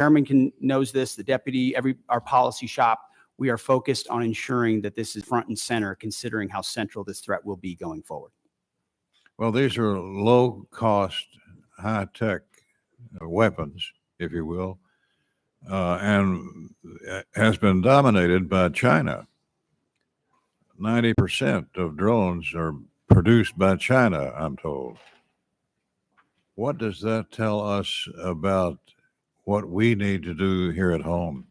chairman knows this, the deputy, our policy shop, we are focused on ensuring that this is front and center, considering how central this threat will be going forward. Well, these are low-cost, high-tech weapons, if you will, and has been dominated by China. 90% of drones are produced by China, I'm told. What does that tell us about what we need to do here at home?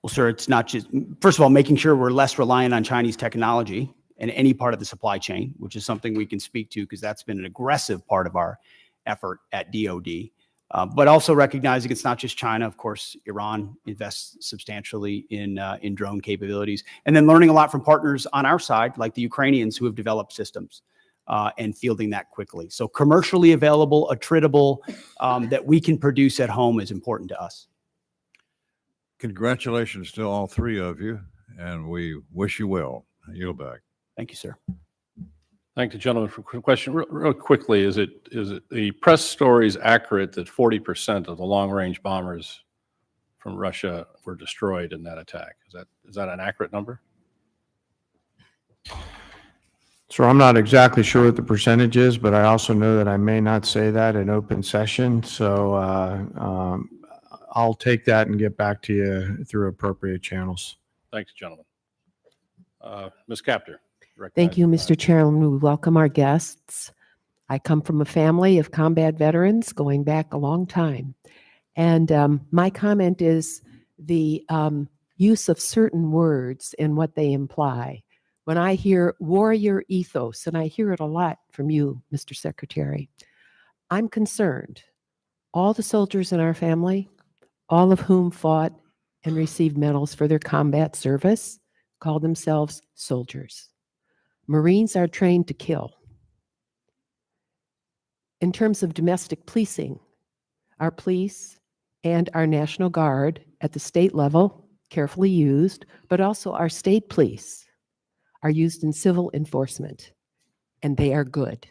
Well, sir, it's not just, first of all, making sure we're less reliant on Chinese technology in any part of the supply chain, which is something we can speak to because that's been an aggressive part of our effort at DoD. But also recognizing it's not just China. Of course, Iran invests substantially in drone capabilities, and then learning a lot from partners on our side, like the Ukrainians who have developed systems and fielding that quickly. So commercially available, attritable, that we can produce at home is important to us. Congratulations to all three of you, and we wish you well. I yield back. Thank you, sir. Thank you, gentlemen, for the question. Real quickly, is it the press story is accurate that 40% of the long-range bombers from Russia were destroyed in that attack? Is that an accurate number? So I'm not exactly sure what the percentage is, but I also know that I may not say that in open session. So I'll take that and get back to you through appropriate channels. Thanks, gentlemen. Ms. Kaptur. Thank you, Mr. Chairman. We welcome our guests. I come from a family of combat veterans going back a long time. And my comment is the use of certain words and what they imply. When I hear warrior ethos, and I hear it a lot from you, Mr. Secretary, I'm concerned. All the soldiers in our family, all of whom fought and received medals for their combat service, call themselves soldiers. Marines are trained to kill. In terms of domestic policing, our police and our National Guard at the state level, carefully used, but also our state police are used in civil enforcement, and they are good.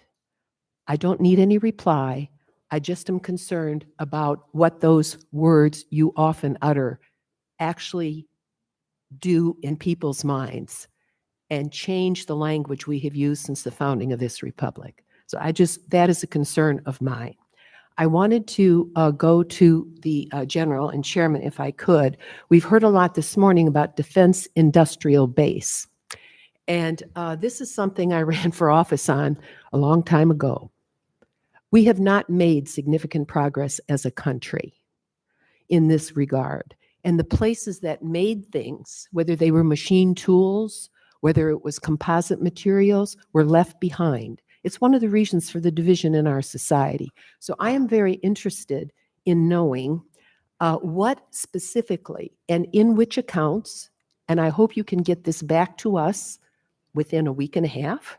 I don't need any reply. I just am concerned about what those words you often utter actually do in people's minds and change the language we have used since the founding of this republic. So that is a concern of mine. I wanted to go to the general and chairman, if I could. We've heard a lot this morning about defense industrial base. And this is something I ran for office on a long time ago. We have not made significant progress as a country in this regard. And the places that made things, whether they were machine tools, whether it was composite materials, were left behind. It's one of the reasons for the division in our society. So I am very interested in knowing what specifically and in which accounts, and I hope you can get this back to us within a week and a half,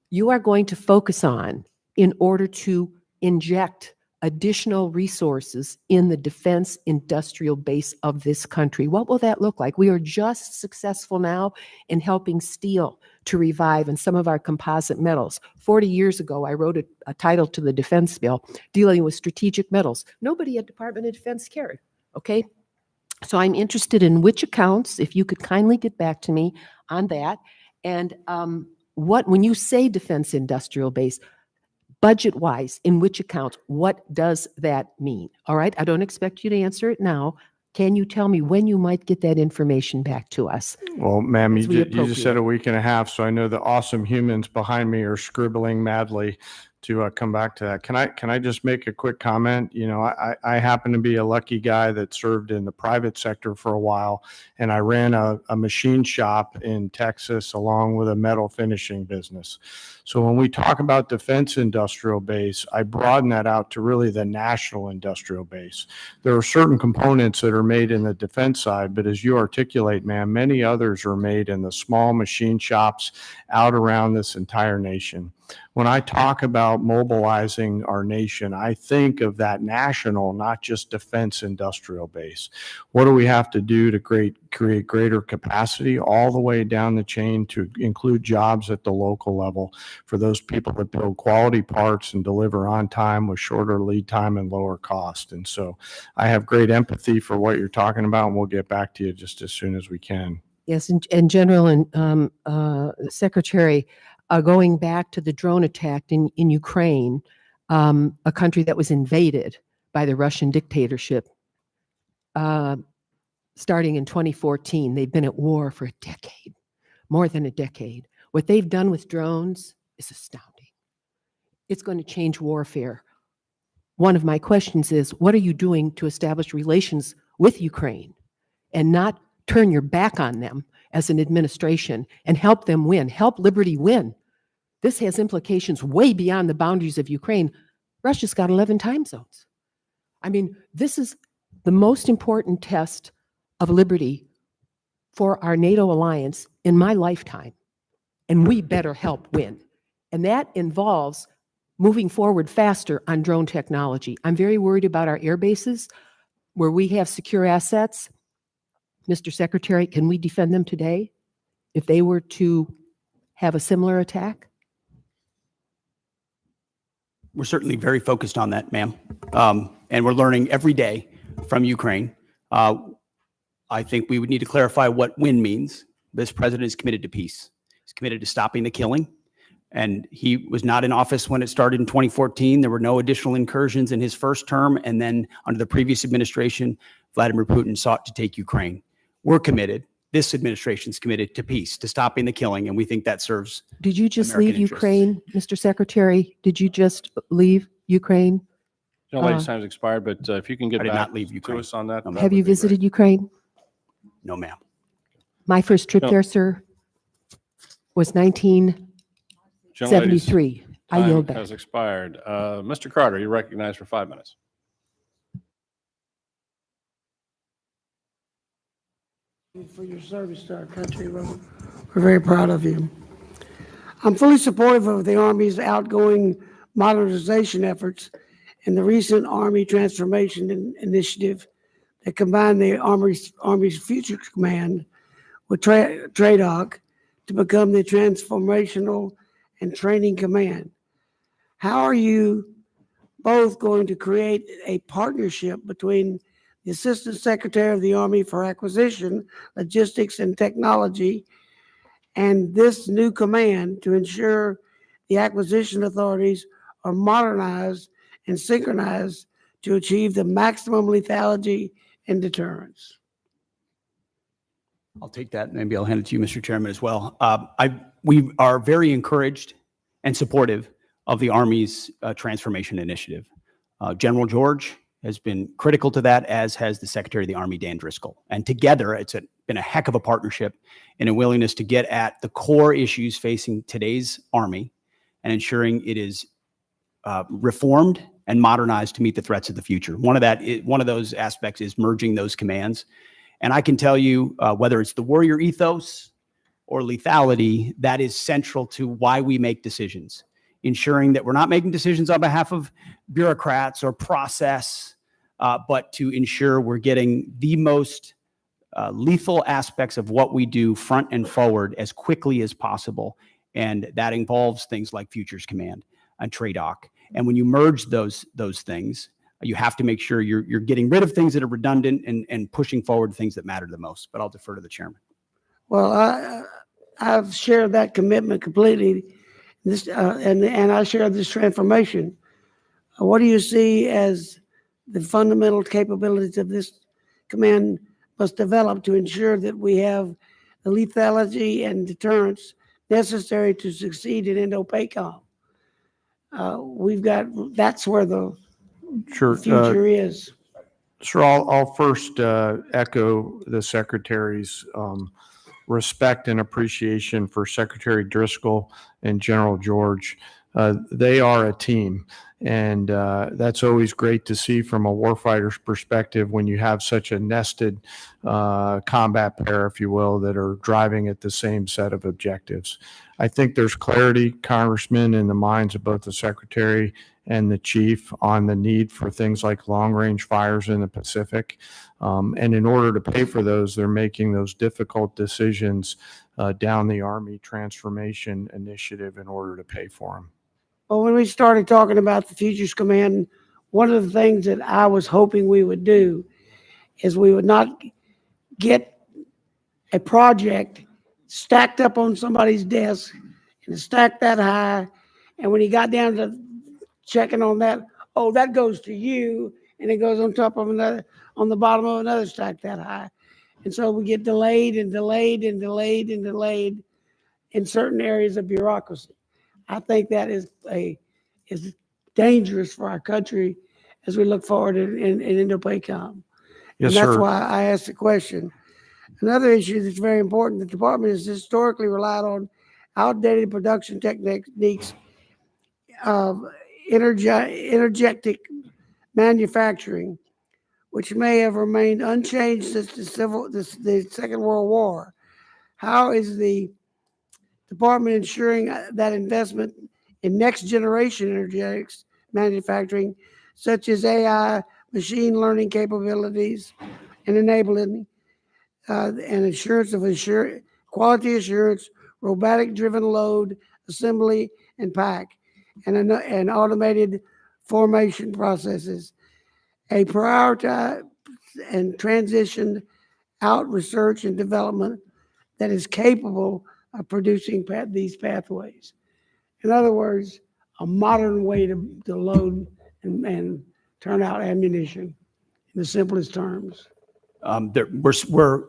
you are going to focus on in order to inject additional resources in the defense industrial base of this country. What will that look like? We are just successful now in helping steel to revive and some of our composite metals. 40 years ago, I wrote a title to the defense bill dealing with strategic metals. Nobody at Department of Defense cared, okay? So I'm interested in which accounts, if you could kindly get back to me on that. And when you say defense industrial base, budget-wise, in which accounts, what does that mean? All right, I don't expect you to answer it now. Can you tell me when you might get that information back to us? Well, ma'am, you just said a week and a half, so I know the awesome humans behind me are scribbling madly to come back to that. Can I just make a quick comment? You know, I happen to be a lucky guy that served in the private sector for a while, and I ran a machine shop in Texas along with a metal finishing business. So when we talk about defense industrial base, I broaden that out to really the national industrial base. There are certain components that are made in the defense side, but as you articulate, ma'am, many others are made in the small machine shops out around this entire nation. when I talk about mobilizing our nation, I think of that national, not just defense industrial base. What do we have to do to create greater capacity all the way down the chain to include jobs at the local level for those people that build quality parts and deliver on time with shorter lead time and lower cost? And so I have great empathy for what you're talking about, and we'll get back to you just as soon as we can. Yes, and General and Secretary, going back to the drone attack in Ukraine, a country that was invaded by the Russian dictatorship, starting in 2014. They've been at war for a decade, more than a decade. What they've done with drones is astounding. It's going to change warfare. One of my questions is, what are you doing to establish relations with Ukraine and not turn your back on them as an administration and help them win, help liberty win? This has implications way beyond the boundaries of Ukraine. Russia's got 11 time zones. I mean, this is the most important test of liberty for our NATO alliance in my lifetime, and we better help win. And that involves moving forward faster on drone technology. I'm very worried about our air bases where we have secure assets. Mr. Secretary, can we defend them today if they were to have a similar attack? We're certainly very focused on that, ma'am. And we're learning every day from Ukraine. I think we would need to clarify what win means. This president is committed to peace. He's committed to stopping the killing. And he was not in office when it started in 2014. There were no additional incursions in his first term. And then under the previous administration, Vladimir Putin sought to take Ukraine. We're committed. This administration's committed to peace, to stopping the killing. And we think that serves. Did you just American leave interests. Ukraine, Mr. Secretary? Did you just leave Ukraine? General lady's time's expired, but if you can get I did back not leave to Ukraine. us on that. No, that Have would you be great. visited Ukraine? No, ma'am. My first trip No. there, sir, was General lady's 1973. I time yield back. has expired. Mr. Carter, you're recognized for 5 minutes. For your service to our country. We're very proud of you. I'm fully supportive of the Army's outgoing modernization efforts and the recent Army Transformation Initiative that combine the Army's Future Command with TRADOC to become the Transformational and Training Command. How are you both going to create a partnership between the Assistant Secretary of the Army for Acquisition, Logistics, and Technology, and this new command to ensure the acquisition authorities are modernized and synchronized to achieve the maximum lethality and deterrence? I'll take that. Maybe I'll hand it to you, Mr. Chairman, as well. We are very encouraged and supportive of the Army's transformation initiative. General George has been critical to that, as has the Secretary of the Army, Dan Driscoll. And together, it's been a heck of a partnership and a willingness to get at the core issues facing today's Army and ensuring it is reformed and modernized to meet the threats of the future. One of those aspects is merging those commands. And I can tell you, whether it's the warrior ethos or lethality, that is central to why we make decisions, ensuring that we're not making decisions on behalf of bureaucrats or process, but to ensure we're getting the most lethal aspects of what we do front and forward as quickly as possible. And that involves things like Futures Command and TRADOC. And when you merge those things, you have to make sure you're getting rid of things that are redundant and pushing forward things that matter the most. But I'll defer to the chairman. Well, I've shared that commitment completely. And I share this transformation. What do you see as the fundamental capabilities of this command must develop to ensure that we have the lethality and deterrence necessary to succeed in Indo-PACOM? That's where the Sure. future is. Sure. I'll first echo the Secretary's respect and appreciation for Secretary Driscoll and General George. They are a team. And that's always great to see from a warfighter's perspective when you have such a nested combat pair, if you will, that are driving at the same set of objectives. I think there's clarity, Congressman, in the minds of both the Secretary and the Chief on the need for things like long-range fires in the Pacific. And in order to pay for those, they're making those difficult decisions down the Army Transformation Initiative in order to pay for them. Well, when we started talking about the Futures Command, one of the things that I was hoping we would do is we would not get a project stacked up on somebody's desk and stacked that high. And when he got down to checking on that, oh, that goes to you, and it goes on top of another, on the bottom of another stack that high. And so we get delayed and delayed and delayed and delayed in certain areas of bureaucracy. I think that is dangerous for our country as we look forward in Indo-PACOM. Yes, And that's sir. why I asked the question. Another issue that's very important, the department has historically relied on outdated production techniques of energetic manufacturing, which may have remained unchanged since the Second World War. How is the department ensuring that investment in next generation energetics manufacturing, such as AI, machine learning capabilities, and enabling and assurance of quality assurance, robotic driven load, assembly, and pack, and automated formation processes, a prioritized and transitioned out research and development that is capable of producing these pathways. In other words, a modern way to load and turn out ammunition in the simplest terms. We're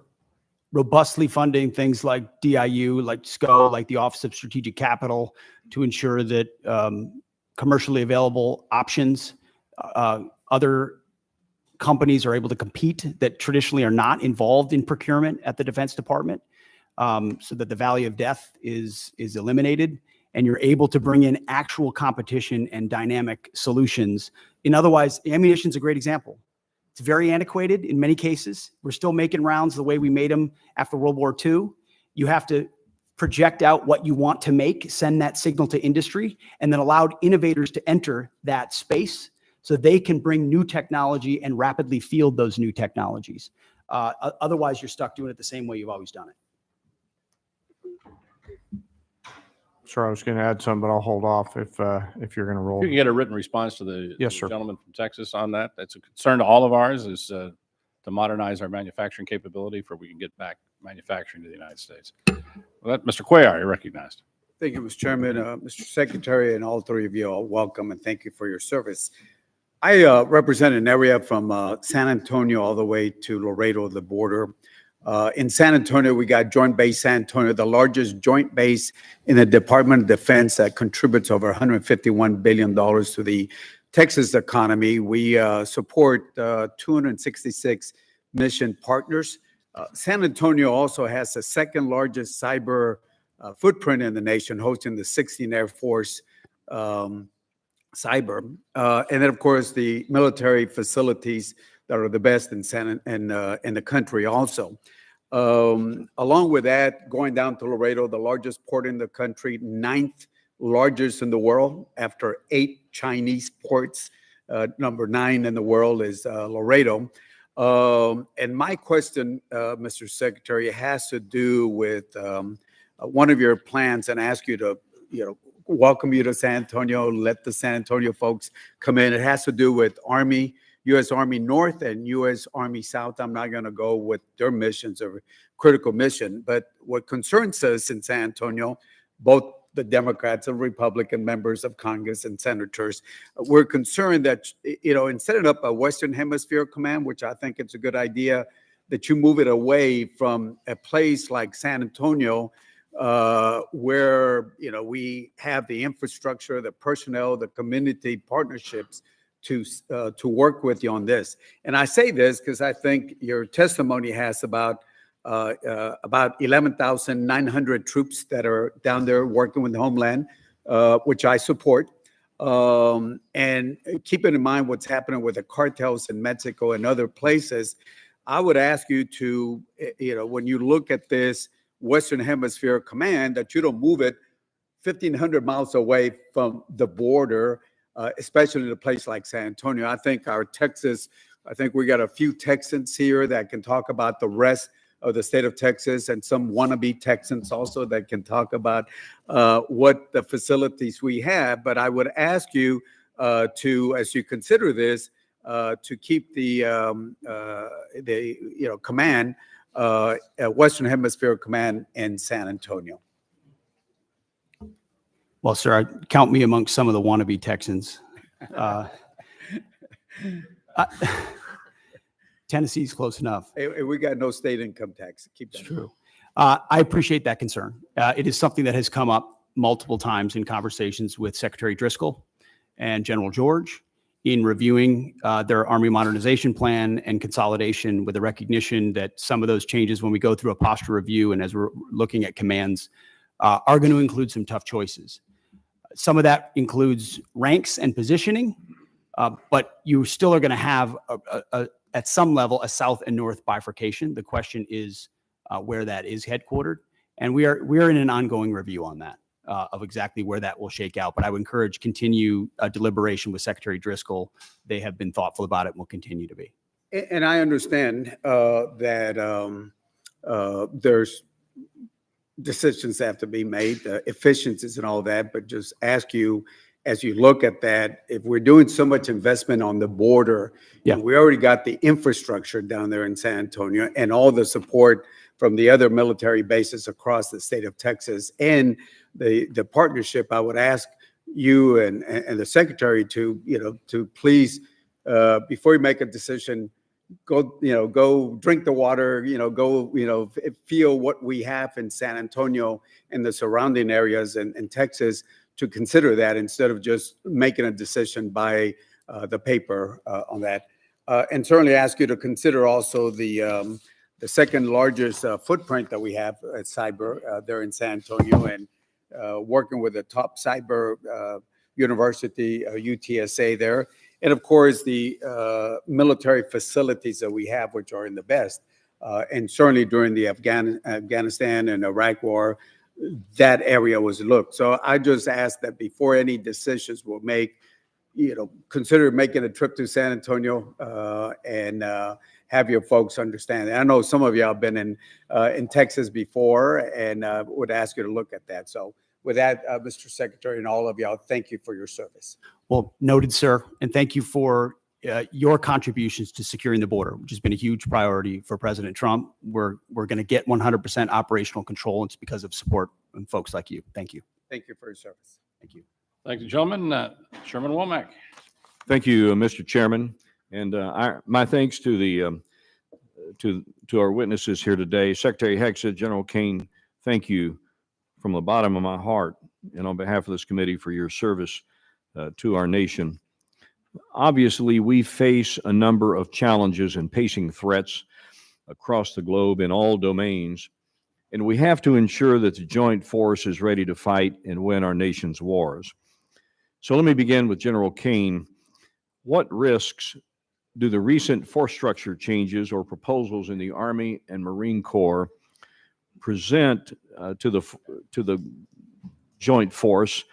robustly funding things like DIU, like SCO, like the Office of Strategic Capital, to ensure that commercially available options, other companies are able to compete that traditionally are not involved in procurement at the Defense Department, so that the valley of death is eliminated, and you're able to bring in actual competition and dynamic solutions. Otherwise, ammunition is a great example. It's very antiquated in many cases. We're still making rounds the way we made them after World War II. You have to project out what you want to make, send that signal to industry, and then allow innovators to enter that space so they can bring new technology and rapidly field those new technologies. Otherwise, you're stuck doing it the same way you've always done it. Sir, I was going to add something, but I'll hold off if you're going to roll. You can get a written response to the Yes, sir. gentleman from Texas on that. That's a concern to all of ours, is to modernize our manufacturing capability for we can get back manufacturing to the United States. Well, Mr. Cuellar, you're recognized. Thank you, Mr. Chairman. Mr. Secretary, and all three of you are welcome, and thank you for your service. I represent an area from San Antonio all the way to Laredo, the border. In San Antonio, we got Joint Base San Antonio, the largest joint base in the Department of Defense that contributes over $151 billion to the Texas economy. We support 266 mission partners. San Antonio also has the second largest cyber footprint in the nation, hosting the 16th Air Force cyber. And then, of course, the military facilities that are the best in the country also. Along with that, going down to Laredo, the largest port in the country, 9th largest in the world after 8 Chinese ports. Number 9 in the world is Laredo. And my question, Mr. Secretary, has to do with one of your plans, and ask you to, welcome you to San Antonio, let the San Antonio folks come in. It has to do with Army, U.S. Army North and U.S. Army South. I'm not going to go with their missions or critical mission, but what concerns us in San Antonio, both the Democrats and Republican members of Congress and senators, we're concerned that, in setting up a Western Hemisphere command, which I think it's a good idea, that you move it away from a place like San Antonio, where, we have the infrastructure, the personnel, the community partnerships to work with you on this. And I say this because I think your testimony has about 11,900 troops that are down there working with the Homeland, which I support. And keeping in mind what's happening with the cartels in Mexico and other places, I would ask you to, when you look at this Western Hemisphere Command, that you don't move it 1,500 miles away from the border, especially in a place like San Antonio. I think we got a few Texans here that can talk about the rest of the state of Texas, and some wannabe Texans also that can talk about what the facilities we have. But I would ask you to, as you consider this, to keep the command, Western Hemisphere Command in San Antonio. Well, sir, count me amongst some of the wannabe Texans. Tennessee's close enough. Hey, we got no state income tax. Keep that. It's true. I appreciate that concern. It is something that has come up multiple times in conversations with Secretary Driscoll and General George in reviewing their Army modernization plan and consolidation, with the recognition that some of those changes, when we go through a posture review and as we're looking at commands, are going to include some tough choices. Some of that includes ranks and positioning, but you still are going to have, at some level, a south and north bifurcation. The question is where that is headquartered, and we are in an ongoing review on that of exactly where that will shake out. But I would encourage continue deliberation with Secretary Driscoll. They have been thoughtful about it and will continue to be. And I understand that there's decisions that have to be made, efficiencies and all that, but just ask you, as you look at that, if we're doing so much investment on the border, Yeah. and we already got the infrastructure down there in San Antonio and all the support from the other military bases across the state of Texas and the partnership, I would ask you and the secretary to please, before you make a decision, go drink the water, feel what we have in San Antonio and the surrounding areas in Texas, to consider that instead of just making a decision by the paper on that. And certainly ask you to consider also the second largest footprint that we have at cyber there in San Antonio, and working with the top cyber university, UTSA there. And of course, the military facilities that we have, which are in the best. And certainly during the Afghanistan and Iraq war, that area was looked. So I just ask that before any decisions were made, consider making a trip to San Antonio and have your folks understand. And I know some of y'all have been in Texas before, and would ask you to look at that. So with that, Mr. Secretary, and all of y'all, thank you for your service. Well, noted, sir, and thank you for your contributions to securing the border, which has been a huge priority for President Trump. We're going to get 100% operational control. It's because of support and folks like you. Thank you. Thank you for your service. Thank you. Thank you, gentlemen. Chairman Womack. Thank you, Mr. Chairman, and my thanks to the to our witnesses here today. Secretary Hegseth, General Kane, thank you from the bottom of my heart and on behalf of this committee for your service to our nation. Obviously, we face a number of challenges and pacing threats across the globe in all domains, and we have to ensure that the joint force is ready to fight and win our nation's wars. So let me begin with General Kane. What risks do the recent force structure changes or proposals in the Army and Marine Corps present to the joint force,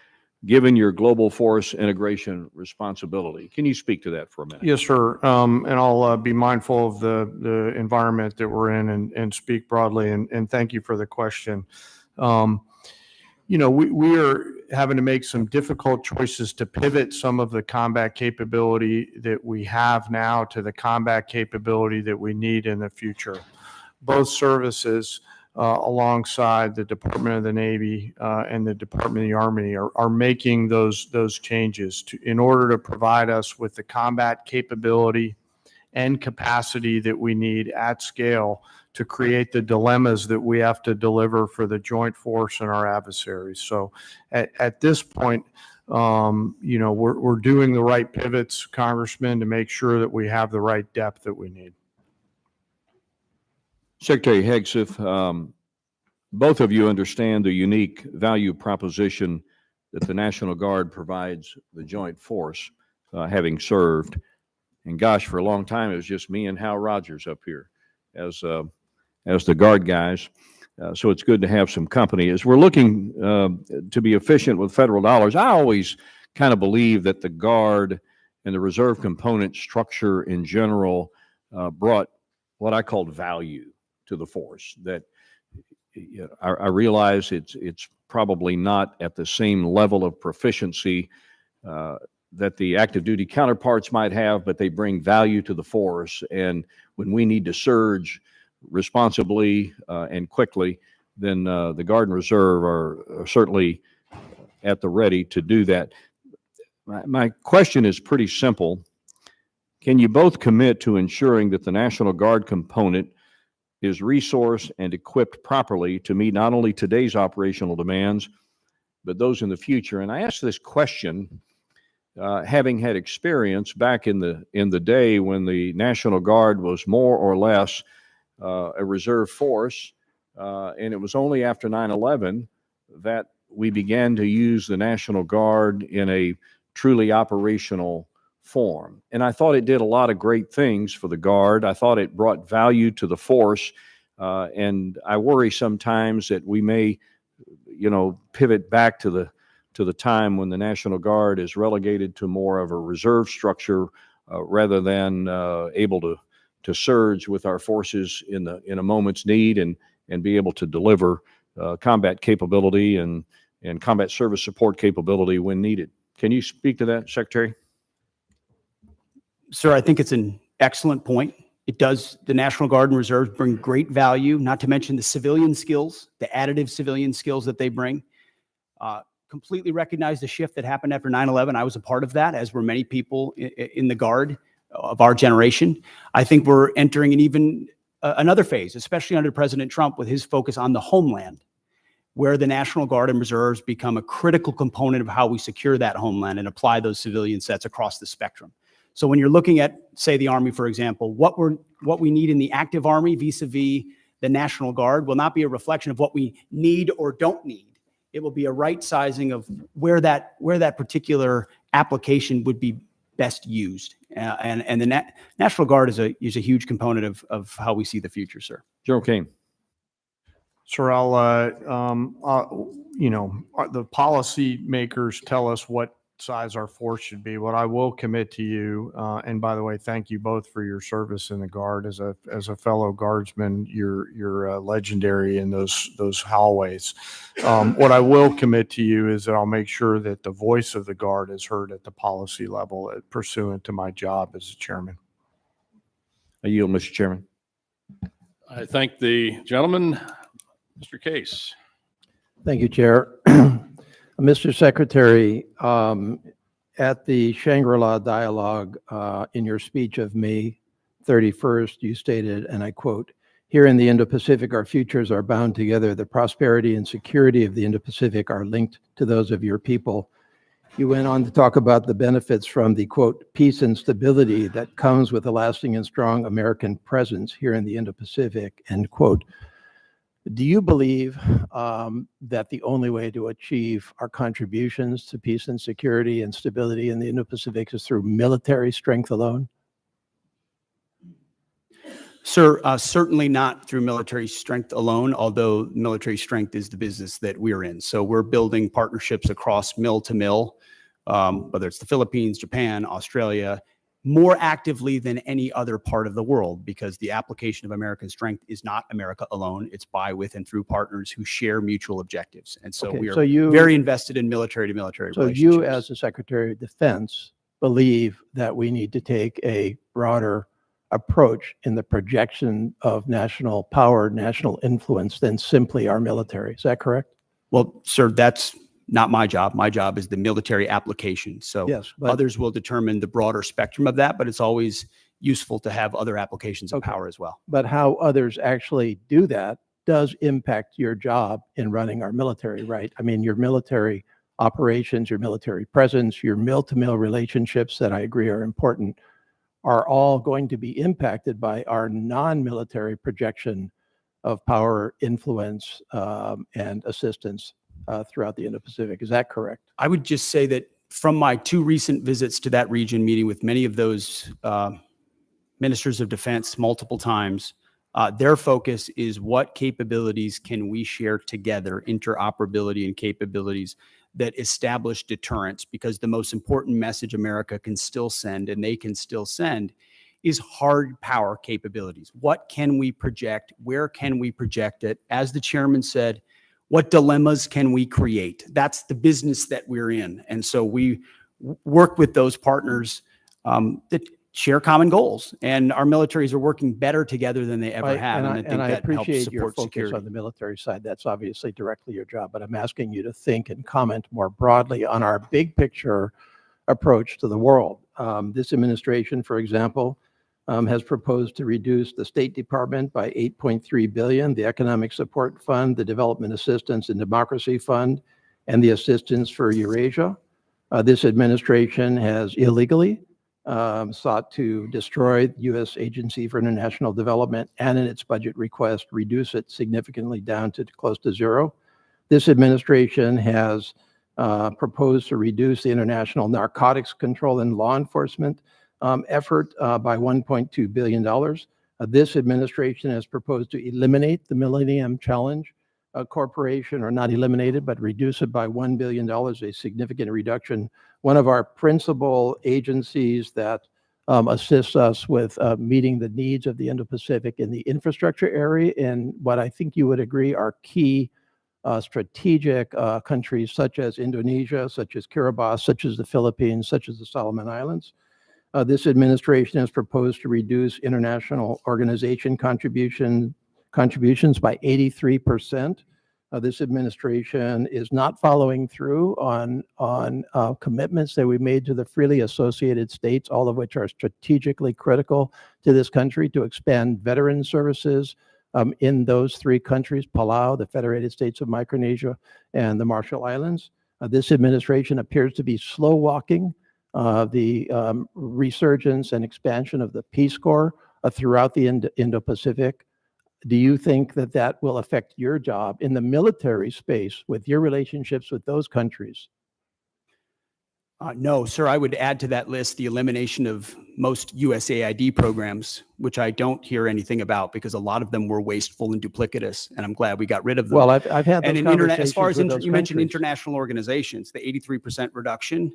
given your global force integration responsibility? Can you speak to that for a minute? Yes, sir. And I'll be mindful of the environment that we're in and speak broadly. And thank you for the question. We are having to make some difficult choices to pivot some of the combat capability that we have now to the combat capability that we need in the future. Both services, alongside the Department of the Navy and the Department of the Army, are making those changes in order to provide us with the combat capability and capacity that we need at scale to create the dilemmas that we have to deliver for the joint force and our adversaries. So at this point, we're doing the right pivots, Congressman, to make sure that we have the right depth that we need. Secretary Hegseth, both of you understand the unique value proposition that the National Guard provides the joint force, having served. And gosh, for a long time, it was just me and Hal Rogers up here as the Guard guys. So it's good to have some company. As we're looking to be efficient with federal dollars, I always kind of believe that the Guard and the reserve component structure in general brought what I called value to the force. That I realize it's probably not at the same level of proficiency that the active duty counterparts might have, but they bring value to the force. And when we need to surge responsibly and quickly, then the Guard and Reserve are certainly at the ready to do that. My question is pretty simple. Can you both commit to ensuring that the National Guard component is resourced and equipped properly to meet not only today's operational demands, but those in the future? And I ask this question having had experience back in the day when the National Guard was more or less a reserve force, and it was only after 9/11 that we began to use the National Guard in a truly operational form. And I thought it did a lot of great things for the Guard. I thought it brought value to the force, and I worry sometimes that we may, pivot back to the time when the National Guard is relegated to more of a reserve structure rather than able to surge with our forces in a moment's need and be able to deliver combat capability and combat service support capability when needed. Can you speak to that, Secretary? Sir, I think it's an excellent point. The National Guard and Reserves bring great value, not to mention the civilian skills, the additive civilian skills that they bring. Completely recognize the shift that happened after 9/11. I was a part of that, as were many people in the Guard of our generation. I think we're entering another phase, especially under President Trump, with his focus on the homeland, where the National Guard and Reserves become a critical component of how we secure that homeland and apply those civilian sets across the spectrum. So when you're looking at, say, the Army, for example, what we need in the active Army vis-a-vis the National Guard will not be a reflection of what we need or don't need. It will be a right sizing of where that particular application would be best used. And the National Guard is a huge component of how we see the future, sir. General Kane. Sir, the policy makers tell us what size our force should be. What I will commit to you, and by the way, thank you both for your service in the Guard. As a fellow Guardsman, you're legendary in those hallways. What I will commit to you is that I'll make sure that the voice of the Guard is heard at the policy level, pursuant to my job as a chairman. I yield, Mr. Chairman. I thank the gentleman. Mr. Case. Thank you, Chair. Mr. Secretary, at the Shangri-La Dialogue in your speech of May 31st, you stated, and I quote, "Here in the Indo-Pacific, our futures are bound together. The prosperity and security of the Indo-Pacific are linked to those of your people." You went on to talk about the benefits from the, quote, "peace and stability that comes with a lasting and strong American presence here in the Indo-Pacific," end quote. Do you believe that the only way to achieve our contributions to peace and security and stability in the Indo-Pacific is through military strength alone? Sir, certainly not through military strength alone, although military strength is the business that we're in. So we're building partnerships across mill to mill, whether it's the Philippines, Japan, Australia, more actively than any other part of the world, because the application of American strength is not America alone. It's by, with, and through partners who share mutual objectives. And so we are very invested in military to military relationships. So you, as the Secretary of Defense, believe that we need to take a broader approach in the projection of national power, national influence than simply our military. Is that correct? Well, sir, that's not my job. My job is the military application. So yes, but others will determine the broader spectrum of that, but it's always useful to have other applications of power as well. But how others actually do that does impact your job in running our military, right? I mean, your military operations, your military presence, your mill-to-mill relationships that I agree are important, are all going to be impacted by our non-military projection of power, influence, and assistance. throughout the Indo-Pacific. Is that correct? I would just say that from my 2 recent visits to that region, meeting with many of those ministers of defense multiple times, their focus is what capabilities can we share together, interoperability and capabilities that establish deterrence, because the most important message America can still send, and they can still send, is hard power capabilities. What can we project? Where can we project it? As the chairman said, what dilemmas can we create? That's the business that we're in. And so we work with those partners that share common goals, and our militaries are working better together than they ever Right, have. and I that helps appreciate your support focus security. on the military side. That's obviously directly your job, but I'm asking you to think and comment more broadly on our big picture approach to the world. This administration, for example, has proposed to reduce the State Department by $8.3 billion, the Economic Support Fund, the Development Assistance and Democracy Fund, and the Assistance for Eurasia. This administration has illegally sought to destroy the U.S. Agency for International Development, and in its budget request, reduce it significantly down to close to zero. This administration has proposed to reduce the international narcotics control and law enforcement effort by $1.2 billion. This administration has proposed to eliminate the Millennium Challenge Corporation, or not eliminate it, but reduce it by $1 billion, a significant reduction. One of our principal agencies that assists us with meeting the needs of the Indo-Pacific in the infrastructure area, and what I think you would agree are key strategic countries such as Indonesia, such as Kiribati, such as the Philippines, such as the Solomon Islands. This administration has proposed to reduce international organization contributions by 83%. This administration is not following through on commitments that we made to the freely associated states, all of which are strategically critical to this country, to expand veteran services in those 3 countries, Palau, the Federated States of Micronesia, and the Marshall Islands. This administration appears to be slow walking the resurgence and expansion of the Peace Corps throughout the Indo-Pacific. Do you think that that will affect your job in the military space with your relationships with those countries? No, sir. I would add to that list the elimination of most USAID programs, which I don't hear anything about because a lot of them were wasteful and duplicitous, and I'm glad we got rid of them. Well, I've had those And in conversations as far as with those you mentioned countries. international organizations, the 83% reduction,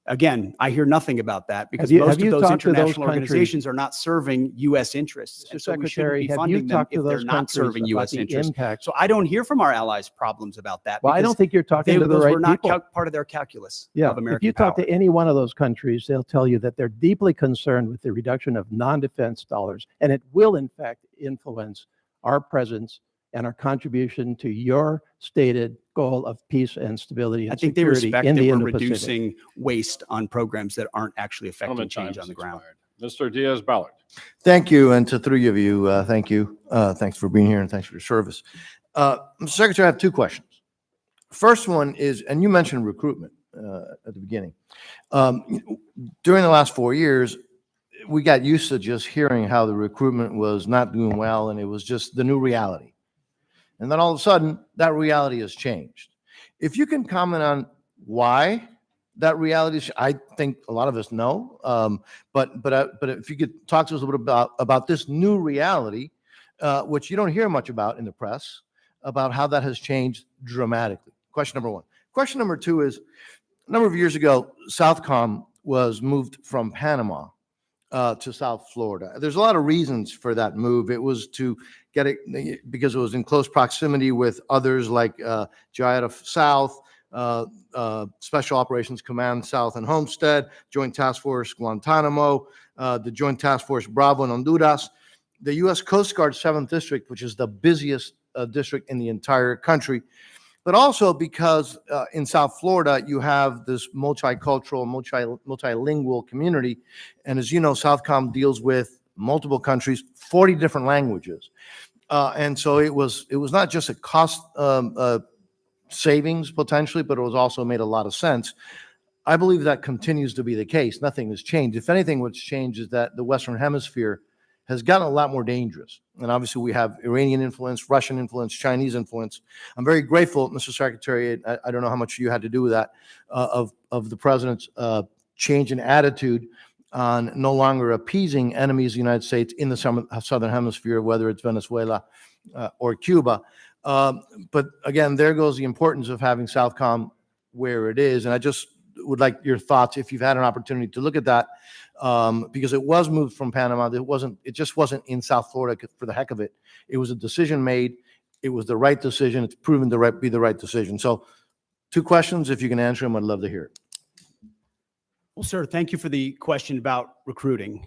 again, I hear nothing about that because you- most have of you those talked to those international countries? organizations are not serving U.S. interests. Mr. And so we shouldn't Secretary, be have you funding them talked to if they're those not countries serving about U.S. the interests. impact? So I don't hear from our allies problems about that. Well, I because don't think you're talking to the those right were not people. part of their calculus Yeah, of American if you talk power. to any one of those countries, they'll tell you that they're deeply concerned with the reduction of non-defense dollars, and it will in fact influence our presence and our contribution to your stated goal of peace and stability I and think they security respect in that the we're Indo-Pacific. reducing waste on programs that aren't actually affecting Gentleman, change time on the has ground. expired. Mr. Diaz-Balart. Thank you, and to 3 of you, thank you. Thanks for being here and thanks for your service. Mr. Secretary, I have 2 questions. First one is, and you mentioned recruitment at the beginning. During the last 4 years, we got used to just hearing how the recruitment was not doing well, and it was just the new reality. And then all of a sudden, that reality has changed. If you can comment on why that reality is, I think a lot of us know, but if you could talk to us a little bit about this new reality, which you don't hear much about in the press, about how that has changed dramatically. Question number 1. Question number 2 is, a number of years ago, Southcom was moved from Panama to South Florida. There's a lot of reasons for that move. It was to get it because it was in close proximity with others like GIATA South, Special Operations Command South and Homestead, Joint Task Force Guantanamo, the Joint Task Force Bravo in Honduras, the U.S. Coast Guard 7th District, which is the busiest district in the entire country, but also because in South Florida, you have this multicultural, multilingual community. And as you know, Southcom deals with multiple countries, 40 different languages. And so it was not just a cost savings potentially, but it was also made a lot of sense. I believe that continues to be the case. Nothing has changed. If anything, what's changed is that the Western Hemisphere has gotten a lot more dangerous. And obviously, we have Iranian influence, Russian influence, Chinese influence. I'm very grateful, Mr. Secretary, I don't know how much you had to do with that, of the president's change in attitude on no longer appeasing enemies of the United States in the Southern Hemisphere, whether it's Venezuela or Cuba. But again, there goes the importance of having Southcom where it is. And I just would like your thoughts, if you've had an opportunity to look at that, because it was moved from Panama. It just wasn't in South Florida for the heck of it. It was a decision made. It was the right decision. It's proven to be the right decision. So 2 questions, if you can answer them, I'd love to hear it. Well, sir, thank you for the question about recruiting.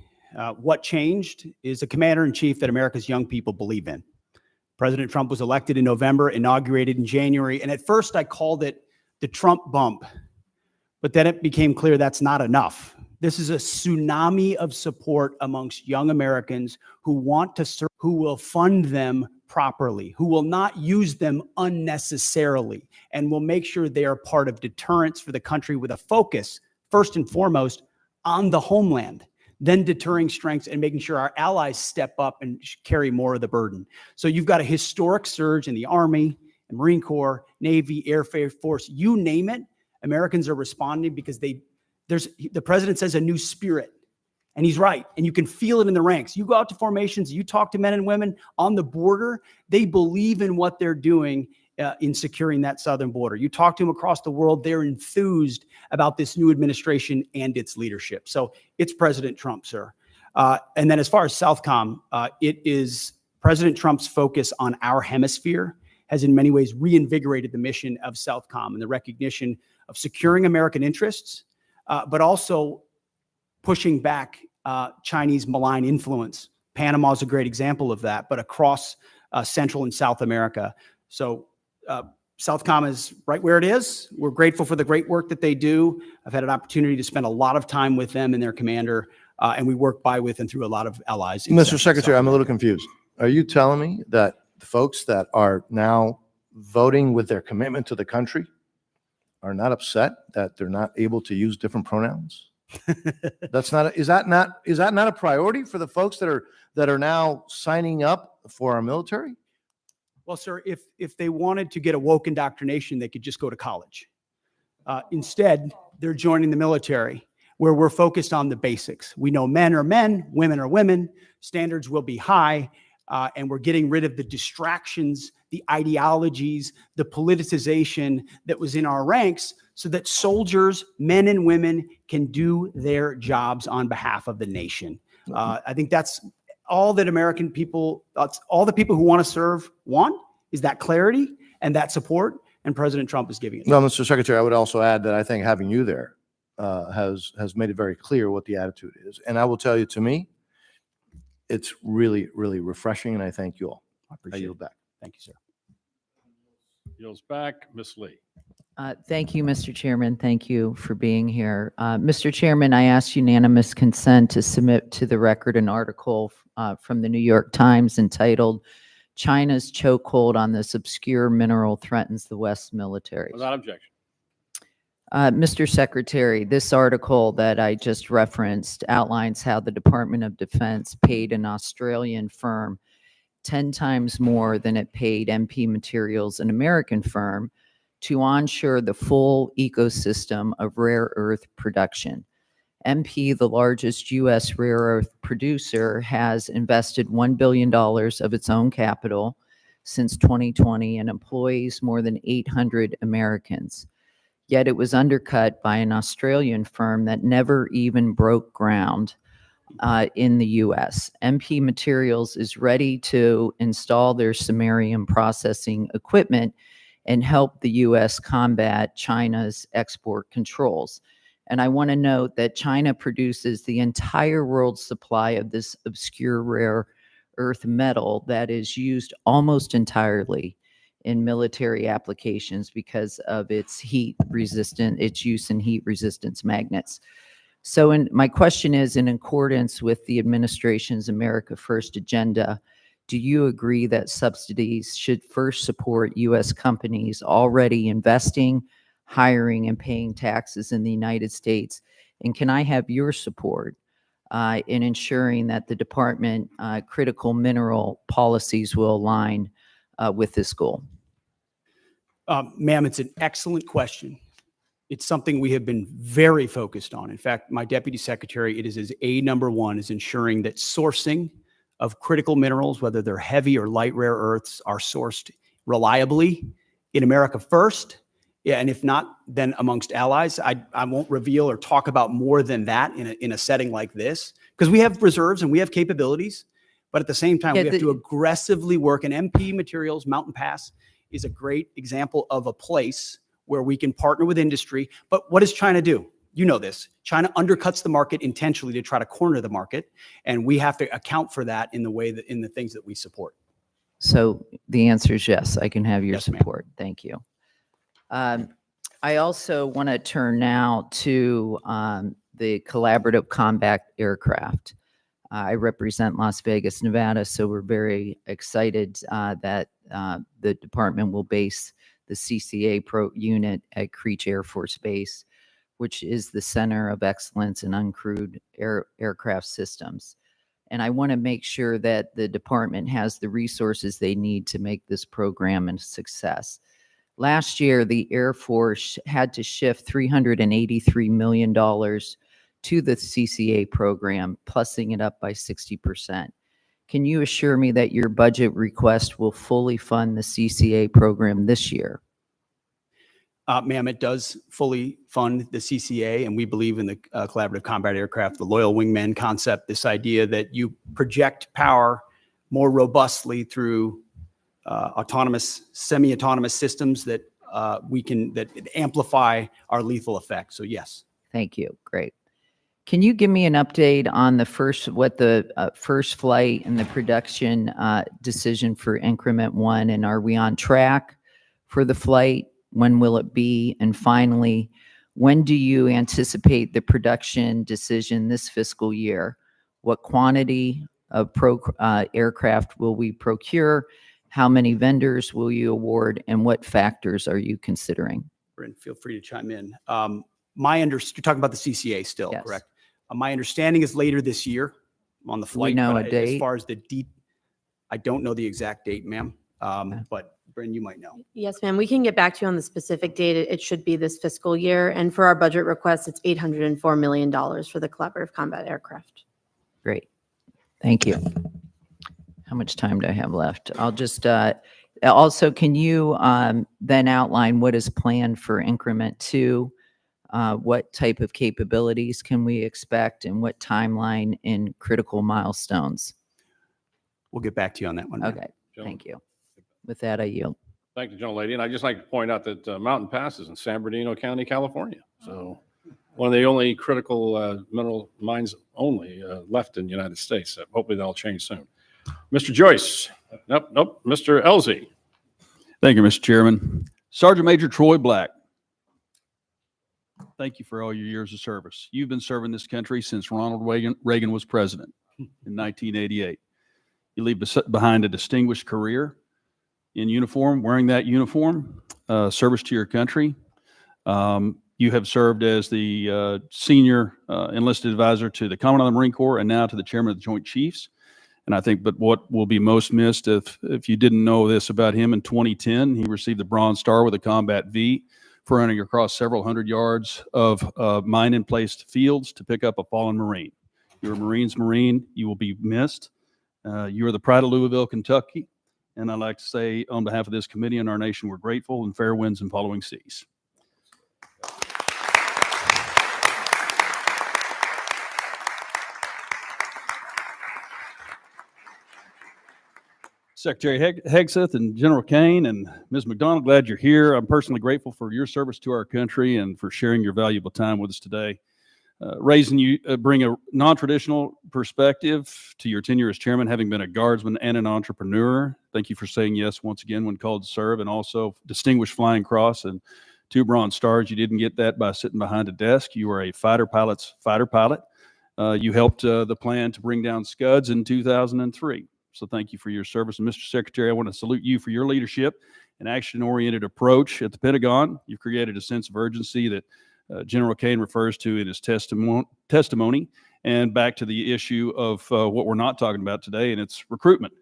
What changed is a commander-in-chief that America's young people believe in. President Trump was elected in November, inaugurated in January, and at first I called it the Trump bump, but then it became clear that's not enough. This is a tsunami of support amongst young Americans who want to serve, who will fund them properly, who will not use them unnecessarily, and will make sure they are part of deterrence for the country with a focus, first and foremost, on the homeland, then deterring strengths and making sure our allies step up and carry more of the burden. So you've got a historic surge in the Army, the Marine Corps, Navy, Air Force, you name it. Americans are responding because the president says a new spirit, and he's right. And you can feel it in the ranks. You go out to formations, you talk to men and women on the border, they believe in what they're doing in securing that southern border. You talk to them across the world, they're enthused about this new administration and its leadership. So it's President Trump, sir. And then as far as Southcom, it is President Trump's focus on our hemisphere has in many ways reinvigorated the mission of Southcom and the recognition of securing American interests, but also pushing back Chinese malign influence. Panama is a great example of that, but across Central and South America. So Southcom is right where it is. We're grateful for the great work that they do. I've had an opportunity to spend a lot of time with them and their commander, and we work by, with, and through a lot of allies. Mr. Secretary, I'm a little confused. Are you telling me that the folks that are now voting with their commitment to the country are not upset that they're not able to use different pronouns? Is that not a priority for the folks that are now signing up for our military? Well, sir, if they wanted to get a woke indoctrination, they could just go to college. Instead, they're joining the military, where we're focused on the basics. We know men are men, women are women, standards will be high, and we're getting rid of the distractions, the ideologies, the politicization that was in our ranks, so that soldiers, men and women, can do their jobs on behalf of the nation. I think that's all that American people, all the people who want to serve want, is that clarity and that support, and President Trump is giving it. Well, Mr. Secretary, I would also add that I think having you there has made it very clear what the attitude is. And I will tell you, to me, it's really, really refreshing, and I thank you all. I appreciate yield it. back. Thank you, sir. Yields back, Ms. Lee. Thank you, Mr. Chairman. Thank you for being here. Mr. Chairman, I ask unanimous consent to submit to the record an article from the New York Times entitled, "China's Chokehold on This Obscure Mineral Threatens the West Military." Without objection. Mr. Secretary, this article that I just referenced outlines how the Department of Defense paid an Australian firm 10 times more than it paid MP Materials, an American firm, to onshore the full ecosystem of rare earth production. MP, the largest U.S. rare earth producer, has invested $1 billion of its own capital since 2020 and employs more than 800 Americans. Yet it was undercut by an Australian firm that never even broke ground in the U.S. MP Materials is ready to install their samarium processing equipment and help the U.S. combat China's export controls. And I want to note that China produces the entire world's supply of this obscure rare earth metal that is used almost entirely in military applications because of its its use in heat resistance magnets. So my question is, in accordance with the administration's America First agenda, do you agree that subsidies should first support U.S. companies already investing, hiring, and paying taxes in the United States? And can I have your support in ensuring that the department critical mineral policies will align with this goal? Ma'am, it's an excellent question. It's something we have been very focused on. In fact, my deputy secretary, it is his number one is ensuring that sourcing of critical minerals, whether they're heavy or light rare earths, are sourced reliably in America first. Yeah, and if not, then amongst allies. I won't reveal or talk about more than that in a setting like this, because we have reserves and we have capabilities, but at the same time, Yeah, we have to aggressively work. And MP Materials, Mountain Pass, is a great example of a place where we can partner with industry. But what does China do? You know this. China undercuts the market intentionally to try to corner the market, and we have to account for that in the way that in the things that we support. So the answer is yes, I can have your Yes, ma'am. support. Thank you. I also want to turn now to the collaborative combat aircraft. I represent Las Vegas, Nevada, so we're very excited that the department will base the CCA unit at Creech Air Force Base, which is the center of excellence in uncrewed aircraft systems. And I want to make sure that the department has the resources they need to make this program a success. Last year, the Air Force had to shift $383 million to the CCA program, plussing it up by 60%. Can you assure me that your budget request will fully fund the CCA program this year? Ma'am, it does fully fund the CCA, and we believe in the collaborative combat aircraft, the loyal wingman concept, this idea that you project power more robustly through autonomous, semi-autonomous systems that that amplify our lethal effect. So yes. Thank you. Great. Can you give me an update on the first flight and the production decision for Increment 1? And are we on track for the flight? When will it be? And finally, when do you anticipate the production decision this fiscal year? What quantity of aircraft will we procure? How many vendors will you award? And what factors are you considering? And feel free to chime in. You're talking about the CCA still, Yes. correct? My understanding is later this year on the flight. know but a date? As far as I don't know the exact date, ma'am. But Bryn, you might know. Yes, ma'am. We can get back to you on the specific date. It should be this fiscal year. And for our budget request, it's $804 million for the collaborative combat aircraft. Great. Thank you. How much time do I have left? I'll just, also, can you then outline what is planned for Increment 2? What type of capabilities can we expect and what timeline in critical milestones? We'll get back to you on that one. ma'am. Okay, thank you. With that, I yield. Thank you, gentlelady. And I'd just like to point out that Mountain Pass is in San Bernardino County, California. So one of the only critical mineral mines only left in the United States. So hopefully that'll change soon. Mr. Joyce. Nope. Mr. Elzey. Thank you, Mr. Chairman. Sergeant Major Troy Black. Thank you for all your years of service. You've been serving this country since Ronald Reagan was president in 1988. You leave behind a distinguished career in uniform, wearing that uniform, service to your country. You have served as the senior enlisted advisor to the Commandant of the Marine Corps and now to the Chairman of the Joint Chiefs. And I think, but what will be most missed, if you didn't know this about him, in 2010, he received the Bronze Star with a Combat V for running across several hundred yards of mine-in-placed fields to pick up a fallen Marine. You're a Marine's Marine. You will be missed. You are the pride of Louisville, Kentucky. And I'd like to say, on behalf of this committee and our nation, we're grateful, and fair winds and following seas. Secretary Hegseth and General Kane and Ms. McDonald, glad you're here. I'm personally grateful for your service to our country and for sharing your valuable time with us today. Raising you bring a non-traditional perspective to your tenure as chairman, having been a guardsman and an entrepreneur. Thank you for saying yes once again when called to serve, and also Distinguished Flying Cross and 2 Bronze Stars. You didn't get that by sitting behind a desk. You were a fighter pilot's fighter pilot. You helped the plan to bring down Scuds in 2003. So thank you for your service. And Mr. Secretary, I want to salute you for your leadership and action-oriented approach at the Pentagon. You've created a sense of urgency that General Kane refers to in his testimony, And back to the issue of what we're not talking about today, and it's recruitment.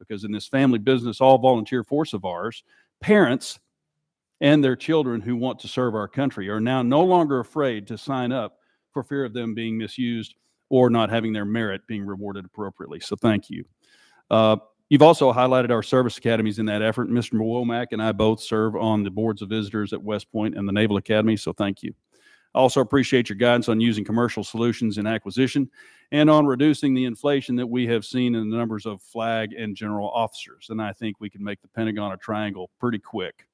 Because in this family business, all volunteer force of ours, parents and their children who want to serve our country are now no longer afraid to sign up for fear of them being misused or not having their merit being rewarded appropriately. So thank you. You've also highlighted our service academies in that effort. Mr. Womack and I both serve on the boards of visitors at West Point and the Naval Academy, so thank you. I also appreciate your guidance on using commercial solutions in acquisition and on reducing the inflation that we have seen in the numbers of flag and general officers. And I think we can make the Pentagon a triangle pretty quick.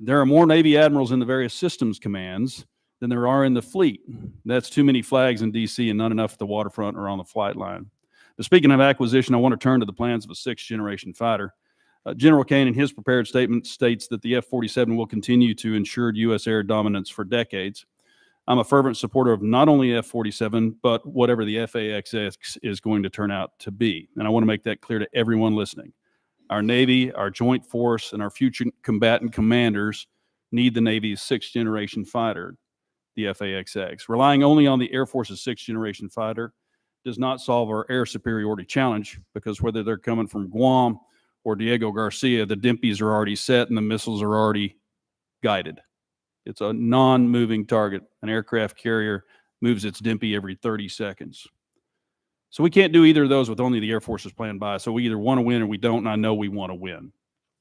There are more Navy admirals in the various systems commands than there are in the fleet. That's too many flags in D.C. and not enough at the waterfront or on the flight line. But speaking of acquisition, I want to turn to the plans of a sixth-generation fighter. General Kane, in his prepared statement, states that the F-47 will continue to ensure U.S. air dominance for decades. I'm a fervent supporter of not only F-47, but whatever the FAXX is going to turn out to be. And I want to make that clear to everyone listening. Our Navy, our Joint Force, and our future combatant commanders need the Navy's sixth-generation fighter, the FAXX. Relying only on the Air Force's sixth-generation fighter does not solve our air superiority challenge, because whether they're coming from Guam or Diego Garcia, the DIMPs are already set and the missiles are already guided. It's a non-moving target. An aircraft carrier moves its DIMPy every 30 seconds. So we can't do either of those with only the Air Force's plan by. So we either want to win or we don't, and I know we want to win.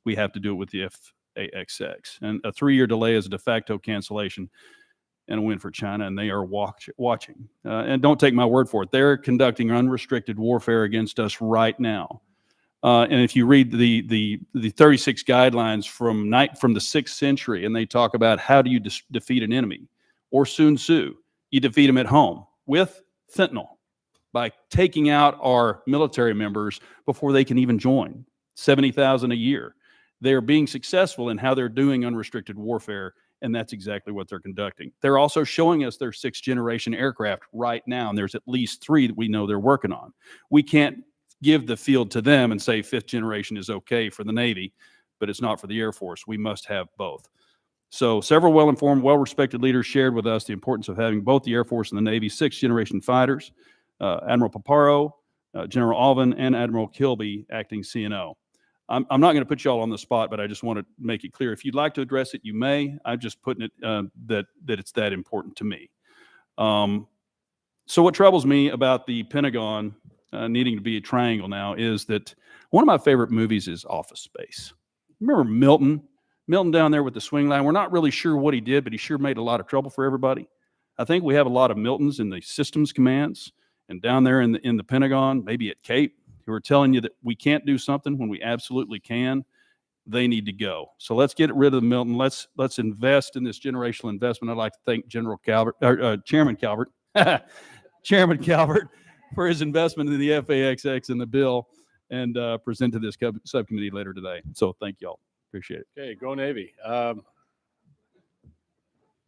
We have to do it with the FAXX. And a 3-year delay is a de facto cancellation and a win for China, and they are watching. And don't take my word for it. They're conducting unrestricted warfare against us right now. And if you read the 36 guidelines from the 6th century, and they talk about how do you defeat an enemy, or Sun Tzu, you defeat them at home with fentanyl, by taking out our military members before they can even join, 70,000 a year. They're being successful in how they're doing unrestricted warfare, and that's exactly what they're conducting. They're also showing us their 6th-generation aircraft right now, and there's at least 3 that we know they're working on. We can't give the field to them and say 5th generation is okay for the Navy, but it's not for the Air Force. We must have both. So several well-informed, well-respected leaders shared with us the importance of having both the Air Force and the Navy 6th-generation fighters, Admiral Paparo, General Alvin, and Admiral Kilby, acting CNO. I'm not going to put you all on the spot, but I just want to make it clear. If you'd like to address it, you may. I'm just putting it that it's that important to me. So what troubles me about the Pentagon needing to be a triangle now is that one of my favorite movies is Office Space. Remember Milton? Milton down there with the swing line. We're not really sure what he did, but he sure made a lot of trouble for everybody. I think we have a lot of Miltons in the systems commands and down there in the Pentagon, maybe at Cape, who are telling you that we can't do something when we absolutely can. They need to go. So let's get rid of the Milton. Let's invest in this generational investment. I'd like to thank Chairman Calvert, Chairman Calvert, for his investment in the FAXX and the bill, and present to this subcommittee later today. So thank you all. Appreciate it. Okay, go Navy.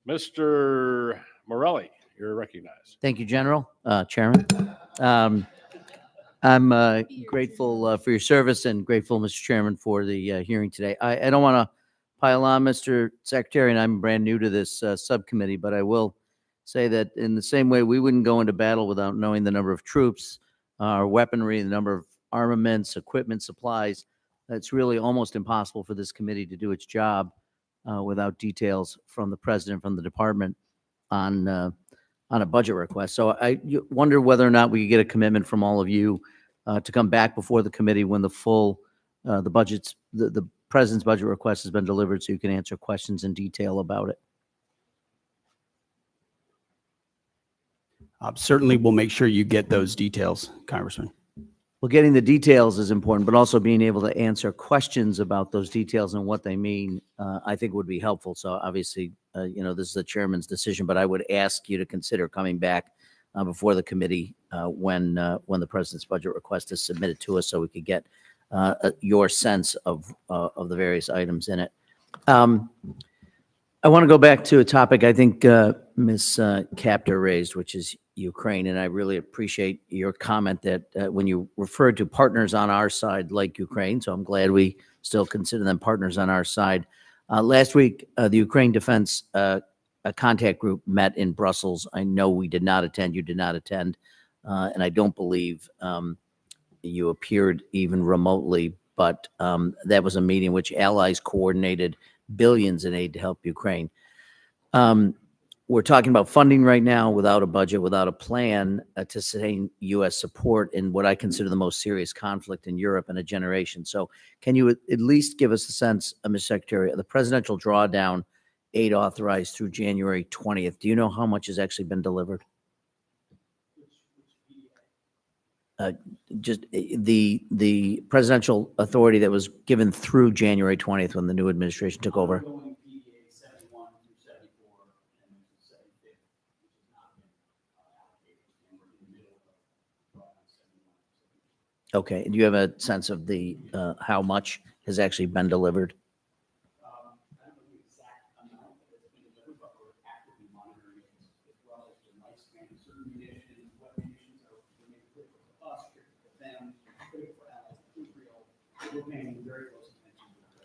Mr. Morelli, you're recognized. Thank you, General, Chairman. I'm grateful for your service and grateful, Mr. Chairman, for the hearing today. I don't want to pile on, Mr. Secretary, and I'm brand new to this subcommittee, but I will say that in the same way we wouldn't go into battle without knowing the number of troops, our weaponry, the number of armaments, equipment, supplies. It's really almost impossible for this committee to do its job without details from the president, from the department on a budget request. So I wonder whether or not we could get a commitment from all of you to come back before the committee when the full, the president's budget request has been delivered, so you can answer questions in detail about it. Certainly, we'll make sure you get those details, Congressman. Well, getting the details is important, but also being able to answer questions about those details and what they mean, I think would be helpful. So obviously, this is the chairman's decision, but I would ask you to consider coming back before the committee when the president's budget request is submitted to us, so we could get your sense of the various items in it. I want to go back to a topic I think Ms. Kaptur raised, which is Ukraine, and I really appreciate your comment that when you referred to partners on our side like Ukraine, so I'm glad we still consider them partners on our side. Last week, the Ukraine Defense a contact group met in Brussels. I know we did not attend, you did not attend, and I don't believe you appeared even remotely, but that was a meeting which allies coordinated billions in aid to help Ukraine. We're talking about funding right now without a budget, without a plan to sustain U.S. support in what I consider the most serious conflict in Europe in a generation. So can you at least give us a sense, Mr. Secretary, of the presidential drawdown aid authorized through January 20th? Do you know how much has actually been delivered? Just the presidential authority that was given through January 20th when the new administration took over. Okay, do you have a sense of the how much has actually been delivered?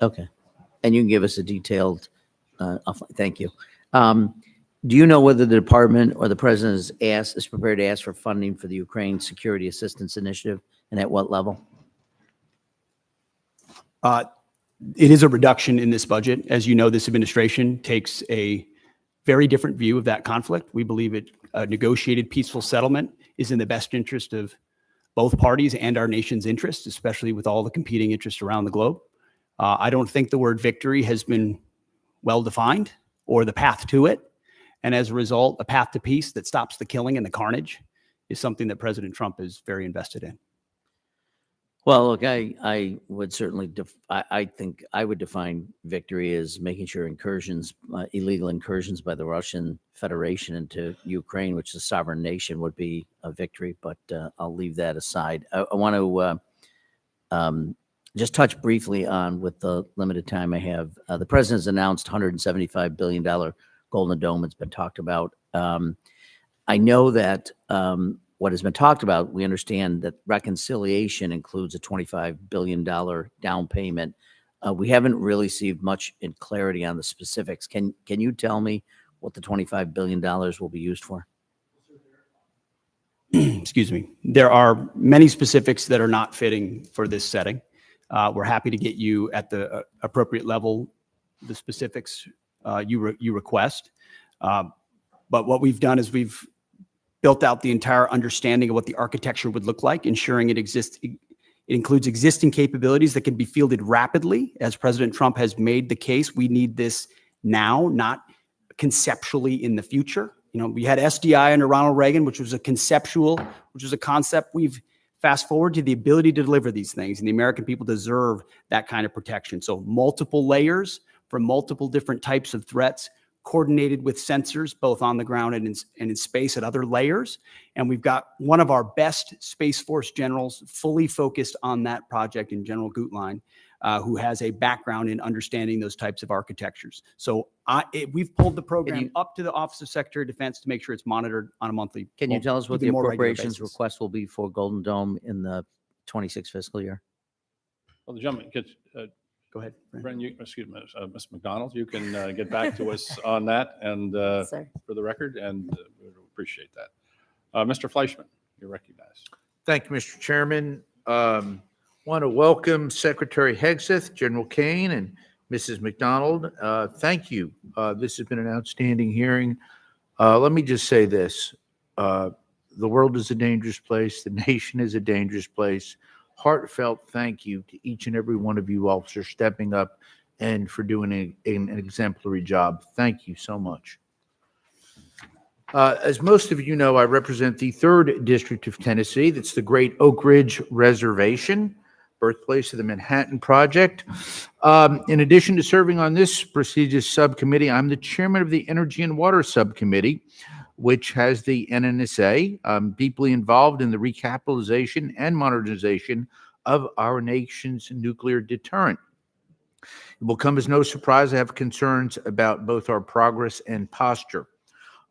Okay, and you can give us a detailed, thank you. Do you know whether the department or the president is prepared to ask for funding for the Ukraine Security Assistance Initiative, and at what level? It is a reduction in this budget. As you know, this administration takes a very different view of that conflict. We believe a negotiated peaceful settlement is in the best interest of both parties and our nation's interests, especially with all the competing interests around the globe. I don't think the word victory has been well defined or the path to it. And as a result, a path to peace that stops the killing and the carnage is something that President Trump is very invested in. Well, look, I would certainly, I think I would define victory as making sure incursions, illegal incursions by the Russian Federation into Ukraine, which is a sovereign nation, would be a victory, but I'll leave that aside. I want to just touch briefly on, with the limited time I have, the president has announced $175 billion Golden Dome. It's been talked about. I know that what has been talked about, we understand that reconciliation includes a $25 billion down payment. We haven't really received much in clarity on the specifics. Can you tell me what the $25 billion will be used for? Excuse me. There are many specifics that are not fitting for this setting. We're happy to get you at the appropriate level, the specifics you request. But what we've done is we've built out the entire understanding of what the architecture would look like, ensuring it includes existing capabilities that can be fielded rapidly. As President Trump has made the case, we need this now, not conceptually in the future. You know, we had SDI under Ronald Reagan, which was a concept. We've fast forward to the ability to deliver these things, and the American people deserve that kind of protection. So multiple layers for multiple different types of threats, coordinated with sensors, both on the ground and in space at other layers. And we've got one of our best Space Force generals fully focused on that project in General Gutlein, who has a background in understanding those types of architectures. So we've pulled the program up to the Office of Secretary of Defense to make sure it's monitored on a monthly. Can you tell us what the even more regular appropriations basis. request will be for Golden Dome in the 26 fiscal year? Well, the gentleman gets, Go ahead. Bren, excuse me, Ms. McDonald, you can get back to us on that and Sir. for the record, and we appreciate that. Mr. Fleischman, you're recognized. Thank you, Mr. Chairman. Want to welcome Secretary Hegseth, General Kane, and Mrs. McDonald. Thank you. This has been an outstanding hearing. Let me just say this. The world is a dangerous place. The nation is a dangerous place. Heartfelt thank you to each and every one of you officers stepping up and for doing an exemplary job. Thank you so much. As most of you know, I represent the 3rd District of Tennessee. That's the Great Oak Ridge Reservation, birthplace of the Manhattan Project. In addition to serving on this prestigious subcommittee, I'm the chairman of the Energy and Water Subcommittee, which has the NNSA. I'm deeply involved in the recapitalization and modernization of our nation's nuclear deterrent. It will come as no surprise I have concerns about both our progress and posture.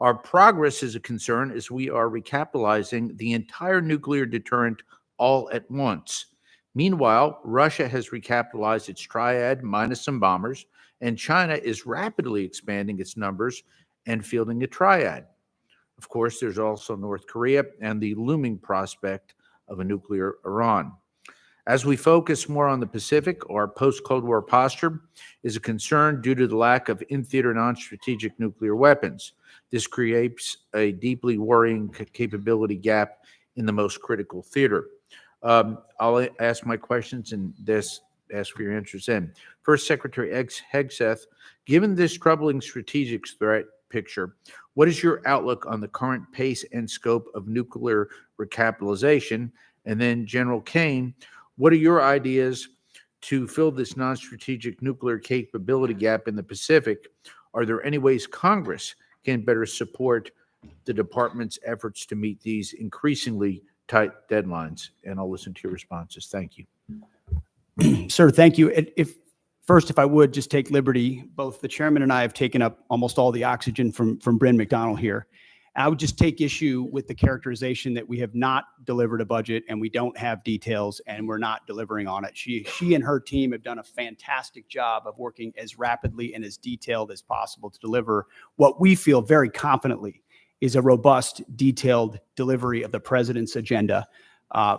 Our progress is a concern as we are recapitalizing the entire nuclear deterrent all at once. Meanwhile, Russia has recapitalized its triad minus some bombers, and China is rapidly expanding its numbers and fielding a triad. Of course, there's also North Korea and the looming prospect of a nuclear Iran. As we focus more on the Pacific, our post-Cold War posture is a concern due to the lack of in-theater non-strategic nuclear weapons. This creates a deeply worrying capability gap in the most critical theater. I'll ask my questions and ask for your answers in. First, Secretary Hegseth, given this troubling strategic threat picture, what is your outlook on the current pace and scope of nuclear recapitalization? And then General Kane, what are your ideas to fill this non-strategic nuclear capability gap in the Pacific? Are there any ways Congress can better support the department's efforts to meet these increasingly tight deadlines? And I'll listen to your responses. Thank you. Sir, thank you. If I would just take liberty, both the chairman and I have taken up almost all the oxygen from Bryn McDonald here. I would just take issue with the characterization that we have not delivered a budget and we don't have details and we're not delivering on it. She and her team have done a fantastic job of working as rapidly and as detailed as possible to deliver what we feel very confidently is a robust, detailed delivery of the president's agenda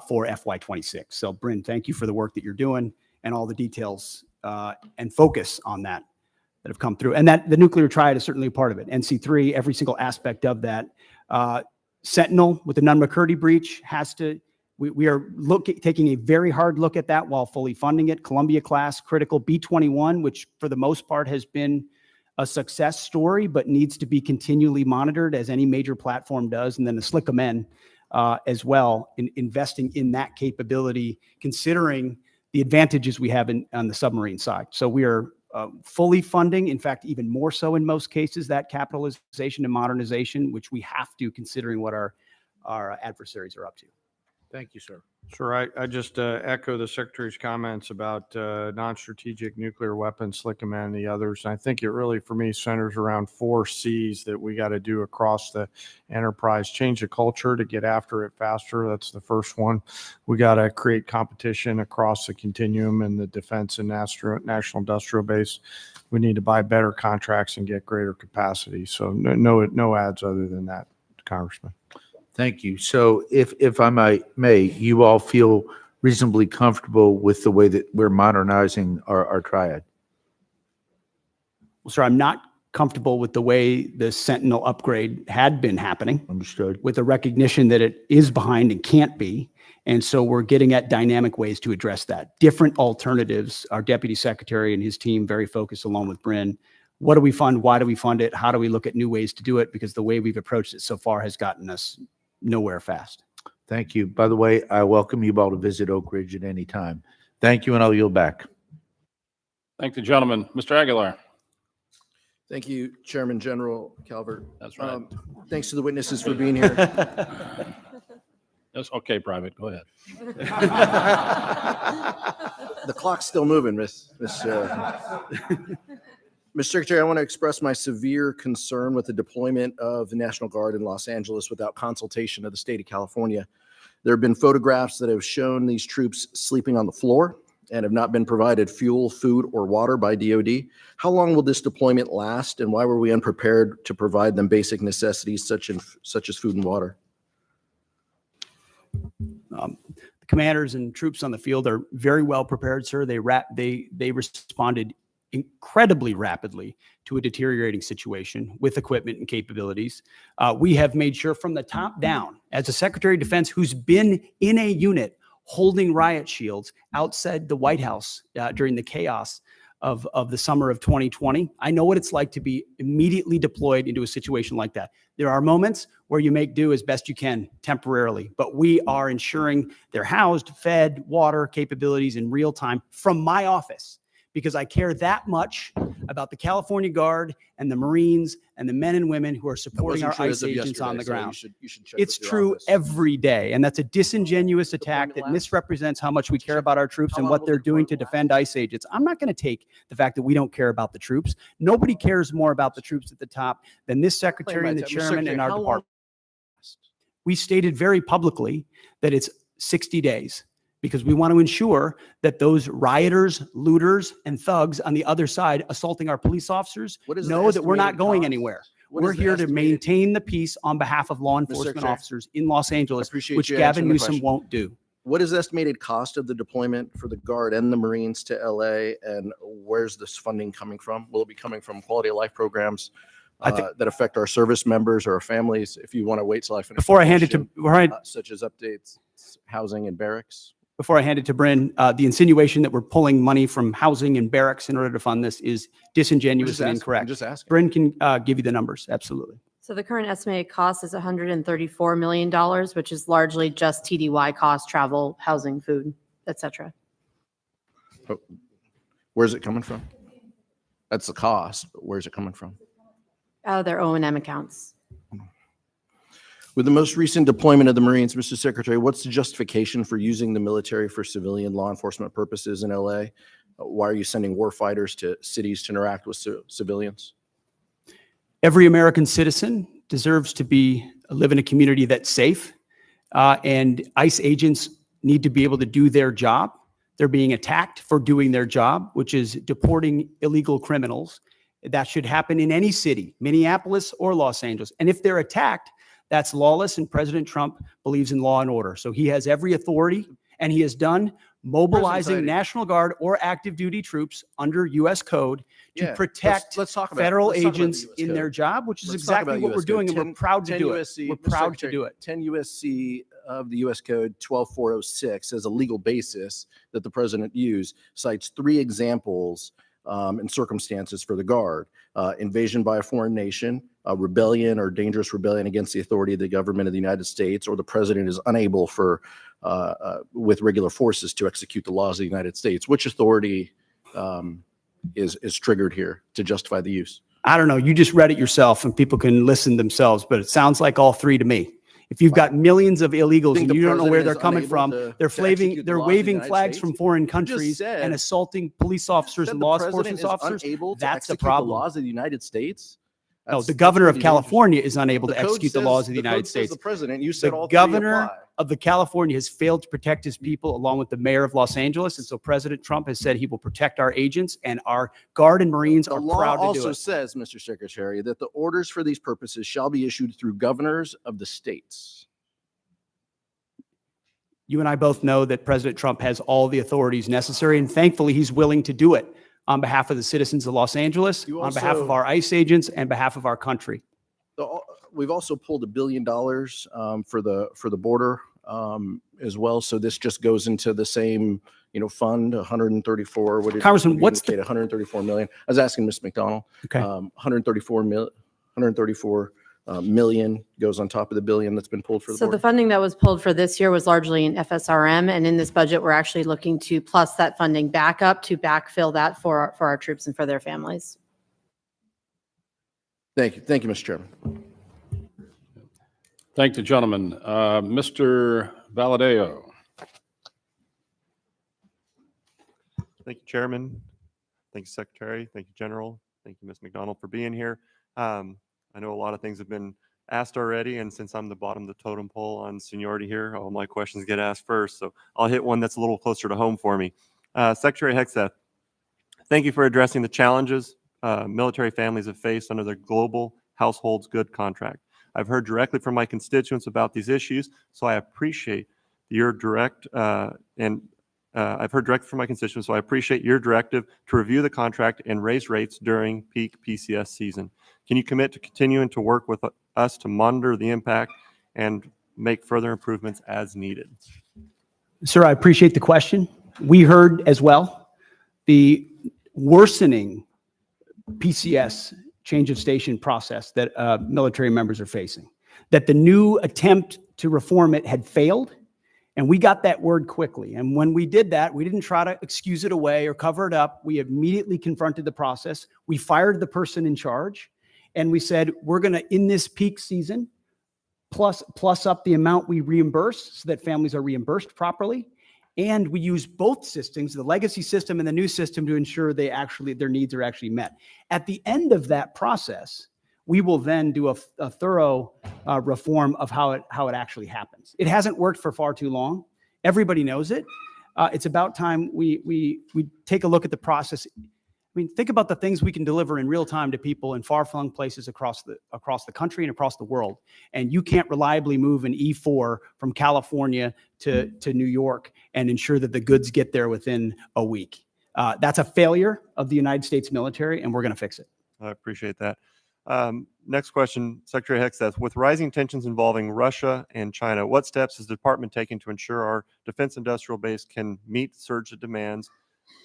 for FY26. So Bryn, thank you for the work that you're doing and all the details and focus on that have come through. And that the nuclear triad is certainly a part of it. NC3, every single aspect of that. Sentinel with the Nunn-McCurdy breach has to, we are taking a very hard look at that while fully funding it. Columbia class, critical. B-21, which for the most part has been a success story, but needs to be continually monitored as any major platform does. And then the SLICM-N as well, in investing in that capability, considering the advantages we have on the submarine side. So we are fully funding, in fact, even more so in most cases, that capitalization and modernization, which we have to, considering what our adversaries are up to. Thank you, sir. Sure. I just echo the Secretary's comments about non-strategic nuclear weapons, SLICM-N and the others. I think it really, for me, centers around 4 C's that we got to do across the enterprise. Change the culture to get after it faster. That's the first one. We got to create competition across the continuum in the defense and national industrial base. We need to buy better contracts and get greater capacity. So no ads other than that, Congressman. Thank you. So if I may, you all feel reasonably comfortable with the way that we're modernizing our triad? Well, sir, I'm not comfortable with the way the Sentinel upgrade had been happening. Understood. With the recognition that it is behind and can't be. And so we're getting at dynamic ways to address that. Different alternatives. Our Deputy Secretary and his team very focused along with Bryn. What do we fund? Why do we fund it? How do we look at new ways to do it? Because the way we've approached it so far has gotten us nowhere fast. Thank you. By the way, I welcome you all to visit Oak Ridge at any time. Thank you, and I'll yield back. Thank the gentleman. Mr. Aguilar. Thank you, Chairman General Calvert. That's right. Thanks to the witnesses for being here. That's okay, Private. Go ahead. The clock's still moving, Mr. Secretary, I want to express my severe concern with the deployment of the National Guard in Los Angeles without consultation of the state of California. There have been photographs that have shown these troops sleeping on the floor and have not been provided fuel, food, or water by DoD. How long will this deployment last, and why were we unprepared to provide them basic necessities such as food and water? The commanders and troops on the field are very well prepared, sir. They responded incredibly rapidly to a deteriorating situation with equipment and capabilities. We have made sure from the top down, as a Secretary of Defense who's been in a unit holding riot shields outside the White House during the chaos of the summer of 2020. I know what it's like to be immediately deployed into a situation like that. There are moments where you make do as best you can temporarily, but we are ensuring they're housed, fed, water capabilities in real time from my office, because I care that much about the California Guard and the Marines and the men and women who are supporting our ICE agents on the ground. You should check It's with your true office. every day, and that's a disingenuous attack that misrepresents how much we care about our troops and what they're doing to defend ICE agents. I'm not going to take the fact that we don't care about the troops. Nobody cares more about the troops at the top than this secretary and the chairman and our department. We stated very publicly that it's 60 days. Because we want to ensure that those rioters, looters, and thugs on the other side assaulting our police officers What is the know that we're not estimated going cost? anywhere. What We're is the here to estimated- maintain the peace on behalf of law enforcement Secretary, officers in Los Angeles, appreciate which you Gavin answering the Newsom question. won't do. What is the estimated cost of the deployment for the Guard and the Marines to LA, and where's this funding coming from? Will it be coming from quality of life programs that affect our service members or our families? If you want to wait till I finish. Before the I hand it to, question, such as updates, housing and barracks. before I hand it to Bryn, the insinuation that we're pulling money from housing and barracks in order to fund this is disingenuous and incorrect. I'm just asking. Bryn can give you the numbers. Absolutely. So the current estimated cost is $134 million, which is largely just TDY cost, travel, housing, food, et cetera. Where's it coming from? That's the cost, but where's it coming from? Out of their O&M accounts. With the most recent deployment of the Marines, Mr. Secretary, what's the justification for using the military for civilian law enforcement purposes in LA? Why are you sending war fighters to cities to interact with civilians? Every American citizen deserves to live in a community that's safe, and ICE agents need to be able to do their job. They're being attacked for doing their job, which is deporting illegal criminals. That should happen in any city, Minneapolis or Los Angeles. And if they're attacked, that's lawless, and President Trump believes in law and order. So he has every authority, and he has done mobilizing President, National Guard or active duty troops under U.S. code to Yeah, protect let's talk about- federal let's talk about the agents US in code. their job, which is Let's talk exactly about what US we're doing, code. and we're proud to 10 do USC, it. We're Mr. proud to Secretary, do it. 10 USC of the US Code 12406 as a legal basis that the president used cites 3 examples and circumstances for the Guard: invasion by a foreign nation, rebellion or dangerous rebellion against the authority of the government of the United States, or the president is unable with regular forces to execute the laws of the United States. Which authority is triggered here to justify the use? I don't know. You just read it yourself, and people can listen themselves, but it sounds like all 3 to me. If you've got millions of illegals Think and the you don't know where president they're is coming unable from, to they're execute the laws of the waving United flags States? from foreign You just countries said- and assaulting police officers Said and the law president enforcement is officers. unable to That's the execute the problem. laws of the United States? No, That's- the that's governor of pretty dangerous. California is unable The to code execute the says- laws of the code United says States. The president, you said The all 3 governor apply. of the California has failed to protect his people, along with the mayor of Los Angeles. And so President Trump has said he will protect our agents, and our Guard and Marines The are law proud to do also it. says, Mr. Secretary, that the orders for these purposes shall be issued through governors of the states. You and I both know that President Trump has all the authorities necessary, and thankfully he's willing to do it on behalf of the citizens of Los Angeles, You on behalf of also- our ICE agents, and behalf of our country. We've also pulled $1 billion for the border as well. So this just goes into the same, fund, 134. What did Congressman, you what's the- indicate, 134 million? I was asking Ms. McDonald. Okay. 134 million goes on top of the billion that's been pulled for the So the border. funding that was pulled for this year was largely in FSRM, and in this budget, we're actually looking to plus that funding back up to backfill that for our troops and for their families. Thank you. Thank you, Mr. Chairman. Thank the gentleman. Mr. Valadeo. Thank you, Chairman. Thank you, Secretary. Thank you, General. Thank you, Ms. McDonald, for being here. I know a lot of things have been asked already, and since I'm the bottom of the totem pole on seniority here, all my questions get asked first. So I'll hit one that's a little closer to home for me. Secretary Hegseth, thank you for addressing the challenges military families have faced under the Global Households Good contract. I've heard directly from my constituents about these issues, so I appreciate your I've heard directly from my constituents, so I appreciate your directive to review the contract and raise rates during peak PCS season. Can you commit to continuing to work with us to monitor the impact and make further improvements as needed? Sir, I appreciate the question. We heard as well the worsening PCS change of station process that military members are facing, that the new attempt to reform it had failed, and we got that word quickly. And when we did that, we didn't try to excuse it away or cover it up. We immediately confronted the process. We fired the person in charge, and we said, we're going to, in this peak season, plus up the amount we reimburse so that families are reimbursed properly. And we use both systems, the legacy system and the new system, to ensure their needs are actually met. At the end of that process, we will then do a thorough reform of how it actually happens. It hasn't worked for far too long. Everybody knows it. It's about time we take a look at the process. I mean, think about the things we can deliver in real time to people in far-flung places across the country and across the world. And you can't reliably move an E4 from California to New York and ensure that the goods get there within a week. That's a failure of the United States military, and we're going to fix it. I appreciate that. Next question, Secretary Hegseth. With rising tensions involving Russia and China, what steps is the department taking to ensure our defense industrial base can meet surge demands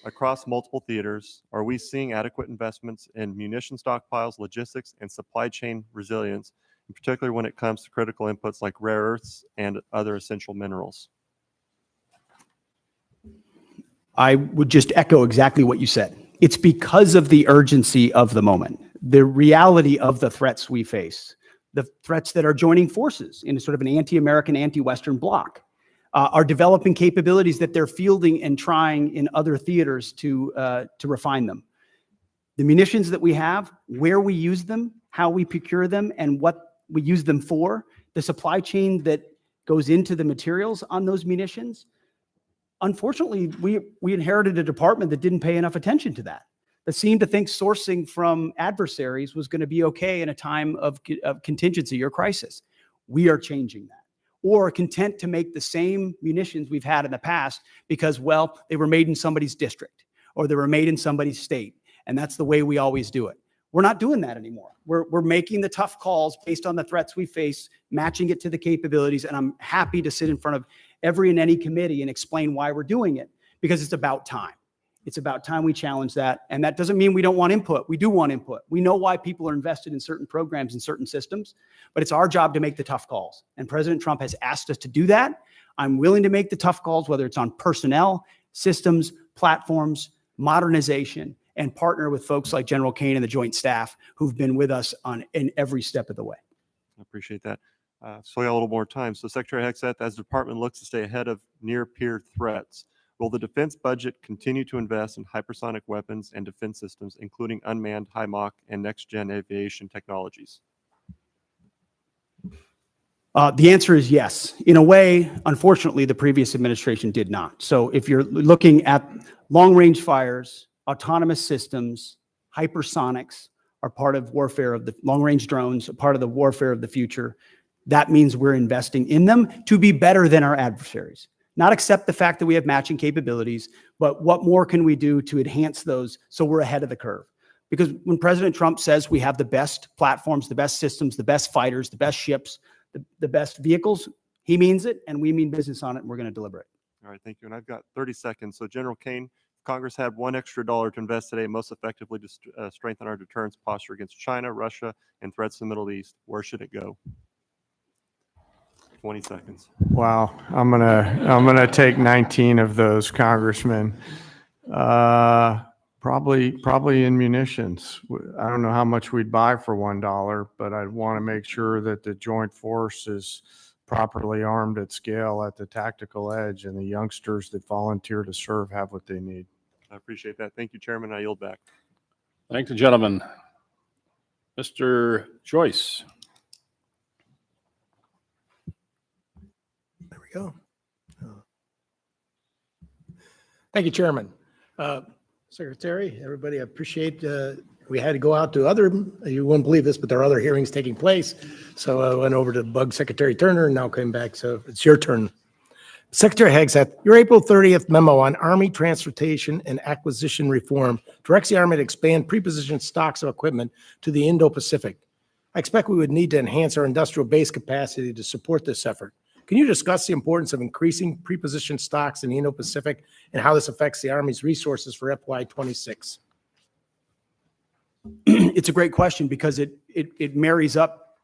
across multiple theaters? Are we seeing adequate investments in munition stockpiles, logistics, and supply chain resilience, in particular when it comes to critical inputs like rare earths and other essential minerals? I would just echo exactly what you said. It's because of the urgency of the moment, the reality of the threats we face, the threats that are joining forces in a sort of an anti-American, anti-Western bloc, are developing capabilities that they're fielding and trying in other theaters to refine them. The munitions that we have, where we use them, how we procure them, and what we use them for, the supply chain that goes into the materials on those munitions. Unfortunately, we inherited a department that didn't pay enough attention to that seemed to think sourcing from adversaries was going to be okay in a time of contingency or crisis. We are changing that. Or content to make the same munitions we've had in the past because, well, they were made in somebody's district or they were made in somebody's state. And that's the way we always do it. We're not doing that anymore. We're making the tough calls based on the threats we face, matching it to the capabilities. And I'm happy to sit in front of every and any committee and explain why we're doing it, because it's about time. It's about time we challenge that. And that doesn't mean we don't want input. We do want input. We know why people are invested in certain programs and certain systems, but it's our job to make the tough calls. And President Trump has asked us to do that. I'm willing to make the tough calls, whether it's on personnel, systems, platforms, modernization, and partner with folks like General Kane and the Joint Staff who've been with us in every step of the way. I appreciate that. So we got a little more time. So Secretary Hegseth, as the department looks to stay ahead of near-peer threats, will the defense budget continue to invest in hypersonic weapons and defense systems, including unmanned, high-Mach, and next-gen aviation technologies? The answer is yes. In a way, unfortunately, the previous administration did not. So if you're looking at long-range fires, autonomous systems, hypersonics are part of warfare of the long-range drones, a part of the warfare of the future. That means we're investing in them to be better than our adversaries. Not accept the fact that we have matching capabilities, but what more can we do to enhance those so we're ahead of the curve? Because when President Trump says we have the best platforms, the best systems, the best fighters, the best ships, the best vehicles, he means it, and we mean business on it, and we're going to deliver it. All right, thank you. And I've got 30 seconds. So General Kane, Congress had $1 extra to invest today most effectively to strengthen our deterrence posture against China, Russia, and threats to the Middle East. Where should it go? 20 seconds. Wow, I'm gonna take 19 of those, Congressman. Probably in munitions. I don't know how much we'd buy for $1, but I'd want to make sure that the joint force is properly armed at scale at the tactical edge, and the youngsters that volunteer to serve have what they need. I appreciate that. Thank you, Chairman. I yield back. Thank the gentleman. Mr. Joyce. There we go. Thank you, Chairman. Secretary, everybody, I appreciate, we had to go out to other, you wouldn't believe this, but there are other hearings taking place. So I went over to bug Secretary Turner and now came back. So it's your turn. Secretary Hegseth, your April 30th memo on Army transportation and acquisition reform directs the Army to expand pre-positioned stocks of equipment to the Indo-Pacific. I expect we would need to enhance our industrial base capacity to support this effort. Can you discuss the importance of increasing pre-positioned stocks in the Indo-Pacific and how this affects the Army's resources for FY26? It's a great question because it marries up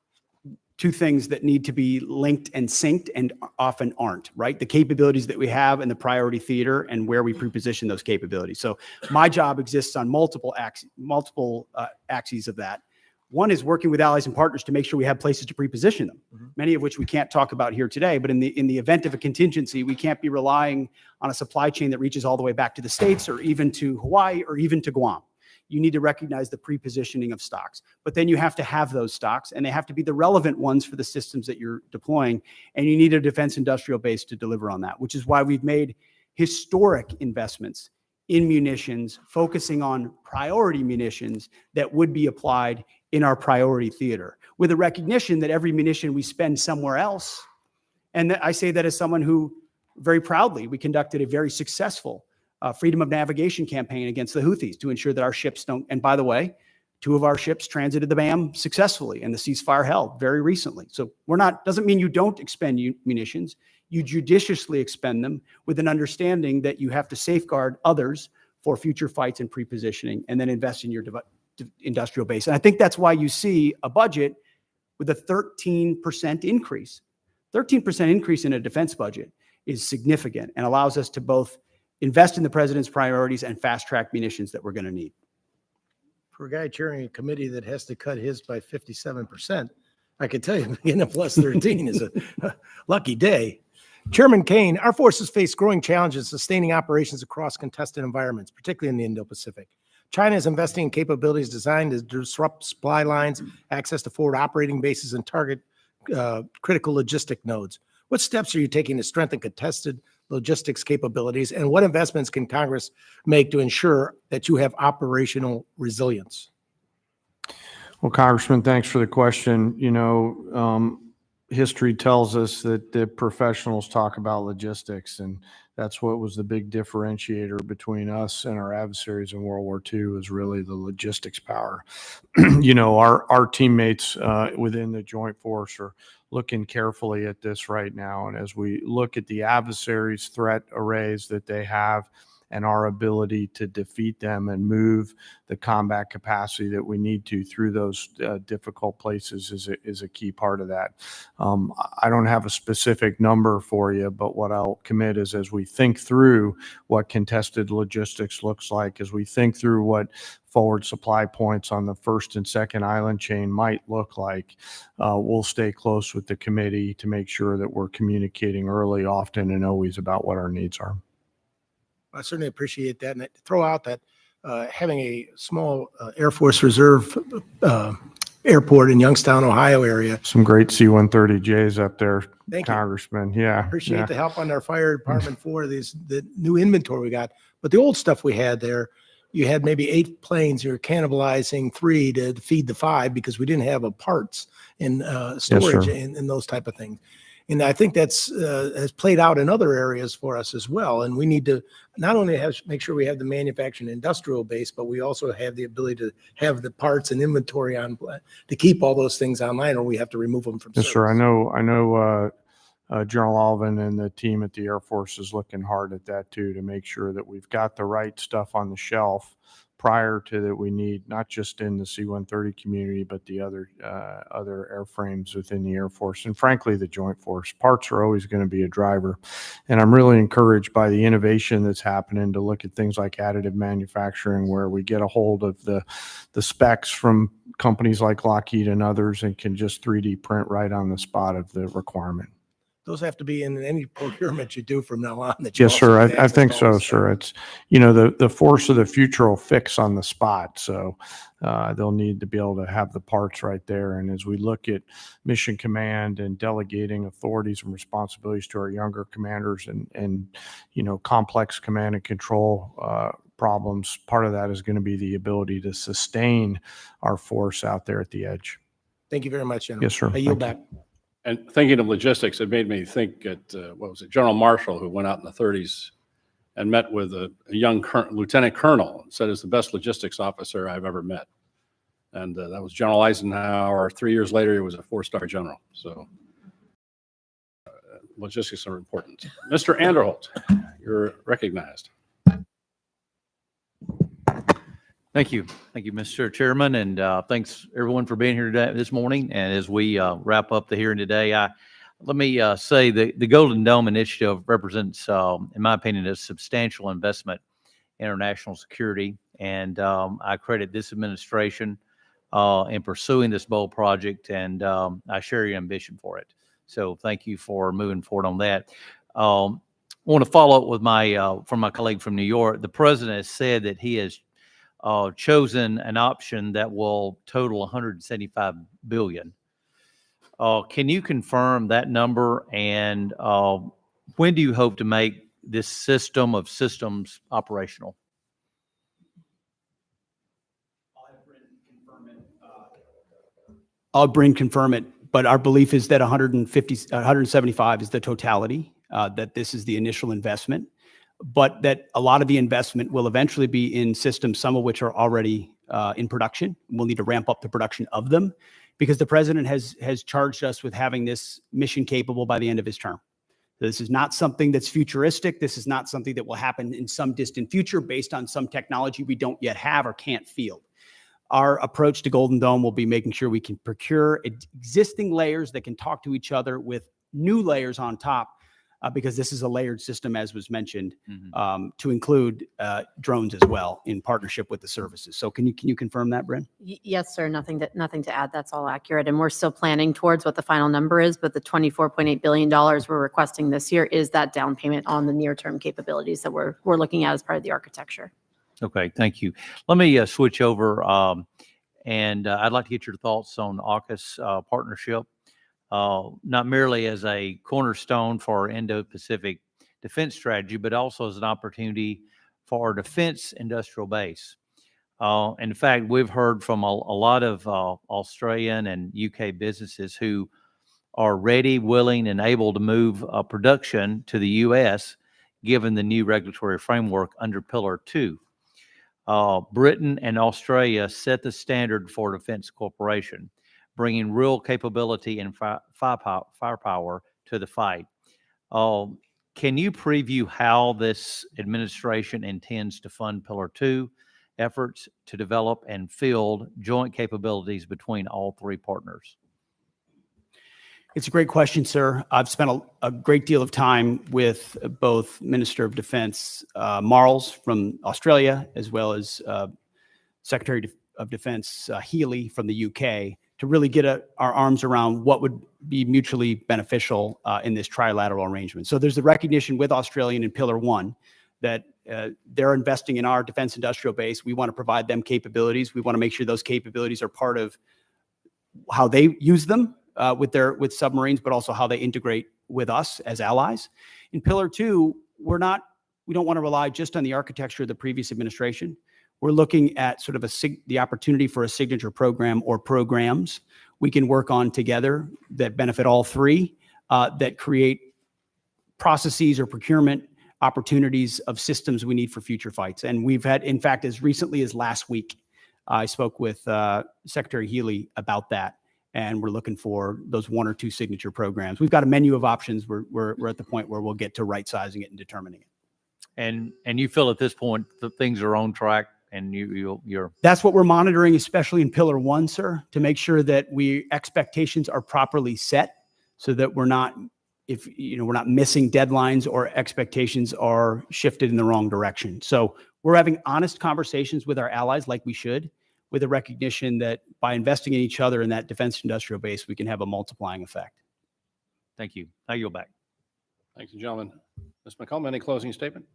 two things that need to be linked and synced and often aren't, right? The capabilities that we have in the priority theater and where we pre-position those capabilities. So my job exists on multiple axes of that. One is working with allies and partners to make sure we have places to pre-position them, many of which we can't talk about here today. But in the event of a contingency, we can't be relying on a supply chain that reaches all the way back to the States or even to Hawaii or even to Guam. You need to recognize the pre-positioning of stocks. But then you have to have those stocks, and they have to be the relevant ones for the systems that you're deploying. And you need a defense industrial base to deliver on that, which is why we've made historic investments in munitions, focusing on priority munitions that would be applied in our priority theater, with a recognition that every munition we spend somewhere else. And I say that as someone who very proudly, we conducted a very successful freedom of navigation campaign against the Houthis to ensure that our ships don't, and by the way, 2 of our ships transited the BAM successfully and the ceasefire held very recently. So doesn't mean you don't expend munitions, you judiciously expend them with an understanding that you have to safeguard others for future fights and pre-positioning, and then invest in your industrial base. And I think that's why you see a budget with a 13% increase. 13% increase in a defense budget is significant and allows us to both invest in the president's priorities and fast track munitions that we're going to need. For a guy chairing a committee that has to cut his by 57%, I can tell you being a plus 13 is a lucky day. Chairman Kane, our forces face growing challenges sustaining operations across contested environments, particularly in the Indo-Pacific. China is investing in capabilities designed to disrupt supply lines, access to forward operating bases, and target critical logistic nodes. What steps are you taking to strengthen contested logistics capabilities, and what investments can Congress make to ensure that you have operational resilience? Well, Congressman, thanks for the question. History tells us that the professionals talk about logistics, and that's what was the big differentiator between us and our adversaries in World War II, is really the logistics power. Our teammates within the Joint Force are looking carefully at this right now. And as we look at the adversaries' threat arrays that they have and our ability to defeat them and move the combat capacity that we need to through those difficult places is a key part of that. I don't have a specific number for you, but what I'll commit is, as we think through what contested logistics looks like, as we think through what forward supply points on the first and second island chain might look like, we'll stay close with the committee to make sure that we're communicating early, often, and always about what our needs are. I certainly appreciate that. And I throw out that having a small Air Force Reserve airport in Youngstown, Ohio area. Some great C-130Js up there, Thank you. Congressman. Yeah. Appreciate the help on our fire department for the new inventory we got. But the old stuff we had there, you had maybe 8 planes. You're cannibalizing 3 to feed the 5 because we didn't have parts and storage and those type of things. And I think that's has played out in other areas for us as well. And we need to not only make sure we have the manufacturing industrial base, but we also have the ability to have the parts and inventory on to keep all those things online, or we have to remove them from Yes, service. sir. I know General Alvin and the team at the Air Force is looking hard at that too, to make sure that we've got the right stuff on the shelf prior to that we need, not just in the C-130 community, but the other airframes within the Air Force. And frankly, the Joint Force. Parts are always going to be a driver. And I'm really encouraged by the innovation that's happening to look at things like additive manufacturing, where we get a hold of the specs from companies like Lockheed and others and can just 3D print right on the spot of the requirement. Those have to be in any procurement you do from now on. That you Yes, also sir. have I access think to all so, this sir. It's, the force of the future will fix on the spot. So they'll need to be able to have the parts right there. And as we look at mission command and delegating authorities and responsibilities to our younger commanders and complex command and control problems, part of that is going to be the ability to sustain our force out there at the edge. Thank you very much, General. Yes, sir. I yield Thank back. And thinking of logistics, it made me think at, General Marshall, who went out in the 30s and met with a young lieutenant colonel, said is the best logistics officer I've ever met. And that was General Eisenhower. 3 years later, he was a 4-star general. So logistics are important. Mr. Anderholt, you're recognized. Thank you. Thank you, Mr. Chairman, and thanks everyone for being here today, this morning. And as we wrap up the hearing today, let me say the Golden Dome Initiative represents, in my opinion, a substantial investment in our national security. And I credit this administration in pursuing this bold project, and I share your ambition for it. So thank you for moving forward on that. I want to follow up with from my colleague from New York. The president has said that he has chosen an option that will total $175 billion. Can you confirm that number, and when do you hope to make this system of systems operational? I'll confirm it, but our belief is that 175 is the totality, that this is the initial investment, but that a lot of the investment will eventually be in systems, some of which are already in production. We'll need to ramp up the production of them because the president has charged us with having this mission capable by the end of his term. This is not something that's futuristic. This is not something that will happen in some distant future based on some technology we don't yet have or can't field. Our approach to Golden Dome will be making sure we can procure existing layers that can talk to each other with new layers on top, because this is a layered system, as was mentioned, to include drones as well in partnership with the services. So can you confirm that, Bryn? Yes, sir. Nothing to add. That's all accurate. And we're still planning towards what the final number is, but the $24.8 billion we're requesting this year is that down payment on the near-term capabilities that we're looking at as part of the architecture. Okay, thank you. Let me switch over, and I'd like to get your thoughts on AUKUS partnership, not merely as a cornerstone for our Indo-Pacific defense strategy, but also as an opportunity for our defense industrial base. In fact, we've heard from a lot of Australian and UK businesses who are ready, willing, and able to move production to the U.S. given the new regulatory framework under Pillar 2. Britain and Australia set the standard for defense cooperation, bringing real capability and firepower to the fight. Can you preview how this administration intends to fund Pillar 2 efforts to develop and field joint capabilities between all three partners? It's a great question, sir. I've spent a great deal of time with both Minister of Defense Marles from Australia, as well as Secretary of Defense Healy from the UK, to really get our arms around what would be mutually beneficial in this trilateral arrangement. So there's the recognition with Australian in Pillar 1 that they're investing in our defense industrial base. We want to provide them capabilities. We want to make sure those capabilities are part of how they use them with submarines, but also how they integrate with us as allies. In Pillar 2, we don't want to rely just on the architecture of the previous administration. We're looking at sort of the opportunity for a signature program or programs we can work on together that benefit all three, that create processes or procurement opportunities of systems we need for future fights. And we've had, in fact, as recently as last week, I spoke with Secretary Healy about that. And we're looking for those 1 or 2 signature programs. We've got a menu of options. We're at the point where we'll get to right sizing it and determining it. And you feel at this point that things are on track, and you're. That's what we're monitoring, especially in Pillar 1, sir, to make sure that expectations are properly set, so that we're not missing deadlines or expectations are shifted in the wrong direction. So we're having honest conversations with our allies, like we should, with a recognition that by investing in each other in that defense industrial base, we can have a multiplying effect. Thank you. I yield back. Thank you, gentlemen. Ms. McCollum, any closing statement?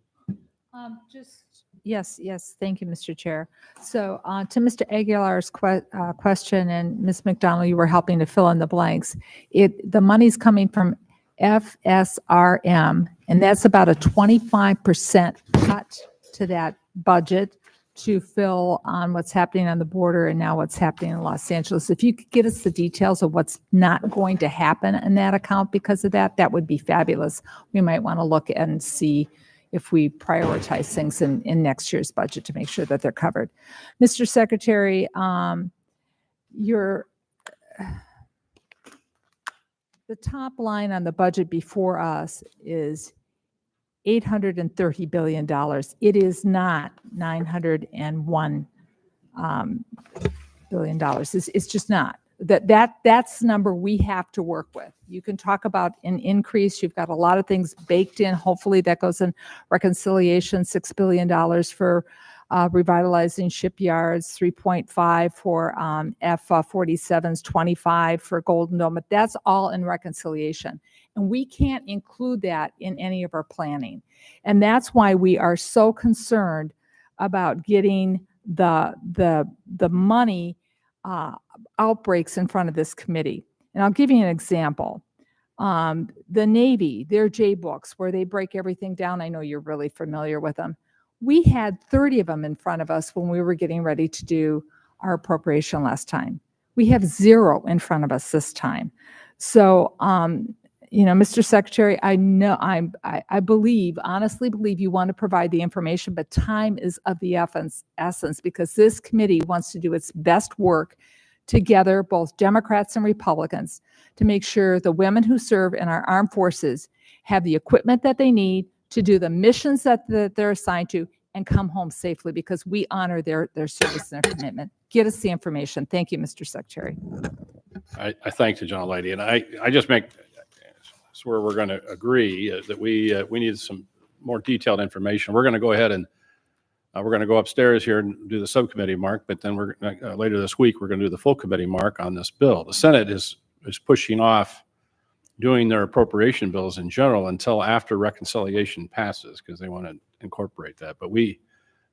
Yes. Thank you, Mr. Chair. So to Mr. Aguilar's question, and Ms. McDonald, you were helping to fill in the blanks. The money's coming from FSRM, and that's about a 25% cut to that budget to fill on what's happening on the border and now what's happening in Los Angeles. If you could get us the details of what's not going to happen in that account because of that, that would be fabulous. We might want to look and see if we prioritize things in next year's budget to make sure that they're covered. Mr. Secretary, the top line on the budget before us is $830 billion. It is not $901 billion. It's just not. That's the number we have to work with. You can talk about an increase. You've got a lot of things baked in. Hopefully that goes in reconciliation, $6 billion for revitalizing shipyards, 3.5 for F-47s, 25 for Golden Dome. But that's all in reconciliation. And we can't include that in any of our planning. And that's why we are so concerned about getting the money outbreaks in front of this committee. And I'll give you an example. The Navy, their J-books, where they break everything down. I know you're really familiar with them. We had 30 of them in front of us when we were getting ready to do our appropriation last time. We have 0 in front of us this time. So, Mr. Secretary, I know, I believe, honestly believe you want to provide the information, but time is of the essence because this committee wants to do its best work together, both Democrats and Republicans, to make sure the women who serve in our armed forces have the equipment that they need to do the missions that they're assigned to and come home safely because we honor their service and their commitment. Get us the information. Thank you, Mr. Secretary. I thank the gentlelady, and I just make, that's where we're going to agree that we need some more detailed information. We're going to go ahead and we're going to go upstairs here and do the subcommittee mark, but then we're later this week, we're going to do the full committee mark on this bill. The Senate is pushing off doing their appropriation bills in general until after reconciliation passes because they want to incorporate that. But we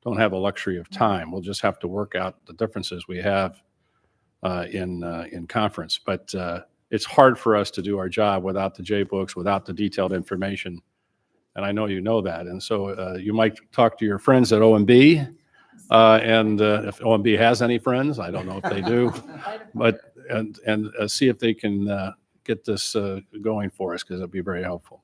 don't have a luxury of time. We'll just have to work out the differences we have in conference. But it's hard for us to do our job without the J-books, without the detailed information. And I know you know that. And so you might talk to your friends at OMB. And if OMB has any friends, I don't know if they do, but and see if they can get this going for us because it'd be very helpful.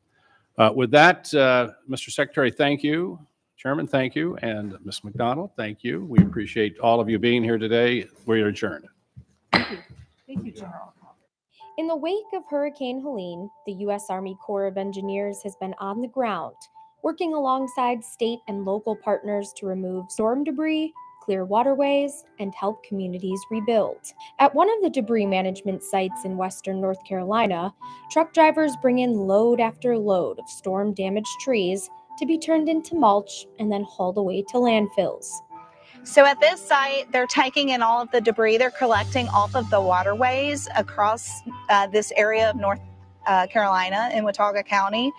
With that, Mr. Secretary, thank you. Chairman, thank you. And Ms. McDonald, thank you. We appreciate all of you being here today. We're adjourned. Thank you, General. In the wake of Hurricane Helene, the U.S. Army Corps of Engineers has been on the ground, working alongside state and local partners to remove storm debris, clear waterways, and help communities rebuild. At one of the debris management sites in western North Carolina, truck drivers bring in load after load of storm-damaged trees to be turned into mulch and then hauled away to landfills. So at this site, they're taking in all of the debris they're collecting off of the waterways across this area of North Carolina in Watauga County.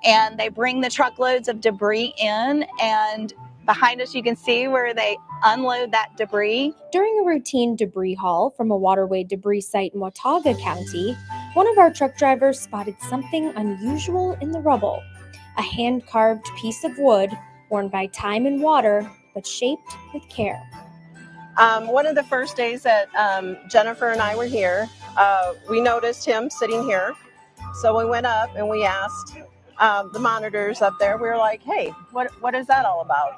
And they bring the truckloads of debris in, and behind us you can see where they unload that debris. During a routine debris haul from a waterway debris site in Watauga County, one of our truck drivers spotted something unusual in the rubble. A hand-carved piece of wood worn by time and water, but shaped with care. One of the first days that Jennifer and I were here, we noticed him sitting here. So we went up and we asked the monitors up there, we were like, hey, what is that all about?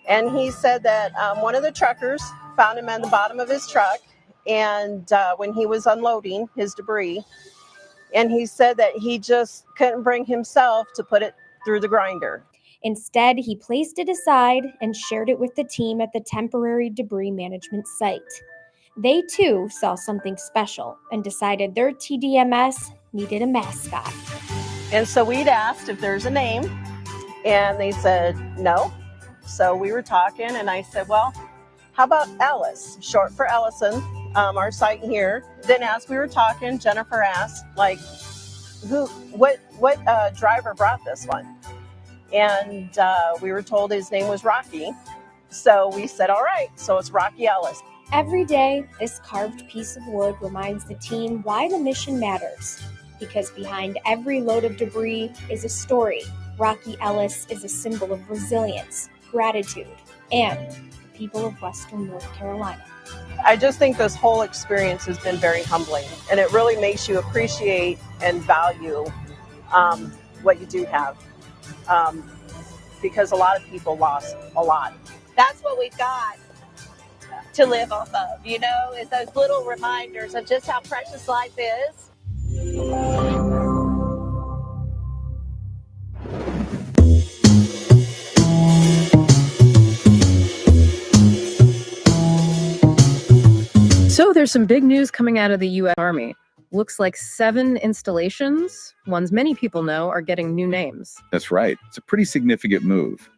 And he said that one of the truckers found him at the bottom of his truck and when he was unloading his debris, and he said that he just couldn't bring himself to put it through the grinder. Instead, he placed it aside and shared it with the team at the temporary debris management site. They too saw something special and decided their TDMS needed a mascot. And so we'd asked if there's a name, and they said no. So we were talking, and I said, well, how about Alice, short for Ellison, our site here. Then as we were talking, Jennifer asked, like, what driver brought this one? And we were told his name was Rocky. So we said, all right, so it's Rocky Ellis. Every day, this carved piece of wood reminds the team why the mission matters. Because behind every load of debris is a story. Rocky Ellis is a symbol of resilience, gratitude, and the people of Western North Carolina. I just think this whole experience has been very humbling, and it really makes you appreciate and value what you do have. Because a lot of people lost a lot. That's what we've got to live off of, you know, is those little reminders of just how precious life is. So there's some big news coming out of the U.S. Army. Looks like 7 installations, ones many people know, are getting new names. That's right. It's a pretty significant move.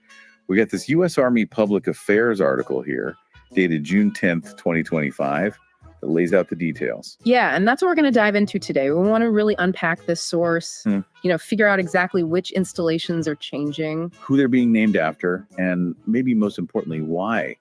We got this U.S. Army Public Affairs article here, dated June 10th, 2025, that lays out the details. Yeah, and that's what we're going to dive into today. We want to really unpack this source, figure out exactly which installations are changing, Who they're being named after, and maybe most importantly, why.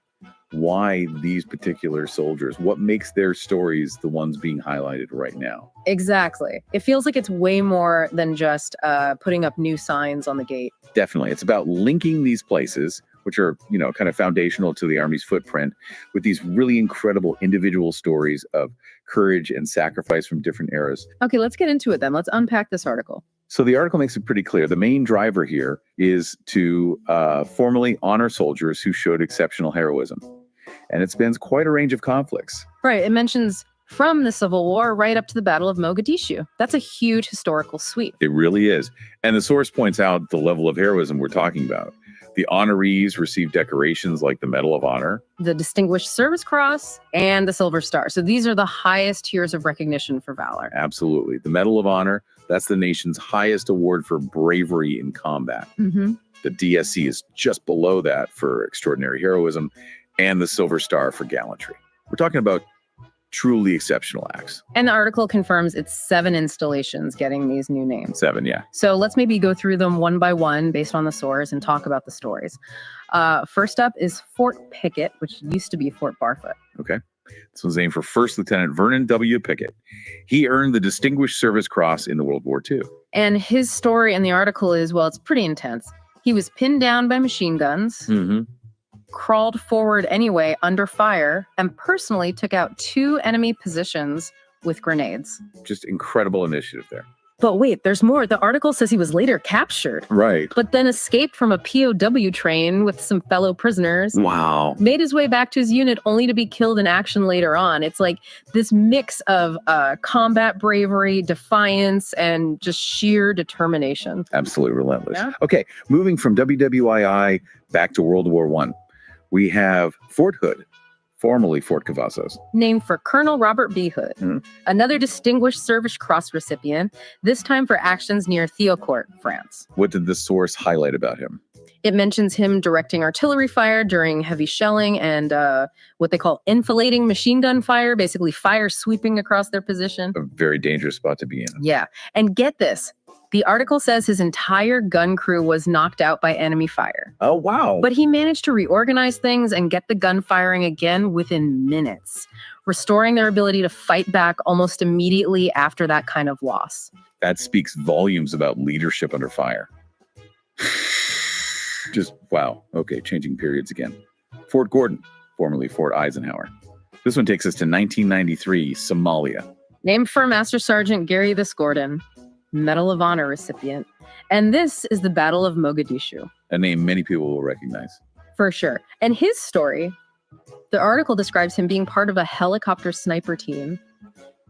Why these particular soldiers? What makes their stories the ones being highlighted right now? Exactly. It feels like it's way more than just putting up new signs on the gate. Definitely. It's about linking these places which are, kind of foundational to the Army's footprint, with these really incredible individual stories of courage and sacrifice from different eras. Okay, let's get into it then. Let's unpack this article. So the article makes it pretty clear. The main driver here is to formally honor soldiers who showed exceptional heroism. And it spans quite a range of conflicts. Right. It mentions from the Civil War right up to the Battle of Mogadishu. That's a huge historical sweep. It really is. And the source points out the level of heroism we're talking about. The honorees received decorations like the Medal of Honor, The Distinguished Service Cross, and the Silver Star. So these are the highest tiers of recognition for valor. absolutely. The Medal of Honor, that's the nation's highest award for bravery in combat. Mm-hmm. The DSC is just below that for extraordinary heroism, and the Silver Star for gallantry. We're talking about truly exceptional acts. And the article confirms it's 7 installations getting these new names. 7, yeah. So let's maybe go through them one by one based on the source and talk about the stories. First up is Fort Pickett, which used to be Fort Barfoot. Okay. This was named for First Lieutenant Vernon W. Pickett. He earned the Distinguished Service Cross in the World War II. And his story in the article is, well, it's pretty intense. He was pinned down by machine guns, Mm-hmm. crawled forward anyway under fire, and personally took out 2 enemy positions with grenades. Just incredible initiative there. But wait, there's more. The article says he was later captured, Right. but then escaped from a POW train with some fellow prisoners. Wow. Made his way back to his unit only to be killed in action later on. It's like this mix of combat bravery, defiance, and just sheer determination. Absolutely relentless. Yeah. Okay, moving from WWII back to World War I, we have Fort Hood, formerly Fort Cavazos. Named for Colonel Robert B. Hood, another Distinguished Service Cross recipient, this time for actions near Thiaucourt, France. What did the source highlight about him? It mentions him directing artillery fire during heavy shelling and what they call enfilading machine gun fire, basically fire sweeping across their position. A very dangerous spot to be in. Yeah. And get this. The article says his entire gun crew was knocked out by enemy fire. Oh, wow. But he managed to reorganize things and get the gun firing again within minutes, restoring their ability to fight back almost immediately after that kind of loss. That speaks volumes about leadership under fire. Just wow. Okay, changing periods again. Fort Gordon, formerly Fort Eisenhower. This one takes us to 1993, Somalia. Named for Master Sergeant Gary This Gordon, Medal of Honor recipient. And this is the Battle of Mogadishu. A name many people will recognize. For sure. And his story, the article describes him being part of a helicopter sniper team.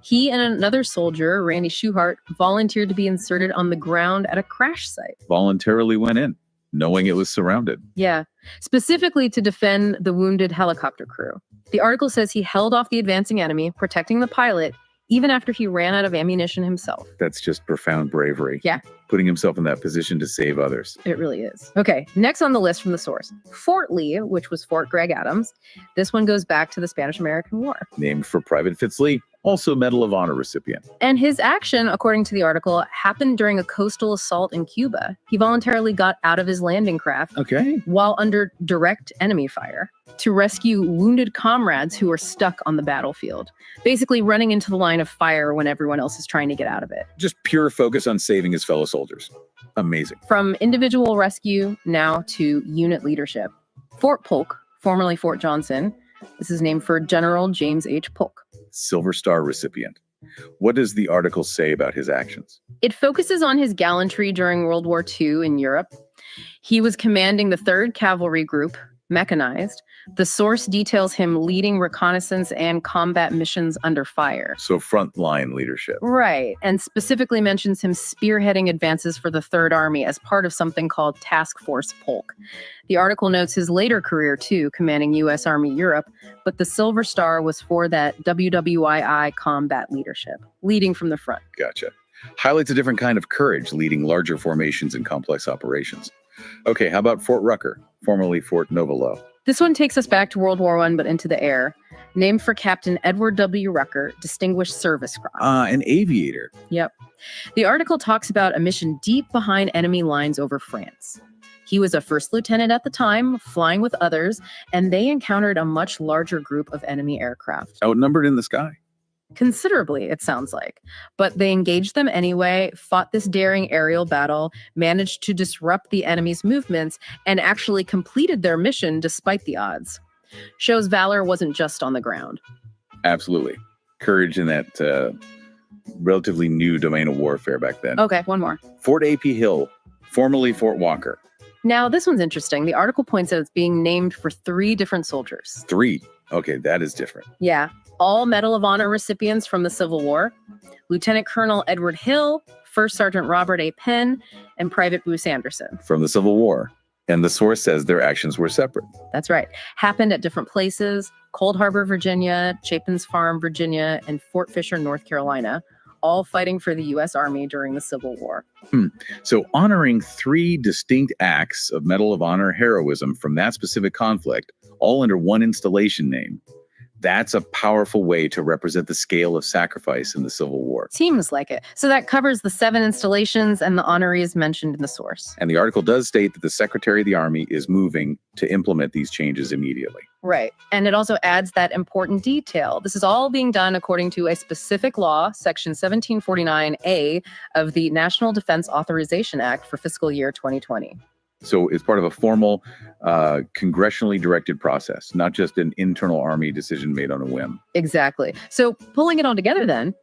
He and another soldier, Randy Schuhart, volunteered to be inserted on the ground at a crash site. Voluntarily went in, knowing it was surrounded. Yeah, specifically to defend the wounded helicopter crew. The article says he held off the advancing enemy, protecting the pilot, even after he ran out of ammunition himself. That's just profound bravery. Yeah. Putting himself in that position to save others. It really is. Okay, next on the list from the source, Fort Lee, which was Fort Greg Adams. This one goes back to the Spanish-American War. Named for Private Fitz Lee, also Medal of Honor recipient. And his action, according to the article, happened during a coastal assault in Cuba. He voluntarily got out of his landing craft Okay. while under direct enemy fire to rescue wounded comrades who were stuck on the battlefield, basically running into the line of fire when everyone else is trying to get out of it. Just pure focus on saving his fellow soldiers. Amazing. From individual rescue now to unit leadership. Fort Polk, formerly Fort Johnson, this is named for General James H. Polk. Silver Star recipient. What does the article say about his actions? It focuses on his gallantry during World War II in Europe. He was commanding the 3rd Cavalry Group, mechanized. The source details him leading reconnaissance and combat missions under fire. So frontline leadership. Right, and specifically mentions him spearheading advances for the Third Army as part of something called Task Force Polk. The article notes his later career, too, commanding U.S. Army Europe, but the Silver Star was for that WWII combat leadership, leading from the front. Gotcha. Highlights a different kind of courage, leading larger formations and complex operations. Okay, how about Fort Rucker, formerly Fort Novalo? This one takes us back to World War I, but into the air. Named for Captain Edward W. Rucker, Distinguished Service Cross. An aviator. Yep. The article talks about a mission deep behind enemy lines over France. He was a first lieutenant at the time, flying with others, and they encountered a much larger group of enemy aircraft. Outnumbered in the sky. considerably, it sounds like. But they engaged them anyway, fought this daring aerial battle, managed to disrupt the enemy's movements, and actually completed their mission despite the odds. Shows valor wasn't just on the ground. Absolutely. Courage in that relatively new domain of warfare back then. Okay, one more. Fort A.P. Hill, formerly Fort Walker. Now, this one's interesting. The article points out it's being named for 3 different soldiers. 3. Okay, that is different. Yeah, all Medal of Honor recipients from the Civil War. Lieutenant Colonel Edward Hill, First Sergeant Robert A. Penn, and Private Bruce Anderson. From the Civil War. And the source says their actions were separate. That's right. Happened at different places: Cold Harbor, Virginia, Chapin's Farm, Virginia, and Fort Fisher, North Carolina, all fighting for the U.S. Army during the Civil War. So honoring 3 distinct acts of Medal of Honor heroism from that specific conflict, all under one installation name, that's a powerful way to represent the scale of sacrifice in the Civil War. Seems like it. So that covers the 7 installations and the honorees mentioned in the source. And the article does state that the Secretary of the Army is moving to implement these changes immediately. Right. And it also adds that important detail. This is all being done according to a specific law, Section 1749A of the National Defense Authorization Act for fiscal year 2020. So it's part of a formal, congressionally directed process, not just an internal Army decision made on a whim. Exactly. So pulling it all together then,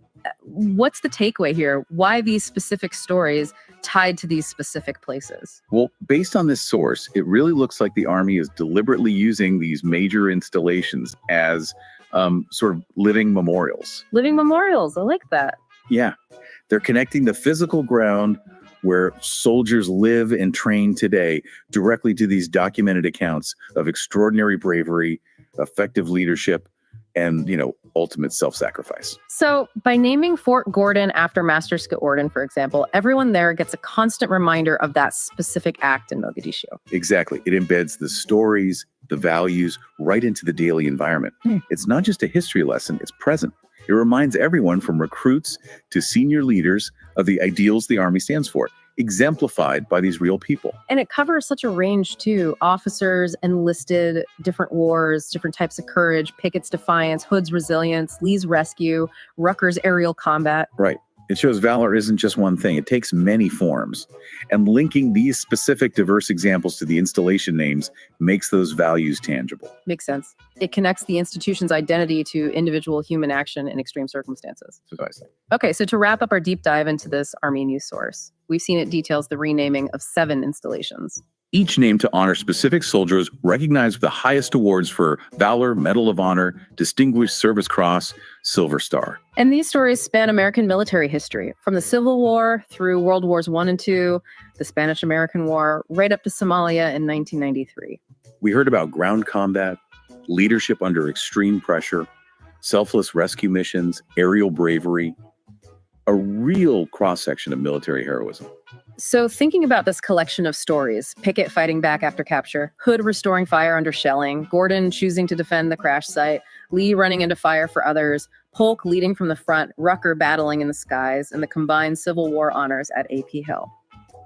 what's the takeaway here? Why these specific stories tied to these specific places? Well, based on this source, it really looks like the Army is deliberately using these major installations as sort of living memorials. Living memorials. I like that. Yeah. They're connecting the physical ground where soldiers live and train today directly to these documented accounts of extraordinary bravery, effective leadership, and, ultimate self-sacrifice. So by naming Fort Gordon after Master Scott Orden, for example, everyone there gets a constant reminder of that specific act in Mogadishu. Exactly. It embeds the stories, the values right into the daily environment. It's not just a history lesson, it's present. It reminds everyone from recruits to senior leaders of the ideals the Army stands for, exemplified by these real people. And it covers such a range too. Officers, enlisted, different wars, different types of courage, Pickett's defiance, Hood's resilience, Lee's rescue, Rucker's aerial combat. Right. It shows valor isn't just one thing. It takes many forms. And linking these specific diverse examples to the installation names makes those values tangible. Makes sense. It connects the institution's identity to individual human action in extreme circumstances. That's what I say. Okay, so to wrap up our deep dive into this Army news source, we've seen it details the renaming of 7 installations. Each named to honor specific soldiers recognized with the highest awards for Valor, Medal of Honor, Distinguished Service Cross, Silver Star. And these stories span American military history, from the Civil War through World Wars I and II, the Spanish-American War, right up to Somalia in 1993. We heard about ground combat, leadership under extreme pressure, selfless rescue missions, aerial bravery, a real cross-section of military heroism. So thinking about this collection of stories, Pickett fighting back after capture, Hood restoring fire under shelling, Gordon choosing to defend the crash site, Lee running into fire for others, Polk leading from the front, Rucker battling in the skies, and the combined Civil War honors at A.P. Hill.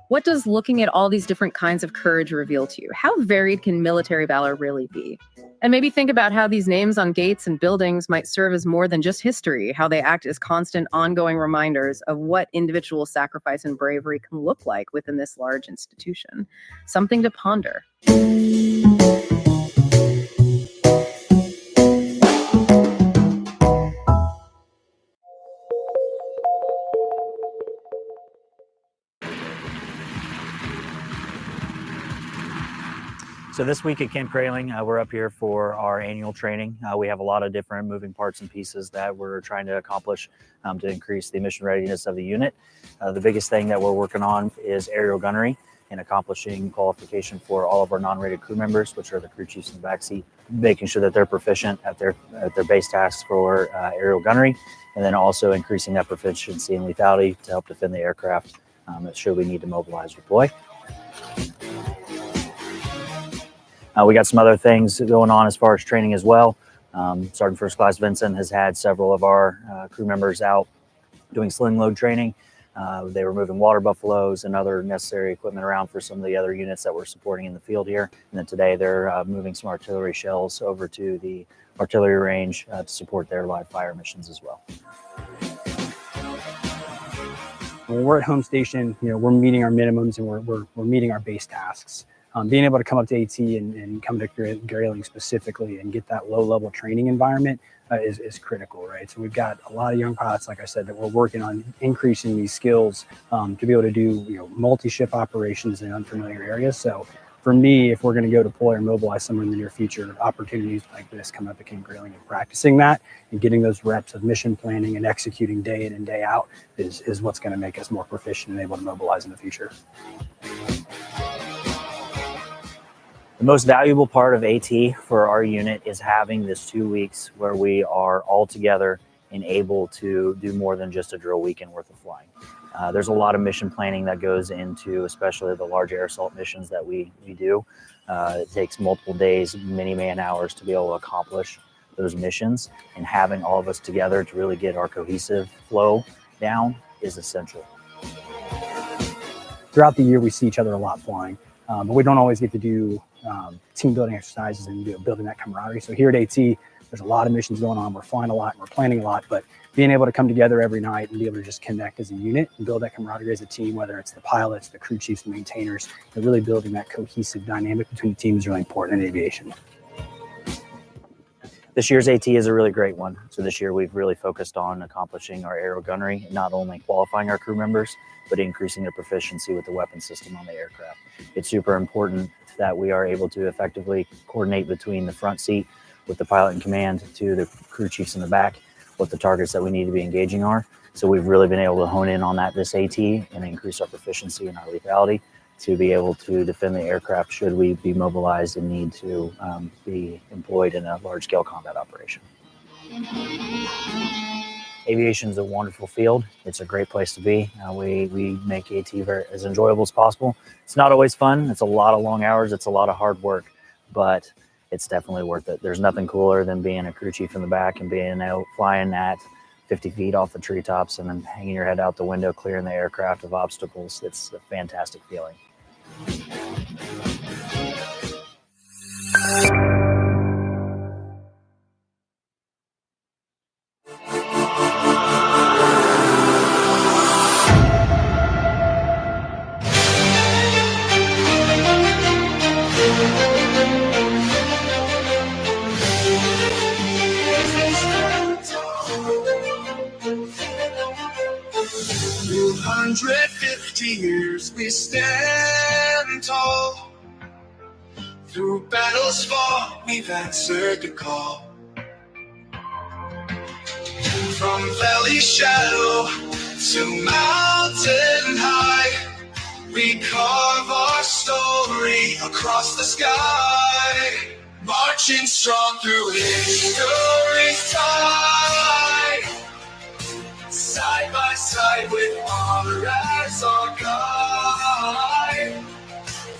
What does looking at all these different kinds of courage reveal to you? How varied can military valor really be? And maybe think about how these names on gates and buildings might serve as more than just history, how they act as constant, ongoing reminders of what individual sacrifice and bravery can look like within this large institution. Something to ponder. So this week at Camp Grayling, we're up here for our annual training. We have a lot of different moving parts and pieces that we're trying to accomplish to increase the mission readiness of the unit. The biggest thing that we're working on is aerial gunnery and accomplishing qualification for all of our non-rated crew members, which are the crew chiefs in the backseat, making sure that they're proficient at their base tasks for aerial gunnery, and then also increasing that proficiency in lethality to help defend the aircraft should we need to mobilize or deploy. We got some other things going on as far as training as well. Sergeant First Class Vincent has had several of our crew members out doing sling load training. They were moving water buffaloes and other necessary equipment around for some of the other units that we're supporting in the field here. And then today they're moving some artillery shells over to the artillery range to support their live fire missions as well. When we're at home station, we're meeting our minimums and we're meeting our base tasks. Being able to come up to AT and come to Grayling specifically and get that low-level training environment is critical, right? So we've got a lot of young pilots, like I said, that we're working on increasing these skills to be able to do multi-ship operations in unfamiliar areas. So for me, if we're going to go deploy or mobilize somewhere in the near future, opportunities like this come up at Camp Grayling and practicing that and getting those reps of mission planning and executing day in and day out is what's going to make us more proficient and able to mobilize in the future. The most valuable part of AT for our unit is having this 2 weeks where we are all together and able to do more than just a drill weekend worth of flying. There's a lot of mission planning that goes into, especially the large air assault missions that we do. It takes multiple days, many man hours to be able to accomplish those missions, and having all of us together to really get our cohesive flow down is essential. Throughout the year, we see each other a lot flying, but we don't always get to do team building exercises and building that camaraderie. So here at AT, there's a lot of missions going on. We're flying a lot and we're planning a lot, but being able to come together every night and be able to just connect as a unit and build that camaraderie as a team, whether it's the pilots, the crew chiefs, the maintainers, and really building that cohesive dynamic between the teams is really important in aviation. This year's AT is a really great one. So this year we've really focused on accomplishing our aero gunnery, not only qualifying our crew members, but increasing their proficiency with the weapon system on the aircraft. It's super important that we are able to effectively coordinate between the front seat with the pilot in command to the crew chiefs in the back, what the targets that we need to be engaging are. So we've really been able to hone in on that this AT and increase our proficiency and our lethality to be able to defend the aircraft should we be mobilized and need to be employed in a large-scale combat operation. Aviation is a wonderful field. It's a great place to be. We make AT as enjoyable as possible. It's not always fun. It's a lot of long hours. It's a lot of hard work, but it's definitely worth it. There's nothing cooler than being a crew chief in the back and being out flying at 50 feet off the treetops and then hanging your head out the window, clearing the aircraft of obstacles. It's a fantastic feeling. Years we stand tall. Through battles fought, we've answered the call. From valley shadow to mountain high, we carve our story across the sky. Marching strong through history's tide. Side by side with honor as our guide.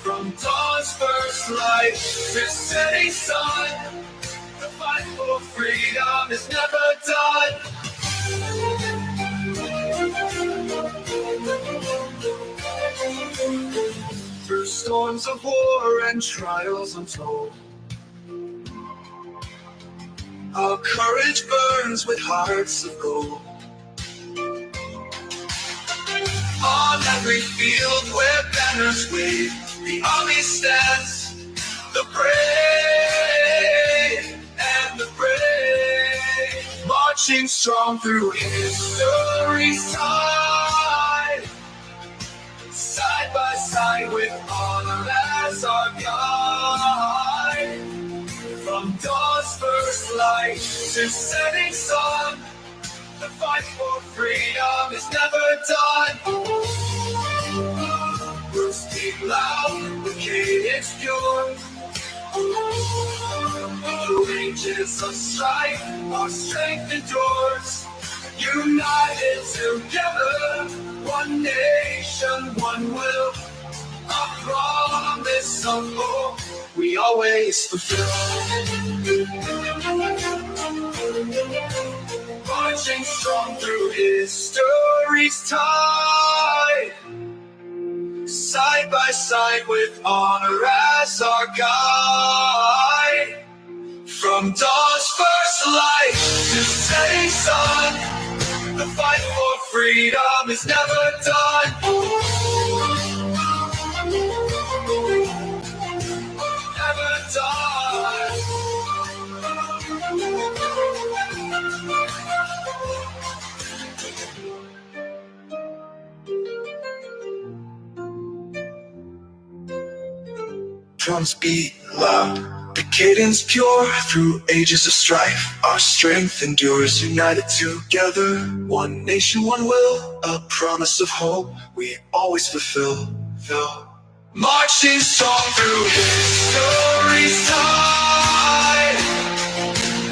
From dawn's first light to setting sun, the fight for freedom is never done. Through storms of war and trials untold, our courage burns with hearts of gold. On every field where banners wave, the army stands, the brave and the brave, marching strong through history's tide. Side by side with honor as our guide. From dawn's first light to setting sun, the fight for freedom is never done. We'll speak loud, the cadence pure. The ranges of strife, our strength endures. United together, one nation, one will. A promise of hope we always fulfill. Marching strong through history's time. side by side with honor as our guide. From dawn's first light to setting sun, the fight for freedom is never done. Never done. Drums beat loud, the cadence pure through ages of strife. Our strength endures, united together. One nation, one will, a promise of hope we always fulfill. Marching song through history's tide,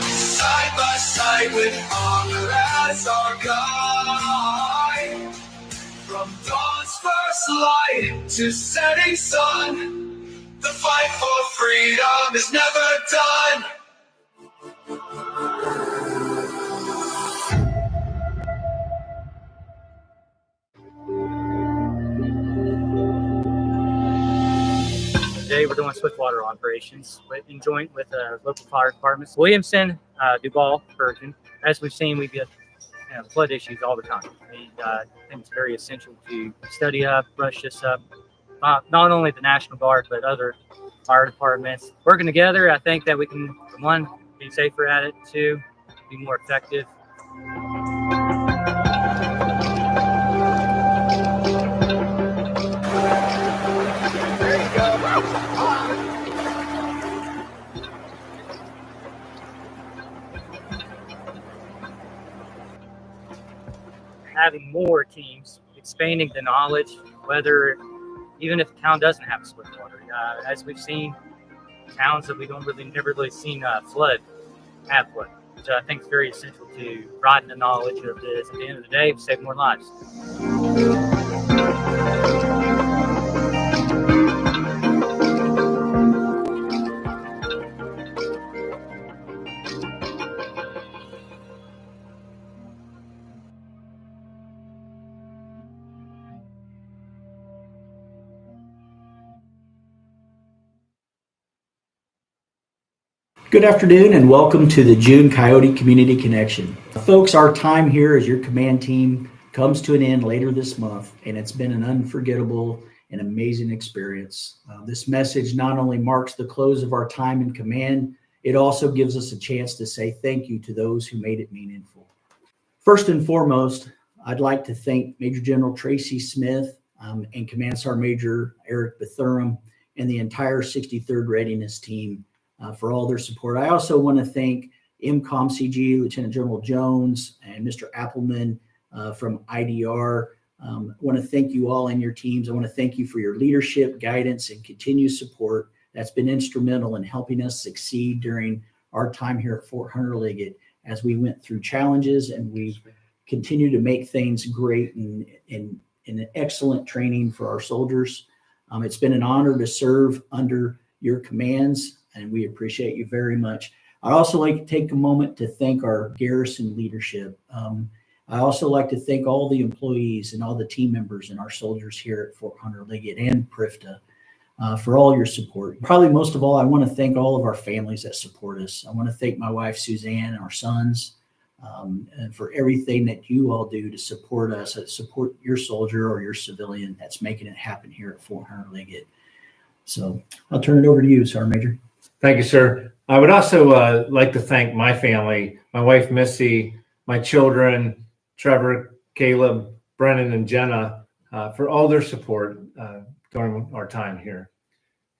side by side with honor as our guide. From dawn's first light to setting sun, the fight for freedom is never done. Today we're doing swiftwater operations in joint with local fire departments. Williamson, Duval, Bergen. As we've seen, we get flood issues all the time. I think it's very essential to study up, brush this up. Not only the National Guard, but other fire departments. Working together, I think that we can, one, be safer at it, two, be more effective. There you go. Having more teams, expanding the knowledge, whether even if the town doesn't have a swiftwater. As we've seen, towns that we never really seen flood, have flood. So I think it's very essential to broaden the knowledge of this. At the end of the day, save more lives. Good afternoon and welcome to the June Coyote Community Connection. Folks, our time here as your command team comes to an end later this month, and it's been an unforgettable and amazing experience. This message not only marks the close of our time in command, it also gives us a chance to say thank you to those who made it meaningful. First and foremost, I'd like to thank Major General Tracy Smith and Command Sergeant Major Eric Bethurum and the entire 63rd Readiness Team for all their support. I also want to thank MCOM-CG, Lieutenant General Jones, and Mr. Appleman from IDR. I want to thank you all and your teams. I want to thank you for your leadership, guidance, and continued support. That's been instrumental in helping us succeed during our time here at Fort Hunter Liggett as we went through challenges and we continue to make things great and an excellent training for our soldiers. It's been an honor to serve under your commands, and we appreciate you very much. I'd also like to take a moment to thank our garrison leadership. I also like to thank all the employees and all the team members and our soldiers here at Fort Hunter Liggett and PRIFTA for all your support. Probably most of all, I want to thank all of our families that support us. I want to thank my wife, Suzanne, and our sons, and for everything that you all do to support us, support your soldier or your civilian that's making it happen here at Fort Hunter Liggett. So I'll turn it over to you, Sergeant Major. Thank you, sir. I would also like to thank my family, my wife, Missy, my children, Trevor, Caleb, Brennan, and Jenna, for all their support during our time here.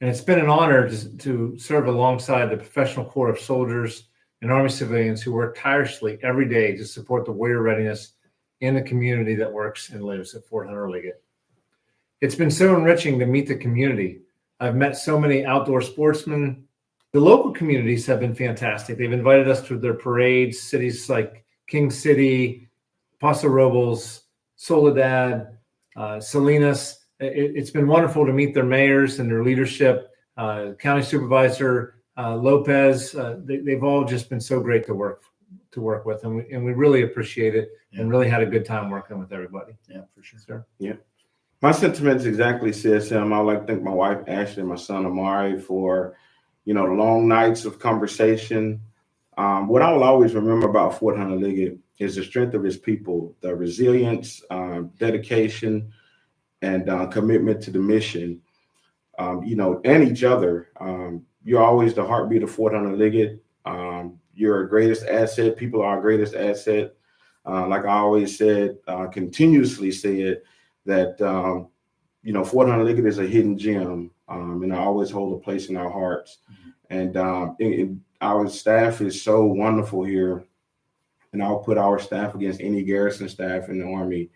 And it's been an honor to serve alongside the professional corps of soldiers and Army civilians who work tirelessly every day to support the warrior readiness in the community that works and lives at Fort Hunter Liggett. It's been so enriching to meet the community. I've met so many outdoor sportsmen. The local communities have been fantastic. They've invited us to their parades, cities like King City, Paso Robles, Soledad, Salinas. It's been wonderful to meet their mayors and their leadership, County Supervisor Lopez. They've all just been so great to work with, and we really appreciate it and really had a good time working with everybody. Yeah, for sure. Sir. Yeah. My sentiments exactly, CSM. I would like to thank my wife, Ashley, and my son, Amari, for, the long nights of conversation. What I will always remember about Fort Hunter Liggett is the strength of his people, the resilience, dedication, and commitment to the mission, and each other. You're always the heartbeat of Fort Hunter Liggett. You're our greatest asset. People are our greatest asset. Like I always said, continuously said, that, Fort Hunter Liggett is a hidden gem, and I always hold a place in our hearts. And our staff is so wonderful here, and I'll put our staff against any garrison staff in the Army.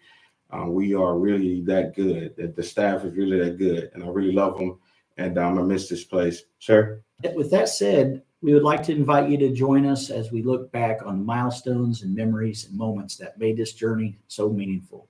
We are really that good. That the staff is really that good, and I really love them. And I'm gonna miss this place, sir. With that said, we would like to invite you to join us as we look back on milestones and memories and moments that made this journey so meaningful.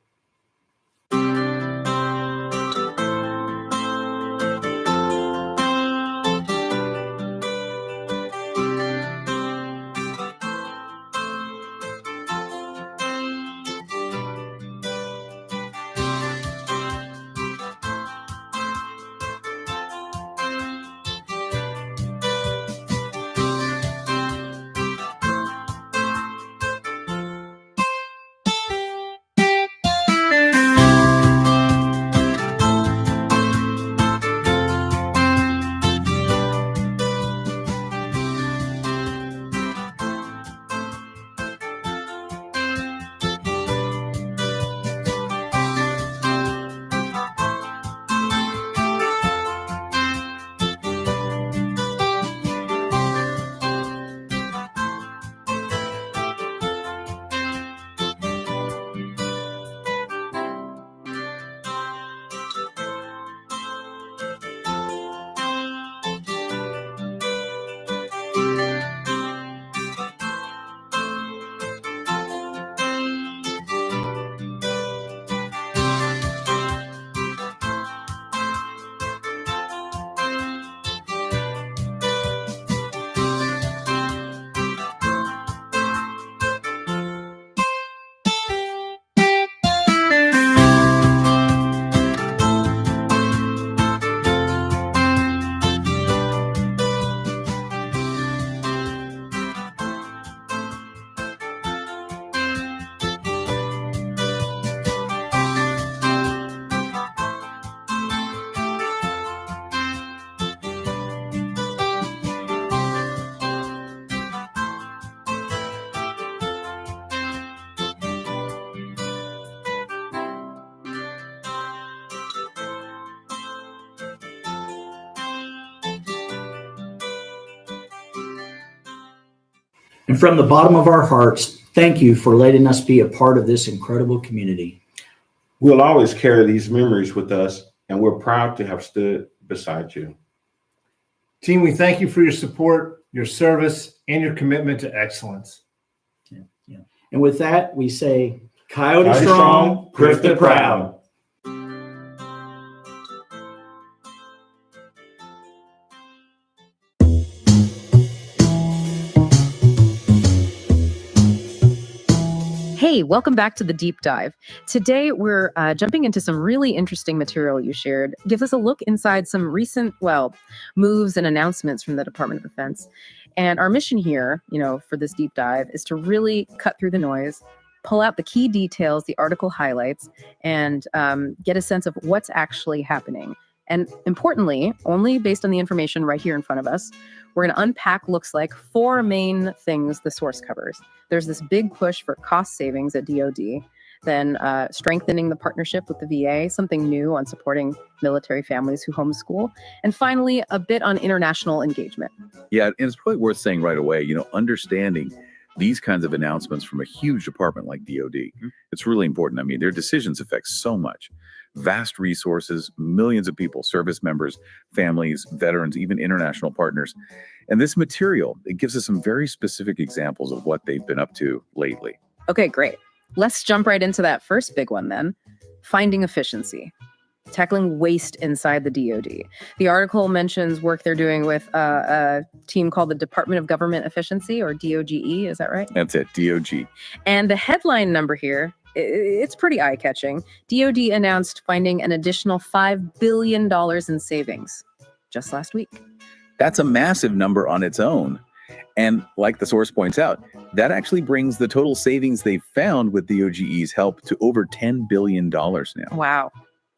And from the bottom of our hearts, thank you for letting us be a part of this incredible community. We'll always carry these memories with us, and we're proud to have stood beside you. Team, we thank you for your support, your service, and your commitment to excellence. Yeah. And with that, we say, Coyote strong, Grifted proud. Hey, welcome back to the Deep Dive. Today, we're jumping into some really interesting material you shared. Gives us a look inside some recent, moves and announcements from the Department of Defense. And our mission here, for this deep dive is to really cut through the noise, pull out the key details the article highlights, and get a sense of what's actually happening. And importantly, only based on the information right here in front of us, we're going to unpack looks like 4 main things the source covers. There's this big push for cost savings at DoD, then strengthening the partnership with the VA, something new on supporting military families who homeschool, and finally, a bit on international engagement. Yeah, and it's probably worth saying right away, understanding these kinds of announcements from a huge department like DoD, it's really important. I mean, their decisions affect so much. Vast resources, millions of people, service members, families, veterans, even international partners. And this material, it gives us some very specific examples of what they've been up to lately. Okay, great. Let's jump right into that first big one then, finding efficiency. Tackling waste inside the DoD. The article mentions work they're doing with a team called the Department of Government Efficiency, or DOGE, is that right? That's it, DOG. And the headline number here it's pretty eye-catching. DoD announced finding an additional $5 billion in savings just last week. That's a massive number on its own. And like the source points out, that actually brings the total savings they've found with DOGE's help to over $10 billion now. Wow.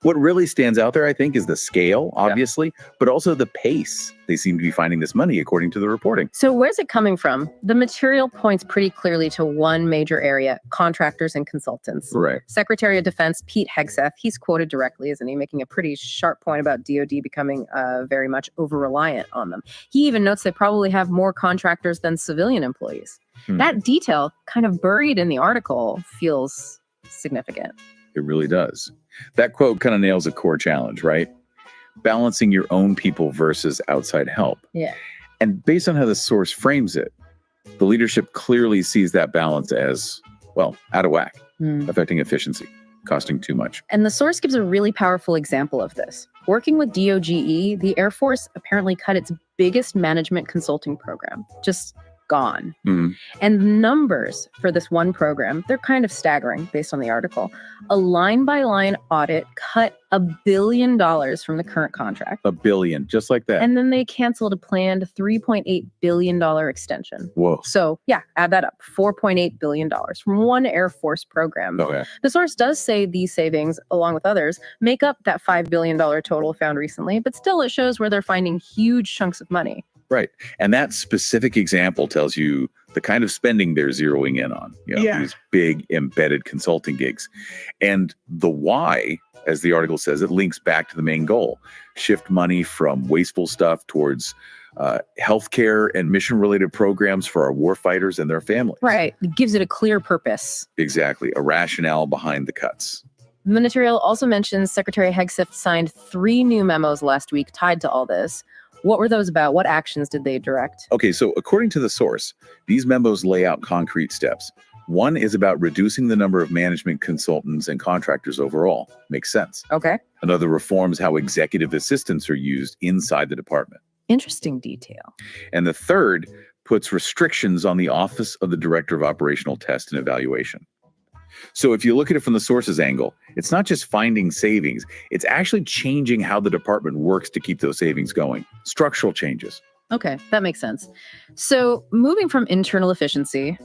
What really stands out there, I think, is the scale, obviously, but also the pace. They seem to be finding this money, according to the reporting. So where's it coming from? The material points pretty clearly to one major area: contractors and consultants. Right. Secretary of Defense Pete Hegseth, he's quoted directly, isn't he, making a pretty sharp point about DoD becoming very much over-reliant on them. He even notes they probably have more contractors than civilian employees. That detail, kind of buried in the article, feels significant. It really does. That quote kind of nails a core challenge, right? Balancing your own people versus outside help. Yeah. And based on how the source frames it, the leadership clearly sees that balance as, well, out of whack, affecting efficiency, costing too much. And the source gives a really powerful example of this. Working with DOGE, the Air Force apparently cut its biggest management consulting program. Just gone. And the numbers for this one program, they're kind of staggering based on the article. A line-by-line audit cut $1 billion from the current contract. $1 billion, just like that. And then they canceled a planned $3.8 billion extension. Whoa. So yeah, add that up, $4.8 billion from one Air Force program. Okay. The source does say these savings, along with others, make up that $5 billion total found recently, but still it shows where they're finding huge chunks of money. Right. And that specific example tells you the kind of spending they're zeroing in on, these big embedded consulting gigs. And the why, as the article says, it links back to the main goal: shift money from wasteful stuff towards healthcare and mission-related programs for our warfighters and their families. Right. It gives it a clear purpose. Exactly. A rationale behind the cuts. The material also mentions Secretary Hegseth signed 3 new memos last week tied to all this. What were those about? What actions did they direct? Okay, so according to the source, these memos lay out concrete steps. One is about reducing the number of management consultants and contractors overall. Makes sense. Okay. Another reforms how executive assistants are used inside the department. Interesting detail. And the third puts restrictions on the Office of the Director of Operational Test and Evaluation. So if you look at it from the source's angle, it's not just finding savings, it's actually changing how the department works to keep those savings going. Structural changes. Okay, that makes sense. So moving from internal efficiency,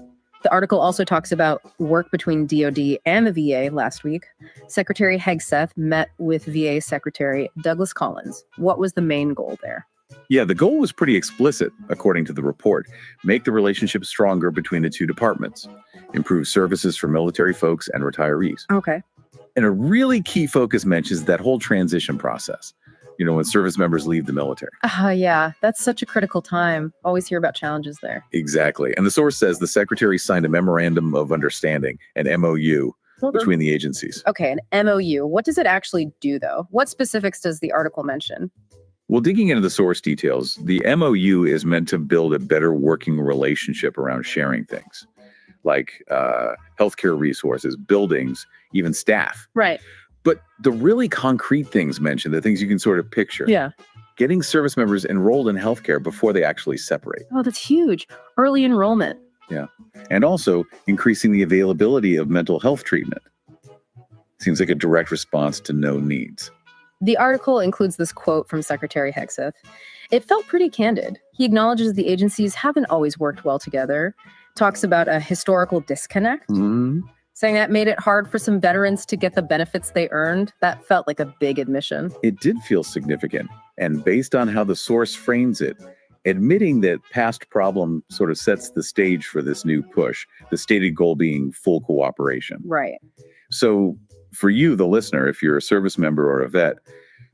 the article also talks about work between DoD and the VA last week. Secretary Hegseth met with VA Secretary Douglas Collins. What was the main goal there? Yeah, the goal was pretty explicit, according to the report. Make the relationship stronger between the two departments. Improve services for military folks and retirees. Okay. And a really key focus mentions that whole transition process. When service members leave the military. Yeah, that's such a critical time. Always hear about challenges there. Exactly. And the source says the secretary signed a memorandum of understanding, an MOU, between the agencies. Okay, an MOU. What does it actually do, though? What specifics does the article mention? Well, digging into the source details, the MOU is meant to build a better working relationship around sharing things like healthcare resources, buildings, even staff. Right. But the really concrete things mentioned, the things you can sort of picture. Yeah. Getting service members enrolled in healthcare before they actually separate. Oh, that's huge. Early enrollment. Yeah. And also increasing the availability of mental health treatment. Seems like a direct response to known needs. The article includes this quote from Secretary Hegseth. It felt pretty candid. He acknowledges the agencies haven't always worked well together, talks about a historical disconnect, saying that made it hard for some veterans to get the benefits they earned. That felt like a big admission. It did feel significant. And based on how the source frames it, admitting that past problem sort of sets the stage for this new push, the stated goal being full cooperation. Right. So for you, the listener, if you're a service member or a vet,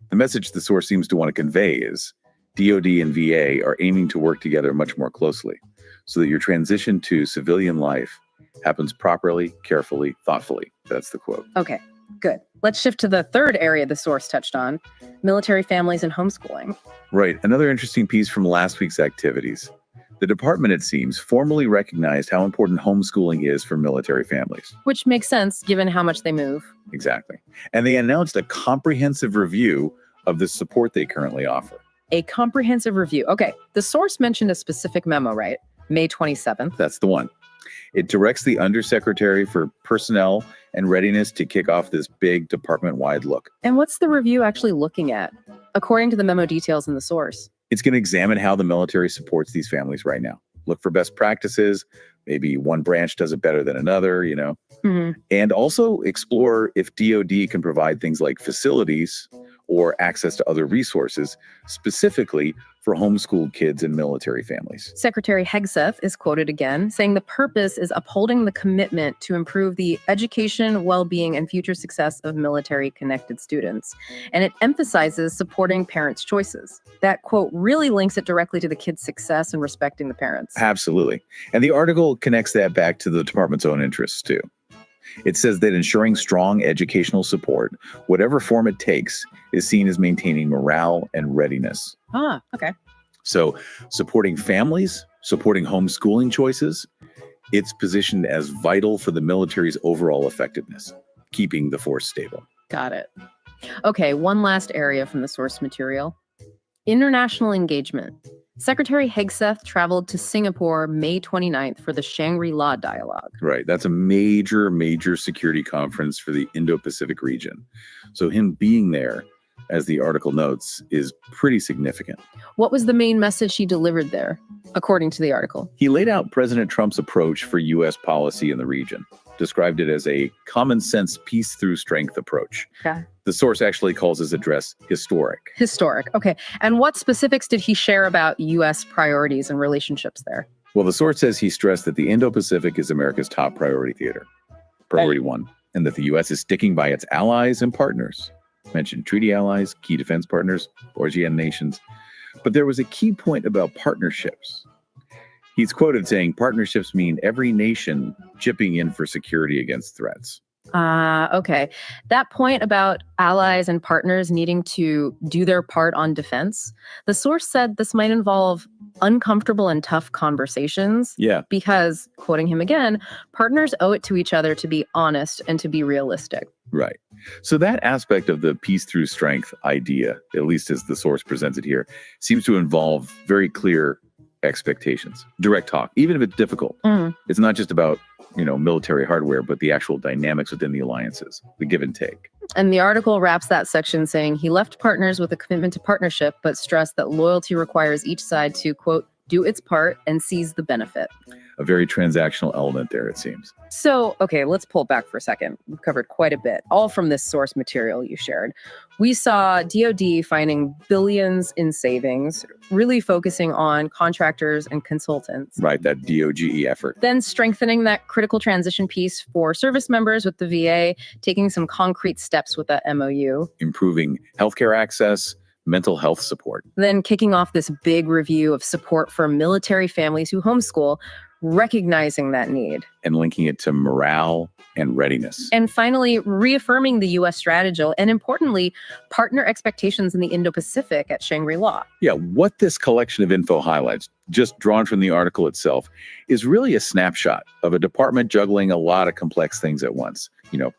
the message the source seems to want to convey is DoD and VA are aiming to work together much more closely so that your transition to civilian life happens properly, carefully, thoughtfully. That's the quote. Okay, good. Let's shift to the third area the source touched on, military families and homeschooling. Right. Another interesting piece from last week's activities. The department, it seems, formally recognized how important homeschooling is for military families. Which makes sense given how much they move. Exactly. And they announced a comprehensive review of the support they currently offer. A comprehensive review. Okay, the source mentioned a specific memo, right? May 27th. That's the one. It directs the Undersecretary for Personnel and Readiness to kick off this big department-wide look. And what's the review actually looking at, according to the memo details in the source? It's going to examine how the military supports these families right now. Look for best practices. Maybe one branch does it better than another, and also explore if DoD can provide things like facilities or access to other resources, specifically for homeschooled kids and military families. Secretary Hegseth is quoted again, saying the purpose is upholding the commitment to improve the education, well-being, and future success of military-connected students. And it emphasizes supporting parents' choices. That quote really links it directly to the kids' success and respecting the parents. Absolutely. And the article connects that back to the department's own interests, too. It says that ensuring strong educational support, whatever form it takes, is seen as maintaining morale and readiness. Ah, okay. So supporting families, supporting homeschooling choices, it's positioned as vital for the military's overall effectiveness, keeping the force stable. Got it. Okay, one last area from the source material. International engagement. Secretary Hegseth traveled to Singapore May 29th for the Shangri-La Dialogue. Right. That's a major, major security conference for the Indo-Pacific region. So him being there, as the article notes, is pretty significant. What was the main message he delivered there, according to the article? He laid out President Trump's approach for U.S. policy in the region, described it as a common sense peace through strength approach. Okay. The source actually calls his address historic. Historic. Okay. And what specifics did he share about U.S. priorities and relationships there? Well, the source says he stressed that the Indo-Pacific is America's top priority theater, priority one, and that the U.S. is sticking by its allies and partners. Mentioned treaty allies, key defense partners, ASEAN nations. But there was a key point about partnerships. He's quoted saying, partnerships mean every nation chipping in for security against threats. Okay. That point about allies and partners needing to do their part on defense, the source said this might involve uncomfortable and tough conversations. Yeah. Because, quoting him again, partners owe it to each other to be honest and to be realistic. Right. So that aspect of the peace through strength idea, at least as the source presents it here, seems to involve very clear expectations, direct talk, even if it's difficult. It's not just about, military hardware, but the actual dynamics within the alliances, the give and take. And the article wraps that section saying he left partners with a commitment to partnership, but stressed that loyalty requires each side to, quote, do its part and seize the benefit. A very transactional element there, it seems. So, okay, let's pull back for a second. We've covered quite a bit, all from this source material you shared. We saw DoD finding billions in savings, really focusing on contractors and consultants. Right, that DOGE effort. Then strengthening that critical transition piece for service members with the VA, taking some concrete steps with that MOU. Improving healthcare access, mental health support. Then kicking off this big review of support for military families who homeschool, recognizing that need. And linking it to morale and readiness. And finally, reaffirming the U.S. strategy and, importantly, partner expectations in the Indo-Pacific at Shangri-La. Yeah, what this collection of info highlights, just drawn from the article itself, is really a snapshot of a department juggling a lot of complex things at once.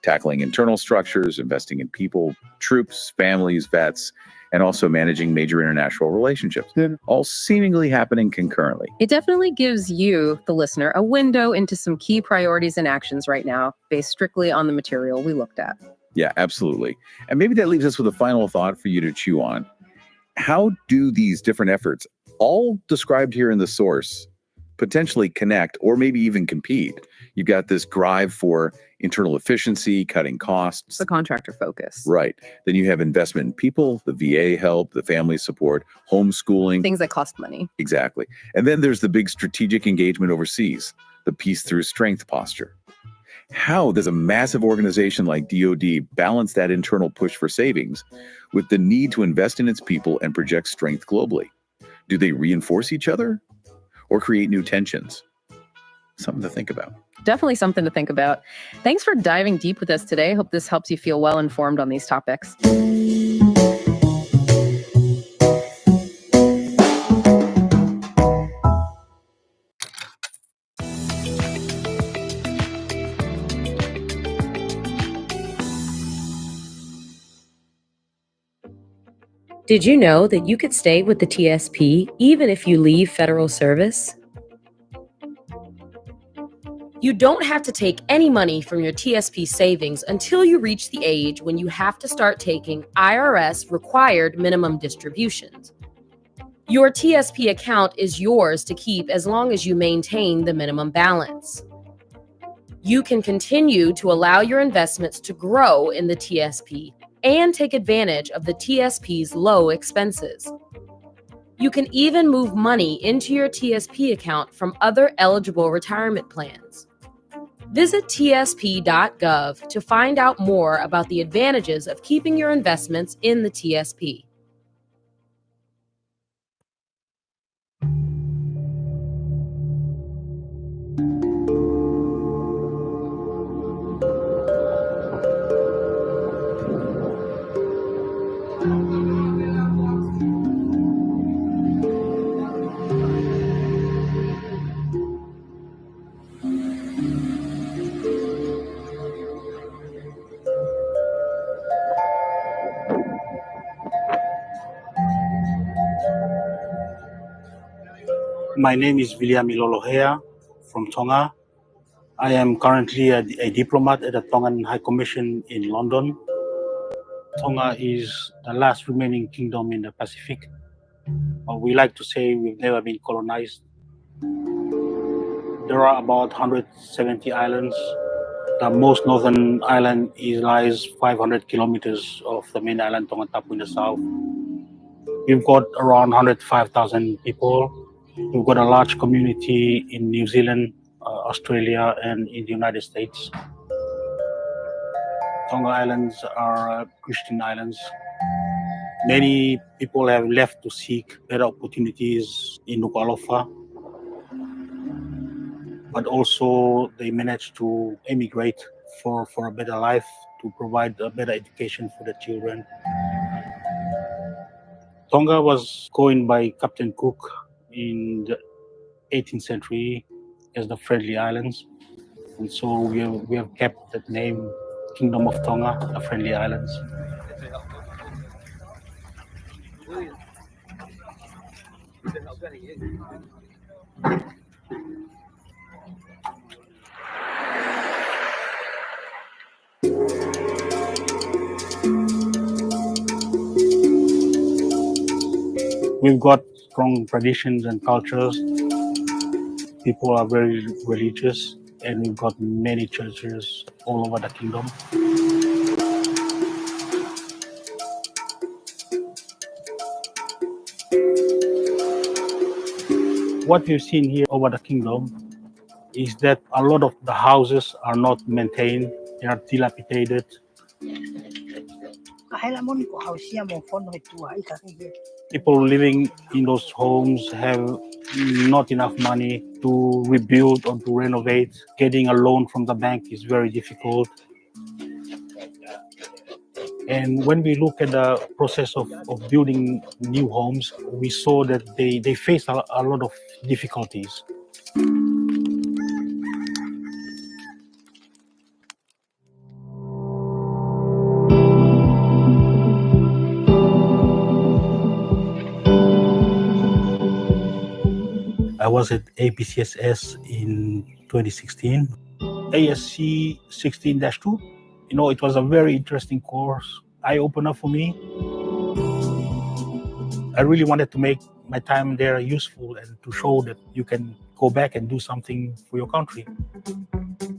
Tackling internal structures, investing in people, troops, families, vets, and also managing major international relationships, all seemingly happening concurrently. It definitely gives you, the listener, a window into some key priorities and actions right now, based strictly on the material we looked at. Yeah, absolutely. And maybe that leaves us with a final thought for you to chew on. How do these different efforts, all described here in the source, potentially connect or maybe even compete? You've got this drive for internal efficiency, cutting costs. The contractor focus. Right. Then you have investment in people, the VA help, the family support, homeschooling. Things that cost money. Exactly. And then there's the big strategic engagement overseas, the peace through strength posture. How does a massive organization like DoD balance that internal push for savings with the need to invest in its people and project strength globally? Do they reinforce each other or create new tensions? Something to think about. Definitely something to think about. Thanks for diving deep with us today. Hope this helps you feel well informed on these topics. Did you know that you could stay with the TSP even if you leave federal service? You don't have to take any money from your TSP savings until you reach the age when you have to start taking IRS required minimum distributions. Your TSP account is yours to keep as long as you maintain the minimum balance. You can continue to allow your investments to grow in the TSP and take advantage of the TSP's low expenses. You can even move money into your TSP account from other eligible retirement plans. Visit tsp.gov to find out more about the advantages of keeping your investments in the TSP. My name is William Ilolohea from Tonga. I am currently a diplomat at the Tongan High Commission in London. Tonga is the last remaining kingdom in the Pacific. We like to say we've never been colonized. There are about 170 islands. The most northern island lies 500 kilometers off the main island, Tongatapu, in the south. We've got around 105,000 people. We've got a large community in New Zealand, Australia, and in the United States. Tonga Islands are Christian islands. Many people have left to seek better opportunities in Nuku'alofa, but also they managed to emigrate for a better life, to provide a better education for the children. Tonga was coined by Captain Cook in the 18th century as the Friendly Islands. And so we have kept that name, Kingdom of Tonga, the Friendly Islands. We've got strong traditions and cultures. People are very religious, and we've got many churches all over the kingdom. What we've seen here over the kingdom is that a lot of the houses are not maintained, they are dilapidated. People living in those homes have not enough money to rebuild or to renovate. Getting a loan from the bank is very difficult. And when we look at the process of building new homes, we saw that they face a lot of difficulties. I was at APCSS in 2016, ASC 16-2. You know, it was a very interesting course, eye-opener for me. I really wanted to make my time there useful and to show that you can go back and do something for your country.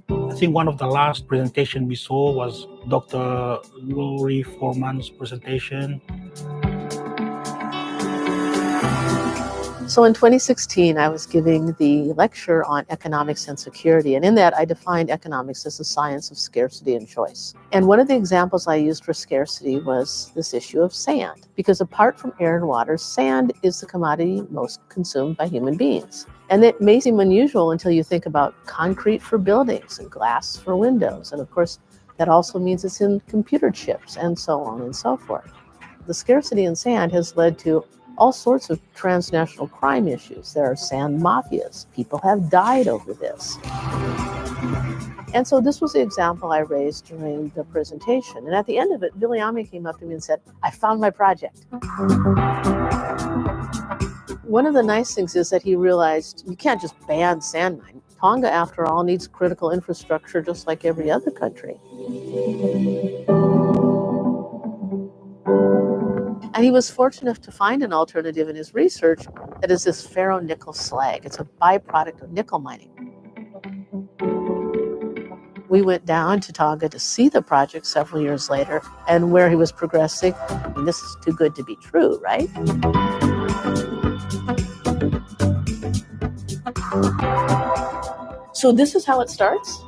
I think one of the last presentations we saw was Dr. Laurie Foreman's presentation. So in 2016, I was giving the lecture on economics and security. And in that, I defined economics as the science of scarcity and choice. And one of the examples I used for scarcity was this issue of sand. Because apart from air and water, sand is the commodity most consumed by human beings. And it may seem unusual until you think about concrete for buildings and glass for windows. And of course, that also means it's in computer chips and so on and so forth. The scarcity in sand has led to all sorts of transnational crime issues. There are sand mafias. People have died over this. And so this was the example I raised during the presentation. And at the end of it, Viliami came up to me and said, I found my project. One of the nice things is that he realized you can't just ban sand Tonga, after all, needs critical infrastructure just like every other country. And he was fortunate enough to find an alternative in his research that is this ferronickel slag. It's a byproduct of nickel mining. We went down to Tonga to see the project several years later and where he was progressing. I mean, this is too good to be true, right? So this is how it starts?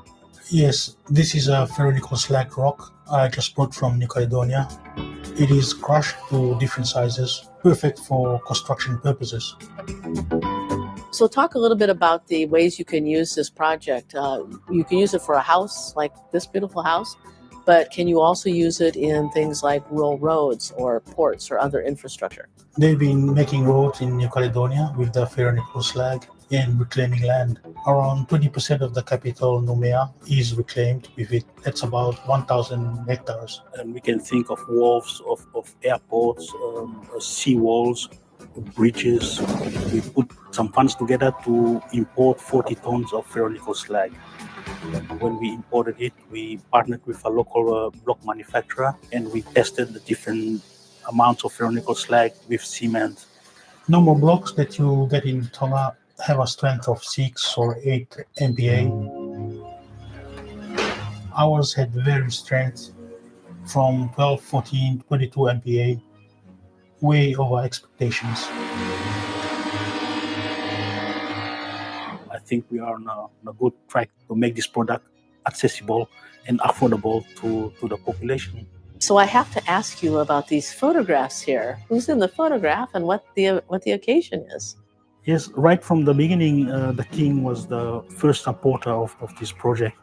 Yes, this is a ferronickel slag rock I just brought from New Caledonia. It is crushed to different sizes, perfect for construction purposes. So talk a little bit about the ways you can use this project. You can use it for a house like this beautiful house, but can you also use it in things like rural roads or ports or other infrastructure? They've been making roads in New Caledonia with the ferronickel slag and reclaiming land. Around 20% of the capital, Nouméa, is reclaimed with it. That's about 1,000 hectares. And we can think of wharves, of airports, sea walls, bridges. We put some funds together to import 40 tons of ferronickel slag. When we imported it, we partnered with a local block manufacturer and we tested the different amounts of ferronickel slag with cement. Normal blocks that you get in Tonga have a strength of 6 or 8 MPa. Ours had very strength from 12, 14, 22 MPa, way over expectations. I think we are on a good track to make this product accessible and affordable to the population. So I have to ask you about these photographs here. Who's in the photograph and what the occasion is? Yes, right from the beginning, the king was the first supporter of this project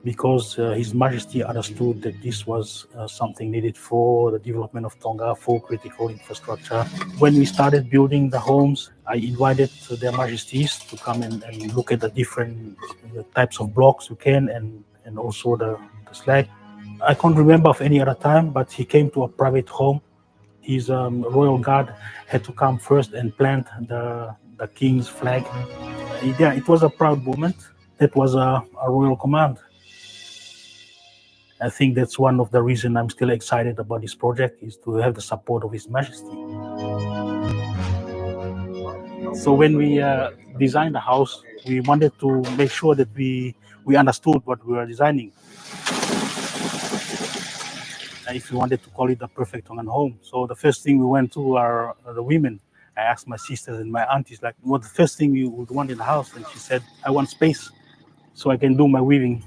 because His Majesty understood that this was something needed for the development of Tonga, for critical infrastructure. When we started building the homes, I invited their Majesties to come and look at the different types of blocks we can and also the slag. I can't remember of any other time, but he came to a private home. His royal guard had to come first and plant the king's flag. Yeah, it was a proud moment. That was a royal command. I think that's one of the reasons I'm still excited about this project is to have the support of His Majesty. So when we designed the house, we wanted to make sure that we understood what we were designing. If we wanted to call it the perfect Tongan home. So the first thing we went to are the women. I asked my sisters and my aunties, like, what's the first thing you would want in the house? And she said, I want space so I can do my weaving.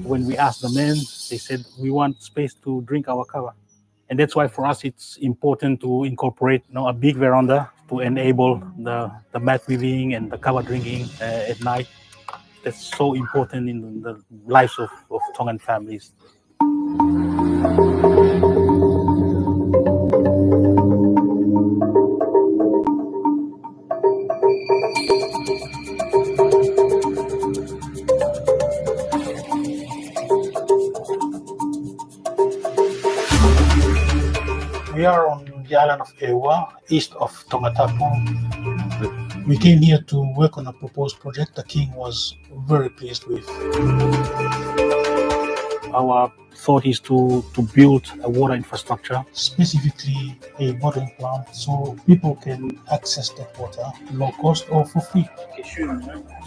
When we asked the men, they said, we want space to drink our kava. And that's why for us, it's important to incorporate a big veranda to enable the mat weaving and the kava drinking at night. That's so important in the lives of Tongan families. We are on the island of Ewa, east of Tongatapu. We came here to work on a proposed project the king was very pleased with. Our thought is to build a water infrastructure. Specifically a bottling plant so people can access that water low cost or for free.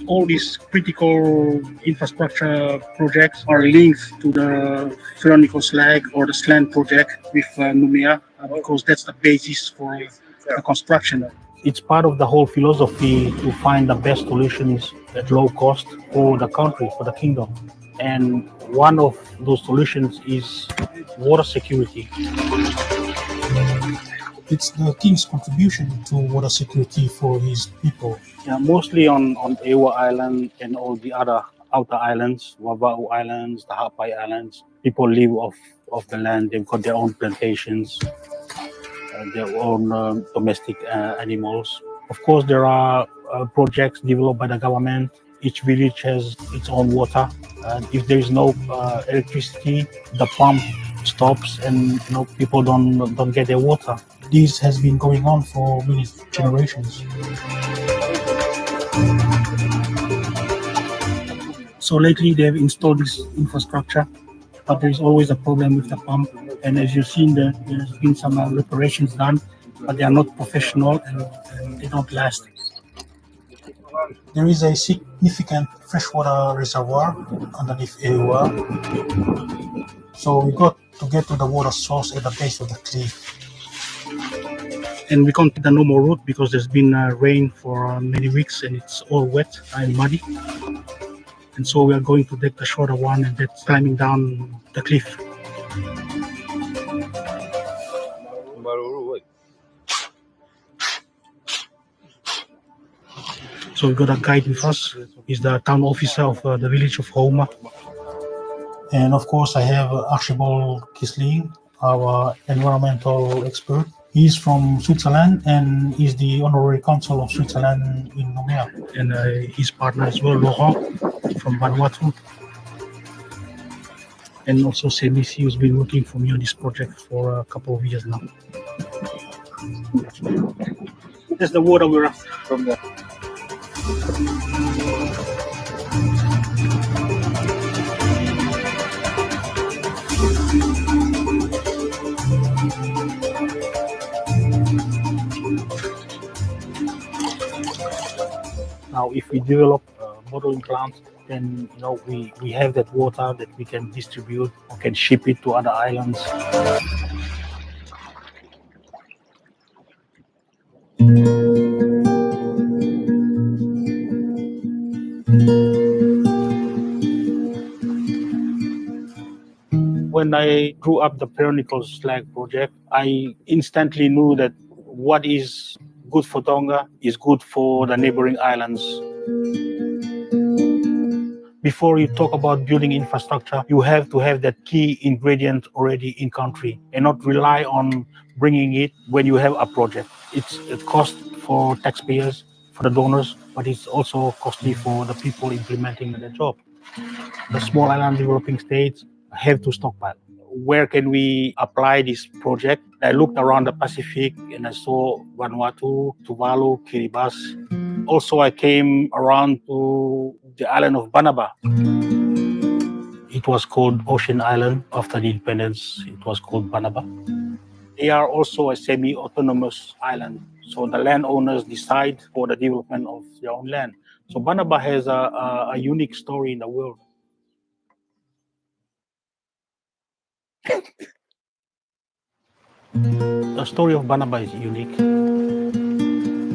All these critical infrastructure projects are linked to the ferronickel slag or the SLAN project with Nouméa because that's the basis for the construction. It's part of the whole philosophy to find the best solutions at low cost for the country, for the kingdom. And one of those solutions is water security. It's the king's contribution to water security for his people. Yeah, mostly on Ewa Island and all the other outer islands, Wava'u Islands, the Hapai Islands. People live off the land. They've got their own plantations, their own domestic animals. Of course, there are projects developed by the government. Each village has its own water. And if there is no electricity, the pump stops and people don't get their water. This has been going on for many generations. So lately they've installed this infrastructure, but there is always a problem with the pump. And as you've seen, there's been some reparations done, but they are not professional and they don't last. There is a significant freshwater reservoir underneath Ewa. So we got to get to the water source at the base of the cliff. And we can't take the normal route because there's been rain for many weeks and it's all wet and muddy. And so we are going to take the shorter one, and that's climbing down the cliff. So we've got a guide with us. He's the town officer of the village of Houma. And of course, I have Archibald Kisling, our environmental expert. He's from Switzerland and is the honorary consul of Switzerland in Nouméa. And his partner as well, Laurent, from Vanuatu. And also Semisi, who's been working for me on this project for a couple of years now. There's the water we're after from there. Now, if we develop bottling plants, then we have that water that we can distribute or can ship it to other islands. When I drew up the Pyramidal Slag project, I instantly knew that what is good for Tonga is good for the neighboring islands. Before you talk about building infrastructure, you have to have that key ingredient already in country and not rely on bringing it when you have a project. It's a cost for taxpayers, for the donors, but it's also costly for the people implementing the job. The small island developing states have to stockpile. Where can we apply this project? I looked around the Pacific and I saw Vanuatu, Tuvalu, Kiribati. Also, I came around to the island of Banaba. It was called Ocean Island. After the independence, it was called Banaba. They are also a semi-autonomous island. So the landowners decide for the development of their own land. So Banaba has a unique story in the world. The story of Banaba is unique.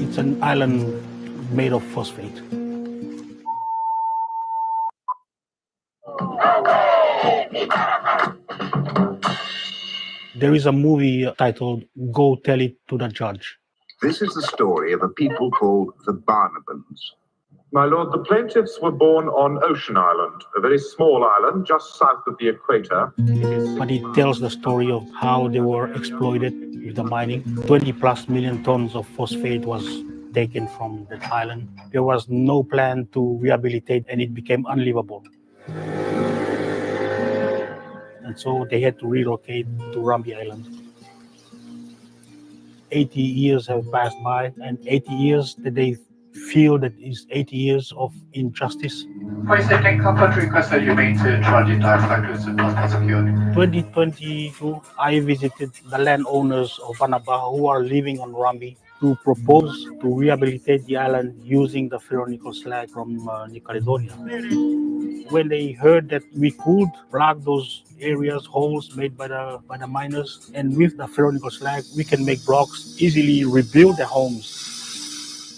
It's an island made of phosphate. There is a movie titled Go Tell It to the Judge. This is the story of a people called the Banabans. My lord, the plaintiffs were born on Ocean Island, a very small island just south of the equator. But it tells the story of how they were exploited with the mining. 20+ million tons of phosphate was taken from the island. There was no plan to rehabilitate and it became unlivable. And so they had to relocate to Rambi Island. 80 years have passed by, and 80 years that they feel that is 80 years of injustice. 2022, I visited the landowners of Banaba who are living on Rambi to propose to rehabilitate the island using the ferronickel slag from New Caledonia. When they heard that we could plug those areas, holes made by the miners, and with the ferronickel slag, we can make blocks, easily rebuild their homes.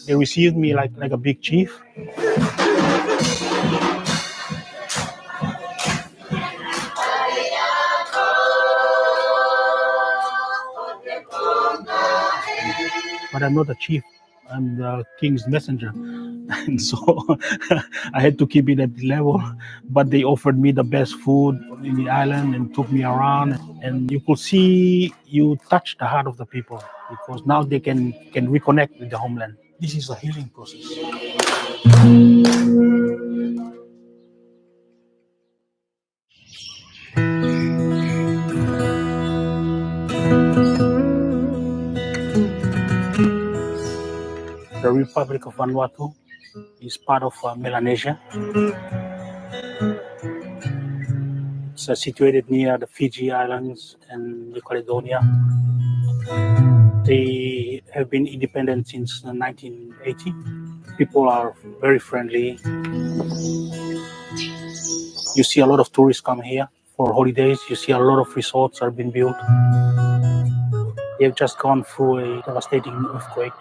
They received me like a big chief. But I'm not a chief. I'm the king's messenger. And so I had to keep it at the level. But they offered me the best food in the island and took me around. And you could see you touch the heart of the people because now they can reconnect with the homeland. This is a healing process. The Republic of Vanuatu is part of Melanesia. It's situated near the Fiji Islands and New Caledonia. They have been independent since 1980. People are very friendly. You see a lot of tourists come here for holidays. You see a lot of resorts are being built. They've just gone through a devastating earthquake.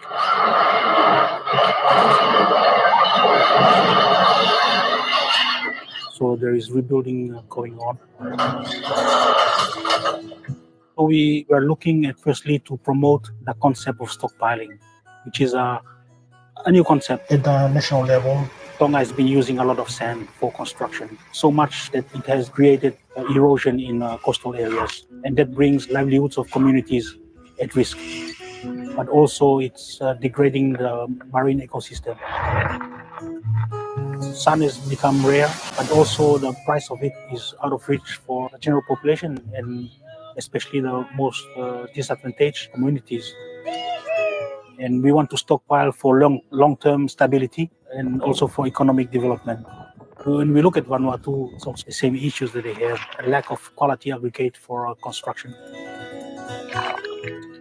So there is rebuilding going on. So we were looking at firstly to promote the concept of stockpiling, which is a new concept. At the national level, Tonga has been using a lot of sand for construction, so much that it has created erosion in coastal areas, and that brings livelihoods of communities at risk. But also it's degrading the marine ecosystem. Sand has become rare, but also the price of it is out of reach for the general population and especially the most disadvantaged communities. And we want to stockpile for long-term stability and also for economic development. When we look at Vanuatu, it's also the same issues that they have, a lack of quality aggregate for construction.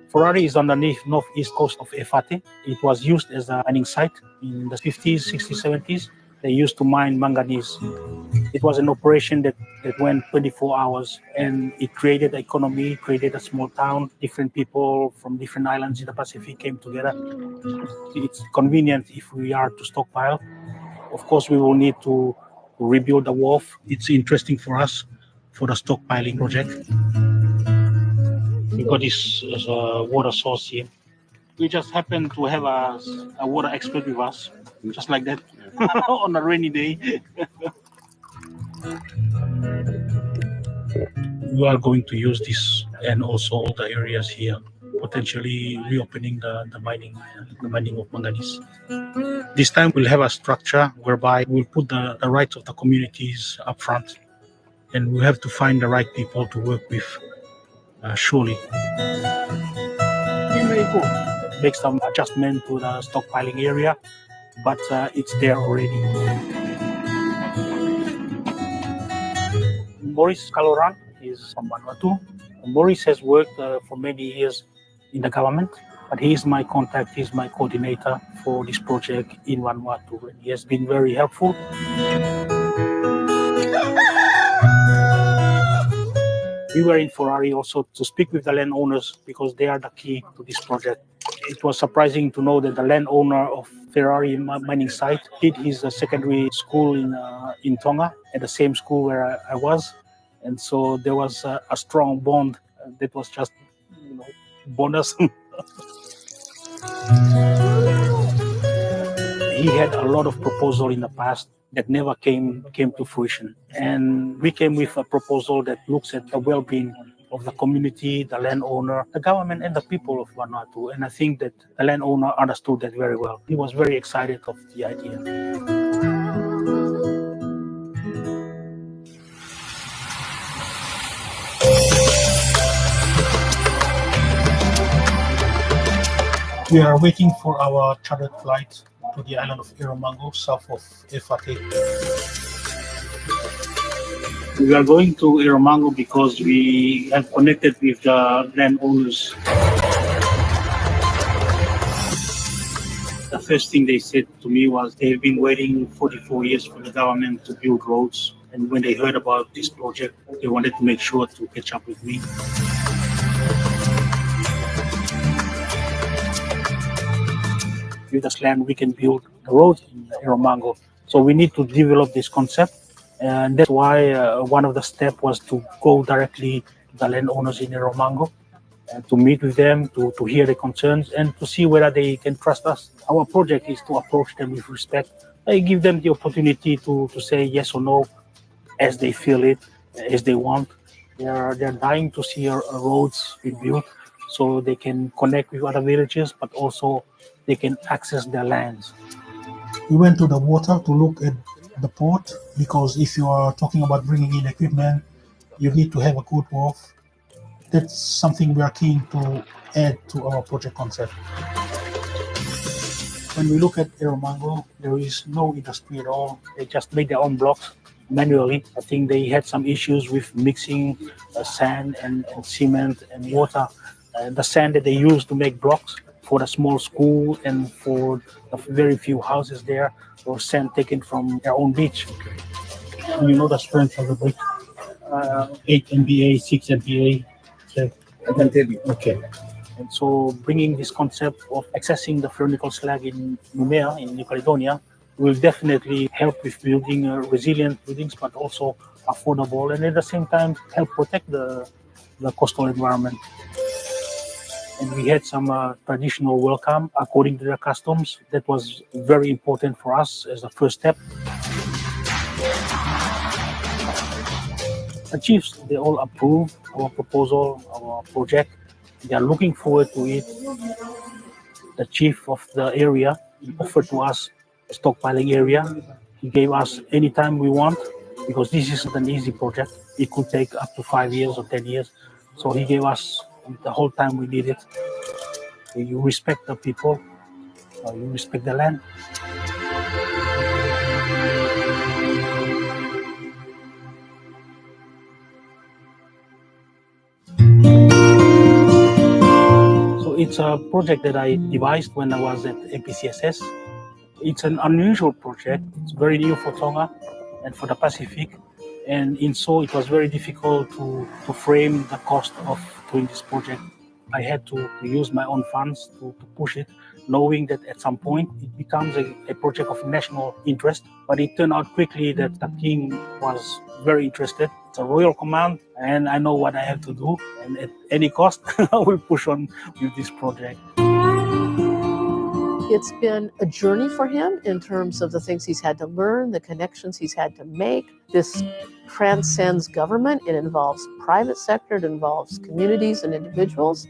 Ferrari is on the northeast coast of Efate. It was used as a mining site in the 50s, 60s, 70s. They used to mine manganese. It was an operation that went 24 hours, and it created an economy, created a small town. Different people from different islands in the Pacific came together. It's convenient if we are to stockpile. Of course, we will need to rebuild the wharf. It's interesting for us for the stockpiling project. We got this as a water source here. We just happen to have a water expert with us, just like that, on a rainy day. We are going to use this and also all the areas here, potentially reopening the mining of manganese. This time we'll have a structure whereby we'll put the rights of the communities up front, and we'll have to find the right people to work with. Surely. Very cool. Make some adjustment to the stockpiling area, but it's there already. Maurice Kaloran is from Vanuatu. Maurice has worked for many years in the government, but he is my contact, he's my coordinator for this project in Vanuatu. He has been very helpful. We were in Ferrari also to speak with the landowners because they are the key to this project. It was surprising to know that the landowner of Ferrari mining site did his secondary school in Tonga at the same school where I was, and so there was a strong bond that was just, bonus. He had a lot of proposals in the past that never came to fruition. And we came with a proposal that looks at the well-being of the community, the landowner, the government, and the people of Vanuatu. And I think that the landowner understood that very well. He was very excited of the idea. we are waiting for our chartered flight to the island of Eromango, south of Efate. We are going to Eromango because we have connected with the landowners. The first thing they said to me was they've been waiting 44 years for the government to build roads. And when they heard about this project, they wanted to make sure to catch up with me. With this land, we can build the roads in Eromango. So we need to develop this concept. And that's why one of the steps was to go directly to the landowners in Eromango and to meet with them, to hear their concerns and to see whether they can trust us. Our project is to approach them with respect. I give them the opportunity to say yes or no as they feel it, as they want. They're dying to see roads being built so they can connect with other villages, but also they can access their lands. We went to the water to look at the port because if you are talking about bringing in equipment, you need to have a good wharf. That's something we are keen to add to our project concept. When we look at Erromango, there is no industry at all. They just made their own blocks manually. I think they had some issues with mixing sand and cement and water. The sand that they used to make blocks for the small school and for the very few houses there was sand taken from their own beach. And you know the strength of the brick? 8 MPa, 6 MPa. So, I can tell you. Okay. And so bringing this concept of accessing the ferronickel slag in Numea, in New Caledonia, will definitely help with building resilient buildings, but also affordable, and at the same time help protect the coastal environment. And we had some traditional welcome according to their customs. That was very important for us as a first step. The chiefs, they all approved our proposal, our project. They are looking forward to it. The chief of the area offered to us a stockpiling area. He gave us any time we want, because this isn't an easy project. It could take up to 5 years or 10 years. So he gave us the whole time we need it. You respect the people, you respect the land. So it's a project that I devised when I was at APCSS. It's an unusual project. It's very new for Tonga and for the Pacific. And in so it was very difficult to frame the cost of doing this project. I had to use my own funds to push it, knowing that at some point it becomes a project of national interest. But it turned out quickly that the king was very interested. It's a royal command, and I know what I have to do. And at any cost, I will push on with this project. It's been a journey for him in terms of the things he's had to learn, the connections he's had to make. This transcends government. It involves private sector. It involves communities and individuals.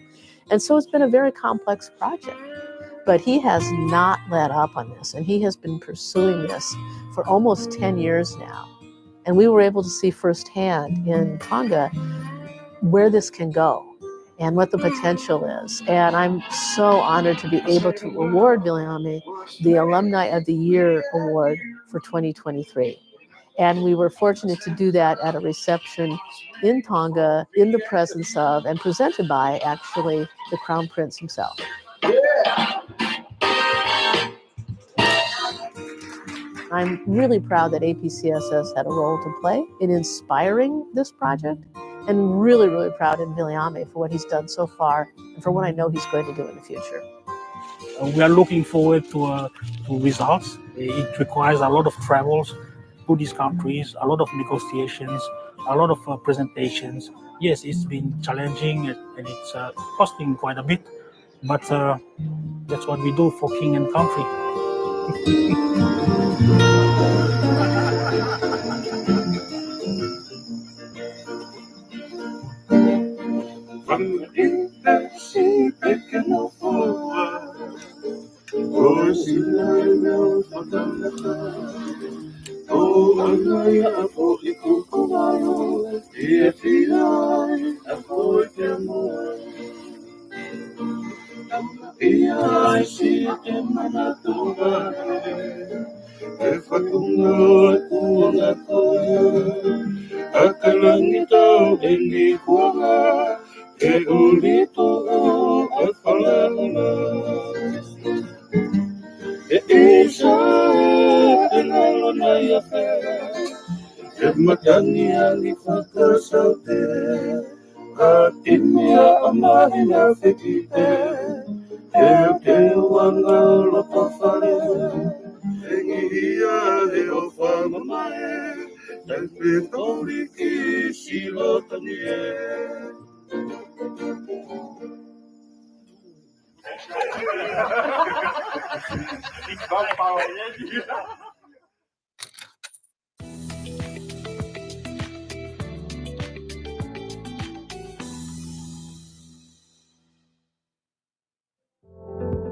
And so it's been a very complex project. But he has not let up on this, and he has been pursuing this for almost 10 years now. And we were able to see firsthand in Tonga where this can go and what the potential is. And I'm so honored to be able to award Viliame the Alumni of the Year Award for 2023. And we were fortunate to do that at a reception in Tonga, in the presence of, and presented by, actually, the Crown Prince himself. I'm really proud that APCSS had a role to play in inspiring this project, and really, really proud in Viliame for what he's done so far and for what I know he's going to do in the future. We are looking forward to results. It requires a lot of travels to these countries, a lot of negotiations, a lot of presentations. Yes, it's been challenging and it's costing quite a bit, but that's what we do for king and country.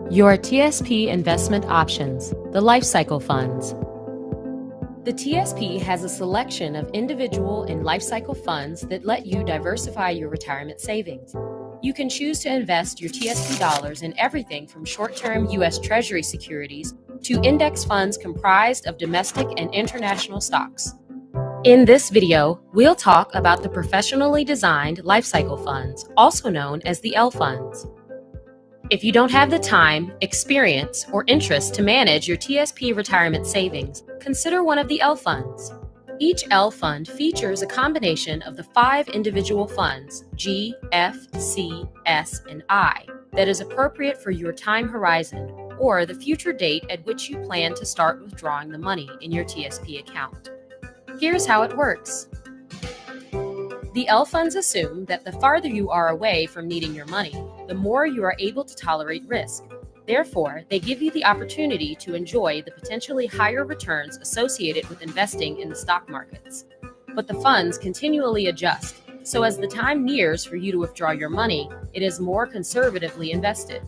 Your TSP investment options, the Lifecycle Funds. The TSP has a selection of individual and lifecycle funds that let you diversify your retirement savings. You can choose to invest your TSP dollars in everything from short-term U.S. Treasury securities to index funds comprised of domestic and international stocks. In this video, we'll talk about the professionally designed lifecycle funds, also known as the L funds. If you don't have the time, experience, or interest to manage your TSP retirement savings, consider one of the L funds. Each L fund features a combination of the 5 individual funds, G, F, C, S, and I, that is appropriate for your time horizon or the future date at which you plan to start withdrawing the money in your TSP account. Here's how it works. The L funds assume that the farther you are away from needing your money, the more you are able to tolerate risk. Therefore, they give you the opportunity to enjoy the potentially higher returns associated with investing in the stock markets. But the funds continually adjust, so as the time nears for you to withdraw your money, it is more conservatively invested.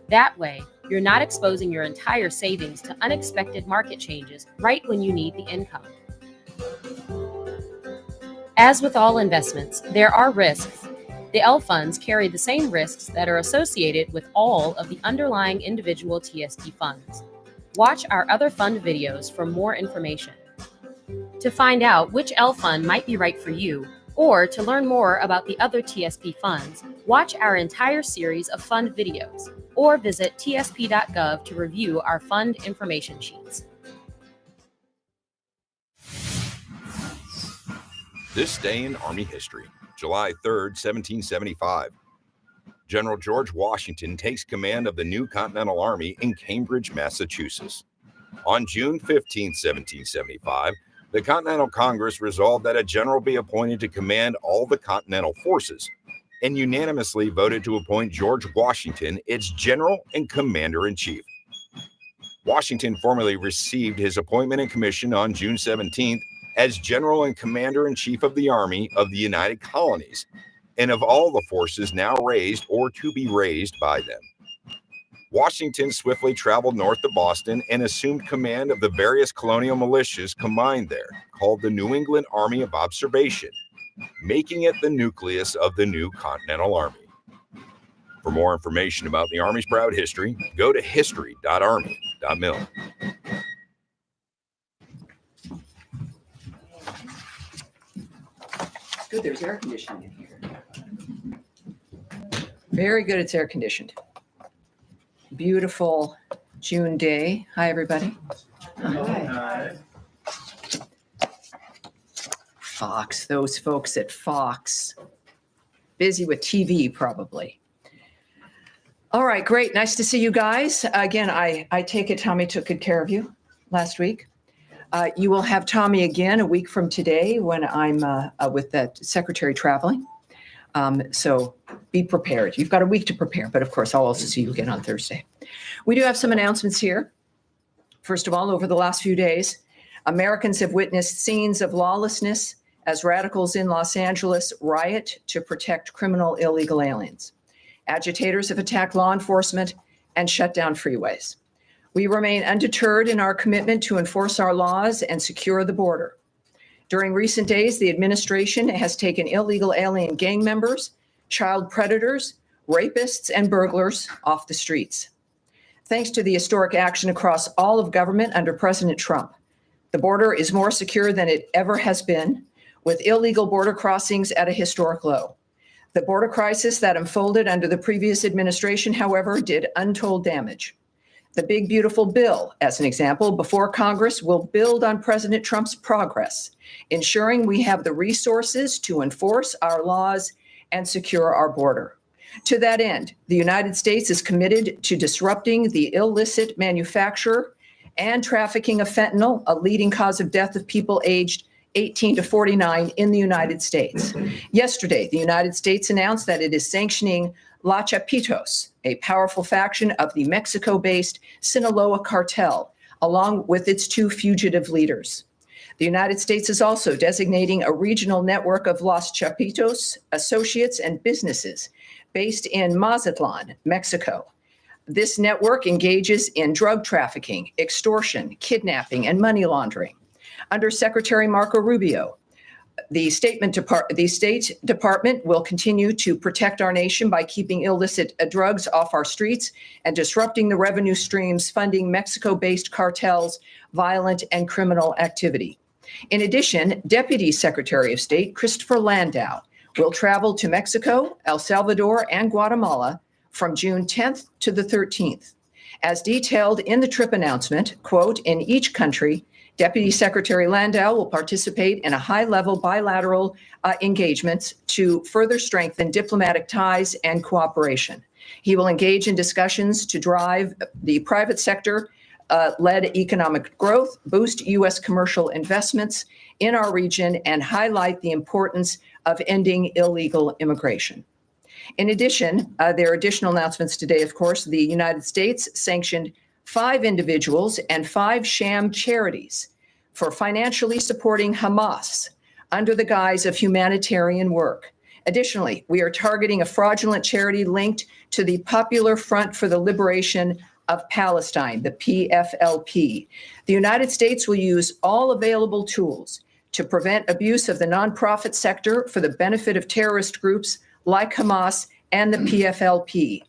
That way, you're not exposing your entire savings to unexpected market changes right when you need the income. As with all investments, there are risks. The L funds carry the same risks that are associated with all of the underlying individual TSP funds. Watch our other fund videos for more information. To find out which L fund might be right for you, or to learn more about the other TSP funds, watch our entire series of fund videos, or visit tsp.gov to review our fund information sheets. This day in Army history, July 3rd, 1775. General George Washington takes command of the new Continental Army in Cambridge, Massachusetts. On June 15, 1775, the Continental Congress resolved that a general be appointed to command all the Continental forces, and unanimously voted to appoint George Washington its general and commander-in-chief. Washington formally received his appointment and commission on June 17th as General and Commander-in-Chief of the Army of the United Colonies, and of all the forces now raised or to be raised by them. Washington swiftly traveled north to Boston and assumed command of the various colonial militias combined there, called the New England Army of Observation, making it the nucleus of the new Continental Army. For more information about the Army's proud history, go to history.army.mil. Good, there's air conditioning in here. Very good, it's air conditioned. Beautiful June day. Hi, everybody. Hi. Fox, those folks at Fox. Busy with TV, probably. All right, great. Nice to see you guys. Again, I take it Tommy took good care of you last week. You will have Tommy again a week from today when I'm with that secretary traveling. So be prepared. You've got a week to prepare, but of course, I'll also see you again on Thursday. We do have some announcements here. First of all, over the last few days, Americans have witnessed scenes of lawlessness as radicals in Los Angeles riot to protect criminal illegal aliens. Agitators have attacked law enforcement and shut down freeways. We remain undeterred in our commitment to enforce our laws and secure the border. During recent days, the administration has taken illegal alien gang members, child predators, rapists, and burglars off the streets. Thanks to the historic action across all of government under President Trump, the border is more secure than it ever has been, with illegal border crossings at a historic low. The border crisis that unfolded under the previous administration, however, did untold damage. The big, beautiful bill, as an example, before Congress will build on President Trump's progress, ensuring we have the resources to enforce our laws and secure our border. To that end, the United States is committed to disrupting the illicit manufacture and trafficking of fentanyl, a leading cause of death of people aged 18 to 49 in the United States. Yesterday, the United States announced that it is sanctioning La Chapitos, a powerful faction of the Mexico-based Sinaloa cartel, along with its 2 fugitive leaders. The United States is also designating a regional network of Los Chapitos associates and businesses based in Mazatlan, Mexico. This network engages in drug trafficking, extortion, kidnapping, and money laundering. Under Secretary Marco Rubio, The State Department will continue to protect our nation by keeping illicit drugs off our streets and disrupting the revenue streams funding Mexico-based cartels, violent and criminal activity. In addition, Deputy Secretary of State Christopher Landau will travel to Mexico, El Salvador, and Guatemala from June 10th to the 13th. As detailed in the trip announcement, quote, in each country, Deputy Secretary Landau will participate in a high-level bilateral engagements to further strengthen diplomatic ties and cooperation. He will engage in discussions to drive the private sector led economic growth, boost U.S. commercial investments in our region, and highlight the importance of ending illegal immigration. In addition, there are additional announcements today, of course. The United States sanctioned 5 individuals and 5 sham charities for financially supporting Hamas under the guise of humanitarian work. Additionally, we are targeting a fraudulent charity linked to the Popular Front for the Liberation of Palestine, the PFLP. The United States will use all available tools to prevent abuse of the nonprofit sector for the benefit of terrorist groups like Hamas and the PFLP.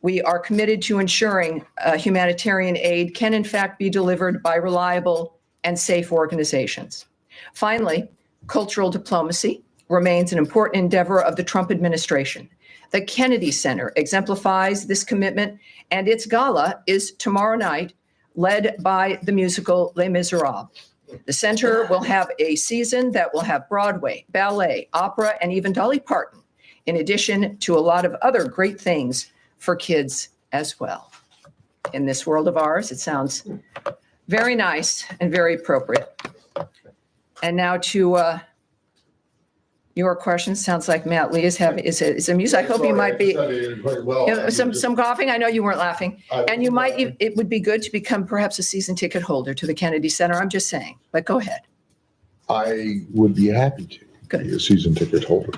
We are committed to ensuring humanitarian aid can in fact be delivered by reliable and safe organizations. Finally, cultural diplomacy remains an important endeavor of the Trump administration. The Kennedy Center exemplifies this commitment, and its gala is tomorrow night, led by the musical Les Miserables. The center will have a season that will have Broadway, ballet, opera, and even Dolly Parton, in addition to a lot of other great things for kids as well. In this world of ours, it sounds very nice and very appropriate. And now to your question. Sounds like Matt Lee is amused. I hope you might be some coughing. I know you weren't laughing, and you might. It would be good to become perhaps a season ticket holder to the Kennedy Center. I'm just saying, but go ahead. I would be happy to be a season ticket holder.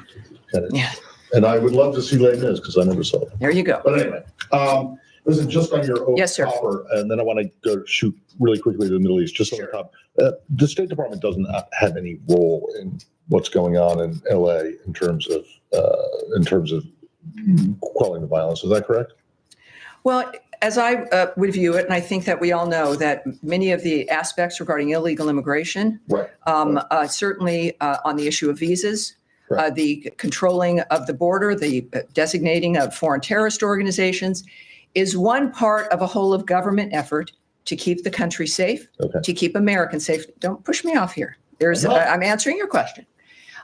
Yeah. And I would love to see Les Mis because I never saw it. There you go. But anyway, listen, just on your Yes, sir. copper, and then I want to go shoot really quickly to the Middle East, just on the top. The State Department doesn't have any role in what's going on in LA in terms of quelling the violence. Is that correct? Well, as I would view it, and I think that we all know that many of the aspects regarding illegal immigration, certainly on the issue of visas, the controlling of the border, the designating of foreign terrorist organizations, is one part of a whole of government effort to keep the country safe, to keep Americans safe. Don't push me off here. I'm answering your question.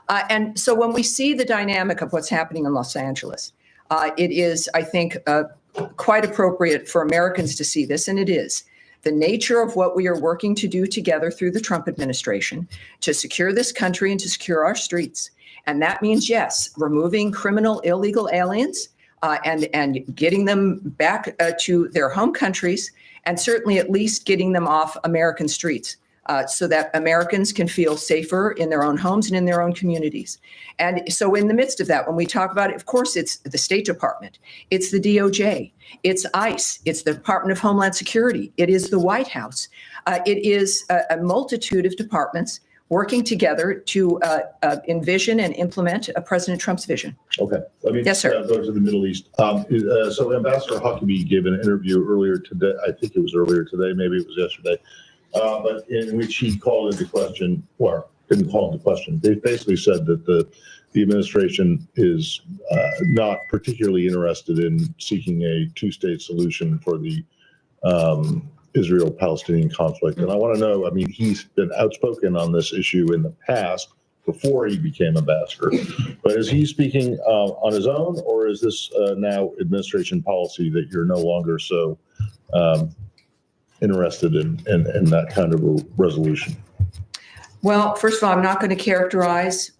And so when we see the dynamic of what's happening in Los Angeles, it is, I think, quite appropriate for Americans to see this, and it is the nature of what we are working to do together through the Trump administration to secure this country and to secure our streets. And that means, yes, removing criminal illegal aliens and getting them back to their home countries, and certainly at least getting them off American streets so that Americans can feel safer in their own homes and in their own communities. And so in the midst of that, when we talk about it, of course, it's the State Department, it's the DOJ, it's ICE, it's the Department of Homeland Security, it is the White House. It is a multitude of departments working together to envision and implement President Trump's vision. Okay. Let me Yes, sir. Go to the Middle East. So Ambassador Huckabee gave an interview earlier today. I think it was earlier today, maybe it was yesterday, but in which he called into question, or didn't call into question. They basically said that the administration is not particularly interested in seeking a two-state solution for the Israel-Palestinian conflict. And I want to know, I mean, he's been outspoken on this issue in the past before he became ambassador, but is he speaking on his own, or is this now administration policy that you're no longer so interested in that kind of a resolution? Well, first of all, I'm not going to characterize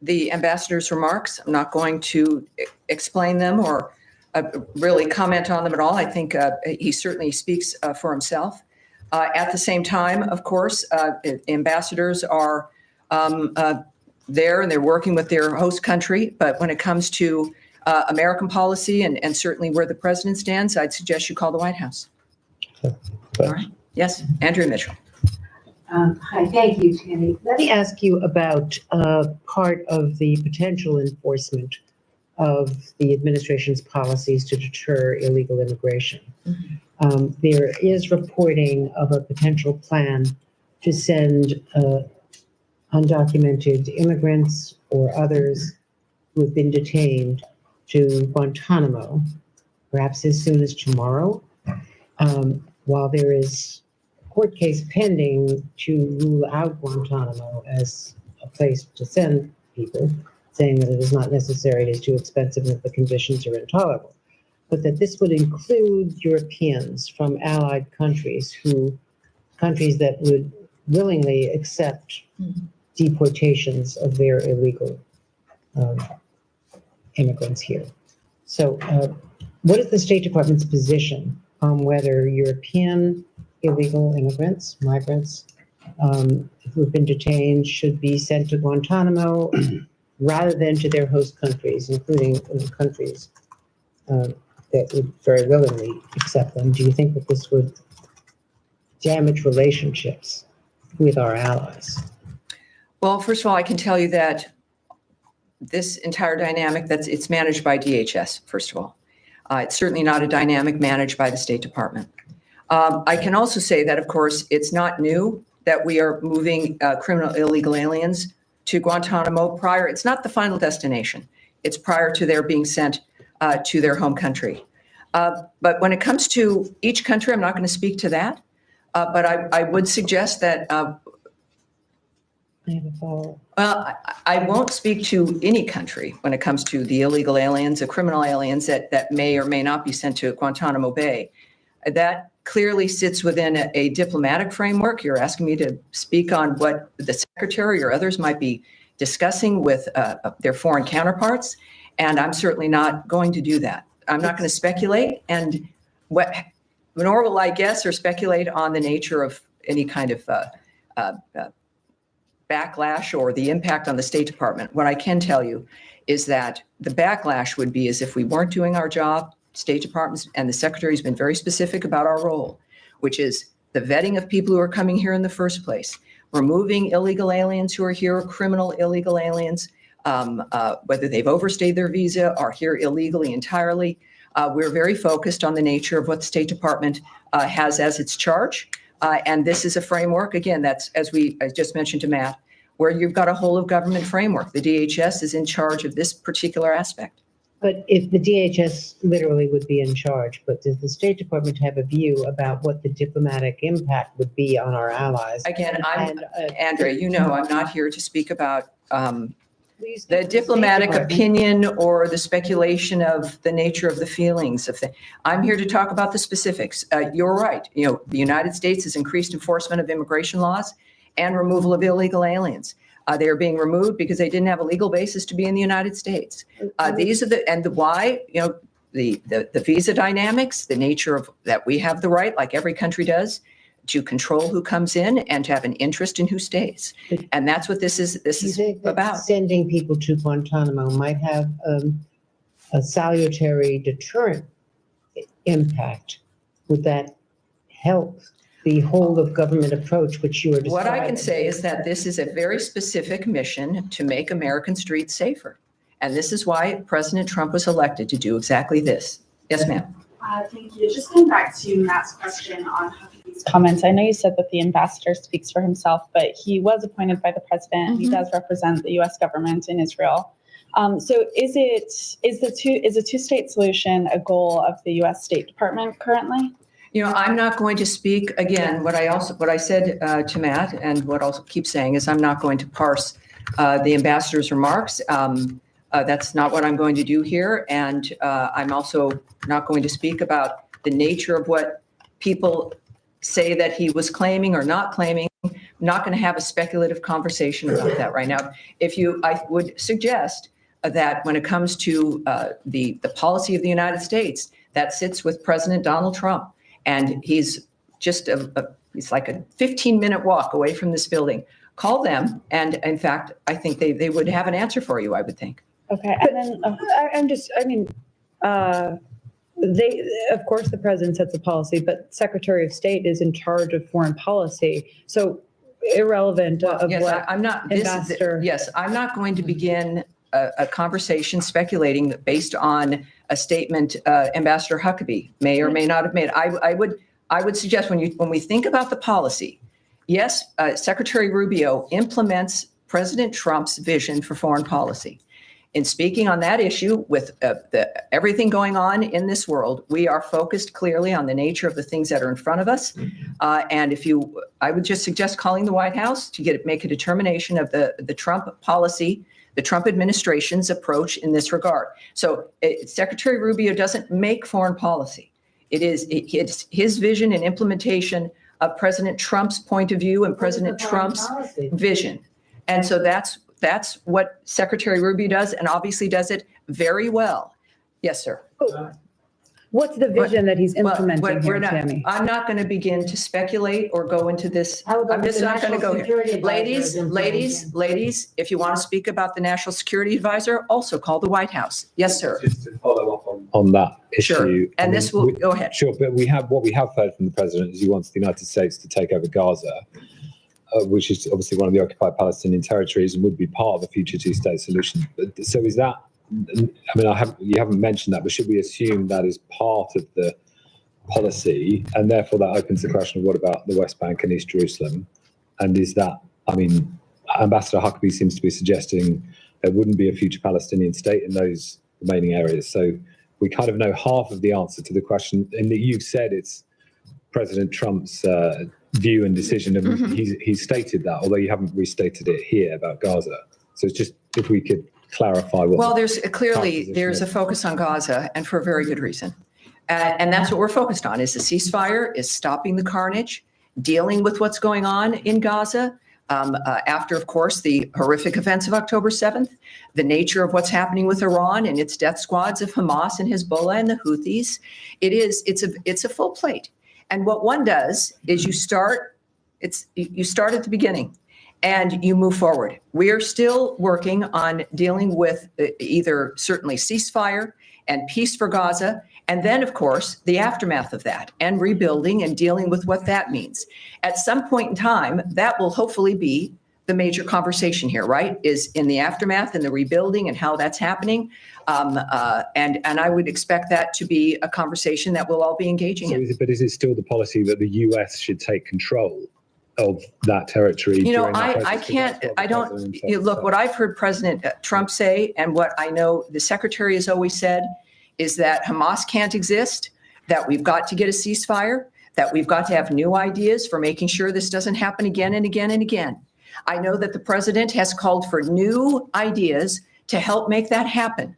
the ambassador's remarks. I'm not going to explain them or really comment on them at all. I think he certainly speaks for himself. At the same time, of course, ambassadors are there and they're working with their host country. But when it comes to American policy and certainly where the president stands, I'd suggest you call the White House. Okay. All right. Yes, Andrew Mitchell. Hi, thank you, Tammy. Let me ask you about part of the potential enforcement of the administration's policies to deter illegal immigration. There is reporting of a potential plan to send undocumented immigrants or others who have been detained to Guantanamo, perhaps as soon as tomorrow. While there is a court case pending to rule out Guantanamo as a place to send people, saying that it is not necessary, it is too expensive, and that the conditions are intolerable. But that this would include Europeans from allied countries countries that would willingly accept deportations of their illegal immigrants here. So what is the State Department's position on whether European illegal immigrants, migrants, who have been detained should be sent to Guantanamo rather than to their host countries, including countries that would very willingly accept them? Do you think that this would damage relationships with our allies? Well, first of all, I can tell you that this entire dynamic, it's managed by DHS, first of all. It's certainly not a dynamic managed by the State Department. I can also say that, of course, it's not new that we are moving criminal illegal aliens to Guantanamo prior. It's not the final destination. It's prior to their being sent to their home country. But when it comes to each country, I'm not going to speak to that. But I would suggest that well, I won't speak to any country when it comes to the illegal aliens, the criminal aliens that may or may not be sent to Guantanamo Bay. That clearly sits within a diplomatic framework. You're asking me to speak on what the secretary or others might be discussing with their foreign counterparts, and I'm certainly not going to do that. I'm not going to speculate, and nor will I guess or speculate on the nature of any kind of backlash or the impact on the State Department. What I can tell you is that the backlash would be as if we weren't doing our job. State Department and the Secretary has been very specific about our role, which is the vetting of people who are coming here in the first place, removing illegal aliens who are here, criminal illegal aliens, whether they've overstayed their visa, are here illegally entirely. We're very focused on the nature of what the State Department has as its charge. And this is a framework, again, that's, as I just mentioned to Matt, where you've got a whole of government framework. The DHS is in charge of this particular aspect. But if the DHS literally would be in charge, but does the State Department have a view about what the diplomatic impact would be on our allies? Again, Andrea, you know, I'm not here to speak about the diplomatic opinion or the speculation of the nature of the feelings of things. I'm here to talk about the specifics. You're right. You know, the United States has increased enforcement of immigration laws and removal of illegal aliens. They are being removed because they didn't have a legal basis to be in the United States. These are the why, you know, the visa dynamics, the nature of that we have the right, like every country does, to control who comes in and to have an interest in who stays. And that's what this is about. Sending people to Guantanamo might have a salutary deterrent impact. Would that help the whole of government approach, which you are describing? What I can say is that this is a very specific mission to make American streets safer. And this is why President Trump was elected, to do exactly this. Yes, ma'am. Thank you. Just going back to Matt's question on Huckabee's comments, I know you said that the ambassador speaks for himself, but he was appointed by the president. He does represent the U.S. government in Israel. So is a two-state solution a goal of the U.S. State Department currently? You know, I'm not going to speak again. What I said to Matt, and what I'll keep saying, is I'm not going to parse the ambassador's remarks. That's not what I'm going to do here. And I'm also not going to speak about the nature of what people say that he was claiming or not claiming. I'm not going to have a speculative conversation about that right now. I would suggest that when it comes to the policy of the United States, that sits with President Donald Trump. And he's just he's like a 15-minute walk away from this building. Call them. And in fact, I think they would have an answer for you, I would think. Okay. And then of course, the president sets the policy, but Secretary of State is in charge of foreign policy. So irrelevant of Yes, what I'm not. Ambassador. Yes, I'm not going to begin a conversation speculating based on a statement Ambassador Huckabee may or may not have made. I would suggest when we think about the policy, yes, Secretary Rubio implements President Trump's vision for foreign policy. In speaking on that issue with everything going on in this world, we are focused clearly on the nature of the things that are in front of us. And I would just suggest calling the White House to make a determination of the Trump policy, the Trump administration's approach in this regard. So Secretary Rubio doesn't make foreign policy. It's his vision and implementation of President Trump's point of view and President Trump's vision. And so that's what Secretary Rubio does, and obviously does it very well. Yes, sir. What's the vision that he's implementing here, Tammy? I'm not going to begin to speculate or go into this. I'm just not going to go here. Ladies, if you want to speak about the National Security Advisor, also call the White House. Yes, sir. Just to follow up on that issue. Sure. And this will go ahead. Sure, but what we have heard from the president is he wants the United States to take over Gaza, which is obviously one of the occupied Palestinian territories and would be part of a future two-state solution. So is that? I mean, you haven't mentioned that, but should we assume that is part of the policy, and therefore that opens the question of what about the West Bank and East Jerusalem? And is that? I mean, Ambassador Huckabee seems to be suggesting there wouldn't be a future Palestinian state in those remaining areas. So we kind of know half of the answer to the question, in that you've said it's President Trump's view and decision, and he's stated that, although you haven't restated it here about Gaza. So it's just if we could clarify what. Well, there's a focus on Gaza, and for a very good reason. And that's what we're focused on: is the ceasefire, is stopping the carnage, dealing with what's going on in Gaza. After, of course, the horrific events of October 7th, the nature of what's happening with Iran and its death squads of Hamas and Hezbollah and the Houthis, it's a full plate. And what one does is you start at the beginning and you move forward. We are still working on dealing with either certainly ceasefire and peace for Gaza, and then, of course, the aftermath of that and rebuilding and dealing with what that means. At some point in time, that will hopefully be the major conversation here, right? Is in the aftermath and the rebuilding and how that's happening. And I would expect that to be a conversation that we'll all be engaging in. But is it still the policy that the US should take control of that territory? Look, what I've heard President Trump say, and what I know the secretary has always said, is that Hamas can't exist, that we've got to get a ceasefire, that we've got to have new ideas for making sure this doesn't happen again and again and again. I know that the president has called for new ideas to help make that happen.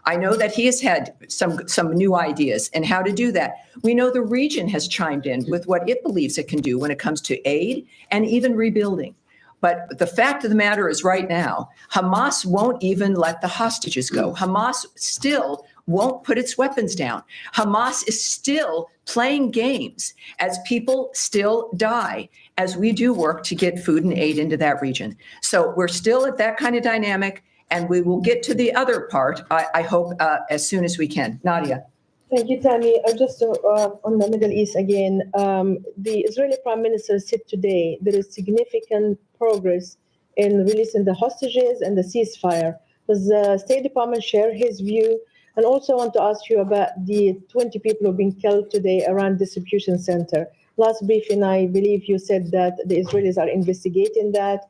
I know that he has had some new ideas and how to do that. We know the region has chimed in with what it believes it can do when it comes to aid and even rebuilding. But the fact of the matter is right now, Hamas won't even let the hostages go. Hamas still won't put its weapons down. Hamas is still playing games as people still die, as we do work to get food and aid into that region. So we're still at that kind of dynamic, and we will get to the other part, I hope, as soon as we can. Nadia. Thank you, Tammy. Just on the Middle East again, the Israeli Prime Minister said today there is significant progress in releasing the hostages and the ceasefire. Does the State Department share his view? And also I want to ask you about the 20 people who have been killed today around distribution center. Last briefing, I believe you said that the Israelis are investigating that.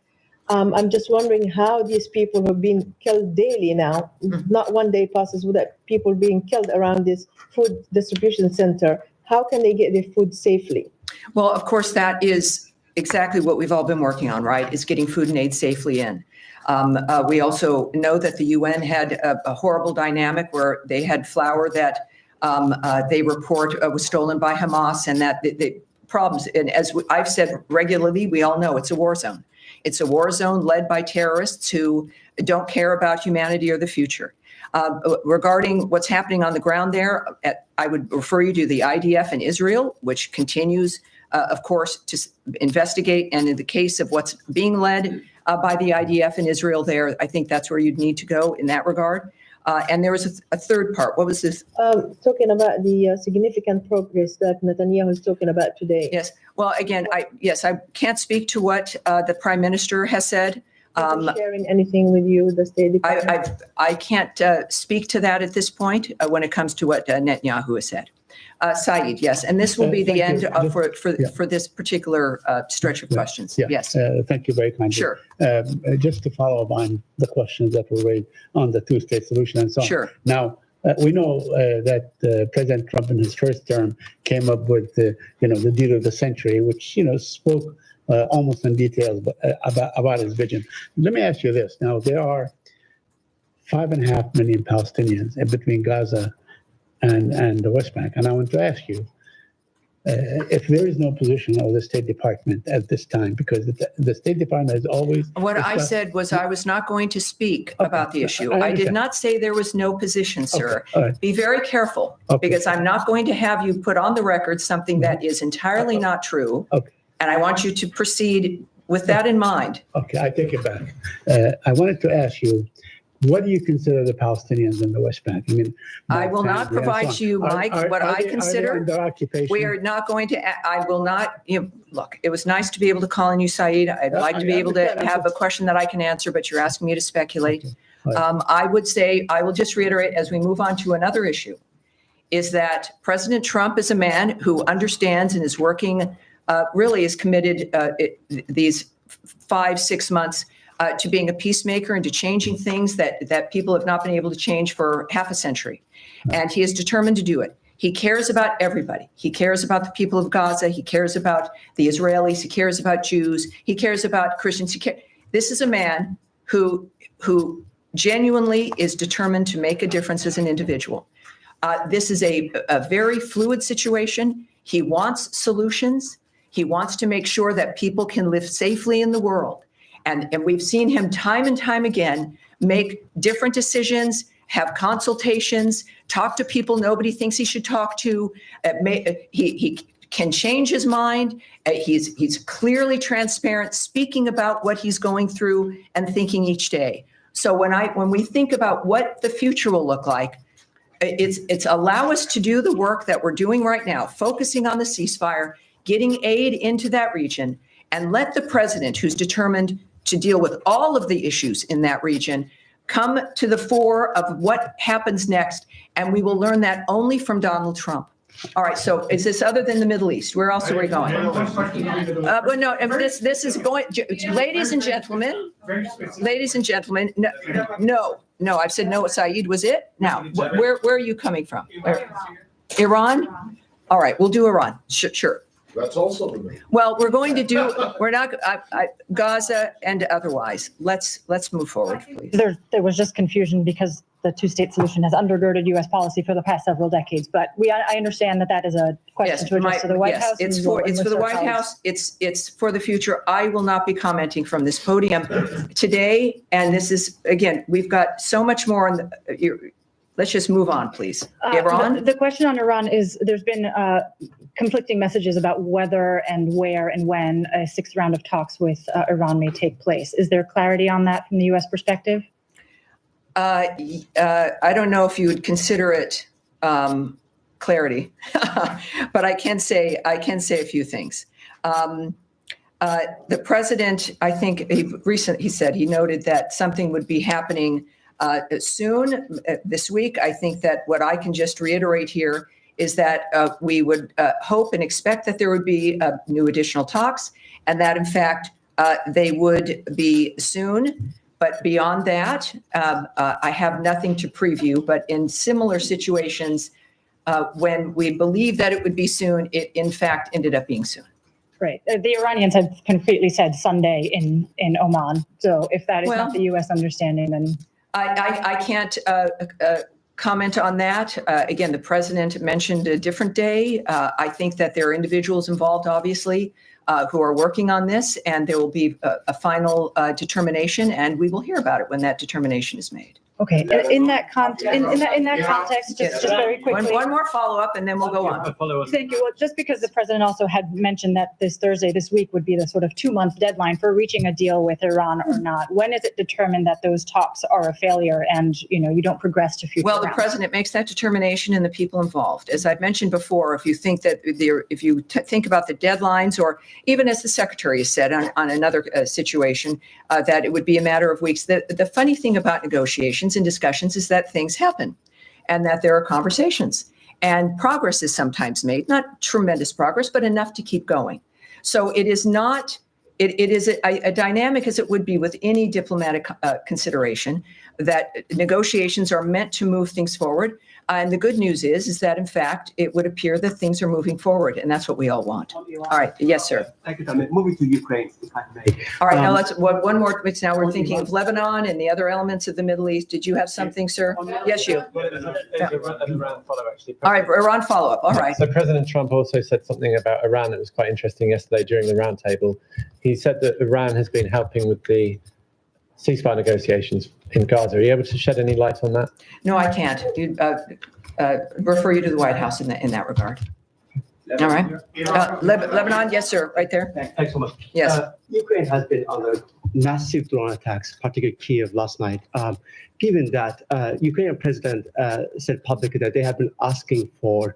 I'm just wondering how these people have been killed daily now. Not one day passes without people being killed around this food distribution center. How can they get their food safely? Well, of course, that is exactly what we've all been working on, right? Is getting food and aid safely in. We also know that the UN had a horrible dynamic where they had flour that they report was stolen by Hamas, and that the problems, and as I've said regularly, we all know it's a war zone. It's a war zone led by terrorists who don't care about humanity or the future. Regarding what's happening on the ground there, I would refer you to the IDF in Israel, which continues, of course, to investigate. And in the case of what's being led by the IDF in Israel there, I think that's where you'd need to go in that regard. And there was a third part. What was this? Talking about the significant progress that Netanyahu is talking about today. Yes. Well, again, I can't speak to what the prime minister has said. Sharing anything with you, the State Department? I can't speak to that at this point when it comes to what Netanyahu has said. Saeed, yes, and this will be the end for this particular stretch of questions. Yes. Thank you very kindly. Sure. Just to follow up on the questions that were raised on the two-state solution and so on. Sure. Now, we know that President Trump in his first term came up with the deal of the century, which spoke almost in detail about his vision. Let me ask you this. Now, there are 5.5 million Palestinians between Gaza and the West Bank. And I want to ask you, if there is no position of the State Department at this time, because the State Department has always... What I said was I was not going to speak about the issue. I did not say there was no position, sir. Be very careful, because I'm not going to have you put on the record something that is entirely not true. And I want you to proceed with that in mind. Okay, I take it back. I wanted to ask you, what do you consider the Palestinians in the West Bank? I mean, I will not provide you, Mike, what I consider. Under occupation? We are not going to, I will not, look, it was nice to be able to call on you, Saeed. I'd like to be able to have a question that I can answer, but you're asking me to speculate. I would say, I will just reiterate as we move on to another issue, is that President Trump is a man who understands and is working, really is committed these 5-6 months to being a peacemaker and to changing things that people have not been able to change for half a century. And he is determined to do it. He cares about everybody. He cares about the people of Gaza. He cares about the Israelis. He cares about Jews. He cares about Christians. This is a man who genuinely is determined to make a difference as an individual. This is a very fluid situation. He wants solutions. He wants to make sure that people can live safely in the world. And we've seen him time and time again make different decisions, have consultations, talk to people nobody thinks he should talk to. He can change his mind. He's clearly transparent, speaking about what he's going through and thinking each day. So when we think about what the future will look like, it's allow us to do the work that we're doing right now, focusing on the ceasefire, getting aid into that region, and let the president, who's determined to deal with all of the issues in that region, come to the fore of what happens next. And we will learn that only from Donald Trump. All right, so is this other than the Middle East? Where else are we going? But no, and this is going, ladies and gentlemen, no, I've said no, Saeed was it. Now, where are you coming from? Iran? All right, we'll do Iran, sure. That's also the Well, we're not, Gaza and otherwise. Let's move forward, please. There was just confusion because the two-state solution has undergirded U.S. policy for the past several decades. But I understand that is a question to address to the White House. It's for the White House. It's for the future. I will not be commenting from this podium today. And this is, again, we've got so much more. Let's just move on, please. Iran? The question on Iran is there's been conflicting messages about whether and where and when a sixth round of talks with Iran may take place. Is there clarity on that from the U.S. perspective? I don't know if you would consider it clarity, but I can say a few things. The president, I think he noted that something would be happening soon this week. I think that what I can just reiterate here is that we would hope and expect that there would be new additional talks, and that in fact they would be soon. But beyond that, I have nothing to preview. But in similar situations, when we believe that it would be soon, it in fact ended up being soon. Right. The Iranians have concretely said Sunday in Oman. So if that is not the U.S. understanding, then I can't comment on that. Again, the president mentioned a different day. I think that there are individuals involved, obviously, who are working on this, and there will be a final determination, and we will hear about it when that determination is made. Okay, in that context, just very quickly. One more follow-up and then we'll go on. Thank you. Well, just because the president also had mentioned that this Thursday, this week would be the sort of 2-month deadline for reaching a deal with Iran or not. When is it determined that those talks are a failure and, you don't progress to future Well, the rounds? president makes that determination and the people involved. As I've mentioned before, if you think that if you think about the deadlines, or even as the secretary has said on another situation, that it would be a matter of weeks. The funny thing about negotiations and discussions is that things happen and that there are conversations and progress is sometimes made, not tremendous progress, but enough to keep going. So it is not, it is a dynamic as it would be with any diplomatic consideration, that negotiations are meant to move things forward. And the good news is that in fact, it would appear that things are moving forward, and that's what we all want. All right, yes, sir. Thank you, Tammy. Moving to Ukraine, if I may. All right, now let's, one more, now we're thinking of Lebanon and the other elements of the Middle East. Did you have something, sir? Yes, you. All right, Iran follow-up, all right. So President Trump also said something about Iran that was quite interesting yesterday during the roundtable. He said that Iran has been helping with the ceasefire negotiations in Gaza. Are you able to shed any light on that? No, I can't. Refer you to the White House in that regard. All right. Lebanon, yes, sir, right there. Thanks so much. Yes. Ukraine has been under massive drone attacks, particularly Kiev last night. Given that Ukrainian president said publicly that they have been asking for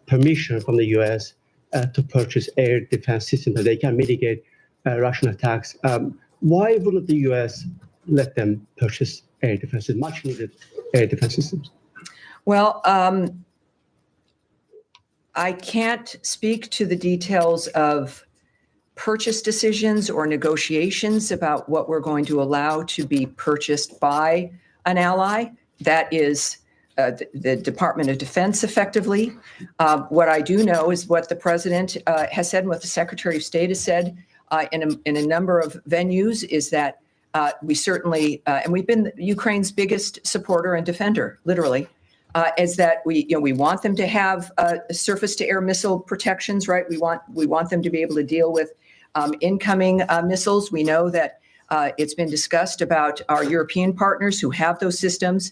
permission from the U.S. To purchase air defense systems that they can mitigate Russian attacks. Why wouldn't the U.S. let them purchase air defense, much needed air defense systems? Well, I can't speak to the details of purchase decisions or negotiations about what we're going to allow to be purchased by an ally. That is the Department of Defense, effectively. What I do know is what the president has said and what the Secretary of State has said in a number of venues is that we certainly, and we've been Ukraine's biggest supporter and defender, literally, is that we want them to have surface-to-air missile protections, right? We want them to be able to deal with incoming missiles. We know that it's been discussed about our European partners who have those systems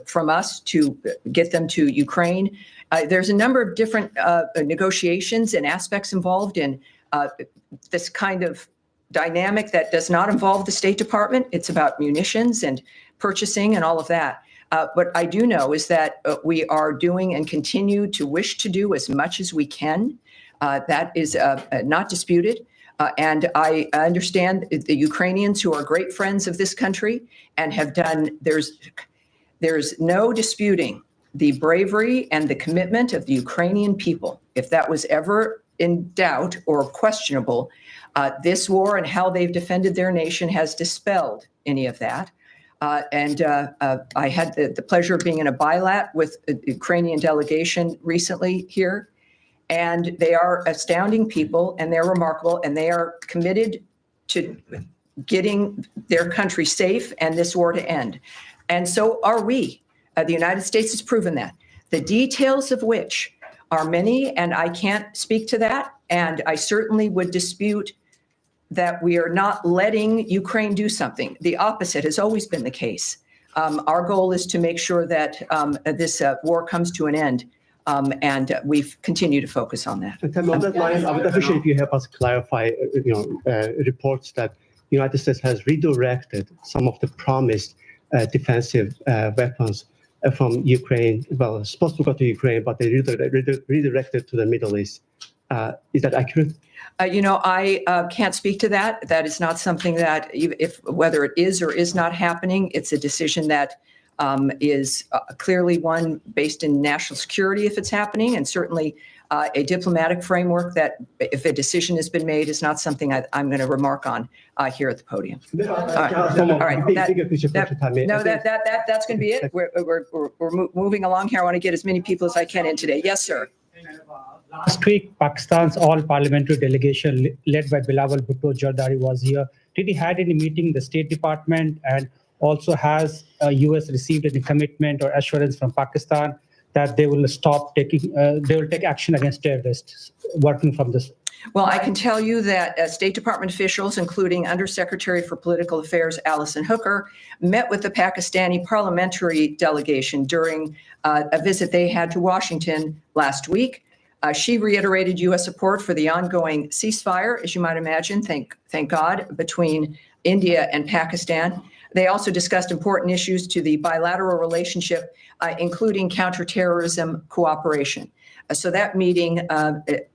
from us to get them to Ukraine. There's a number of different negotiations and aspects involved in this kind of dynamic that does not involve the State Department. It's about munitions and purchasing and all of that. What I do know is that we are doing and continue to wish to do as much as we can. That is not disputed. And I understand the Ukrainians, who are great friends of this country and have done, there's no disputing the bravery and the commitment of the Ukrainian people. If that was ever in doubt or questionable, this war and how they've defended their nation has dispelled any of that. I had the pleasure of being in a bilat with the Ukrainian delegation recently here, and they are astounding people, and they're remarkable, and they are committed to getting their country safe and this war to end. And so are we. The United States has proven that. The details of which are many, and I can't speak to that, and I certainly would dispute that we are not letting Ukraine do something. The opposite has always been the case. Our goal is to make sure that this war comes to an end, and we've continued to focus on that. On that line, I would appreciate if you help us clarify, reports that the United States has redirected some of the promised defensive weapons from Ukraine. Well, it's supposed to go to Ukraine, but they redirected to the Middle East. Is that accurate? I can't speak to that. That is not something that, whether it is or is not happening, it's a decision that is clearly one based in national security if it's happening, and certainly a diplomatic framework that, if a decision has been made, is not something I'm going to remark on here at the podium. All right. That's going to be it. We're moving along here. I want to get as many people as I can in today. Yes, sir. Last week, Pakistan's all-parliamentary delegation led by Bilawal Bhutto Zardari was here. Did he had any meeting in the State Department, and also has U.S. received any commitment or assurance from Pakistan that they will stop taking, they will take action against terrorists working from this? Well, I can tell you that State Department officials, including Undersecretary for Political Affairs Allison Hooker, met with the Pakistani parliamentary delegation during a visit they had to Washington last week. She reiterated U.S. support for the ongoing ceasefire, as you might imagine, thank God, between India and Pakistan. They also discussed important issues to the bilateral relationship, including counterterrorism cooperation. So that meeting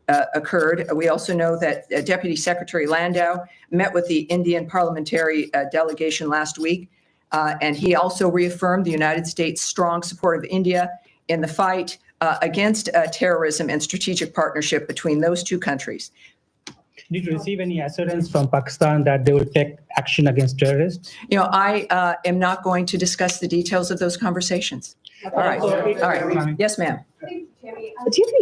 occurred. We also know that Deputy Secretary Landau met with the Indian parliamentary delegation last week, and he also reaffirmed the United States' strong support of India in the fight against terrorism and strategic partnership between those two countries. Did you receive any assurance from Pakistan that they will take action against terrorists? I am not going to discuss the details of those conversations. All right. All right. Yes, ma'am. Do you have any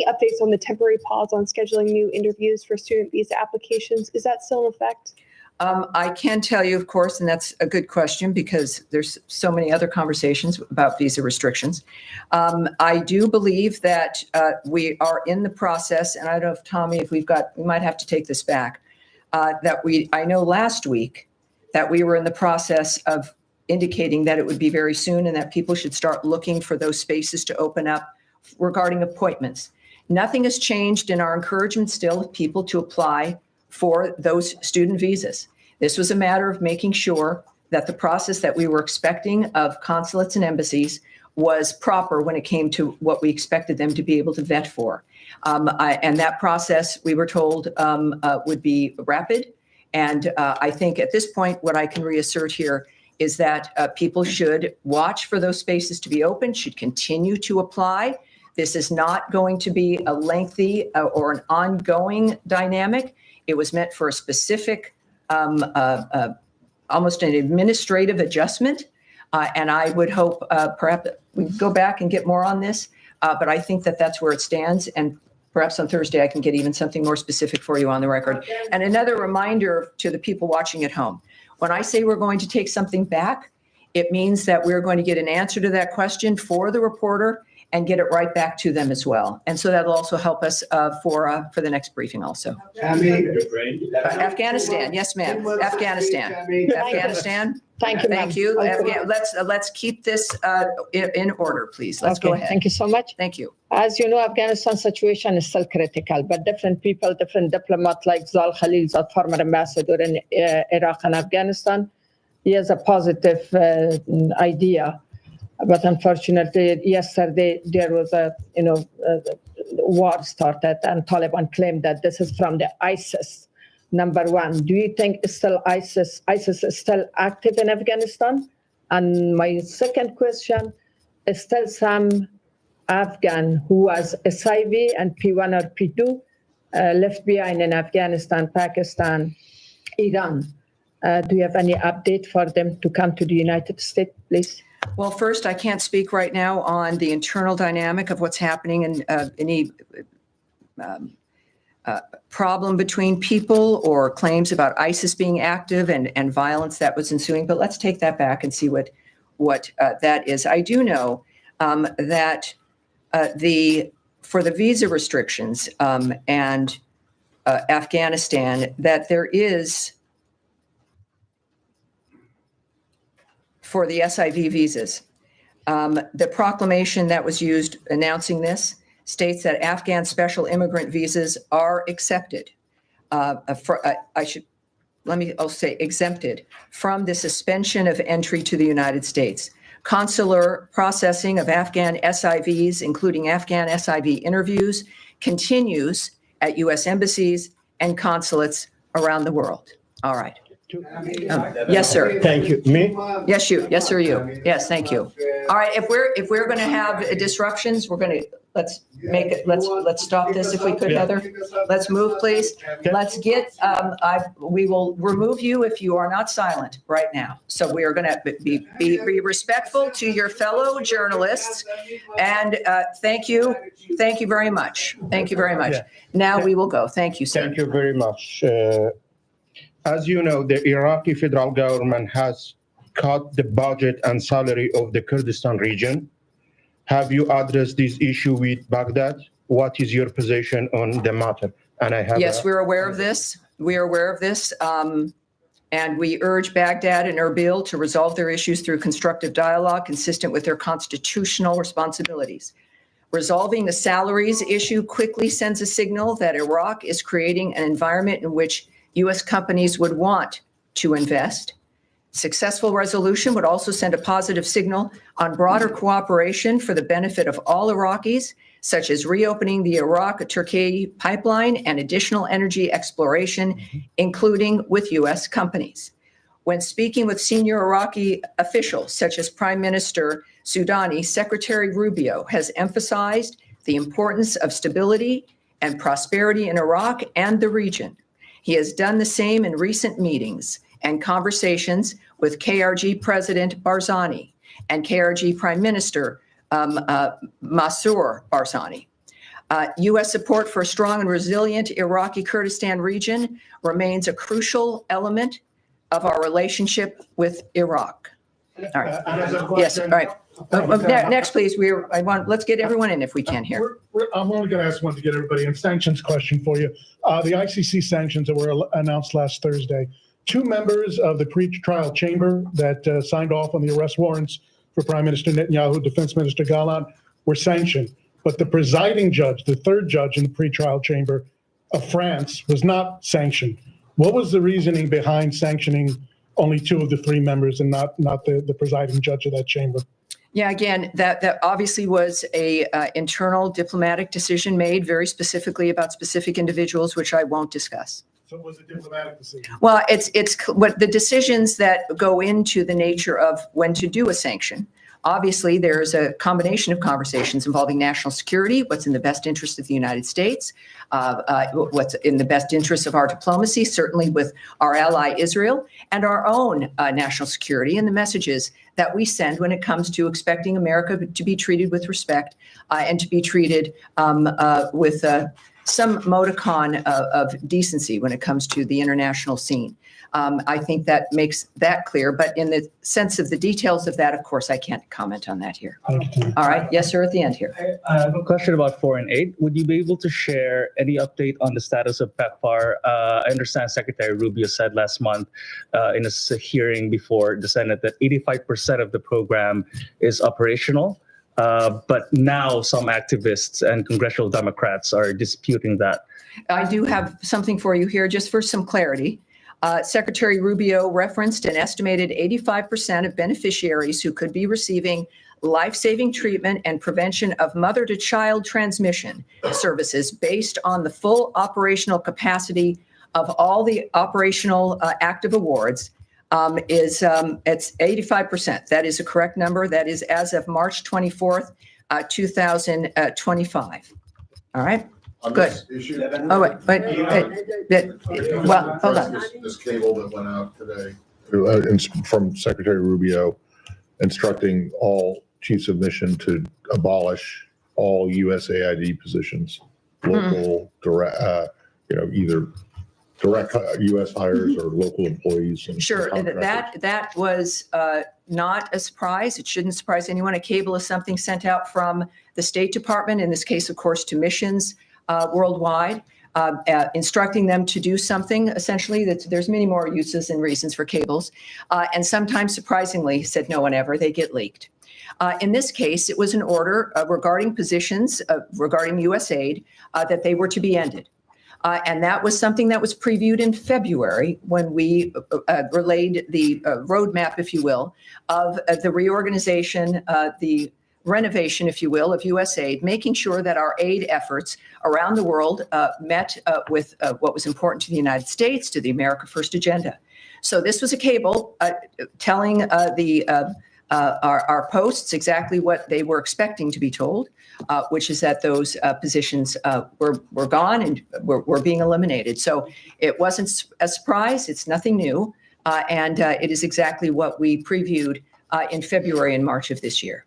updates on the temporary pause on scheduling new interviews for student visa applications? Is that still in effect? I can tell you, of course, and that's a good question because there's so many other conversations about visa restrictions. I do believe that we are in the process, and I don't know if Tommy, we might have to take this back, I know last week that we were in the process of indicating that it would be very soon and that people should start looking for those spaces to open up regarding appointments. Nothing has changed in our encouragement still of people to apply for those student visas. This was a matter of making sure that the process that we were expecting of consulates and embassies was proper when it came to what we expected them to be able to vet for. And that process, we were told, would be rapid. And I think at this point, what I can reassert here is that people should watch for those spaces to be open, should continue to apply. This is not going to be a lengthy or an ongoing dynamic. It was meant for a specific, almost an administrative adjustment. And I would hope perhaps we go back and get more on this. But I think that that's where it stands. And perhaps on Thursday, I can get even something more specific for you on the record. And another reminder to the people watching at home. When I say we're going to take something back, it means that we're going to get an answer to that question for the reporter and get it right back to them as well. And so that'll also help us for the next briefing also. Afghanistan, yes, ma'am. Afghanistan. Afghanistan. Thank you, Thank you. Let's keep this in order, please. Let's go ahead. Thank you so much. Thank you. As you know, Afghanistan situation is still critical, but different people, different diplomats like Zal Khalil, the former ambassador in Iraq and Afghanistan, he has a positive idea. But unfortunately, yesterday there was a war started, and Taliban claimed that this is from the ISIS. Number one, do you think it's still ISIS is still active in Afghanistan? And my second question is still some Afghan who was SIV and P1 or P2 left behind in Afghanistan, Pakistan, Iran. Do you have any update for them to come to the United States, please? Well, first, I can't speak right now on the internal dynamic of what's happening and any problem between people or claims about ISIS being active and violence that was ensuing. But let's take that back and see what that is. I do know that for the visa restrictions and Afghanistan, that there is, for the SIV visas, the proclamation that was used announcing this states that Afghan special immigrant visas are accepted. I'll say exempted from the suspension of entry to the United States. Consular processing of Afghan SIVs, including Afghan SIV interviews, continues at U.S. embassies and consulates around the world. All right. Yes, sir. Thank you. Me? Yes, you. Yes, sir, you. Yes, thank you. All right. If we're going to have disruptions, we're going to let's stop this if we could, Heather. Let's move, please. Let's get. We will remove you if you are not silent right now. So we are going to be respectful to your fellow journalists, and thank you very much. Thank you very much. Now we will go. Thank you, sir. Thank you very much. As you know, the Iraqi federal government has cut the budget and salary of the Kurdistan region. Have you addressed this issue with Baghdad? What is your position on the matter? and I have. Yes, we're aware of this. We are aware of this. And we urge Baghdad and Erbil to resolve their issues through constructive dialogue consistent with their constitutional responsibilities. Resolving the salaries issue quickly sends a signal that Iraq is creating an environment in which U.S. companies would want to invest. Successful resolution would also send a positive signal on broader cooperation for the benefit of all Iraqis, such as reopening the Iraq-Turkey pipeline and additional energy exploration, including with U.S. companies. When speaking with senior Iraqi officials, such as Prime Minister Sudani, Secretary Rubio has emphasized the importance of stability and prosperity in Iraq and the region. He has done the same in recent meetings and conversations with KRG President Barzani and KRG Prime Minister Mansour Barzani. U.S. support for a strong and resilient Iraqi Kurdistan region remains a crucial element of our relationship with Iraq. All right. Yes. All right. Next, please. Let's get everyone in if we can here. I'm only going to ask one to get everybody in. Sanctions question for you. The ICC sanctions that were announced last Thursday. 2 members of the pre-trial chamber that signed off on the arrest warrants for Prime Minister Netanyahu, Defense Minister Gallant, were sanctioned. But the presiding judge, the 3rd judge in the pre-trial chamber of France, was not sanctioned. What was the reasoning behind sanctioning only 2 of the 3 members and not the presiding judge of that chamber? Yeah, again, that obviously was a internal diplomatic decision made very specifically about specific individuals, which I won't discuss. So it was a diplomatic decision? Well, it's what the decisions that go into the nature of when to do a sanction. Obviously, there's a combination of conversations involving national security, what's in the best interest of the United States, what's in the best interest of our diplomacy, certainly with our ally Israel, and our own national security and the messages that we send when it comes to expecting America to be treated with respect and to be treated with some modicum of decency when it comes to the international scene. I think that makes that clear, but in the sense of the details of that, of course, I can't comment on that here. All right. Yes, sir, at the end here. I have a question about foreign aid. Would you be able to share any update on the status of PEPFAR? I understand Secretary Rubio said last month in a hearing before the Senate that 85% of the program is operational. But now some activists and congressional Democrats are disputing that. I do have something for you here, just for some clarity. Secretary Rubio referenced an estimated 85% of beneficiaries who could be receiving life-saving treatment and prevention of mother-to-child transmission services based on the full operational capacity of all the operational active awards. It's 85%. That is a correct number. That is as of March 24th, 2025. All right. Good. Oh, wait. Well, hold on. This cable that went out today from Secretary Rubio instructing all chiefs of mission to abolish all USAID positions, local, direct, either direct U.S. hires or local employees. And sure, that was not a surprise. It shouldn't surprise anyone. A cable is something sent out from the State Department, in this case, of course, to missions worldwide, instructing them to do something. Essentially, there's many more uses and reasons for cables, and sometimes, surprisingly, said no one ever, they get leaked. In this case, it was an order regarding positions regarding U.S. aid that they were to be ended. And that was something that was previewed in February when we relayed the roadmap, if you will, of the reorganization, the renovation, if you will, of USAID, making sure that our aid efforts around the world met with what was important to the United States, to the America First agenda. So this was a cable telling our posts exactly what they were expecting to be told, which is that those positions were gone and were being eliminated. So it wasn't a surprise. It's nothing new. And it is exactly what we previewed in February and March of this year.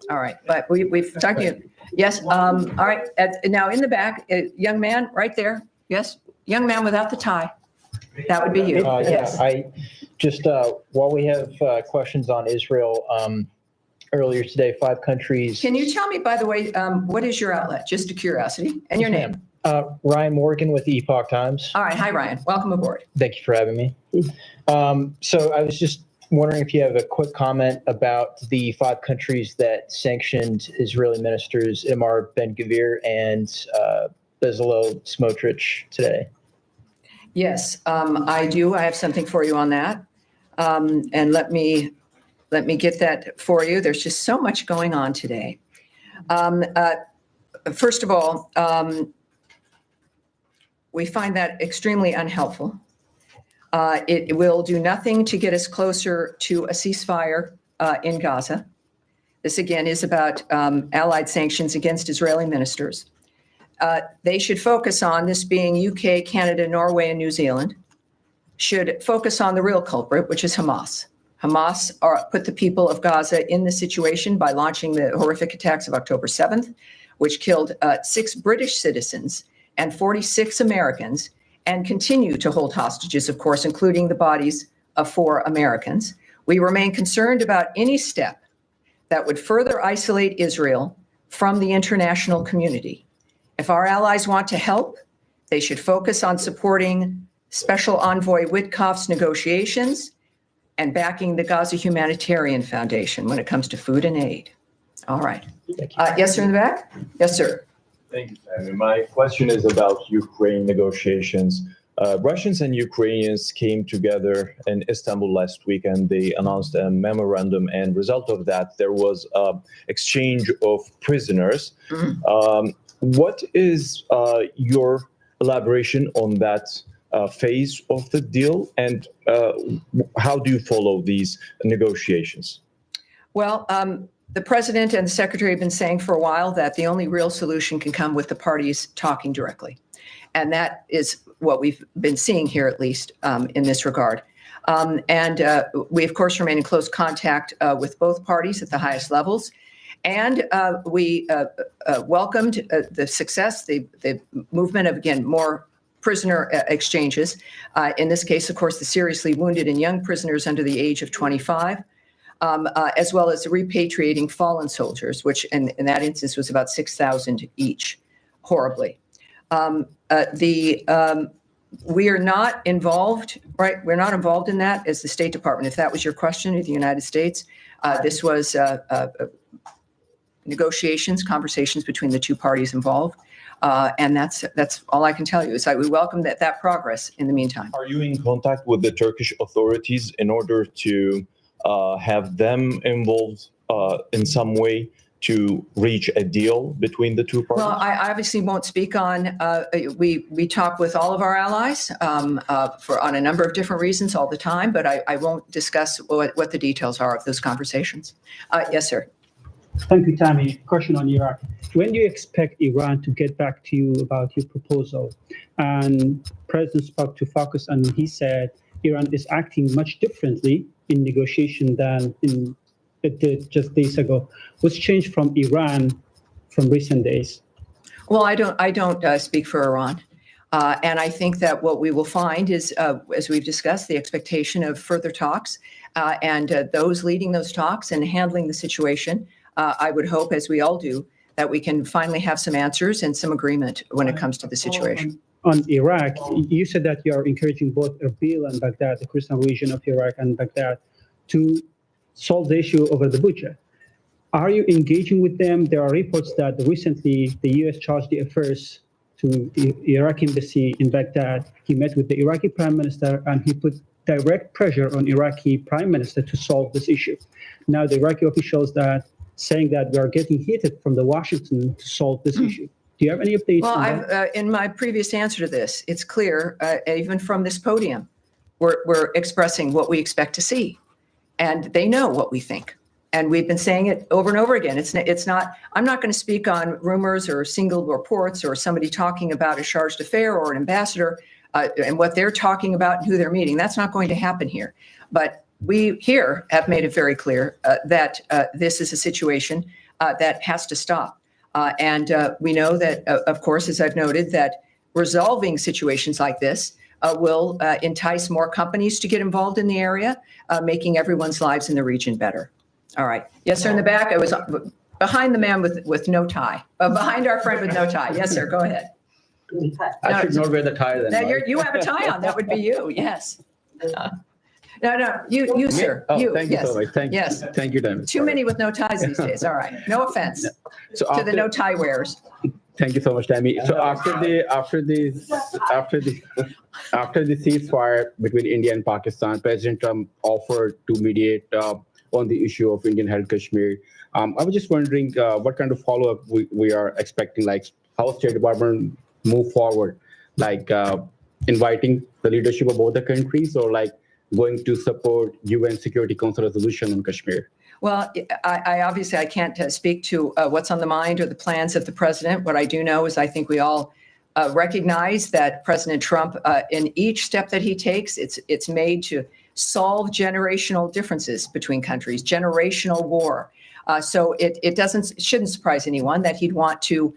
All right. But we've talked to you. Yes. All right. Now in the back, young man right there. Yes. Young man without the tie. That would be you. Yes. I just, while we have questions on Israel, earlier today, 5 countries. Can you tell me, by the way, what is your outlet? Just a curiosity, and your name. Ryan Morgan with the Epoch Times. All right. Hi, Ryan. Welcome aboard. Thank you for having me. So I was just wondering if you have a quick comment about the 5 countries that sanctioned Israeli ministers Itamar Ben-Gvir and Bezalel Smotrich today. Yes, I do. I have something for you on that. And let me get that for you. There's just so much going on today. First of all, we find that extremely unhelpful. It will do nothing to get us closer to a ceasefire in Gaza. This, again, is about Allied sanctions against Israeli ministers. They should focus on, this being UK, Canada, Norway, and New Zealand, should focus on the real culprit, which is Hamas. Hamas put the people of Gaza in this situation by launching the horrific attacks of October 7th, which killed 6 British citizens and 46 Americans, and continue to hold hostages, of course, including the bodies of 4 Americans. We remain concerned about any step that would further isolate Israel from the international community. If our allies want to help, they should focus on supporting Special Envoy Witkoff's negotiations and backing the Gaza Humanitarian Foundation when it comes to food and aid. All right. Yes, sir, in the back? Yes, sir. Thank you, Tammy. My question is about Ukraine negotiations. Russians and Ukrainians came together in Istanbul last week and they announced a memorandum, and result of that, there was exchange of prisoners. What is your elaboration on that phase of the deal, and how do you follow these negotiations? Well, the president and the secretary have been saying for a while that the only real solution can come with the parties talking directly. And that is what we've been seeing here, at least in this regard. We, of course, remain in close contact with both parties at the highest levels. And we welcomed the success, the movement of, again, more prisoner exchanges. In this case, of course, the seriously wounded and young prisoners under the age of 25. As well as repatriating fallen soldiers, which in that instance was about 6,000 each, horribly. We are not involved, right? We're not involved in that as the State Department. If that was your question, of the United States, this was negotiations, conversations between the 2 parties involved. And that's all I can tell you is that we welcome that progress in the meantime. Are you in contact with the Turkish authorities in order to have them involved in some way to reach a deal between the 2 parties? Well, I obviously won't speak on, we talk with all of our allies on a number of different reasons all the time, but I won't discuss what the details are of those conversations. Yes, sir. Thank you, Tammy. Question on Iraq. When do you expect Iran to get back to you about your proposal? And President spoke to Focus, and he said Iran is acting much differently in negotiation than it did just days ago. What's changed from Iran from recent days? Well, I don't speak for Iran. And I think that what we will find is, as we've discussed, the expectation of further talks and those leading those talks and handling the situation. I would hope, as we all do, that we can finally have some answers and some agreement when it comes to the situation. On Iraq, you said that you are encouraging both Erbil and Baghdad, the Kurdistan region of Iraq and Baghdad, to solve the issue over the budget. Are you engaging with them? There are reports that recently the U.S. charged the affairs to the Iraqi embassy in Baghdad. He met with the Iraqi prime minister and he put direct pressure on Iraqi prime minister to solve this issue. Now the Iraqi officials saying that we are getting heated from the Washington to solve this issue. Do you have any updates Well, on that? in my previous answer to this, it's clear, even from this podium, we're expressing what we expect to see. And they know what we think. And we've been saying it over and over again. It's not, I'm not going to speak on rumors or single reports or somebody talking about a chargé d'affaires or an ambassador and what they're talking about and who they're meeting. That's not going to happen here. But we here have made it very clear that this is a situation that has to stop. And we know that, of course, as I've noted, that resolving situations like this will entice more companies to get involved in the area, making everyone's lives in the region better. All right. Yes, sir, in the back. I was behind the man with no tie. Behind our friend with no tie. Yes, sir. Go ahead. I should not wear the tie then. Now, right? you have a tie on. That would be you. Yes. No, you, sir. Oh, You. thank you Yes. so much. Yes. Thank you, Diamond. Too many with no ties these days. All right. No offense So to the no tie wearers. Thank you so much, Tammy. So after the ceasefire between India and Pakistan, President Trump offered to mediate on the issue of Indian-held Kashmir. I was just wondering what kind of follow-up we are expecting, like how State Department move forward, like inviting the leadership of both the countries, or like going to support UN Security Council resolution on Kashmir. Well, I obviously I can't speak to what's on the mind or the plans of the president. What I do know is I think we all recognize that President Trump, in each step that he takes, it's made to solve generational differences between countries, generational war. So it shouldn't surprise anyone that he'd want to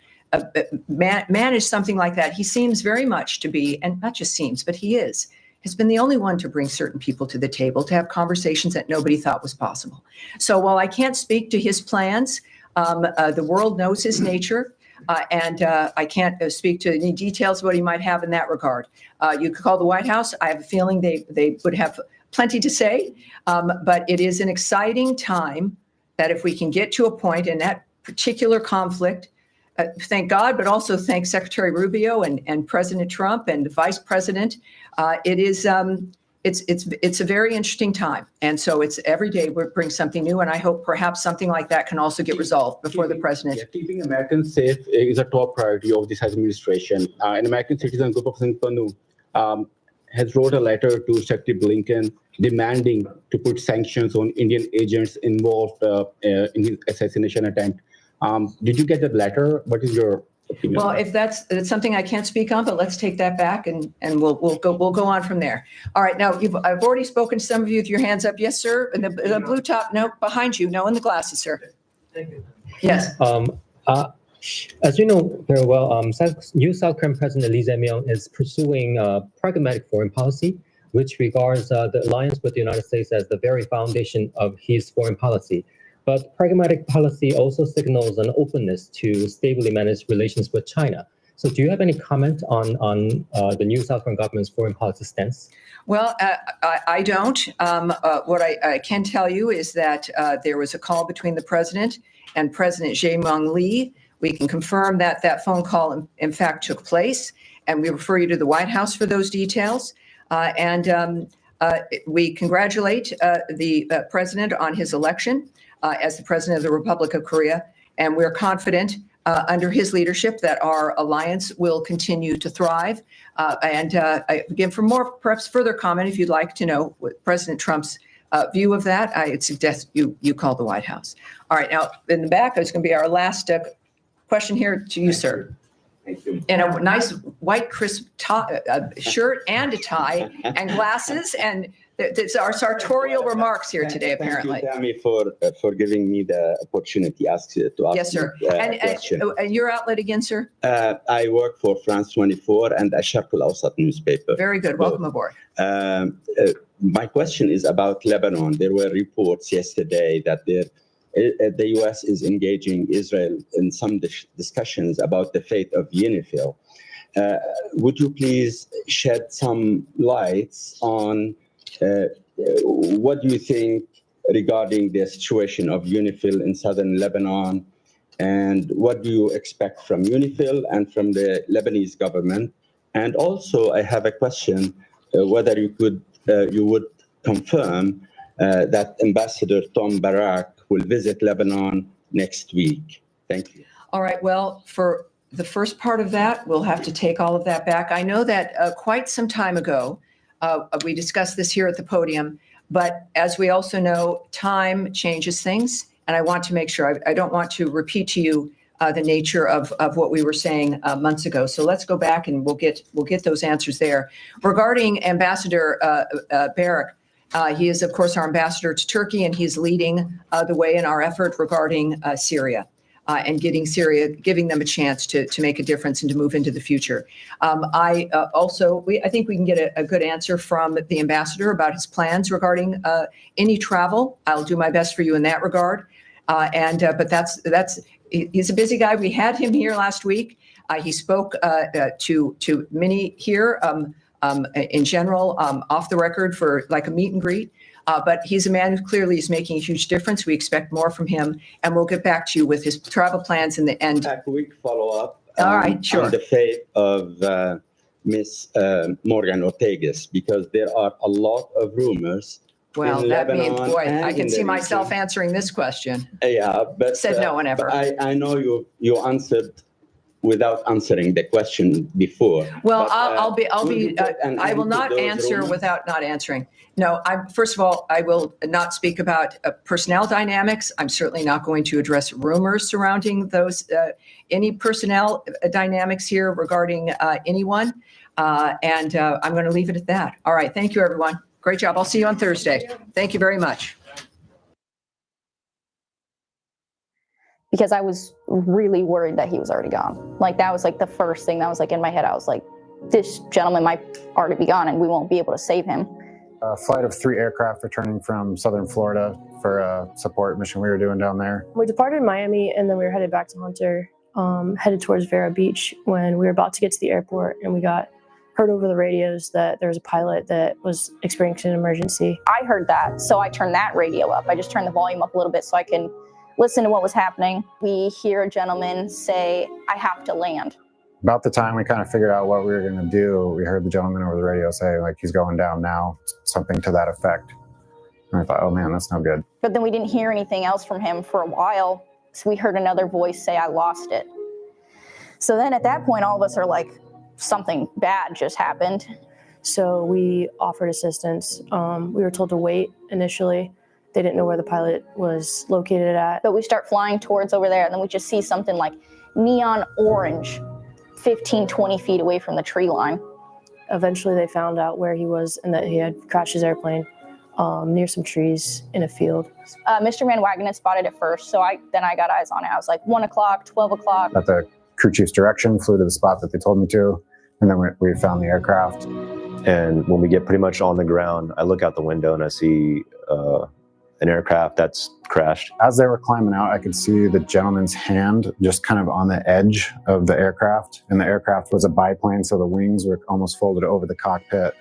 manage something like that. He seems very much to be, and not just seems, but he has been the only one to bring certain people to the table to have conversations that nobody thought was possible. So while I can't speak to his plans, the world knows his nature, and I can't speak to any details of what he might have in that regard. You could call the White House. I have a feeling they would have plenty to say, but it is an exciting time that if we can get to a point in that particular conflict, thank God, but also thank Secretary Rubio and President Trump and the Vice President. It's a very interesting time, and so it's every day we bring something new, and I hope perhaps something like that can also get resolved before the president. Keeping Americans safe is a top priority of this administration. An American citizen, Gopal Panu, has wrote a letter to Secretary Blinken demanding to put sanctions on Indian agents involved in his assassination attempt. Did you get that letter? What is your opinion? Well, if that's something I can't speak on, but let's take that back and we'll go on from there. All right, now I've already spoken to some of you with your hands up. Yes, sir. And the blue top, no, behind you, no, in the glasses, sir. Thank you. Yes. As you know very well, new South Korean President Lee Jae-myung is pursuing pragmatic foreign policy, which regards the alliance with the United States as the very foundation of his foreign policy. But pragmatic policy also signals an openness to stably manage relations with China. So do you have any comment on the new South Korean government's foreign policy stance? Well, I don't. What I can tell you is that there was a call between the president and President Jae-myung Lee. We can confirm that that phone call, in fact, took place, and we refer you to the White House for those details. We congratulate the president on his election as the president of the Republic of Korea, and we're confident under his leadership that our alliance will continue to thrive. Again, for more, perhaps further comment, if you'd like to know what President Trump's view of that, I suggest you call the White House. All right, now in the back is going to be our last question here to you, sir. Thank you. In a nice white crisp shirt and a tie and glasses, and it's our sartorial remarks here today, apparently. Thank you, Tammy, for giving me the opportunity to ask Yes, sir. question. And your outlet again, sir? I work for France 24 and Asharq al-Awsat newspaper. Very good. Welcome aboard. My question is about Lebanon. There were reports yesterday that the U.S. is engaging Israel in some discussions about the fate of UNIFIL. Would you please shed some lights on what do you think regarding the situation of UNIFIL in southern Lebanon, and what do you expect from UNIFIL and from the Lebanese government? And also, I have a question whether you would confirm that Ambassador Tom Barak will visit Lebanon next week. Thank you. All right. Well, for the first part of that, we'll have to take all of that back. I know that quite some time ago, we discussed this here at the podium, but as we also know, time changes things. And I want to make sure, I don't want to repeat to you the nature of what we were saying months ago. So let's go back and we'll get those answers there. Regarding Ambassador Barak, he is, of course, our ambassador to Turkey, and he's leading the way in our effort regarding Syria and giving them a chance to make a difference and to move into the future. I think we can get a good answer from the ambassador about his plans regarding any travel. I'll do my best for you in that regard. But he's a busy guy. We had him here last week. He spoke to many here in general, off the record for like a meet and greet. But he's a man who clearly is making a huge difference. We expect more from him, and we'll get back to you with his travel plans in the end. A quick follow-up. All right, sure. On the fate of Miss Morgan Ortagus, because there are a lot of rumors. Well, in that means, Lebanon boy, and I can in see the myself region. answering this question. Yeah, but Said no one ever. but I know you answered without answering the question before. Well, But, I will not answer without not answering. No, first of all, I will not speak about personnel dynamics. I'm certainly not going to address rumors surrounding those, any personnel dynamics here regarding anyone. And I'm going to leave it at that. All right. Thank you, everyone. Great job. I'll see you on Thursday. Thank you very much. Because I was really worried that he was already gone. Like, that was like the first thing that was like in my head. I was like, this gentleman might already be gone and we won't be able to save him. A flight of 3 aircraft returning from southern Florida for a support mission we were doing down there. We departed Miami and then we were headed back to Hunter, headed towards Vera Beach when we were about to get to the airport, and we got heard over the radios that there was a pilot that was experiencing an emergency. I heard that, so I turned that radio up. I just turned the volume up a little bit so I can listen to what was happening. We hear a gentleman say, "I have to land." About the time we kind of figured out what we were going to do, we heard the gentleman over the radio say, like, he's going down now, something to that effect. And I thought, oh man, that's no good. But then we didn't hear anything else from him for a while. So we heard another voice say, "I lost it." So then at that point, all of us are like, something bad just happened. So we offered assistance. We were told to wait initially. They didn't know where the pilot was located at. But we start flying towards over there, and then we just see something like neon orange 15, 20 feet away from the tree line. Eventually they found out where he was and that he had crashed his airplane near some trees in a field. Mr. Van Wagenen spotted it first, so I got eyes on it. I was like 1 o'clock, 12 o'clock. At the crew chief's direction, flew to the spot that they told me to, and then we found the aircraft. And when we get pretty much on the ground, I look out the window and I see an aircraft that's crashed. As they were climbing out, I could see the gentleman's hand just kind of on the edge of the aircraft, and the aircraft was a biplane, so the wings were almost folded over the cockpit.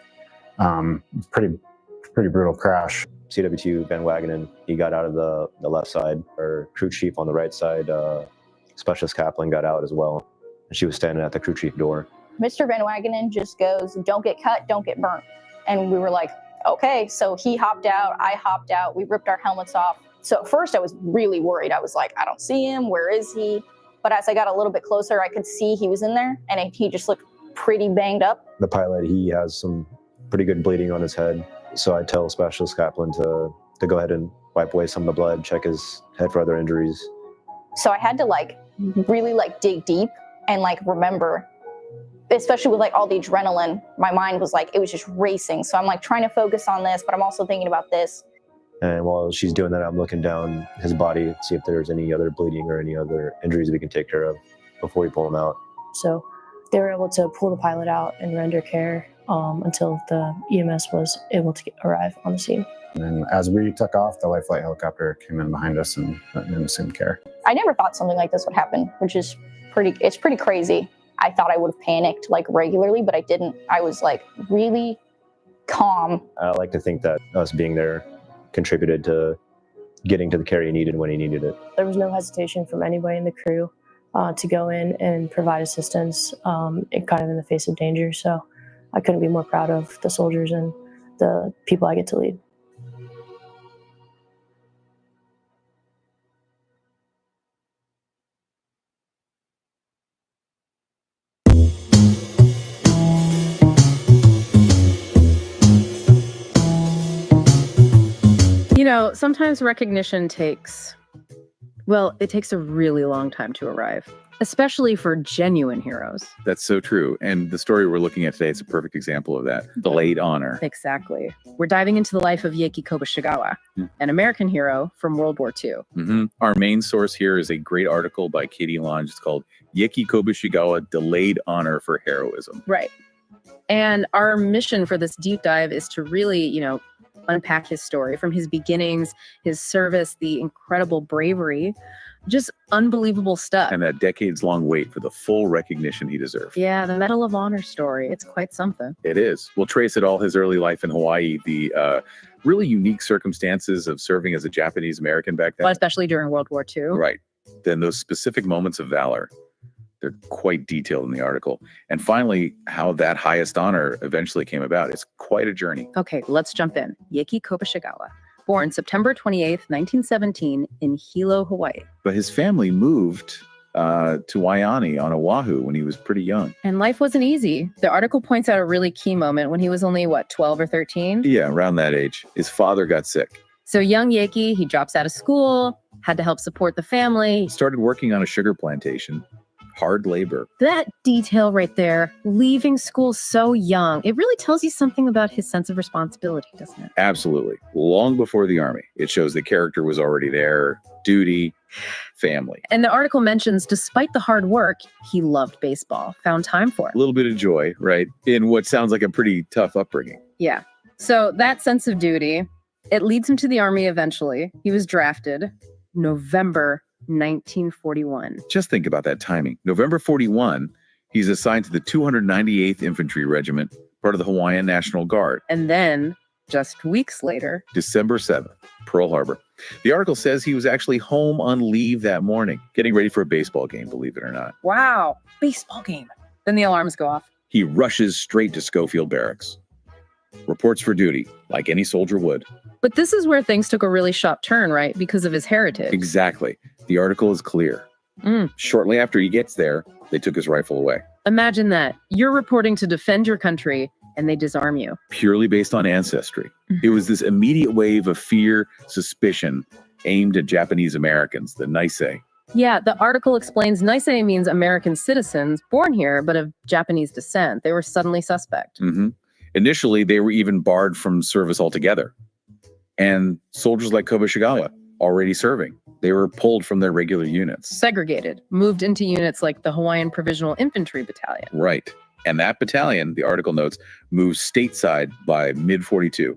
Pretty brutal crash. CW2 Van Wagenen, he got out of the left side. Our crew chief on the right side, Specialist Kaplan, got out as well. And she was standing at the crew chief door. Mr. Van Wagenen just goes, "Don't get cut, don't get burnt." And we were like, okay. So he hopped out, I hopped out, we ripped our helmets off. So at first I was really worried. I was like, I don't see him, where is he? But as I got a little bit closer, I could see he was in there, and he just looked pretty banged up. The pilot, he has some pretty good bleeding on his head. So I tell Specialist Kaplan to go ahead and wipe away some of the blood, check his head for other injuries. So I had to really dig deep and remember, especially with all the adrenaline. My mind was it was just racing. So I'm trying to focus on this, but I'm also thinking about this. And while she's doing that, I'm looking down his body, see if there's any other bleeding or any other injuries we can take care of before we pull him out. So they were able to pull the pilot out and render care until the EMS was able to arrive on the scene. And then as we took off, the life flight helicopter came in behind us and assumed care. I never thought something like this would happen, which is pretty crazy. I thought I would have panicked regularly, but I didn't. I was really calm. I like to think that us being there contributed to getting to the care he needed when he needed it. There was no hesitation from anybody in the crew to go in and provide assistance kind of in the face of danger. So I couldn't be more proud of the soldiers and the people I get to lead. Sometimes recognition takes a really long time to arrive, especially for genuine heroes. That's so true. And the story we're looking at today is a perfect example of that. Delayed honor. Exactly. We're diving into the life of Yeki Kobashigawa, an American hero from World War II. Mm-hmm. Our main source here is a great article by Katie Lange. It's called Yeki Kobashigawa, Delayed Honor for Heroism. Right. And our mission for this deep dive is to really, unpack his story from his beginnings, his service, the incredible bravery, just unbelievable stuff. And that decades-long wait for the full recognition he deserved. Yeah, the Medal of Honor story. It's quite something. It is. We'll trace it all, his early life in Hawaii, the really unique circumstances of serving as a Japanese American back then. Well, especially during World War II. Right. Then those specific moments of valor, they're quite detailed in the article. And finally, how that highest honor eventually came about. It's quite a journey. Okay, let's jump in. Yeki Kobashigawa, born September 28th, 1917 in Hilo, Hawaii. But his family moved to Waianae on Oahu when he was pretty young. And life wasn't easy. The article points out a really key moment when he was only, 12 or 13? Yeah, around that age. His father got sick. So young Yeki, he drops out of school, had to help support the family. Started working on a sugar plantation. Hard labor. That detail right there, leaving school so young, it really tells you something about his sense of responsibility, doesn't it? Absolutely. Long before the Army. It shows the character was already there. Duty, family. And the article mentions, despite the hard work, he loved baseball, found time for it. A little bit of joy, right? In what sounds like a pretty tough upbringing. Yeah. So that sense of duty, it leads him to the Army eventually. He was drafted November 1941. Just think about that timing. November 41, he's assigned to the 298th Infantry Regiment, part of the Hawaiian National Guard. And then, just weeks later, December 7th, Pearl Harbor. The article says he was actually home on leave that morning, getting ready for a baseball game, believe it or not. wow, baseball game. Then the alarms go off. He rushes straight to Schofield Barracks. Reports for duty, like any soldier would. But this is where things took a really sharp turn, right? Because of his heritage. Exactly. The article is clear. Shortly after he gets there, they took his rifle away. Imagine that. You're reporting to defend your country, and they disarm you. Purely based on ancestry. It was this immediate wave of fear, suspicion, aimed at Japanese Americans, the Nisei. Yeah, the article explains Nisei means American citizens born here, but of Japanese descent. They were suddenly suspect. Initially, they were even barred from service altogether. And soldiers like Kobashigawa, already serving, they were pulled from their regular units. Segregated, moved into units like the Hawaiian Provisional Infantry Battalion. Right. And that battalion, the article notes, moved stateside by mid-42,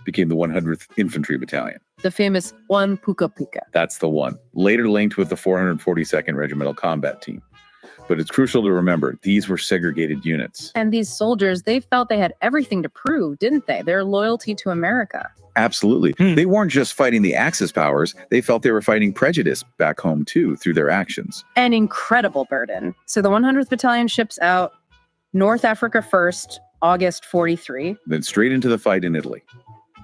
became the 100th Infantry Battalion. The famous One Puka Puka. That's the one. Later linked with the 442nd Regimental Combat Team. But it's crucial to remember, these were segregated units. And these soldiers, they felt they had everything to prove, didn't they? Their loyalty to America. Absolutely. They weren't just fighting the Axis powers. They felt they were fighting prejudice back home, too, through their actions. An incredible burden. So the 100th Battalion ships out, North Africa first, August 43. Then straight into the fight in Italy,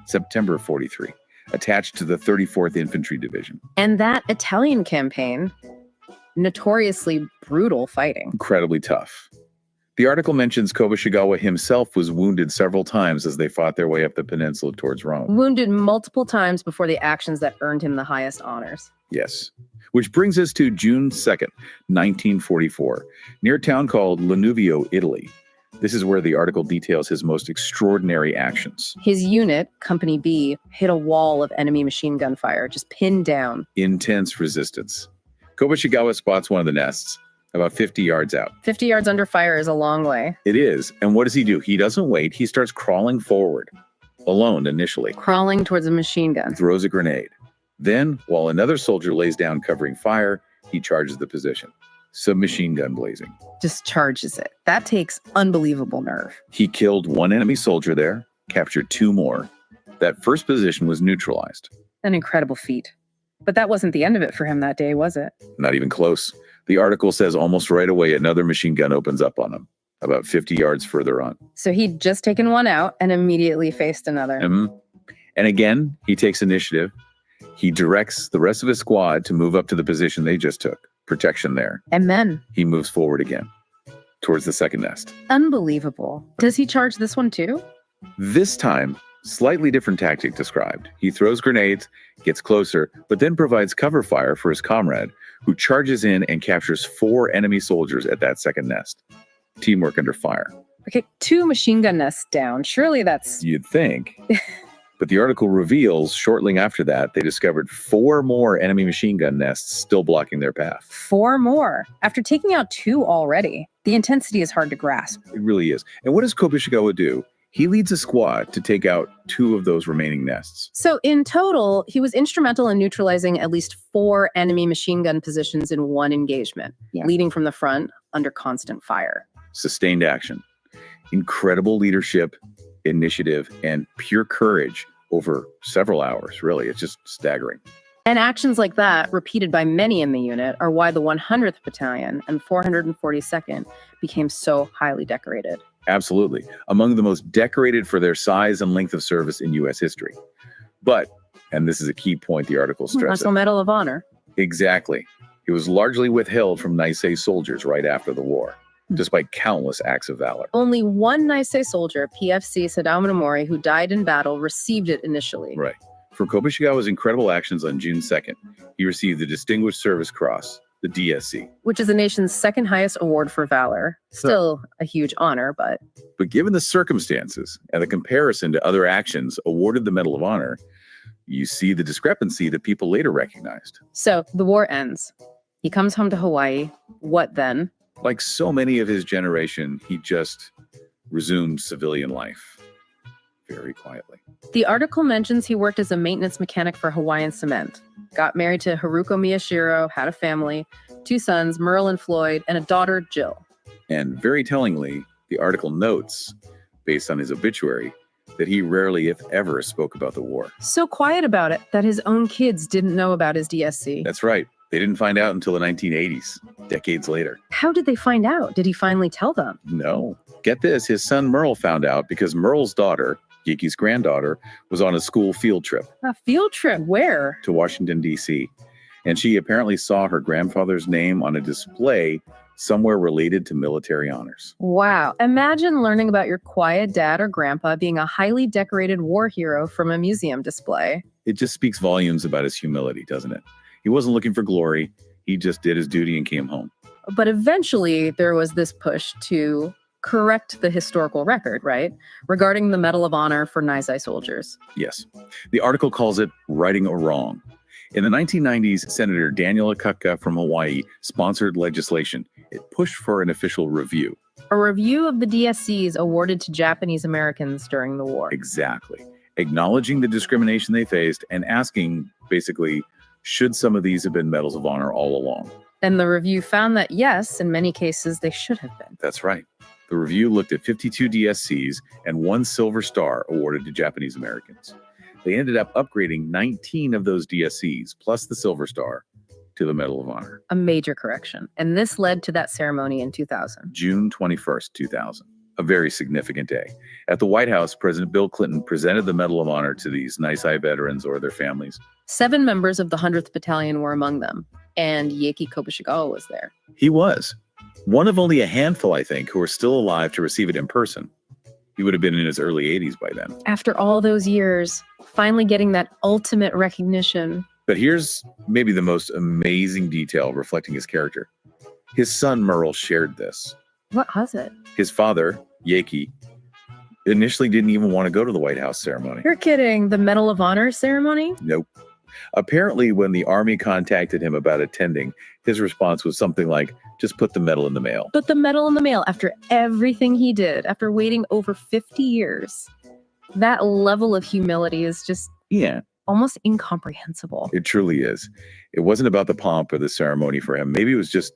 September 43, attached to the 34th Infantry Division. And that Italian campaign, notoriously brutal fighting. Incredibly tough. The article mentions Kobashigawa himself was wounded several times as they fought their way up the peninsula towards Rome. Wounded multiple times before the actions that earned him the highest honors. Yes. Which brings us to June 2nd, 1944, near a town called Lanuvio, Italy. This is where the article details his most extraordinary actions. His unit, Company B, hit a wall of enemy machine gun fire, just pinned down. Intense resistance. Kobashigawa spots one of the nests, about 50 yards out. 50 yards under fire is a long way. It is. And what does he do? He doesn't wait. He starts crawling forward, alone initially. Crawling towards a machine gun. Throws a grenade. Then, while another soldier lays down covering fire, he charges the position. Submachine gun blazing. Just charges it. That takes unbelievable nerve. He killed one enemy soldier there, captured 2 more. That first position was neutralized. An incredible feat. But that wasn't the end of it for him that day, was it? Not even close. The article says almost right away another machine gun opens up on him, about 50 yards further on. So he'd just taken one out and immediately faced another. And again, he takes initiative. He directs the rest of his squad to move up to the position they just took. Protection there. And then he moves forward again, towards the second nest. Unbelievable. Does he charge this one too? This time, slightly different tactic described. He throws grenades, gets closer, but then provides cover fire for his comrade, who charges in and captures 4 enemy soldiers at that second nest. Teamwork under fire. Okay, 2 machine gun nests down. Surely that's... You'd think. But the article reveals shortly after that, they discovered 4 more enemy machine gun nests still blocking their path. 4 more. After taking out 2 already. The intensity is hard to grasp. It really is. And what does Kobashigawa do? He leads a squad to take out 2 of those remaining nests. So in total, he was instrumental in neutralizing at least 4 enemy machine gun positions in one engagement, leading from the front under constant fire. Sustained action, incredible leadership, initiative, and pure courage over several hours. Really, it's just staggering. And actions like that, repeated by many in the unit, are why the 100th Battalion and 442nd became so highly decorated. Absolutely. Among the most decorated for their size and length of service in U.S. history. But, and this is a key point the article stresses. National Medal of Honor. Exactly. It was largely withheld from Nisei soldiers right after the war, despite countless acts of valor. Only one Nisei soldier, PFC Sadao Minamori, who died in battle, received it initially. Right. For Kobushigawa's incredible actions on June 2nd, he received the Distinguished Service Cross, the DSC. Which is the nation's second highest award for valor. Still a huge honor, but... But given the circumstances and the comparison to other actions awarded the Medal of Honor, you see the discrepancy that people later recognized. So the war ends. He comes home to Hawaii. What then? Like so many of his generation, he just resumed civilian life very quietly. The article mentions he worked as a maintenance mechanic for Hawaiian Cement, got married to Haruko Miyashiro, had a family, 2 sons, Merle and Floyd, and a daughter, Jill. And very tellingly, the article notes, based on his obituary, that he rarely, if ever, spoke about the war. So quiet about it that his own kids didn't know about his DSC. That's right. They didn't find out until the 1980s, decades later. How did they find out? Did he finally tell them? No. Get this, his son Merle found out because Merle's daughter, Yeki's granddaughter, was on a school field trip. A field trip? Where? To Washington, D.C. And she apparently saw her grandfather's name on a display somewhere related to military honors. Wow. Imagine learning about your quiet dad or grandpa being a highly decorated war hero from a museum display. It just speaks volumes about his humility, doesn't it? He wasn't looking for glory. He just did his duty and came home. But eventually there was this push to correct the historical record, right? Regarding the Medal of Honor for Nisei soldiers. Yes. The article calls it righting a wrong. In the 1990s, Senator Daniel Akaka from Hawaii sponsored legislation. It pushed for an official review. A review of the DSCs awarded to Japanese Americans during the war. Exactly. Acknowledging the discrimination they faced and asking, basically, should some of these have been Medals of Honor all along? And the review found that yes, in many cases, they should have been. That's right. The review looked at 52 DSCs and 1 Silver Star awarded to Japanese Americans. They ended up upgrading 19 of those DSCs, plus the Silver Star, to the Medal of Honor. A major correction. And this led to that ceremony in 2000. June 21st, 2000. A very significant day. At the White House, President Bill Clinton presented the Medal of Honor to these Nisei veterans or their families. 7 members of the 100th Battalion were among them, and Yeki Kobushigawa was there. He was. One of only a handful, I think, who are still alive to receive it in person. He would have been in his early 80s by then. After all those years, finally getting that ultimate recognition. But here's maybe the most amazing detail reflecting his character. His son Merle shared this. What was it? His father, Yeki, initially didn't even want to go to the White House ceremony. You're kidding. The Medal of Honor ceremony? Nope. Apparently, when the Army contacted him about attending, his response was something like, just put the medal in the mail. But the medal in the mail, after everything he did, after waiting over 50 years, that level of humility is just almost incomprehensible. It truly is. It wasn't about the pomp or the ceremony for him. Maybe it was just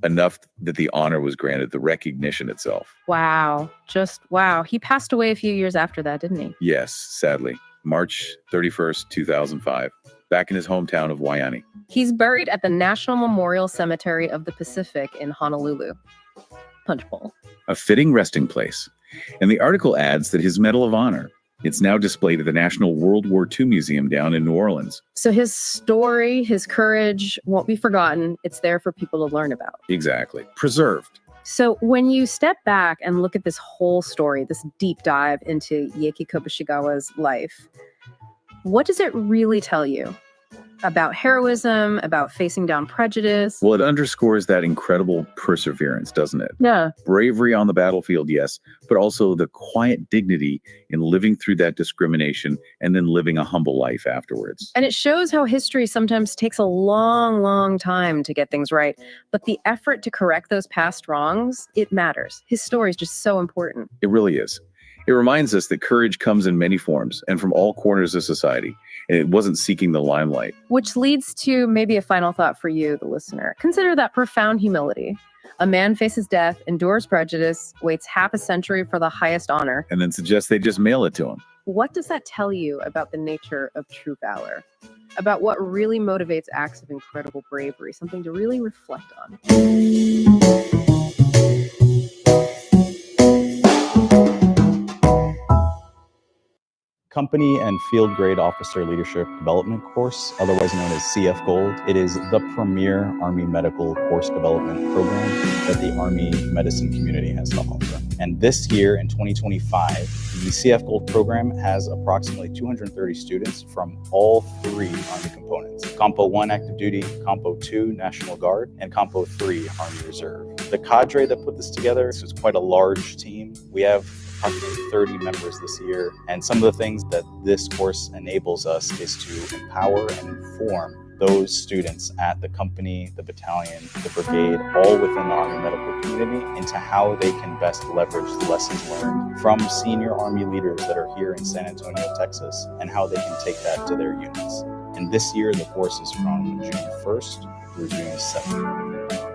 enough that the honor was granted, the recognition itself. Wow. Just wow. He passed away a few years after that, didn't he? Yes, sadly. March 31st, 2005, back in his hometown of Waianae. He's buried at the National Memorial Cemetery of the Pacific in Honolulu. Punch Bowl. A fitting resting place. And the article adds that his Medal of Honor, it's now displayed at the National World War II Museum down in New Orleans. So his story, his courage won't be forgotten. It's there for people to learn about. Exactly. Preserved. So when you step back and look at this whole story, this deep dive into Yeki Kobushigawa's life, what does it really tell you about heroism, about facing down prejudice? Well, it underscores that incredible perseverance, doesn't it? Yeah. Bravery on the battlefield, yes, but also the quiet dignity in living through that discrimination and then living a humble life afterwards. And it shows how history sometimes takes a long, long time to get things right. But the effort to correct those past wrongs, it matters. His story is just so important. It really is. It reminds us that courage comes in many forms and from all corners of society, and it wasn't seeking the limelight. Which leads to maybe a final thought for you, the listener. Consider that profound humility. A man faces death, endures prejudice, waits half a century for the highest honor, And then suggests they just mail it to him. What does that tell you about the nature of true valor? About what really motivates acts of incredible bravery? Something to really reflect on. Company and Field Grade Officer Leadership Development course, otherwise known as CF Gold. It is the premier Army medical course development program that the Army medicine community has to offer. And this year in 2025, the CF Gold program has approximately 230 students from all three Army components: Compo 1 Active Duty, Compo 2 National Guard, and Compo 3 Army Reserve. The cadre that put this together is quite a large team. We have approximately 30 members this year. And some of the things that this course enables us is to empower and inform those students at the company, the battalion, the brigade, all within the Army medical community into how they can best leverage the lessons learned from senior Army leaders that are here in San Antonio, Texas, and how they can take that to their units. And this year, the course is from June 1st through June 7th.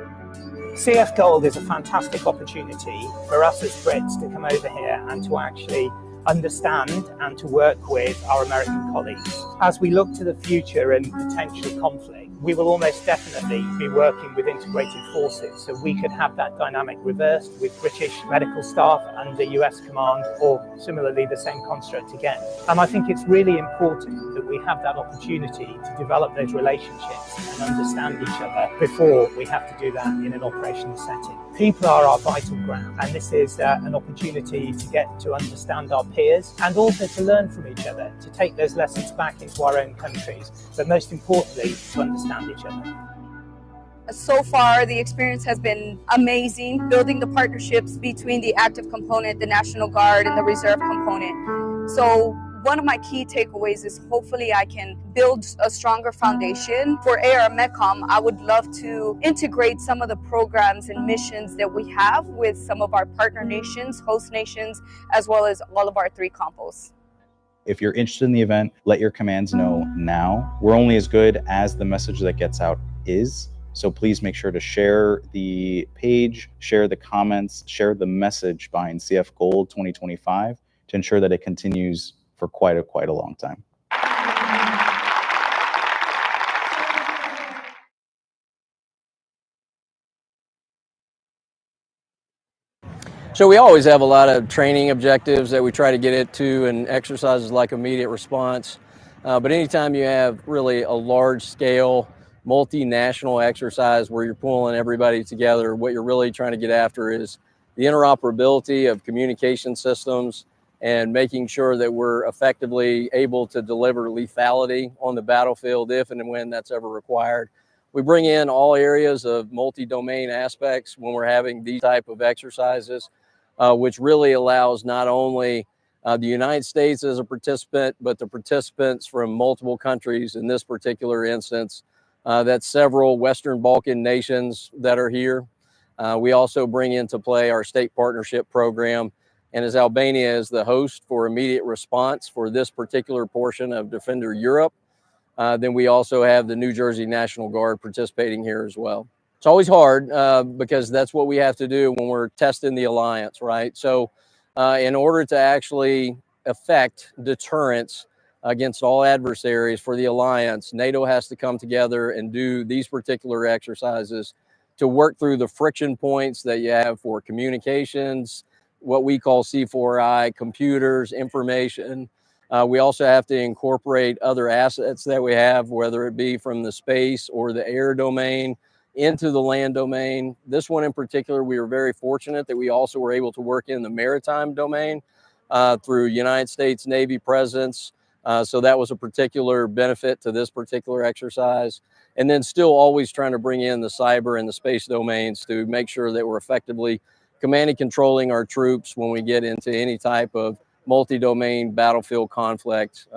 CF Gold is a fantastic opportunity for us as Brits to come over here and to actually understand and to work with our American colleagues. As we look to the future and potential conflict, we will almost definitely be working with integrated forces, so we could have that dynamic reversed with British medical staff under US command, or similarly the same construct again. And I think it's really important that we have that opportunity to develop those relationships and understand each other before we have to do that in an operational setting. People are our vital ground, and this is an opportunity to get to understand our peers and also to learn from each other, to take those lessons back into our own countries, but most importantly, to understand each other. So far, the experience has been amazing, building the partnerships between the active component, the National Guard, and the reserve component. So one of my key takeaways is hopefully I can build a stronger foundation. For AR MEDCOM, I would love to integrate some of the programs and missions that we have with some of our partner nations, host nations, as well as all of our three compos. If you're interested in the event, let your commands know now. We're only as good as the message that gets out is. So please make sure to share the page, share the comments, share the message behind CF Gold 2025 to ensure that it continues for quite a long time. So we always have a lot of training objectives that we try to get into, and exercises like immediate response. But anytime you have really a large scale multinational exercise where you're pulling everybody together, what you're really trying to get after is the interoperability of communication systems and making sure that we're effectively able to deliver lethality on the battlefield if and when that's ever required. We bring in all areas of multi-domain aspects when we're having these type of exercises, which really allows not only the United States as a participant, but the participants from multiple countries. In this particular instance, that's several Western Balkan nations that are here. We also bring into play our state partnership program. And as Albania is the host for immediate response for this particular portion of Defender Europe, then we also have the New Jersey National Guard participating here as well. It's always hard because that's what we have to do when we're testing the alliance, right? So in order to actually effect deterrence against all adversaries for the alliance, NATO has to come together and do these particular exercises to work through the friction points that you have for communications, what we call C4I, computers, information. We also have to incorporate other assets that we have, whether it be from the space or the air domain into the land domain. This one in particular, we were very fortunate that we also were able to work in the maritime domain through United States Navy presence. So that was a particular benefit to this particular exercise. And then still always trying to bring in the cyber and the space domains to make sure that we're effectively commanding, controlling our troops when we get into any type of multi-domain battlefield conflict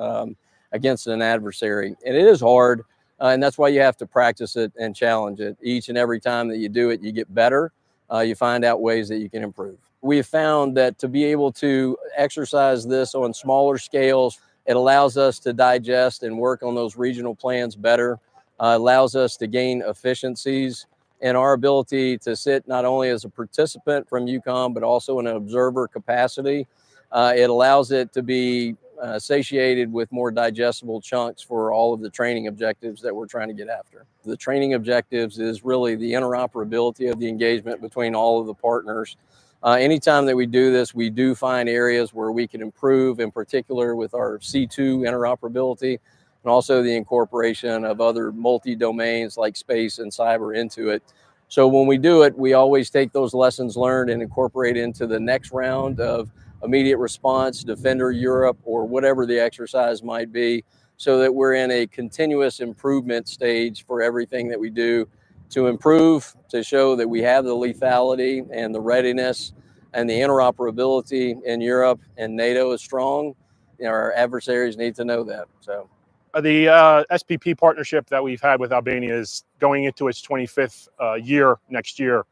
against an adversary. And it is hard, and that's why you have to practice it and challenge it. Each and every time that you do it, you get better. You find out ways that you can improve. we have found that to be able to exercise this on smaller scales, it allows us to digest and work on those regional plans better, allows us to gain efficiencies in our ability to sit not only as a participant from EUCOM, but also in an observer capacity. It allows it to be satiated with more digestible chunks for all of the training objectives that we're trying to get after. The training objectives is really the interoperability of the engagement between all of the partners. Anytime that we do this, we do find areas where we can improve, in particular with our C2 interoperability, and also the incorporation of other multi-domains like space and cyber into it. So when we do it, we always take those lessons learned and incorporate into the next round of immediate response, Defender Europe, or whatever the exercise might be, so that we're in a continuous improvement stage for everything that we do to improve, to show that we have the lethality and the readiness and the interoperability in Europe, and NATO is strong. You know, our adversaries need to know that. So the SPP partnership that we've had with Albania is going into its 25th year next year,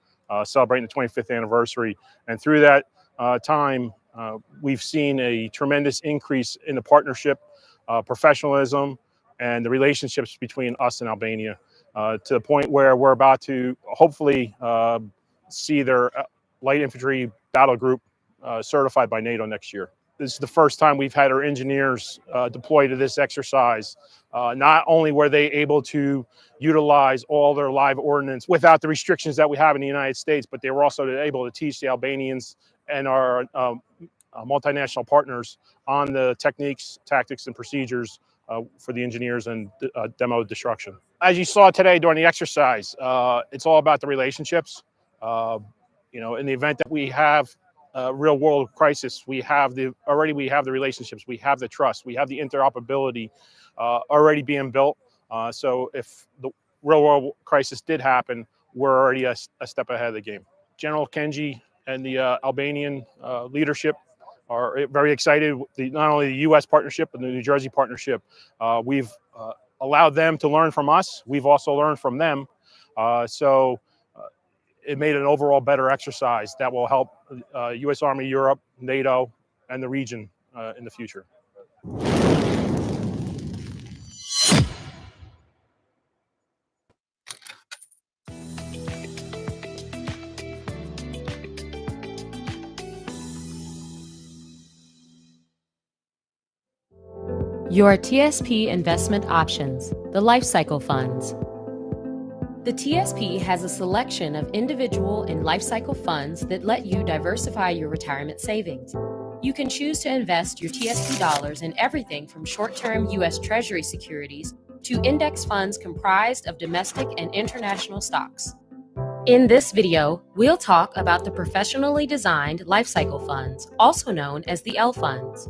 celebrating the 25th anniversary. And through that time, we've seen a tremendous increase in the partnership, professionalism, and the relationships between us and Albania, to the point where we're about to hopefully see their light infantry battle group certified by NATO next year. This is the first time we've had our engineers deploy to this exercise. Not only were they able to utilize all their live ordnance without the restrictions that we have in the United States, but they were also able to teach the Albanians and our multinational partners on the techniques, tactics, and procedures for the engineers and demo destruction. As you saw today during the exercise, it's all about the relationships. You know, in the event that we have a real world crisis, we have the relationships, we have the trust, we have the interoperability already being built. So if the real world crisis did happen, we're already a step ahead of the game. General Kenji and the Albanian leadership are very excited. Not only the U.S. partnership, but the New Jersey partnership. We've allowed them to learn from us. We've also learned from them. So it made an overall better exercise that will help U.S. Army, Europe, NATO, and the region in the future. Your TSP investment options, the lifecycle funds. The TSP has a selection of individual and lifecycle funds that let you diversify your retirement savings. You can choose to invest your TSP dollars in everything from short-term U.S. Treasury securities to index funds comprised of domestic and international stocks. In this video, we'll talk about the professionally designed lifecycle funds, also known as the L funds.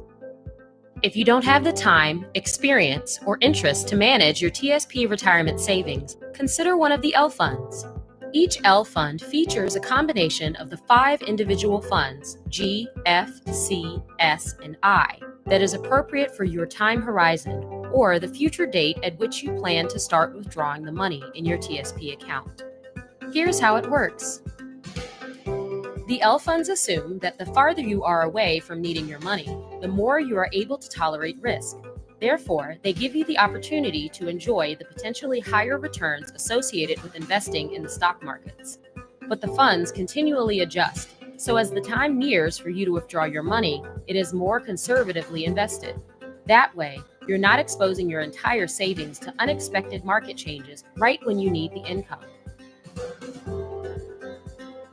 If you don't have the time, experience, or interest to manage your TSP retirement savings, consider one of the L funds. Each L fund features a combination of the 5 individual funds, G, F, C, S, and I, that is appropriate for your time horizon or the future date at which you plan to start withdrawing the money in your TSP account. Here's how it works. The L funds assume that the farther you are away from needing your money, the more you are able to tolerate risk. Therefore, they give you the opportunity to enjoy the potentially higher returns associated with investing in the stock markets. But the funds continually adjust, so as the time nears for you to withdraw your money, it is more conservatively invested. That way, you're not exposing your entire savings to unexpected market changes right when you need the income.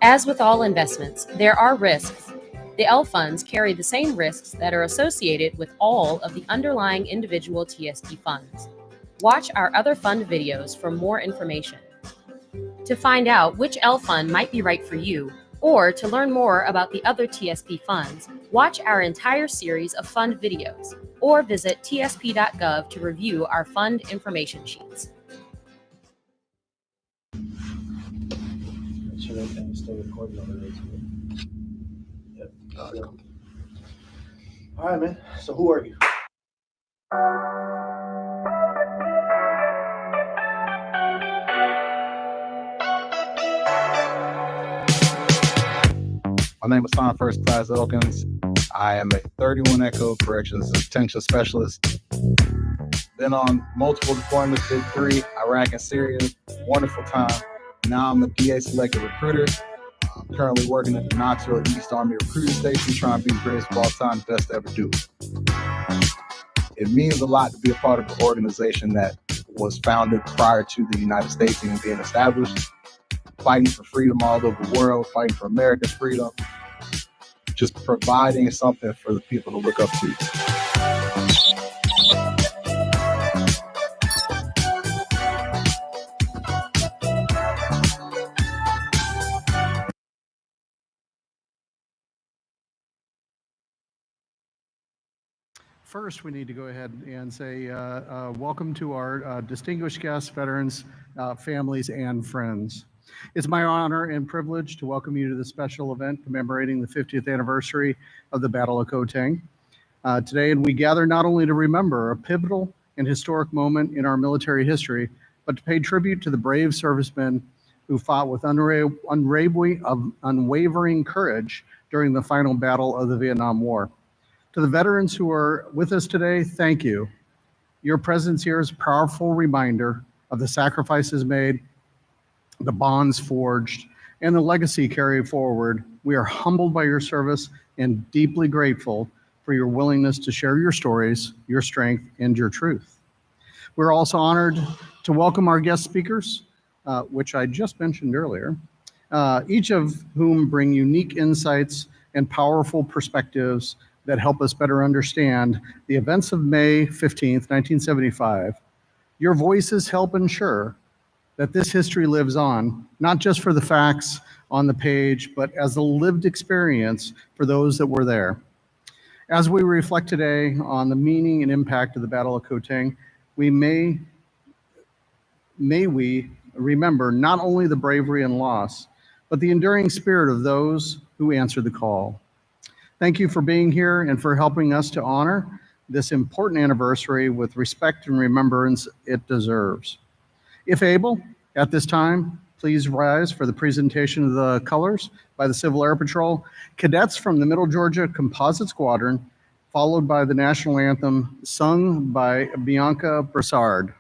As with all investments, there are risks. The L funds carry the same risks that are associated with all of the underlying individual TSP funds. Watch our other fund videos for more information. To find out which L fund might be right for you, or to learn more about the other TSP funds, watch our entire series of fund videos, or visit tsp.gov to review our fund information sheets. Still recording over there too. Yep. All right, man. So who are you? My name is Tom First Class Elkins. I am a 31 Echo Corrections Detention Specialist. Been on multiple deployments, Big 3, Iraq and Syria. Wonderful time. Now I'm a DA selected recruiter. I'm currently working at the Knoxville East Army Recruiting Station, trying to be the greatest of all time, best to ever do it. It means a lot to be a part of an organization that was founded prior to the United States even being established, fighting for freedom all over the world, fighting for America's freedom, just providing something for the people to look up to. First, we need to go ahead and say welcome to our distinguished guests, veterans, families, and friends. It's my honor and privilege to welcome you to this special event commemorating the 50th anniversary of the Battle of Koh Tang. Today, we gather not only to remember a pivotal and historic moment in our military history, but to pay tribute to the brave servicemen who fought with unwavering courage during the final battle of the Vietnam War. To the veterans who are with us today, thank you. Your presence here is a powerful reminder of the sacrifices made, the bonds forged, and the legacy carried forward. We are humbled by your service and deeply grateful for your willingness to share your stories, your strength, and your truth. We're also honored to welcome our guest speakers, which I just mentioned earlier, each of whom bring unique insights and powerful perspectives that help us better understand the events of May 15th, 1975. Your voices help ensure that this history lives on, not just for the facts on the page, but as a lived experience for those that were there. As we reflect today on the meaning and impact of the Battle of Koh Tang, may we remember not only the bravery and loss, but the enduring spirit of those who answered the call. Thank you for being here and for helping us to honor this important anniversary with respect and remembrance it deserves. If able, at this time, please rise for the presentation of the colors by the Civil Air Patrol, cadets from the Middle Georgia Composite Squadron, followed by the national anthem sung by Bianca Broussard.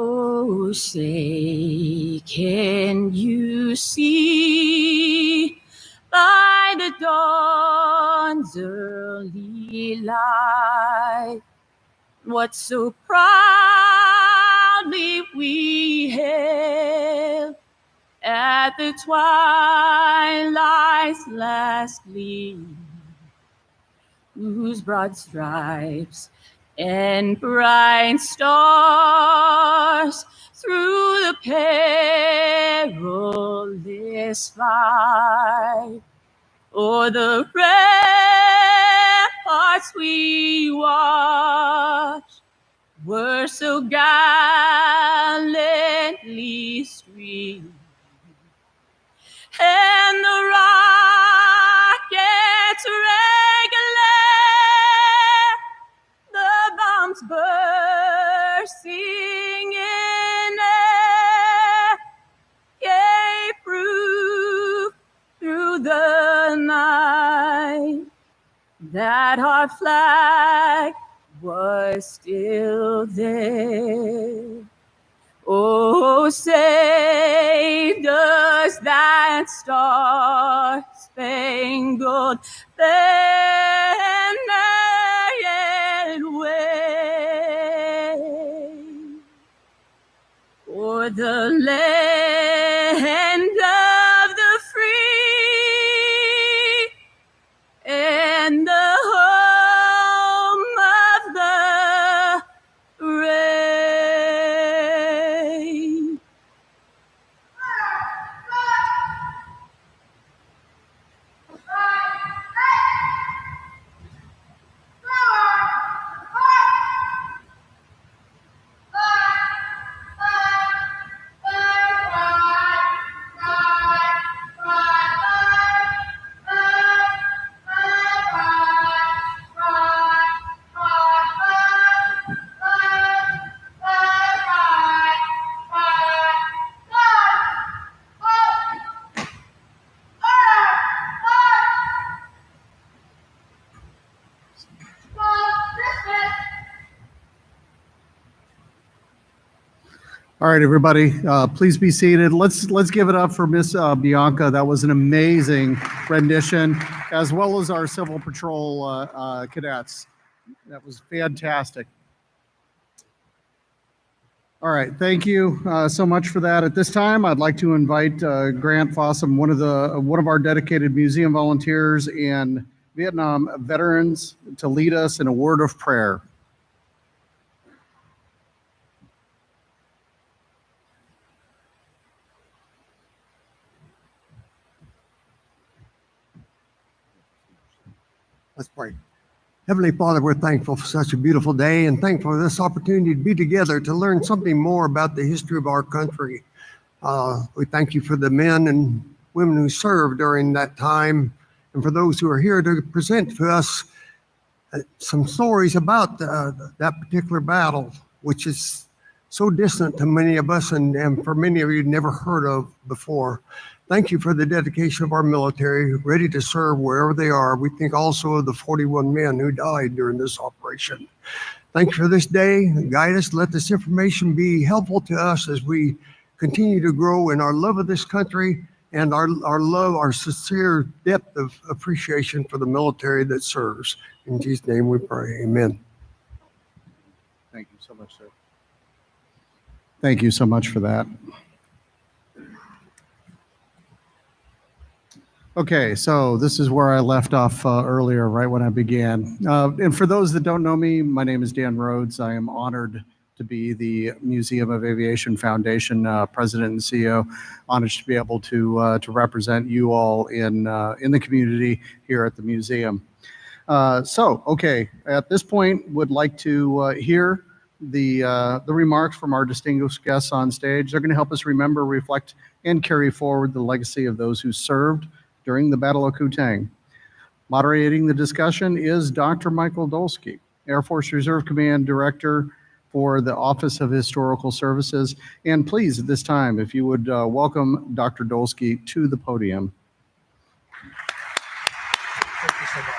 Oh, say, can you see by the dawn's early light what so proudly we hailed at the twilight's last gleam, whose broad stripes and bright stars through the perilous fight, o'er the ramparts we watched, were so gallantly streamed, and the rockets regular, the bombs bursting in air, gave proof through the night that our flag was still there. Oh, say does that star-spangled banner yet wave o'er the land of the free and the home of the brave? All right, everybody, please be seated. Let's give it up for Miss Bianca. That was an amazing rendition, as well as our Civil Patrol cadets. That was fantastic. All right, thank you so much for that. At this time, I'd like to invite Grant Fossum, one of our dedicated museum volunteers and Vietnam veterans, to lead us in a word of prayer. Let's pray. Heavenly Father, we're thankful for such a beautiful day and thankful for this opportunity to be together to learn something more about the history of our country. We thank you for the men and women who served during that time and for those who are here to present to us some stories about that particular battle, which is so distant to many of us and for many of you never heard of before. Thank you for the dedication of our military, ready to serve wherever they are. We think also of the 41 men who died during this operation. Thank you for this day. Guide us. Let this information be helpful to us as we continue to grow in our love of this country and our love, our sincere depth of appreciation for the military that serves. In Jesus' name we pray. Amen. Thank you so much, sir. Thank you so much for that. Okay, so this is where I left off earlier, right when I began. And for those that don't know me, my name is Dan Rhodes. I am honored to be the Museum of Aviation Foundation president and CEO. Honored to be able to represent you all in the community here at the museum. Okay, at this point, would like to hear the remarks from our distinguished guests on stage. They're going to help us remember, reflect, and carry forward the legacy of those who served during the Battle of Koo Tang. Moderating the discussion is Dr. Michael Dolsky, Air Force Reserve Command Director for the Office of Historical Services. And please, at this time, if you would welcome Dr. Dolsky to the podium.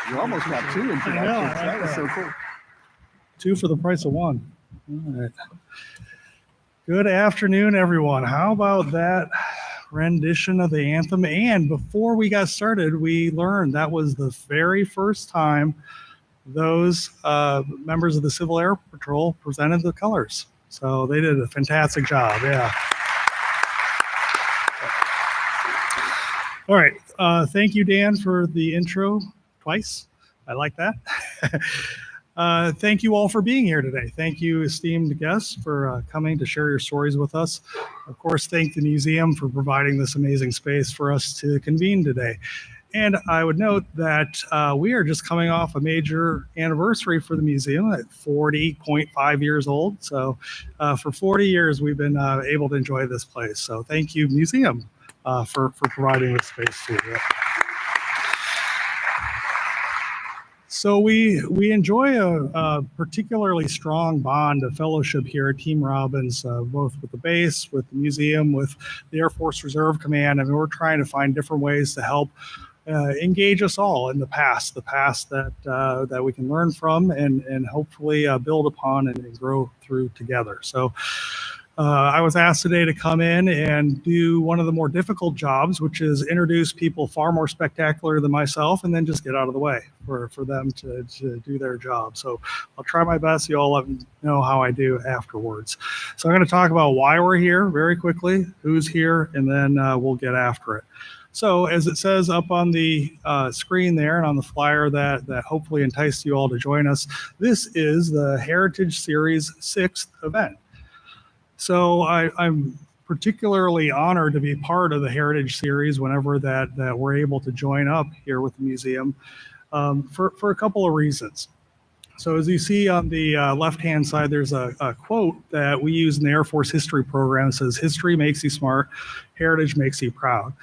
You almost got two introductions. I know, That was so cool. Two for the price of one. All right. Good afternoon, everyone. How about that rendition of the anthem? And before we got started, we learned that was the very first time those members of the Civil Air Patrol presented the colors. So they did a fantastic job. Yeah. All right. Thank you, Dan, for the intro twice. I like that. Thank you all for being here today. Thank you, esteemed guests, for coming to share your stories with us. Of course, thank the museum for providing this amazing space for us to convene today. And I would note that we are just coming off a major anniversary for the museum at 40.5 years old. So for 40 years, we've been able to enjoy this place. So thank you, museum, for providing this space too. Yeah. So we enjoy a particularly strong bond of fellowship here at Team Robbins, both with the base, with the museum, with the Air Force Reserve Command. I mean, we're trying to find different ways to help engage us all in the past that we can learn from and hopefully build upon and grow through together. So I was asked today to come in and do one of the more difficult jobs, which is introduce people far more spectacular than myself and then just get out of the way for them to do their job. So I'll try my best. You all let me know how I do afterwards. So I'm going to talk about why we're here very quickly, who's here, and then we'll get after it. So as it says up on the screen there and on the flyer that hopefully enticed you all to join us, this is the Heritage Series 6th event. So I'm particularly honored to be part of the Heritage Series whenever that we're able to join up here with the museum for a couple of reasons. So as you see on the left-hand side, there's a quote that we use in the Air Force history program. It says, "History makes you smart, heritage makes you proud."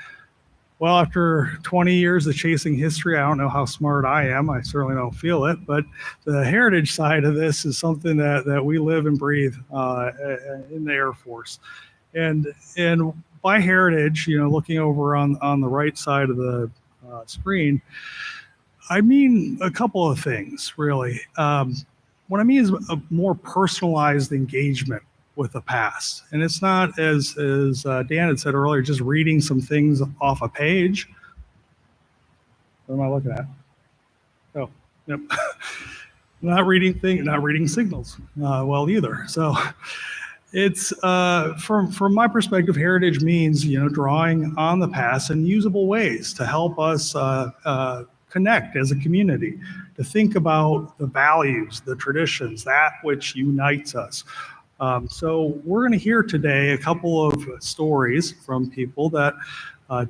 Well, after 20 years of chasing history, I don't know how smart I am. I certainly don't feel it, but the heritage side of this is something that we live and breathe in the Air Force. And by heritage, looking over on the right side of the screen, I mean a couple of things, really. What I mean is a more personalized engagement with the past. And it's not, as Dan had said earlier, just reading some things off a page. What am I looking at? Oh, yep. Not reading signals well either. So it's from my perspective, heritage means, drawing on the past in usable ways to help us connect as a community, to think about the values, the traditions, that which unites us. So we're going to hear today a couple of stories from people that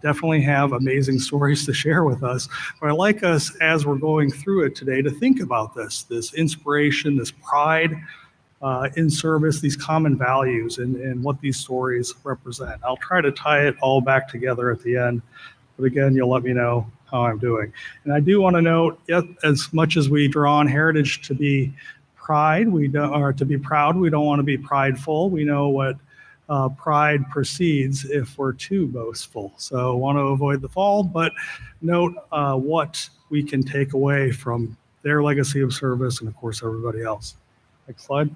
definitely have amazing stories to share with us. But I'd like us, as we're going through it today, to think about this inspiration, this pride in service, these common values, and what these stories represent. I'll try to tie it all back together at the end. But again, you'll let me know how I'm doing. And I do want to note, as much as we draw on heritage to be proud, we don't want to be prideful. We know what pride precedes if we're too boastful. So want to avoid the fall, but note what we can take away from their legacy of service and, of course, everybody else. Next slide.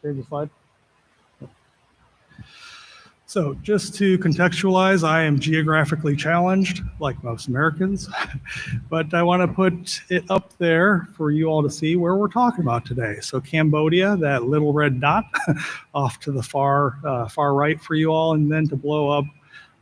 Change the slide. So just to contextualize, I am geographically challenged, like most Americans, but I want to put it up there for you all to see where we're talking about today. So Cambodia, that little red dot off to the far right for you all, and then to blow up,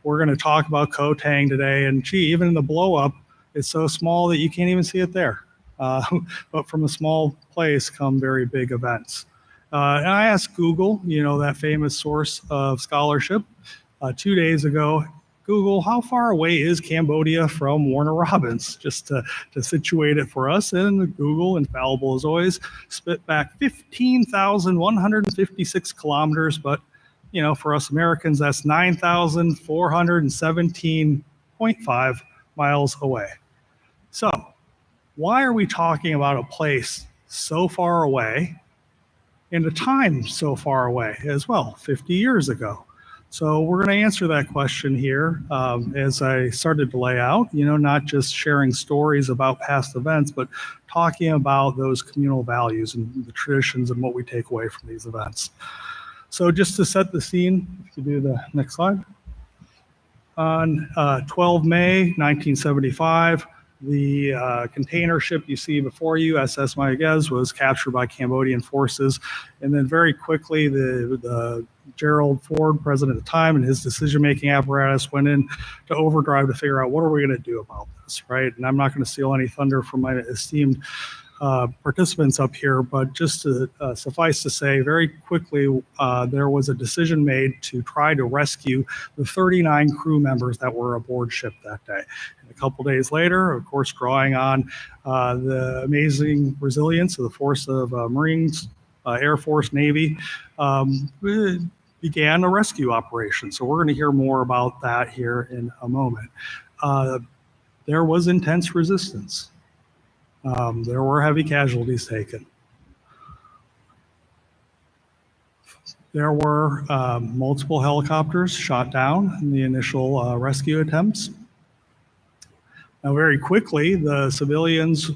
we're going to talk about Koh Tang today. And gee, even in the blow up, it's so small that you can't even see it there. But from a small place come very big events. And I asked Google, that famous source of scholarship, 2 days ago, Google, how far away is Cambodia from Warner Robins? Just to situate it for us. And Google, infallible as always, spit back 15,156 kilometers. But, for us Americans, that's 9,417.5 miles away. So why are we talking about a place so far away and a time so far away as well, 50 years ago? So we're going to answer that question here as I started to lay out, not just sharing stories about past events, but talking about those communal values and the traditions and what we take away from these events. So just to set the scene, if you do the next slide. On 12 May 1975, the container ship you see before you, SS Mayaguez, was captured by Cambodian forces. And then very quickly, the Gerald Ford, president at the time, and his decision-making apparatus went in to overdrive to figure out what are we going to do about this, right? And I'm not going to steal any thunder from my esteemed participants up here, but just to suffice to say, very quickly, there was a decision made to try to rescue the 39 crew members that were aboard ship that day. And a couple days later, of course, drawing on the amazing resilience of the force of Marines, Air Force, Navy, began a rescue operation. So we're going to hear more about that here in a moment. There was intense resistance. There were heavy casualties taken. There were multiple helicopters shot down in the initial rescue attempts. Now, very quickly, the civilians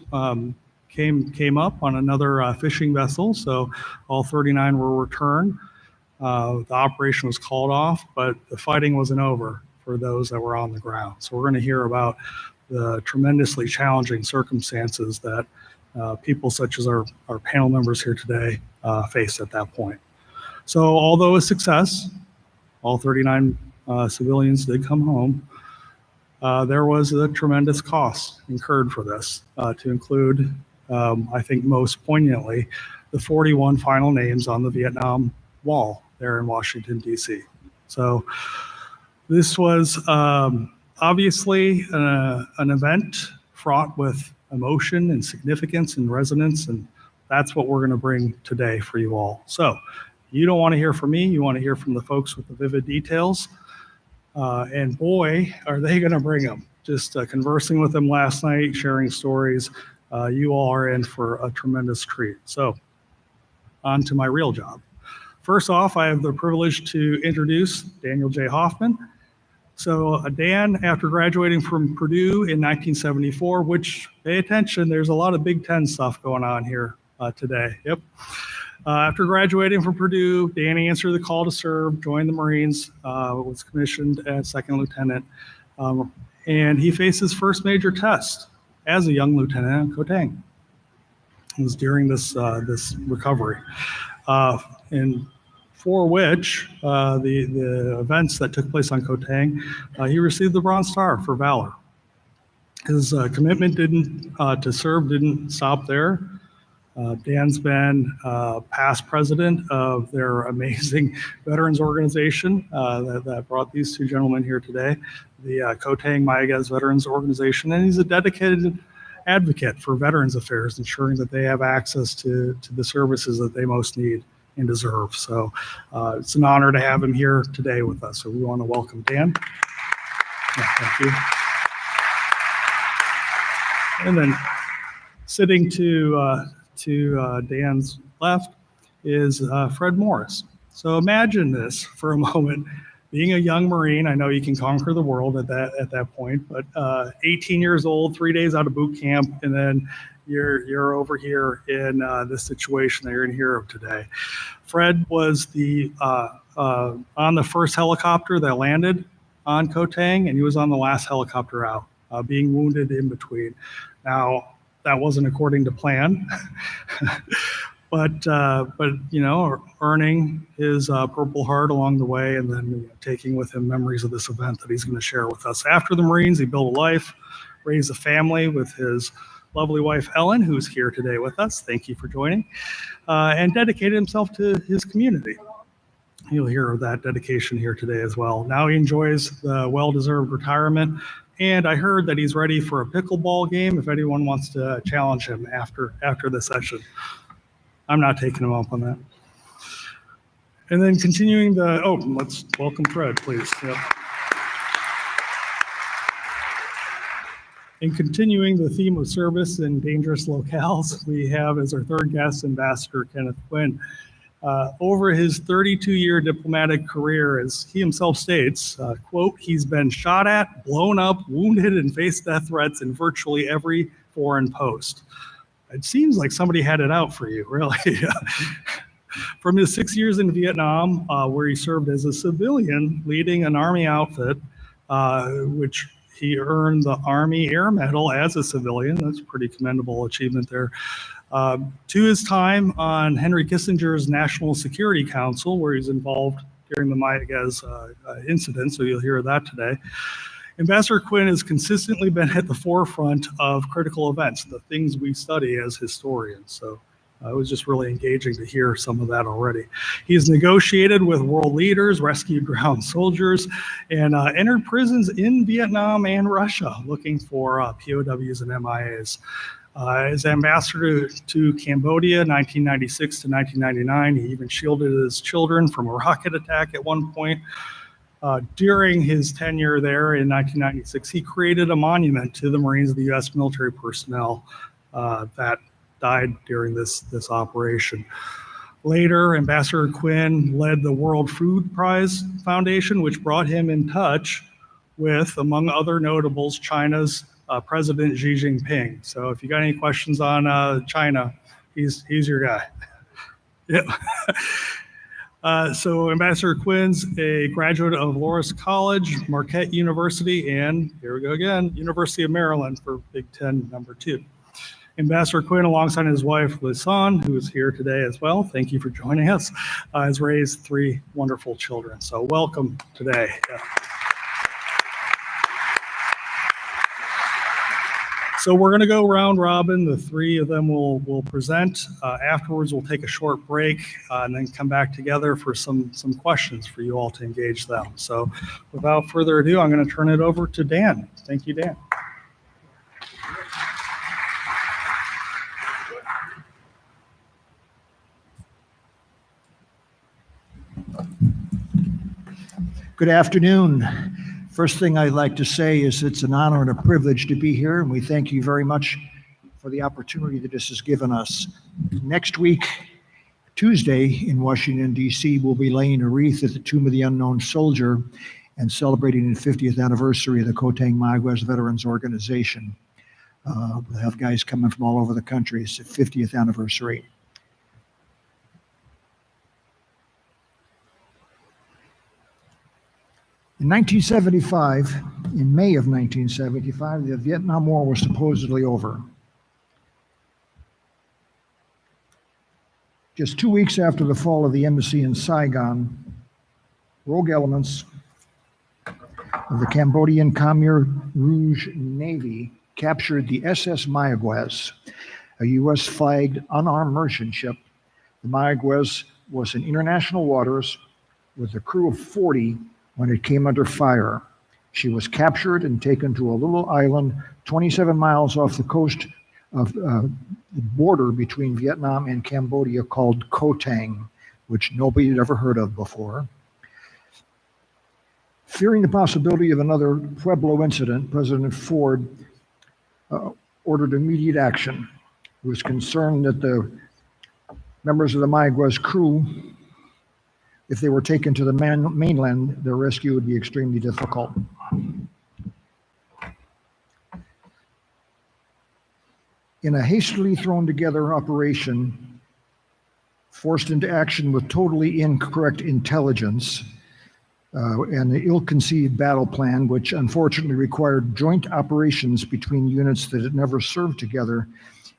came up on another fishing vessel, so all 39 were returned. The operation was called off, but the fighting wasn't over for those that were on the ground. So we're going to hear about the tremendously challenging circumstances that people such as our panel members here today faced at that point. So although a success, all 39 civilians did come home, there was a tremendous cost incurred for this, to include, I think most poignantly, the 41 final names on the Vietnam Wall there in Washington, D.C. So this was obviously an event fraught with emotion and significance and resonance, and that's what we're going to bring today for you all. So you don't want to hear from me, you want to hear from the folks with the vivid details, and boy, are they going to bring them. Just conversing with them last night, sharing stories, you all are in for a tremendous treat. So on to my real job. First off, I have the privilege to introduce Daniel J. Hoffman. So Dan, after graduating from Purdue in 1974, which, pay attention, there's a lot of Big Ten stuff going on here today. Yep. After graduating from Purdue, Dan answered the call to serve, joined the Marines, was commissioned as second lieutenant, and he faced his first major test as a young lieutenant in Koh Tang. It was during this recovery, and for which the events that took place on Koh Tang, he received the Bronze Star for valor. His commitment to serve didn't stop there. Dan's been past president of their amazing veterans organization that brought these two gentlemen here today, the Koh Tang Mayaguez Veterans Organization, and he's a dedicated advocate for Veterans Affairs, ensuring that they have access to the services that they most need and deserve. So it's an honor to have him here today with us. So we want to welcome Dan. Yeah, thank you. And then sitting to Dan's left is Fred Morris. So imagine this for a moment. Being a young Marine, I know you can conquer the world at that point, but 18 years old, 3 days out of boot camp, and then you're over here in this situation that you're in here today. Fred was on the first helicopter that landed on Koh Tang, and he was on the last helicopter out, being wounded in between. Now, that wasn't according to plan, but you know, earning his Purple Heart along the way, and then taking with him memories of this event that he's going to share with us. After the Marines, he built a life, raised a family with his lovely wife Ellen, who's here today with us. Thank you for joining, and dedicated himself to his community. You'll hear of that dedication here today as well. Now he enjoys the well-deserved retirement. And I heard that he's ready for a pickleball game if anyone wants to challenge him after the session. I'm not taking him up on that. And then continuing let's welcome Fred, please. Yep. And continuing the theme of service in dangerous locales, we have as our third guest, Ambassador Kenneth Quinn. Over his 32-year diplomatic career, as he himself states, quote, he's been shot at, blown up, wounded, and faced death threats in virtually every foreign post. It seems like somebody had it out for you, really. From his 6 years in Vietnam, where he served as a civilian leading an Army outfit, which he earned the Army Air Medal as a civilian. That's a pretty commendable achievement there. To his time on Henry Kissinger's National Security Council, where he's involved during the Mayaguez incident, so you'll hear that today. Ambassador Quinn has consistently been at the forefront of critical events, the things we study as historians. So it was just really engaging to hear some of that already. He's negotiated with world leaders, rescued ground soldiers, and entered prisons in Vietnam and Russia looking for POWs and MIAs. As ambassador to Cambodia, 1996 to 1999, he even shielded his children from a rocket attack at one point. During his tenure there in 1996, he created a monument to the Marines of the U.S. military personnel that died during this operation. Later, Ambassador Quinn led the World Food Prize Foundation, which brought him in touch with, among other notables, China's President Xi Jinping. So if you got any questions on China, he's your guy. Yep. So Ambassador Quinn's a graduate of Loras College, Marquette University, and here we go again, University of Maryland for Big Ten #2. Ambassador Quinn, alongside his wife, Lisan, who is here today as well, thank you for joining us, has raised 3 wonderful children. So welcome today. Yeah. So we're going to go round robin. The 3 of them will present. Afterwards, we'll take a short break and then come back together for some questions for you all to engage them. So without further ado, I'm going to turn it over to Dan. Thank you, Dan. Good afternoon. First thing I'd like to say is it's an honor and a privilege to be here, and we thank you very much for the opportunity that this has given us. Next week, Tuesday, in Washington, D.C., we'll be laying a wreath at the Tomb of the Unknown Soldier and celebrating the 50th anniversary of the Koh Tang Mayaguez Veterans Organization. We'll have guys coming from all over the country. It's the 50th anniversary. In 1975, in May of 1975, the Vietnam War was supposedly over. Just 2 weeks after the fall of the embassy in Saigon, rogue elements of the Cambodian Khmer Rouge Navy captured the SS Mayaguez, a U.S.-flagged unarmed merchant ship. The Mayaguez was in international waters with a crew of 40 when it came under fire. She was captured and taken to a little island 27 miles off the coast of the border between Vietnam and Cambodia called Koh Tang, which nobody had ever heard of before. Fearing the possibility of another Pueblo incident, President Ford ordered immediate action. He was concerned that the members of the Mayaguez crew, if they were taken to the mainland, their rescue would be extremely difficult. In a hastily thrown together operation, forced into action with totally incorrect intelligence, and the ill-conceived battle plan, which unfortunately required joint operations between units that had never served together,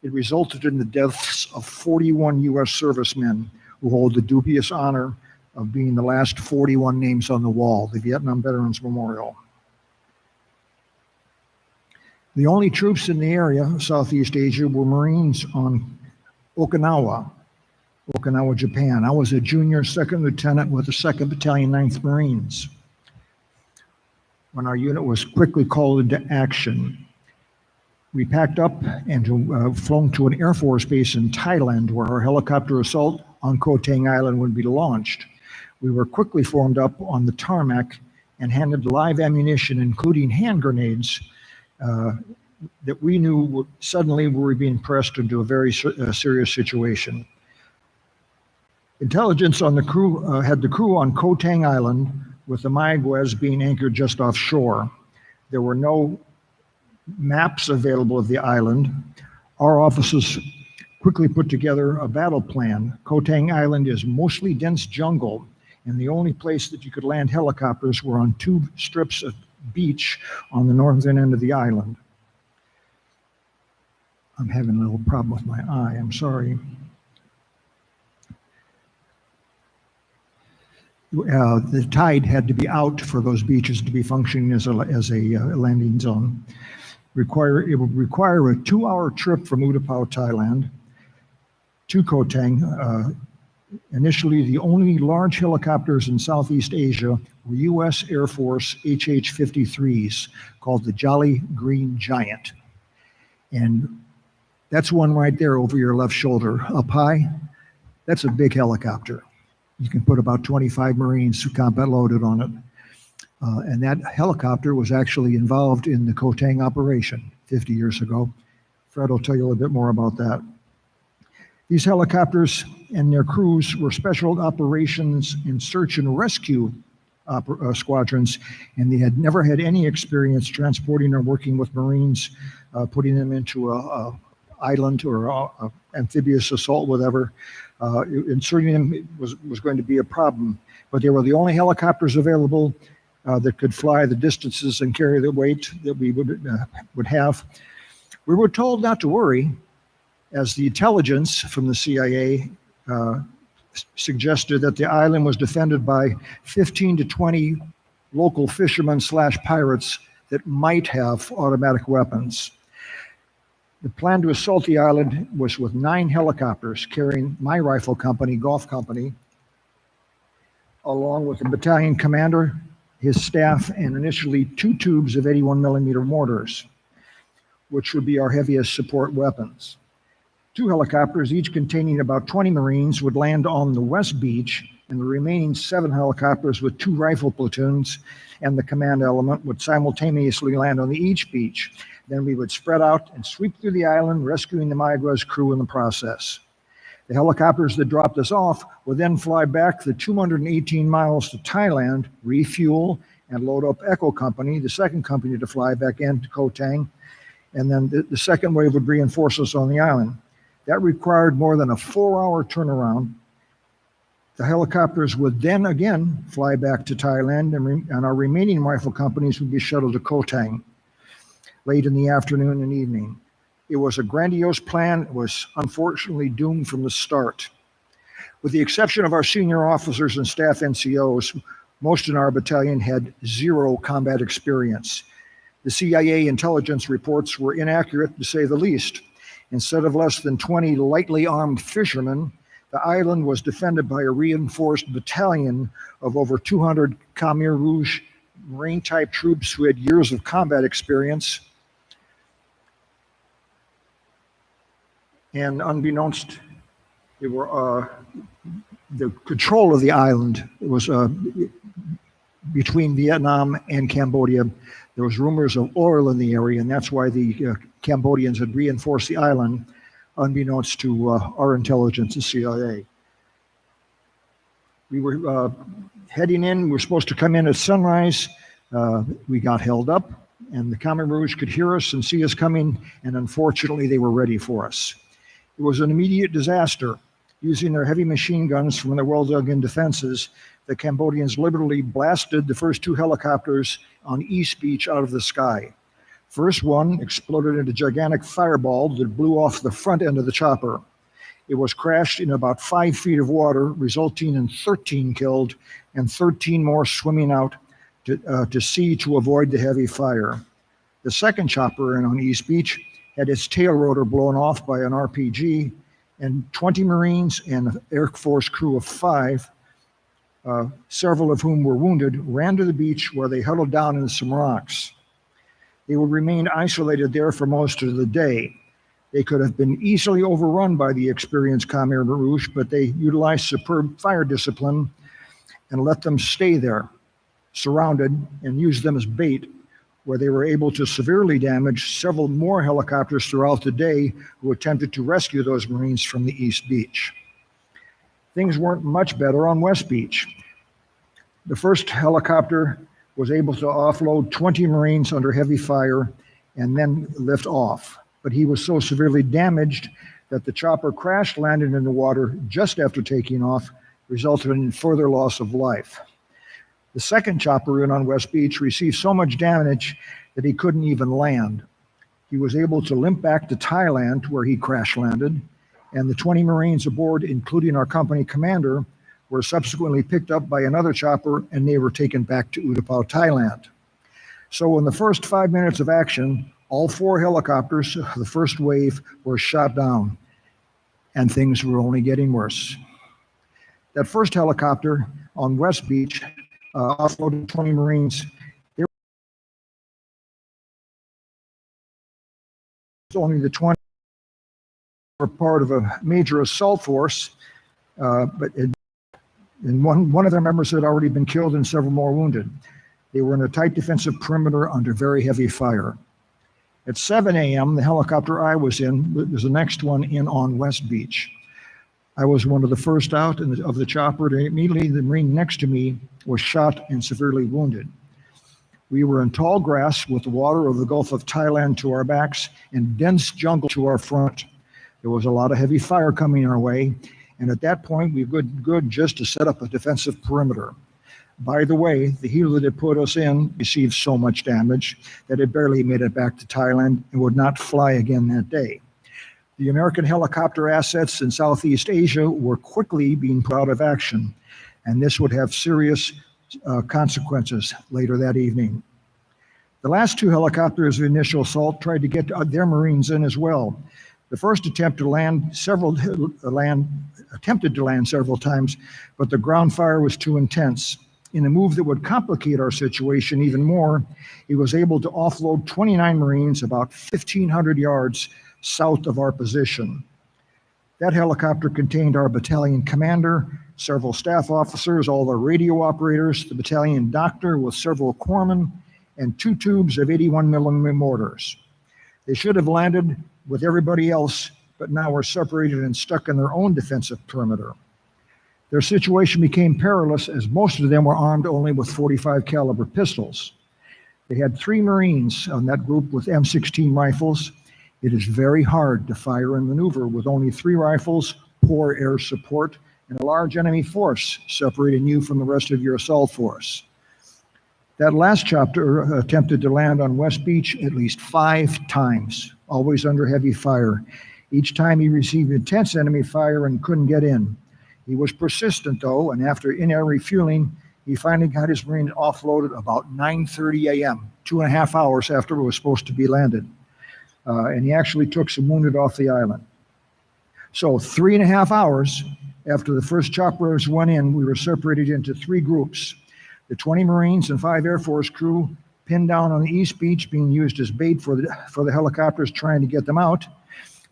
it resulted in the deaths of 41 U.S. servicemen who hold the dubious honor of being the last 41 names on the wall, the Vietnam Veterans Memorial. The only troops in the area, Southeast Asia, were Marines on Okinawa, Japan. I was a junior second lieutenant with the 2nd Battalion, 9th Marines. When our unit was quickly called into action, we packed up and flown to an Air Force base in Thailand where our helicopter assault on Koh Tang Island would be launched. We were quickly formed up on the tarmac and handed live ammunition, including hand grenades, that we knew suddenly we were being pressed into a very serious situation. Intelligence on the crew had the crew on Koh Tang Island with the Mayaguez being anchored just offshore. There were no maps available of the island. Our officers quickly put together a battle plan. Koh Tang Island is mostly dense jungle, and the only place that you could land helicopters were on 2 strips of beach on the northern end of the island. I'm having a little problem with my eye, I'm sorry. The tide had to be out for those beaches to be functioning as a landing zone. It would require a 2-hour trip from Utapao, Thailand to Koh Tang. Initially, the only large helicopters in Southeast Asia were U.S. Air Force HH-53s called the Jolly Green Giant. And that's one right there over your left shoulder, up high. That's a big helicopter. You can put about 25 Marines combat loaded on it. And that helicopter was actually involved in the Koh Tang operation 50 years ago. Fred will tell you a little bit more about that. These helicopters and their crews were special operations and search and rescue squadrons, and they had never had any experience transporting or working with Marines, putting them into a island or a amphibious assault, whatever. Inserting them was going to be a problem, but they were the only helicopters available that could fly the distances and carry the weight that we would have. We were told not to worry, as the intelligence from the CIA suggested that the island was defended by 15 to 20 local fishermen / pirates that might have automatic weapons. The plan to assault the island was with 9 helicopters carrying my rifle company, Golf Company, along with the battalion commander, his staff, and initially 2 tubes of 81 millimeter mortars, which would be our heaviest support weapons. 2 helicopters, each containing about 20 Marines, would land on the west beach, and the remaining 7 helicopters with 2 rifle platoons and the command element would simultaneously land on the each beach. Then we would spread out and sweep through the island, rescuing the Mayaguez crew in the process. The helicopters that dropped us off would then fly back the 218 miles to Thailand, refuel, and load up Echo Company, the second company to fly back into Koh Tang. and then the second wave would reinforce us on the island. That required more than a 4-hour turnaround. The helicopters would then again fly back to Thailand, and our remaining rifle companies would be shuttled to Koh Tang late in the afternoon and evening. It was a grandiose plan. It was unfortunately doomed from the start. With the exception of our senior officers and staff NCOs, most in our battalion had zero combat experience. The CIA intelligence reports were inaccurate, to say the least. Instead of less than 20 lightly armed fishermen, the island was defended by a reinforced battalion of over 200 Khmer Rouge Marine-type troops who had years of combat experience. And unbeknownst, they were the control of the island was between Vietnam and Cambodia. There was rumors of oil in the area, and that's why the Cambodians had reinforced the island, unbeknownst to our intelligence, the CIA. We were heading in. We were supposed to come in at sunrise. We got held up, and the Khmer Rouge could hear us and see us coming, and unfortunately, they were ready for us. It was an immediate disaster. Using their heavy machine guns from their well-dug-in defenses, the Cambodians literally blasted the first 2 helicopters on East Beach out of the sky. First one exploded into a gigantic fireball that blew off the front end of the chopper. It was crashed in about 5 feet of water, resulting in 13 killed and 13 more swimming out to sea to avoid the heavy fire. The second chopper in on East Beach had its tail rotor blown off by an RPG, and 20 Marines and an Air Force crew of 5, several of whom were wounded, ran to the beach where they huddled down in some rocks. They would remain isolated there for most of the day. They could have been easily overrun by the experienced Khmer Rouge, but they utilized superb fire discipline and let them stay there, surrounded, and used them as bait, where they were able to severely damage several more helicopters throughout the day who attempted to rescue those Marines from the East Beach. Things weren't much better on West Beach. The first helicopter was able to offload 20 Marines under heavy fire and then lift off. But he was so severely damaged that the chopper crash landed in the water just after taking off, resulting in further loss of life. The second chopper in on West Beach received so much damage that he couldn't even land. He was able to limp back to Thailand, where he crash landed, and the 20 Marines aboard, including our company commander, were subsequently picked up by another chopper, and they were taken back to Utapao, Thailand. So in the first 5 minutes of action, all 4 helicopters, the first wave, were shot down, and things were only getting worse. That first helicopter on West Beach offloaded 20 Marines. They were only the 20 were part of a major assault force, and one of their members had already been killed and several more wounded. They were in a tight defensive perimeter under very heavy fire. At 7 a.m., the helicopter I was in was the next one in on West Beach. I was one of the first out of the chopper, and immediately the Marine next to me was shot and severely wounded. We were in tall grass with the water of the Gulf of Thailand to our backs and dense jungle to our front. There was a lot of heavy fire coming our way, and at that point, we were good just to set up a defensive perimeter. By the way, the helo that put us in received so much damage that it barely made it back to Thailand and would not fly again that day. The American helicopter assets in Southeast Asia were quickly being put out of action, and this would have serious consequences later that evening. The last 2 helicopters of initial assault tried to get their Marines in as well. The first attempted to land several times, but the ground fire was too intense. In a move that would complicate our situation even more, he was able to offload 29 Marines about 1,500 yards south of our position. That helicopter contained our battalion commander, several staff officers, all the radio operators, the battalion doctor with several corpsmen, and 2 tubes of 81 millimeter mortars. They should have landed with everybody else, but now were separated and stuck in their own defensive perimeter. Their situation became perilous as most of them were armed only with .45 caliber pistols. They had 3 Marines on that group with M16 rifles. It is very hard to fire and maneuver with only 3 rifles, poor air support, and a large enemy force separating you from the rest of your assault force. That last chopper attempted to land on West Beach at least 5 times, always under heavy fire. Each time he received intense enemy fire and couldn't get in. He was persistent though, and after in-air refueling, he finally got his Marine offloaded about 9:30 a.m., 2.5 hours after it was supposed to be landed. And he actually took some wounded off the island. So 3.5 hours after the first choppers went in, we were separated into 3 groups. The 20 Marines and 5 Air Force crew pinned down on the East Beach, being used as bait for the helicopters trying to get them out.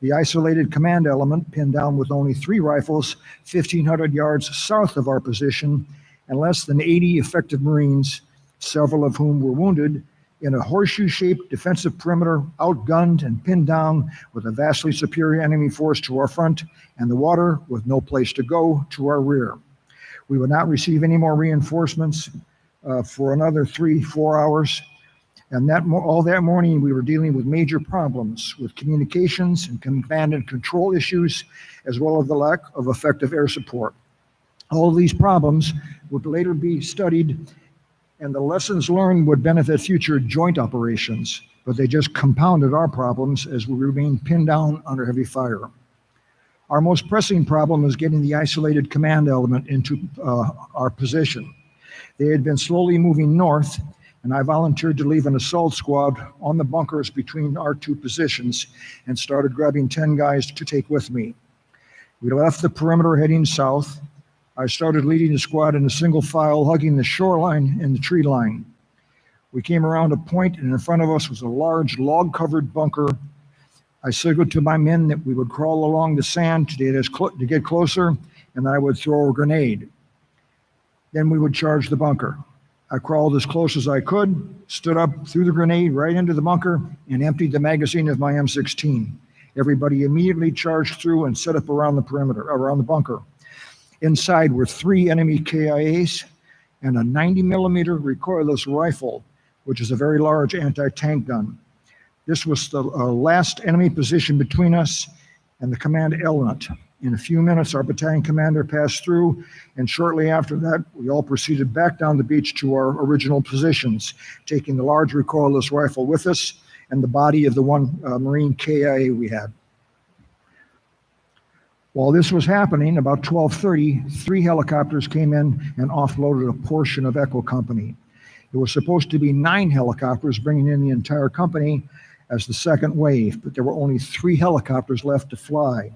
The isolated command element pinned down with only 3 rifles, 1,500 yards south of our position, and less than 80 effective Marines, several of whom were wounded, in a horseshoe-shaped defensive perimeter, outgunned and pinned down with a vastly superior enemy force to our front, and the water with no place to go to our rear. We would not receive any more reinforcements for another 3-4 hours. And all that morning, we were dealing with major problems with communications and command and control issues, as well as the lack of effective air support. All of these problems would later be studied, and the lessons learned would benefit future joint operations, but they just compounded our problems as we remained pinned down under heavy fire. Our most pressing problem was getting the isolated command element into our position. They had been slowly moving north, and I volunteered to leave an assault squad on the bunkers between our 2 positions and started grabbing 10 guys to take with me. We left the perimeter heading south. I started leading the squad in a single file, hugging the shoreline and the tree line. We came around a point, and in front of us was a large log-covered bunker. I signaled to my men that we would crawl along the sand to get closer, and I would throw a grenade. Then we would charge the bunker. I crawled as close as I could, stood up, threw the grenade right into the bunker, and emptied the magazine of my M16. Everybody immediately charged through and set up around the perimeter, around the bunker. Inside were 3 enemy KIAs and a 90mm recoilless rifle, which is a very large anti-tank gun. This was the last enemy position between us and the command element. In a few minutes, our battalion commander passed through, and shortly after that, we all proceeded back down the beach to our original positions, taking the large recoilless rifle with us and the body of the 1 Marine KIA we had. While this was happening, about 12:30, 3 helicopters came in and offloaded a portion of Echo Company. It was supposed to be 9 helicopters bringing in the entire company as the second wave, but there were only 3 helicopters left to fly.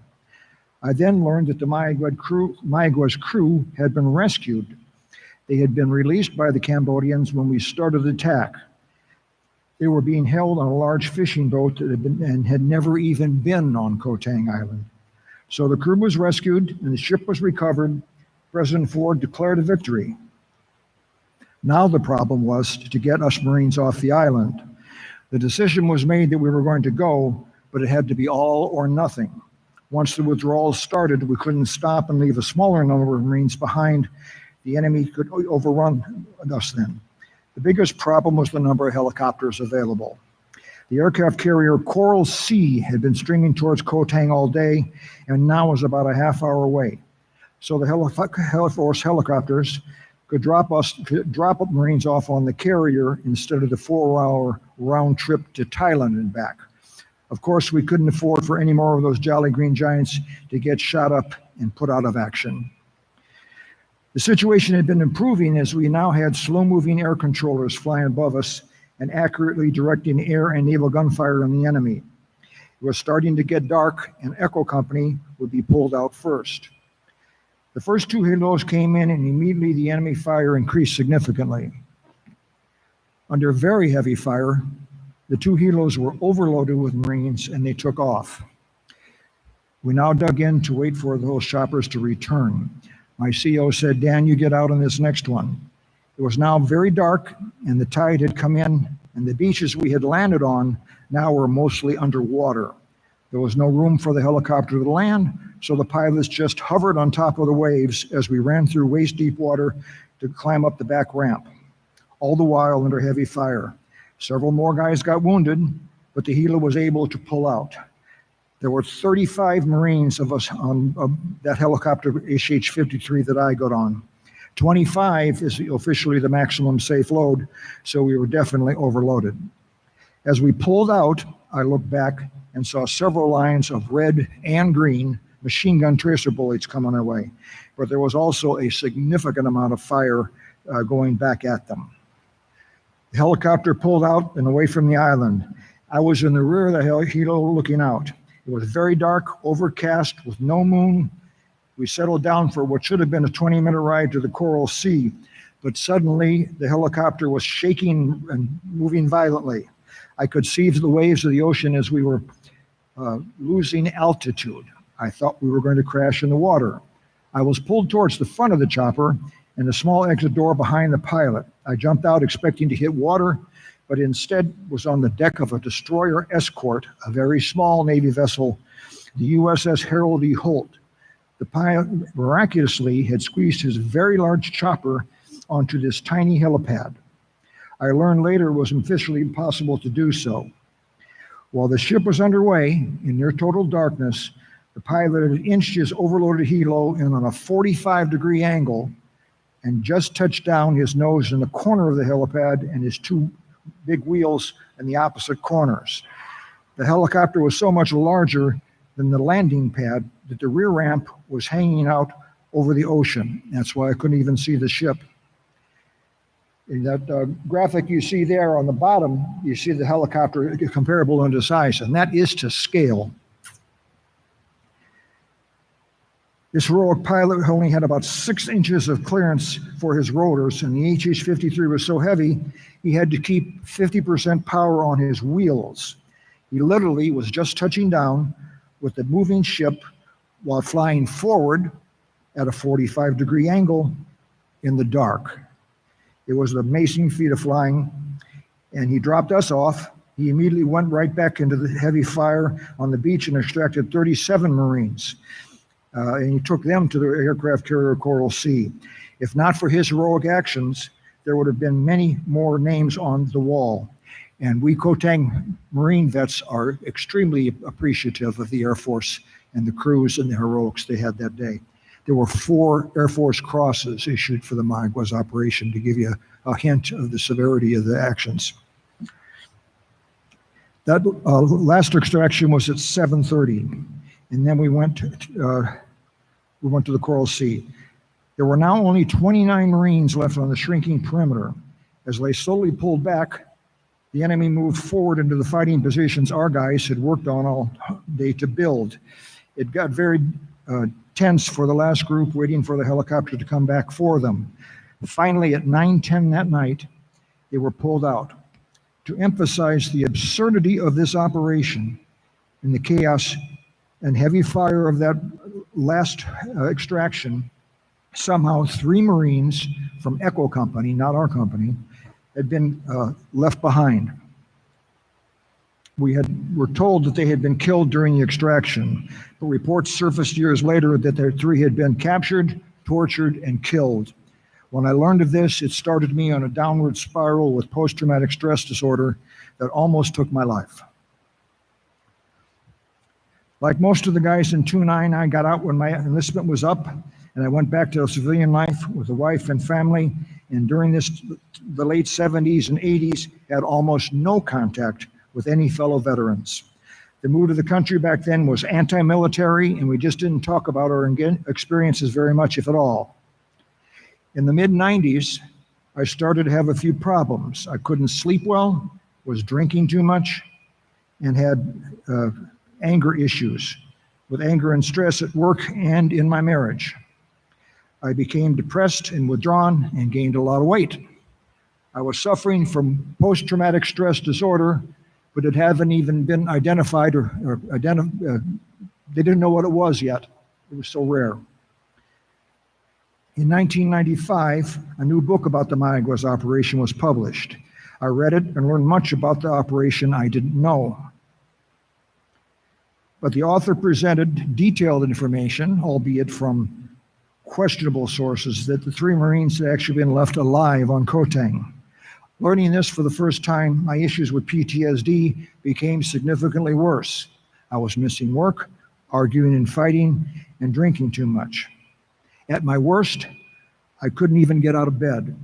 I then learned that the Mayaguez crew had been rescued. They had been released by the Cambodians when we started the attack. They were being held on a large fishing boat that had never even been on Koh Tang Island. So the crew was rescued and the ship was recovered. President Ford declared a victory. Now the problem was to get us Marines off the island. The decision was made that we were going to go, but it had to be all or nothing. Once the withdrawal started, we couldn't stop and leave a smaller number of Marines behind. The enemy could overrun us then. The biggest problem was the number of helicopters available. The aircraft carrier Coral Sea had been streaming towards Koh Tang all day and now was about a half hour away. So the Heliforce helicopters could drop Marines off on the carrier instead of the 4-hour round trip to Thailand and back. Of course, we couldn't afford for any more of those Jolly Green Giants to get shot up and put out of action. The situation had been improving as we now had slow-moving air controllers flying above us and accurately directing air and naval gunfire on the enemy. It was starting to get dark, and Echo Company would be pulled out first. The first 2 halos came in, and immediately the enemy fire increased significantly. Under very heavy fire, the 2 helos were overloaded with Marines, and they took off. We now dug in to wait for those choppers to return. My CO said, "Dan, you get out on this next one." It was now very dark, and the tide had come in, and the beaches we had landed on now were mostly underwater. There was no room for the helicopter to land, so the pilots just hovered on top of the waves as we ran through waist-deep water to climb up the back ramp, all the while under heavy fire. Several more guys got wounded, but the helo was able to pull out. There were 35 Marines of us on that helicopter HH-53 that I got on. 25 is officially the maximum safe load, so we were definitely overloaded. As we pulled out, I looked back and saw several lines of red and green machine gun tracer bullets coming our way, but there was also a significant amount of fire going back at them. The helicopter pulled out and away from the island. I was in the rear of the helo looking out. It was very dark, overcast, with no moon. We settled down for what should have been a 20-minute ride to the Coral Sea, but suddenly the helicopter was shaking and moving violently. I could see the waves of the ocean as we were losing altitude. I thought we were going to crash in the water. I was pulled towards the front of the chopper and the small exit door behind the pilot. I jumped out expecting to hit water, but instead was on the deck of a destroyer escort, a very small Navy vessel, the USS Harold E. Holt. The pilot miraculously had squeezed his very large chopper onto this tiny helipad. I learned later it was officially impossible to do so. While the ship was underway, in near total darkness, the pilot had inched his overloaded helo in on a 45-degree angle and just touched down his nose in the corner of the helipad and his two big wheels in the opposite corners. The helicopter was so much larger than the landing pad that the rear ramp was hanging out over the ocean. That's why I couldn't even see the ship. In that graphic you see there on the bottom, you see the helicopter comparable into size, and that is to scale. This heroic pilot only had about 6 inches of clearance for his rotors, and the HH-53 was so heavy, he had to keep 50% power on his wheels. He literally was just touching down with the moving ship while flying forward at a 45-degree angle in the dark. It was an amazing feat of flying, and he dropped us off. He immediately went right back into the heavy fire on the beach and extracted 37 Marines. And he took them to the aircraft carrier Coral Sea. If not for his heroic actions, there would have been many more names on the wall. And we Kotang Marine vets are extremely appreciative of the Air Force and the crews and the heroics they had that day. There were 4 Air Force crosses issued for the Mayaguez operation to give you a hint of the severity of the actions. That last extraction was at 7:30, and then we went to the Coral Sea. There were now only 29 Marines left on the shrinking perimeter. As they slowly pulled back, the enemy moved forward into the fighting positions our guys had worked on all day to build. It got very tense for the last group, waiting for the helicopter to come back for them. Finally, at 9:10 that night, they were pulled out. To emphasize the absurdity of this operation and the chaos and heavy fire of that last extraction, somehow 3 Marines from Echo Company, not our company, had been left behind. We were told that they had been killed during the extraction, but reports surfaced years later that their 3 had been captured, tortured, and killed. When I learned of this, it started me on a downward spiral with post-traumatic stress disorder that almost took my life. Like most of the guys in 2-9, I got out when my enlistment was up, and I went back to civilian life with a wife and family, and during the late 70s and 80s, had almost no contact with any fellow veterans. The mood of the country back then was anti-military, and we just didn't talk about our experiences very much, if at all. In the mid-90s, I started to have a few problems. I couldn't sleep well, was drinking too much, and had anger issues, with anger and stress at work and in my marriage. I became depressed and withdrawn and gained a lot of weight. I was suffering from post-traumatic stress disorder, but it hadn't even been identified they didn't know what it was yet. It was so rare. In 1995, a new book about the Mayaguez operation was published. I read it and learned much about the operation I didn't know. But the author presented detailed information, albeit from questionable sources, that the 3 Marines had actually been left alive on Kotang. Learning this for the first time, my issues with PTSD became significantly worse. I was missing work, arguing and fighting, and drinking too much. At my worst, I couldn't even get out of bed.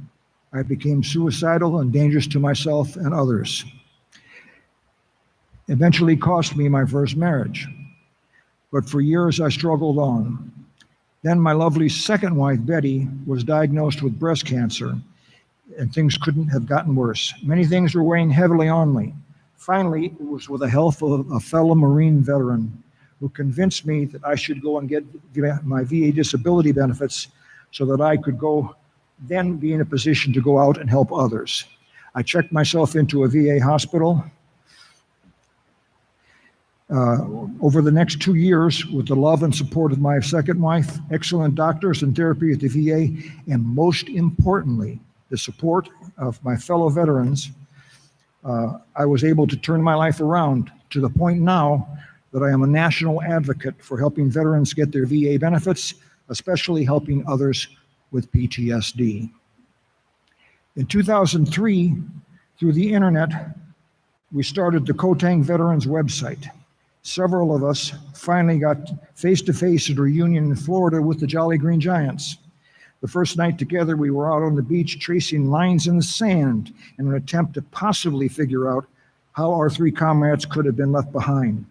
I became suicidal and dangerous to myself and others. Eventually cost me my first marriage. But for years I struggled on. Then my lovely second wife, Betty, was diagnosed with breast cancer, and things couldn't have gotten worse. Many things were weighing heavily on me. Finally, it was with the help of a fellow Marine veteran who convinced me that I should go and get my VA disability benefits so that I could then be in a position to go out and help others. I checked myself into a VA hospital. Over the next 2 years, with the love and support of my second wife, excellent doctors and therapy at the VA, and most importantly, the support of my fellow veterans, I was able to turn my life around to the point now that I am a national advocate for helping veterans get their VA benefits, especially helping others with PTSD. In 2003, through the internet, we started the Kotang Veterans website. Several of us finally got face-to-face at a reunion in Florida with the Jolly Green Giants. The first night together, we were out on the beach tracing lines in the sand in an attempt to possibly figure out how our 3 comrades could have been left behind.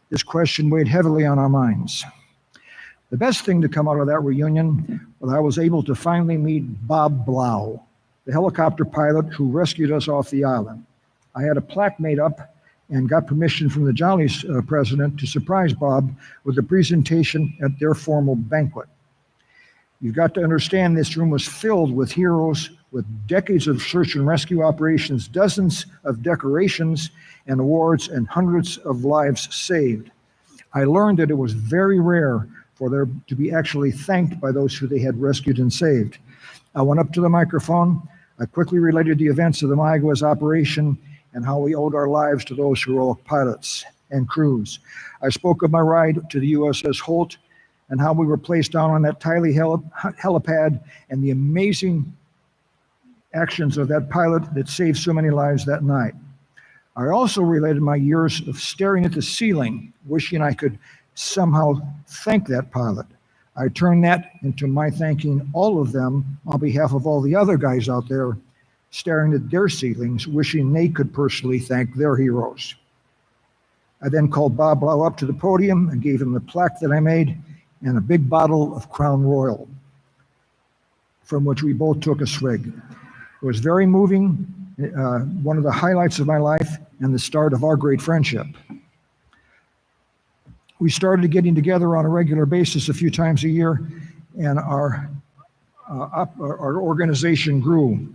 This question weighed heavily on our minds. The best thing to come out of that reunion was I was able to finally meet Bob Blau, the helicopter pilot who rescued us off the island. I had a plaque made up and got permission from the Jolly's president to surprise Bob with a presentation at their formal banquet. You've got to understand this room was filled with heroes with decades of search and rescue operations, dozens of decorations and awards, and hundreds of lives saved. I learned that it was very rare for them to be actually thanked by those who they had rescued and saved. I went up to the microphone. I quickly related the events of the Mayaguez operation and how we owed our lives to those heroic pilots and crews. I spoke of my ride to the USS Holt and how we were placed down on that Tiley helipad and the amazing actions of that pilot that saved so many lives that night. I also related my years of staring at the ceiling, wishing I could somehow thank that pilot. I turned that into my thanking all of them on behalf of all the other guys out there staring at their ceilings, wishing they could personally thank their heroes. I then called Bob Blau up to the podium and gave him the plaque that I made and a big bottle of Crown Royal, from which we both took a swig. It was very moving, one of the highlights of my life and the start of our great friendship. We started getting together on a regular basis a few times a year, and our organization grew.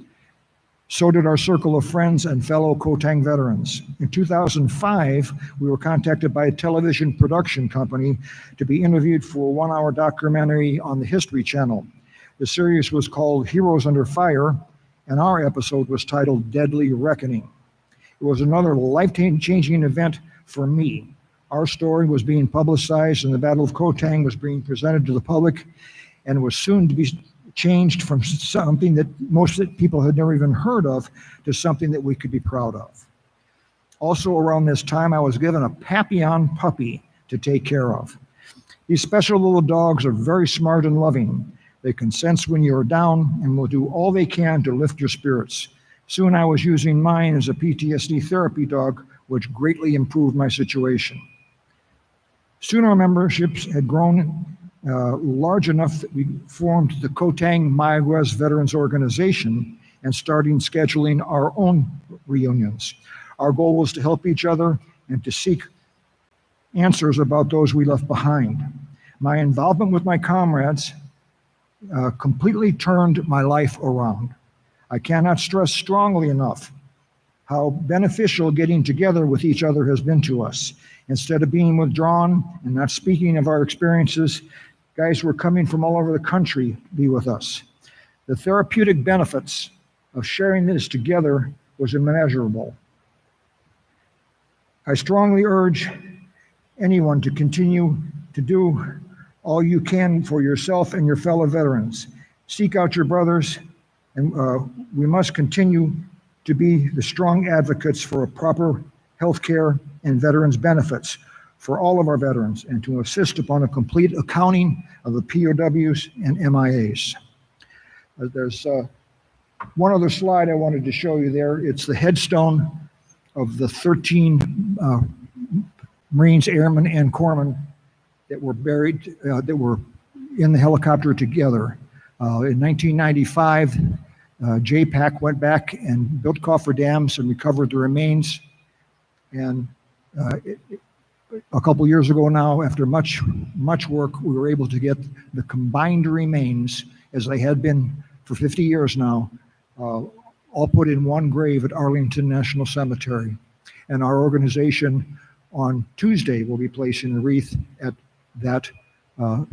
So did our circle of friends and fellow Kotang veterans. In 2005, we were contacted by a television production company to be interviewed for a 1-hour documentary on the History Channel. The series was called Heroes Under Fire, and our episode was titled Deadly Reckoning. It was another life-changing event for me. Our story was being publicized, and the Battle of Kotang was being presented to the public, and was soon to be changed from something that most people had never even heard of to something that we could be proud of. Also around this time, I was given a Papillon puppy to take care of. These special little dogs are very smart and loving. They can sense when you're down and will do all they can to lift your spirits. Soon I was using mine as a PTSD therapy dog, which greatly improved my situation. Soon our memberships had grown large enough that we formed the Kotang Mayaguez Veterans Organization and starting scheduling our own reunions. Our goal was to help each other and to seek answers about those we left behind. My involvement with my comrades completely turned my life around. I cannot stress strongly enough how beneficial getting together with each other has been to us. Instead of being withdrawn and not speaking of our experiences, guys were coming from all over the country to be with us. The therapeutic benefits of sharing this together was immeasurable. I strongly urge anyone to continue to do all you can for yourself and your fellow veterans. Seek out your brothers, and we must continue to be the strong advocates for a proper health care and veterans benefits for all of our veterans, and to assist upon a complete accounting of the POWs and MIAs. There's one other slide I wanted to show you there. It's the headstone of the 13 Marines, airmen, and corpsmen that were buried, that were in the helicopter together. In 1995, JPAC went back and built cofferdams and recovered the remains. And a couple years ago now, after much work, we were able to get the combined remains, as they had been for 50 years now, all put in one grave at Arlington National Cemetery. And our organization on Tuesday will be placing a wreath at that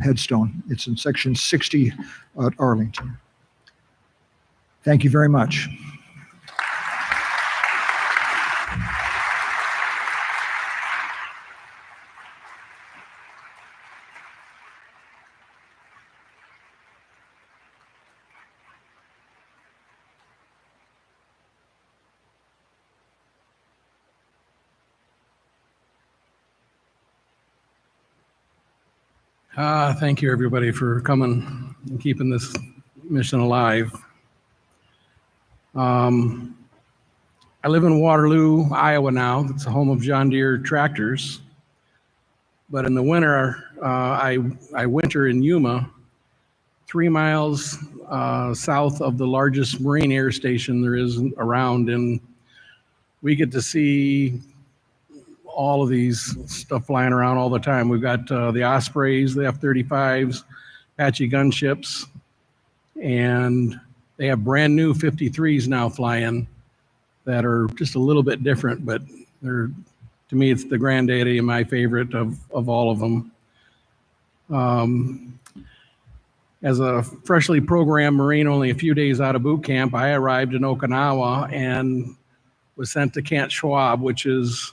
headstone. It's in section 60 at Arlington. Thank you very much. Thank you, everybody, for coming and keeping this mission alive. I live in Waterloo, Iowa now. It's the home of John Deere tractors. But in the winter, I winter in Yuma, 3 miles south of the largest Marine air station there is around. And we get to see all of these stuff flying around all the time. We've got the Ospreys, the F-35s, Apache gunships, and they have brand new 53s now flying that are just a little bit different, but they're, to me, it's the granddaddy and my favorite of all of them. As a freshly programmed Marine, only a few days out of boot camp, I arrived in Okinawa and was sent to Camp Schwab, which is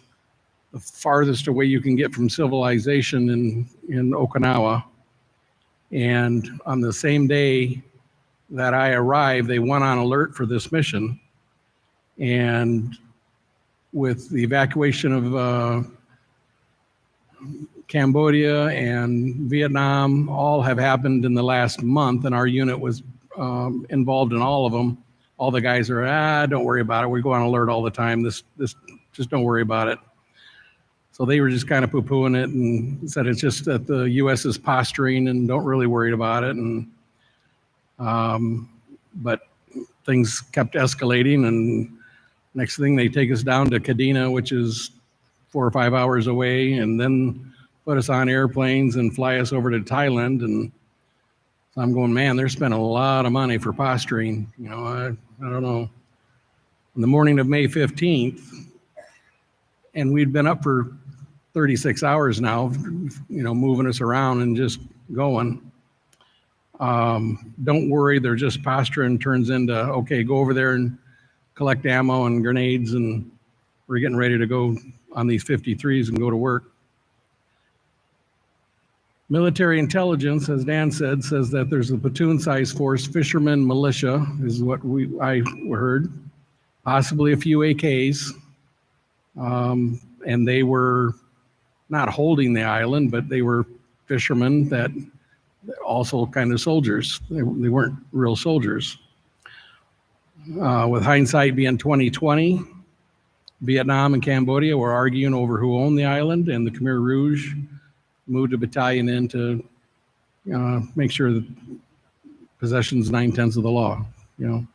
the farthest away you can get from civilization in Okinawa. And on the same day that I arrived, they went on alert for this mission. And with the evacuation of Cambodia and Vietnam, all have happened in the last month, and our unit was involved in all of them. All the guys are, don't worry about it. We go on alert all the time. This just don't worry about it. So they were just kind of poo-pooing it and said it's just that the U.S. is posturing and don't really worry about it. And but things kept escalating, and next thing they take us down to Kadena, which is 4 or 5 hours away, and then put us on airplanes and fly us over to Thailand. And so I'm going, man, they're spending a lot of money for posturing. You know, I don't know. On the morning of May 15th, and we'd been up for 36 hours now, you know, moving us around and just going. Don't worry, they're just posturing turns into, okay, go over there and collect ammo and grenades, and we're getting ready to go on these 53s and go to work. Military intelligence, as Dan said, says that there's a platoon-sized force, fishermen militia, is what I heard, possibly a few AKs. And they were not holding the island, but they were fishermen that also kind of soldiers. They weren't real soldiers. With hindsight being 2020, Vietnam and Cambodia were arguing over who owned the island, and the Khmer Rouge moved a battalion in to make sure that possession's 9/10 of the law, you know.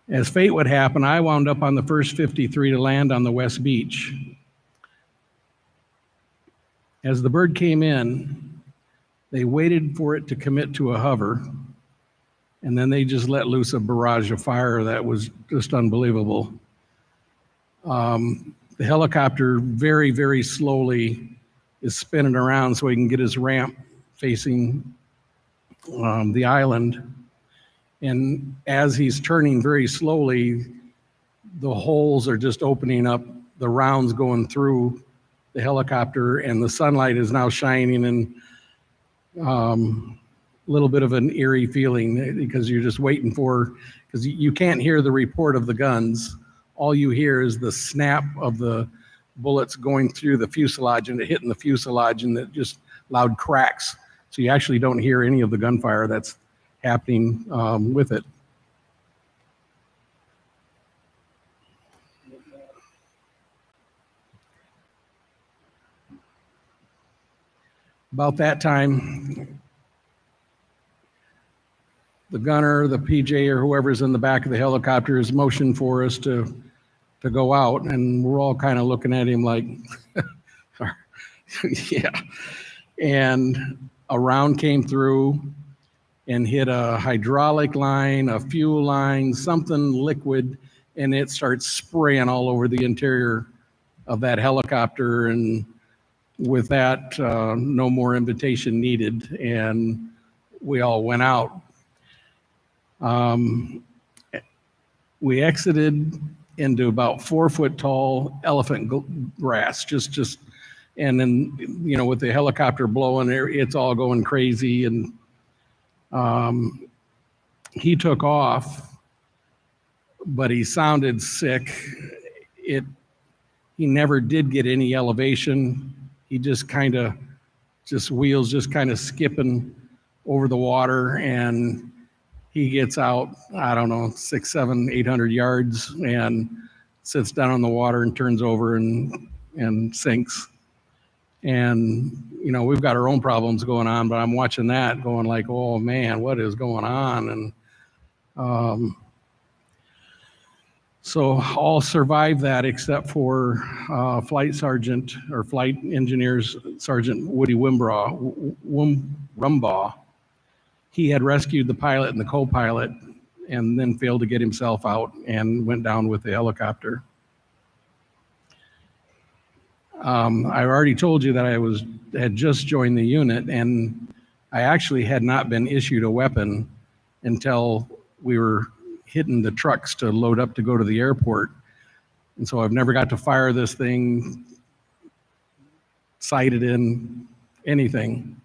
As fate would happen, I wound up on the first 53 to land on the West Beach. As the bird came in, they waited for it to commit to a hover, and then they just let loose a barrage of fire that was just unbelievable. The helicopter very, very slowly is spinning around so he can get his ramp facing the island. And as he's turning very slowly, the holes are just opening up, the rounds going through the helicopter, and the sunlight is now shining and little bit of an eerie feeling because you're just waiting because you can't hear the report of the guns. All you hear is the snap of the bullets going through the fuselage and hitting the fuselage, and it just loud cracks. So you actually don't hear any of the gunfire that's happening with it. About that time, the gunner, the PJ, or whoever's in the back of the helicopter is motioned for us to go out, and we're all kind of looking at him like, yeah. And a round came through and hit a hydraulic line, a fuel line, something liquid, and it starts spraying all over the interior of that helicopter. And with that, no more invitation needed, and we all went out. We exited into about 4 foot tall elephant grass, and then, with the helicopter blowing, it's all going crazy. And he took off, but he sounded sick. He never did get any elevation. He just wheels just kind of skipping over the water, and he gets out, I don't know, 600, 700, 800 yards and sits down on the water and turns over and sinks. And, we've got our own problems going on, but I'm watching that going like, oh man, what is going on? And so all survived that except for Flight Engineers Sergeant Woody Rumbaugh. He had rescued the pilot and the co-pilot and then failed to get himself out and went down with the helicopter. I already told you that I had just joined the unit, and I actually had not been issued a weapon until we were hitting the trucks to load up to go to the airport. And so I've never got to fire this thing, sighted in anything.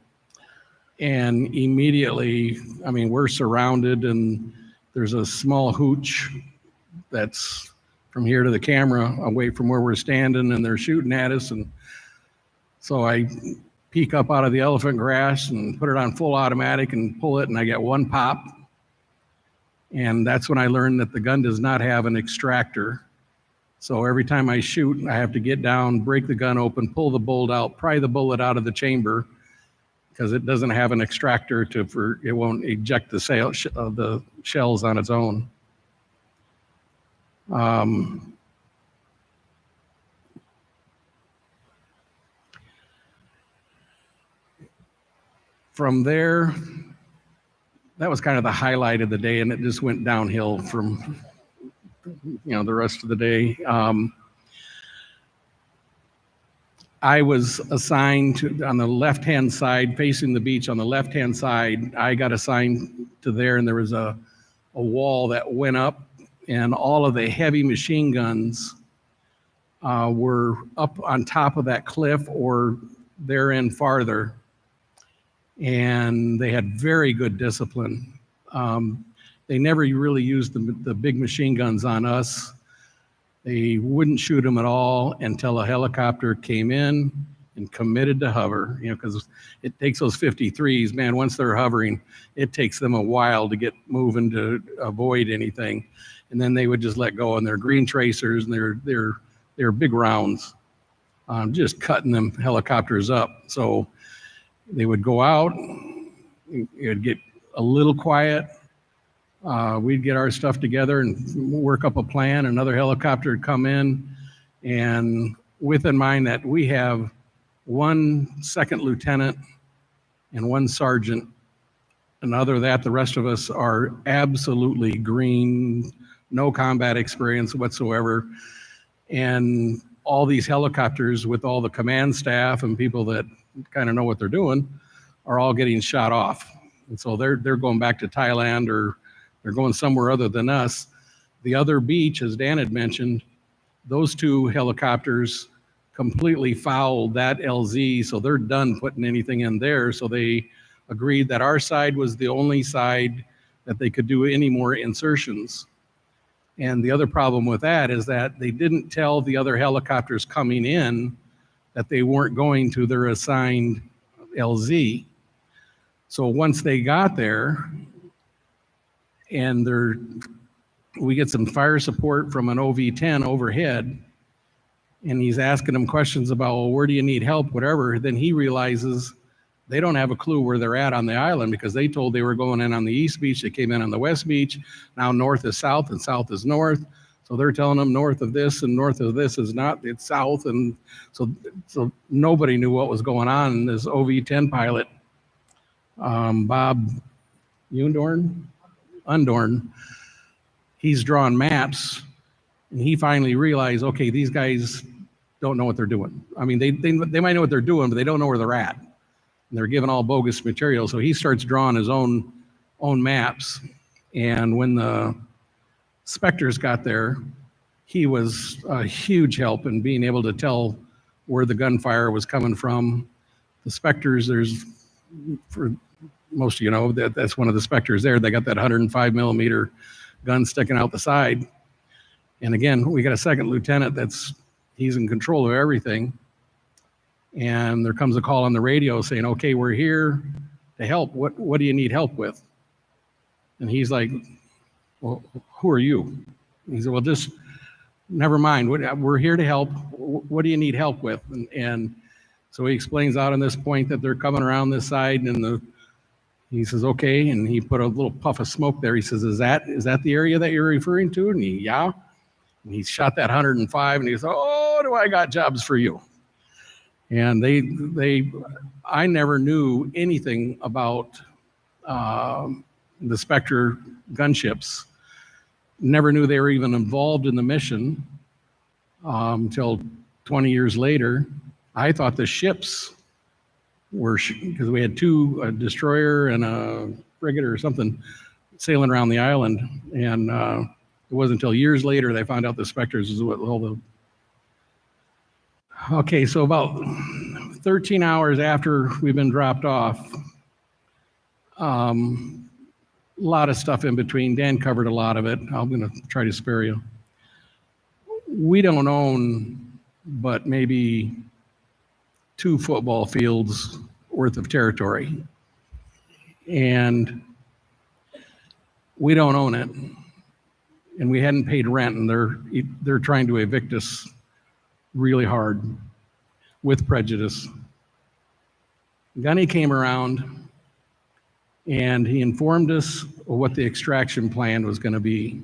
And immediately, we're surrounded, and there's a small hooch that's from here to the camera away from where we're standing, and they're shooting at us. And so I peek up out of the elephant grass and put it on full automatic and pull it, and I get one pop. And that's when I learned that the gun does not have an extractor. So every time I shoot, I have to get down, break the gun open, pull the bolt out, pry the bullet out of the chamber, because it doesn't have an extractor it won't eject the shells on its own. From there, that was kind of the highlight of the day, and it just went downhill from the rest of the day. I was assigned to, on the left-hand side, facing the beach on the left-hand side, I got assigned to there, and there was a wall that went up, and all of the heavy machine guns were up on top of that cliff or therein farther. And they had very good discipline. They never really used the big machine guns on us. They wouldn't shoot them at all until a helicopter came in and committed to hover, because it takes those 53s, man, once they're hovering, it takes them a while to get moving to avoid anything. And then they would just let go, and their green tracers and their big rounds, just cutting them helicopters up. So they would go out, it would get a little quiet. We'd get our stuff together and work up a plan. Another helicopter would come in, and with in mind that we have one second lieutenant and one sergeant, and other than that, the rest of us are absolutely green, no combat experience whatsoever. And all these helicopters with all the command staff and people that kind of know what they're doing are all getting shot off. And so they're going back to Thailand, or they're going somewhere other than us. The other beach, as Dan had mentioned, those two helicopters completely fouled that LZ, so they're done putting anything in there. So they agreed that our side was the only side that they could do any more insertions. And the other problem with that is that they didn't tell the other helicopters coming in that they weren't going to their assigned LZ. So once they got there, and we get some fire support from an OV-10 overhead, and he's asking them questions about, well, where do you need help, whatever. Then he realizes they don't have a clue where they're at on the island, because they told they were going in on the east beach, they came in on the west beach. Now north is south and south is north. So they're telling them north of this and north of this is not, it's south. And so nobody knew what was going on. And this OV-10 pilot, Bob Undorn, he's drawn maps, and he finally realized, okay, these guys don't know what they're doing. I mean, they might know what they're doing, but they don't know where they're at. And they're given all bogus material. So he starts drawing his own maps. And when the Spectres got there, he was a huge help in being able to tell where the gunfire was coming from. The Spectres, for most of you know, that's one of the Spectres there. They got that 105 millimeter gun sticking out the side. And again, we got a second lieutenant he's in control of everything. And there comes a call on the radio saying, okay, we're here to help. What do you need help with? And he's like, well, who are you? He said, well, just never mind. We're here to help. What do you need help with? And so he explains out on this point that they're coming around this side, and he says, okay. And he put a little puff of smoke there. He says, is that the area that you're referring to? And yeah. And he shot that 105, and he says, oh, do I got jobs for you? And I never knew anything about the Spectre gunships. Never knew they were even involved in the mission until 20 years later. I thought the ships were, because we had two, a destroyer and a frigate or something, sailing around the island. And it wasn't until years later they found out the Spectres is what all the. Okay, so about 13 hours after we've been dropped off, a lot of stuff in between. Dan covered a lot of it. I'm going to try to spare you. We don't own but maybe 2 football fields worth of territory. And we don't own it. And we hadn't paid rent, and they're trying to evict us really hard with prejudice. Gunny came around and he informed us of what the extraction plan was going to be.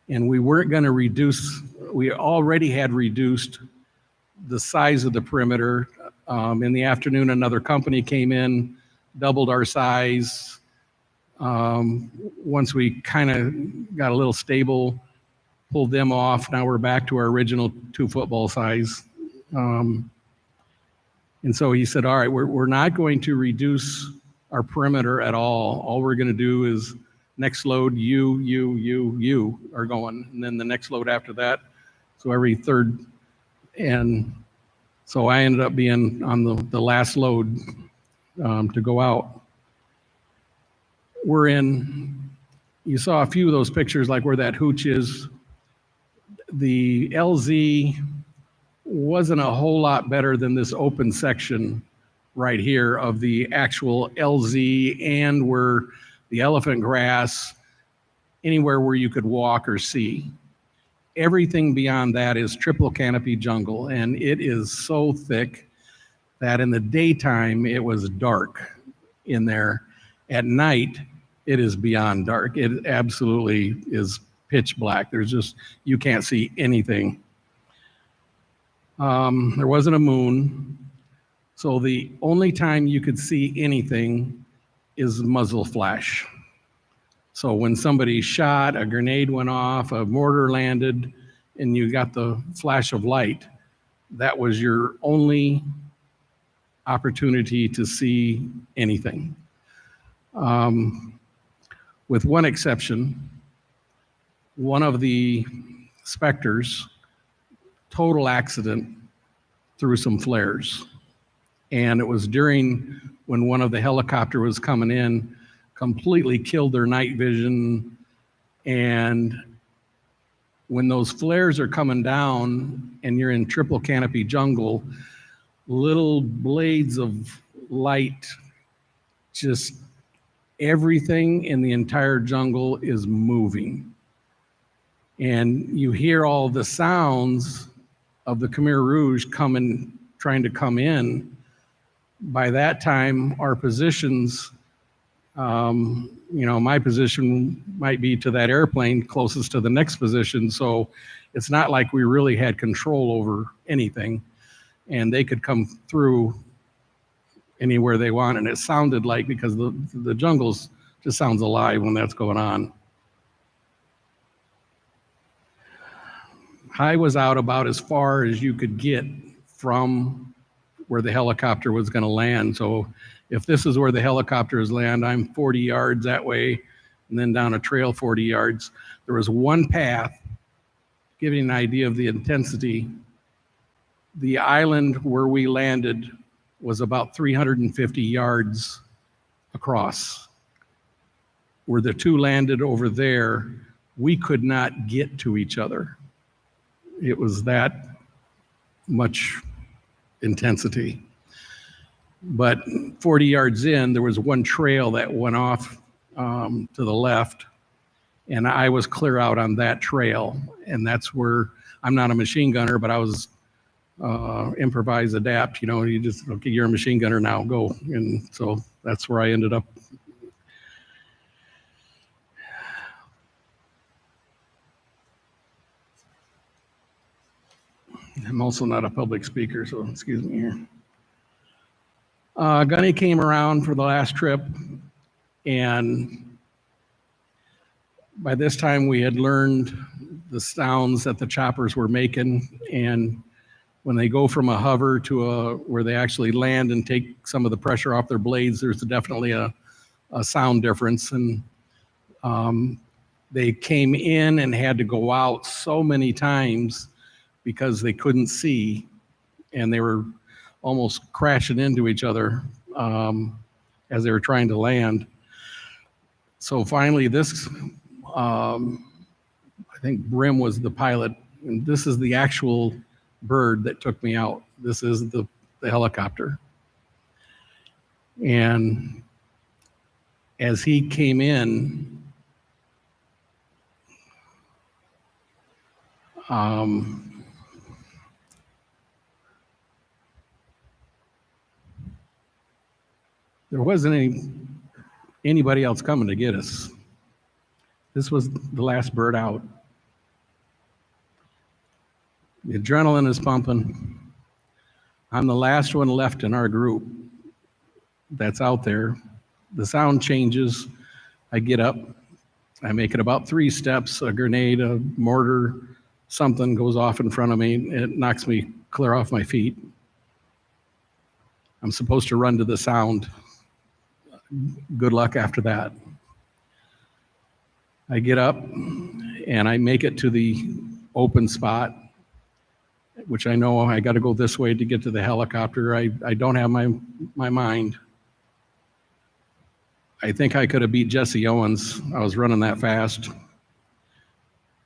And we weren't going to reduce, we already had reduced the size of the perimeter. In the afternoon, another company came in, doubled our size. Once we kind of got a little stable, pulled them off. Now we're back to our original 2 football size. And so he said, all right, we're not going to reduce our perimeter at all. All we're going to do is next load, you are going. And then the next load after that. So every third. And so I ended up being on the last load to go out. You saw a few of those pictures, like where that hooch is. The LZ wasn't a whole lot better than this open section right here of the actual LZ, and where the elephant grass, anywhere where you could walk or see. Everything beyond that is triple canopy jungle, and it is so thick that in the daytime it was dark in there. At night, it is beyond dark. It absolutely is pitch black. You can't see anything. There wasn't a moon. So the only time you could see anything is muzzle flash. So when somebody shot, a grenade went off, a mortar landed, and you got the flash of light, that was your only opportunity to see anything. With one exception, one of the Spectres, total accident through some flares. And it was during when one of the helicopter was coming in, completely killed their night vision. And when those flares are coming down and you're in triple canopy jungle, little blades of light, just everything in the entire jungle is moving. And you hear all the sounds of the Khmer Rouge trying to come in. By that time, our positions, my position might be to that airplane closest to the next position. So it's not like we really had control over anything, and they could come through anywhere they want. And it sounded like, because the jungles just sounds alive when that's going on. I was out about as far as you could get from where the helicopter was going to land. So if this is where the helicopters land, I'm 40 yards that way, and then down a trail 40 yards. There was one path, giving an idea of the intensity. The island where we landed was about 350 yards across. Where the two landed over there, we could not get to each other. It was that much intensity. But 40 yards in, there was one trail that went off to the left, and I was clear out on that trail. And that's where, I'm not a machine gunner, but I was improvise, adapt, you just, okay, you're a machine gunner now, go. And so that's where I ended up. I'm also not a public speaker, so excuse me here. Gunny came around for the last trip, and by this time we had learned the sounds that the choppers were making. And when they go from a hover to where they actually land and take some of the pressure off their blades, there's definitely a sound difference. And they came in and had to go out so many times because they couldn't see, and they were almost crashing into each other as they were trying to land. So finally this, I think Brim was the pilot, and this is the actual bird that took me out. This is the helicopter. And as he came in, there wasn't anybody else coming to get us. This was the last bird out. The adrenaline is pumping. I'm the last one left in our group that's out there. The sound changes. I get up. I make it about 3 steps. A grenade, a mortar, something goes off in front of me. It knocks me clear off my feet. I'm supposed to run to the sound. Good luck after that. I get up and I make it to the open spot, which I know I got to go this way to get to the helicopter. I don't have my mind. I think I could have beat Jesse Owens. I was running that fast.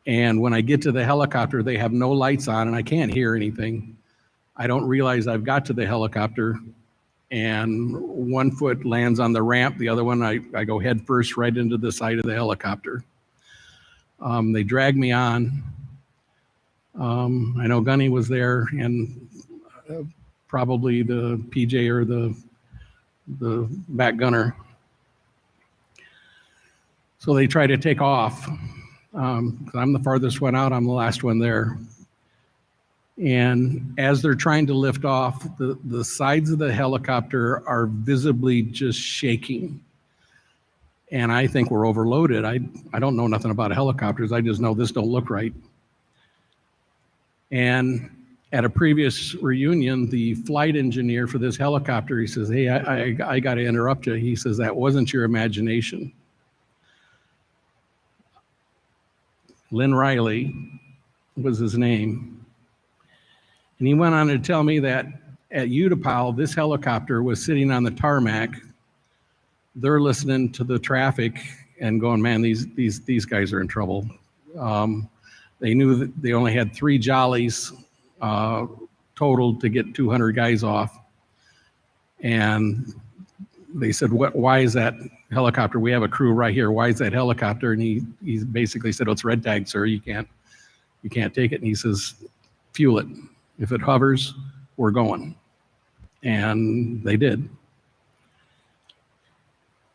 And when I get to the helicopter, they have no lights on and I can't hear anything. I don't realize I've got to the helicopter, and one foot lands on the ramp. The other one, I go head first right into the side of the helicopter. They drag me on. I know Gunny was there, and probably the PJ or the back gunner. So they try to take off. I'm the farthest one out, I'm the last one there. And as they're trying to lift off, the sides of the helicopter are visibly just shaking. And I think we're overloaded. I don't know nothing about helicopters. I just know this don't look right. And at a previous reunion, the flight engineer for this helicopter, he says, hey, I got to interrupt you. He says, that wasn't your imagination. Lynn Riley was his name. And he went on to tell me that at Utapao, this helicopter was sitting on the tarmac. They're listening to the traffic and going, man, these guys are in trouble. They knew that they only had 3 jollies total to get 200 guys off. And they said, why is that helicopter? We have a crew right here. Why is that helicopter? And he basically said, oh, it's red tag, sir. You can't take it. And he says, fuel it. If it hovers, we're going. And they did.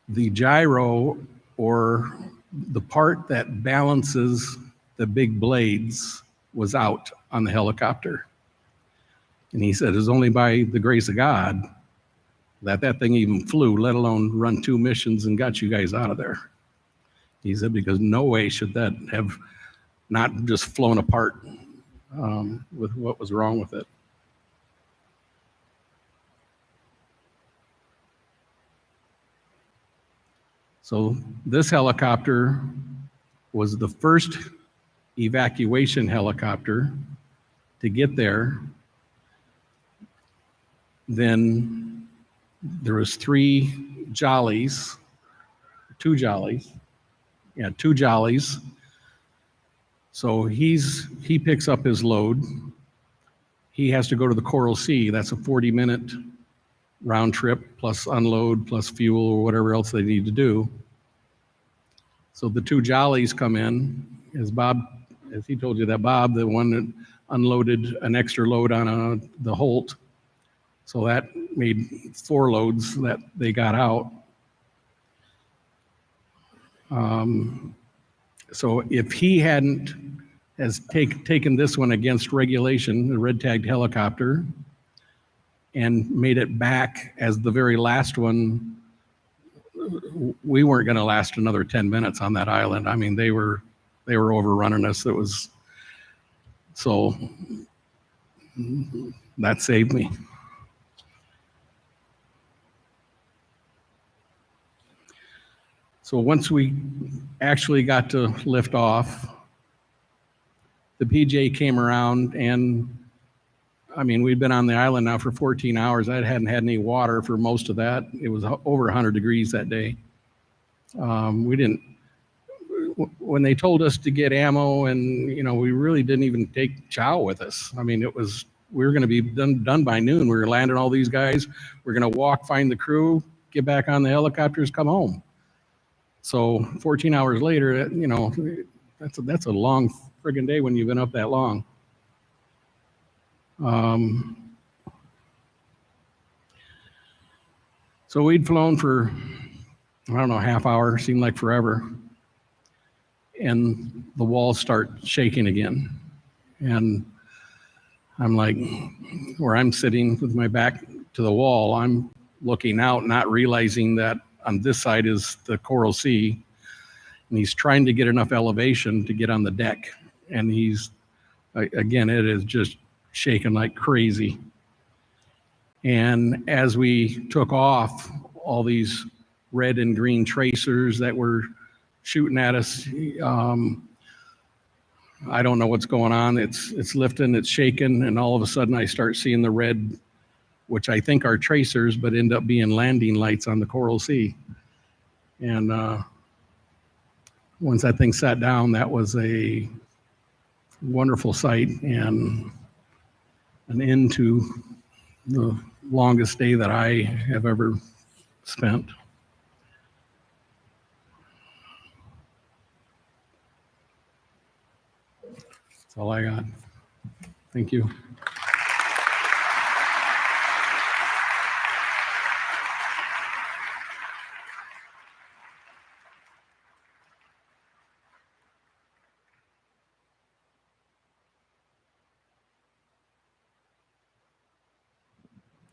The gyro, or the part that balances the big blades, was out on the helicopter. And he said, it's only by the grace of God that thing even flew, let alone run 2 missions and got you guys out of there. He said, because no way should that have not just flown apart with what was wrong with it. So this helicopter was the first evacuation helicopter to get there. Then there was 2 jollies. Yeah, 2 jollies. So he picks up his load. He has to go to the Coral Sea. That's a 40-minute round trip, plus unload, plus fuel, or whatever else they need to do. So the 2 jollies come in, as he told you, that Bob, the one that unloaded an extra load on the Holt. So that made 4 loads that they got out. So if he has taken this one against regulation, the red tagged helicopter, and made it back as the very last one, we weren't going to last another 10 minutes on that island. I mean, they were overrunning us. So that saved me. So once we actually got to lift off, the PJ came around, and I mean, we'd been on the island now for 14 hours. I hadn't had any water for most of that. It was over 100 degrees that day. When they told us to get ammo, and we really didn't even take chow with us. I mean, we were going to be done by noon. We were landing all these guys. We're going to walk, find the crew, get back on the helicopters, come home. So 14 hours later, that's a long friggin' day when you've been up that long. So we'd flown for, I don't know, half hour, seemed like forever. And the walls start shaking again. And I'm like, where I'm sitting with my back to the wall, I'm looking out, not realizing that on this side is the Coral Sea. And he's trying to get enough elevation to get on the deck. And again, it is just shaking like crazy. And as we took off, all these red and green tracers that were shooting at us, I don't know what's going on. It's lifting, it's shaking, and all of a sudden I start seeing the red, which I think are tracers, but end up being landing lights on the Coral Sea. And once that thing sat down, that was a wonderful sight and an end to the longest day that I have ever spent. That's all I got. Thank you.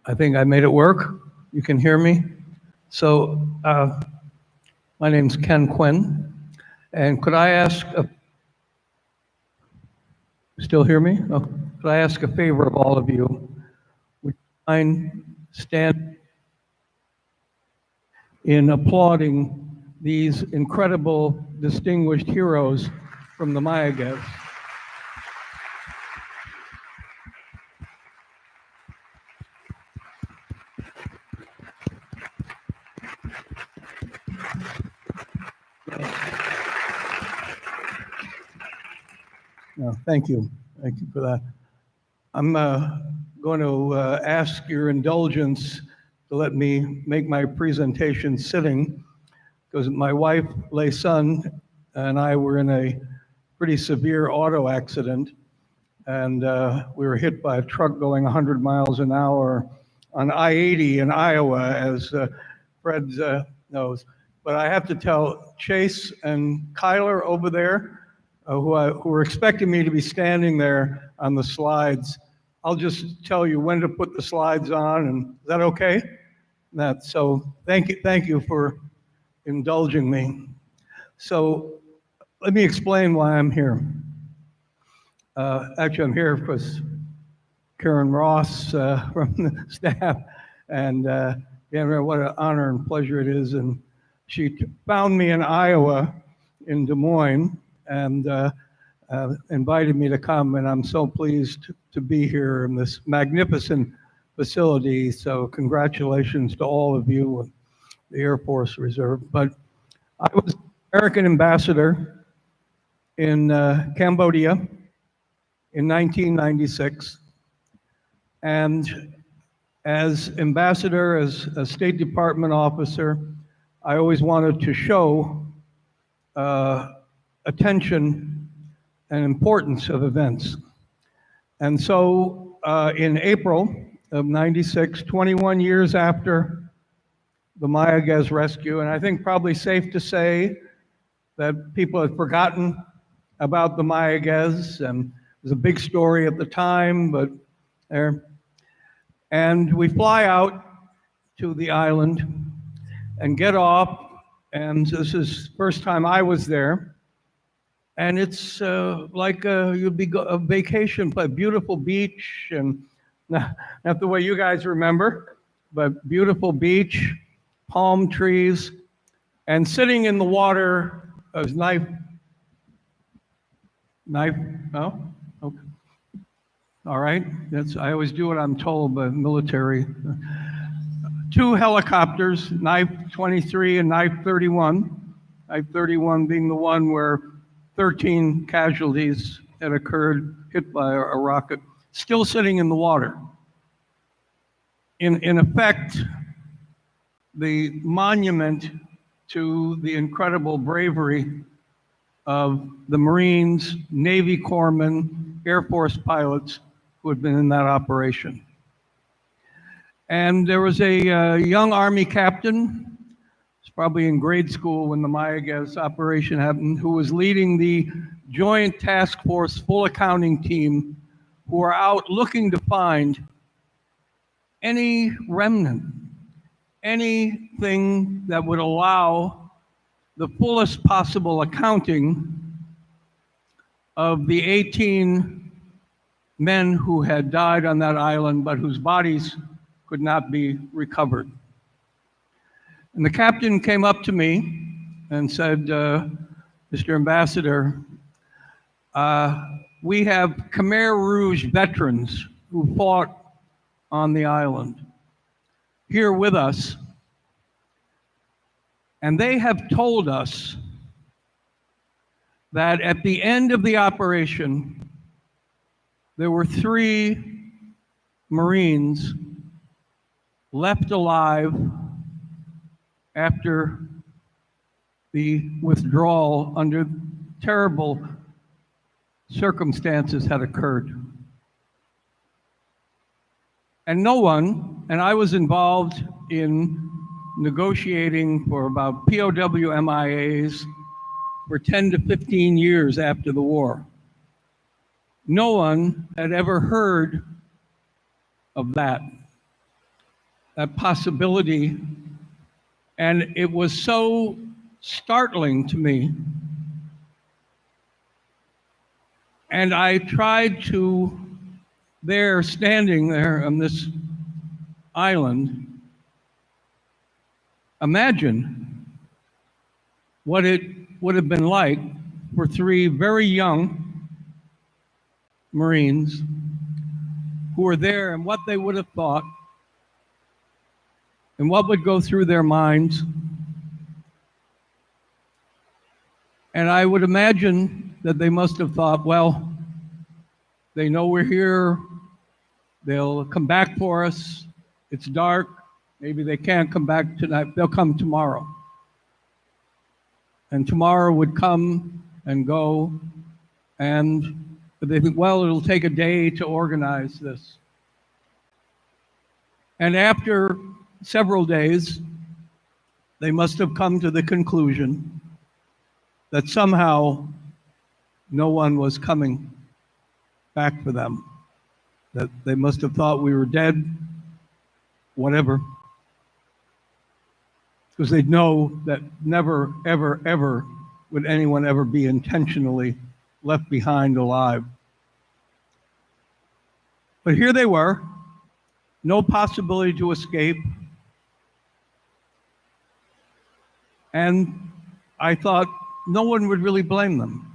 I think I made it work. You can hear me. So my name's Ken Quinn. And could I ask, still hear me? Oh, could I ask a favor of all of you? Would you mind stand in applauding these incredible, distinguished heroes from the Mayagets? No, thank you. Thank you for that. I'm going to ask your indulgence to let me make my presentation sitting, because my wife, Lei Sun, and I were in a pretty severe auto accident, and we were hit by a truck going 100 miles an hour on I-80 in Iowa, as Fred knows. But I have to tell Chase and Kyler over there, who were expecting me to be standing there on the slides, I'll just tell you when to put the slides on, and is that okay? So thank you for indulging me. So let me explain why I'm here. Actually, I'm here because Karen Ross from the staff, and yeah, what an honor and pleasure it is. And she found me in Iowa, in Des Moines, and invited me to come, and I'm so pleased to be here in this magnificent facility. So congratulations to all of you and the Air Force Reserve. But I was American ambassador in Cambodia in 1996. And as ambassador, as a State Department officer, I always wanted to show attention and importance of events. And so in April of 96, 21 years after the Mayaguez rescue, and I think probably safe to say that people had forgotten about the Mayaguez, and it was a big story at the time, but there. And we fly out to the island and get off, and this is the first time I was there. And it's like you'd be a vacation, a beautiful beach, and not the way you guys remember, but beautiful beach, palm trees, and sitting in the water was knife, no? Okay. All right, I always do what I'm told by military. 2 helicopters, Knife 23 and Knife 31. Knife 31 being the one where 13 casualties had occurred, hit by a rocket, still sitting in the water. In effect, the monument to the incredible bravery of the Marines, Navy corpsmen, Air Force pilots who had been in that operation. And there was a young Army captain, was probably in grade school when the Mayaguez operation happened, who was leading the Joint Task Force full accounting team, who are out looking to find any remnant, anything that would allow the fullest possible accounting of the 18 men who had died on that island, but whose bodies could not be recovered. And the captain came up to me and said, Mr. Ambassador, we have Khmer Rouge veterans who fought on the island here with us, and they have told us that at the end of the operation, there were 3 Marines left alive after the withdrawal under terrible circumstances had occurred. And no one, and I was involved in negotiating for about POW MIAs for 10 to 15 years after the war. No one had ever heard of that possibility, and it was so startling to me. And I tried to, standing there on this island, imagine what it would have been like for 3 very young Marines who were there, and what they would have thought and what would go through their minds. And I would imagine that they must have thought, well, They know we're here. They'll come back for us. It's dark. Maybe they can't come back tonight. They'll come tomorrow. And tomorrow would come and go. And they think, well, it'll take a day to organize this. And after several days, they must have come to the conclusion that somehow no one was coming back for them, that they must have thought we were dead, whatever, because they'd know that never, ever, ever would anyone ever be intentionally left behind alive. But here they were, no possibility to escape. And I thought no one would really blame them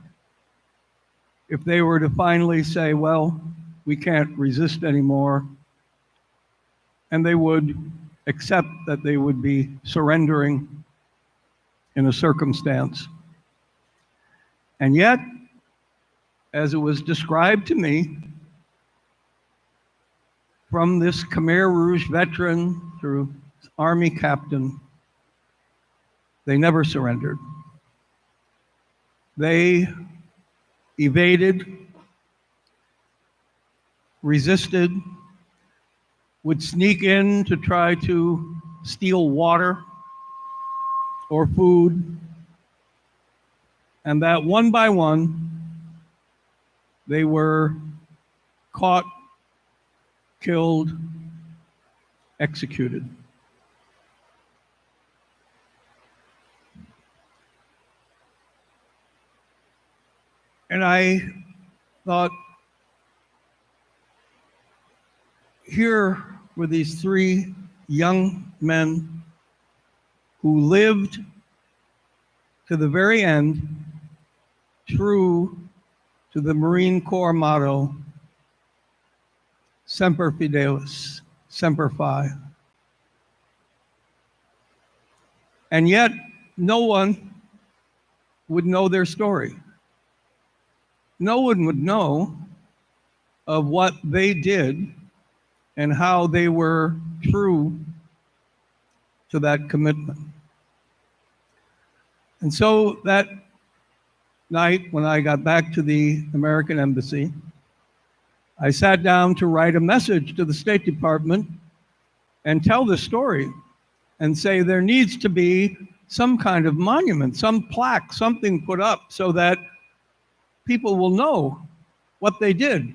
if they were to finally say, well, we can't resist anymore. And they would accept that they would be surrendering in a circumstance. And yet, as it was described to me, from this Khmer Rouge veteran through Army captain, they never surrendered. They evaded, resisted, would sneak in to try to steal water or food, and that one by one, they were caught, killed, executed. And I thought, here were these three young men who lived to the very end, true to the Marine Corps motto, Semper Fidelis, Semper Fi. And yet, no one would know their story. No one would know of what they did and how they were true to that commitment. And so that night, when I got back to the American Embassy, I sat down to write a message to the State Department and tell the story and say there needs to be some kind of monument, some plaque, something put up so that people will know what they did.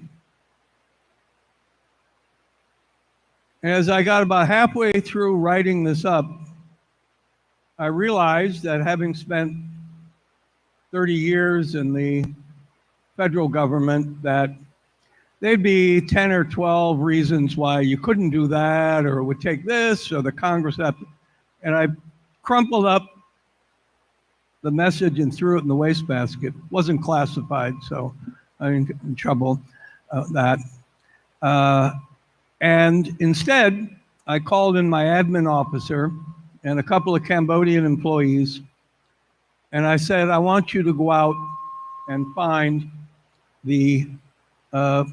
And as I got about halfway through writing this up, I realized that having spent 30 years in the federal government, that there'd be 10 or 12 reasons why you couldn't do that, or it would take this, or the Congress had to. And I crumpled up the message and threw it in the wastebasket. It wasn't classified, so I'm in trouble that. And instead, I called in my admin officer and a couple of Cambodian employees, and I said, I want you to go out and find the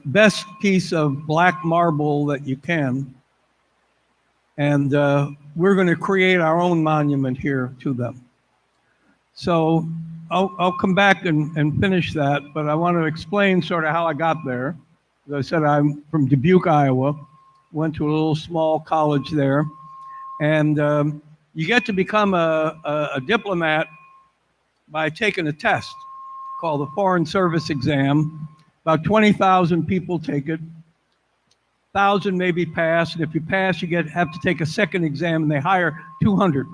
best piece of black marble that you can, and we're going to create our own monument here to them. So I'll come back and finish that, but I want to explain sort of how I got there. As I said, I'm from Dubuque, Iowa, went to a little small college there, and you get to become a diplomat by taking a test called the Foreign Service Exam. About 20,000 people take it. 1,000 maybe pass, and if you pass, you have to take a second exam, and they hire 200.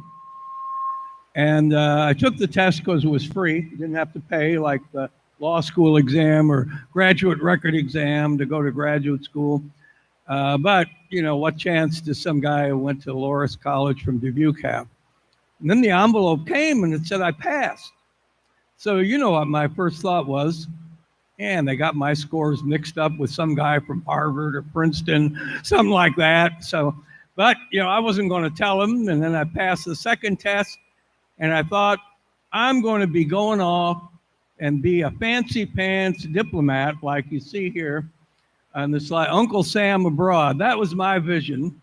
And I took the test because it was free. You didn't have to pay like the law school exam or graduate record exam to go to graduate school. But, you know, what chance does some guy who went to Loras College from Dubuque have? And then the envelope came and it said I passed. So you know what my first thought was, and they got my scores mixed up with some guy from Harvard or Princeton, something like that. So, but, you know, I wasn't going to tell them. And then I passed the second test, and I thought, I'm going to be going off and be a fancy pants diplomat like you see here on the slide, Uncle Sam Abroad. That was my vision.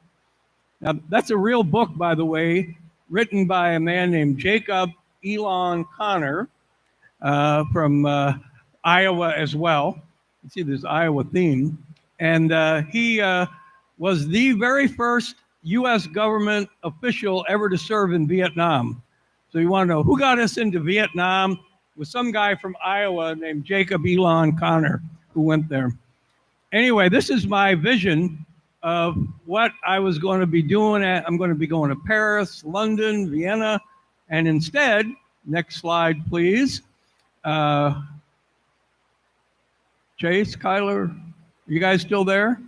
Now, that's a real book, by the way, written by a man named Jacob Elon Connor from Iowa as well. You see this Iowa theme. And he was the very first U.S. government official ever to serve in Vietnam. So you want to know who got us into Vietnam? It was some guy from Iowa named Jacob Elon Connor who went there. Anyway, this is my vision of what I was going to be doing. I'm going to be going to Paris, London, Vienna, and instead, next slide, please. Chase, Kyler, are you guys still there?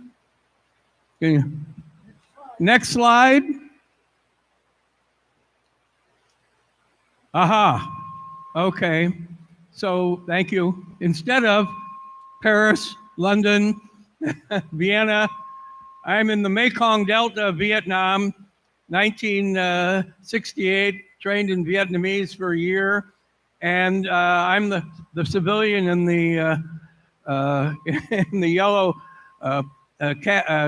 Can you? Next slide. Aha. Okay. So thank you. Instead of Paris, London, Vienna, I'm in the Mekong Delta of Vietnam, 1968, trained in Vietnamese for a year. And I'm the civilian in the yellow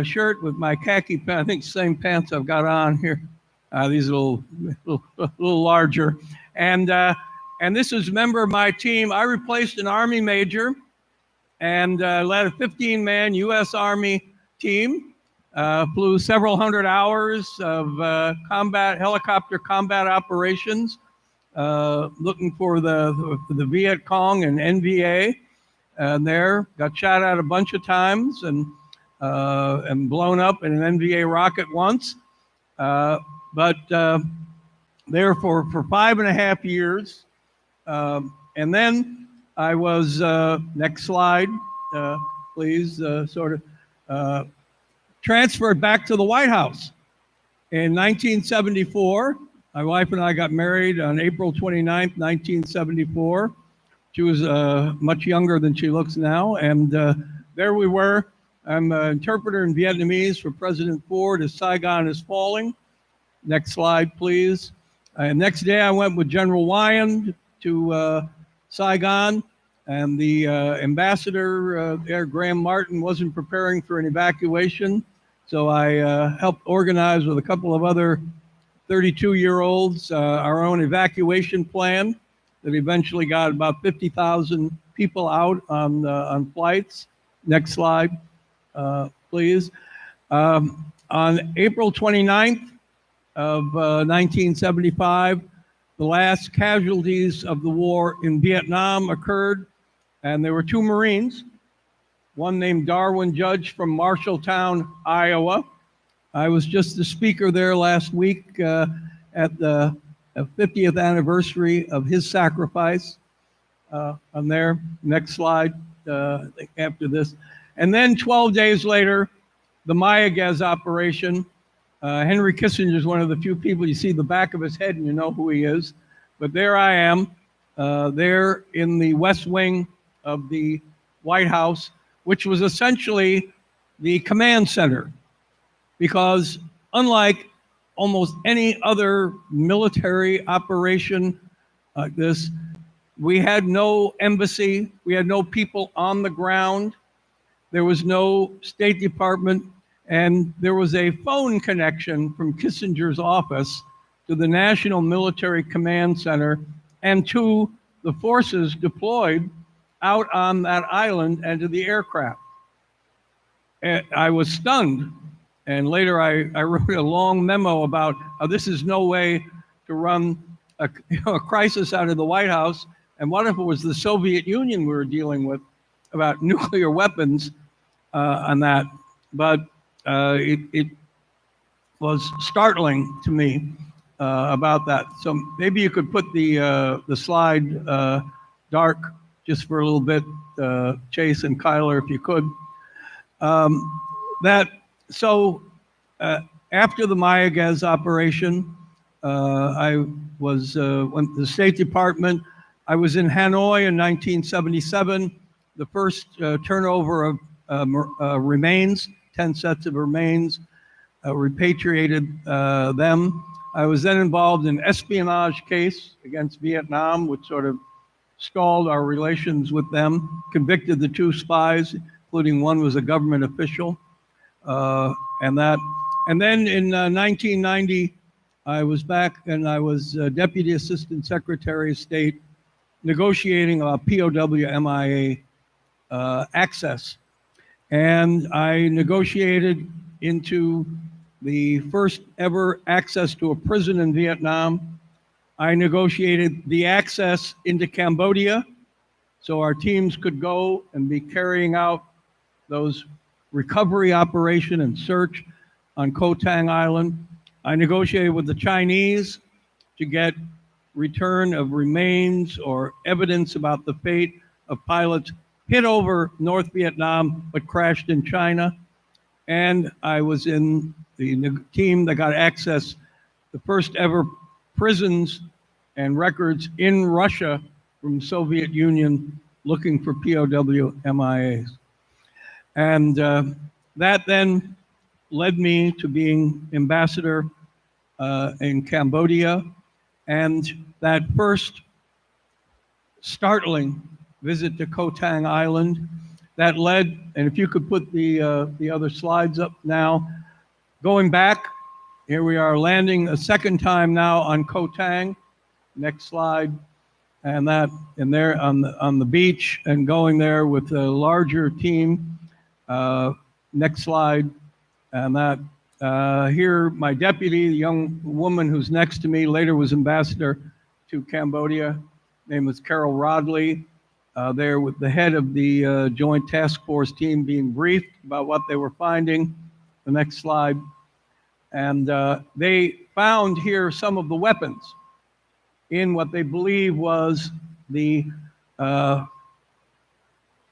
shirt with my khaki pants. I think same pants I've got on here. These are a little larger. And this is a member of my team. I replaced an Army major and led a 15-man U.S. Army team. Flew several hundred hours of helicopter combat operations, looking for the Viet Cong and NVA. There, got shot at a bunch of times and blown up in an NVA rocket once. But there for 5.5 years. And then I was, next slide, please, transferred back to the White House. In 1974, my wife and I got married on April 29th, 1974. She was much younger than she looks now. And there we were. I'm an interpreter in Vietnamese for President Ford as Saigon is falling. Next slide, please. Next day, I went with General Wyand to Saigon. And the ambassador there, Graham Martin, wasn't preparing for an evacuation. So I helped organize with a couple of other 32-year-olds our own evacuation plan that eventually got about 50,000 people out on flights. Next slide, please. On April 29th of 1975, the last casualties of the war in Vietnam occurred. And there were 2 Marines, one named Darwin Judge from Marshalltown, Iowa. I was just the speaker there last week at the 50th anniversary of his sacrifice. On there, next slide, after this. And then 12 days later, the Mayaguez operation. Henry Kissinger is one of the few people, you see the back of his head and you know who he is. But there I am, there in the West Wing of the White House, which was essentially the command center. Because unlike almost any other military operation like this, we had no embassy, we had no people on the ground, there was no State Department, and there was a phone connection from Kissinger's office to the National Military Command Center and to the forces deployed out on that island and to the aircraft. And I was stunned. And later I wrote a long memo about how this is no way to run a crisis out of the White House. And what if it was the Soviet Union we were dealing with about nuclear weapons on that? But it was startling to me about that. So maybe you could put the slide dark just for a little bit, Chase and Kyler, if you could. After the Mayaguez operation, I was went to the State Department. I was in Hanoi in 1977, the first turnover of remains, 10 sets of remains, repatriated them. I was then involved in an espionage case against Vietnam, which sort of stalled our relations with them, convicted the 2 spies. including one was a government official. And then in 1990, I was back and I was Deputy Assistant Secretary of State negotiating a POW MIA access. And I negotiated into the first ever access to a prison in Vietnam. I negotiated the access into Cambodia so our teams could go and be carrying out those recovery operation and search on Koh Tang Island. I negotiated with the Chinese to get return of remains or evidence about the fate of pilots hit over North Vietnam but crashed in China. And I was in the team that got access the first ever prisons and records in Russia from Soviet Union looking for POW MIAs. And that then led me to being ambassador in Cambodia. And that first startling visit to Koh Tang Island, that led, and if you could put the other slides up now, going back, here we are landing a second time now on Koh Tang. Next slide. And that, and there on the beach and going there with a larger team. Next slide. And that here, my deputy, the young woman who's next to me, later was ambassador to Cambodia, name was Carol Rodley, there with the head of the Joint Task Force team being briefed about what they were finding. The next slide. And they found here some of the weapons in what they believe was the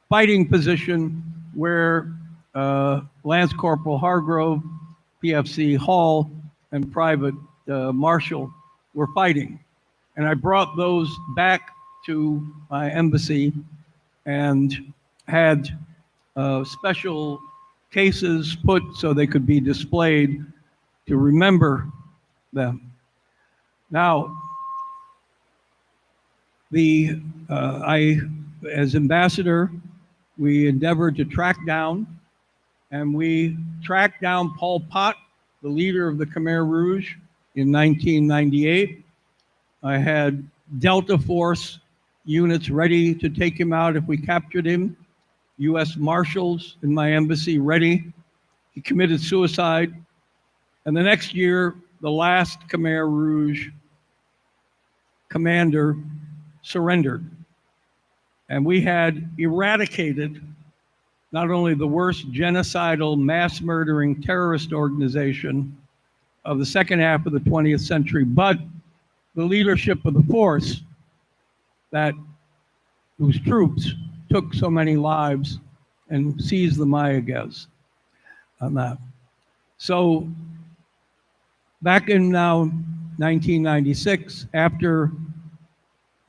fighting position where Lance Corporal Hargrove, PFC Hall, and Private Marshall were fighting. And I brought those back to my embassy and had special cases put so they could be displayed to remember them. Now, as ambassador, we endeavored to track down, and we tracked down Pol Pot, the leader of the Khmer Rouge, in 1998. I had Delta Force units ready to take him out if we captured him. U.S. Marshals in my embassy ready. He committed suicide. And the next year, the last Khmer Rouge commander surrendered. And we had eradicated not only the worst genocidal, mass murdering terrorist organization of the second half of the 20th century, but the leadership of the force whose troops took so many lives and seized the Mayaguez on that. So back in now 1996, after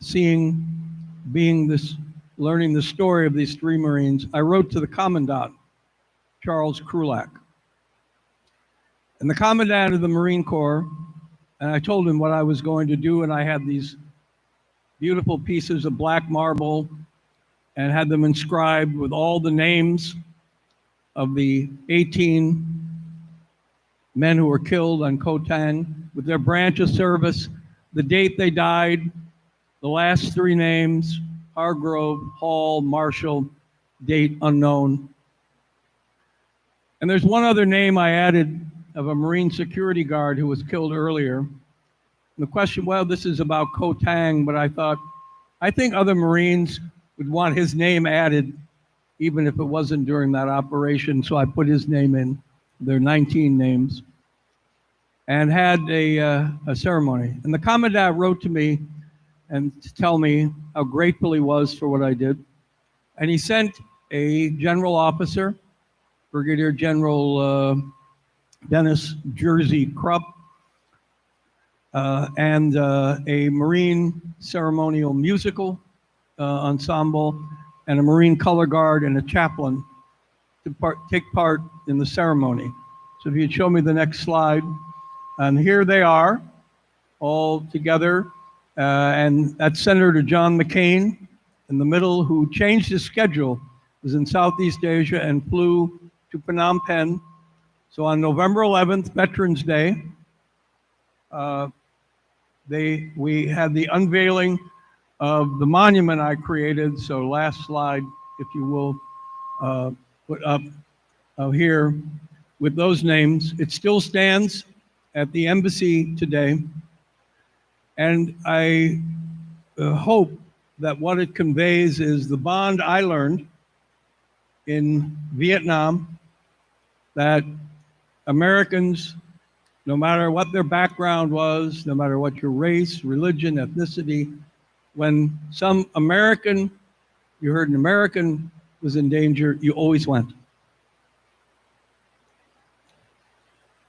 learning the story of these three Marines, I wrote to the Commandant, Charles Krulak. And the Commandant of the Marine Corps, and I told him what I was going to do, and I had these beautiful pieces of black marble and had them inscribed with all the names of the 18 men who were killed on Koh Tang, with their branch of service, the date they died, the last three names, Hargrove, Hall, Marshall, date unknown. And there's one other name I added of a Marine security guard who was killed earlier. And the question, well, this is about Koh Tang, but I think other Marines would want his name added, even if it wasn't during that operation. So I put his name in. There are 19 names, and had a ceremony. And the Commandant wrote to me and to tell me how grateful he was for what I did. And he sent a general officer, Brigadier General Dennis Jersey Krupp, and a Marine ceremonial musical ensemble, and a Marine color guard and a chaplain to take part in the ceremony. So if you'd show me the next slide. And here they are, all together. And that's Senator John McCain in the middle, who changed his schedule was in Southeast Asia and flew to Phnom Penh. So on November 11th, Veterans Day, we had the unveiling of the monument I created. So last slide, if you will, put up here with those names. It still stands at the embassy today. And I hope that what it conveys is the bond I learned in Vietnam, that Americans, no matter what their background was, no matter what your race, religion, ethnicity, when some American, you heard an American was in danger, you always went.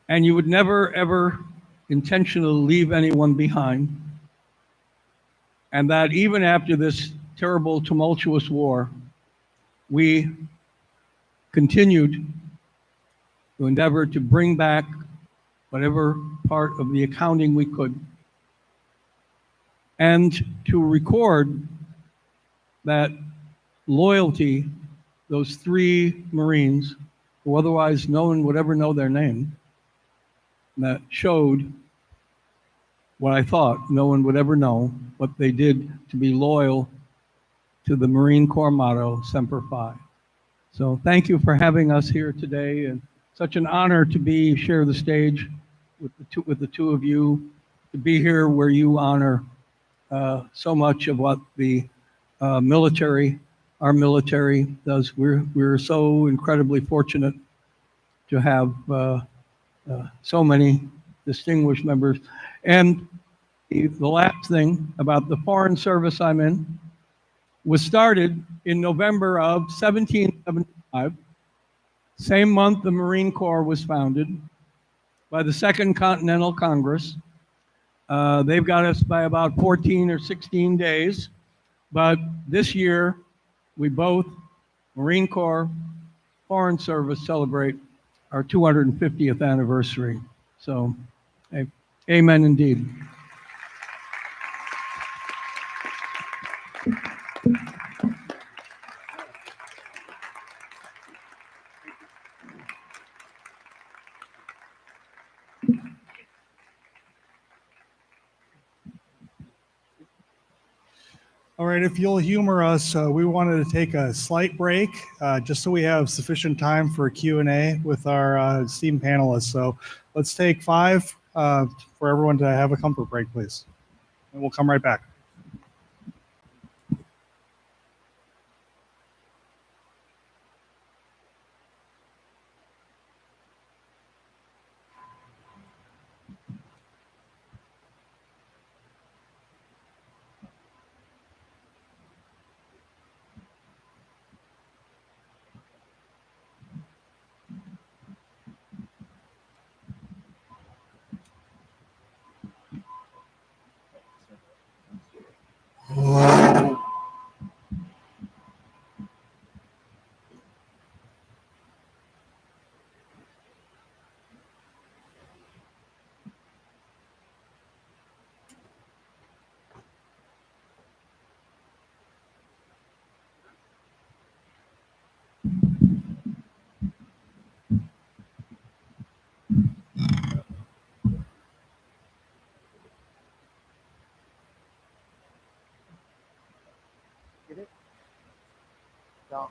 And you would never, ever intentionally leave anyone behind. And that even after this terrible, tumultuous war, we continued to endeavor to bring back whatever part of the accounting we could, and to record that loyalty, those 3 Marines, who otherwise no one would ever know their name, that showed what I thought no one would ever know, what they did to be loyal to the Marine Corps motto, Semper Fi. So thank you for having us here today, and such an honor to share the stage with the two of you, to be here where you honor so much of what the military, our military does. We're so incredibly fortunate to have so many distinguished members. And the last thing about the Foreign Service I'm in was started in November of 1775. Same month the Marine Corps was founded by the Second Continental Congress. They've got us by about 14 or 16 days. But this year, we both, Marine Corps, Foreign Service, celebrate our 250th anniversary. So, amen indeed. All right, if you'll humor us, we wanted to take a slight break just so we have sufficient time for Q&A with our esteemed panelists. So let's take 5 for everyone to have a comfort break, please. And we'll come right back. No.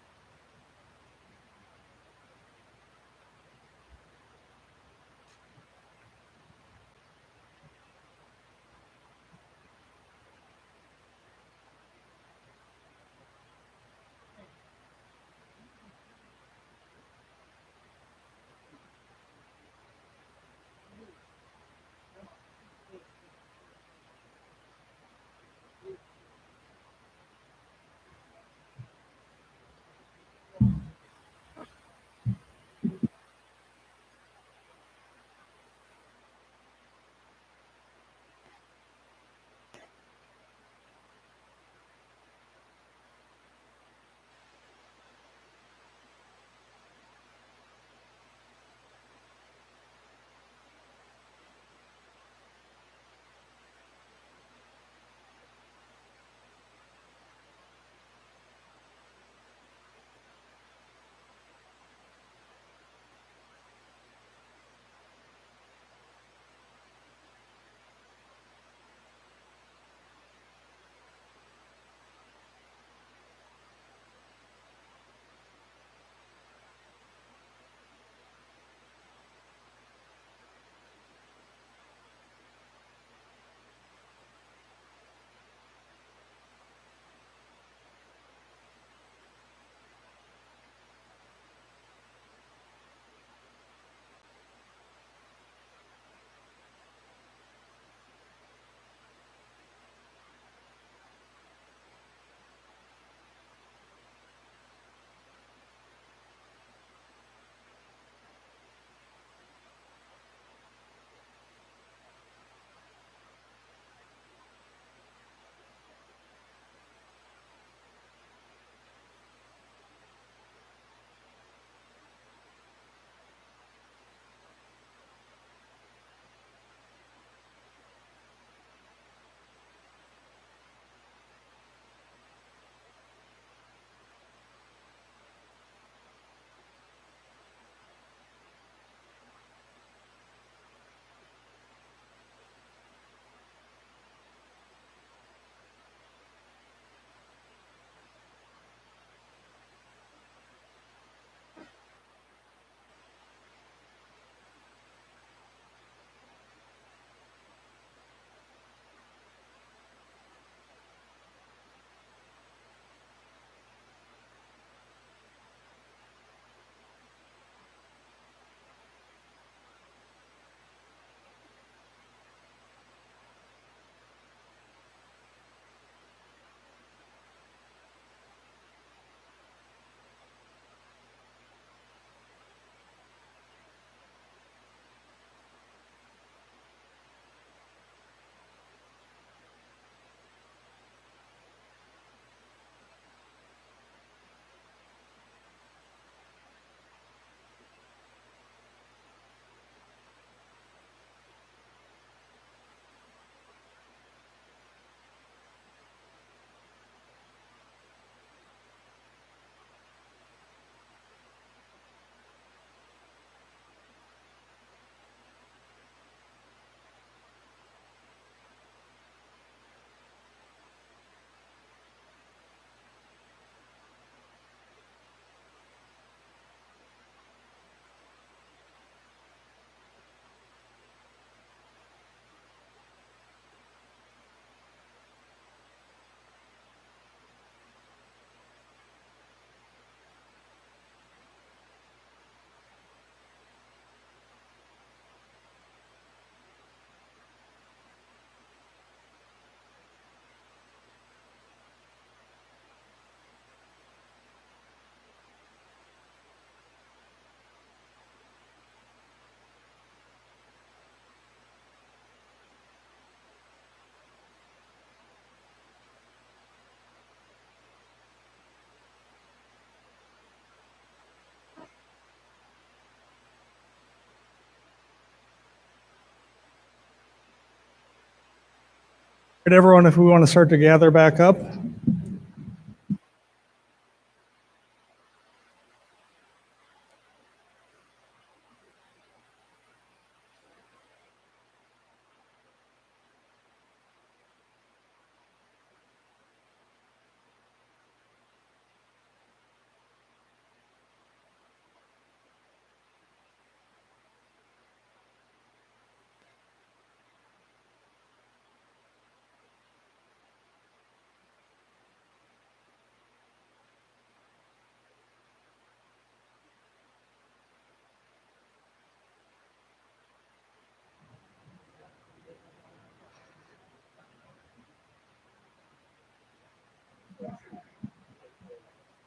right, everyone, if we want to start to gather back up.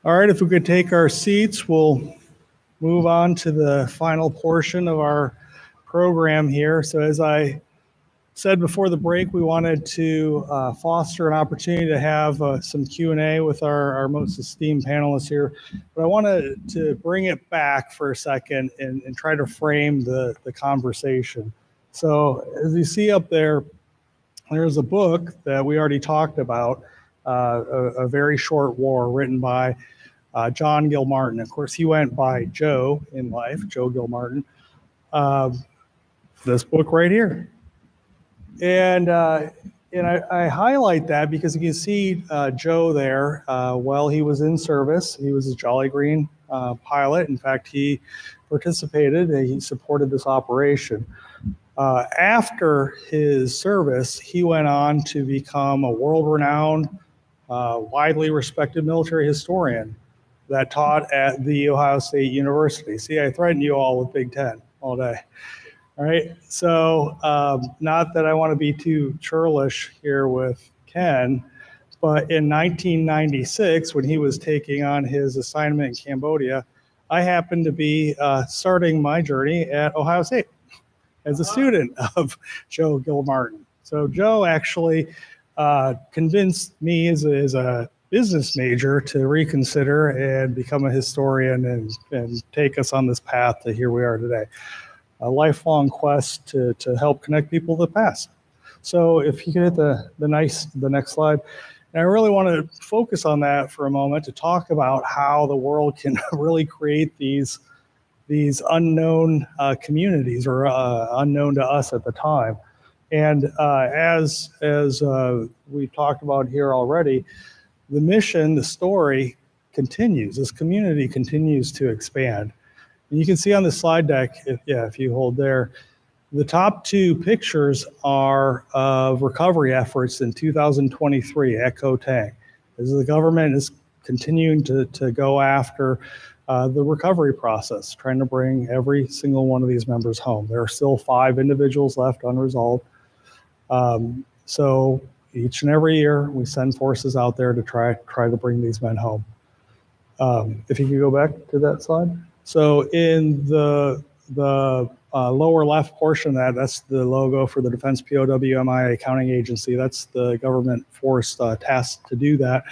All right, if we could take our seats, we'll move on to the final portion of our program here. So as I said before the break, we wanted to foster an opportunity to have some Q&A with our most esteemed panelists here. But I wanted to bring it back for a second and try to frame the conversation. So as you see up there, there's a book that we already talked about, A Very Short War, written by John Gilmartin. Of course, he went by Joe in life, Joe Gilmartin. This book right here. And I highlight that because you can see Joe there. While he was in service, he was a Jolly Green pilot. In fact, he participated and he supported this operation. After his service, he went on to become a world-renowned, widely respected military historian that taught at the Ohio State University. See, I threatened you all with Big Ten all day. All right, so not that I want to be too churlish here with Ken, but in 1996, when he was taking on his assignment in Cambodia, I happened to be starting my journey at Ohio State as a student of Joe Gilmartin. So Joe actually convinced me as a business major to reconsider and become a historian and take us on this path to here we are today. A lifelong quest to help connect people to the past. So if you could hit the next slide. And I really want to focus on that for a moment to talk about how the world can really create these unknown communities or unknown to us at the time. And as we've talked about here already, the mission, the story continues. This community continues to expand. And you can see on the slide deck, if you hold there, the top two pictures are of recovery efforts in 2023 at Koh Tang. As the government is continuing to go after the recovery process, trying to bring every single one of these members home. There are still 5 individuals left unresolved. So each and every year, we send forces out there to try to bring these men home. If you could go back to that slide. So in the lower left portion of that, that's the logo for the Defense POW MIA Accounting Agency. That's the government force tasked to do that.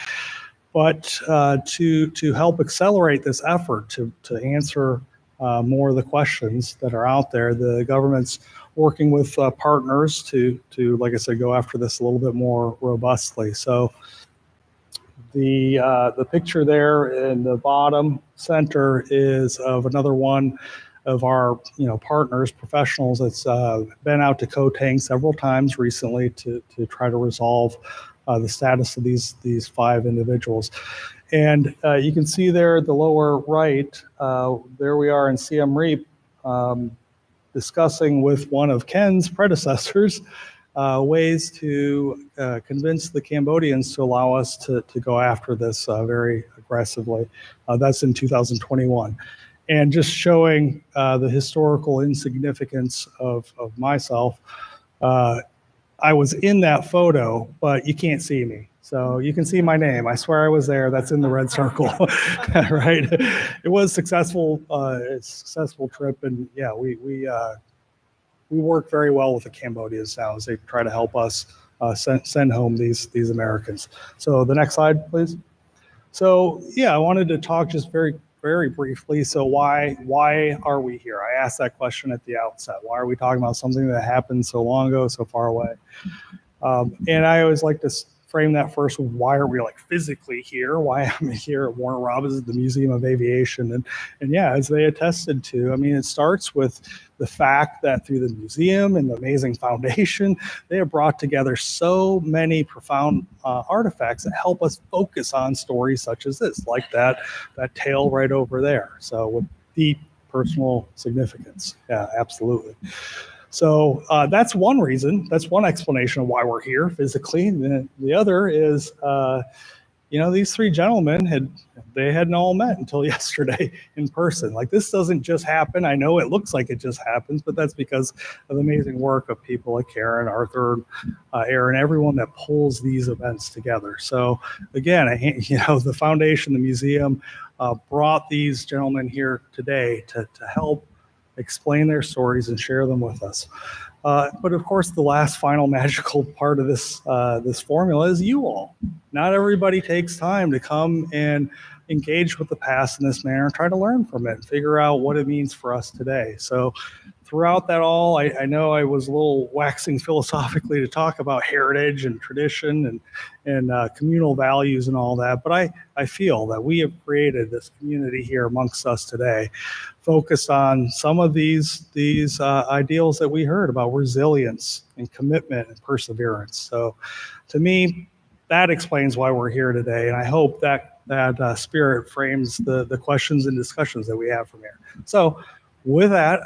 But to help accelerate this effort to answer more of the questions that are out there, the government's working with partners to, like I said, go after this a little bit more robustly. So the picture there in the bottom center is of another one of our partners, professionals that's been out to Koh Tang several times recently to try to resolve the status of these 5 individuals. And you can see there at the lower right, there we are in Siem Reap discussing with one of Ken's predecessors ways to convince the Cambodians to allow us to go after this very aggressively. That's in 2021. And just showing the historical insignificance of myself. I was in that photo, but you can't see me. So you can see my name. I swear I was there. That's in the red circle, right? It was successful, a successful trip. And yeah, we work very well with the Cambodians now as they try to help us send home these Americans. So the next slide, please. So yeah, I wanted to talk just very briefly. So why are we here? I asked that question at the outset. Why are we talking about something that happened so long ago, so far away? And I always like to frame that first with why are we like physically here? Why am I here at Warner Robins at the Museum of Aviation? And yeah, as they attested to, I mean, it starts with the fact that through the museum and the amazing foundation, they have brought together so many profound artifacts that help us focus on stories such as this, like that tale right over there. So with deep personal significance. Yeah, absolutely. So that's one reason. That's one explanation of why we're here physically. The other is, these three gentlemen hadn't all met until yesterday in person. Like, this doesn't just happen. I know it looks like it just happens, but that's because of the amazing work of people like Karen, Arthur, Aaron, everyone that pulls these events together. So again, the foundation, the museum brought these gentlemen here today to help explain their stories and share them with us. But of course, the last final magical part of this formula is you all. Not everybody takes time to come and engage with the past in this manner and try to learn from it and figure out what it means for us today. So throughout that all, I know I was a little waxing philosophically to talk about heritage and tradition and communal values and all that, but I feel that we have created this community here amongst us today, focused on some of these ideals that we heard about resilience and commitment and perseverance. So to me, that explains why we're here today, and I hope that spirit frames the questions and discussions that we have from here. So with that,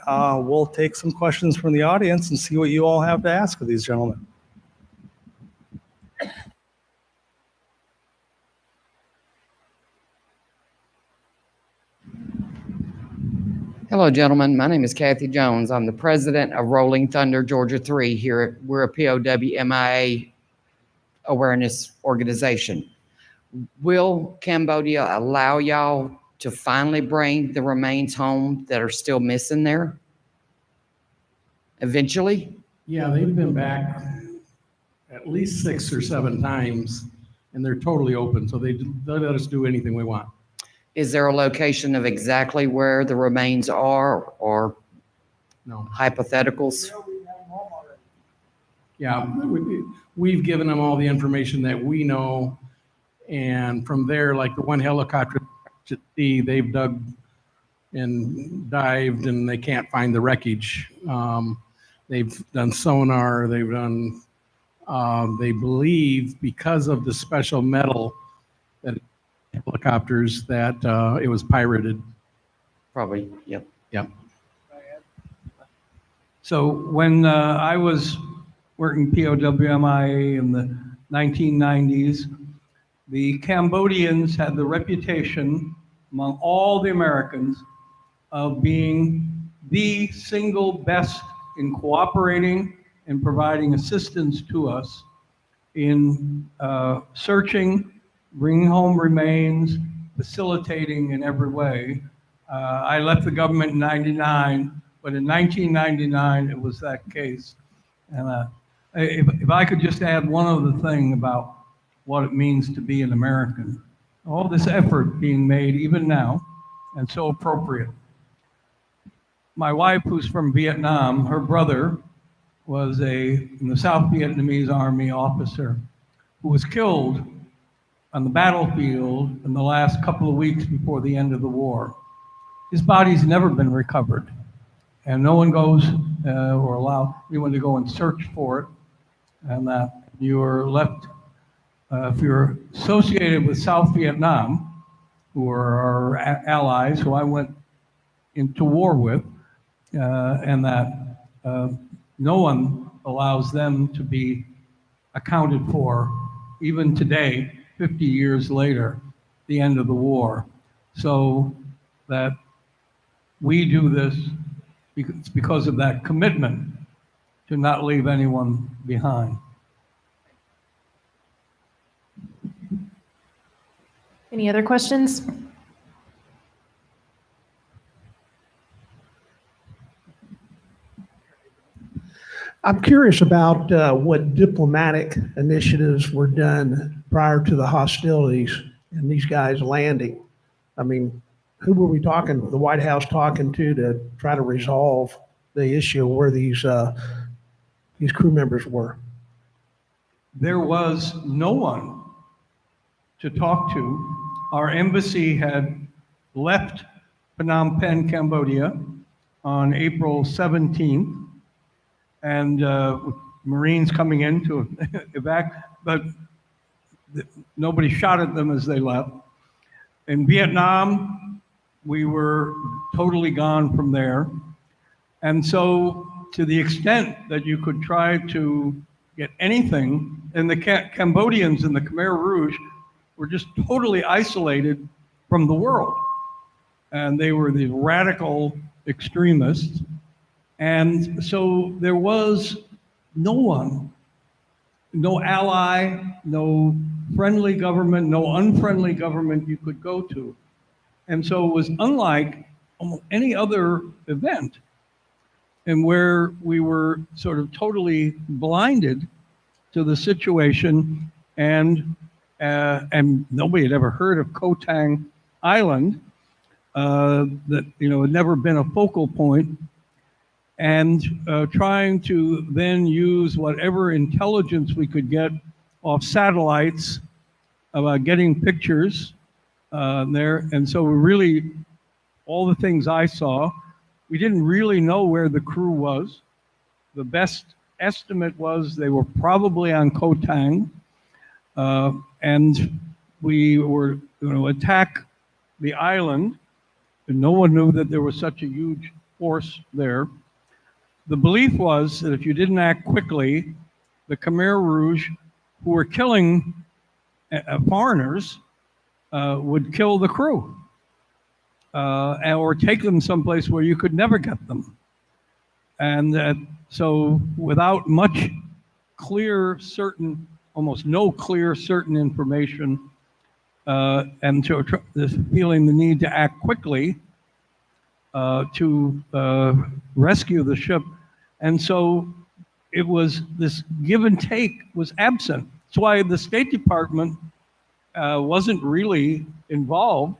we'll take some questions from the audience and see what you all have to ask of these gentlemen. Hello, gentlemen. My name is Kathy Jones. I'm the president of Rolling Thunder Georgia 3 here. We're a POW MIA awareness organization. Will Cambodia allow y'all to finally bring the remains home that are still missing there eventually? Yeah, they've been back at least 6 or 7 times, and they're totally open, so they'll let us do anything we want. Is there a location of exactly where the remains are, or no hypotheticals? Yeah, we've given them all the information that we know, and from there, like the one helicopter at sea, they've dug and dived, and they can't find the wreckage. They've done sonar. They've done. They believe because of the special metal that helicopters that it was pirated. Probably. Yep. Yep. So when I was working POWMIA in the 1990s, the Cambodians had the reputation among all the Americans of being the single best in cooperating and providing assistance to us in searching, bringing home remains, facilitating in every way. I left the government in '99, but in 1999, it was that case. And if I could just add one other thing about what it means to be an American, all this effort being made even now, and so appropriate. My wife, who's from Vietnam, her brother was in the South Vietnamese Army officer who was killed on the battlefield in the last couple of weeks before the end of the war. His body's never been recovered, and no one goes or allowed anyone to go and search for it, and that you are left, if you're associated with South Vietnam, who are our allies, who I went into war with, and that no one allows them to be accounted for, even today, 50 years later, the end of the war. So that we do this because of that commitment to not leave anyone behind. Any other questions? I'm curious about what diplomatic initiatives were done prior to the hostilities and these guys landing. I mean, who were we talking, the White House talking to try to resolve the issue where these crew members were? there was no one to talk to. Our embassy had left Phnom Penh, Cambodia on April 17th, and Marines coming in to evac, but nobody shot at them as they left. In Vietnam, we were totally gone from there. And so to the extent that you could try to get anything, and the Cambodians and the Khmer Rouge were just totally isolated from the world. And they were the radical extremists. And so there was no one, no ally, no friendly government, no unfriendly government you could go to. And so it was unlike almost any other event, and where we were sort of totally blinded to the situation, and nobody had ever heard of Koh Tang Island, that had never been a focal point, and trying to then use whatever intelligence we could get off satellites about getting pictures there. And so we really, all the things I saw, we didn't really know where the crew was. The best estimate was they were probably on Koh Tang, and we were going to attack the island, and no one knew that there was such a huge force there. The belief was that if you didn't act quickly, the Khmer Rouge, who were killing foreigners, would kill the crew. Or take them someplace where you could never get them. And so without much clear, certain, almost no clear, certain information, and this feeling the need to act quickly to rescue the ship. And so it was, this give and take was absent. That's why the State Department wasn't really involved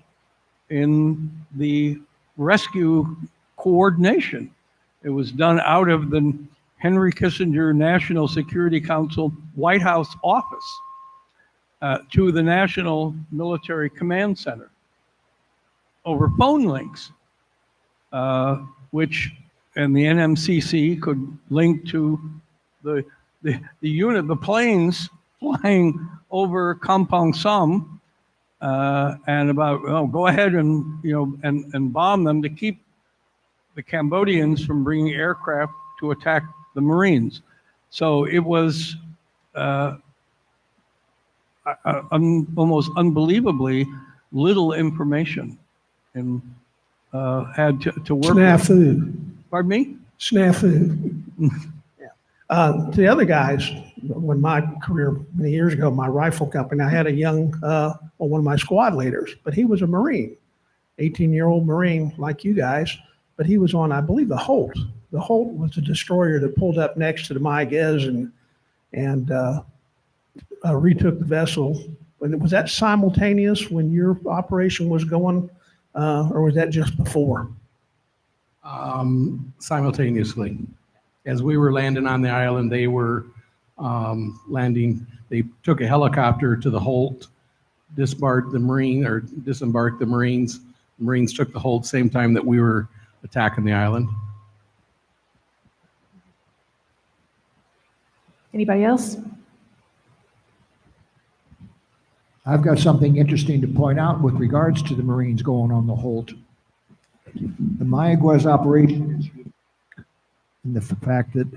in the rescue coordination. It was done out of the Henry Kissinger National Security Council White House office to the National Military Command Center over phone links, which, and the NMCC could link to the unit, the planes flying over Kampong Som, and about, oh, go ahead and, and bomb them to keep the Cambodians from bringing aircraft to attack the Marines. So it was almost unbelievably little information, and had to work. Snafu. Pardon me? Snafu. To the other guys, when my career many years ago, my rifle company, I had a young, one of my squad leaders, but he was a Marine, 18-year-old Marine like you guys, but he was on, I believe, the Holt. The Holt was the destroyer that pulled up next to the Mayaguez and retook the vessel. Was that simultaneous when your operation was going, or was that just before? Simultaneously. As we were landing on the island, they were landing. They took a helicopter to the Holt, disembarked the Marines. The Marines took the Holt same time that we were attacking the island. Anybody else? I've got something interesting to point out with regards to the Marines going on the Holt. The Mayaguez operation is unique in the fact that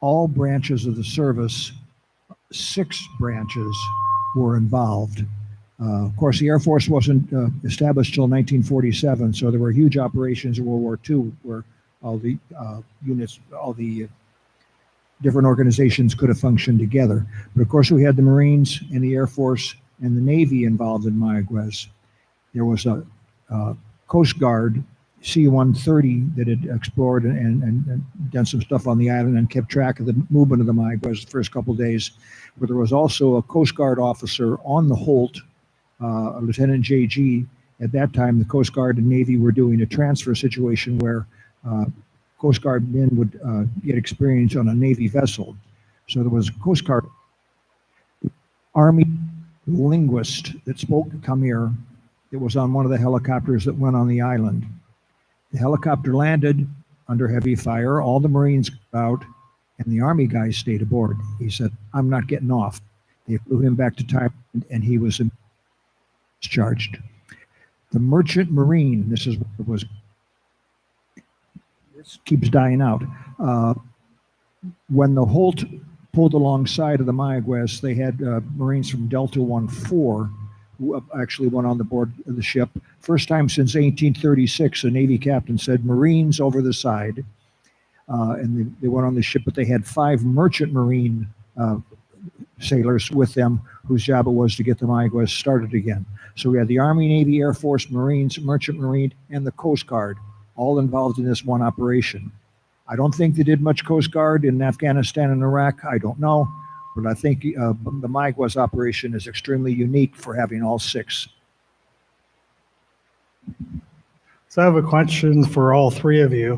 all branches of the service, 6 branches, were involved. Of course, the Air Force wasn't established till 1947, so there were huge operations in World War II where all the units, all the different organizations could have functioned together. But of course, we had the Marines and the Air Force and the Navy involved in Mayaguez. There was a Coast Guard C-130 that had explored and done some stuff on the island and kept track of the movement of the Mayaguez the first couple of days. But there was also a Coast Guard officer on the Holt, Lieutenant J.G. At that time, the Coast Guard and Navy were doing a transfer situation where Coast Guard men would get experience on a Navy vessel. So there was a Coast Guard Army linguist that spoke Khmer. It was on one of the helicopters that went on the island. The helicopter landed under heavy fire. All the Marines got out, and the Army guys stayed aboard. He said, "I'm not getting off." They flew him back to Thailand, and he was discharged. The Merchant Marine, this is what it was. This keeps dying out. When the Holt pulled alongside of the Mayaguez, they had Marines from Delta 1-4 who actually went on the board of the ship. First time since 1836, a Navy captain said, "Marines over the side." And they went on the ship, but they had 5 Merchant Marine sailors with them whose job it was to get the Mayaguez started again. So we had the Army, Navy, Air Force, Marines, Merchant Marine, and the Coast Guard all involved in this one operation. I don't think they did much Coast Guard in Afghanistan and Iraq. I don't know. But I think the Mayaguez operation is extremely unique for having all 6. So I have a question for all 3 of you.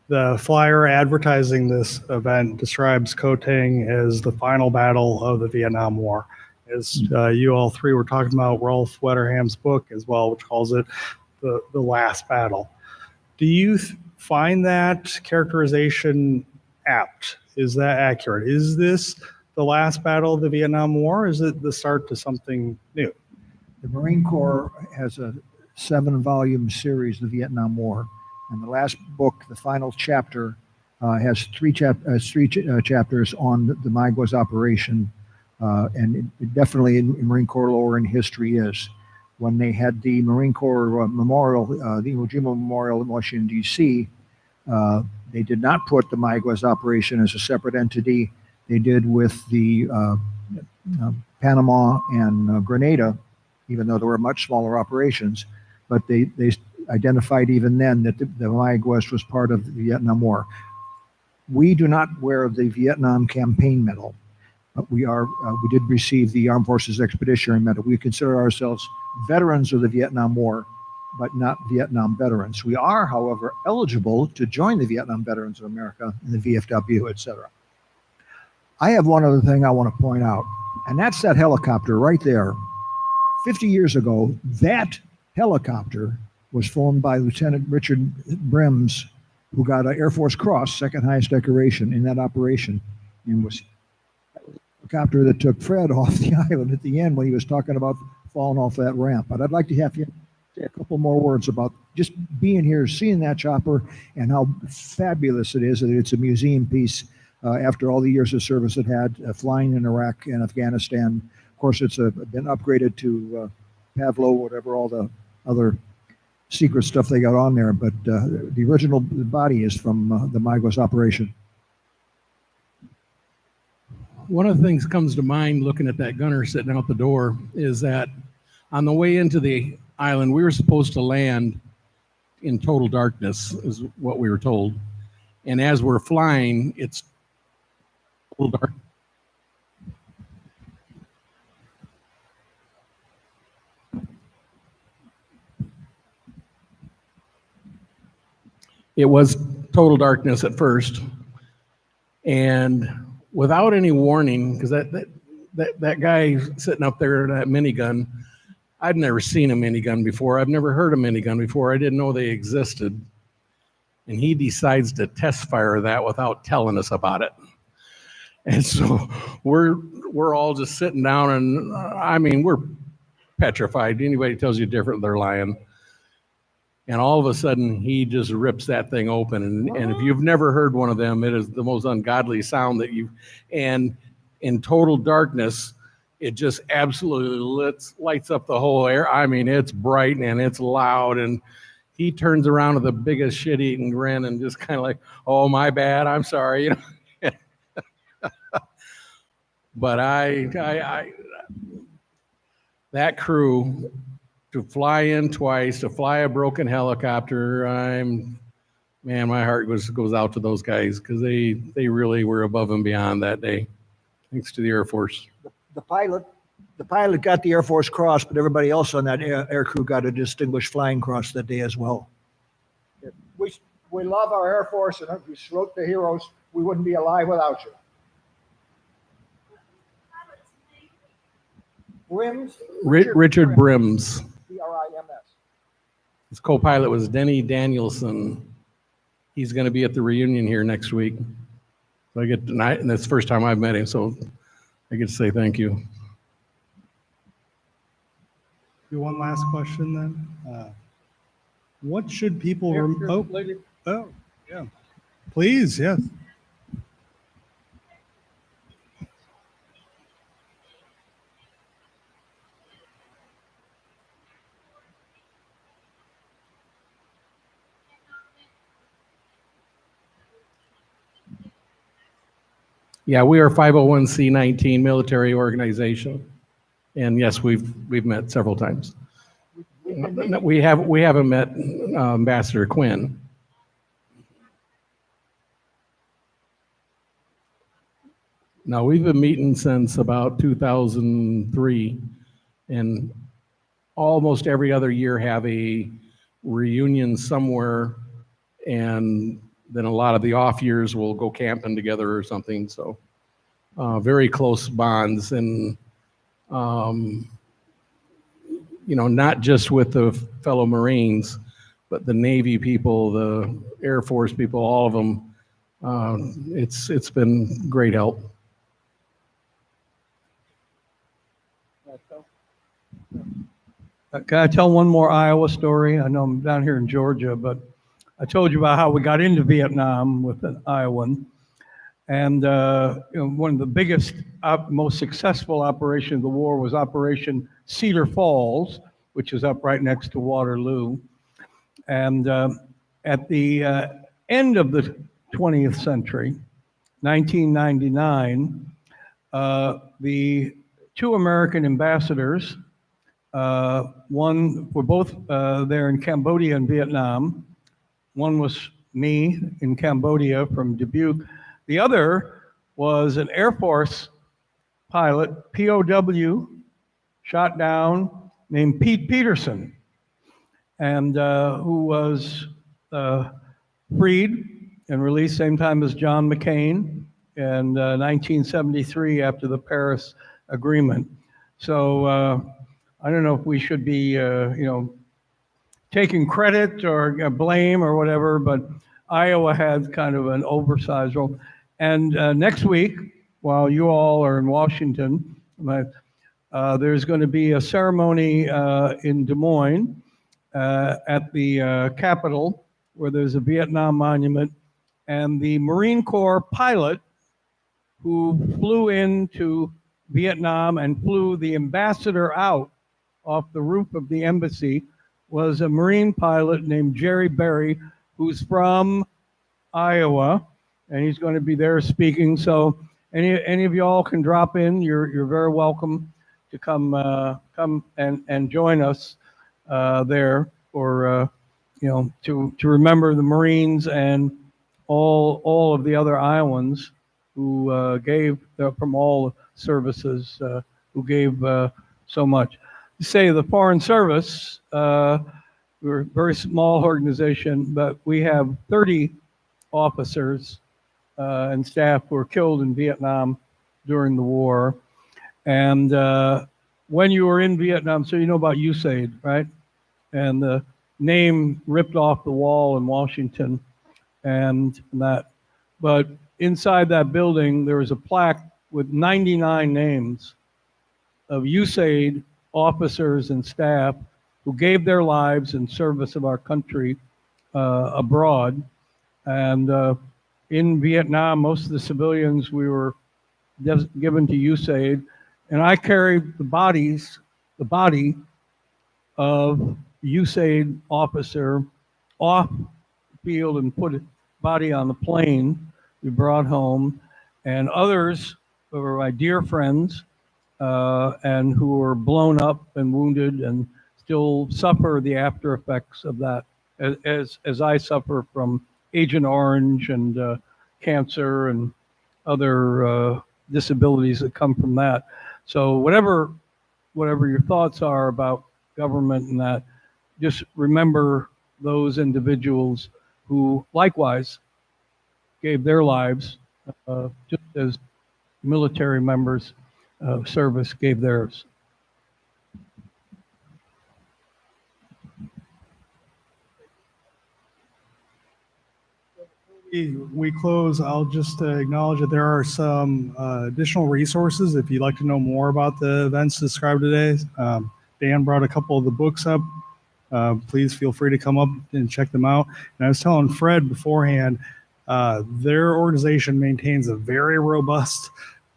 The flyer advertising this event describes Ko Tang as the final battle of the Vietnam War. As you all 3 were talking about Rolf Wetterham's book as well, which calls it the last battle. Do you find that characterization apt? Is that accurate? Is this the last battle of the Vietnam War? Or is it the start to something new? The Marine Corps has a 7-volume series, The Vietnam War. And the last book, the final chapter, has 3 chapters on the Mayaguez operation. And it definitely in Marine Corps lore and history is. When they had the Marine Corps Memorial, the Iwo Jima Memorial in Washington, D.C., they did not put the Mayaguez operation as a separate entity. They did with the Panama and Grenada, even though there were much smaller operations. But they identified even then that the Mayaguez was part of the Vietnam War. We do not wear the Vietnam Campaign Medal, but we did receive the Armed Forces Expeditionary Medal. We consider ourselves veterans of the Vietnam War, but not Vietnam veterans. We are, however, eligible to join the Vietnam Veterans of America and the VFW, etc. I have one other thing I want to point out, and that's that helicopter right there. 50 years ago, that helicopter was flown by Lieutenant Richard Brims, who got an Air Force Cross, second highest decoration in that operation, and was the helicopter that took Fred off the island at the end when he was talking about falling off that ramp. But I'd like to have you say a couple more words about just being here, seeing that chopper, and how fabulous it is that it's a museum piece after all the years of service it had, flying in Iraq and Afghanistan. Of course, it's been upgraded to Pavlo, whatever, all the other secret stuff they got on there. But the original body is from the Mayaguez operation. One of the things that comes to mind looking at that gunner sitting out the door is that on the way into the island, we were supposed to land in total darkness, is what we were told. And as we're flying, it's total dark. It was total darkness at first, and without any warning, because that guy sitting up there, that minigun, I'd never seen a minigun before. I've never heard a minigun before. I didn't know they existed. And he decides to test fire that without telling us about it. And so we're all just sitting down, and I mean, we're petrified. Anybody tells you different, they're lying. And all of a sudden, he just rips that thing open. And if you've never heard one of them, it is the most ungodly sound that and in total darkness, it just absolutely lights up the whole air. I mean, it's bright and it's loud. And he turns around with the biggest shit-eating grin and just kind of like, "Oh, my bad, I'm sorry." You know? But that crew, to fly in twice, to fly a broken helicopter, man, my heart goes out to those guys, because they really were above and beyond that day, thanks to the Air Force. The pilot got the Air Force Cross, but everybody else on that air crew got a Distinguished Flying Cross that day as well. We love our Air Force, and if we salute the heroes, we wouldn't be alive without you. Brims? Richard Brims. B-R-I-M-S. His co-pilot was Denny Danielson. He's going to be at the reunion here next week. So I get tonight, and that's the first time I've met him, so I get to say thank you. Do one last question then. What should people? Oh, yeah. Please, yes. Yeah, we are a 501c19 military organization, and yes, we've met several times. We haven't met Ambassador Quinn. No, we've been meeting since about 2003, and almost every other year have a reunion somewhere, and then a lot of the off years we'll go camping together or something. So very close bonds, and not just with the fellow Marines, but the Navy people, the Air Force people, all of them. It's been great help. Can I tell one more Iowa story? I know I'm down here in Georgia, but I told you about how we got into Vietnam with an Iowan. And one of the biggest, most successful operations of the war was Operation Cedar Falls, which is up right next to Waterloo. And at the end of the 20th century, 1999, the two American ambassadors, one were both there in Cambodia and Vietnam. One was me in Cambodia from Dubuque. The other was an Air Force pilot, POW, shot down, named Pete Peterson, and who was freed and released same time as John McCain in 1973 after the Paris Agreement. So I don't know if we should be, taking credit or blame or whatever, but Iowa had kind of an oversized role. And next week, while you all are in Washington, there's going to be a ceremony in Des Moines at the Capitol, where there's a Vietnam monument, and the Marine Corps pilot who flew into Vietnam and flew the ambassador out off the roof of the embassy was a Marine pilot named Jerry Berry, who's from Iowa, and he's going to be there speaking. So any of y'all can drop in. You're very welcome to come and join us there for to remember the Marines and all of the other Iowans who gave from all services who gave so much. Say the Foreign Service, we're a very small organization, but we have 30 officers and staff who were killed in Vietnam during the war. And when you were in Vietnam, so you know about USAID, right? And the name ripped off the wall in Washington and that. But inside that building, there was a plaque with 99 names of USAID officers and staff who gave their lives in service of our country abroad. And in Vietnam, most of the civilians we were given to USAID, and I carried the body of USAID officer off the field and put his body on the plane we brought home, and others who were my dear friends and who were blown up and wounded and still suffer the after effects of that, as I suffer from Agent Orange and cancer and other disabilities that come from that. So whatever your thoughts are about government and that, just remember those individuals who likewise gave their lives just as military members of service gave theirs. we close, I'll just acknowledge that there are some additional resources if you'd like to know more about the events described today. Dan brought a couple of the books up. Please feel free to come up and check them out. And I was telling Fred beforehand, their organization maintains a very robust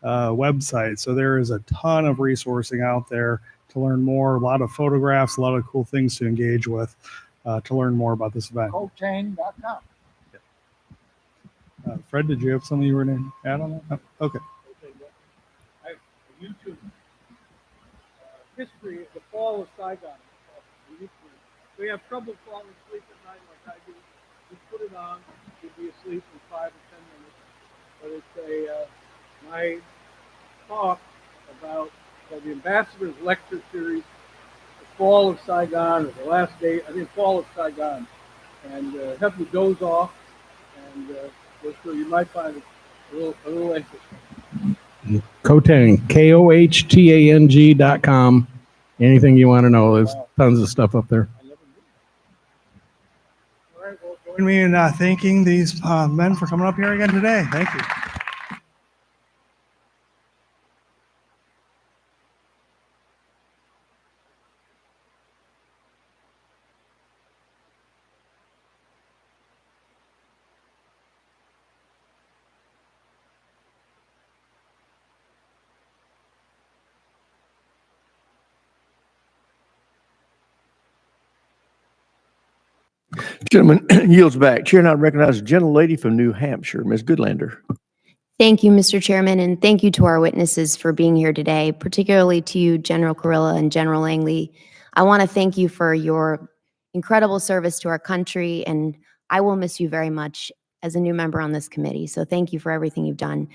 website. So there is a ton of resourcing out there to learn more, a lot of photographs, a lot of cool things to engage with to learn more about this event. Coaching.com. Fred, did you have something you were going to add on that? Oh, okay. I have a YouTube history of the fall of Saigon. We have trouble falling asleep at night like I do. You put it on, you'll be asleep in 5 or 10 minutes. But it's my talk about the Ambassador's Lecture Series, the fall of Saigon, or the last day, I think fall of Saigon. And help you doze off, and so you might find it a little interesting. Kohtang, KOHTANG.com. Anything you want to know, there's tons of stuff up there. All right, well, join me in thanking these men for coming up here again today. Thank you. Gentleman yields back. Chair now recognizes a gentlelady from New Hampshire, Ms. Goodlander. Thank you, Mr. Chairman, and thank you to our witnesses for being here today, particularly to you, General Kurilla and General Langley. I want to thank you for your incredible service to our country, and I will miss you very much as a new member on this committee. So thank you for everything you've done.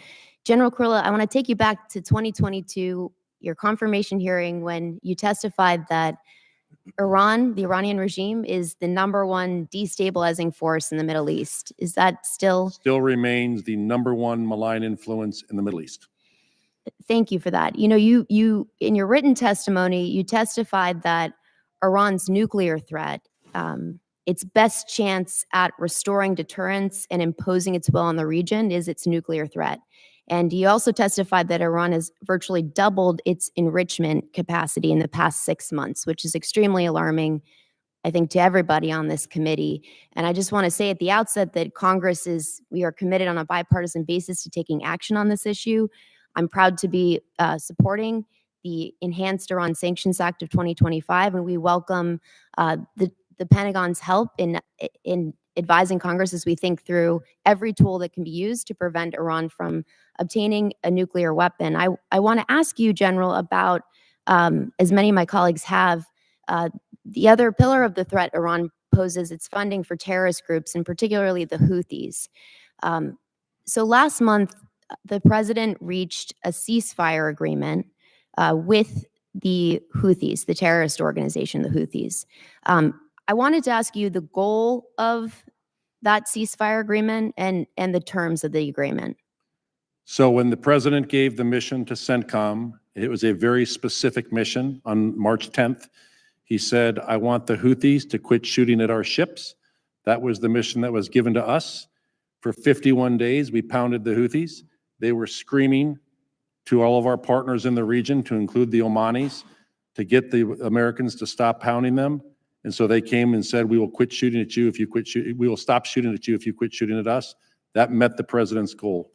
General Kurilla, I want to take you back to 2022, your confirmation hearing when you testified that Iran, the Iranian regime, is the #1 destabilizing force in the Middle East. Is that still remains the #1 malign influence in the Middle East? Thank you for that. You know, you in your written testimony, you testified that Iran's nuclear threat, its best chance at restoring deterrence and imposing its will on the region is its nuclear threat. And you also testified that Iran has virtually doubled its enrichment capacity in the past 6 months, which is extremely alarming, I think, to everybody on this committee. And I just want to say at the outset that we are committed on a bipartisan basis to taking action on this issue. I'm proud to be supporting the Enhanced Iran Sanctions Act of 2025, and we welcome the Pentagon's help in advising Congress as we think through every tool that can be used to prevent Iran from obtaining a nuclear weapon. I want to ask you, General, about, as many of my colleagues have, the other pillar of the threat Iran poses, its funding for terrorist groups, and particularly the Houthis. So last month, the president reached a ceasefire agreement with the Houthis, the terrorist organization, the Houthis. I wanted to ask you the goal of that ceasefire agreement and the terms of the agreement. So when the president gave the mission to CENTCOM, it was a very specific mission. On March 10th, he said, I want the Houthis to quit shooting at our ships. That was the mission that was given to us. For 51 days, we pounded the Houthis. They were screaming to all of our partners in the region, to include the Omanis, to get the Americans to stop pounding them. And so they came and said, we will quit shooting at you if you quit shooting. We will stop shooting at you if you quit shooting at us. That met the president's goal.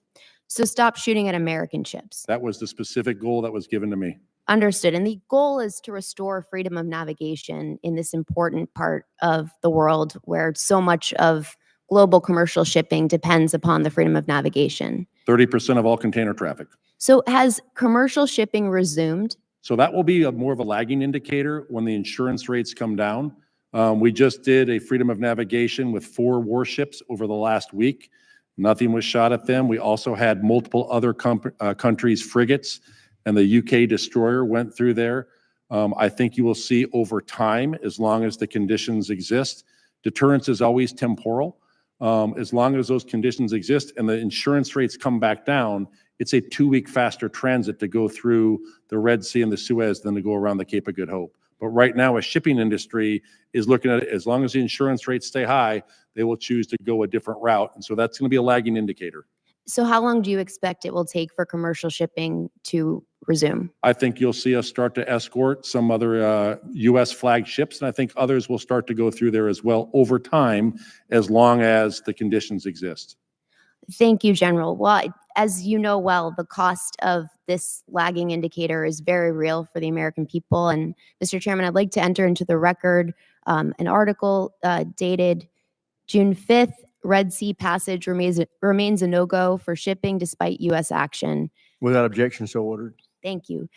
So stop shooting at American ships. That was the specific goal that was given to me. Understood. And the goal is to restore freedom of navigation in this important part of the world where so much of global commercial shipping depends upon the freedom of navigation. 30% of all container traffic. So has commercial shipping resumed? So that will be more of a lagging indicator when the insurance rates come down. We just did a freedom of navigation with 4 warships over the last week. Nothing was shot at them. We also had multiple other countries' frigates, and the UK destroyer went through there. I think you will see over time, as long as the conditions exist. Deterrence is always temporal. As long as those conditions exist and the insurance rates come back down, it's a 2-week faster transit to go through the Red Sea and the Suez than to go around the Cape of Good Hope. But right now, a shipping industry is looking at it, as long as the insurance rates stay high, they will choose to go a different route. And so that's going to be a lagging indicator. So how long do you expect it will take for commercial shipping to resume? I think you'll see us start to escort some other U.S. flagged ships, and I think others will start to go through there as well over time, as long as the conditions exist. Thank you, General. Well, as you know well, the cost of this lagging indicator is very real for the American people. And Mr. Chairman, I'd like to enter into the record an article dated June 5th. Red Sea passage remains a no-go for shipping despite U.S. action. Without objection, so ordered. Thank you.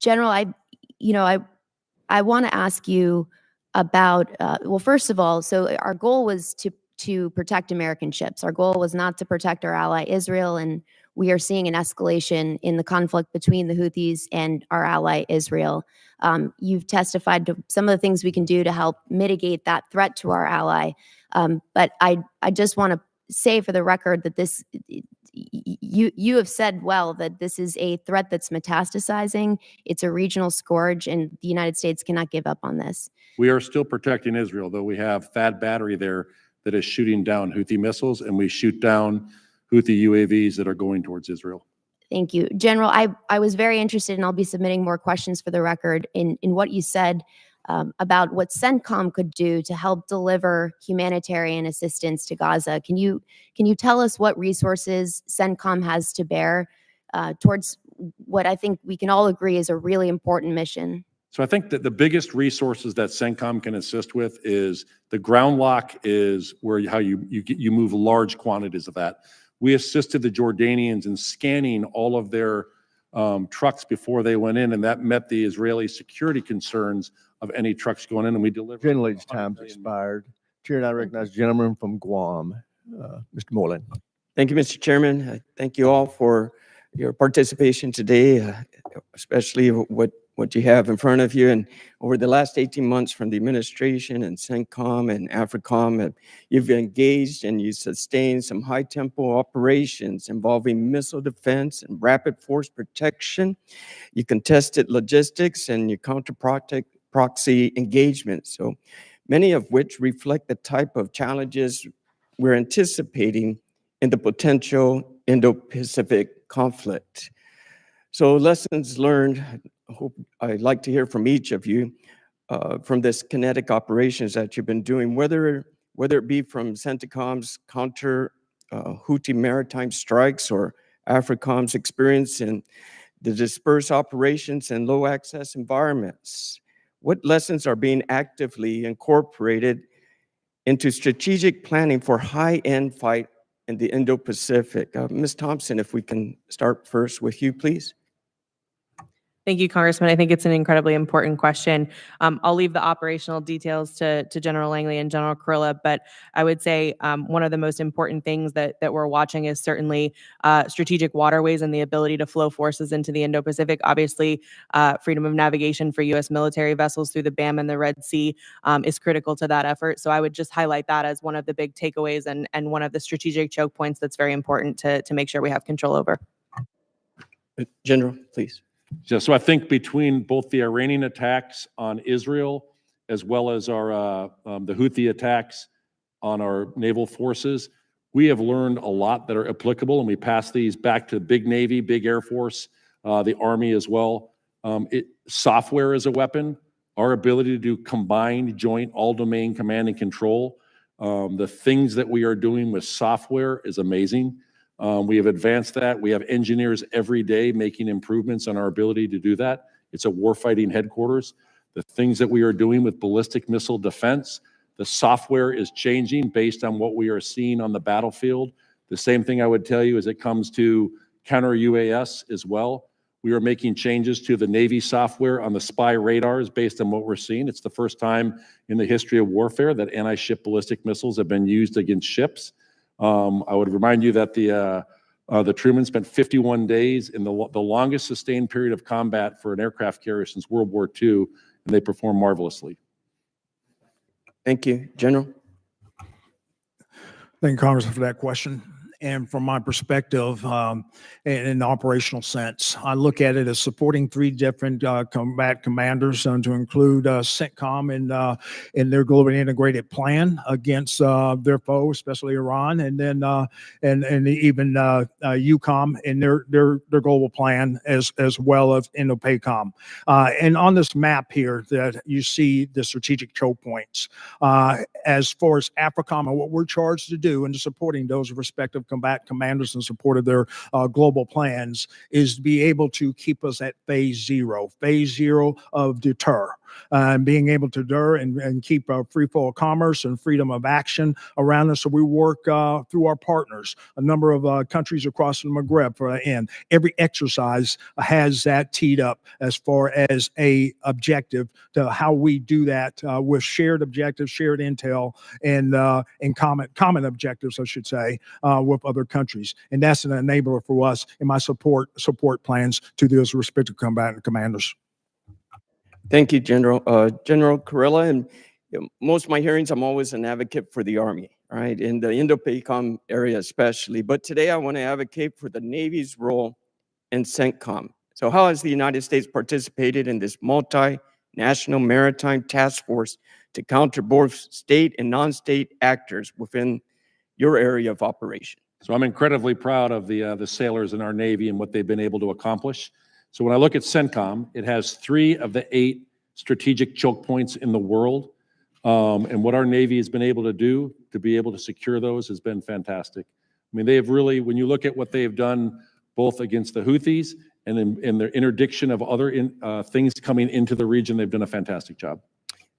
General, I want to ask you about, well, first of all, so our goal was to protect American ships. Our goal was not to protect our ally Israel, and we are seeing an escalation in the conflict between the Houthis and our ally Israel. You've testified to some of the things we can do to help mitigate that threat to our ally. But I just want to say for the record that this, you have said well that this is a threat that's metastasizing. It's a regional scourge, and the United States cannot give up on this. We are still protecting Israel, though we have THAAD battery there that is shooting down Houthi missiles, and we shoot down Houthi UAVs that are going towards Israel. Thank you. General, I was very interested, and I'll be submitting more questions for the record in what you said about what CENTCOM could do to help deliver humanitarian assistance to Gaza. Can you tell us what resources CENTCOM has to bear towards what I think we can all agree is a really important mission? So I think that the biggest resources that CENTCOM can assist with is the ground lock is where you move large quantities of that. We assisted the Jordanians in scanning all of their trucks before they went in, and that met the Israeli security concerns of any trucks going in, and we delivered. Gentlelady's time's expired. Chair, and I recognize the gentleman from Guam, Mr. Moreland. Thank you, Mr. Chairman. I thank you all for your participation today, especially what you have in front of you. And over the last 18 months from the administration and CENTCOM and AFRICOM, you've engaged and you sustained some high-tempo operations involving missile defense and rapid force protection. You contested logistics and you counter-proxy engagement, so many of which reflect the type of challenges we're anticipating in the potential Indo-Pacific conflict. So lessons learned, I'd like to hear from each of you from this kinetic operations that you've been doing, whether it be from CENTCOM's counter Houthi maritime strikes or AFRICOM's experience in the dispersed operations and low access environments. What lessons are being actively incorporated into strategic planning for high-end fight in the Indo-Pacific? Ms. Thompson, if we can start first with you, please. Thank you, Congressman. I think it's an incredibly important question. I'll leave the operational details to General Langley and General Kurilla, but I would say one of the most important things that we're watching is certainly strategic waterways and the ability to flow forces into the Indo-Pacific. Obviously, freedom of navigation for U.S. military vessels through the BAM and the Red Sea is critical to that effort. So I would just highlight that as one of the big takeaways and one of the strategic choke points that's very important to make sure we have control over. General, please. Yeah, so I think between both the Iranian attacks on Israel as well as our the Houthi attacks on our naval forces, we have learned a lot that are applicable, and we pass these back to big Navy, big Air Force, the Army as well. Software is a weapon. Our ability to do combined joint all-domain command and control, the things that we are doing with software is amazing. We have advanced that. We have engineers every day making improvements on our ability to do that. It's a warfighting headquarters. The things that we are doing with ballistic missile defense, the software is changing based on what we are seeing on the battlefield. The same thing I would tell you as it comes to counter UAS as well. We are making changes to the Navy software on the spy radars based on what we're seeing. It's the first time in the history of warfare that anti-ship ballistic missiles have been used against ships. I would remind you that the Truman spent 51 days in the longest sustained period of combat for an aircraft carrier since World War II, and they performed marvelously. Thank you. General? Thank you, Congressman, for that question. And from my perspective, in an operational sense, I look at it as supporting three different combat commanders to include CENTCOM in their globally integrated plan against their foe, especially Iran, and then and even EUCOM in their global plan as well as INDOPACOM. And on this map here that you see the strategic choke points. As far as AFRICOM and what we're charged to do in supporting those respective combat commanders in support of their global plans is to be able to keep us at phase zero of deter. And being able to deter and keep a free flow of commerce and freedom of action around us. So we work through our partners, a number of countries across the Maghreb for the end. Every exercise has that teed up as far as a objective to how we do that with shared objectives, shared intel, and common objectives, I should say, with other countries. And that's an enabler for us in my support plans to those respective combatant commanders. Thank you, General. General Kurilla, and most of my hearings, I'm always an advocate for the Army, right, in the Indo-PACOM area especially. But today I want to advocate for the Navy's role in CENTCOM. So how has the United States participated in this multinational maritime task force to counter both state and non-state actors within your area of operation? So I'm incredibly proud of the sailors in our Navy and what they've been able to accomplish. So when I look at CENTCOM, it has 3 of the 8 strategic choke points in the world. And what our Navy has been able to do to be able to secure those has been fantastic. I mean, they have really, when you look at what they have done both against the Houthis and in their interdiction of other things coming into the region, they've done a fantastic job.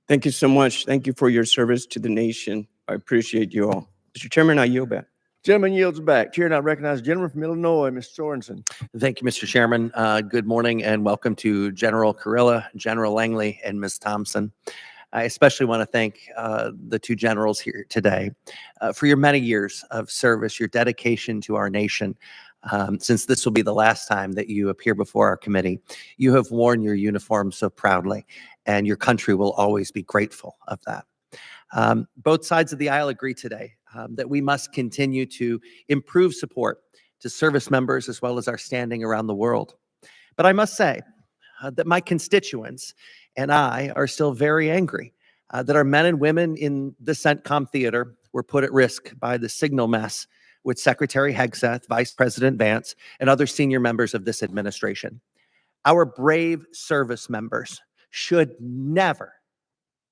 Thank you so much. Thank you for your service to the nation. I appreciate you all. Mr. Chairman, I yield back. Gentleman yields back. Chair now recognizes the gentleman from Illinois, Mr. Sorensen. Thank you, Mr. Chairman. Good morning and welcome to General Kurilla, General Langley, and Ms. Thompson. I especially want to thank the 2 generals here today for your many years of service, your dedication to our nation. Since this will be the last time that you appear before our committee, you have worn your uniform so proudly, and your country will always be grateful of that. Both sides of the aisle agree today that we must continue to improve support to service members as well as our standing around the world. But I must say that my constituents and I are still very angry that our men and women in the CENTCOM theater were put at risk by the signal mess with Secretary Hegseth, Vice President Vance, and other senior members of this administration. Our brave service members should never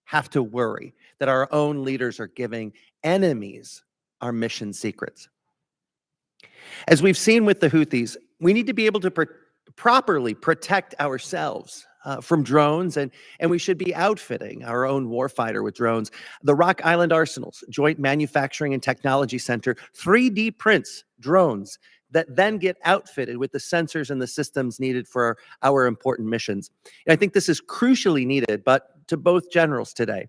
have to worry that our own leaders are giving enemies our mission secrets. As we've seen with the Houthis, we need to be able to properly protect ourselves from drones, and we should be outfitting our own warfighter with drones. The Rock Island Arsenal's Joint Manufacturing and Technology Center 3D prints drones that then get outfitted with the sensors and the systems needed for our important missions. And I think this is crucially needed, but to both generals today,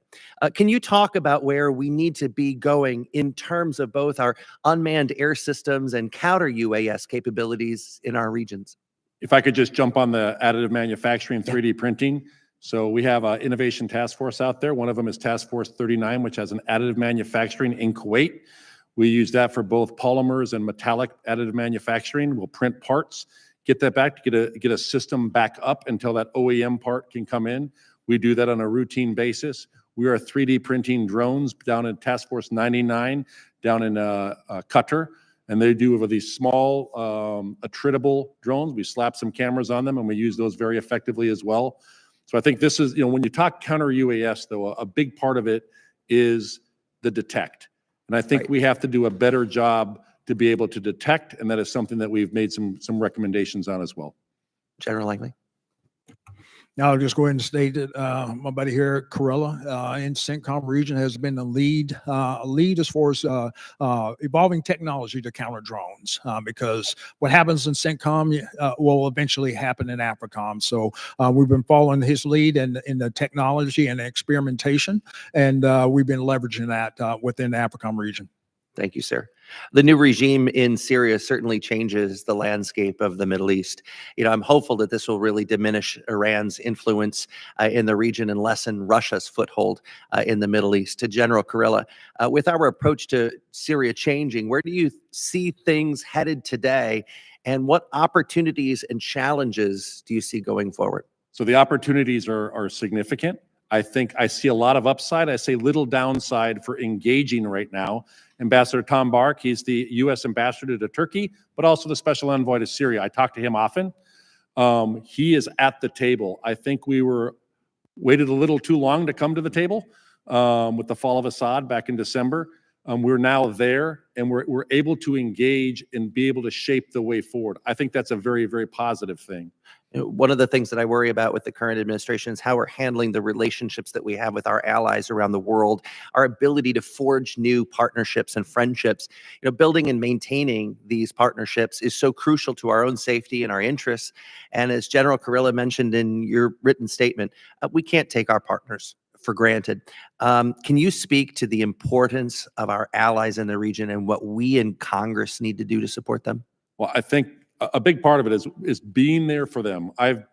can you talk about where we need to be going in terms of both our unmanned air systems and counter UAS capabilities in our regions? If I could just jump on the additive manufacturing 3D printing. So we have an innovation task force out there. One of them is Task Force 39, which has an additive manufacturing in Kuwait. We use that for both polymers and metallic additive manufacturing. We'll print parts, get that back, to get a system back up until that OEM part can come in. We do that on a routine basis. We are 3D printing drones down in Task Force 99, down in Qatar. And they do over these small attritable drones. We slap some cameras on them and we use those very effectively as well. So I think this is, when you talk counter UAS, though, a big part of it is the detect. And I think we have to do a better job to be able to detect. And that is something that we've made some recommendations on as well. General Langley. Now, I'll just go ahead and state that my buddy here, Kurilla, in CENTCOM region has been a lead as far as evolving technology to counter drones, because what happens in CENTCOM will eventually happen in AFRICOM. So we've been following his lead in the technology and experimentation, and we've been leveraging that within the AFRICOM region. Thank you, sir. The new regime in Syria certainly changes the landscape of the Middle East. I'm hopeful that this will really diminish Iran's influence in the region and lessen Russia's foothold in the Middle East. To General Kurilla, with our approach to Syria changing, where do you see things headed today, and what opportunities and challenges do you see going forward? So the opportunities are significant. I think I see a lot of upside. I say little downside for engaging right now. Ambassador Tom Bark, he's the U.S. ambassador to Turkey, but also the special envoy to Syria. I talk to him often. He is at the table. I think we waited a little too long to come to the table with the fall of Assad back in December. We're now there, and we're able to engage and be able to shape the way forward. I think that's a very, very positive thing. One of the things that I worry about with the current administration is how we're handling the relationships that we have with our allies around the world, our ability to forge new partnerships and friendships. Building and maintaining these partnerships is so crucial to our own safety and our interests. And as General Kurilla mentioned in your written statement, we can't take our partners for granted. Can you speak to the importance of our allies in the region and what we in Congress need to do to support them? Well, I think a big part of it is being there for them. I've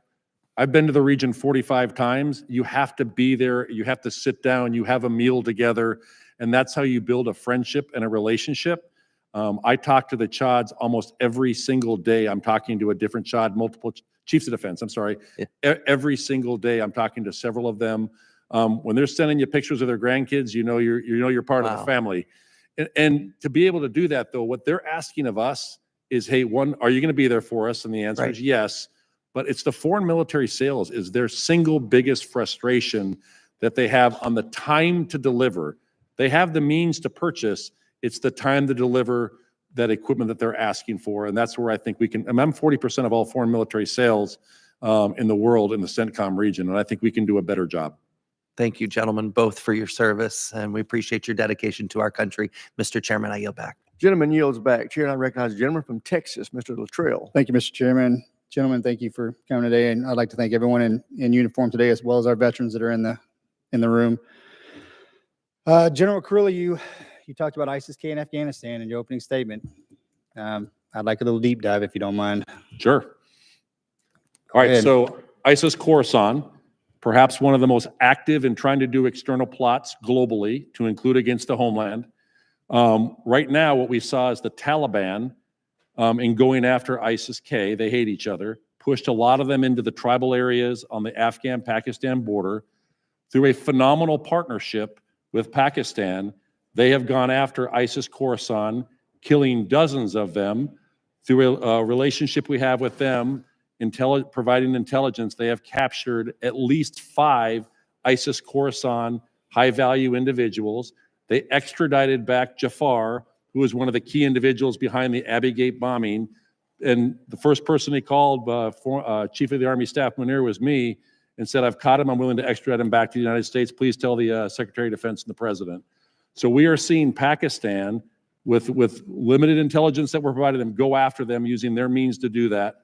been to the region 45 times. You have to be there. You have to sit down. You have a meal together, and that's how you build a friendship and a relationship. I talk to the Chads almost every single day. I'm talking to a different Chad, multiple chiefs of defense. I'm sorry. Yeah. Every single day, I'm talking to several of them. When they're sending you pictures of their grandkids, you're part of the family. And to be able to do that, though, what they're asking of us is, hey, one, are you going to be there for us? And the answer is yes. But it's the foreign military sales is their single biggest frustration that they have on the time to deliver. They have the means to purchase. It's the time to deliver that equipment that they're asking for. And that's where I think we can, I'm 40% of all foreign military sales in the world in the CENTCOM region. And I think we can do a better job. Thank you, gentlemen, both for your service, and we appreciate your dedication to our country. Mr. Chairman, I yield back. Gentleman yields back. Chair, I recognize the gentleman from Texas, Mr. Luttrell. Thank you, Mr. Chairman. Gentlemen, thank you for coming today, and I'd like to thank everyone in uniform today, as well as our veterans that are in the room. General Kurilla, you talked about ISIS-K in Afghanistan in your opening statement. I'd like a little deep dive, if you don't mind. Sure. All right, so ISIS-Khorasan, perhaps one of the most active in trying to do external plots globally to include against the homeland. Right now, what we saw is the Taliban, in going after ISIS-K, they hate each other, pushed a lot of them into the tribal areas on the Afghan-Pakistan border. Through a phenomenal partnership with Pakistan, they have gone after ISIS-Khorasan, killing dozens of them. Through a relationship we have with them, providing intelligence, they have captured at least 5 ISIS-Khorasan high-value individuals. They extradited back Jafar, who was one of the key individuals behind the Abbey Gate bombing. And the first person he called, Chief of the Army Staff Munir, was me, and said, I've caught him. I'm willing to extradite him back to the United States. Please tell the Secretary of Defense and the President. So we are seeing Pakistan, with limited intelligence that we're providing them, go after them using their means to do that.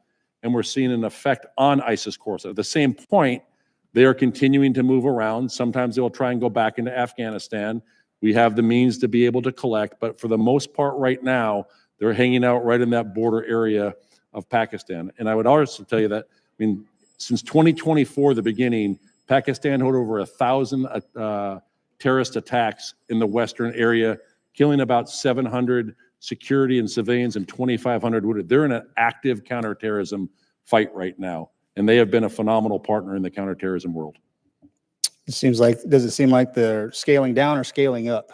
And we're seeing an effect on ISIS-Khorasan. At the same point, they are continuing to move around. Sometimes they'll try and go back into Afghanistan. We have the means to be able to collect, but for the most part right now, they're hanging out right in that border area of Pakistan. And I would also tell you that, since 2024, the beginning, Pakistan had over 1,000 terrorist attacks in the western area, killing about 700 security and civilians and 2,500 wounded. They're in an active counterterrorism fight right now, and they have been a phenomenal partner in the counterterrorism world. Does it seem like they're scaling down or scaling up?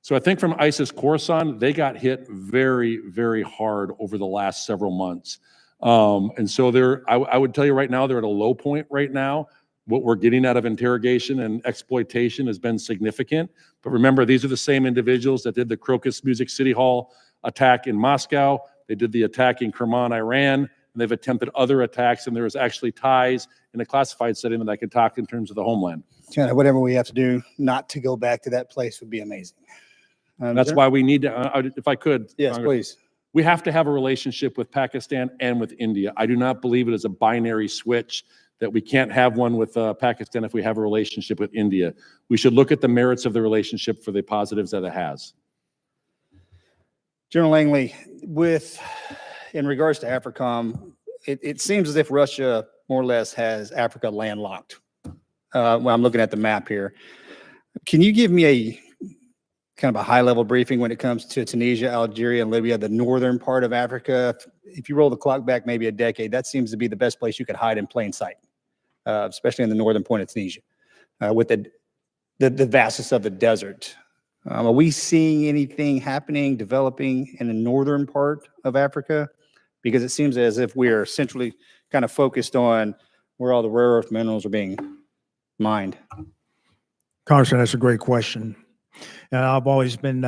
So I think from ISIS-Khorasan, they got hit very, very hard over the last several months. And so I would tell you right now, they're at a low point right now. What we're getting out of interrogation and exploitation has been significant. But remember, these are the same individuals that did the Crocus Music City Hall attack in Moscow. They did the attack in Kerman, Iran, and they've attempted other attacks. And there is actually ties in a classified setting that I can talk in terms of the homeland. Whatever we have to do not to go back to that place would be amazing. That's why we need to, if I could. Yes, Congress, please. We have to have a relationship with Pakistan and with India. I do not believe it is a binary switch that we can't have one with Pakistan if we have a relationship with India. We should look at the merits of the relationship for the positives that it has. General Langley, in regards to AFRICOM, it seems as if Russia more or less has Africa landlocked. Well, I'm looking at the map here. Can you give me a kind of a high-level briefing when it comes to Tunisia, Algeria, and Libya, the northern part of Africa? If you roll the clock back maybe a decade, that seems to be the best place you could hide in plain sight, especially in the northern point of Tunisia, with the vastness of the desert. Are we seeing anything happening, developing in the northern part of Africa? Because it seems as if we are centrally kind of focused on where all the rare earth minerals are being mined. Congressman, that's a great question. And I've always been,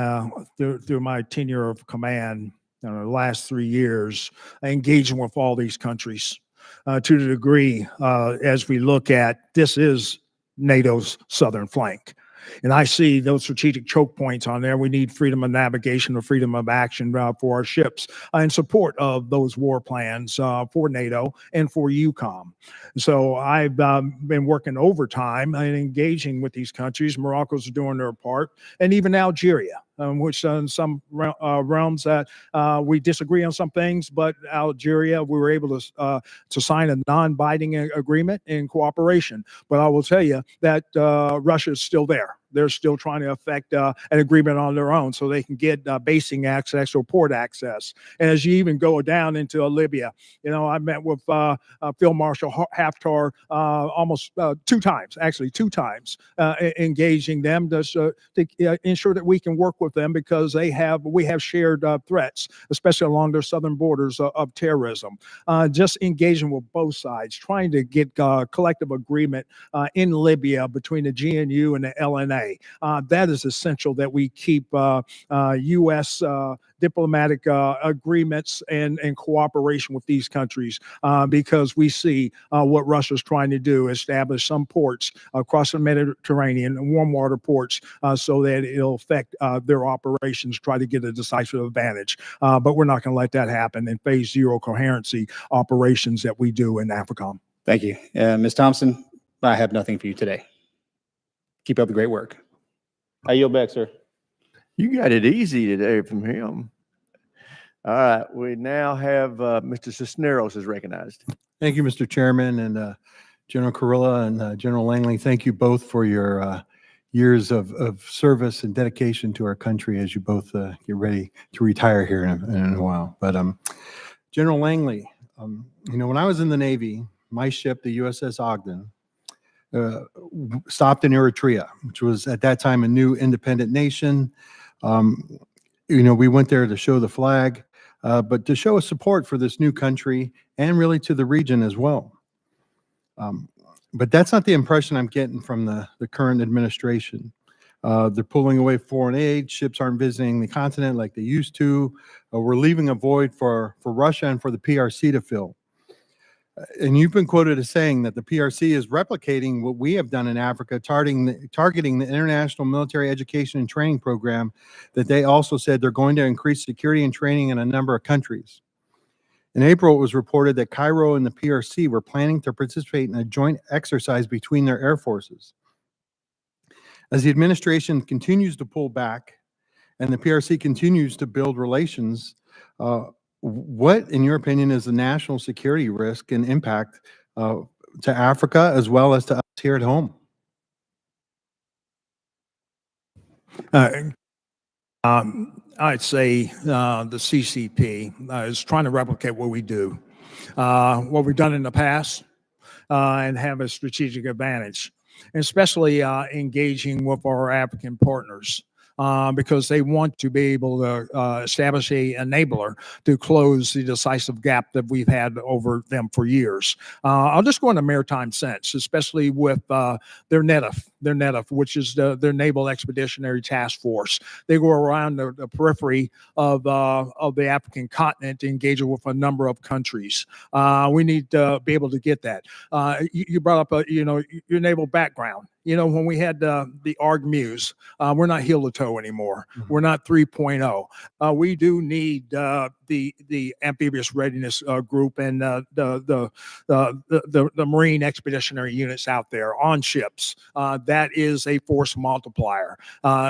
through my tenure of command, the last 3 years, engaging with all these countries to the degree as we look at this is NATO's southern flank. And I see those strategic choke points on there. We need freedom of navigation or freedom of action for our ships in support of those war plans for NATO and for EUCOM. So I've been working overtime and engaging with these countries. Morocco's doing their part, and even Algeria, which in some realms that we disagree on some things, but Algeria, we were able to sign a non-binding agreement in cooperation. But I will tell you that Russia is still there. They're still trying to effect an agreement on their own so they can get basing access or port access. And as you even go down into Libya, I met with Field Marshal Haftar almost 2 times, engaging them to ensure that we can work with them because we have shared threats, especially along their southern borders of terrorism. Just engaging with both sides, trying to get collective agreement in Libya between the GNU and the LNA. That is essential that we keep U.S. diplomatic agreements and cooperation with these countries because we see what Russia's trying to do, establish some ports across the Mediterranean, warm water ports, so that it'll affect their operations, try to get a decisive advantage. But we're not going to let that happen in phase 0 coherency operations that we do in AFRICOM. Thank you. Ms. Thompson, I have nothing for you today. Keep up the great work. I yield back, sir. You got it easy today from him. All right, we now have Mr. Cisneros is recognized. Thank you, Mr. Chairman, and General Kurilla and General Langley. Thank you both for your years of service and dedication to our country as you both get ready to retire here in a while. But General Langley, when I was in the Navy, my ship, the USS Ogden, stopped in Eritrea, which was at that time a new independent nation. We went there to show the flag, but to show a support for this new country and really to the region as well. But that's not the impression I'm getting from the current administration. They're pulling away foreign aid. Ships aren't visiting the continent like they used to. We're leaving a void for Russia and for the PRC to fill. And you've been quoted as saying that the PRC is replicating what we have done in Africa, targeting the International Military Education and Training Program, that they also said they're going to increase security and training in a number of countries. In April, it was reported that Cairo and the PRC were planning to participate in a joint exercise between their air forces. As the administration continues to pull back and the PRC continues to build relations, what, in your opinion, is the national security risk and impact to Africa as well as to us here at home? I'd say the CCP is trying to replicate what we do, what we've done in the past, and have a strategic advantage, and especially engaging with our African partners. Because they want to be able to establish a enabler to close the decisive gap that we've had over them for years. I'll just go into maritime sense, especially with their NETF, which is their Naval Expeditionary Task Force. They go around the periphery of the African continent, engaging with a number of countries. We need to be able to get that. You brought up your naval background. when we had the ARG Muse, we're not heel to toe anymore. We're not 3.0. We do need the amphibious readiness group and the Marine expeditionary units out there on ships. That is a force multiplier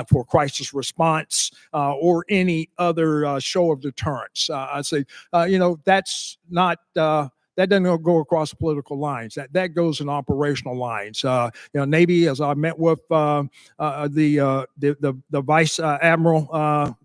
for crisis response or any other show of deterrence. I'd say, that's not. That doesn't go across political lines. That goes in operational lines. Navy, as I met with the vice admiral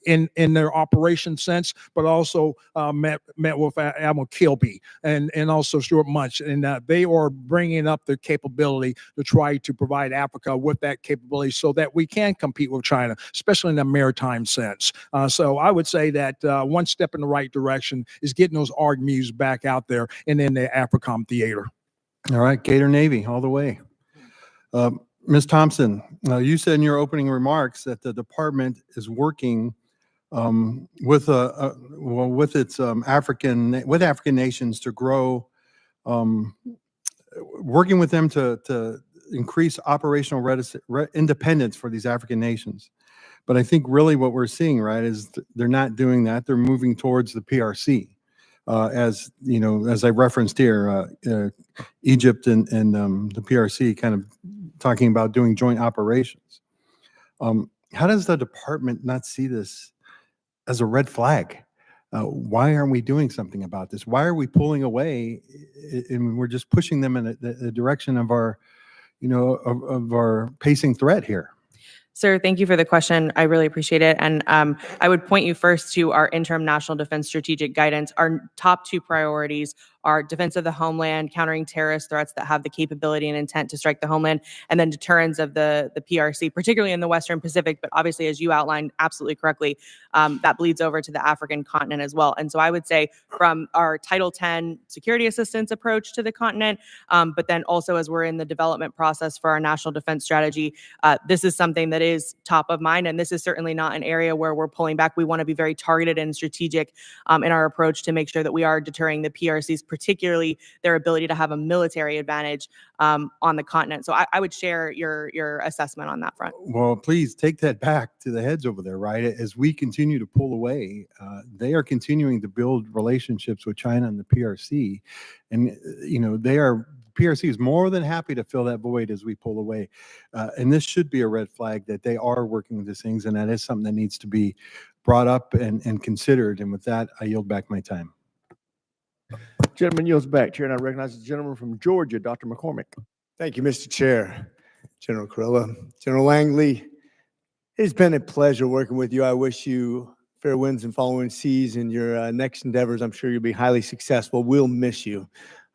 in their operation sense, but also met with Admiral Kilby and also Stuart Munch, and they are bringing up the capability to try to provide Africa with that capability so that we can compete with China, especially in the maritime sense. So I would say that one step in the right direction is getting those ARG Muse back out there and in the AFRICOM theater. All right, Gator Navy, all the way. Ms. Thompson, you said in your opening remarks that the department is working with its African nations to grow, working with them to increase operational independence for these African nations. But I think really what we're seeing, right, is they're not doing that. They're moving towards the PRC. As I referenced here, Egypt and the PRC kind of talking about doing joint operations. How does the department not see this as a red flag? Why aren't we doing something about this? Why are we pulling away and we're just pushing them in the direction of our, of our pacing threat here? Sir, thank you for the question. I really appreciate it. And I would point you first to our interim national defense strategic guidance. Our top two priorities are defense of the homeland, countering terrorist threats that have the capability and intent to strike the homeland, and then deterrence of the PRC, particularly in the Western Pacific. But obviously, as you outlined absolutely correctly, that bleeds over to the African continent as well. And so I would say from our Title 10 security assistance approach to the continent, but then also as we're in the development process for our national defense strategy, this is something that is top of mind. And this is certainly not an area where we're pulling back. We want to be very targeted and strategic in our approach to make sure that we are deterring the PRCs, particularly their ability to have a military advantage on the continent. So I would share your assessment on that front. Well, please take that back to the heads over there, right? As we continue to pull away, they are continuing to build relationships with China and the PRC. And, PRC is more than happy to fill that void as we pull away. And this should be a red flag that they are working with these things. And that is something that needs to be brought up and considered. And with that, I yield back my time. Gentleman yields back. Chair, and I recognize the gentleman from Georgia, Dr. McCormick. Thank you, Mr. Chair. General Kurilla, General Langley, it's been a pleasure working with you. I wish you fair winds and following seas in your next endeavors. I'm sure you'll be highly successful. We'll miss you.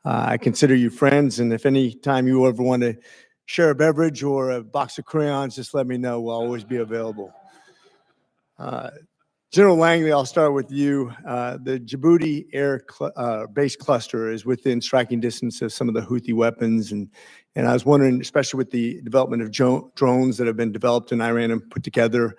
I consider you friends, and if any time you ever want to share a beverage or a box of crayons, just let me know. We'll always be available. General Langley, I'll start with you. The Djibouti Air Base Cluster is within striking distance of some of the Houthi weapons, and I was wondering, especially with the development of drones that have been developed in Iran and put together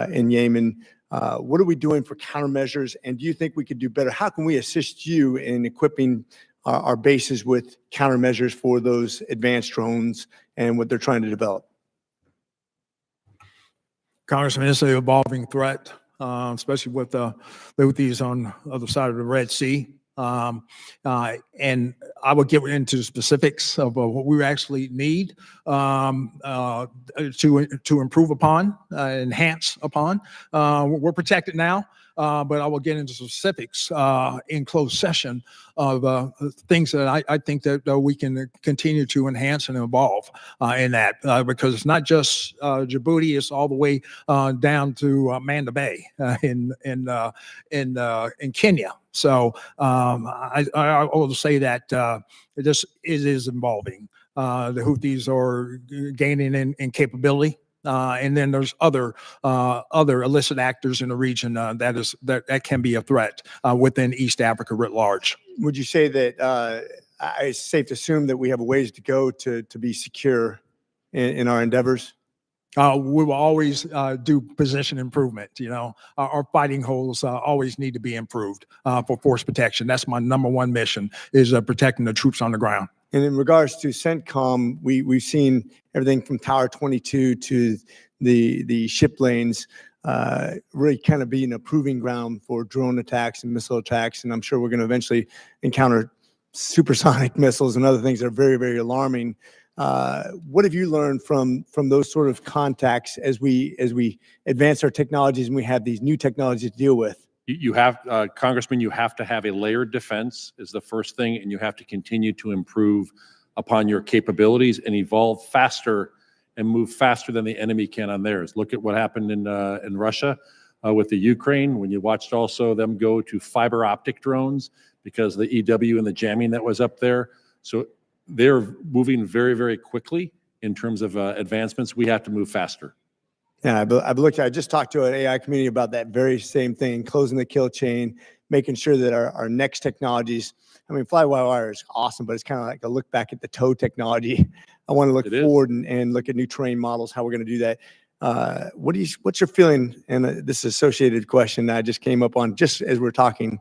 in Yemen, what are we doing for countermeasures, and do you think we could do better? How can we assist you in equipping our bases with countermeasures for those advanced drones and what they're trying to develop? Congressman, it's an evolving threat, especially with the Houthis on the other side of the Red Sea. And I will get into the specifics of what we actually need to improve upon, enhance upon. We're protected now. But I will get into specifics in closed session of things that I think that we can continue to enhance and evolve in that, because it's not just Djibouti; it's all the way down to Manda Bay in Kenya. So I will say that it is evolving. The Houthis are gaining in capability. And then there's other illicit actors in the region that can be a threat within East Africa writ large. Would you say that it's safe to assume that we have a ways to go to be secure in our endeavors? We will always do position improvement. Our fighting holes always need to be improved for force protection. That's my number one mission, is protecting the troops on the ground. And in regards to CENTCOM, we've seen everything from Tower 22 to the ship lanes really kind of being a proving ground for drone attacks and missile attacks. And I'm sure we're going to eventually encounter supersonic missiles and other things that are very, very alarming. What have you learned from those sort of contacts as we advance our technologies and we have these new technologies to deal with? You have, Congressman, you have to have a layered defense is the first thing, and you have to continue to improve upon your capabilities and evolve faster and move faster than the enemy can on theirs. Look at what happened in Russia with the Ukraine, when you watched also them go to fiber optic drones because of the EW and the jamming that was up there. So they're moving very, very quickly in terms of advancements. We have to move faster. Yeah, I just talked to an AI community about that very same thing, closing the kill chain, making sure that our next technologies, I mean, fly-by-wire is awesome, but it's kind of like a look back at the tow technology. I want to look forward and look at new terrain models, how we're going to do that. What's your feeling? And this is associated question that I just came up on just as we're talking.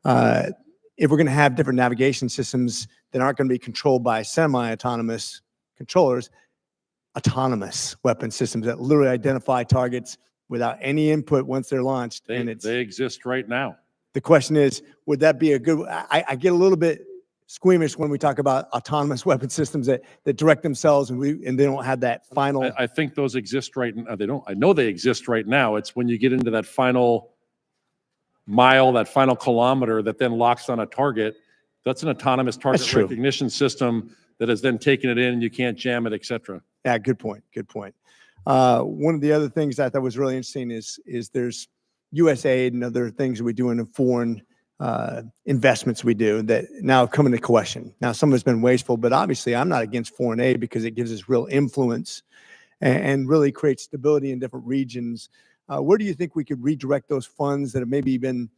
If we're going to have different navigation systems that aren't going to be controlled by semi-autonomous controllers, autonomous weapon systems that literally identify targets without any input once they're launched. They exist right now. The question is, would that be a good, I get a little bit squeamish when we talk about autonomous weapon systems that direct themselves and they don't have that final. I think those exist right now. They don't, I know they exist right now. It's when you get into that final mile, that final kilometer that then locks on a target. That's an autonomous target recognition system that has then taken it in and you can't jam it, et cetera. Yeah, good point. Good point. One of the other things I thought was really interesting is there's USAID and other things that we do in foreign investments we do that now come into question. Now, some of it's been wasteful, but obviously I'm not against foreign aid because it gives us real influence and really creates stability in different regions. Where do you think we could redirect those funds that have maybe been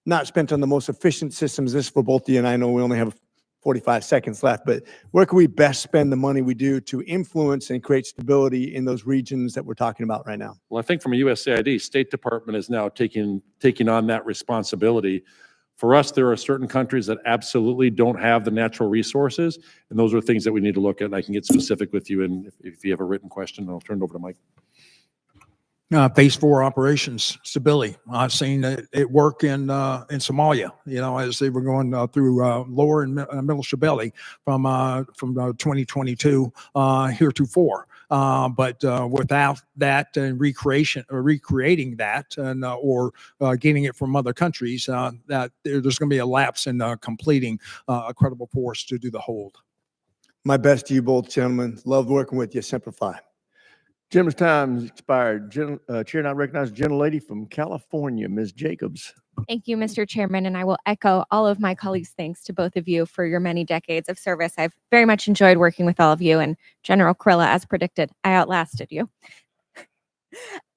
not spent on the most efficient systems? This is for both of you, and I know we only have 45 seconds left, but where can we best spend the money we do to influence and create stability in those regions that we're talking about right now? Well, I think from a USAID, State Department is now taking on that responsibility. For us, there are certain countries that absolutely don't have the natural resources, and those are things that we need to look at. And I can get specific with you, and if you have a written question, I'll turn it over to Mike. Phase 4 operations stability. I've seen it work in Somalia. You know, as they were going through lower and middle Shabelle from 2022 heretofore. But without that and recreating that and or getting it from other countries, that there's going to be a lapse in completing a credible force to do the hold. My best to you both, gentlemen. Love working with you. Simplify. Gentleman's time has expired. Chair now recognizes the gentlelady from California, Ms. Jacobs. Thank you, Mr. Chairman, and I will echo all of my colleagues' thanks to both of you for your many decades of service. I've very much enjoyed working with all of you, and General Kurilla, as predicted, I outlasted you.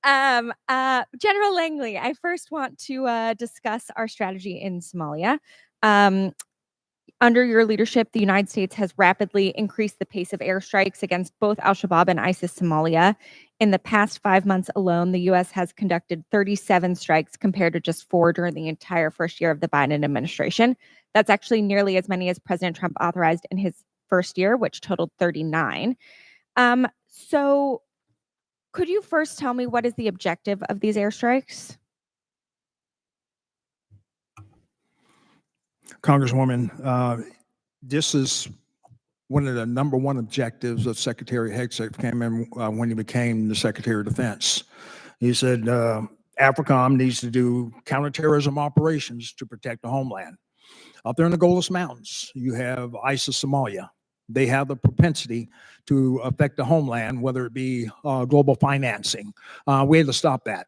General Langley, I first want to discuss our strategy in Somalia. Under your leadership, the United States has rapidly increased the pace of airstrikes against both al-Shabaab and ISIS Somalia. In the past 5 months alone, the U.S. has conducted 37 strikes compared to just 4 during the entire first year of the Biden administration. That's actually nearly as many as President Trump authorized in his first year, which totaled 39. So could you first tell me what is the objective of these airstrikes? Congresswoman, this is one of the number one objectives of Secretary Hegseth came in when he became the Secretary of Defense. He said AFRICOM needs to do counterterrorism operations to protect the homeland. Up there in the Golis Mountains, you have ISIS Somalia. They have the propensity to affect the homeland, whether it be global financing. We had to stop that.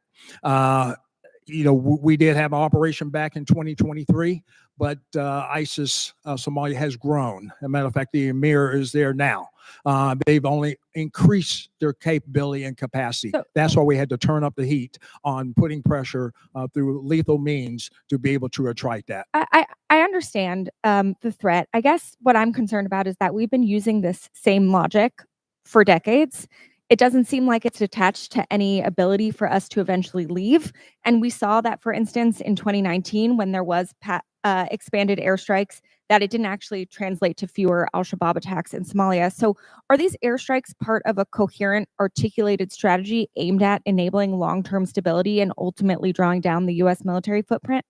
You know, we did have an operation back in 2023, but ISIS Somalia has grown. As a matter of fact, the Emir is there now. They've only increased their capability and capacity. That's why we had to turn up the heat on putting pressure through lethal means to be able to attract that. I understand the threat. I guess what I'm concerned about is that we've been using this same logic for decades. It doesn't seem like it's attached to any ability for us to eventually leave. And we saw that, for instance, in 2019, when there was expanded airstrikes that it didn't actually translate to fewer al-Shabaab attacks in Somalia. So are these airstrikes part of a coherent, articulated strategy aimed at enabling long-term stability and ultimately drawing down the U.S. military footprint?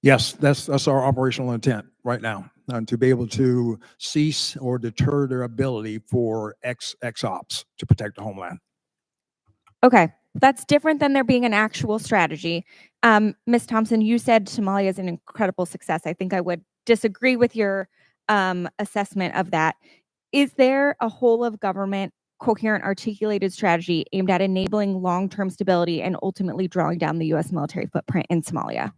Yes, that's our operational intent right now, to be able to cease or deter their ability for ex-ops to protect the homeland. Okay, that's different than there being an actual strategy. Ms. Thompson, you said Somalia is an incredible success. I think I would disagree with your assessment of that. Is there a whole of government, coherent, articulated strategy aimed at enabling long-term stability and ultimately drawing down the U.S. military footprint in Somalia?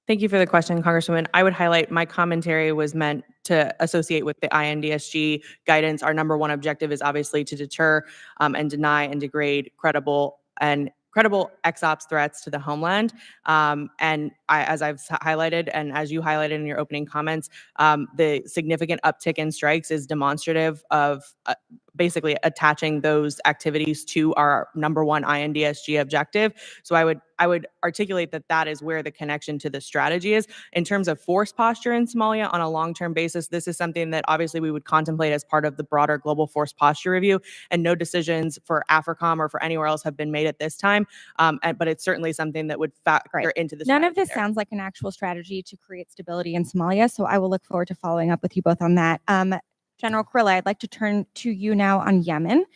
Thank you for the question, Congresswoman. I would highlight my commentary was meant to associate with the INDSG guidance. Our number one objective is obviously to deter and deny and degrade credible ex-ops threats to the homeland. As I've highlighted, and as you highlighted in your opening comments, the significant uptick in strikes is demonstrative of basically attaching those activities to our number one INDSG objective. So I would articulate that is where the connection to the strategy is. In terms of force posture in Somalia on a long-term basis, this is something that obviously we would contemplate as part of the broader global force posture review, and no decisions for AFRICOM or for anywhere else have been made at this time. But it's certainly something that would factor into the None of this strategy there. sounds like an actual strategy to create stability in Somalia, so I will look forward to following up with you both on that. General Kurilla, I'd like to turn to you now on Yemen.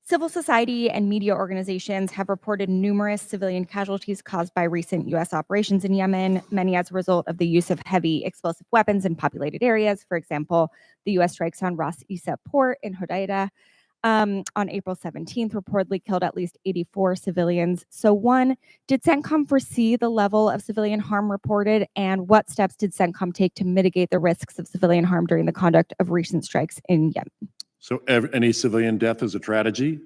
Civil society and media organizations have reported numerous civilian casualties caused by recent U.S. operations in Yemen, many as a result of the use of heavy explosive weapons in populated areas. For example, the U.S. strikes on Ras Isa port in Hodeidah on April 17th reportedly killed at least 84 civilians. So one, did CENTCOM foresee the level of civilian harm reported, and what steps did CENTCOM take to mitigate the risks of civilian harm during the conduct of recent strikes in Yemen? So any civilian death is a tragedy.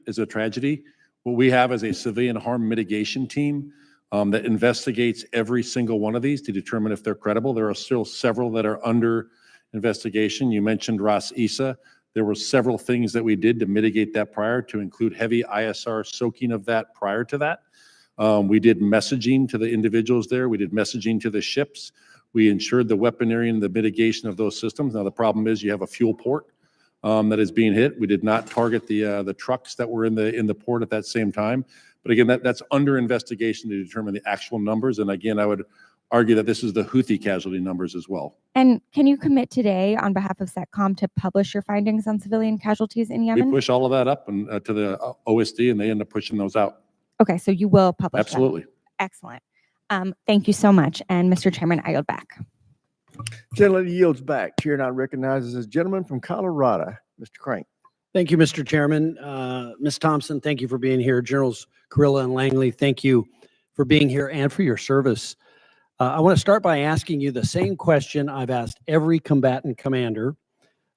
What we have is a civilian harm mitigation team that investigates every single one of these to determine if they're credible. There are still several that are under investigation. You mentioned Ras Isa. There were several things that we did to mitigate that prior, to include heavy ISR soaking of that prior to that. We did messaging to the individuals there. We did messaging to the ships. We ensured the weaponry and the mitigation of those systems. Now, the problem is you have a fuel port that is being hit. We did not target the trucks that were in the port at that same time. But again, that's under investigation to determine the actual numbers. And again, I would argue that this is the Houthi casualty numbers as well. And can you commit today on behalf of CENTCOM to publish your findings on civilian casualties in Yemen? We push all of that up and to the OSD, and they end up pushing those out. Okay, so you will publish them. Absolutely. Excellent. Thank you so much. And Mr. Chairman, I yield back. Gentleman yields back. Chair now recognizes a gentleman from Colorado, Mr. Crank. Thank you, Mr. Chairman. Ms. Thompson, thank you for being here. Generals Kurilla and Langley, thank you for being here and for your service. I want to start by asking you the same question I've asked every combatant commander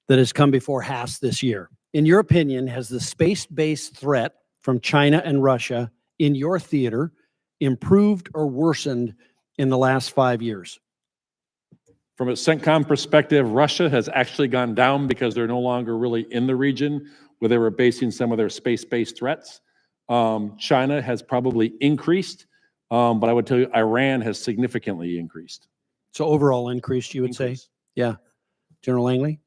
that has come before HASS this year. In your opinion, has the space-based threat from China and Russia in your theater improved or worsened in the last 5 years? From a CENTCOM perspective, Russia has actually gone down because they're no longer really in the region where they were basing some of their space-based threats. China has probably increased, but I would tell you Iran has significantly increased. So overall increased, you would say? Yeah. General Langley?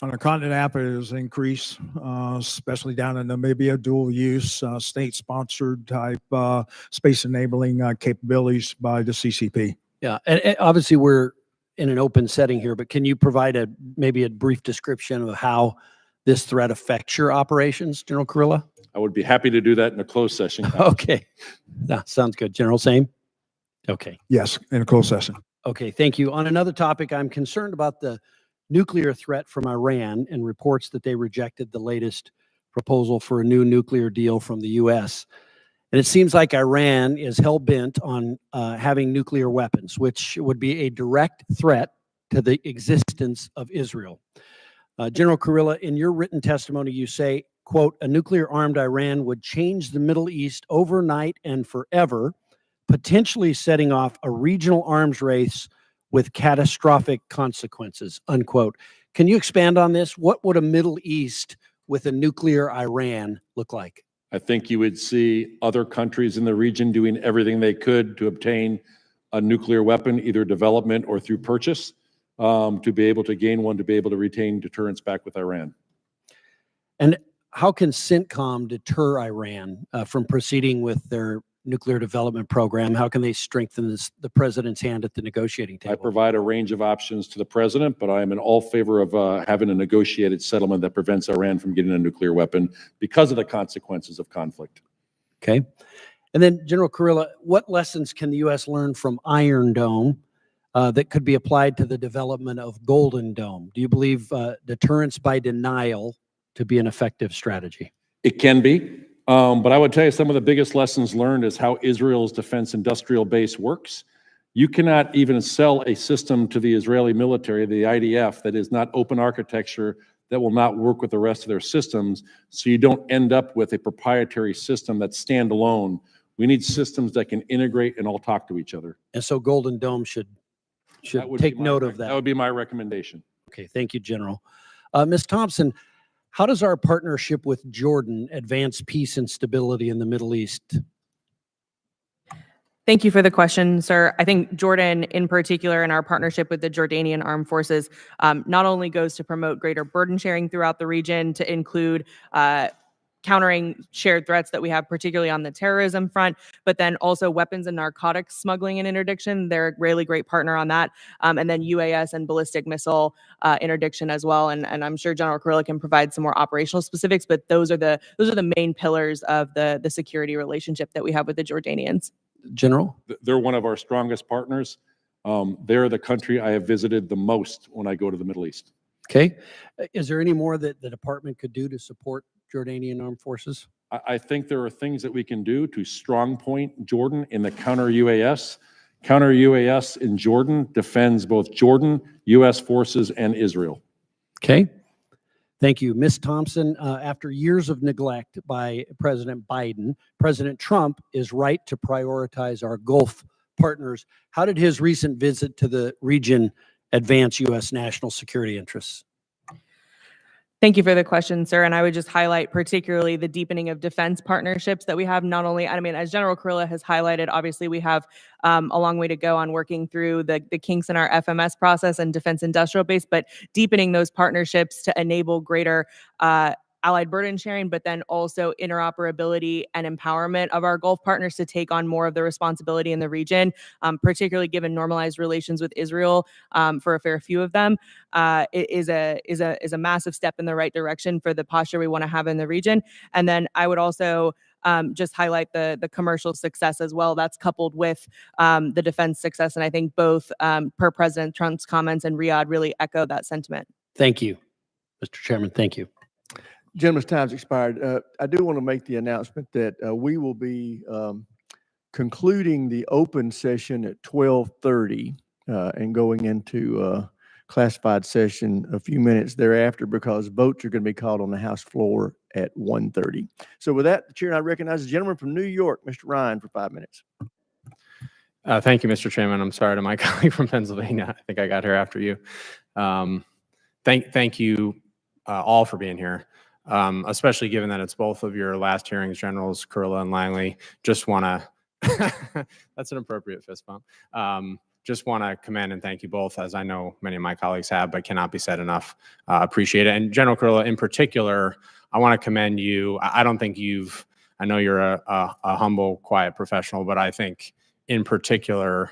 On the continent, APA has increased, especially down in Namibia, dual use, state-sponsored type space enabling capabilities by the CCP. Yeah, and obviously we're in an open setting here, but can you provide maybe a brief description of how this threat affects your operations, General Kurilla? I would be happy to do that in a closed session. Okay, that sounds good. General, same? Okay. Yes, in a closed session. Okay, thank you. On another topic, I'm concerned about the nuclear threat from Iran and reports that they rejected the latest proposal for a new nuclear deal from the U.S. And it seems like Iran is hell-bent on having nuclear weapons, which would be a direct threat to the existence of Israel. General Kurilla, in your written testimony, you say, quote, a nuclear-armed Iran would change the Middle East overnight and forever, potentially setting off a regional arms race with catastrophic consequences, unquote. Can you expand on this? What would a Middle East with a nuclear Iran look like? I think you would see other countries in the region doing everything they could to obtain a nuclear weapon, either development or through purchase, to be able to gain one, to be able to retain deterrence back with Iran. And how can CENTCOM deter Iran from proceeding with their nuclear development program? How can they strengthen the president's hand at the negotiating I table? provide a range of options to the president, but I am in all favor of having a negotiated settlement that prevents Iran from getting a nuclear weapon because of the consequences of conflict. Okay. And then, General Kurilla, what lessons can the U.S. learn from Iron Dome that could be applied to the development of Golden Dome? Do you believe deterrence by denial to be an effective strategy? It can be, but I would tell you some of the biggest lessons learned is how Israel's defense industrial base works. You cannot even sell a system to the Israeli military, the IDF, that is not open architecture, that will not work with the rest of their systems, so you don't end up with a proprietary system that's standalone. We need systems that can integrate and all talk to each other. And so Golden Dome should That would be take my note rec- of that. That would be my recommendation. Okay, thank you, General. Ms. Thompson, how does our partnership with Jordan advance peace and stability in the Middle East? Thank you for the question, sir. I think Jordan, in particular, and our partnership with the Jordanian Armed Forces, not only goes to promote greater burden sharing throughout the region to include countering shared threats that we have, particularly on the terrorism front, but then also weapons and narcotics smuggling and interdiction. They're a really great partner on that. And then UAS and ballistic missile interdiction as well. And I'm sure General Kurilla can provide some more operational specifics, but those are the main pillars of the security relationship that we have with the Jordanians. General? They're one of our strongest partners. They're the country I have visited the most when I go to the Middle East. Okay. Is there any more that the department could do to support Jordanian Armed Forces? I think there are things that we can do to strong point Jordan in the counter UAS. Counter UAS in Jordan defends both Jordan, U.S. forces, and Israel. Okay. Thank you. Ms. Thompson, after years of neglect by President Biden, President Trump is right to prioritize our Gulf partners. How did his recent visit to the region advance U.S. national security interests? Thank you for the question, sir. And I would just highlight particularly the deepening of defense partnerships that we have. Not only, I mean, as General Kurilla has highlighted, obviously we have a long way to go on working through the kinks in our FMS process and defense industrial base, but deepening those partnerships to enable greater allied burden sharing, but then also interoperability and empowerment of our Gulf partners to take on more of the responsibility in the region, particularly given normalized relations with Israel for a fair few of them, is a massive step in the right direction for the posture we want to have in the region. And then I would also just highlight the commercial success as well. That's coupled with the defense success. And I think both per President Trump's comments and Riyadh really echo that sentiment. Thank you, Mr. Chairman. Thank you. Gentleman's time's expired. I do want to make the announcement that we will be concluding the open session at 12:30 and going into classified session a few minutes thereafter because votes are going to be called on the House floor at 1:30. So with that, the chair, I recognize the gentleman from New York, Mr. Ryan, for 5 minutes. Thank you, Mr. Chairman. I'm sorry to my colleague from Pennsylvania. I think I got here after you. Thank you all for being here. Especially given that it's both of your last hearings, Generals Kurilla and Langley. Just want to, that's an appropriate fist bump. Just want to commend and thank you both, as I know many of my colleagues have, but cannot be said enough. Appreciate it. And General Kurilla in particular, I want to commend you. I don't think I know you're a humble, quiet professional, but I think in particular,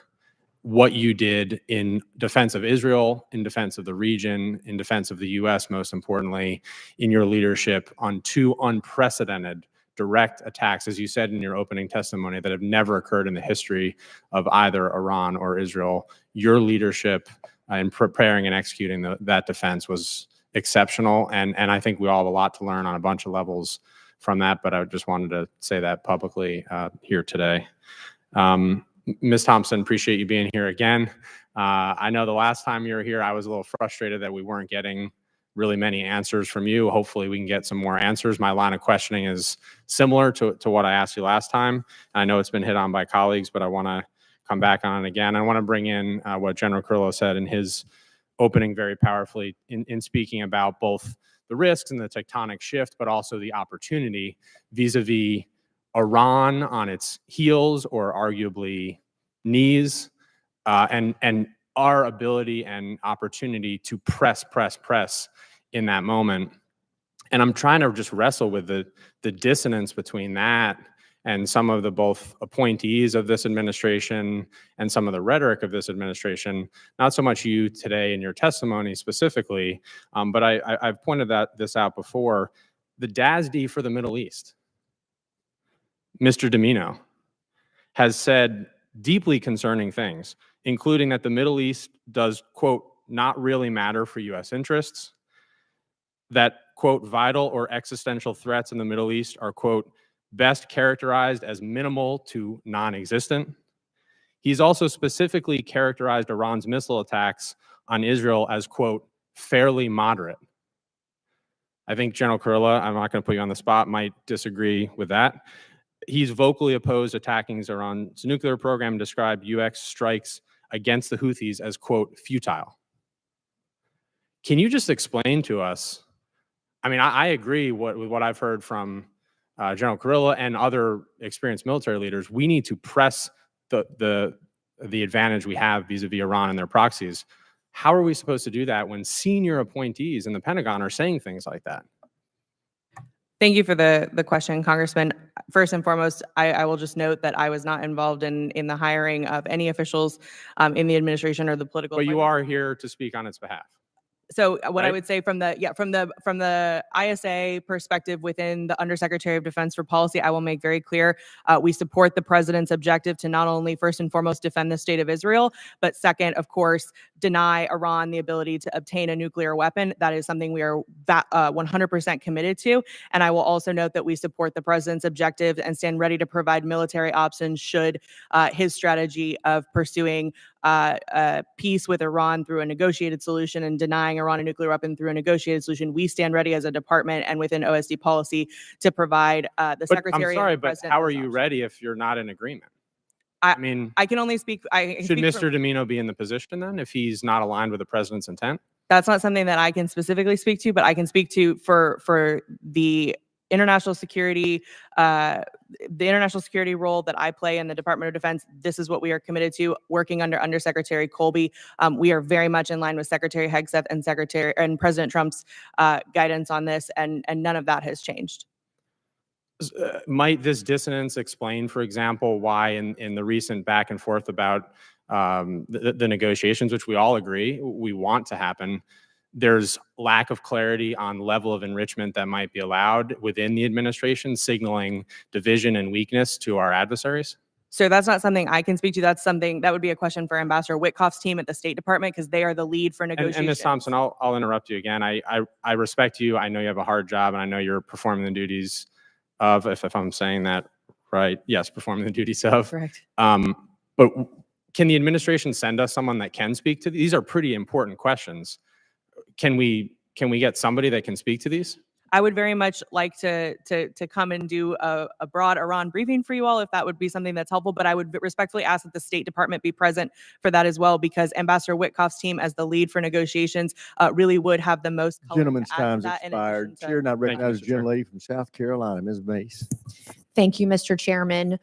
what you did in defense of Israel, in defense of the region, in defense of the U.S., most importantly, in your leadership on two unprecedented direct attacks, as you said in your opening testimony, that have never occurred in the history of either Iran or Israel. Your leadership in preparing and executing that defense was exceptional, and I think we all have a lot to learn on a bunch of levels from that, but I just wanted to say that publicly here today. Ms. Thompson, appreciate you being here again. I know the last time you were here, I was a little frustrated that we weren't getting really many answers from you. Hopefully we can get some more answers. My line of questioning is similar to what I asked you last time. I know it's been hit on by colleagues, but I want to come back on it again. I want to bring in what General Kurilla said in his opening very powerfully in speaking about both the risks and the tectonic shift, but also the opportunity vis-a-vis Iran on its heels or arguably knees and our ability and opportunity to press in that moment. And I'm trying to just wrestle with the dissonance between that and some of the both appointees of this administration and some of the rhetoric of this administration, not so much you today in your testimony specifically, but I've pointed this out before. The DASD for the Middle East, Mr. Domino, has said deeply concerning things, including that the Middle East does, quote, not really matter for US interests, that, quote, vital or existential threats in the Middle East are, quote, best characterized as minimal to non-existent. He's also specifically characterized Iran's missile attacks on Israel as, quote, fairly moderate. I think General Kurilla, I'm not going to put you on the spot, might disagree with that. He's vocally opposed attacking Iran's nuclear program and described US strikes against the Houthis as, quote, futile. Can you just explain to us, I mean, I agree with what I've heard from General Kurilla and other experienced military leaders. We need to press the advantage we have vis-a-vis Iran and their proxies. How are we supposed to do that when senior appointees in the Pentagon are saying things like that? Thank you for the question, Congressman. First and foremost, I will just note that I was not involved in the hiring of any officials in the administration or the political. But you appointments. are here to speak on its behalf. So what I Right? would say from the ISA perspective within the Undersecretary of Defense for Policy, I will make very clear we support the president's objective to not only first and foremost defend the state of Israel, but second, of course, deny Iran the ability to obtain a nuclear weapon. That is something we are 100% committed to. And I will also note that we support the president's objective and stand ready to provide military options should his strategy of pursuing peace with Iran through a negotiated solution and denying Iran a nuclear weapon through a negotiated solution. We stand ready as a department and within OSD policy to provide the But Secretary I'm and sorry, the but President how those are you options. ready if you're not in agreement? I mean, I can only speak. should Mr. Domino be in the position then if he's not aligned with the president's intent? That's not something that I can specifically speak to, but I can speak to for the international security, role that I play in the Department of Defense. This is what we are committed to, working under Undersecretary Colby. We are very much in line with Secretary Hegseth and President Trump's guidance on this, and none of that has changed. Might this dissonance explain, for example, why in the recent back and forth about the negotiations, which we all agree we want to happen, there's lack of clarity on level of enrichment that might be allowed within the administration, signaling division and weakness to our adversaries? So that's not something I can speak to. That's something that would be a question for Ambassador Witkoff's team at the State Department, because they are the lead for negotiations. And Ms. Thompson, I'll interrupt you again. I respect you. I know you have a hard job, and I know you're performing the duties of, if I'm saying that right, yes, performing the duties of. Correct. But can the administration send us someone that can speak to these? Are pretty important questions. Can we get somebody that can speak to these? I would very much like to come and do a broad Iran briefing for you all, if that would be something that's helpful. But I would respectfully ask that the State Department be present for that as well, because Ambassador Witkoff's team, as the lead for negotiations, really would have the most color to Gentleman's add to time's that in expired. addition to- Chair, and I recognize Mr. the gentlelady from South Carolina, Ms. Mace. Thank you, Mr. Chairman.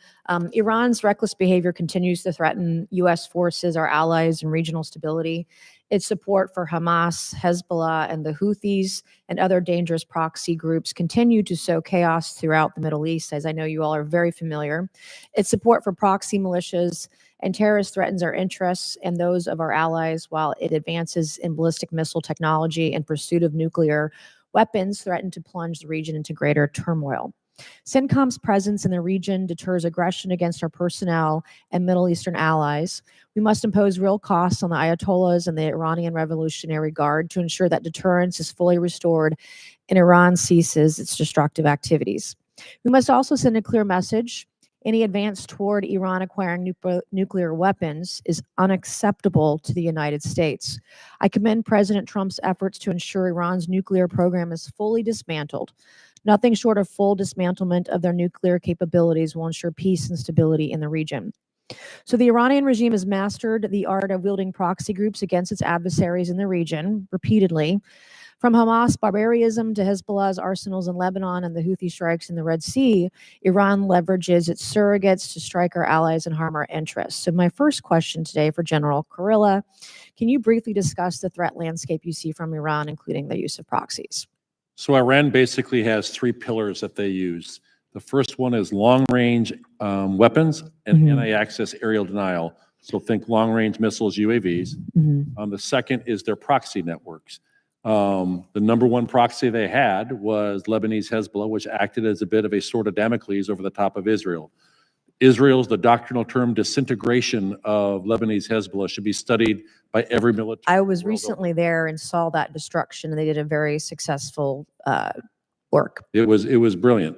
Iran's reckless behavior continues to threaten U.S. forces, our allies, and regional stability. Its support for Hamas, Hezbollah, and the Houthis and other dangerous proxy groups continue to sow chaos throughout the Middle East, as I know you all are very familiar. Its support for proxy militias and terrorists threatens our interests and those of our allies, while it advances in ballistic missile technology and pursuit of nuclear weapons threaten to plunge the region into greater turmoil. CENTCOM's presence in the region deters aggression against our personnel and Middle Eastern allies. We must impose real costs on the Ayatollahs and the Iranian Revolutionary Guard to ensure that deterrence is fully restored and Iran ceases its destructive activities. We must also send a clear message. Any advance toward Iran acquiring nuclear weapons is unacceptable to the United States. I commend President Trump's efforts to ensure Iran's nuclear program is fully dismantled. Nothing short of full dismantlement of their nuclear capabilities will ensure peace and stability in the region. So the Iranian regime has mastered the art of wielding proxy groups against its adversaries in the region repeatedly. From Hamas barbarism to Hezbollah's arsenals in Lebanon and the Houthi strikes in the Red Sea, Iran leverages its surrogates to strike our allies and harm our interests. So my first question today for General Kurilla, can you briefly discuss the threat landscape you see from Iran, including the use of proxies? So Iran basically has three pillars that they use. The first one is long-range weapons and anti-access aerial denial. So think long-range missiles, UAVs. The second is their proxy networks. The number one proxy they had was Lebanese Hezbollah, which acted as a bit of a sword of Damocles over the top of Israel. Israel's, the doctrinal term, disintegration of Lebanese Hezbollah should be studied by every military. I was recently there and saw that destruction, and they did a very successful work. It was brilliant.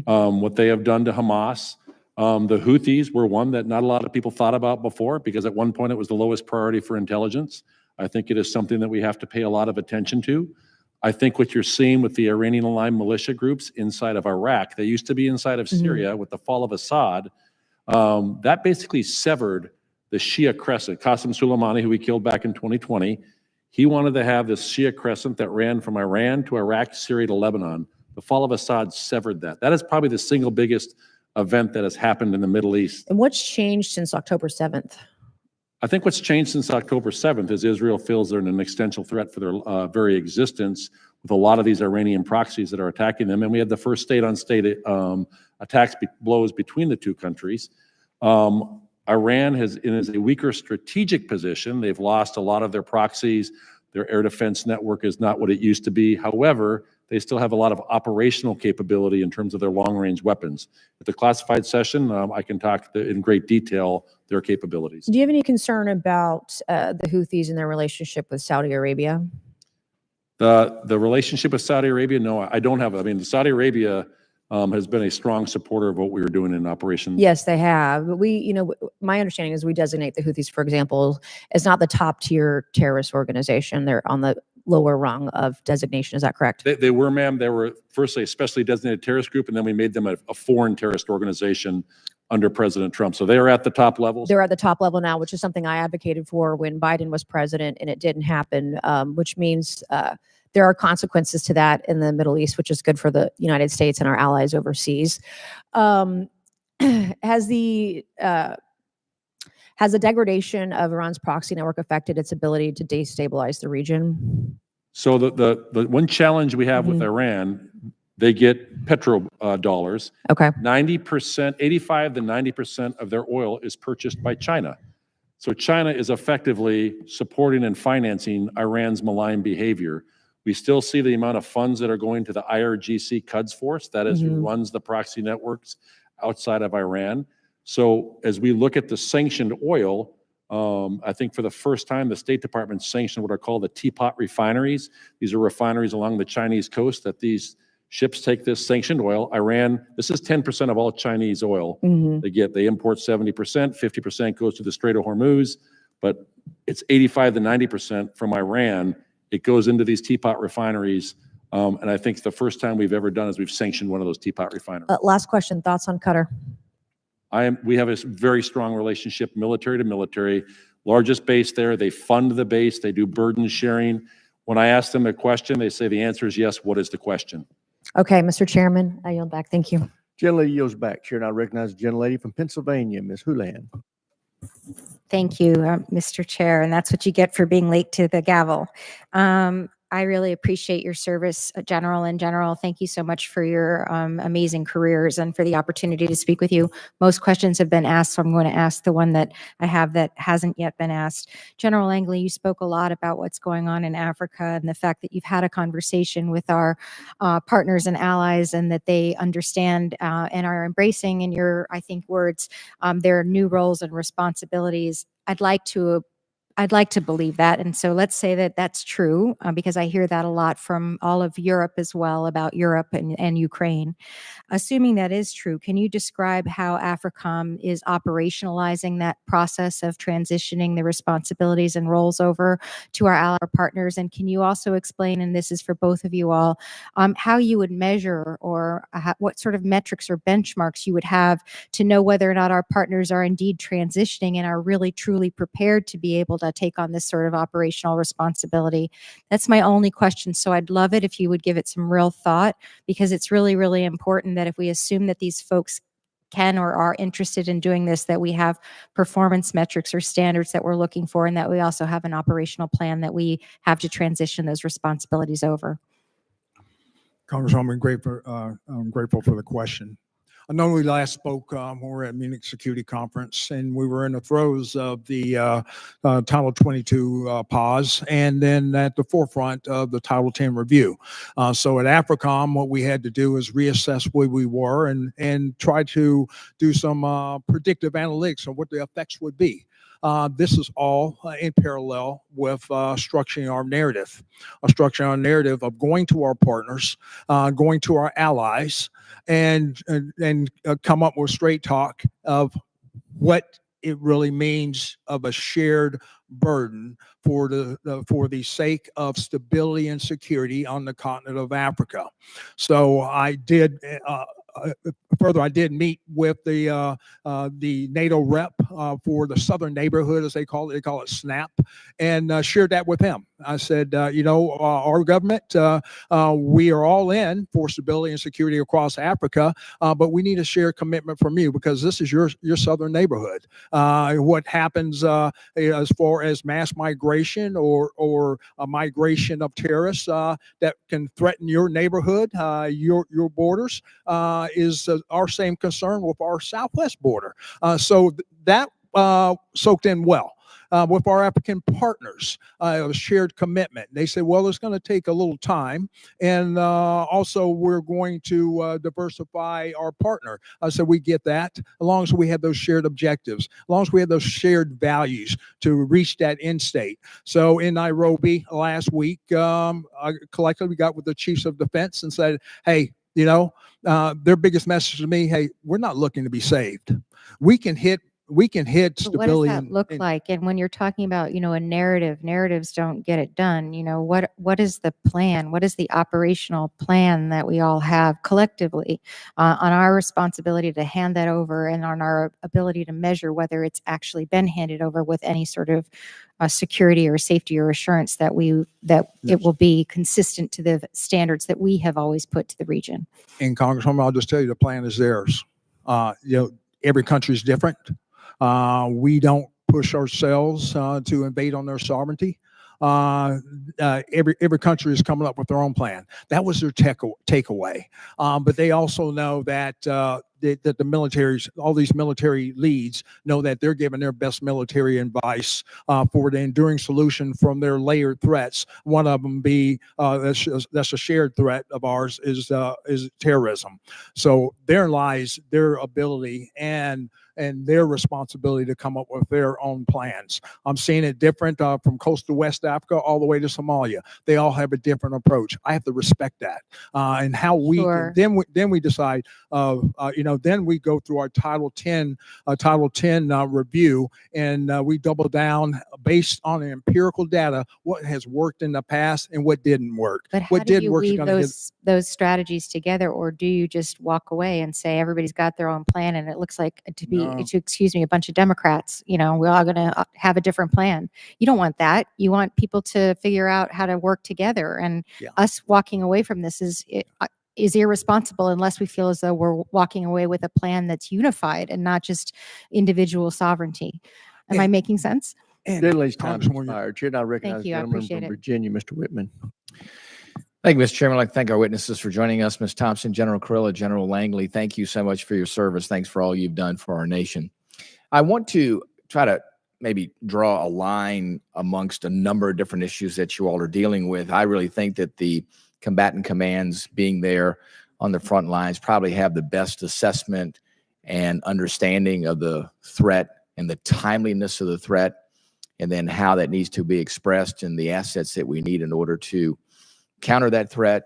What they have done to Hamas. The Houthis were one that not a lot of people thought about before, because at one point it was the lowest priority for intelligence. I think it is something that we have to pay a lot of attention to. I think what you're seeing with the Iranian-aligned militia groups inside of Iraq, they used to be inside of Syria with the fall of Assad. That basically severed the Shia crescent. Qasem Soleimani, who we killed back in 2020, he wanted to have this Shia crescent that ran from Iran to Iraq, Syria to Lebanon. The fall of Assad severed that. That is probably the single biggest event that has happened in the Middle East. And what's changed since October 7th? I think what's changed since October 7th is Israel feels they're an existential threat for their very existence, with a lot of these Iranian proxies that are attacking them. And we had the first state-on-state attacks, blows between the two countries. Iran is a weaker strategic position. They've lost a lot of their proxies. Their air defense network is not what it used to be. However, they still have a lot of operational capability in terms of their long-range weapons. At the classified session, I can talk in great detail their capabilities. Do you have any concern about the Houthis and their relationship with Saudi Arabia? The relationship with Saudi Arabia, no, I don't have. I mean, Saudi Arabia has been a strong supporter of what we were doing in Operation. Yes, they have. But my understanding is we designate the Houthis, for example, as not the top tier terrorist organization. They're on the lower rung of designation. Is that correct? They were, ma'am. They were firstly a specially designated terrorist group, and then we made them a foreign terrorist organization under President Trump. So they are at the top levels. They're at the top level now, which is something I advocated for when Biden was president, and it didn't happen, which means there are consequences to that in the Middle East, which is good for the United States and our allies overseas. Has the degradation of Iran's proxy network affected its ability to destabilize the region? So the one challenge we have with Iran, they get petro dollars. Okay. 90%, 85 to 90% of their oil is purchased by China. So China is effectively supporting and financing Iran's malign behavior. We still see the amount of funds that are going to the IRGC Quds Force, that is who runs the proxy networks outside of Iran. So as we look at the sanctioned oil, I think for the first time, the State Department sanctioned what are called the teapot refineries. These are refineries along the Chinese coast that these ships take this sanctioned oil. Iran, this is 10% of all Chinese oil they get. They import 70%, 50% goes to the Strait of Hormuz, but it's 85 to 90% from Iran. It goes into these teapot refineries. And I think the first time we've ever done is we've sanctioned one of those teapot refineries. Last question, thoughts on Qatar? We have a very strong relationship, military to military. Largest base there. They fund the base. They do burden sharing. When I ask them a question, they say the answer is yes. What is the question? Okay, Mr. Chairman, I yield back. Thank you. Gentlelady yields back. Chair now recognizes the gentlelady from Pennsylvania, Ms. Houlihan. Thank you, Mr. Chair, and that's what you get for being late to the gavel. I really appreciate your service, General. In general, thank you so much for your amazing careers and for the opportunity to speak with you. Most questions have been asked, so I'm going to ask the one that I have that hasn't yet been asked. General Langley, you spoke a lot about what's going on in Africa and the fact that you've had a conversation with our partners and allies, and that they understand and are embracing, in your, I think, words, their new roles and responsibilities. I'd like to believe that. And so let's say that that's true, because I hear that a lot from all of Europe as well, about Europe and Ukraine. Assuming that is true, can you describe how AFRICOM is operationalizing that process of transitioning the responsibilities and roles over to our ally partners? And can you also explain, and this is for both of you all, how you would measure, or what sort of metrics or benchmarks you would have to know whether or not our partners are indeed transitioning and are really truly prepared to be able to take on this sort of operational responsibility. That's my only question. So I'd love it if you would give it some real thought, because it's really, really important that if we assume that these folks can or are interested in doing this, that we have performance metrics or standards that we're looking for, and that we also have an operational plan that we have to transition those responsibilities over. Congresswoman, I'm grateful for the question. I know we last spoke when we were at Munich Security Conference, and we were in the throes of the Title 22 pause, and then at the forefront of the Title 10 review. So at AFRICOM, what we had to do is reassess where we were and try to do some predictive analytics on what the effects would be. This is all in parallel with structuring our narrative of going to our partners, going to our allies, and come up with straight talk of what it really means of a shared burden for the sake of stability and security on the continent of Africa. So I did. Further, I did meet with the NATO rep for the Southern Neighborhood, as they call it SNAP, and shared that with him. I said, our government, we are all in for stability and security across Africa, but we need a shared commitment from you, because this is your Southern neighborhood. What happens as far as mass migration or a migration of terrorists that can threaten your neighborhood, your borders, is our same concern with our southwest border. So that soaked in well. With our African partners, a shared commitment. They said, well, it's going to take a little time, and also we're going to diversify our partner. So we get that, as long as we have those shared objectives, as long as we have those shared values to reach that end state. So in Nairobi last week, I collectively got with the chiefs of defense and said, hey, their biggest message to me, hey, we're not looking to be saved. We can hit stability. But what does that look like? And when you're talking about, a narratives don't get it done. What is the plan? What is the operational plan that we all have collectively on our responsibility to hand that over, and on our ability to measure whether it's actually been handed over with any sort of security or safety or assurance that it will be consistent to the standards that we have always put to the region? And Congresswoman, I'll just tell you, the plan is theirs. Every country is different. We don't push ourselves to invade on their sovereignty. Every country is coming up with their own plan. That was their takeaway. But they also know that that the militaries, all these military leads, know that they're giving their best military advice for the enduring solution from their layered threats. One of them be that's a shared threat of ours is terrorism. So therein lies their ability and their responsibility to come up with their own plans. I'm seeing it different from coast to West Africa all the way to Somalia. They all have a different approach. I have to respect that. And how we Sure. then we decide. Then we go through our Title 10 review, and we double down based on empirical data what has worked in the past and what didn't work. But how What do did you work is weave gonna those strategies together, or do you just walk away and say everybody's got their own plan, and it looks like a bunch of Democrats, we're all going to have a different plan? You don't want that. You want people to figure out how to work together, and us walking away from this is irresponsible unless we feel as though we're walking away with a plan that's unified and not just individual sovereignty. Am I making sense? Gentleman's time expired. Chair now recognizes the you. I gentleman appreciate from it. Virginia, Mr. Whitman. Thank you, Mr. Chairman. I'd like to thank our witnesses for joining us. Ms. Thompson, General Kurilla, General Langley, thank you so much for your service. Thanks for all you've done for our nation. I want to try to maybe draw a line amongst a number of different issues that you all are dealing with. I really think that the combatant commands being there on the front lines probably have the best assessment and understanding of the threat and the timeliness of the threat, and then how that needs to be expressed and the assets that we need in order to counter that threat.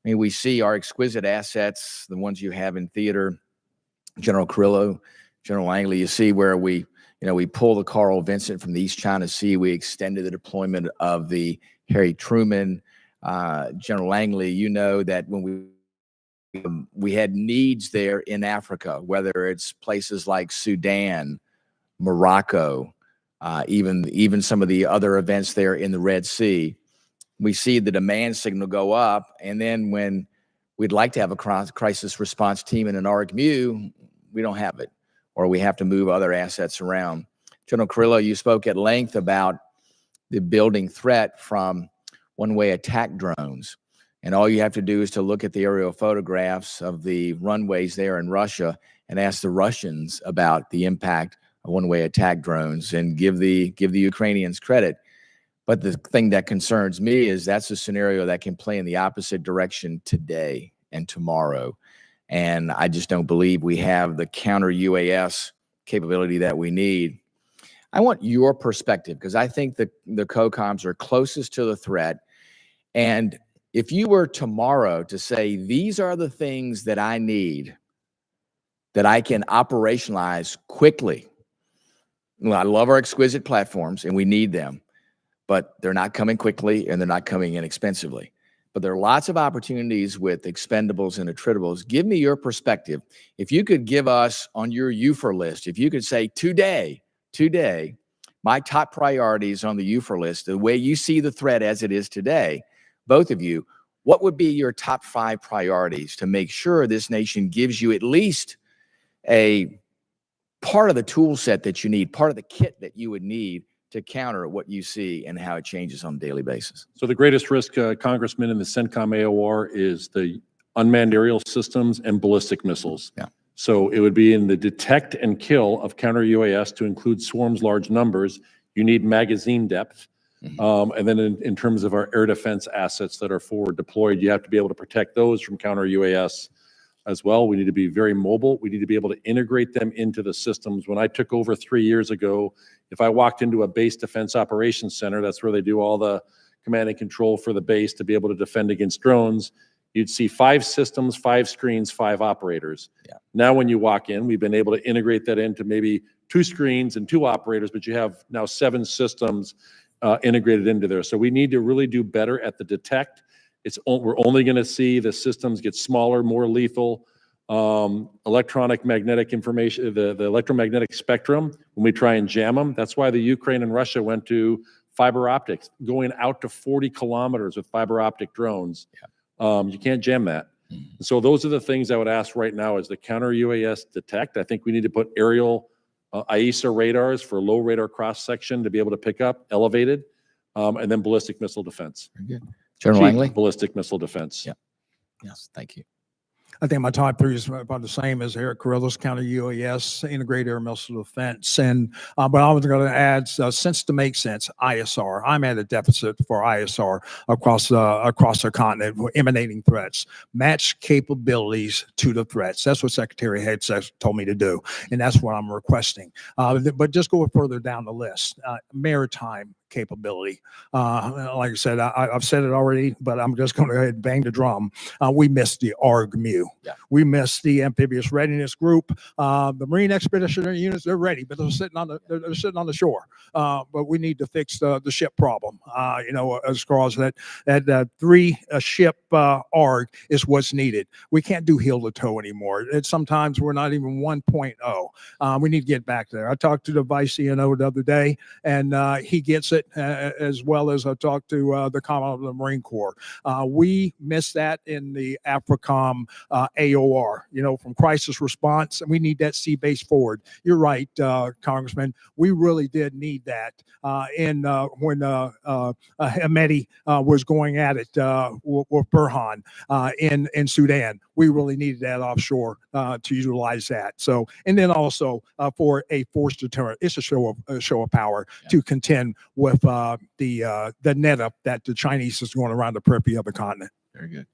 I mean, we see our exquisite assets, the ones you have in theater, General Kurilla, General Langley. You see where we pull the Carl Vinson from the East China Sea. We extended the deployment of the Harry Truman. General Langley, you know that when we had needs there in Africa, whether it's places like Sudan, Morocco, even some of the other events there in the Red Sea. We see the demand signal go up, and then when we'd like to have a crisis response team in an ARG-MU, we don't have it, or we have to move other assets around. General Carrillo, you spoke at length about the building threat from one-way attack drones. And all you have to do is to look at the aerial photographs of the runways there in Russia and ask the Russians about the impact of one-way attack drones and give the Ukrainians credit. But the thing that concerns me is that's a scenario that can play in the opposite direction today and tomorrow. And I just don't believe we have the counter UAS capability that we need. I want your perspective, because I think the COCOMs are closest to the threat. And if you were tomorrow to say, these are the things that I need that I can operationalize quickly. Well, I love our exquisite platforms and we need them, but they're not coming quickly and they're not coming inexpensively. But there are lots of opportunities with expendables and attritables. Give me your perspective. If you could give us on your UFOR list, if you could say today, my top priorities on the UFOR list, the way you see the threat as it is today, both of you, what would be your top 5 priorities to make sure this nation gives you at least a part of the tool set that you need, part of the kit that you would need to counter what you see and how it changes on a daily basis? So the greatest risk, Congressman, in the CENTCOM AOR is the unmanned aerial systems and ballistic missiles. Yeah. So it would be in the detect and kill of counter UAS to include swarms, large numbers. You need magazine depth. And then in terms of our air defense assets that are forward deployed, you have to be able to protect those from counter UAS as well. We need to be very mobile. We need to be able to integrate them into the systems. When I took over 3 years ago, if I walked into a base defense operations center, that's where they do all the command and control for the base to be able to defend against drones. You'd see 5 systems, 5 screens, 5 operators. Yeah. Now, when you walk in, we've been able to integrate that into maybe 2 screens and 2 operators, but you have now 7 systems integrated into there. So we need to really do better at the detect. We're only going to see the systems get smaller, more lethal. Electronic magnetic information, the electromagnetic spectrum, when we try and jam them, that's why the Ukraine and Russia went to fiber optics, going out to 40 kilometers with fiber optic drones. Yeah. You can't jam that. So those are the things I would ask right now is the counter UAS detect. I think we need to put aerial AESA radars for low radar cross section to be able to pick up elevated, and then ballistic missile defense. Very good. General Cheap Langley? ballistic missile defense. Yeah. Yes, thank you. I think my top 3 is about the same as Eric Carrillo's counter UAS, integrated air missile defense. And, but I was going to add, sense to make sense, ISR. I'm at a deficit for ISR across the continent, emanating threats. Match capabilities to the threats. That's what Secretary Hegseth told me to do. And that's what I'm requesting. But just go further down the list. Maritime capability. Like I said, I've said it already, but I'm just going to go ahead and bang the drum. We missed the ARG-MU. Yeah. We missed the Amphibious Readiness Group. The Marine Expeditionary Units, they're ready, but they're sitting on the shore. But we need to fix the ship problem. As far as that 3 ship ARG is what's needed. We can't do heel to toe anymore. Sometimes we're not even 1.0. We need to get back there. I talked to the Vice CNO the other day, and he gets it. As well as I talked to the Commandant of the Marine Corps. We missed that in the AFRICOM AOR, from crisis response, and we need that sea-based forward. You're right, Congressman. We really did need that when Hamedi was going at it with Burhan in Sudan. We really needed that offshore to utilize that. So, and then also for a force deterrent, it's a show of power to contend with the net up that the Chinese is going around the periphery of the continent. Very good.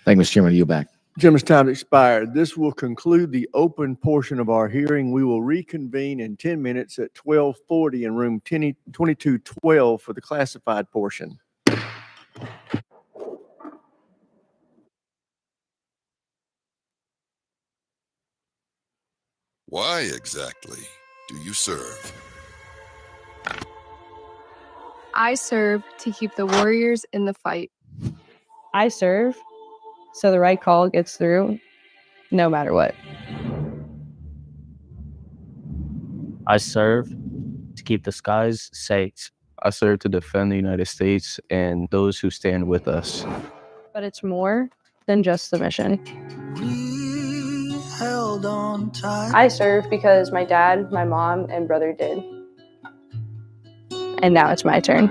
Thank you, Mr. Chairman. You back. Gentleman's time expired. This will conclude the open portion of our hearing. We will reconvene in 10 minutes at 12:40 in room 2212 for the classified portion. Why exactly do you serve? I serve to keep the warriors in the fight. I serve so the right call gets through no matter what. I serve to keep the skies safe. I serve to defend the United States and those who stand with us. But it's more than just the mission. I serve because my dad, my mom, and brother did. And now it's my turn.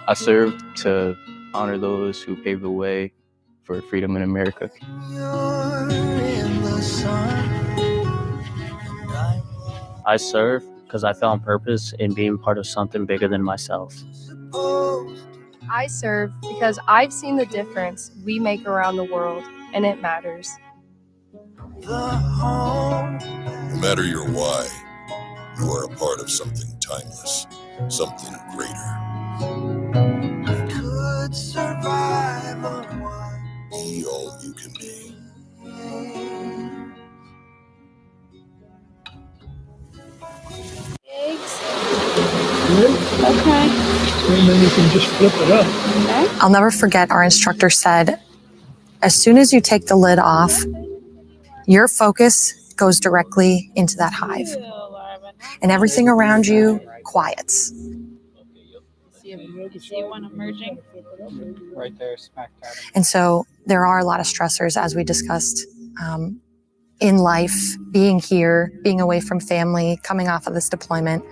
I serve to honor those who paved the way for freedom in America. I serve because I found purpose in being part of something bigger than myself. I serve because I've seen the difference we make around the world, and it matters. No matter your why, you are a part of something timeless, something greater. Be all you can be. Okay. And then you can just flip it up. I'll never forget our instructor said, as soon as you take the lid off, your focus goes directly into that hive. And everything around you quiets. See one emerging? Right there, smack dab. And so there are a lot of stressors, as we discussed, in life, being here, being away from family, coming off of this deployment.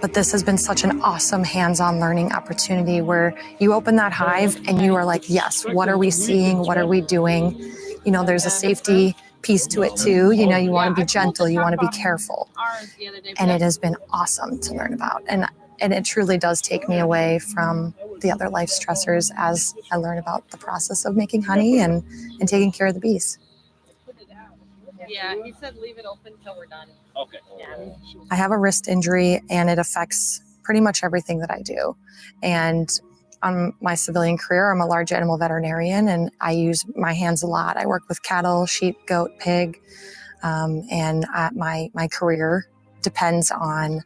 But this has been such an awesome hands-on learning opportunity where you open that hive and you are like, yes, what are we seeing? What are we doing? You know, there's a safety piece to it too. You know, you want to be gentle, you want to be careful. And it has been awesome to learn about. And it truly does take me away from the other life stressors as I learn about the process of making honey and taking care of the bees. Yeah, he said leave it open till we're done. Okay. Yeah. I have a wrist injury and it affects pretty much everything that I do. And on my civilian career, I'm a large animal veterinarian and I use my hands a lot. I work with cattle, sheep, goat, pig, and my career depends on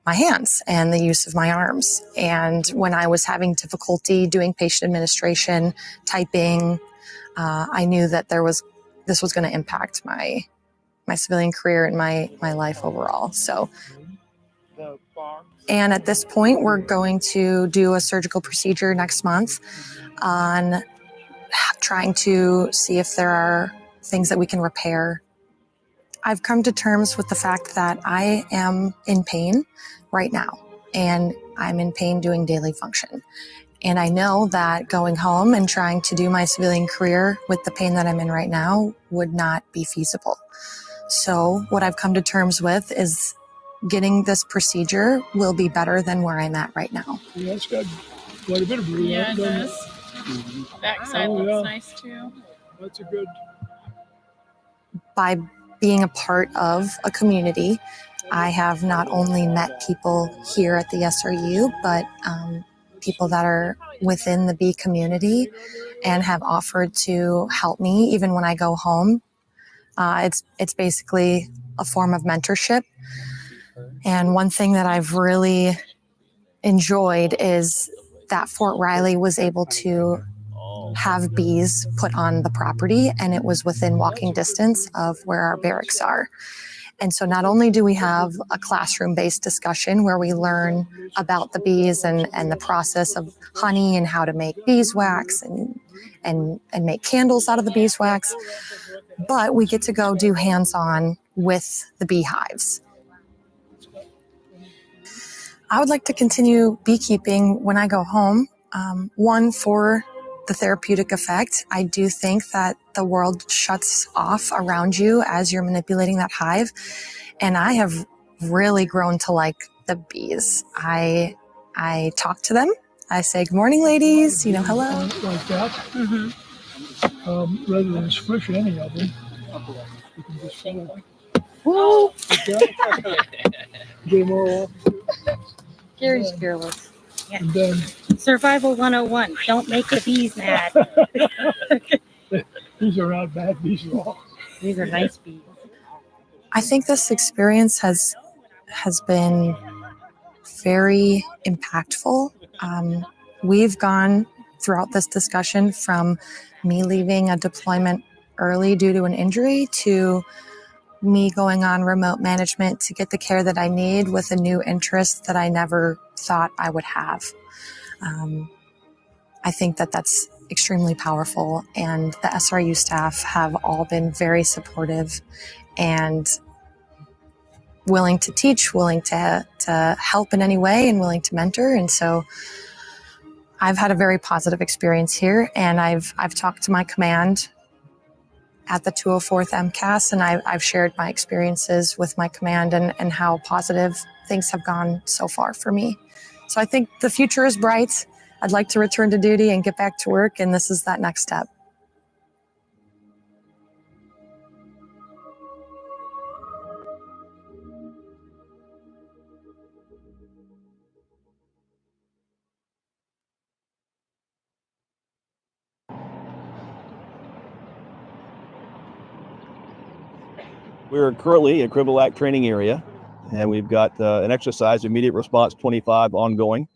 my hands and the use of my arms. And when I was having difficulty doing patient administration, typing, I knew that this was going to impact my civilian career and my life overall. So, and at this point, we're going to do a surgical procedure next month on trying to see if there are things that we can repair. I've come to terms with the fact that I am in pain right now, and I'm in pain doing daily function. And I know that going home and trying to do my civilian career with the pain that I'm in right now would not be feasible. So what I've come to terms with is getting this procedure will be better than where I'm at right now. Yeah, it's got quite a bit of blue. Yeah, it doesn't does. Backside Oh, looks yeah. nice too. That's a good. By being a part of a community, I have not only met people here at the SRU, but people that are within the bee community and have offered to help me even when I go home. It's basically a form of mentorship. And one thing that I've really enjoyed is that Fort Riley was able to have bees put on the property, and it was within walking distance of where our barracks are. And so not only do we have a classroom-based discussion where we learn about the bees and the process of honey and how to make beeswax and make candles out of the beeswax, but we get to go do hands-on with the beehives. I would like to continue beekeeping when I go home. One, for the therapeutic effect. I do think that the world shuts off around you as you're manipulating that hive. And I have really grown to like the bees. I talk to them. I say, good morning, ladies. You know, hello. Like that. Rather than squish any of them. You can just sort of Woo! like that. Get them all off. Gary's fearless. And then Survival 101. Don't make the bees mad. these are not bad bees at all. These are nice bees. I think this experience has been very impactful. We've gone throughout this discussion from me leaving a deployment early due to an injury to me going on remote management to get the care that I need with a new interest that I never thought I would have. I think that that's extremely powerful, and the SRU staff have all been very supportive and willing to teach, willing to help in any way, and willing to mentor. And so I've had a very positive experience here, and I've talked to my command at the 204th MCAS, and I've shared my experiences with my command and how positive things have gone so far for me. So I think the future is bright. I'd like to return to duty and get back to work, and this is that next step. We're currently at Krivolac training area, and we've got an exercise, Immediate Response 25, ongoing.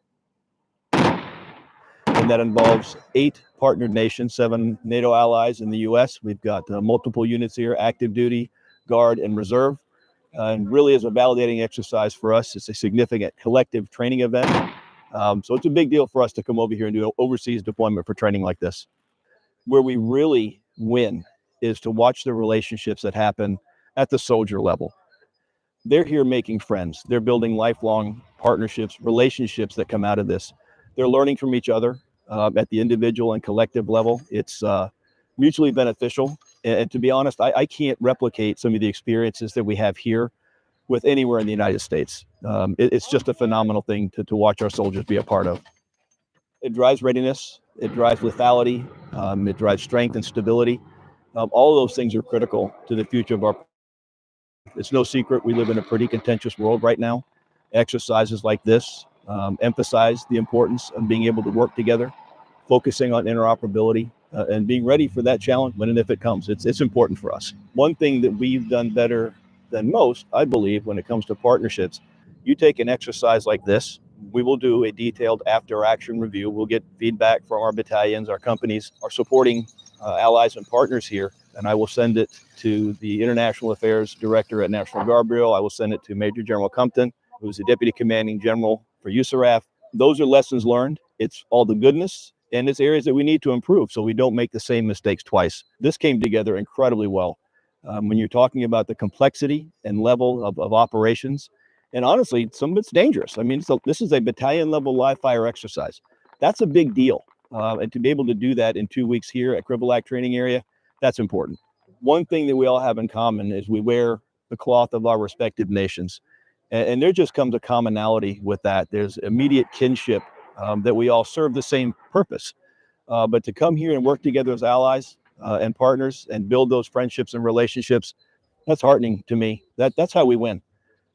And that involves 8 partnered nations, 7 NATO allies in the U.S. We've got multiple units here, active duty, guard, and reserve. And really is a validating exercise for us. It's a significant collective training event. So it's a big deal for us to come over here and do overseas deployment for training like this. Where we really win is to watch the relationships that happen at the soldier level. They're here making friends. They're building lifelong partnerships, relationships that come out of this. They're learning from each other at the individual and collective level. It's mutually beneficial. And to be honest, I can't replicate some of the experiences that we have here with anywhere in the United States. It's just a phenomenal thing to watch our soldiers be a part of. It drives readiness, it drives lethality, it drives strength and stability. All of those things are critical to the future of our. It's no secret we live in a pretty contentious world right now. Exercises like this emphasize the importance of being able to work together, focusing on interoperability, and being ready for that challenge when and if it comes. It's important for us. One thing that we've done better than most, I believe, when it comes to partnerships, you take an exercise like this, we will do a detailed after-action review. We'll get feedback from our battalions, our companies, our supporting allies and partners here, and I will send it to the International Affairs Director at National Guard Bureau. I will send it to Major General Compton, who's the Deputy Commanding General for USARAF. Those are lessons learned. It's all the goodness, and it's areas that we need to improve so we don't make the same mistakes twice. This came together incredibly well. When you're talking about the complexity and level of operations, and honestly, some of it's dangerous. I mean, so this is a battalion level live fire exercise. That's a big deal. And to be able to do that in 2 weeks here at Krivolac training area, that's important. One thing that we all have in common is we wear the cloth of our respective nations. And there just comes a commonality with that. There's immediate kinship that we all serve the same purpose. But to come here and work together as allies and partners and build those friendships and relationships, that's heartening to me. That's how we win.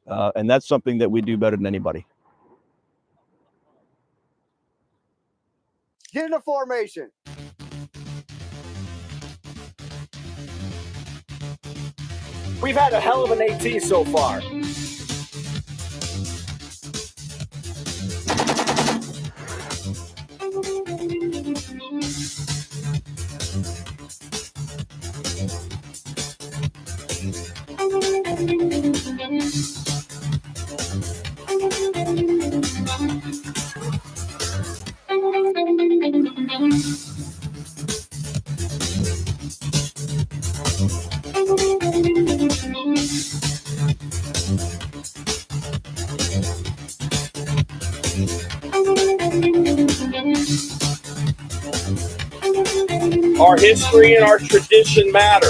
And that's something that we do better than anybody. Get into formation. We've had a hell of an AT so far. Our history and our tradition matter.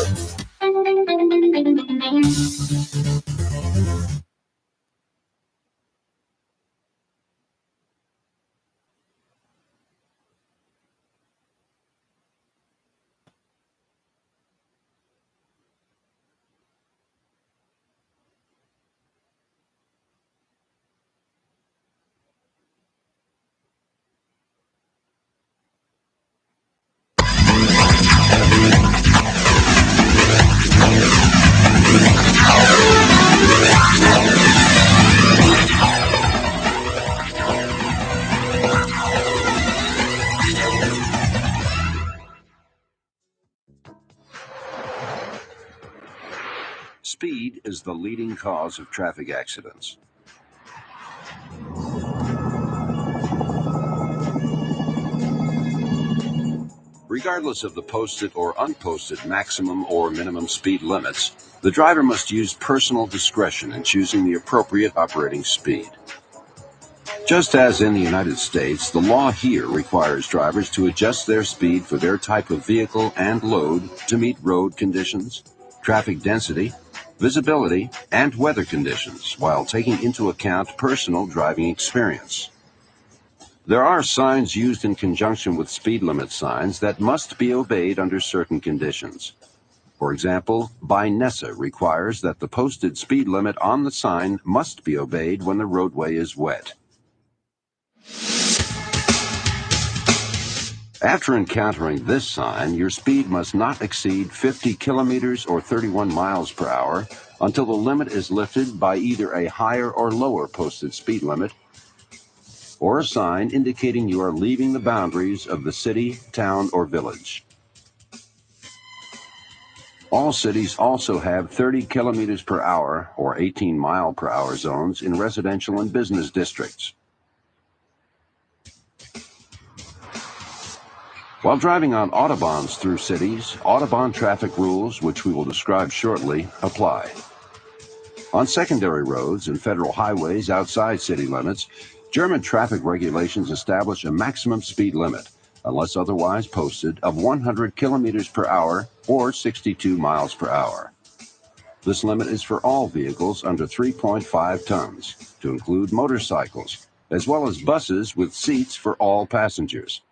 Speed is the leading cause of traffic accidents. Regardless of the posted or unposted maximum or minimum speed limits, the driver must use personal discretion in choosing the appropriate operating speed. Just as in the United States, the law here requires drivers to adjust their speed for their type of vehicle and load to meet road conditions, traffic density, visibility, and weather conditions, while taking into account personal driving experience. There are signs used in conjunction with speed limit signs that must be obeyed under certain conditions. For example, BINESA requires that the posted speed limit on the sign must be obeyed when the roadway is wet. After encountering this sign, your speed must not exceed 50 kilometers or 31 miles per hour until the limit is lifted by either a higher or lower posted speed limit or a sign indicating you are leaving the boundaries of the city, town, or village. All cities also have 30 kilometers per hour or 18 mile per hour zones in residential and business districts. While driving on autobahns through cities, Autobahn traffic rules, which we will describe shortly, apply. On secondary roads and federal highways outside city limits, German traffic regulations establish a maximum speed limit, unless otherwise posted, of 100 kilometers per hour or 62 miles per hour. This limit is for all vehicles under 3.5 tons, to include motorcycles, as well as buses with seats for all passengers.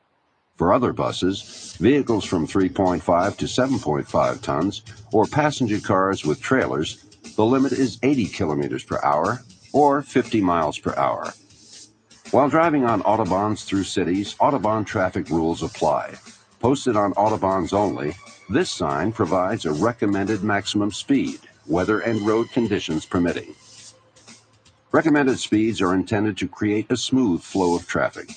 For other buses, vehicles from 3.5 to 7.5 tons, or passenger cars with trailers, the limit is 80 kilometers per hour or 50 miles per hour. While driving on autobahns through cities, Autobahn traffic rules apply. Posted on autobahns only, this sign provides a recommended maximum speed, weather and road conditions permitting. Recommended speeds are intended to create a smooth flow of traffic.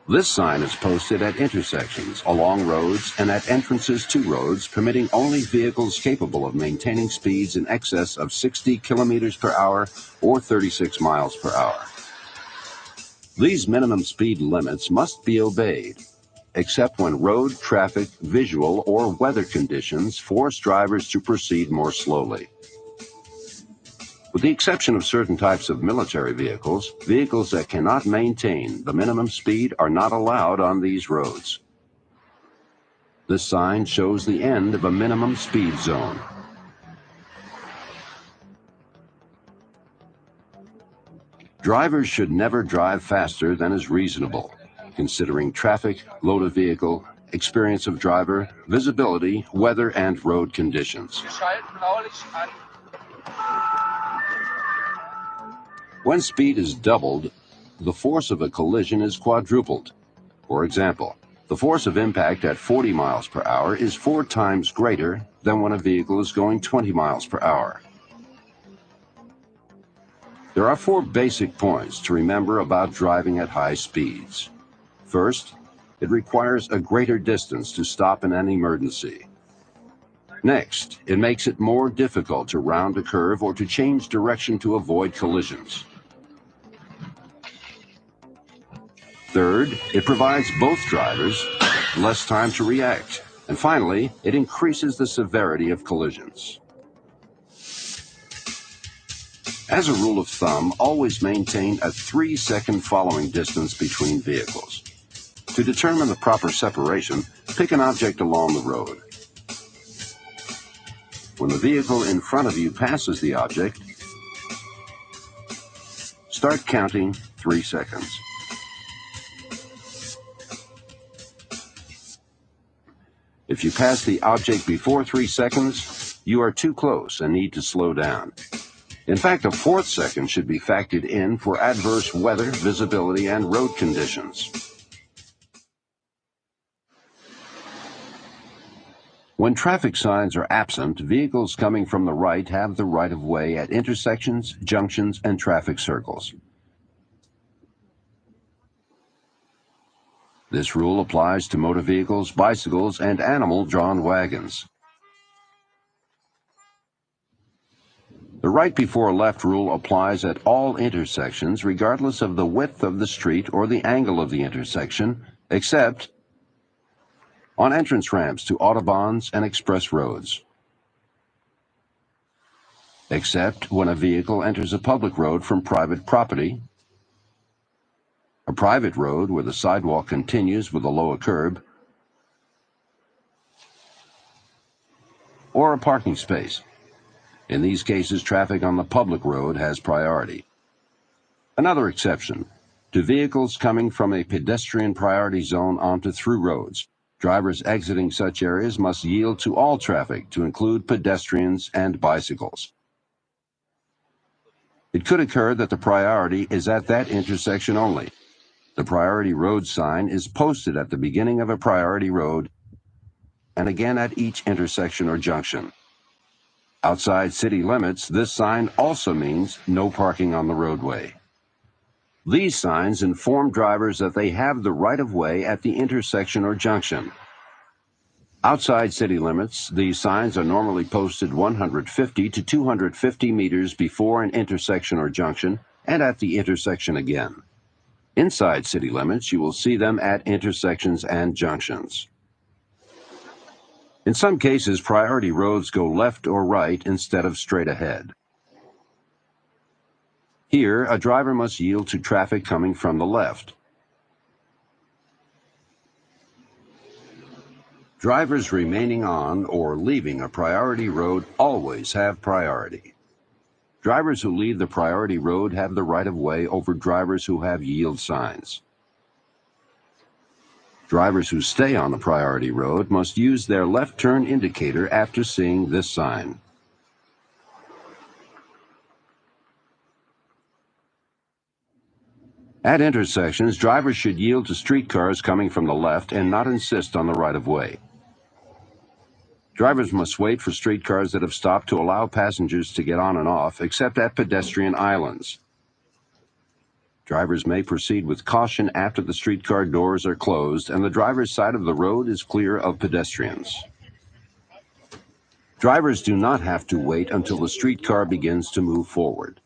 This sign is posted at intersections, along roads, and at entrances to roads, permitting only vehicles capable of maintaining speeds in excess of 60 kilometers per hour or 36 miles per hour. These minimum speed limits must be obeyed, except when road, traffic, visual, or weather conditions force drivers to proceed more slowly. With the exception of certain types of military vehicles, vehicles that cannot maintain the minimum speed are not allowed on these roads. This sign shows the end of a minimum speed zone. Drivers should never drive faster than is reasonable, considering traffic, load of vehicle, experience of driver, visibility, weather, and road conditions. When speed is doubled, the force of a collision is quadrupled. For example, the force of impact at 40 miles per hour is 4 times greater than when a vehicle is going 20 miles per hour. There are 4 basic points to remember about driving at high speeds. First, it requires a greater distance to stop in an emergency. Next, it makes it more difficult to round a curve or to change direction to avoid collisions. Third, it provides both drivers less time to react. And finally, it increases the severity of collisions. As a rule of thumb, always maintain a 3-second following distance between vehicles. To determine the proper separation, pick an object along the road. When the vehicle in front of you passes the object, start counting 3 seconds. If you pass the object before 3 seconds, you are too close and need to slow down. In fact, a 4th second should be factored in for adverse weather, visibility, and road conditions. When traffic signs are absent, vehicles coming from the right have the right of way at intersections, junctions, and traffic circles. This rule applies to motor vehicles, bicycles, and animal-drawn wagons. right before left rule applies at all intersections regardless of the width of the street or the angle of the intersection, except on entrance ramps to autobahns and express roads. Except when a vehicle enters a public road from private property, a private road where the sidewalk continues with a lower curb, or a parking space. In these cases, traffic on the public road has priority. Another exception, to vehicles coming from a pedestrian priority zone onto through roads. Drivers exiting such areas must yield to all traffic, to include pedestrians and bicycles. It could occur that the priority is at that intersection only. The priority road sign is posted at the beginning of a priority road and again at each intersection or junction. Outside city limits, this sign also means no parking on the roadway. These signs inform drivers that they have the right-of-way at the intersection or junction. Outside city limits, these signs are normally posted 150 to 250 meters before an intersection or junction and at the intersection again. Inside city limits, you will see them at intersections and junctions. In some cases, priority roads go left or right instead of straight ahead. Here, a driver must yield to traffic coming from the left. Drivers remaining on or leaving a priority road always have priority. Drivers who leave the priority road have the right-of-way over drivers who have yield signs. Drivers who stay on the priority road must use their left turn indicator after seeing this sign. At intersections, drivers should yield to streetcars coming from the left and not insist on the right-of-way. Drivers must wait for streetcars that have stopped to allow passengers to get on and off, except at pedestrian islands. Drivers may proceed with caution after the streetcar doors are closed and the driver's side of the road is clear of pedestrians. Drivers do not have to wait until the streetcar begins to move forward.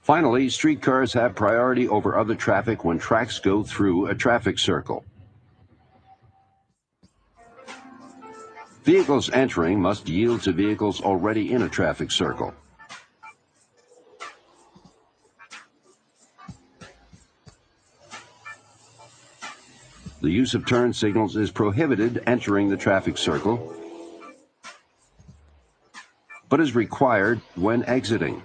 Finally, streetcars have priority over other traffic when tracks go through a traffic circle. Vehicles entering must yield to vehicles already in a traffic circle. The use of turn signals is prohibited entering the traffic circle, but is required when exiting.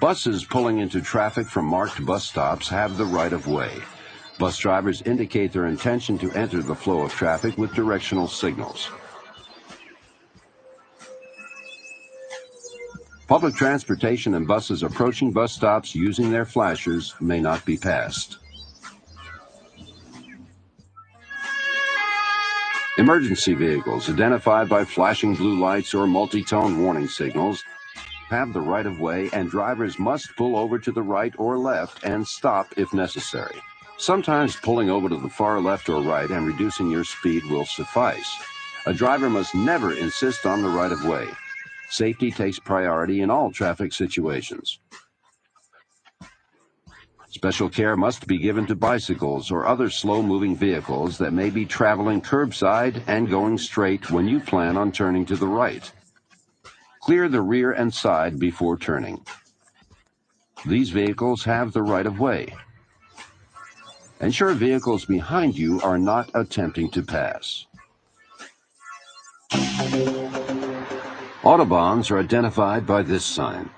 Buses pulling into traffic from marked bus stops have the right-of-way. Bus drivers indicate their intention to enter the flow of traffic with directional signals. Public transportation and buses approaching bus stops using their flashers may not be passed. Emergency vehicles identified by flashing blue lights or multi-tone warning signals have the right-of-way, and drivers must pull over to the right or left and stop if necessary. Sometimes pulling over to the far left or right and reducing your speed will suffice. A driver must never insist on the right-of-way. Safety takes priority in all traffic situations. Special care must be given to bicycles or other slow-moving vehicles that may be traveling curbside and going straight when you plan on turning to the right. Clear the rear and side before turning. These vehicles have the right-of-way. Ensure vehicles behind you are not attempting to pass. Autobahns are identified by this sign.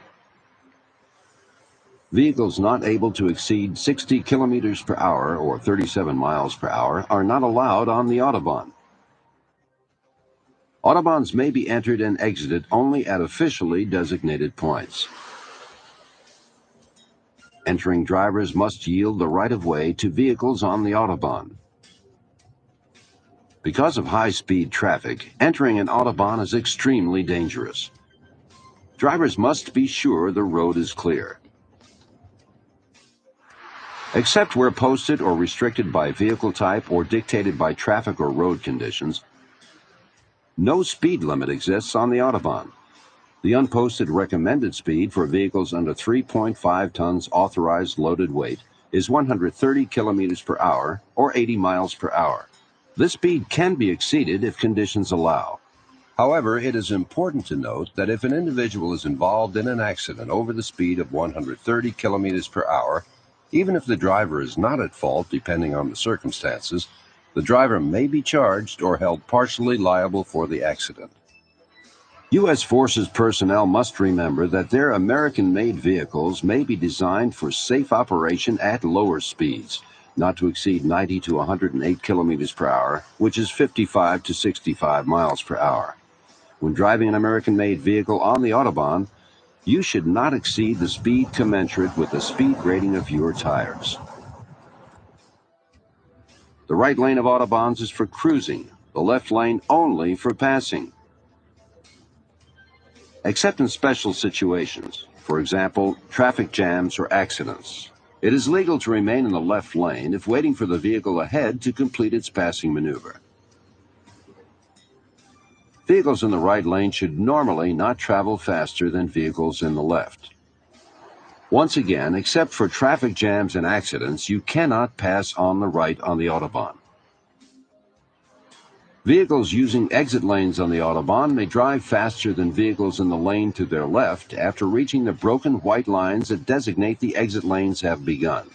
Vehicles not able to exceed 60 kilometers per hour or 37 miles per hour are not allowed on the Autobahn. Autobahns may be entered and exited only at officially designated points. Entering drivers must yield the right-of-way to vehicles on the Autobahn. Because of high-speed traffic, entering an Autobahn is extremely dangerous. Drivers must be sure the road is clear. Except where posted or restricted by vehicle type or dictated by traffic or road conditions, no speed limit exists on the Autobahn. The unposted recommended speed for vehicles under 3.5 tons authorized loaded weight is 130 kilometers per hour or 80 miles per hour. This speed can be exceeded if conditions allow. However, it is important to note that if an individual is involved in an accident over the speed of 130 kilometers per hour, even if the driver is not at fault depending on the circumstances, the driver may be charged or held partially liable for the accident. U.S. Forces personnel must remember that their American-made vehicles may be designed for safe operation at lower speeds, not to exceed 90 to 108 kilometers per hour, which is 55 to 65 miles per hour. When driving an American-made vehicle on the Autobahn, you should not exceed the speed commensurate with the speed rating of your tires. The right lane of Autobahns is for cruising, the left lane only for passing. Except in special situations, for example, traffic jams or accidents, it is legal to remain in the left lane if waiting for the vehicle ahead to complete its passing maneuver. Vehicles in the right lane should normally not travel faster than vehicles in the left. Once again, except for traffic jams and accidents, you cannot pass on the right on the Autobahn. Vehicles using exit lanes on the Autobahn may drive faster than vehicles in the lane to their left after reaching the broken white lines that designate the exit lanes have begun.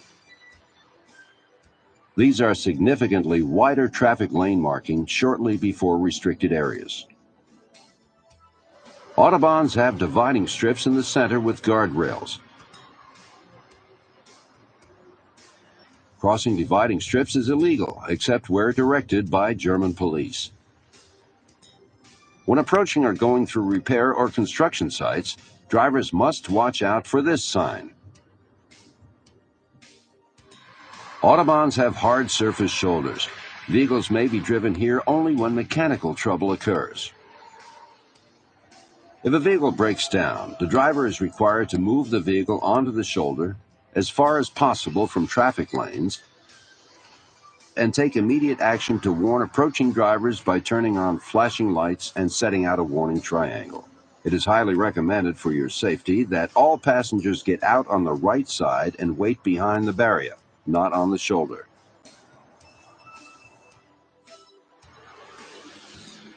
These are significantly wider traffic lane markings shortly before restricted areas. Autobahns have dividing strips in the center with guardrails. Crossing dividing strips is illegal, except where directed by German police. When approaching or going through repair or construction sites, drivers must watch out for this sign. Autobahns have hard surface shoulders. Vehicles may be driven here only when mechanical trouble occurs. If a vehicle breaks down, the driver is required to move the vehicle onto the shoulder as far as possible from traffic lanes and take immediate action to warn approaching drivers by turning on flashing lights and setting out a warning triangle. It is highly recommended for your safety that all passengers get out on the right side and wait behind the barrier, not on the shoulder.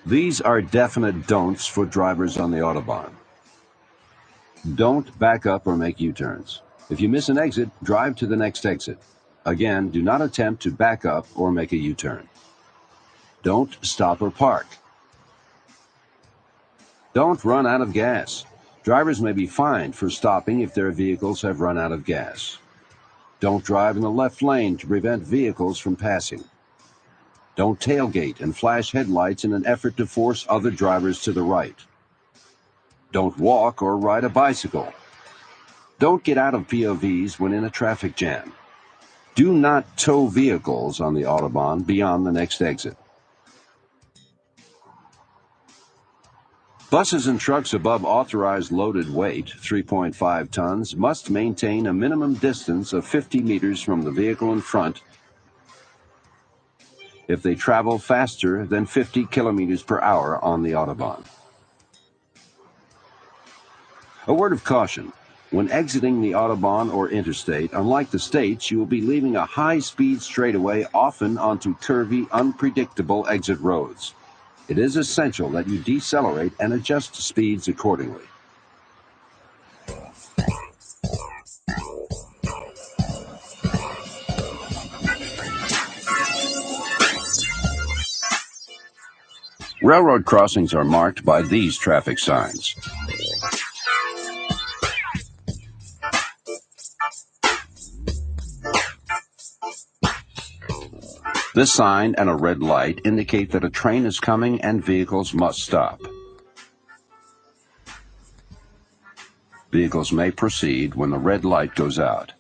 These are definite don'ts for drivers on the Autobahn. Don't back up or make U-turns. If you miss an exit, drive to the next exit. Again, do not attempt to back up or make a U-turn. Don't stop or park. Don't run out of gas. Drivers may be fined for stopping if their vehicles have run out of gas. Don't drive in the left lane to prevent vehicles from passing. Don't tailgate and flash headlights in an effort to force other drivers to the right. Don't walk or ride a bicycle. Don't get out of POVs when in a traffic jam. Do not tow vehicles on the Autobahn beyond the next exit. Buses and trucks above authorized loaded weight, 3.5 tons, must maintain a minimum distance of 50 meters from the vehicle in front if they travel faster than 50 kilometers per hour on the Autobahn. A word of caution. When exiting the Autobahn or interstate, unlike the states, you will be leaving a high-speed straightaway, often onto curvy, unpredictable exit roads. It is essential that you decelerate and adjust speeds accordingly. Railroad crossings are marked by these traffic signs. This sign and a red light indicate that a train is coming and vehicles must stop. Vehicles may proceed when the red light goes out.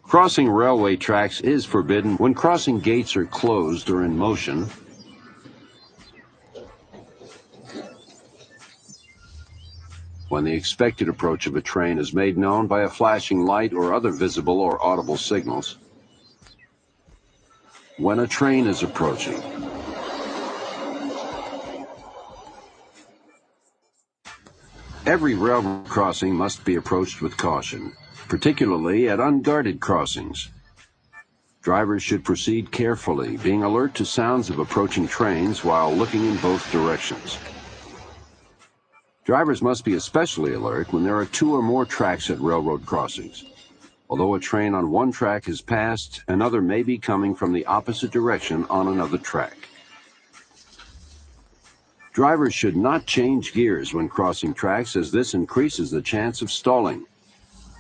Crossing railway tracks is forbidden when crossing gates are closed or in motion, when the expected approach of a train is made known by a flashing light or other visible or audible signals. When a train is approaching. Every railroad crossing must be approached with caution, particularly at unguarded crossings. Drivers should proceed carefully, being alert to sounds of approaching trains while looking in both directions. Drivers must be especially alert when there are 2 or more tracks at railroad crossings. Although a train on one track has passed, another may be coming from the opposite direction on another track. Drivers should not change gears when crossing tracks, as this increases the chance of stalling.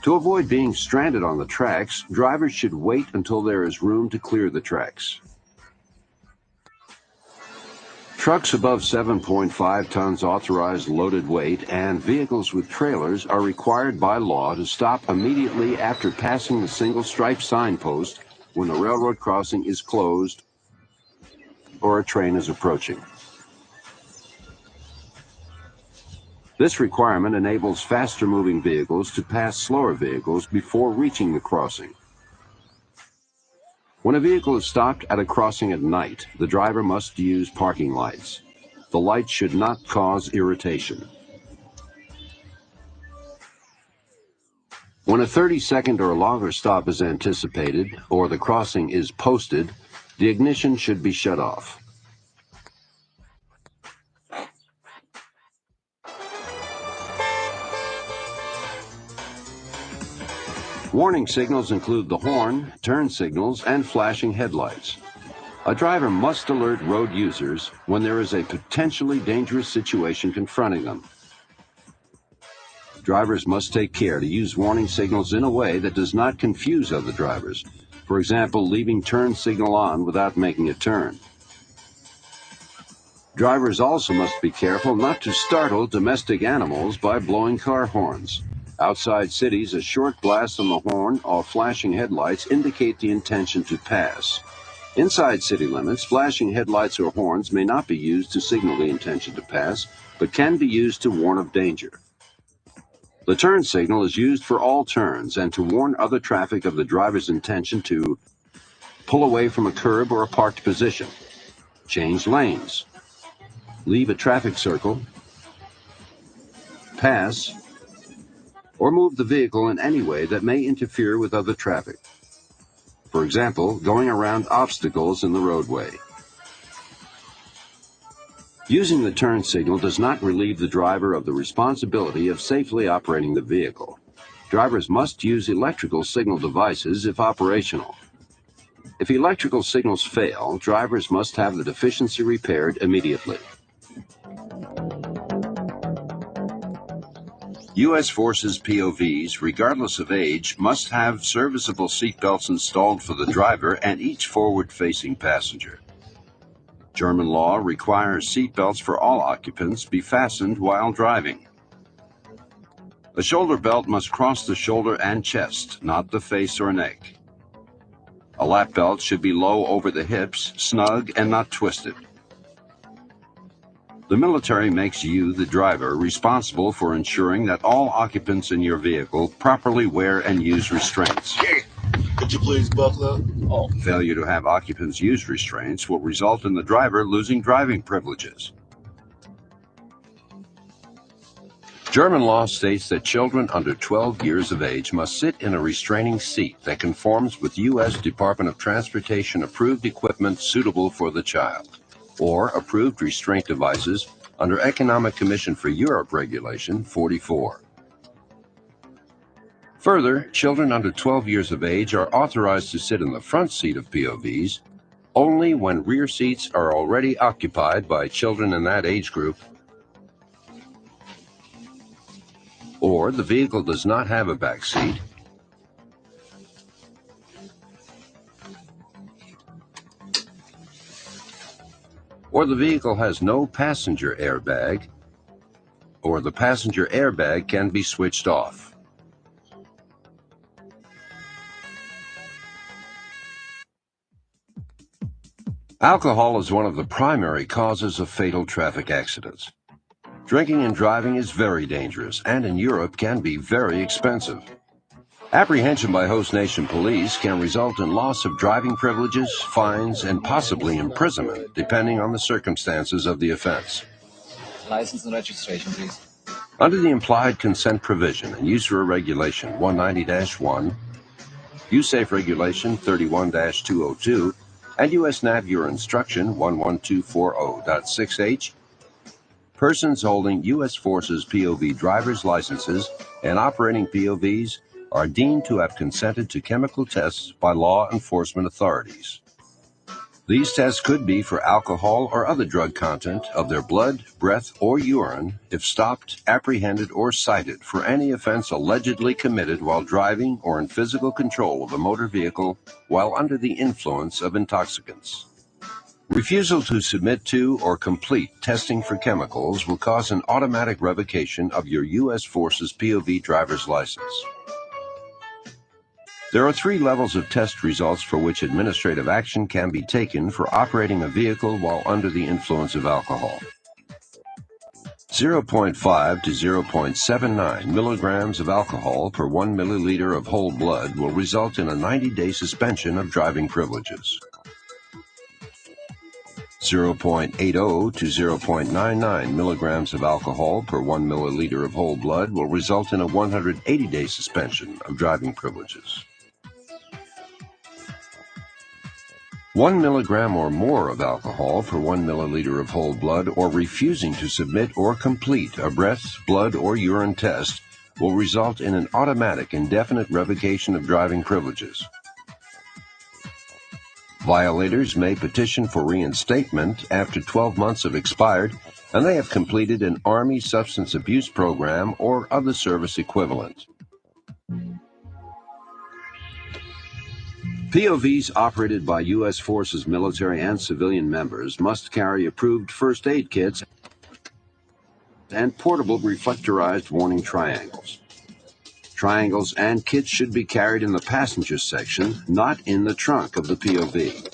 To avoid being stranded on the tracks, drivers should wait until there is room to clear the tracks. Trucks above 7.5 tons authorized loaded weight and vehicles with trailers are required by law to stop immediately after passing the single stripe signpost when a railroad crossing is closed or a train is approaching. This requirement enables faster-moving vehicles to pass slower vehicles before reaching the crossing. When a vehicle is stopped at a crossing at night, the driver must use parking lights. The lights should not cause irritation. When a 30-second or longer stop is anticipated, or the crossing is posted, the ignition should be shut off. Warning signals include the horn, turn signals, and flashing headlights. A driver must alert road users when there is a potentially dangerous situation confronting them. Drivers must take care to use warning signals in a way that does not confuse other drivers. For example, leaving turn signal on without making a turn. Drivers also must be careful not to startle domestic animals by blowing car horns. Outside cities, a short blast on the horn or flashing headlights indicate the intention to pass. Inside city limits, flashing headlights or horns may not be used to signal the intention to pass, but can be used to warn of danger. The turn signal is used for all turns and to warn other traffic of the driver's intention to pull away from a curb or a parked position, change lanes, leave a traffic circle, pass, or move the vehicle in any way that may interfere with other traffic. For example, going around obstacles in the roadway. Using the turn signal does not relieve the driver of the responsibility of safely operating the vehicle. Drivers must use electrical signal devices if operational. If electrical signals fail, drivers must have the deficiency repaired immediately. U.S. Forces POVs, regardless of age, must have serviceable seatbelts installed for the driver and each forward-facing passenger. German law requires seatbelts for all occupants be fastened while driving. A shoulder belt must cross the shoulder and chest, not the face or neck. A lap belt should be low over the hips, snug and not twisted. The military makes you, the driver, responsible for ensuring that all occupants in your vehicle properly wear and use restraints. Could you please buckle up? Failure to have occupants use restraints will result in the driver losing driving privileges. German law states that children under 12 years of age must sit in a restraining seat that conforms with U.S. Department of Transportation approved equipment suitable for the child, or approved restraint devices under Economic Commission for Europe Regulation 44. Further, children under 12 years of age are authorized to sit in the front seat of POVs only when rear seats are already occupied by children in that age group, or the vehicle does not have a back seat, or the vehicle has no passenger airbag, or the passenger airbag can be switched off. Alcohol is one of the primary causes of fatal traffic accidents. Drinking and driving is very dangerous and in Europe can be very expensive. Apprehension by host nation police can result in loss of driving privileges, fines, and possibly imprisonment, depending on the circumstances of the offense. License and registration, please. Under the implied consent provision in USERA Regulation 190-1, USAFE Regulation 31-202, and US Nav Euro Instruction 11240.6H, persons holding U.S. Forces POV driver's licenses and operating POVs are deemed to have consented to chemical tests by law enforcement authorities. These tests could be for alcohol or other drug content of their blood, breath, or urine if stopped, apprehended, or cited for any offense allegedly committed while driving or in physical control of a motor vehicle while under the influence of intoxicants. Refusal to submit to or complete testing for chemicals will cause an automatic revocation of your U.S. Forces POV driver's license. There are 3 levels of test results for which administrative action can be taken for operating a vehicle while under the influence of alcohol. 0.5 to 0.79 milligrams of alcohol per 1 milliliter of whole blood will result in a 90-day suspension of driving privileges. 0.80 to 0.99 milligrams of alcohol per 1 milliliter of whole blood will result in a 180-day suspension of driving privileges. 1 milligram or more of alcohol per 1 milliliter of whole blood or refusing to submit or complete a breath, blood, or urine test will result in an automatic indefinite revocation of driving privileges. Violators may petition for reinstatement after 12 months have expired and they have completed an Army substance abuse program or other service equivalent. POVs operated by U.S. Forces military and civilian members must carry approved first aid kits and portable reflectorized warning triangles. Triangles and kits should be carried in the passenger section, not in the trunk of the POV.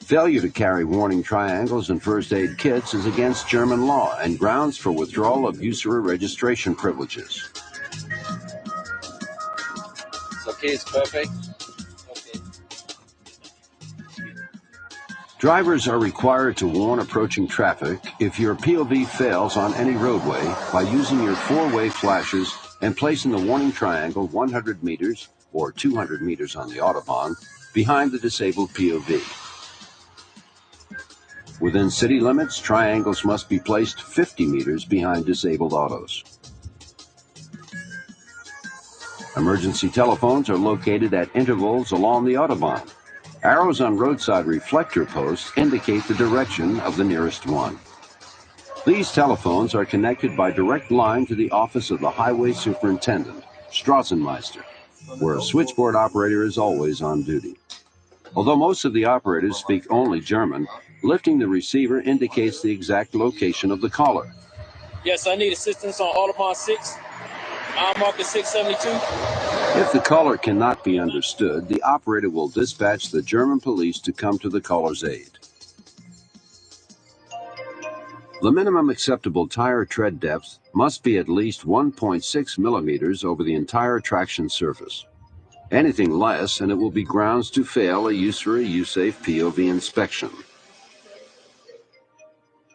Failure to carry warning triangles and first aid kits is against German law and grounds for withdrawal of USERA registration privileges. It's okay, it's perfect. Drivers are required to warn approaching traffic if your POV fails on any roadway by using your 4-way flashers and placing the warning triangle 100 meters or 200 meters on the Autobahn behind the disabled POV. Within city limits, triangles must be placed 50 meters behind disabled autos. Emergency telephones are located at intervals along the Autobahn. Arrows on roadside reflector posts indicate the direction of the nearest one. These telephones are connected by direct line to the office of the Highway Superintendent, Straßenmeister, where a switchboard operator is always on duty. Although most of the operators speak only German, lifting the receiver indicates the exact location of the caller. Yes, I need assistance on Autobahn 6. I'm marking 672. If the caller cannot be understood, the operator will dispatch the German police to come to the caller's aid. The minimum acceptable tire tread depth must be at least 1.6 millimeters over the entire traction surface. Anything less, and it will be grounds to fail a USERA USAFE POV inspection.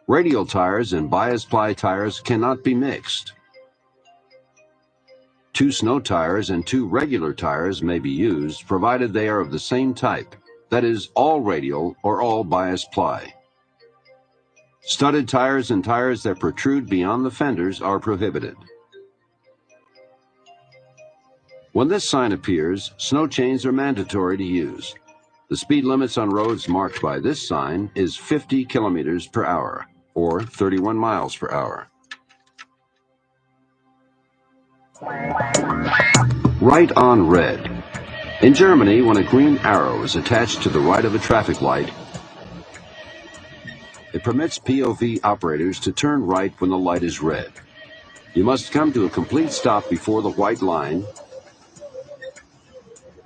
Radial tires and bias ply tires cannot be mixed. 2 snow tires and 2 regular tires may be used, provided they are of the same type, that is, all radial or all bias ply. Studded tires and tires that protrude beyond the fenders are prohibited. When this sign appears, snow chains are mandatory to use. The speed limits on roads marked by this sign is 50 kilometers per hour, or 31 miles per hour. Right on red. In Germany, when a green arrow is attached to the right of a traffic light, it permits POV operators to turn right when the light is red. You must come to a complete stop before the white line,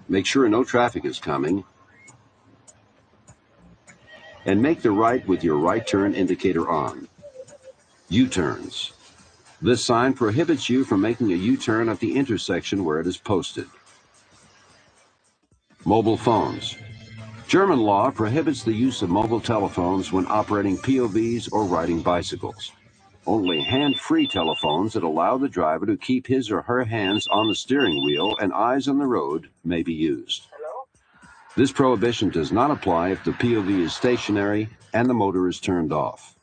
make sure no traffic is coming, and make the right with your right turn indicator on. U-turns. This sign prohibits you from making a U-turn at the intersection where it is posted. Mobile phones. German law prohibits the use of mobile telephones when operating POVs or riding bicycles. Only hand-free telephones that allow the driver to keep his or her hands on the steering wheel and eyes on the road may be used. This prohibition does not apply if the POV is stationary and the motor is turned off.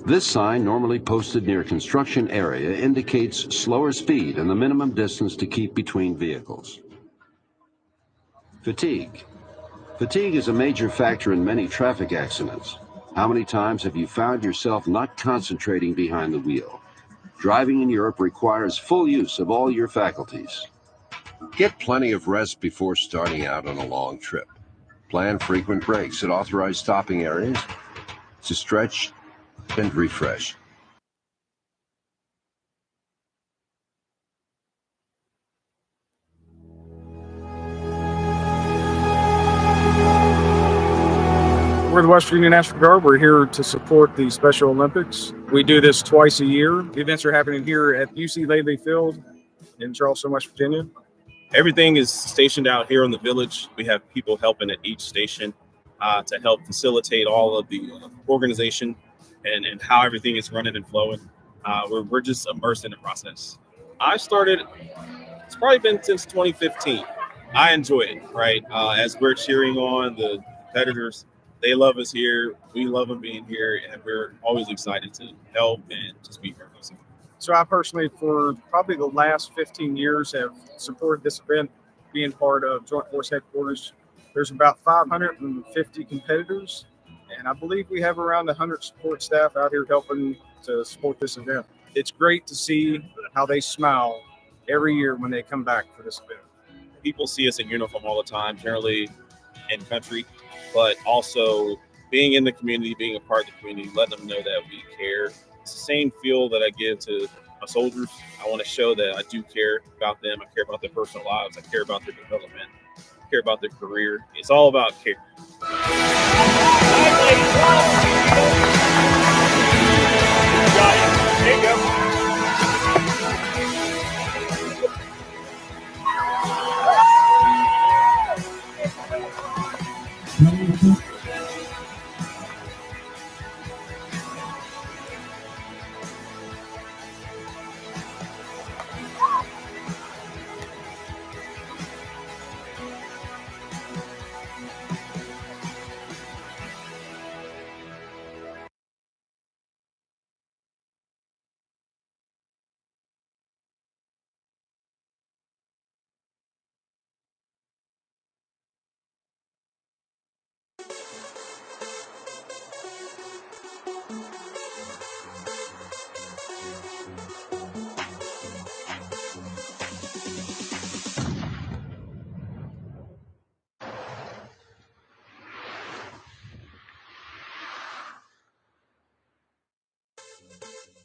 This sign, normally posted near a construction area, indicates slower speed and the minimum distance to keep between vehicles. Fatigue. Fatigue is a major factor in many traffic accidents. How many times have you found yourself not concentrating behind the wheel? Driving in Europe requires full use of all your faculties. Get plenty of rest before starting out on a long trip. Plan frequent breaks at authorized stopping areas to stretch and refresh. We're the West Virginia National Guard. We're here to support the Special Olympics. We do this twice a year. The events are happening here at UC Lately Field in Charleston, West Virginia. Everything is stationed out here in the village. We have people helping at each station to help facilitate all of the organization and how everything is running and flowing. We're just immersed in the process. I started, it's probably been since 2015. I enjoy it, right? As we're cheering on the competitors, they love us here. We love them being here, and we're always excited to help and just be here. So I personally, for probably the last 15 years, have supported this event, being part of Joint Force Headquarters. There's about 550 competitors, and I believe we have around 100 support staff out here helping to support this event. It's great to see how they smile every year when they come back for this event. People see us in uniform all the time, generally in country, but also being in the community, being a part of the community, letting them know that we care. It's the same feel that I give to my soldiers. I want to show that I do care about them. I care about their personal lives. I care about their development. I care about their career. It's all about care. There you go.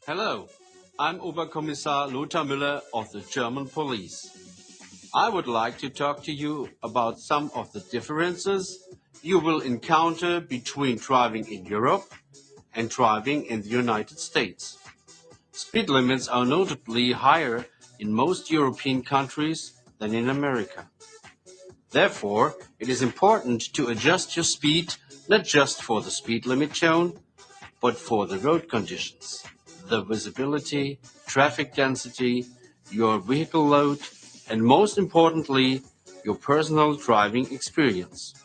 Hello, I'm Oberkommissar Lothar Müller of the German police. I would like to talk to you about some of the differences you will encounter between driving in Europe and driving in the United States. Speed limits are notably higher in most European countries than in America. Therefore, it is important to adjust your speed not just for the speed limit shown, but for the road conditions, the visibility, traffic density, your vehicle load, and most importantly, your personal driving experience.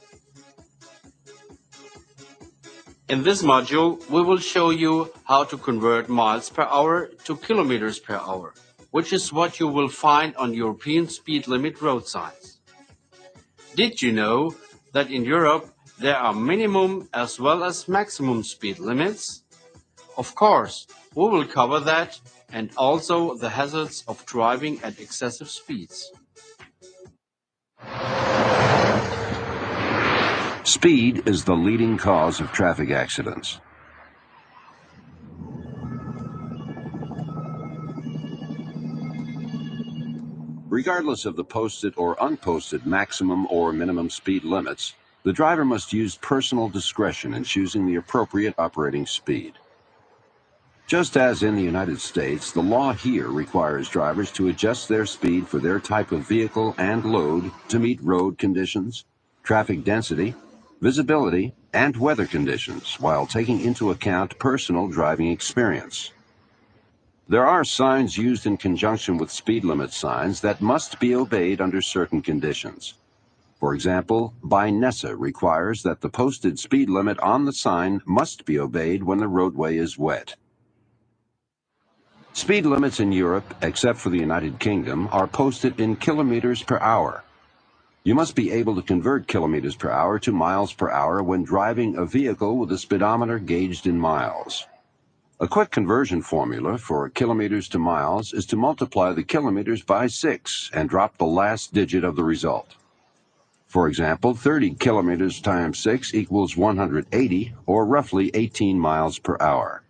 In this module, we will show you how to convert miles per hour to kilometers per hour, which is what you will find on European speed limit road signs. Did you know that in Europe there are minimum as well as maximum speed limits? Of course, we will cover that and also the hazards of driving at excessive speeds. Speed is the leading cause of traffic accidents. Regardless of the posted or unposted maximum or minimum speed limits, the driver must use personal discretion in choosing the appropriate operating speed. Just as in the United States, the law here requires drivers to adjust their speed for their type of vehicle and load to meet road conditions, traffic density, visibility, and weather conditions while taking into account personal driving experience. There are signs used in conjunction with speed limit signs that must be obeyed under certain conditions. For example, BINESA requires that the posted speed limit on the sign must be obeyed when the roadway is wet. Speed limits in Europe, except for the United Kingdom, are posted in kilometers per hour. You must be able to convert kilometers per hour to miles per hour when driving a vehicle with a speedometer gauged in miles. A quick conversion formula for kilometers to miles is to multiply the kilometers by 6 and drop the last digit of the result. For example, 30 kilometers times 6 equals 180, or roughly 18 miles per hour.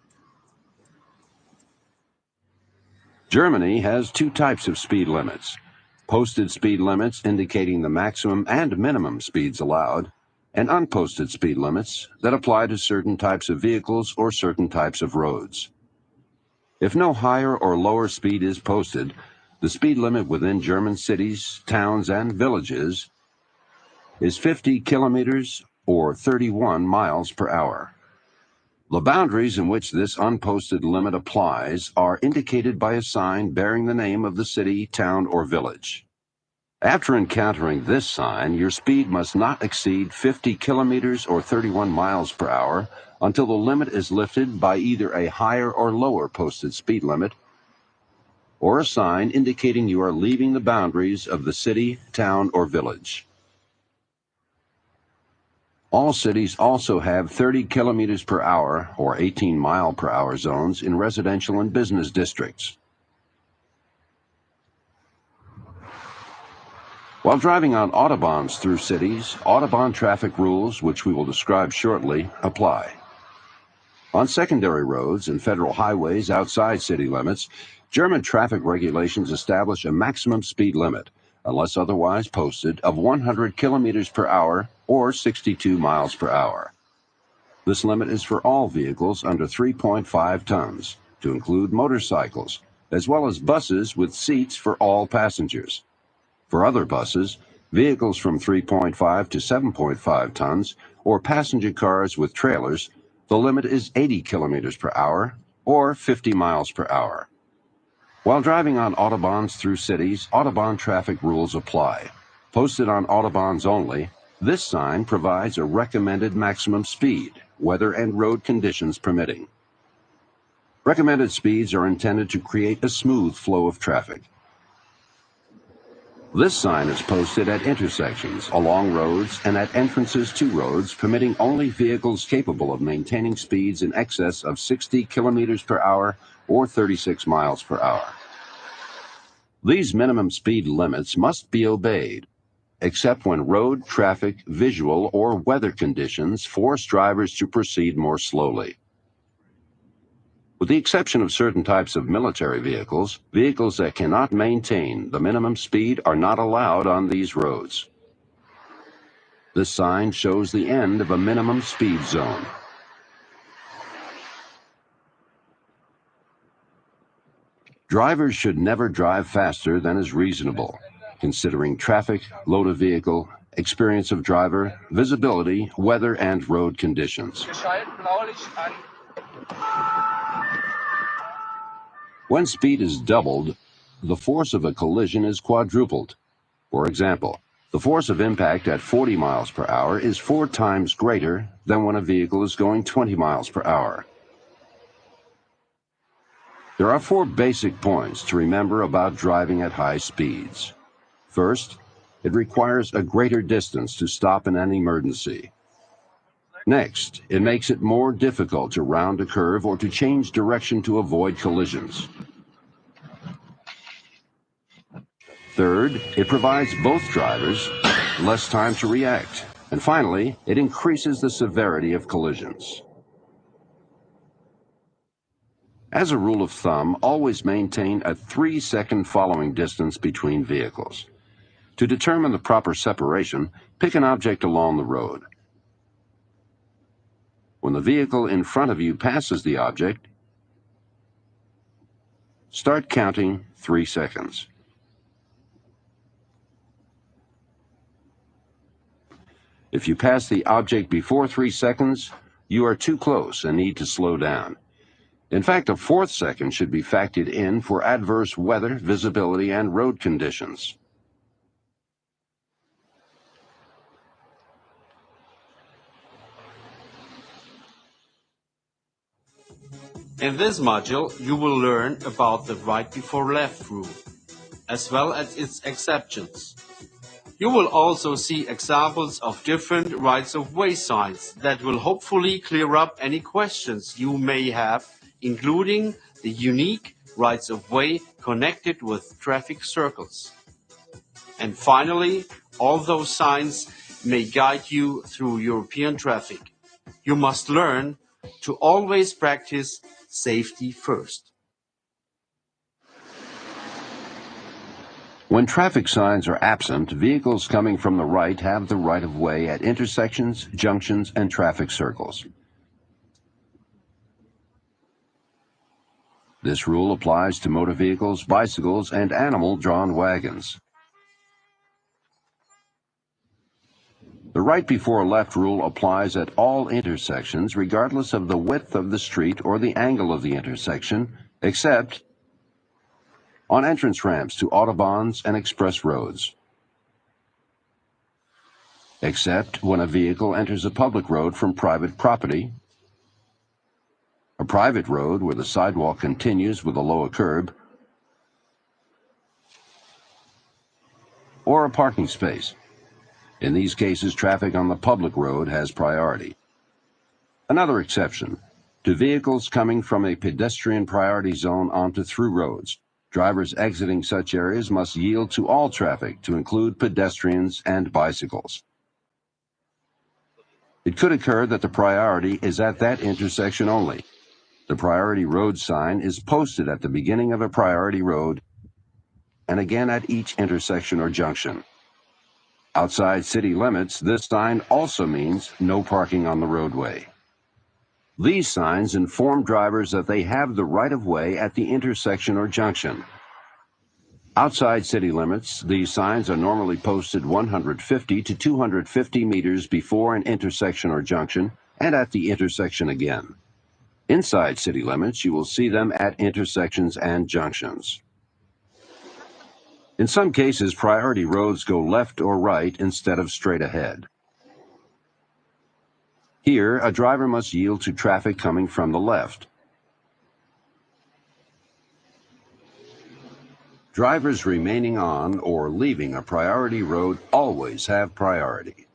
Germany has two types of speed limits: posted speed limits indicating the maximum and minimum speeds allowed, and unposted speed limits that apply to certain types of vehicles or certain types of roads. If no higher or lower speed is posted, the speed limit within German cities, towns, and villages is 50 kilometers or 31 miles per hour. The boundaries in which this unposted limit applies are indicated by a sign bearing the name of the city, town, or village. After encountering this sign, your speed must not exceed 50 kilometers or 31 miles per hour until the limit is lifted by either a higher or lower posted speed limit or a sign indicating you are leaving the boundaries of the city, town, or village. All cities also have 30 kilometers per hour or 18 mile per hour zones in residential and business districts. While driving on Autobahns through cities, Autobahn traffic rules, which we will describe shortly, apply. On secondary roads and federal highways outside city limits, German traffic regulations establish a maximum speed limit, unless otherwise posted, of 100 kilometers per hour or 62 miles per hour. This limit is for all vehicles under 3.5 tons, to include motorcycles, as well as buses with seats for all passengers. For other buses, vehicles from 3.5 to 7.5 tons, or passenger cars with trailers, the limit is 80 kilometers per hour or 50 miles per hour. While driving on Autobahns through cities, Autobahn traffic rules apply. Posted on Autobahns only, this sign provides a recommended maximum speed, weather and road conditions permitting. Recommended speeds are intended to create a smooth flow of traffic. This sign is posted at intersections, along roads, and at entrances to roads, permitting only vehicles capable of maintaining speeds in excess of 60 kilometers per hour or 36 miles per hour. These minimum speed limits must be obeyed, except when road, traffic, visual, or weather conditions force drivers to proceed more slowly. With the exception of certain types of military vehicles, vehicles that cannot maintain the minimum speed are not allowed on these roads. This sign shows the end of a minimum speed zone. Drivers should never drive faster than is reasonable, considering traffic, load of vehicle, experience of driver, visibility, weather, and road conditions. When speed is doubled, the force of a collision is quadrupled. For example, the force of impact at 40 miles per hour is 4 times greater than when a vehicle is going 20 miles per hour. There are 4 basic points to remember about driving at high speeds. First, it requires a greater distance to stop in an emergency. Next, it makes it more difficult to round a curve or to change direction to avoid collisions. Third, it provides both drivers less time to react. And finally, it increases the severity of collisions. As a rule of thumb, always maintain a 3-second following distance between vehicles. To determine the proper separation, pick an object along the road. When the vehicle in front of you passes the object, Start counting 3 seconds. If you pass the object before 3 seconds, you are too close and need to slow down. In fact, a 4th second should be factored in for adverse weather, visibility, and road conditions. In this module, you will learn about the right before left rule, as well as its exceptions. You will also see examples of different rights-of-way signs that will hopefully clear up any questions you may have, including the unique rights-of-way connected with traffic circles. And finally, all those signs may guide you through European traffic. You must learn to always practice safety first. When traffic signs are absent, vehicles coming from the right have the right of way at intersections, junctions, and traffic circles. This rule applies to motor vehicles, bicycles, and animal-drawn wagons. The right before left rule applies at all intersections regardless of the width of the street or the angle of the intersection, except on entrance ramps to autobahns and express roads. Except when a vehicle enters a public road from private property, a private road where the sidewalk continues with a lower curb, or a parking space. In these cases, traffic on the public road has priority. Another exception, to vehicles coming from a pedestrian priority zone onto through roads. Drivers exiting such areas must yield to all traffic, to include pedestrians and bicycles. It could occur that the priority is at that intersection only. The priority road sign is posted at the beginning of a priority road and again at each intersection or junction. Outside city limits, this sign also means no parking on the roadway. These signs inform drivers that they have the right of way at the intersection or junction. Outside city limits, these signs are normally posted 150 to 250 meters before an intersection or junction and at the intersection again. Inside city limits, you will see them at intersections and junctions. In some cases, priority roads go left or right instead of straight ahead. Here, a driver must yield to traffic coming from the left. Drivers remaining on or leaving a priority road always have priority.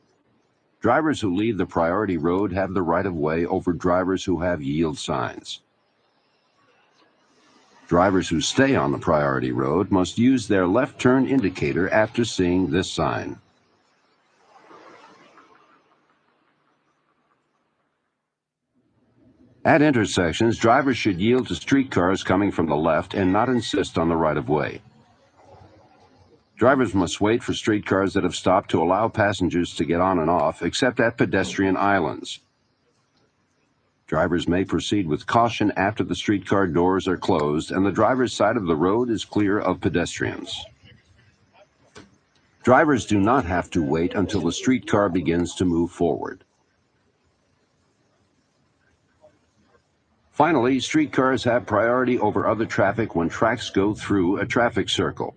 Drivers who leave the priority road have the right of way over drivers who have yield signs. Drivers who stay on the priority road must use their left turn indicator after seeing this sign. At intersections, drivers should yield to streetcars coming from the left and not insist on the right of way. Drivers must wait for streetcars that have stopped to allow passengers to get on and off, except at pedestrian islands. Drivers may proceed with caution after the streetcar doors are closed and the driver's side of the road is clear of pedestrians. Drivers do not have to wait until the streetcar begins to move forward. Finally, streetcars have priority over other traffic when tracks go through a traffic circle.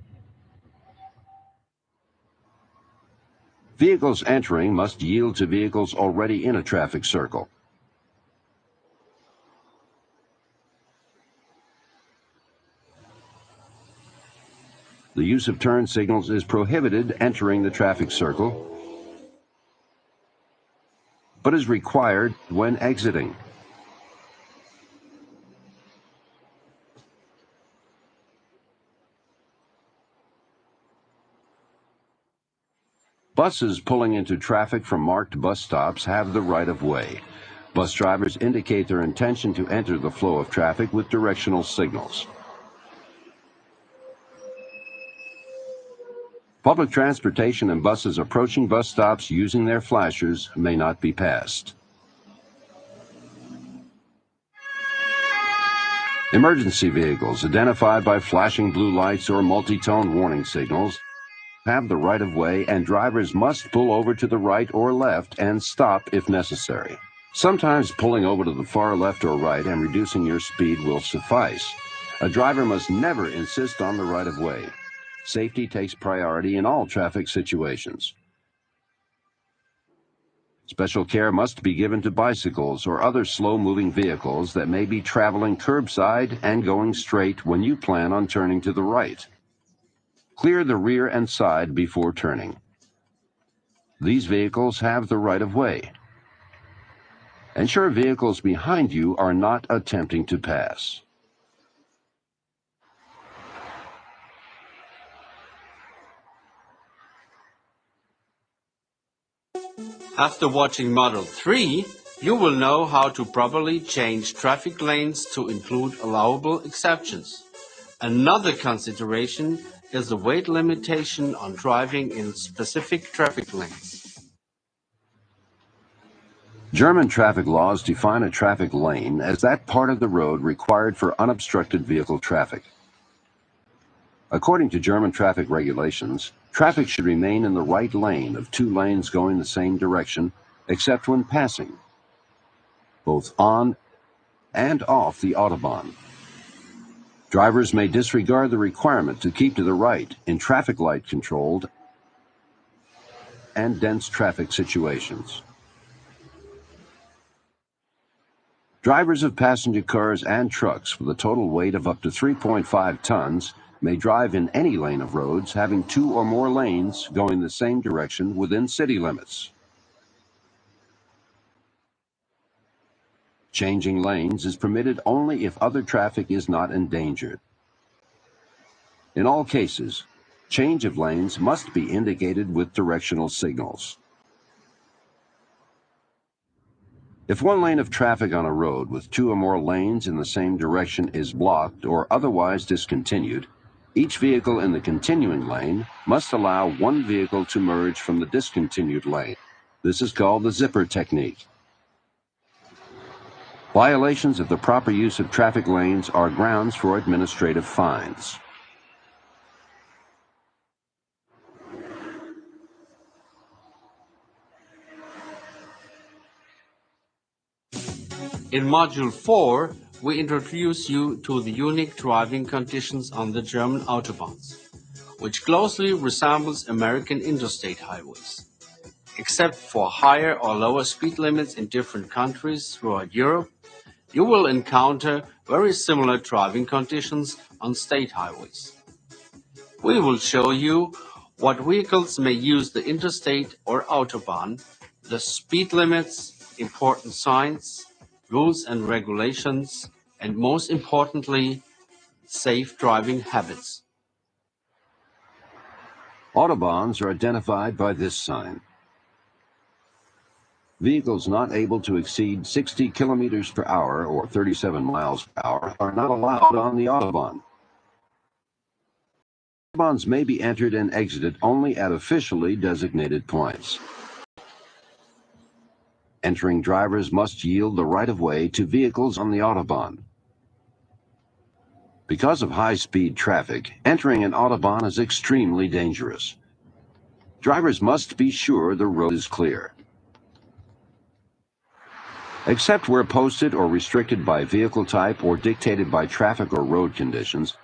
Vehicles entering must yield to vehicles already in a traffic circle. The use of turn signals is prohibited entering the traffic circle, but is required when exiting. Buses pulling into traffic from marked bus stops have the right of way. Bus drivers indicate their intention to enter the flow of traffic with directional signals. Public transportation and buses approaching bus stops using their flashers may not be passed. Emergency vehicles identified by flashing blue lights or multi-tone warning signals have the right of way, and drivers must pull over to the right or left and stop if necessary. Sometimes pulling over to the far left or right and reducing your speed will suffice. A driver must never insist on the right of way. Safety takes priority in all traffic situations. Special care must be given to bicycles or other slow-moving vehicles that may be traveling curbside and going straight when you plan on turning to the right. Clear the rear and side before turning. These vehicles have the right of way. Ensure vehicles behind you are not attempting to pass. After watching Model 3, you will know how to properly change traffic lanes to include allowable exceptions. Another consideration is the weight limitation on driving in specific traffic lanes. German traffic laws define a traffic lane as that part of the road required for unobstructed vehicle traffic. According to German traffic regulations, traffic should remain in the right lane of two lanes going the same direction, except when passing, both on and off the Autobahn. Drivers may disregard the requirement to keep to the right in traffic light controlled and dense traffic situations. Drivers of passenger cars and trucks with a total weight of up to 3.5 tons may drive in any lane of roads having two or more lanes going the same direction within city limits. Changing lanes is permitted only if other traffic is not endangered. In all cases, change of lanes must be indicated with directional signals. If one lane of traffic on a road with two or more lanes in the same direction is blocked or otherwise discontinued, each vehicle in the continuing lane must allow one vehicle to merge from the discontinued lane. This is called the zipper technique. Violations of the proper use of traffic lanes are grounds for administrative fines. In Module 4, we introduce you to the unique driving conditions on the German Autobahns, which closely resembles American interstate highways. Except for higher or lower speed limits in different countries throughout Europe, you will encounter very similar driving conditions on state highways. We will show you what vehicles may use the interstate or Autobahn, the speed limits, important signs, rules and regulations, and most importantly, safe driving habits. Autobahns are identified by this sign. Vehicles not able to exceed 60 kilometers per hour or 37 miles per hour are not allowed on the Autobahn. Autobahns may be entered and exited only at officially designated points. Entering drivers must yield the right-of-way to vehicles on the Autobahn. Because of high-speed traffic, entering an Autobahn is extremely dangerous. Drivers must be sure the road is clear. Except where posted or restricted by vehicle type or dictated by traffic or road conditions,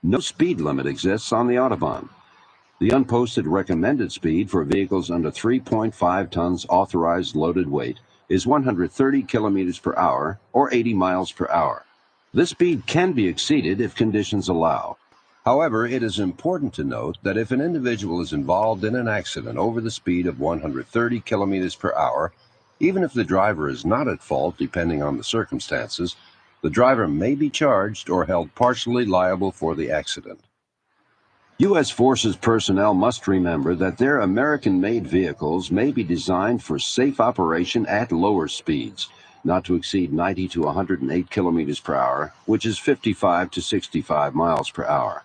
no speed limit exists on the Autobahn. The unposted recommended speed for vehicles under 3.5 tons authorized loaded weight is 130 kilometers per hour or 80 miles per hour. This speed can be exceeded if conditions allow. However, it is important to note that if an individual is involved in an accident over the speed of 130 kilometers per hour, even if the driver is not at fault depending on the circumstances, the driver may be charged or held partially liable for the accident. U.S. Forces personnel must remember that their American-made vehicles may be designed for safe operation at lower speeds, not to exceed 90 to 108 kilometers per hour, which is 55 to 65 miles per hour.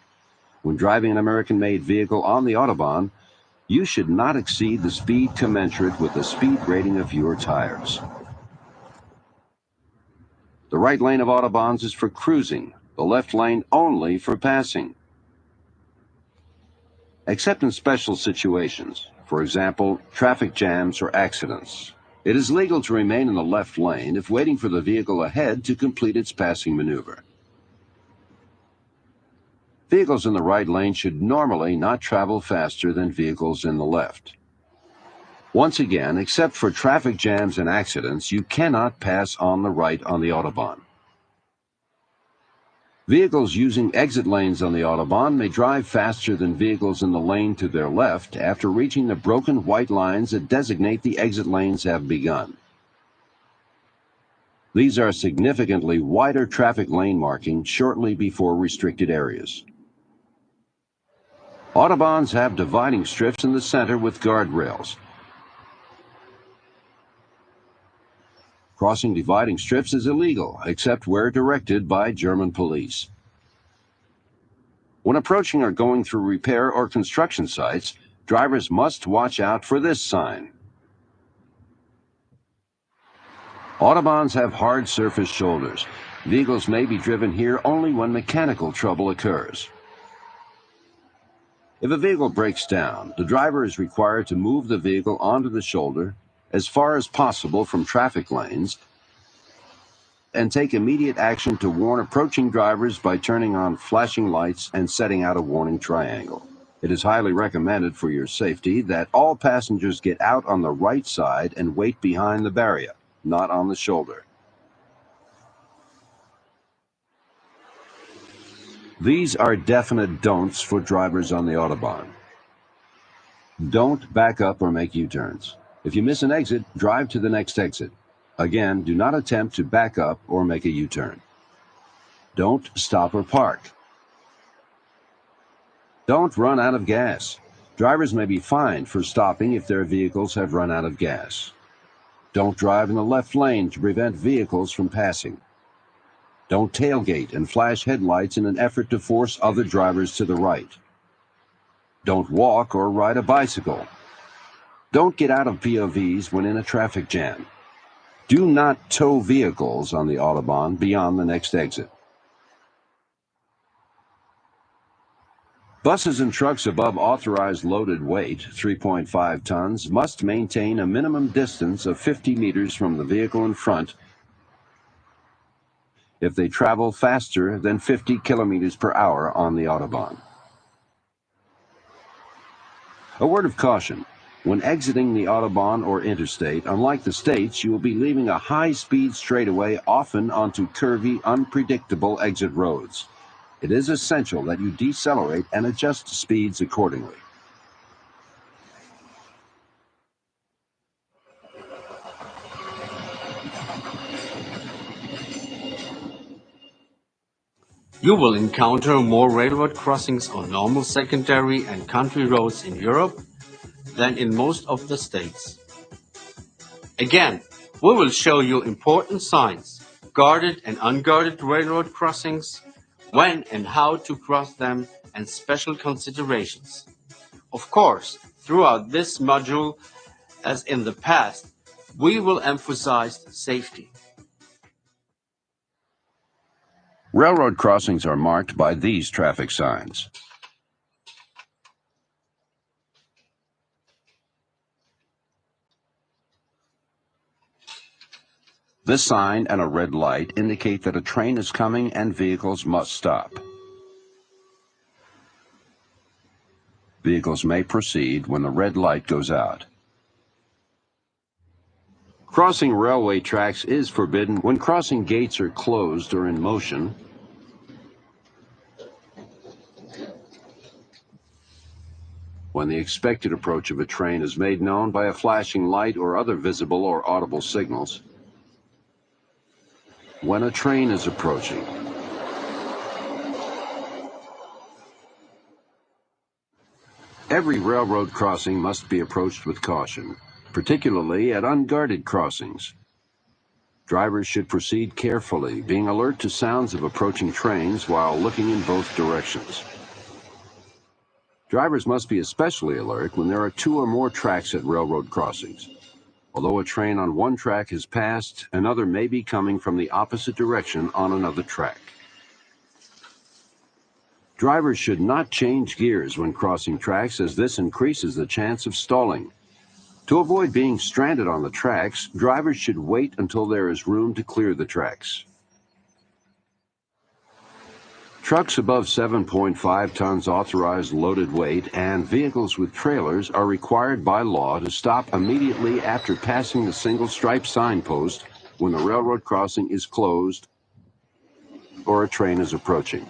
When driving an American-made vehicle on the Autobahn, you should not exceed the speed commensurate with the speed rating of your tires. The right lane of Autobahns is for cruising, the left lane only for passing. Except in special situations, for example, traffic jams or accidents, it is legal to remain in the left lane if waiting for the vehicle ahead to complete its passing maneuver. Vehicles in the right lane should normally not travel faster than vehicles in the left. Once again, except for traffic jams and accidents, you cannot pass on the right on the Autobahn. Vehicles using exit lanes on the Autobahn may drive faster than vehicles in the lane to their left after reaching the broken white lines that designate the exit lanes have begun. These are significantly wider traffic lane markings shortly before restricted areas. Autobahns have dividing strips in the center with guardrails. Crossing dividing strips is illegal, except where directed by German police. When approaching or going through repair or construction sites, drivers must watch out for this sign. Autobahns have hard surface shoulders. Vehicles may be driven here only when mechanical trouble occurs. If a vehicle breaks down, the driver is required to move the vehicle onto the shoulder as far as possible from traffic lanes and take immediate action to warn approaching drivers by turning on flashing lights and setting out a warning triangle. It is highly recommended for your safety that all passengers get out on the right side and wait behind the barrier, not on the shoulder. These are definite don'ts for drivers on the Autobahn. Don't back up or make U-turns. If you miss an exit, drive to the next exit. Again, do not attempt to back up or make a U-turn. Don't stop or park. Don't run out of gas. Drivers may be fined for stopping if their vehicles have run out of gas. Don't drive in the left lane to prevent vehicles from passing. Don't tailgate and flash headlights in an effort to force other drivers to the right. Don't walk or ride a bicycle. Don't get out of POVs when in a traffic jam. Do not tow vehicles on the Autobahn beyond the next exit. Buses and trucks above authorized loaded weight, 3.5 tons, must maintain a minimum distance of 50 meters from the vehicle in front if they travel faster than 50 kilometers per hour on the Autobahn. A word of caution. When exiting the Autobahn or interstate, unlike the states, you will be leaving a high-speed straightaway, often onto curvy, unpredictable exit roads. It is essential that you decelerate and adjust speeds accordingly. You will encounter more railroad crossings on normal secondary and country roads in Europe than in most of the states. Again, we will show you important signs, guarded and unguarded railroad crossings, when and how to cross them, and special considerations. Of course, throughout this module, as in the past, we will emphasize safety. Railroad crossings are marked by these traffic signs. This sign and a red light indicate that a train is coming and vehicles must stop. Vehicles may proceed when the red light goes out. Crossing railway tracks is forbidden when crossing gates are closed or in motion, when the expected approach of a train is made known by a flashing light or other visible or audible signals, when a train is approaching. Every railroad crossing must be approached with caution, particularly at unguarded crossings. Drivers should proceed carefully, being alert to sounds of approaching trains while looking in both directions. Drivers must be especially alert when there are two or more tracks at railroad crossings. Although a train on one track has passed, another may be coming from the opposite direction on another track. Drivers should not change gears when crossing tracks, as this increases the chance of stalling. To avoid being stranded on the tracks, drivers should wait until there is room to clear the tracks. Trucks above 7.5 tons authorized loaded weight and vehicles with trailers are required by law to stop immediately after passing the single stripe signpost when the railroad crossing is closed or a train is approaching.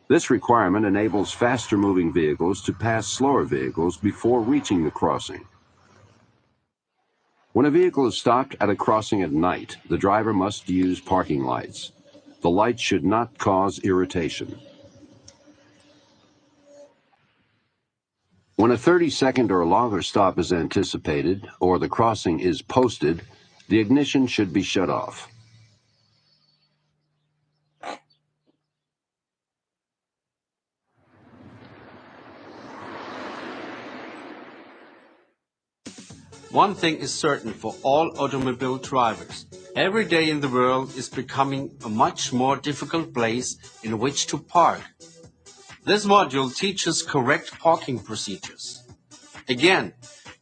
This requirement enables faster-moving vehicles to pass slower vehicles before reaching the crossing. When a vehicle is stopped at a crossing at night, the driver must use parking lights. The lights should not cause irritation. When a 30-second or longer stop is anticipated or the crossing is posted, the ignition should be shut off. One thing is certain for all automobile drivers. Every day in the world is becoming a much more difficult place in which to park. This module teaches correct parking procedures. Again,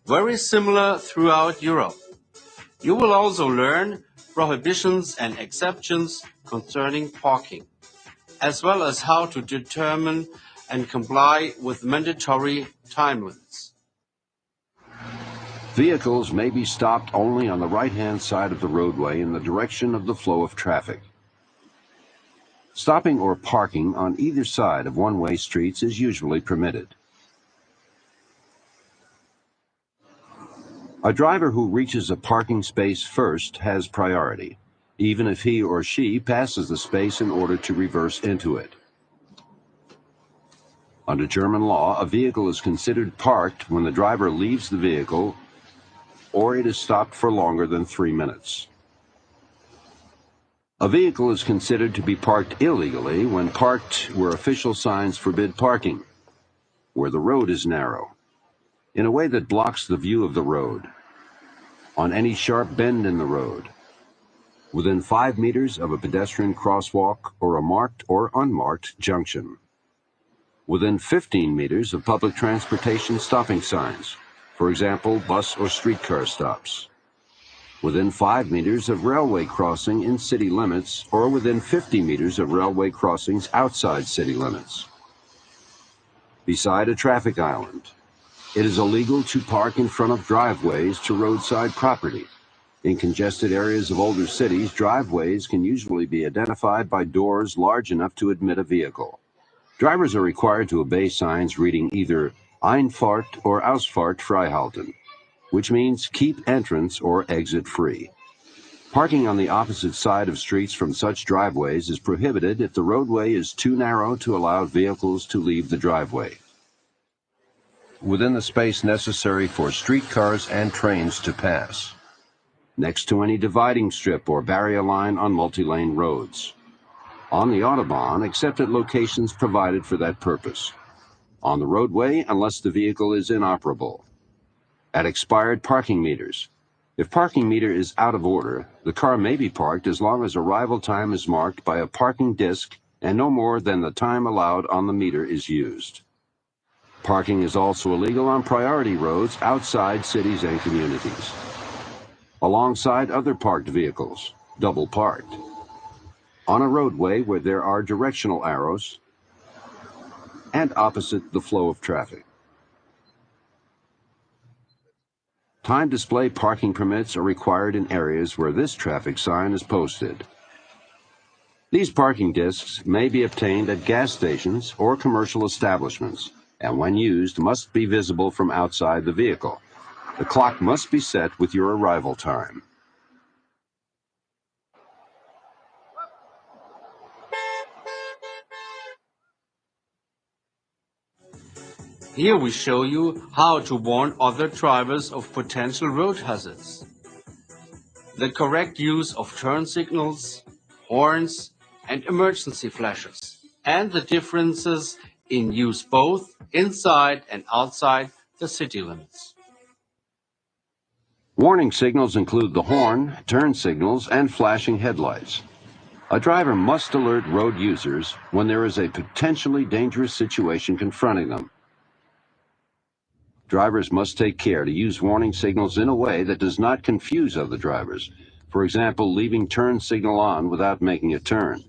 very similar throughout Europe. You will also learn prohibitions and exceptions concerning parking, as well as how to determine and comply with mandatory time limits. Vehicles may be stopped only on the right-hand side of the roadway in the direction of the flow of traffic. Stopping or parking on either side of one-way streets is usually permitted. A driver who reaches a parking space first has priority, even if he or she passes the space in order to reverse into it. Under German law, a vehicle is considered parked when the driver leaves the vehicle or it is stopped for longer than 3 minutes. A vehicle is considered to be parked illegally when parked where official signs forbid parking, where the road is narrow, in a way that blocks the view of the road, on any sharp bend in the road, within 5 meters of a pedestrian crosswalk or a marked or unmarked junction, within 15 meters of public transportation stopping signs, for example, bus or streetcar stops, within 5 meters of railway crossing in city limits, or within 50 meters of railway crossings outside city limits. Beside a traffic island, it is illegal to park in front of driveways to roadside property. In congested areas of older cities, driveways can usually be identified by doors large enough to admit a vehicle. Drivers are required to obey signs reading either Einfahrt or Ausfahrt freihalten, which means keep entrance or exit free. Parking on the opposite side of streets from such driveways is prohibited if the roadway is too narrow to allow vehicles to leave the driveway, within the space necessary for streetcars and trains to pass, next to any dividing strip or barrier line on multi-lane roads, on the Autobahn except at locations provided for that purpose, on the roadway unless the vehicle is inoperable, at expired parking meters. If parking meter is out of order, the car may be parked as long as arrival time is marked by a parking disc and no more than the time allowed on the meter is used. Parking is also illegal on priority roads outside cities and communities, alongside other parked vehicles, double parked, on a roadway where there are directional arrows, and opposite the flow of traffic. Time display parking permits are required in areas where this traffic sign is posted. These parking discs may be obtained at gas stations or commercial establishments, and when used must be visible from outside the vehicle. The clock must be set with your arrival time. Here we show you how to warn other drivers of potential road hazards. The correct use of turn signals, horns, and emergency flashes, and the differences in use both inside and outside the city limits. Warning signals include the horn, turn signals, and flashing headlights. A driver must alert road users when there is a potentially dangerous situation confronting them. Drivers must take care to use warning signals in a way that does not confuse other drivers. For example, leaving turn signal on without making a turn.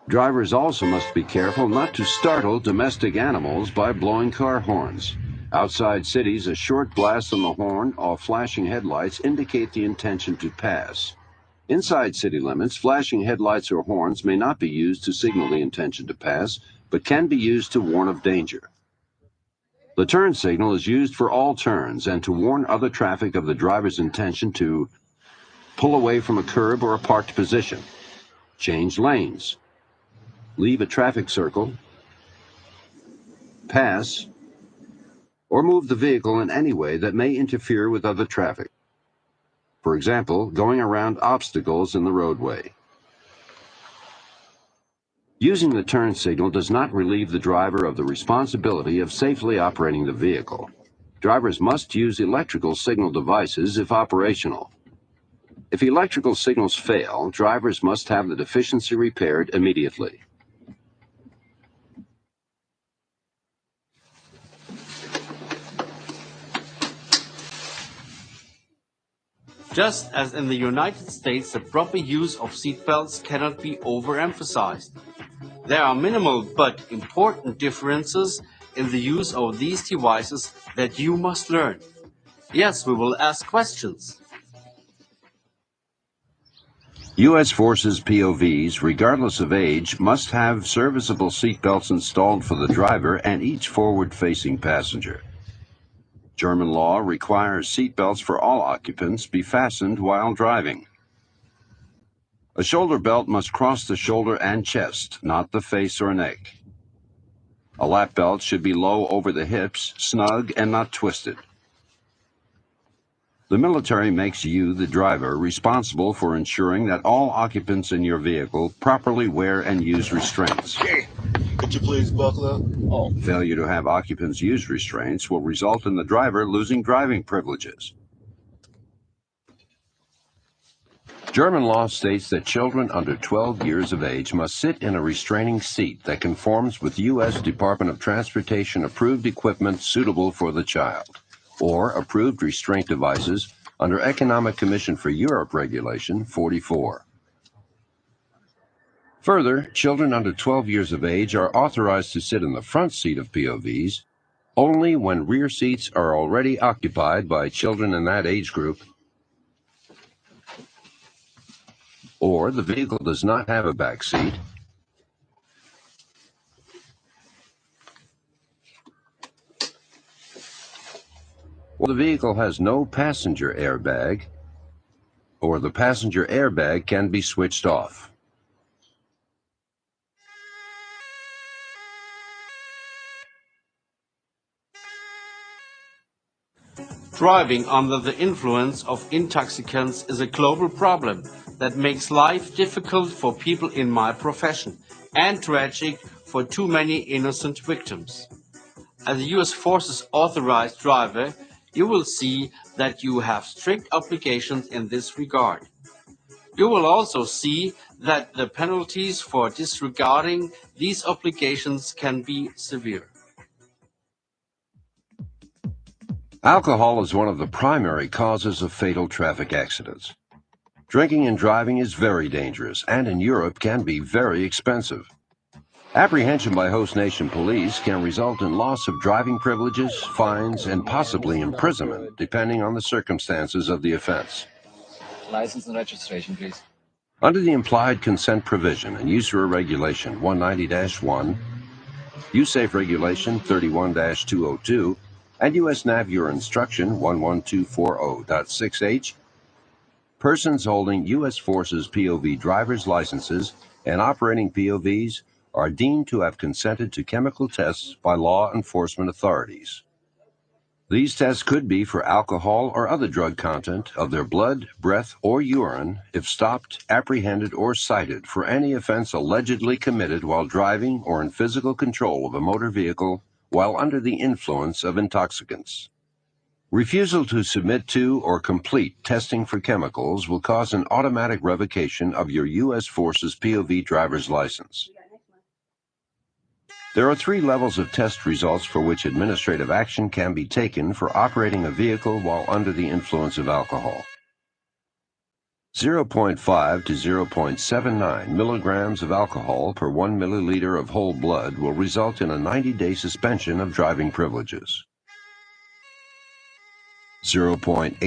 Drivers also must be careful not to startle domestic animals by blowing car horns. Outside cities, a short blast on the horn or flashing headlights indicate the intention to pass. Inside city limits, flashing headlights or horns may not be used to signal the intention to pass, but can be used to warn of danger. The turn signal is used for all turns and to warn other traffic of the driver's intention to pull away from a curb or a parked position, change lanes, leave a traffic circle, pass, or move the vehicle in any way that may interfere with other traffic. For example, going around obstacles in the roadway. Using the turn signal does not relieve the driver of the responsibility of safely operating the vehicle. Drivers must use electrical signal devices if operational. If electrical signals fail, drivers must have the deficiency repaired immediately. Just as in the United States, the proper use of seatbelts cannot be overemphasized. There are minimal but important differences in the use of these devices that you must learn. Yes, we will ask questions. U.S. Forces POVs, regardless of age, must have serviceable seatbelts installed for the driver and each forward-facing passenger. German law requires seatbelts for all occupants be fastened while driving. A shoulder belt must cross the shoulder and chest, not the face or neck. A lap belt should be low over the hips, snug and not twisted. The military makes you, the driver, responsible for ensuring that all occupants in your vehicle properly wear and use restraints. Could you please buckle up? Failure to have occupants use restraints will result in the driver losing driving privileges. German law states that children under 12 years of age must sit in a restraining seat that conforms with U.S. Department of Transportation approved equipment suitable for the child, or approved restraint devices under Economic Commission for Europe Regulation 44. Further, children under 12 years of age are authorized to sit in the front seat of POVs only when rear seats are already occupied by children in that age group, or the vehicle does not have a back seat, or the vehicle has no passenger airbag, or the passenger airbag can be switched off. Driving under the influence of intoxicants is a global problem that makes life difficult for people in my profession and tragic for too many innocent victims. As a U.S. Forces authorized driver, you will see that you have strict obligations in this regard. You will also see that the penalties for disregarding these obligations can be severe. Alcohol is one of the primary causes of fatal traffic accidents. Drinking and driving is very dangerous and in Europe can be very expensive. Apprehension by host nation police can result in loss of driving privileges, fines, and possibly imprisonment, depending on the circumstances of the offense. License and registration, please. Under the implied consent provision in USERA Regulation 190-1, USAFE Regulation 31-202, and U.S. NAVUR Instruction 11240.6H, persons holding U.S. Forces POV driver's licenses and operating POVs are deemed to have consented to chemical tests by law enforcement authorities. These tests could be for alcohol or other drug content of their blood, breath, or urine if stopped, apprehended, or cited for any offense allegedly committed while driving or in physical control of a motor vehicle while under the influence of intoxicants. Refusal to submit to or complete testing for chemicals will cause an automatic revocation of your U.S. Forces POV driver's license. There are 3 levels of test results for which administrative action can be taken for operating a vehicle while under the influence of alcohol. 0.5 to 0.79 milligrams of alcohol per 1 milliliter of whole blood will result in a 90-day suspension of driving privileges. 0.80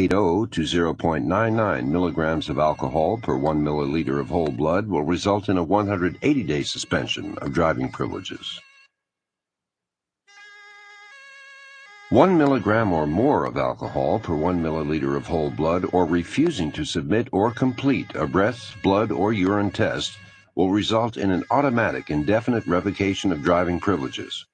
to 0.99 milligrams of alcohol per 1 milliliter of whole blood will result in a 180-day suspension of driving privileges. 1 milligram or more of alcohol per 1 milliliter of whole blood or refusing to submit or complete a breath, blood, or urine test will result in an automatic indefinite revocation of driving privileges.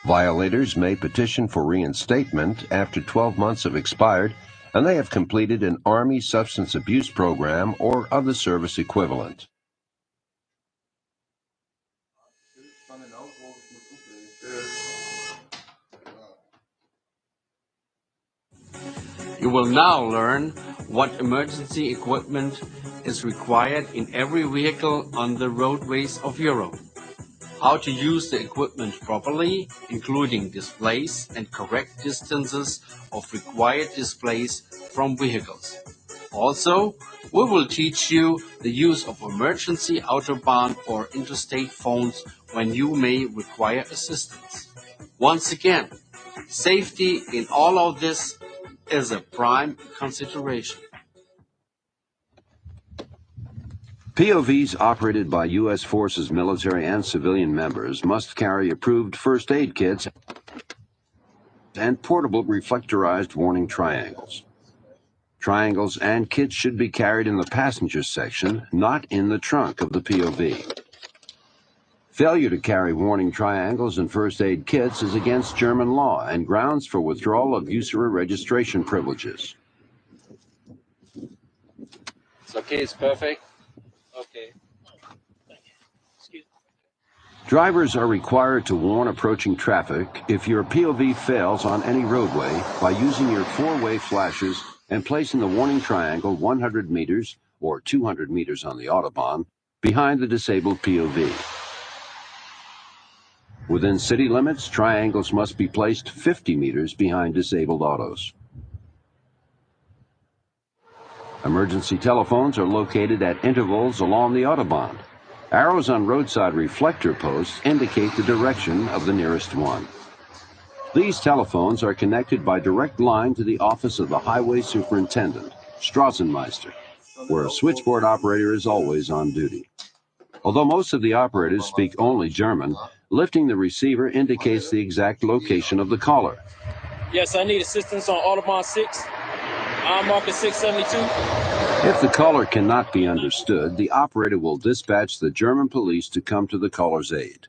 Violators may petition for reinstatement after 12 months have expired and they have completed an Army substance abuse program or other service equivalent. You will now learn what emergency equipment is required in every vehicle on the roadways of Europe, how to use the equipment properly, including displays and correct distances of required displays from vehicles. Also, we will teach you the use of emergency Autobahn or interstate phones when you may require assistance. Once again, safety in all of this is a prime consideration. POVs operated by U.S. Forces military and civilian members must carry approved first aid kits and portable reflectorized warning triangles. Triangles and kits should be carried in the passenger section, not in the trunk of the POV. Failure to carry warning triangles and first aid kits is against German law and grounds for withdrawal of usurer registration privileges. It's okay, it's perfect. Okay. Drivers are required to warn approaching traffic if your POV fails on any roadway by using your 4-way flashers and placing the warning triangle 100 meters or 200 meters on the Autobahn behind the disabled POV. Within city limits, triangles must be placed 50 meters behind disabled autos. Emergency telephones are located at intervals along the Autobahn. Arrows on roadside reflector posts indicate the direction of the nearest one. These telephones are connected by direct line to the office of the Highway Superintendent, Straßenmeister, where a switchboard operator is always on duty. Although most of the operators speak only German, lifting the receiver indicates the exact location of the caller. Yes, I need assistance on Autobahn 6. I'm marking 672. If the caller cannot be understood, the operator will dispatch the German police to come to the caller's aid.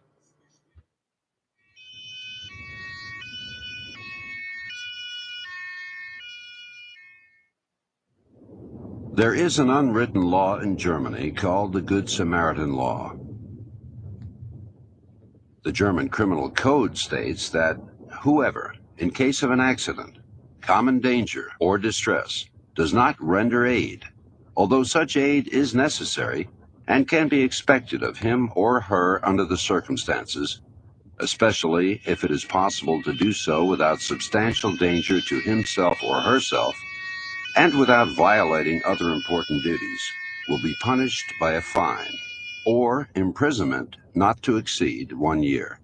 There is an unwritten law in Germany called the Good Samaritan Law. The German Criminal Code states that whoever, in case of an accident, common danger, or distress, does not render aid, although such aid is necessary and can be expected of him or her under the circumstances, especially if it is possible to do so without substantial danger to himself or herself, and without violating other important duties, will be punished by a fine or imprisonment not to exceed 1 year.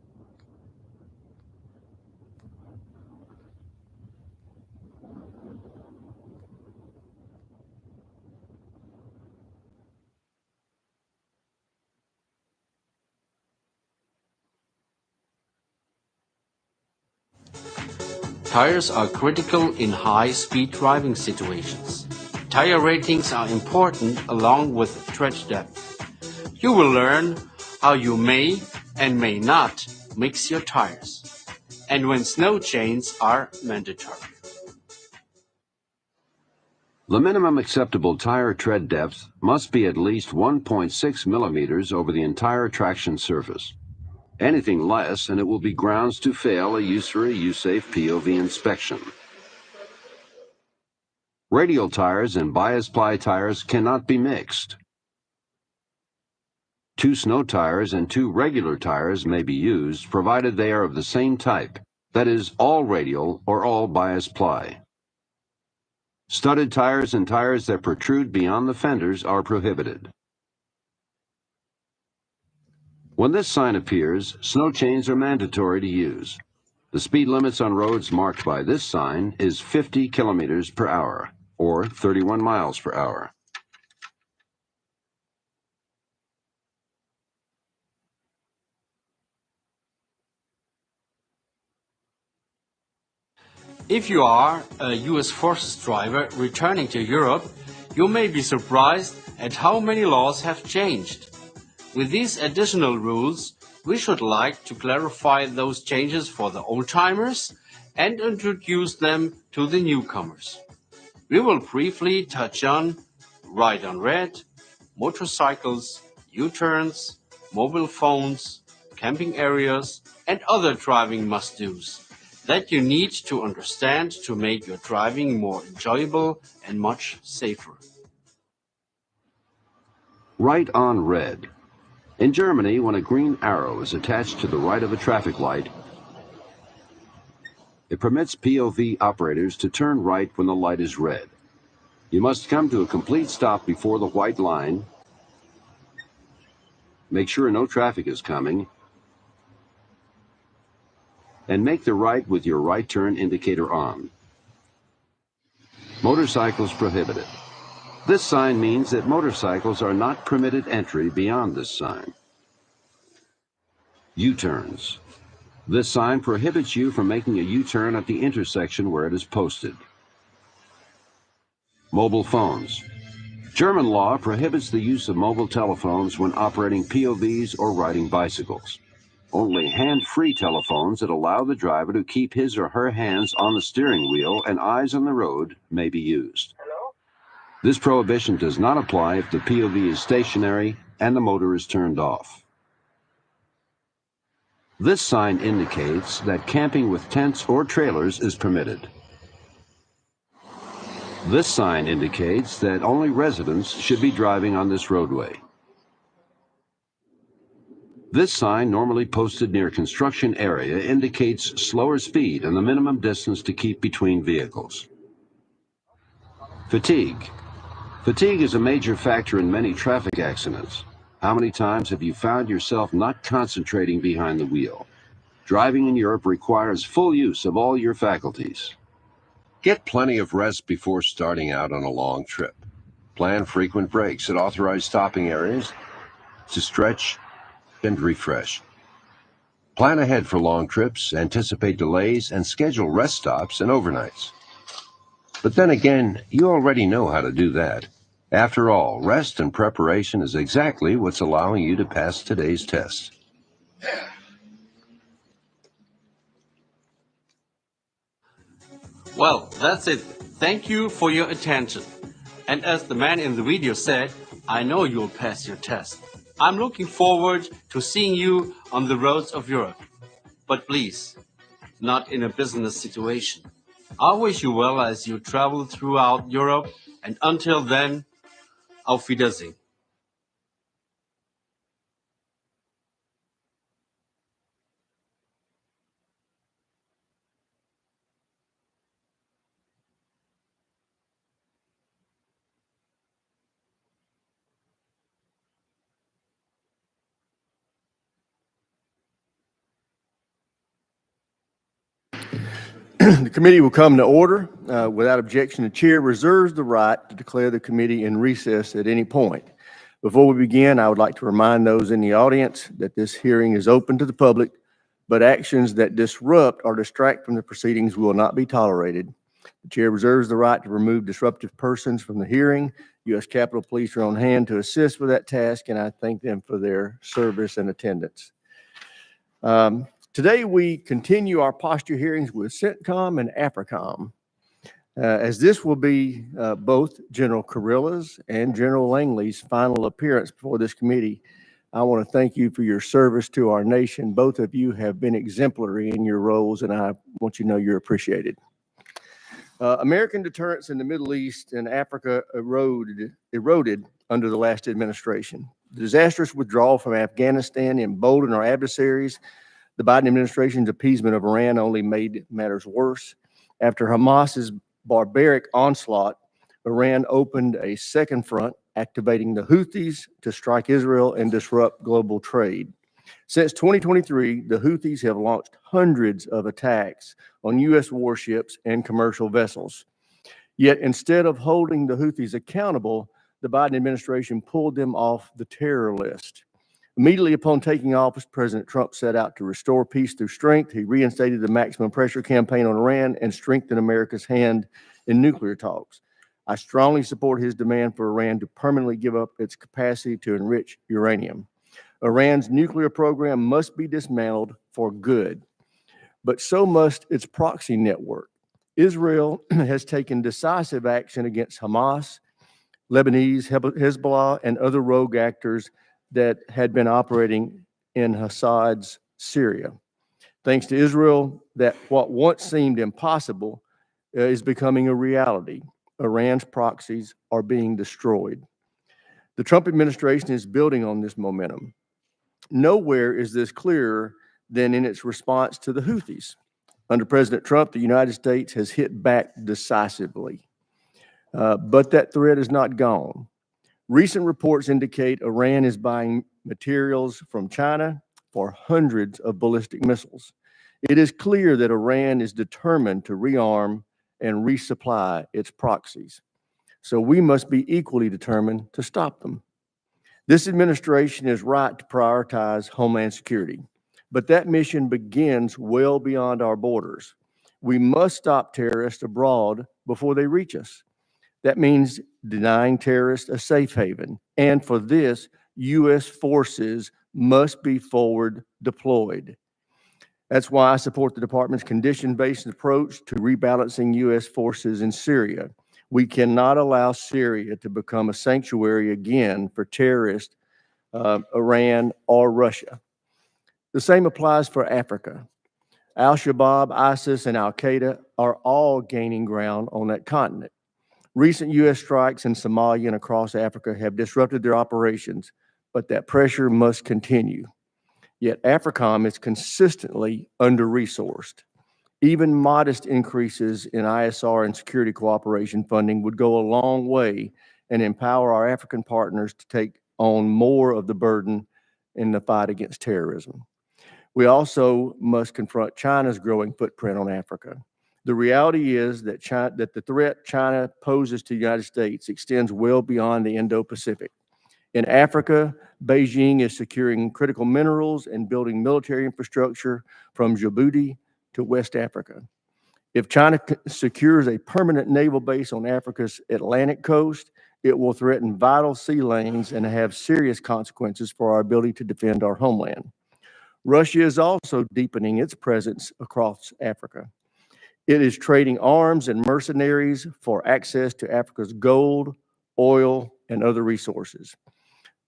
Tires are critical in high-speed driving situations. Tire ratings are important along with tread depth. You will learn how you may and may not mix your tires, and when snow chains are mandatory. The minimum acceptable tire tread depth must be at least 1.6 millimeters over the entire traction surface. Anything less, and it will be grounds to fail a USARA USAFE POV inspection. Radial tires and bias ply tires cannot be mixed. 2 snow tires and 2 regular tires may be used, provided they are of the same type, that is, all radial or all bias ply. Studded tires and tires that protrude beyond the fenders are prohibited. When this sign appears, snow chains are mandatory to use. The speed limits on roads marked by this sign is 50 kilometers per hour, or 31 miles per hour. If you are a US Forces driver returning to Europe, you may be surprised at how many laws have changed. With these additional rules, we should like to clarify those changes for the old-timers and introduce them to the newcomers. We will briefly touch on Ride on Red, motorcycles, U-turns, mobile phones, camping areas, and other driving must-dos that you need to understand to make your driving more enjoyable and much safer. Right on red. In Germany, when a green arrow is attached to the right of a traffic light, it permits POV operators to turn right when the light is red. You must come to a complete stop before the white line, make sure no traffic is coming, and make the right with your right turn indicator on. Motorcycles prohibited. This sign means that motorcycles are not permitted entry beyond this sign. U-turns. This sign prohibits you from making a U-turn at the intersection where it is posted. Mobile phones. German law prohibits the use of mobile telephones when operating POVs or riding bicycles. Only hand-free telephones that allow the driver to keep his or her hands on the steering wheel and eyes on the road may be used. This prohibition does not apply if the POV is stationary and the motor is turned off. This sign indicates that camping with tents or trailers is permitted. This sign indicates that only residents should be driving on this roadway. This sign, normally posted near construction area, indicates slower speed and the minimum distance to keep between vehicles. Fatigue. Fatigue is a major factor in many traffic accidents. How many times have you found yourself not concentrating behind the wheel? Driving in Europe requires full use of all your faculties. Get plenty of rest before starting out on a long trip. Plan frequent breaks at authorized stopping areas to stretch and refresh. Plan ahead for long trips, anticipate delays, and schedule rest stops and overnights. But then again, you already know how to do that. After all, rest and preparation is exactly what's allowing you to pass today's test. Well, that's it. Thank you for your attention. And as the man in the video said, I know you'll pass your test. I'm looking forward to seeing you on the roads of Europe. But please, not in a business situation. I wish you well as you travel throughout Europe, and until then, auf Wiedersehen. The committee will come to order. Without objection, the chair reserves the right to declare the committee in recess at any point. Before we begin, I would like to remind those in the audience that this hearing is open to the public, but actions that disrupt or distract from the proceedings will not be tolerated. The chair reserves the right to remove disruptive persons from the hearing. U.S. Capitol Police are on hand to assist with that task, and I thank them for their service and attendance. Today, we continue our posture hearings with CENTCOM and AFRICOM. As this will be both General Kurilla's and General Langley's final appearance before this committee, I want to thank you for your service to our nation. Both of you have been exemplary in your roles, and I want you to know you're appreciated. American deterrence in the Middle East and Africa eroded under the last administration. The disastrous withdrawal from Afghanistan emboldened our adversaries. The Biden administration's appeasement of Iran only made matters worse. After Hamas's barbaric onslaught, Iran opened a second front, activating the Houthis to strike Israel and disrupt global trade. Since 2023, the Houthis have launched hundreds of attacks on U.S. warships and commercial vessels. Yet instead of holding the Houthis accountable, the Biden administration pulled them off the terror list. Immediately upon taking office, President Trump set out to restore peace through strength. He reinstated the maximum pressure campaign on Iran and strengthened America's hand in nuclear talks. I strongly support his demand for Iran to permanently give up its capacity to enrich uranium. Iran's nuclear program must be dismantled for good, but so must its proxy network. Israel has taken decisive action against Hamas, Lebanese, Hezbollah, and other rogue actors that had been operating in Assad's Syria. Thanks to Israel, that what once seemed impossible is becoming a reality. Iran's proxies are being destroyed. The Trump administration is building on this momentum. Nowhere is this clearer than in its response to the Houthis. Under President Trump, the United States has hit back decisively, but that threat is not gone. Recent reports indicate Iran is buying materials from China for hundreds of ballistic missiles. It is clear that Iran is determined to rearm and resupply its proxies. So we must be equally determined to stop them. This administration is right to prioritize Homeland Security, but that mission begins well beyond our borders. We must stop terrorists abroad before they reach us. That means denying terrorists a safe haven. And for this, U.S. forces must be forward deployed. That's why I support the department's condition-based approach to rebalancing U.S. forces in Syria. We cannot allow Syria to become a sanctuary again for terrorists, Iran or Russia. The same applies for Africa. Al-Shabaab, ISIS, and Al-Qaeda are all gaining ground on that continent. Recent U.S. strikes in Somalia and across Africa have disrupted their operations, but that pressure must continue. Yet AFRICOM is consistently under-resourced. Even modest increases in ISR and security cooperation funding would go a long way and empower our African partners to take on more of the burden in the fight against terrorism. We also must confront China's growing footprint on Africa. The reality is that the threat China poses to the United States extends well beyond the Indo-Pacific. In Africa, Beijing is securing critical minerals and building military infrastructure from Djibouti to West Africa. If China secures a permanent naval base on Africa's Atlantic coast, it will threaten vital sea lanes and have serious consequences for our ability to defend our homeland. Russia is also deepening its presence across Africa. It is trading arms and mercenaries for access to Africa's gold, oil, and other resources.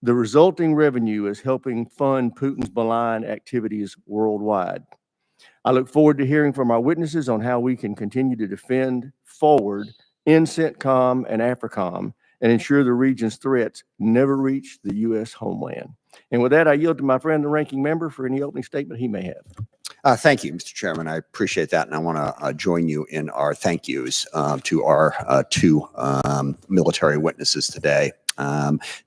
The resulting revenue is helping fund Putin's malign activities worldwide. I look forward to hearing from our witnesses on how we can continue to defend forward in CENTCOM and AFRICOM and ensure the region's threats never reach the U.S. homeland. And with that, I yield to my friend, the ranking member, for any opening statement he may have. Thank you, Mr. Chairman. I appreciate that, and I want to join you in our thank yous to our two military witnesses today.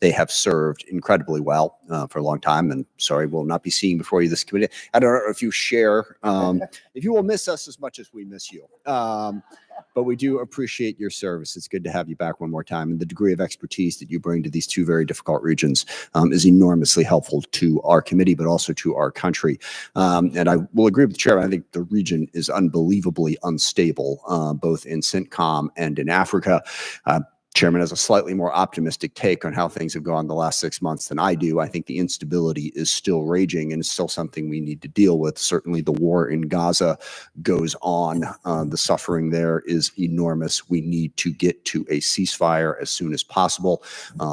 They have served incredibly well for a long time, and sorry, we'll not be seeing before you this committee. I don't know if you share, if you will miss us as much as we miss you. But we do appreciate your service. It's good to have you back one more time. And the degree of expertise that you bring to these two very difficult regions is enormously helpful to our committee, but also to our country. And I will agree with the chairman. I think the region is unbelievably unstable, both in CENTCOM and in Africa. Chairman has a slightly more optimistic take on how things have gone the last 6 months than I do. I think the instability is still raging and it's still something we need to deal with. Certainly the war in Gaza goes on. The suffering there is enormous. We need to get to a ceasefire as soon as possible.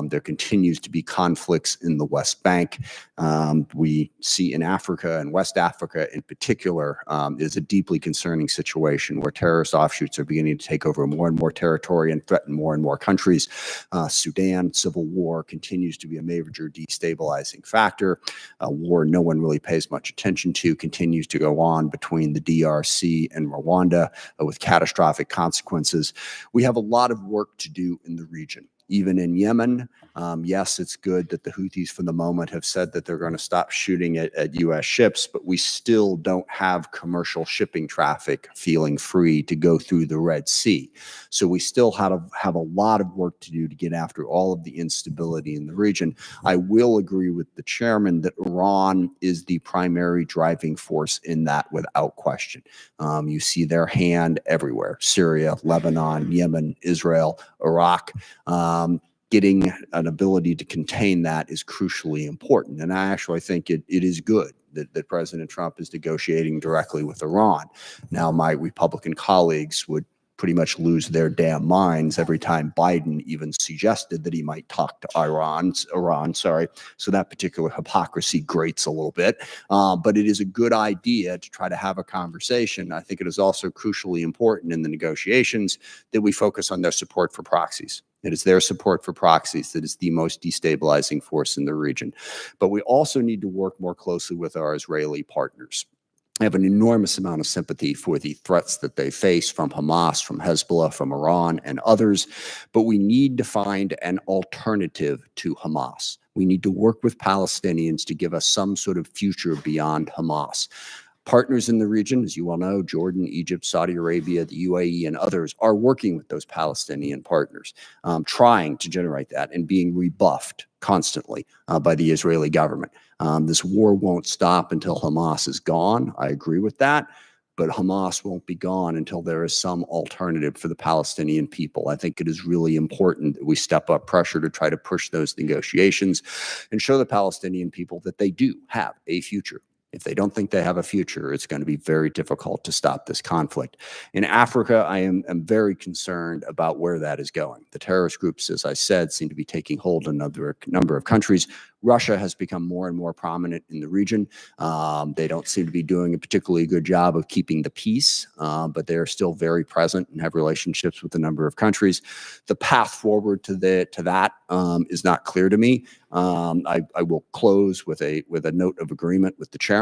There continues to be conflicts in the West Bank. We see in Africa and West Africa in particular is a deeply concerning situation where terrorist offshoots are beginning to take over more and more territory and threaten more and more countries. Sudan, civil war continues to be a major destabilizing factor. A war no one really pays much attention to continues to go on between the DRC and Rwanda with catastrophic consequences. We have a lot of work to do in the region. Even in Yemen, yes, it's good that the Houthis for the moment have said that they're going to stop shooting at U.S. ships, but we still don't have commercial shipping traffic feeling free to go through the Red Sea. So we still have a lot of work to do to get after all of the instability in the region. I will agree with the chairman that Iran is the primary driving force in that without question. You see their hand everywhere: Syria, Lebanon, Yemen, Israel, Iraq. Getting an ability to contain that is crucially important. And I actually think it is good that President Trump is negotiating directly with Iran. Now, my Republican colleagues would pretty much lose their damn minds every time Biden even suggested that he might talk to Iran. So that particular hypocrisy grates a little bit. But it is a good idea to try to have a conversation. I think it is also crucially important in the negotiations that we focus on their support for proxies. It is their support for proxies that is the most destabilizing force in the region. But we also need to work more closely with our Israeli partners. I have an enormous amount of sympathy for the threats that they face from Hamas, from Hezbollah, from Iran, and others. But we need to find an alternative to Hamas. We need to work with Palestinians to give us some sort of future beyond Hamas. Partners in the region, as you well know, Jordan, Egypt, Saudi Arabia, the UAE, and others are working with those Palestinian partners, trying to generate that and being rebuffed constantly by the Israeli government. This war won't stop until Hamas is gone. I agree with that. But Hamas won't be gone until there is some alternative for the Palestinian people. I think it is really important that we step up pressure to try to push those negotiations and show the Palestinian people that they do have a future. If they don't think they have a future, it's going to be very difficult to stop this conflict. In Africa, I am very concerned about where that is going. The terrorist groups, as I said, seem to be taking hold in a number of countries. Russia has become more and more prominent in the region. They don't seem to be doing a particularly good job of keeping the peace, but they are still very present and have relationships with a number of countries. The path forward to that is not clear to me. I will close with a note of agreement with the chairman.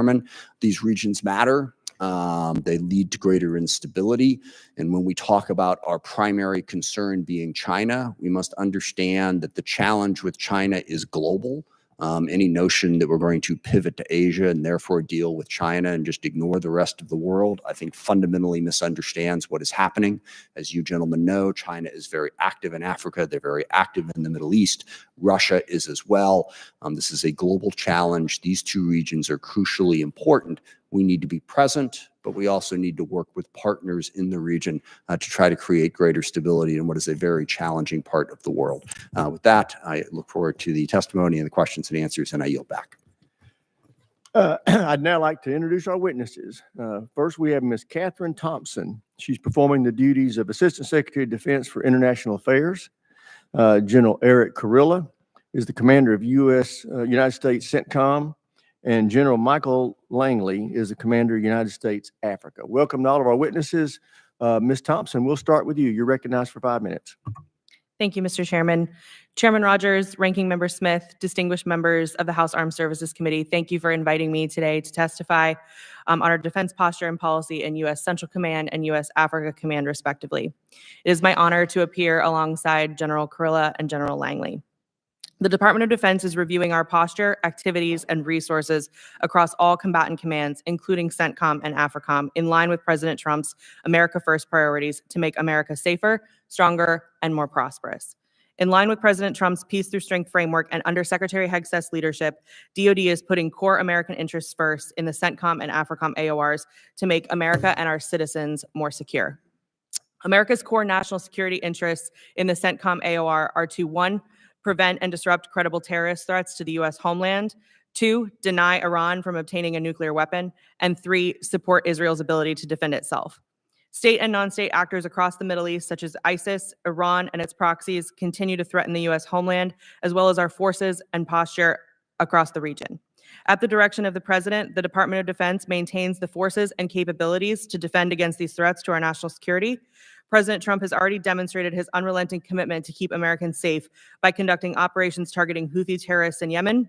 These regions matter. They lead to greater instability. And when we talk about our primary concern being China, we must understand that the challenge with China is global. Any notion that we're going to pivot to Asia and therefore deal with China and just ignore the rest of the world, I think fundamentally misunderstands what is happening. As you gentlemen know, China is very active in Africa. They're very active in the Middle East. Russia is as well. This is a global challenge. These two regions are crucially important. We need to be present, but we also need to work with partners in the region to try to create greater stability in what is a very challenging part of the world. With that, I look forward to the testimony and the questions and answers, and I yield back. I'd now like to introduce our witnesses. First, we have Ms. Catherine Thompson. She's performing the duties of Assistant Secretary of Defense for International Affairs. General Eric Kurilla is the commander of United States CENTCOM. And General Michael Langley is the commander of United States Africa. Welcome to all of our witnesses. Ms. Thompson, we'll start with you. You're recognized for 5 minutes. Thank you, Mr. Chairman. Chairman Rogers, Ranking Member Smith, distinguished members of the House Armed Services Committee, thank you for inviting me today to testify on our defense posture and policy in U.S. Central Command and U.S. Africa Command, respectively. It is my honor to appear alongside General Kurilla and General Langley. The Department of Defense is reviewing our posture, activities, and resources across all combatant commands, including CENTCOM and AFRICOM, in line with President Trump's America First priorities to make America safer, stronger, and more prosperous. In line with President Trump's Peace Through Strength framework and under Secretary Hegseth's leadership, DoD is putting core American interests first in the CENTCOM and AFRICOM AORs to make America and our citizens more secure. America's core national security interests in the CENTCOM AOR are to 1, prevent and disrupt credible terrorist threats to the U.S. homeland, 2, deny Iran from obtaining a nuclear weapon, and 3, support Israel's ability to defend itself. State and non-state actors across the Middle East, such as ISIS, Iran, and its proxies, continue to threaten the U.S. homeland, as well as our forces and posture across the region. At the direction of the President, the Department of Defense maintains the forces and capabilities to defend against these threats to our national security. President Trump has already demonstrated his unrelenting commitment to keep Americans safe by conducting operations targeting Houthi terrorists in Yemen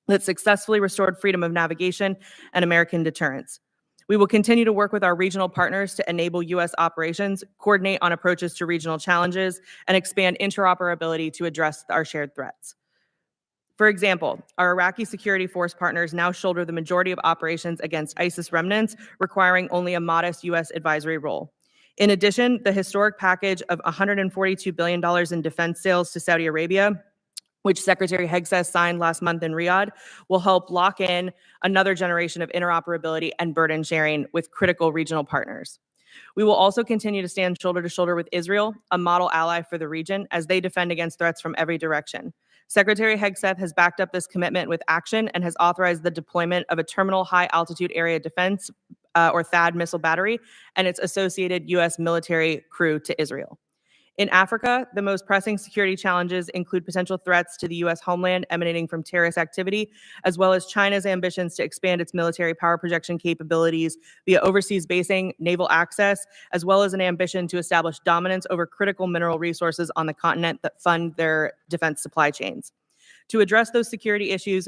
that successfully restored freedom of navigation and American deterrence. We will continue to work with our regional partners to enable U.S. operations, coordinate on approaches to regional challenges, and expand interoperability to address our shared threats. For example, our Iraqi security force partners now shoulder the majority of operations against ISIS remnants, requiring only a modest U.S. advisory role. In addition, the historic package of $142 billion in defense sales to Saudi Arabia, which Secretary Hegseth signed last month in Riyadh, will help lock in another generation of interoperability and burden sharing with critical regional partners. We will also continue to stand shoulder to shoulder with Israel, a model ally for the region, as they defend against threats from every direction. Secretary Hegseth has backed up this commitment with action and has authorized the deployment of a Terminal High Altitude Area Defense, or THAAD missile battery, and its associated U.S. military crew to Israel. In Africa, the most pressing security challenges include potential threats to the U.S. homeland emanating from terrorist activity, as well as China's ambitions to expand its military power projection capabilities via overseas basing, naval access, as well as an ambition to establish dominance over critical mineral resources on the continent that fund their defense supply chains. To address those security issues,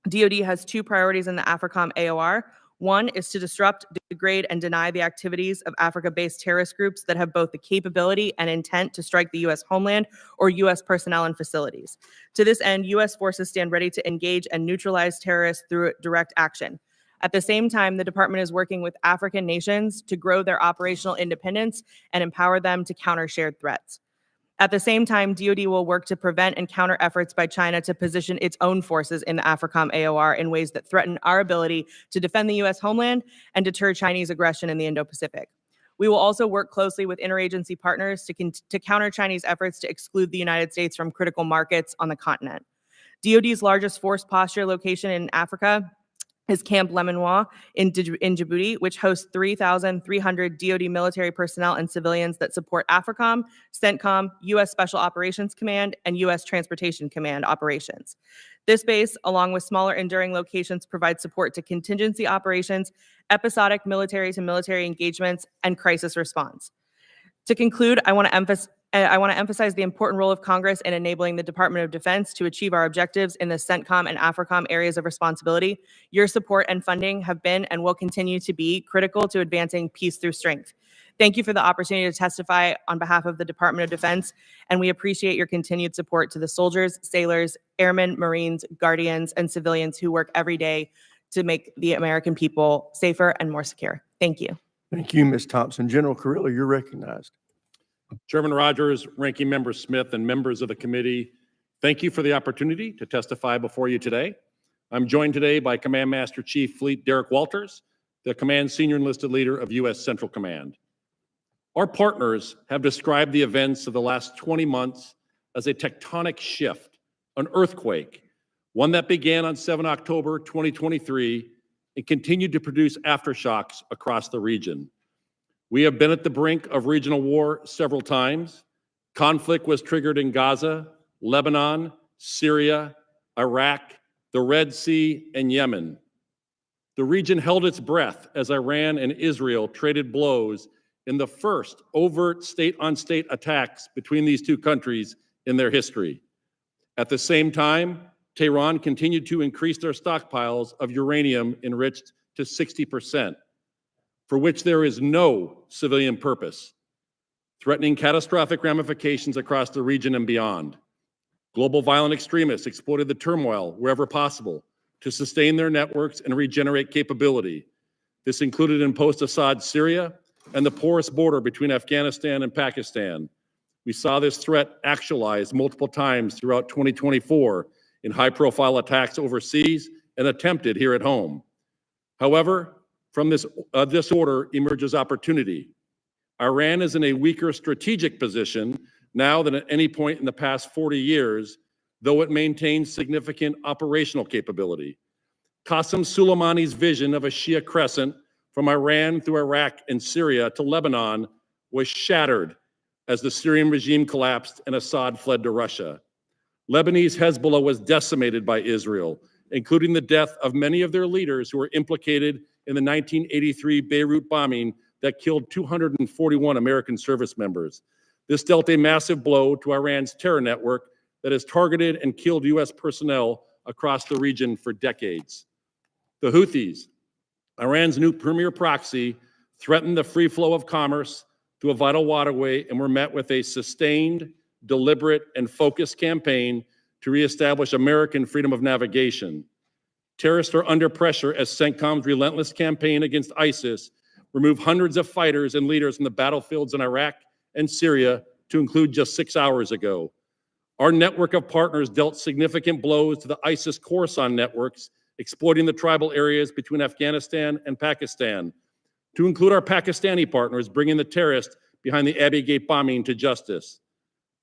DoD has 2 priorities in the AFRICOM AOR. 1 is to disrupt, degrade, and deny the activities of Africa-based terrorist groups that have both the capability and intent to strike the U.S. homeland or U.S. personnel and facilities. To this end, U.S. forces stand ready to engage and neutralize terrorists through direct action. At the same time, the department is working with African nations to grow their operational independence and empower them to counter shared threats. At the same time, DoD will work to prevent and counter efforts by China to position its own forces in the AFRICOM AOR in ways that threaten our ability to defend the U.S. homeland and deter Chinese aggression in the Indo-Pacific. We will also work closely with interagency partners to counter Chinese efforts to exclude the United States from critical markets on the continent. DoD's largest force posture location in Africa is Camp Lemonnois in Djibouti, which hosts 3,300 DoD military personnel and civilians that support AFRICOM, CENTCOM, U.S. Special Operations Command, and U.S. Transportation Command operations. This base, along with smaller enduring locations, provides support to contingency operations, episodic military-to-military engagements, and crisis response. To conclude, I want to emphasize the important role of Congress in enabling the Department of Defense to achieve our objectives in the CENTCOM and AFRICOM areas of responsibility. Your support and funding have been and will continue to be critical to advancing peace through strength. Thank you for the opportunity to testify on behalf of the Department of Defense, and we appreciate your continued support to the soldiers, sailors, airmen, Marines, guardians, and civilians who work every day to make the American people safer and more secure. Thank you. Thank you, Ms. Thompson. General Carrillo, you're recognized. Chairman Rogers, Ranking Member Smith, and members of the committee, thank you for the opportunity to testify before you today. I'm joined today by Command Master Chief Fleet Derek Walters, the Command's Senior Enlisted Leader of U.S. Central Command. Our partners have described the events of the last 20 months as a tectonic shift, an earthquake, one that began on 7 October 2023 and continued to produce aftershocks across the region. We have been at the brink of regional war several times. Conflict was triggered in Gaza, Lebanon, Syria, Iraq, the Red Sea, and Yemen. The region held its breath as Iran and Israel traded blows in the first overt state-on-state attacks between these two countries in their history. At the same time, Tehran continued to increase their stockpiles of uranium enriched to 60%, for which there is no civilian purpose, threatening catastrophic ramifications across the region and beyond. Global violent extremists exploited the turmoil wherever possible to sustain their networks and regenerate capability. This included in post-Assad Syria and the porous border between Afghanistan and Pakistan. We saw this threat actualized multiple times throughout 2024 in high-profile attacks overseas and attempted here at home. However, from this disorder emerges opportunity. Iran is in a weaker strategic position now than at any point in the past 40 years, though it maintains significant operational capability. Qasem Soleimani's vision of a Shia crescent from Iran through Iraq and Syria to Lebanon was shattered as the Syrian regime collapsed and Assad fled to Russia. Lebanese Hezbollah was decimated by Israel, including the death of many of their leaders who were implicated in the 1983 Beirut bombing that killed 241 American service members. This dealt a massive blow to Iran's terror network that has targeted and killed U.S. personnel across the region for decades. The Houthis, Iran's new premier proxy, threatened the free flow of commerce through a vital waterway and were met with a sustained, deliberate, and focused campaign to reestablish American freedom of navigation. Terrorists are under pressure as CENTCOM's relentless campaign against ISIS removed hundreds of fighters and leaders from the battlefields in Iraq and Syria, to include just 6 hours ago. Our network of partners dealt significant blows to the ISIS Khorasan networks, exploiting the tribal areas between Afghanistan and Pakistan, to include our Pakistani partners bringing the terrorists behind the Abbey Gate bombing to justice.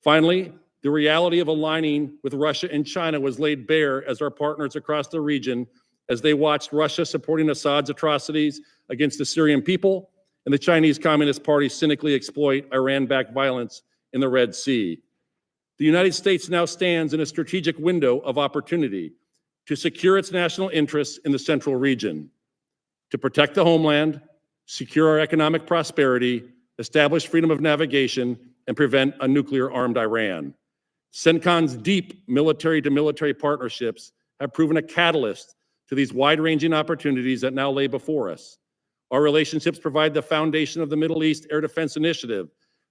Finally, the reality of aligning with Russia and China was laid bare as our partners across the region, as they watched Russia supporting Assad's atrocities against the Syrian people and the Chinese Communist Party cynically exploit Iran-backed violence in the Red Sea. The United States now stands in a strategic window of opportunity to secure its national interests in the central region, to protect the homeland, secure our economic prosperity, establish freedom of navigation, and prevent a nuclear-armed Iran. CENTCOM's deep military-to-military partnerships have proven a catalyst to these wide-ranging opportunities that now lay before us. Our relationships provide the foundation of the Middle East Air Defense Initiative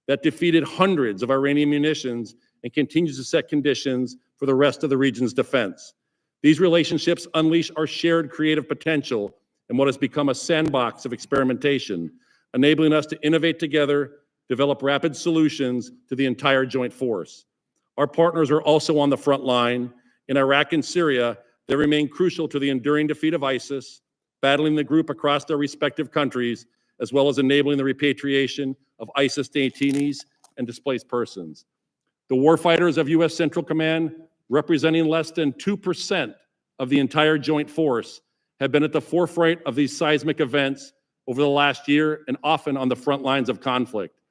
that defeated hundreds of Iranian munitions and continues to set conditions for the rest of the region's defense. These relationships unleash our shared creative potential in what has become a sandbox of experimentation, enabling us to innovate together, develop rapid solutions to the entire joint force. Our partners are also on the front line. In Iraq and Syria, they remain crucial to the enduring defeat of ISIS, battling the group across their respective countries, as well as enabling the repatriation of ISIS detainees and displaced persons. The warfighters of U.S. Central Command, representing less than 2% of the entire joint force, have been at the forefront of these seismic events over the last year and often on the front lines of conflict.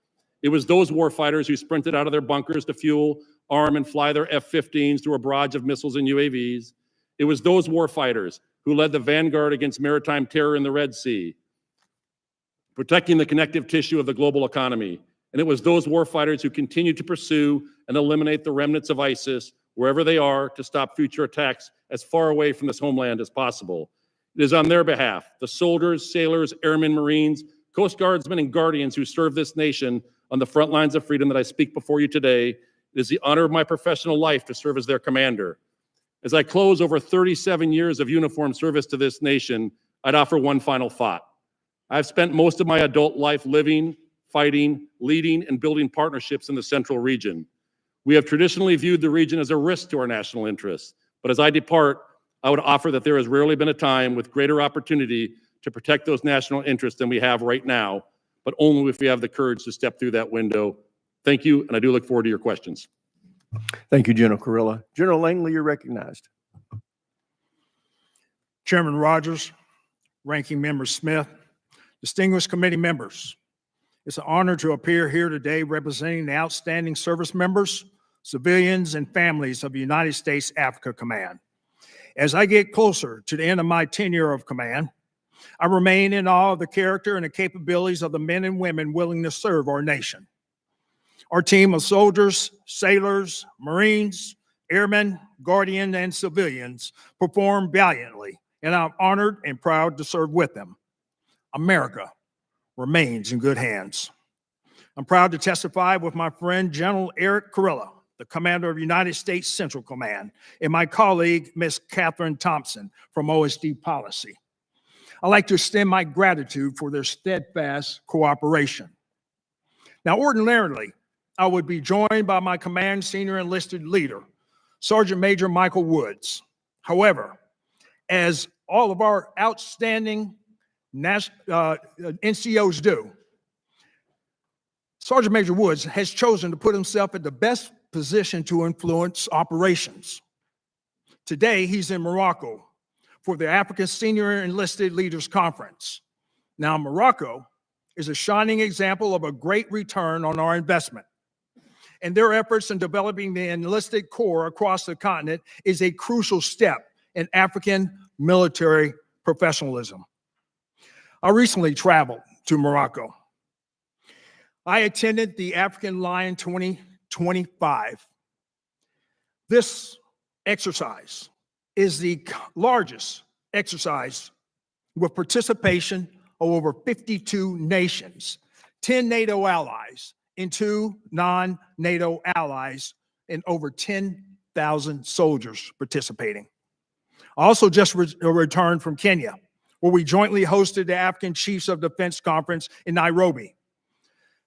It was those warfighters who sprinted out of their bunkers to fuel, arm, and fly their F-15s through a barrage of missiles and UAVs. It was those warfighters who led the vanguard against maritime terror in the Red Sea, protecting the connective tissue of the global economy. And it was those warfighters who continue to pursue and eliminate the remnants of ISIS wherever they are to stop future attacks as far away from this homeland as possible. It is on their behalf, the soldiers, sailors, airmen, Marines, Coast Guardsmen, and Guardians who serve this nation on the front lines of freedom that I speak before you today. It is the honor of my professional life to serve as their commander. As I close over 37 years of uniformed service to this nation, I'd offer one final thought. I've spent most of my adult life living, fighting, leading, and building partnerships in the central region. We have traditionally viewed the region as a risk to our national interests, but as I depart, I would offer that there has rarely been a time with greater opportunity to protect those national interests than we have right now, but only if we have the courage to step through that window. Thank you, and I do look forward to your questions. Thank you, General Kurilla. General Langley, you're recognized. Chairman Rogers, Ranking Member Smith, distinguished committee members, it's an honor to appear here today representing the outstanding service members, civilians, and families of the United States Africa Command. As I get closer to the end of my tenure of command, I remain in awe of the character and the capabilities of the men and women willing to serve our nation. Our team of soldiers, sailors, Marines, airmen, guardians, and civilians perform valiantly, and I'm honored and proud to serve with them. America remains in good hands. I'm proud to testify with my friend General Eric Kurilla, the commander of United States Central Command, and my colleague, Ms. Catherine Thompson from OSD Policy. I'd like to extend my gratitude for their steadfast cooperation. Now, ordinarily, I would be joined by my command senior enlisted leader, Sergeant Major Michael Woods. However, as all of our outstanding NCOs do, Sergeant Major Woods has chosen to put himself in the best position to influence operations. Today, he's in Morocco for the African Senior Enlisted Leaders Conference. Now, Morocco is a shining example of a great return on our investment. And their efforts in developing the enlisted corps across the continent is a crucial step in African military professionalism. I recently traveled to Morocco. I attended the African Lion 2025. This exercise is the largest exercise with participation of over 52 nations, 10 NATO allies, and 2 non-NATO allies, and over 10,000 soldiers participating. I also just returned from Kenya, where we jointly hosted the African Chiefs of Defense Conference in Nairobi.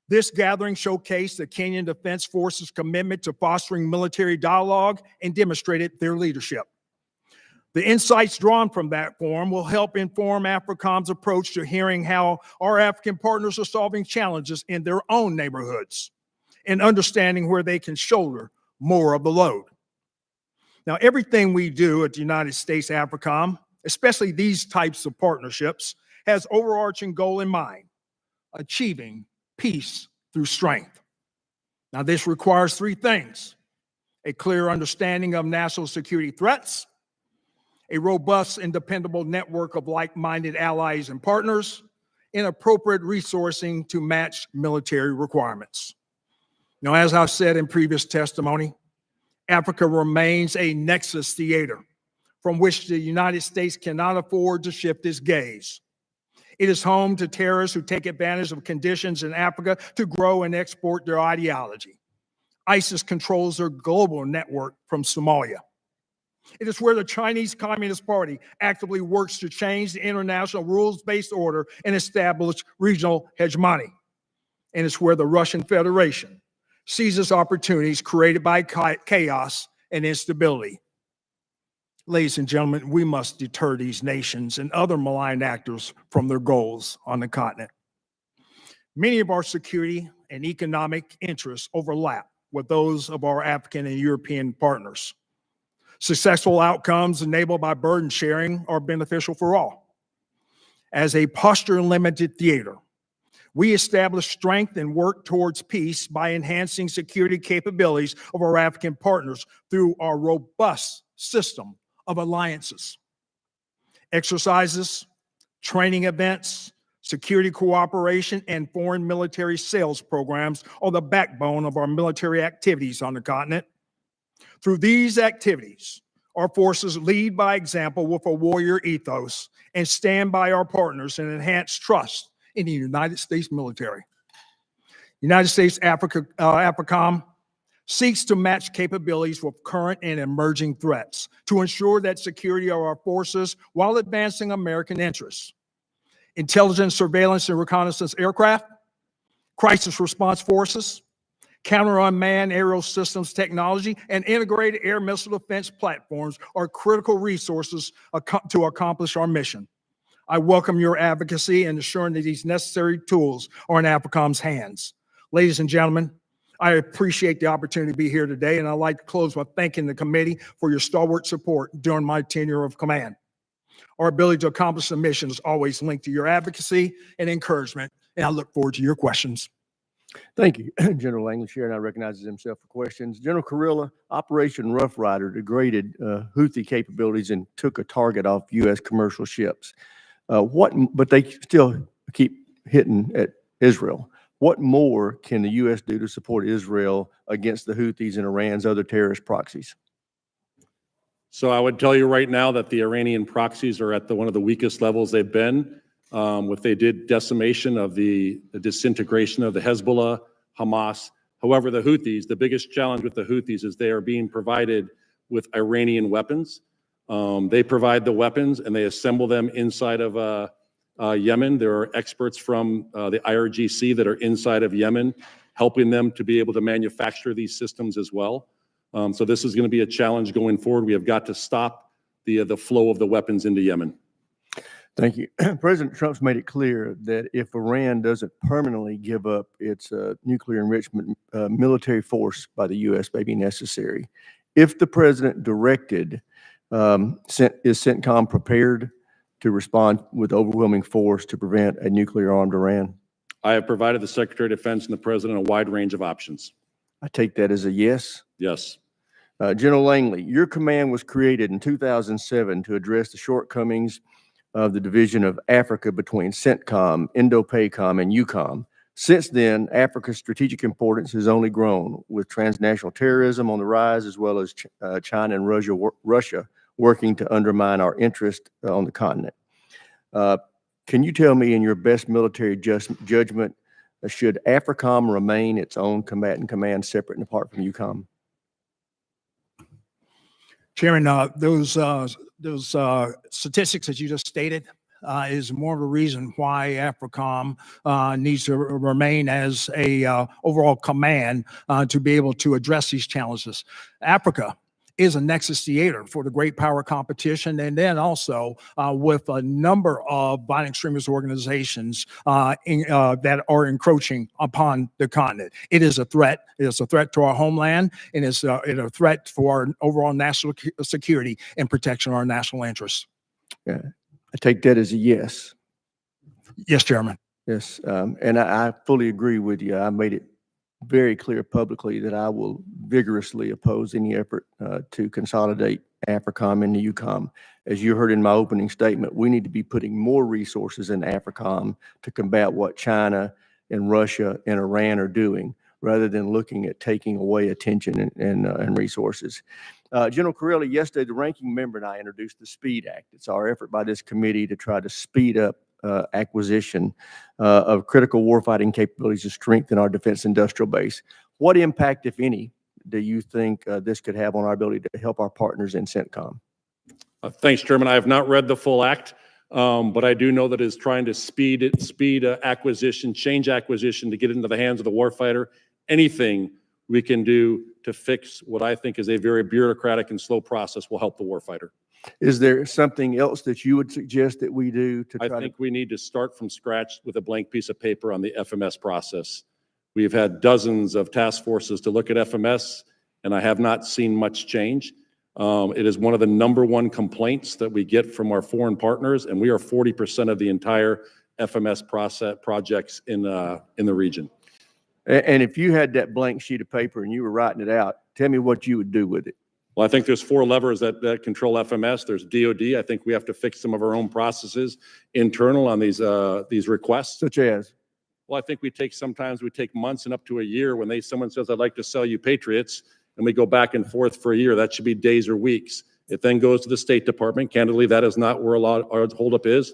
This gathering showcased the Kenyan Defense Force's commitment to fostering military dialogue and demonstrated their leadership. The insights drawn from that forum will help inform AFRICOM's approach to hearing how our African partners are solving challenges in their own neighborhoods and understanding where they can shoulder more of the load. Now, everything we do at the United States AFRICOM, especially these types of partnerships, has overarching goal in mind: achieving peace through strength. Now, this requires 3 things: a clear understanding of national security threats, a robust and dependable network of like-minded allies and partners, and appropriate resourcing to match military requirements. Now, as I've said in previous testimony, Africa remains a nexus theater from which the United States cannot afford to shift its gaze. It is home to terrorists who take advantage of conditions in Africa to grow and export their ideology. ISIS controls their global network from Somalia. It is where the Chinese Communist Party actively works to change the international rules-based order and establish regional hegemony. And it's where the Russian Federation seizes opportunities created by chaos and instability. Ladies and gentlemen, we must deter these nations and other malign actors from their goals on the continent. Many of our security and economic interests overlap with those of our African and European partners. Successful outcomes enabled by burden sharing are beneficial for all. As a posture-limited theater, we establish strength and work towards peace by enhancing security capabilities of our African partners through our robust system of alliances. Exercises, training events, security cooperation, and foreign military sales programs are the backbone of our military activities on the continent. Through these activities, our forces lead by example with a warrior ethos and stand by our partners and enhance trust in the United States military. United States AFRICOM seeks to match capabilities with current and emerging threats to ensure that security of our forces while advancing American interests. Intelligence, surveillance, and reconnaissance aircraft, crisis response forces, counter unmanned aerial systems technology, and integrated air missile defense platforms are critical resources to accomplish our mission. I welcome your advocacy in ensuring that these necessary tools are in AFRICOM's hands. Ladies and gentlemen, I appreciate the opportunity to be here today, and I'd like to close by thanking the committee for your stalwart support during my tenure of command. Our ability to accomplish the mission is always linked to your advocacy and encouragement, and I look forward to your questions. Thank you, General Langley. Chair now recognizes himself for questions. General Kurilla, Operation Rough Rider degraded Houthi capabilities and took a target off U.S. commercial ships. But they still keep hitting at Israel. What more can the U.S. do to support Israel against the Houthis and Iran's other terrorist proxies? So I would tell you right now that the Iranian proxies are at one of the weakest levels they've been. They did decimation of the disintegration of the Hezbollah, Hamas. However, the Houthis, the biggest challenge with the Houthis is they are being provided with Iranian weapons. They provide the weapons and they assemble them inside of Yemen. There are experts from the IRGC that are inside of Yemen, helping them to be able to manufacture these systems as well. So this is going to be a challenge going forward. We have got to stop the flow of the weapons into Yemen. Thank you. President Trump's made it clear that if Iran doesn't permanently give up its nuclear enrichment, military force by the U.S. may be necessary. If the president directed, is CENTCOM prepared to respond with overwhelming force to prevent a nuclear-armed Iran? I have provided the Secretary of Defense and the President a wide range of options. I take that as a yes. Yes. General Langley, your command was created in 2007 to address the shortcomings of the division of Africa between CENTCOM, INDOPACOM, and EUCOM. Since then, Africa's strategic importance has only grown, with transnational terrorism on the rise, as well as China and Russia working to undermine our interest on the continent. Can you tell me, in your best military judgment, should AFRICOM remain its own combatant command separate and apart from EUCOM? Chairman, those statistics that you just stated is more of a reason why AFRICOM needs to remain as a overall command to be able to address these challenges. Africa is a nexus theater for the great power competition, and then also with a number of violent extremist organizations that are encroaching upon the continent. It is a threat. It is a threat to our homeland, and it's a threat for our overall national security and protection of our national interests. Yeah, I take that as a yes. Yes, Chairman. Yes, and I fully agree with you. I made it very clear publicly that I will vigorously oppose any effort to consolidate AFRICOM into EUCOM. As you heard in my opening statement, we need to be putting more resources in AFRICOM to combat what China and Russia and Iran are doing, rather than looking at taking away attention and resources. General Corelli, yesterday the ranking member and I introduced the SPEED Act. It's our effort by this committee to try to speed up acquisition of critical warfighting capabilities to strengthen our defense industrial base. What impact, if any, do you think this could have on our ability to help our partners in CENTCOM? Thanks, Chairman. I have not read the full act, but I do know that it's trying to speed acquisition, change acquisition to get into the hands of the warfighter. Anything we can do to fix what I think is a very bureaucratic and slow process will help the warfighter. Is there something else that you would suggest that we do to try I think we need to start from scratch with a blank piece of paper on the FMS process. We've had dozens of task forces to look at FMS, and I have not seen much change. It is one of the #1 complaints that we get from our foreign partners, and we are 40% of the entire FMS projects in the region. And if you had that blank sheet of paper and you were writing it out, tell me what you would do with it. Well, I think there's 4 levers that control FMS. There's DOD. I think we have to fix some of our own processes internal on these requests. Such as? Well, I think sometimes we take months and up to a year when someone says, I'd like to sell you Patriots, and we go back and forth for a year. That should be days or weeks. It then goes to the State Department. Candidly, that is not where a lot of our holdup is.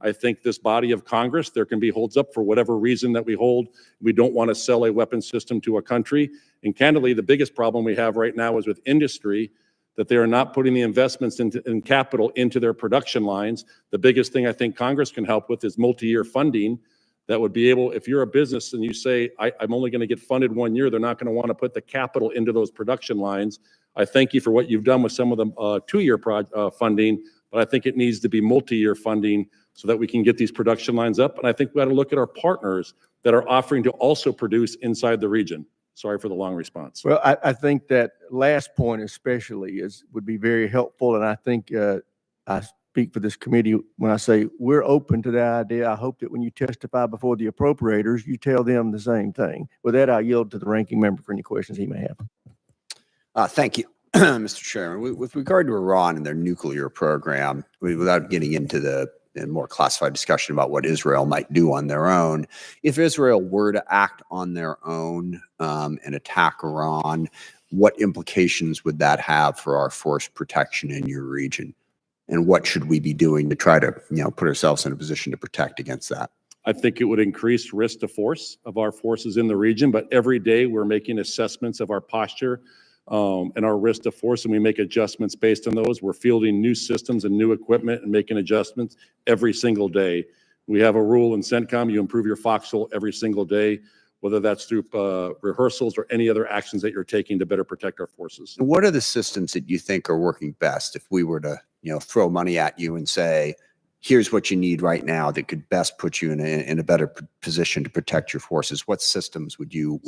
I think this body of Congress, there can be holds up for whatever reason that we hold. We don't want to sell a weapon system to a country. And candidly, the biggest problem we have right now is with industry, that they are not putting the investments in capital into their production lines. The biggest thing I think Congress can help with is multi-year funding that would be able, if you're a business and you say, I'm only going to get funded 1 year, they're not going to want to put the capital into those production lines. I thank you for what you've done with some of the 2-year funding, but I think it needs to be multi-year funding so that we can get these production lines up. And I think we got to look at our partners that are offering to also produce inside the region. Sorry for the long response. Well, I think that last point especially would be very helpful. And I think I speak for this committee when I say we're open to that idea. I hope that when you testify before the appropriators, you tell them the same thing. With that, I yield to the ranking member for any questions he may have. Thank you, Mr. Chairman. With regard to Iran and their nuclear program, without getting into the more classified discussion about what Israel might do on their own, if Israel were to act on their own and attack Iran, what implications would that have for our force protection in your region? And what should we be doing to try to, put ourselves in a position to protect against that? I think it would increase risk to force of our forces in the region, but every day we're making assessments of our posture and our risk to force, and we make adjustments based on those. We're fielding new systems and new equipment and making adjustments every single day. We have a rule in CENTCOM, you improve your foxhole every single day, whether that's through rehearsals or any other actions that you're taking to better protect our forces. What are the systems that you think are working best if we were to, throw money at you and say, here's what you need right now that could best put you in a better position to protect your forces, what systems would you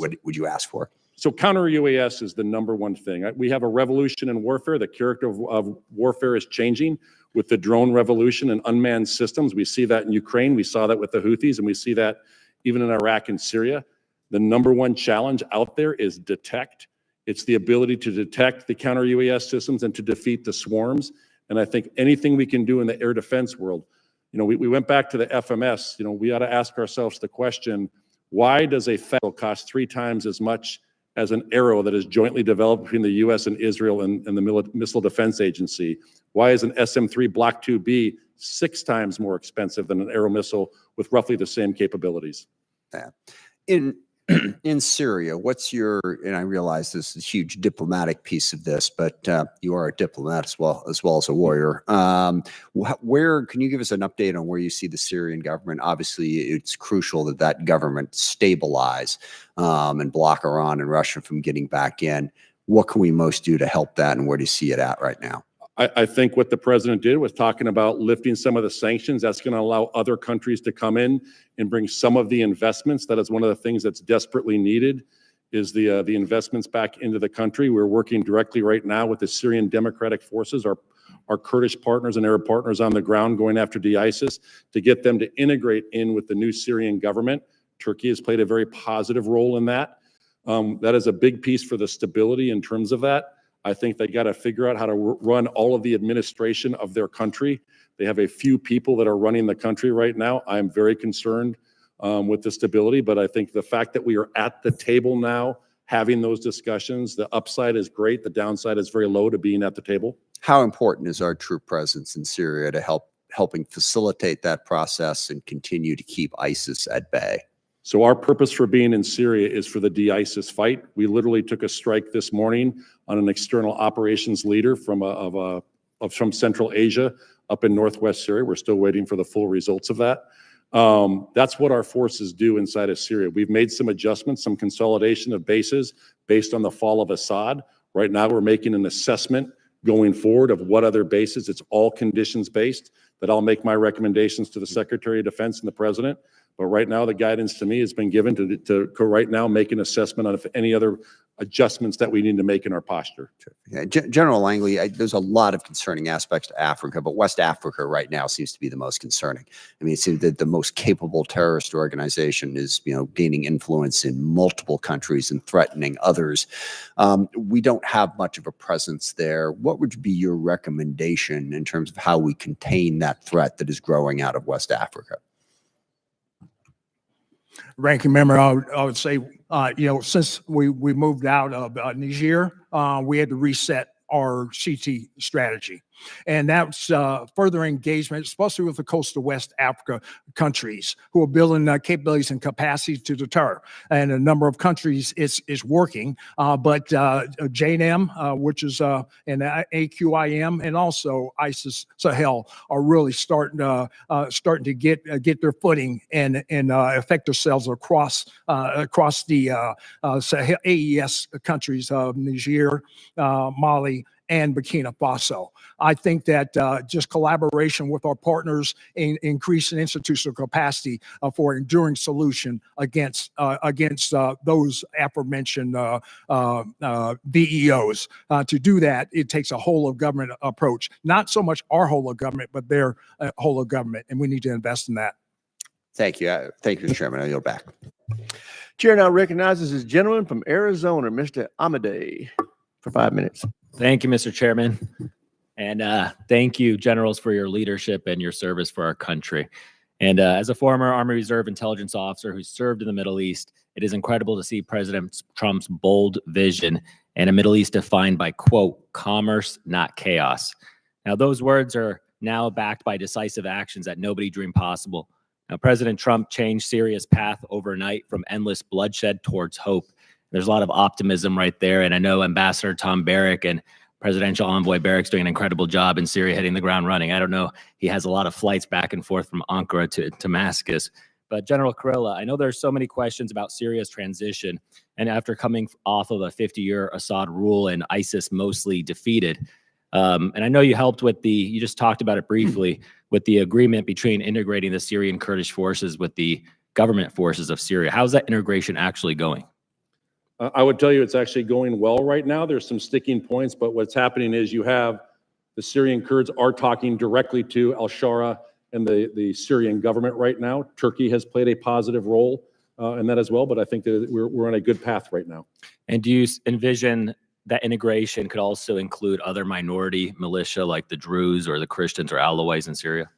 ask for? So counter UAS is the number one thing. We have a revolution in warfare. The character of warfare is changing with the drone revolution and unmanned systems. We see that in Ukraine. We saw that with the Houthis, and we see that even in Iraq and Syria. The number one challenge out there is detect. It's the ability to detect the counter UAS systems and to defeat the swarms. And I think anything we can do in the air defense world, we went back to the FMS, we ought to ask ourselves the question, why does a FAL cost 3 times as much as an Arrow that is jointly developed between the U.S. and Israel and the Missile Defense Agency? Why is an SM-3 Block 2B 6 times more expensive than an Arrow missile with roughly the same capabilities? In Syria, and I realize this is a huge diplomatic piece of this, but you are a diplomat as well as a warrior. Where can you give us an update on where you see the Syrian government? Obviously, it's crucial that government stabilize and block Iran and Russia from getting back in. What can we most do to help that, and where do you see it at right now? I think what the president did was talking about lifting some of the sanctions. That's going to allow other countries to come in and bring some of the investments. That is one of the things that's desperately needed, is the investments back into the country. We're working directly right now with the Syrian Democratic Forces, our Kurdish partners and Arab partners on the ground, going after ISIS to get them to integrate in with the new Syrian government. Turkey has played a very positive role in that. That is a big piece for the stability in terms of that. I think they got to figure out how to run all of the administration of their country. They have a few people that are running the country right now. I'm very concerned with the stability, but I think the fact that we are at the table now, having those discussions, the upside is great. The downside is very low to being at the table. How important is our troop presence in Syria to helping facilitate that process and continue to keep ISIS at bay? So our purpose for being in Syria is for the de-ISIS fight. We literally took a strike this morning on an external operations leader from Central Asia up in Northwest Syria. We're still waiting for the full results of that. That's what our forces do inside of Syria. We've made some adjustments, some consolidation of bases based on the fall of Assad. Right now, we're making an assessment going forward of what other bases. It's all conditions based, that I'll make my recommendations to the Secretary of Defense and the President. But right now, the guidance to me has been given to right now make an assessment on if any other adjustments that we need to make in our posture. Yeah, General Langley, there's a lot of concerning aspects to Africa, but West Africa right now seems to be the most concerning. I mean, it seems that the most capable terrorist organization is, gaining influence in multiple countries and threatening others. We don't have much of a presence there. What would be your recommendation in terms of how we contain that threat that is growing out of West Africa? Ranking member, I would say, since we moved out of Niger, we had to reset our CT strategy. And that's further engagement, especially with the coastal West Africa countries who are building capabilities and capacity to deter. And a number of countries is working, but JNM, which is and AQIM, and also ISIS Sahel are really starting to get their footing and affect themselves across the Sahel, AES countries of Niger, Mali, and Burkina Faso. I think that just collaboration with our partners in increasing institutional capacity for enduring solution against those aforementioned VEOs. To do that, it takes a whole of government approach, not so much our whole of government, but their whole of government, and we need to invest in that. Thank you. Thank you, Mr. Chairman. I yield back. Chair now recognizes his gentleman from Arizona, Mr. Amedee, for 5 minutes. Thank you, Mr. Chairman. And thank you, generals, for your leadership and your service for our country. And as a former Army Reserve intelligence officer who served in the Middle East, it is incredible to see President Trump's bold vision and a Middle East defined by, quote, commerce, not chaos. Now, those words are now backed by decisive actions that nobody dreamed possible. Now, President Trump changed Syria's path overnight from endless bloodshed towards hope. There's a lot of optimism right there. And I know Ambassador Tom Barrack and Presidential Envoy Barrack's doing an incredible job in Syria, hitting the ground running. I don't know. He has a lot of flights back and forth from Ankara to Damascus. But General Kurilla, I know there's so many questions about Syria's transition. And after coming off of a 50-year Assad rule and ISIS mostly defeated, and I know you helped with you just talked about it briefly, with the agreement between integrating the Syrian Kurdish forces with the government forces of Syria. How's that integration actually going? I would tell you it's actually going well right now. There's some sticking points, but what's happening is you have the Syrian Kurds are talking directly to al-Shara and the Syrian government right now. Turkey has played a positive role in that as well, but I think that we're on a good path right now. And do you envision that integration could also include other minority militia like the Druze or the Christians or Alawites in Syria?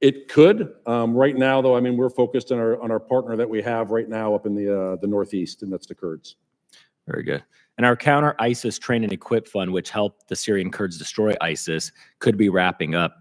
It could. Right now, though, I mean, we're focused on our partner that we have right now up in the Northeast, and that's the Kurds. Very good. And our Counter ISIS Train and Equip Fund, which helped the Syrian Kurds destroy ISIS, could be wrapping up.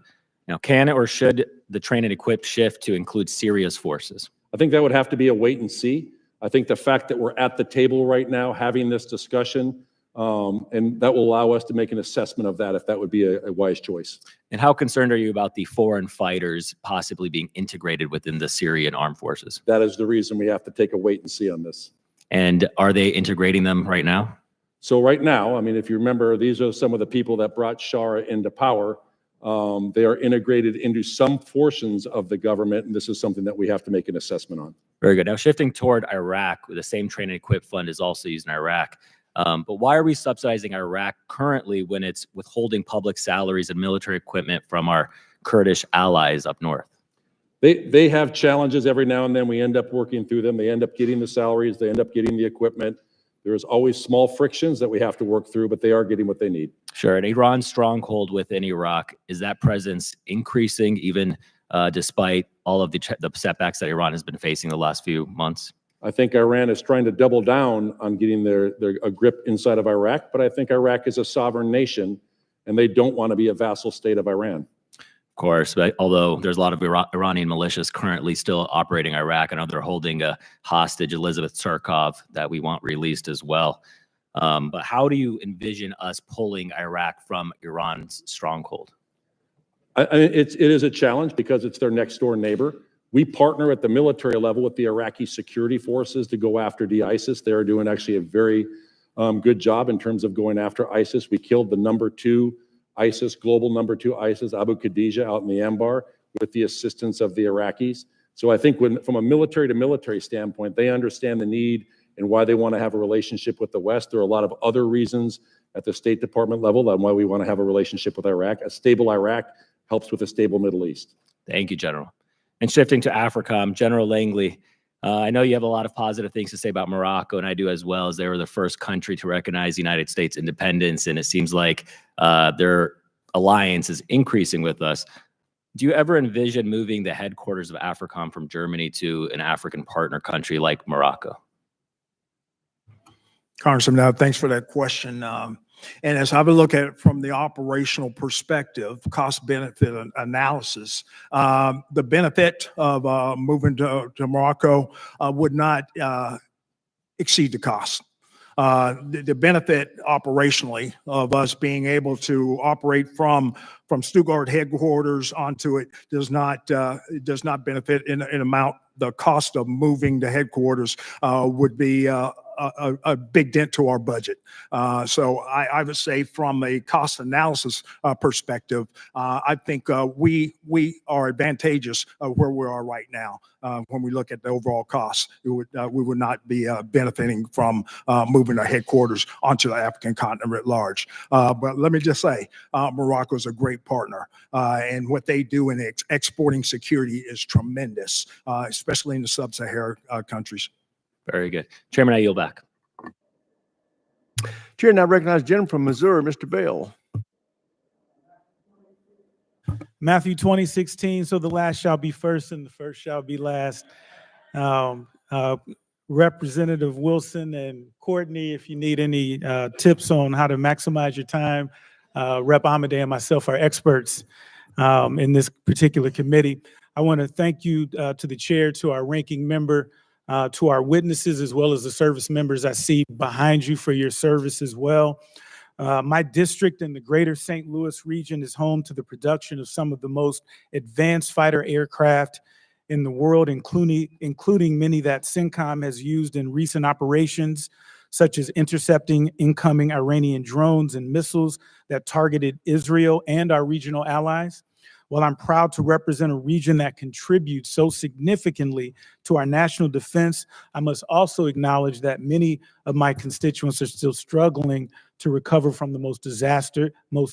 Now, can or should the Train and Equip shift to include Syria's forces? I think that would have to be a wait and see. I think the fact that we're at the table right now having this discussion, and that will allow us to make an assessment of that, if that would be a wise choice. And how concerned are you about the foreign fighters possibly being integrated within the Syrian armed forces? That is the reason we have to take a wait and see on this. And are they integrating them right now? So right now, I mean, if you remember, these are some of the people that brought Shara into power. They are integrated into some portions of the government, and this is something that we have to make an assessment on. Very good. Now shifting toward Iraq, the same Train and Equip Fund is also used in Iraq. But why are we subsidizing Iraq currently when it's withholding public salaries and military equipment from our Kurdish allies up north? They have challenges every now and then. We end up working through them. They end up getting the salaries. They end up getting the equipment. There's always small frictions that we have to work through, but they are getting what they need. Sure. And Iran's stronghold within Iraq, is that presence increasing even despite all of the setbacks that Iran has been facing the last few months? I think Iran is trying to double down on getting a grip inside of Iraq, but I think Iraq is a sovereign nation, and they don't want to be a vassal state of Iran. Of course, but although there's a lot of Iranian militias currently still operating Iraq, and they're holding a hostage, Elizabeth Surkov, that we want released as well. But how do you envision us pulling Iraq from Iran's stronghold? It is a challenge because it's their next door neighbor. We partner at the military level with the Iraqi security forces to go after ISIS. They are doing actually a very good job in terms of going after ISIS. We killed the global number two ISIS, Abu Khadija, out in the Anbar with the assistance of the Iraqis. So I think from a military to military standpoint, they understand the need and why they want to have a relationship with the West. There are a lot of other reasons at the State Department level on why we want to have a relationship with Iraq. A stable Iraq helps with a stable Middle East. Thank you, General. And shifting to AFRICOM, General Langley, I know you have a lot of positive things to say about Morocco, and I do as well, as they were the first country to recognize the United States independence, and it seems like their alliance is increasing with us. Do you ever envision moving the headquarters of AFRICOM from Germany to an African partner country like Morocco? Congressman, thanks for that question. And as I would look at it from the operational perspective, cost-benefit analysis, the benefit of moving to Morocco would not exceed the cost. The benefit operationally of us being able to operate from Stuttgart headquarters onto it does not benefit in amount. The cost of moving the headquarters would be a big dent to our budget. So I would say from a cost analysis perspective, I think we are advantageous where we are right now. When we look at the overall costs, we would not be benefiting from moving our headquarters onto the African continent at large. But let me just say, Morocco is a great partner, and what they do in exporting security is tremendous, especially in the sub-Saharan countries. Very good. Chairman, I yield back. Chair, now recognize gentleman from Missouri, Mr. Bell. Matthew 20:16, so the last shall be first and the first shall be last. Representative Wilson and Courtney, if you need any tips on how to maximize your time, Rep. Amade and myself are experts in this particular committee. I want to thank you to the chair, to our ranking member, to our witnesses, as well as the service members I see behind you for your service as well. My district in the greater St. Louis region is home to the production of some of the most advanced fighter aircraft in the world, including many that CENTCOM has used in recent operations, such as intercepting incoming Iranian drones and missiles that targeted Israel and our regional allies. While I'm proud to represent a region that contributes so significantly to our national defense, I must also acknowledge that many of my constituents are still struggling to recover from the most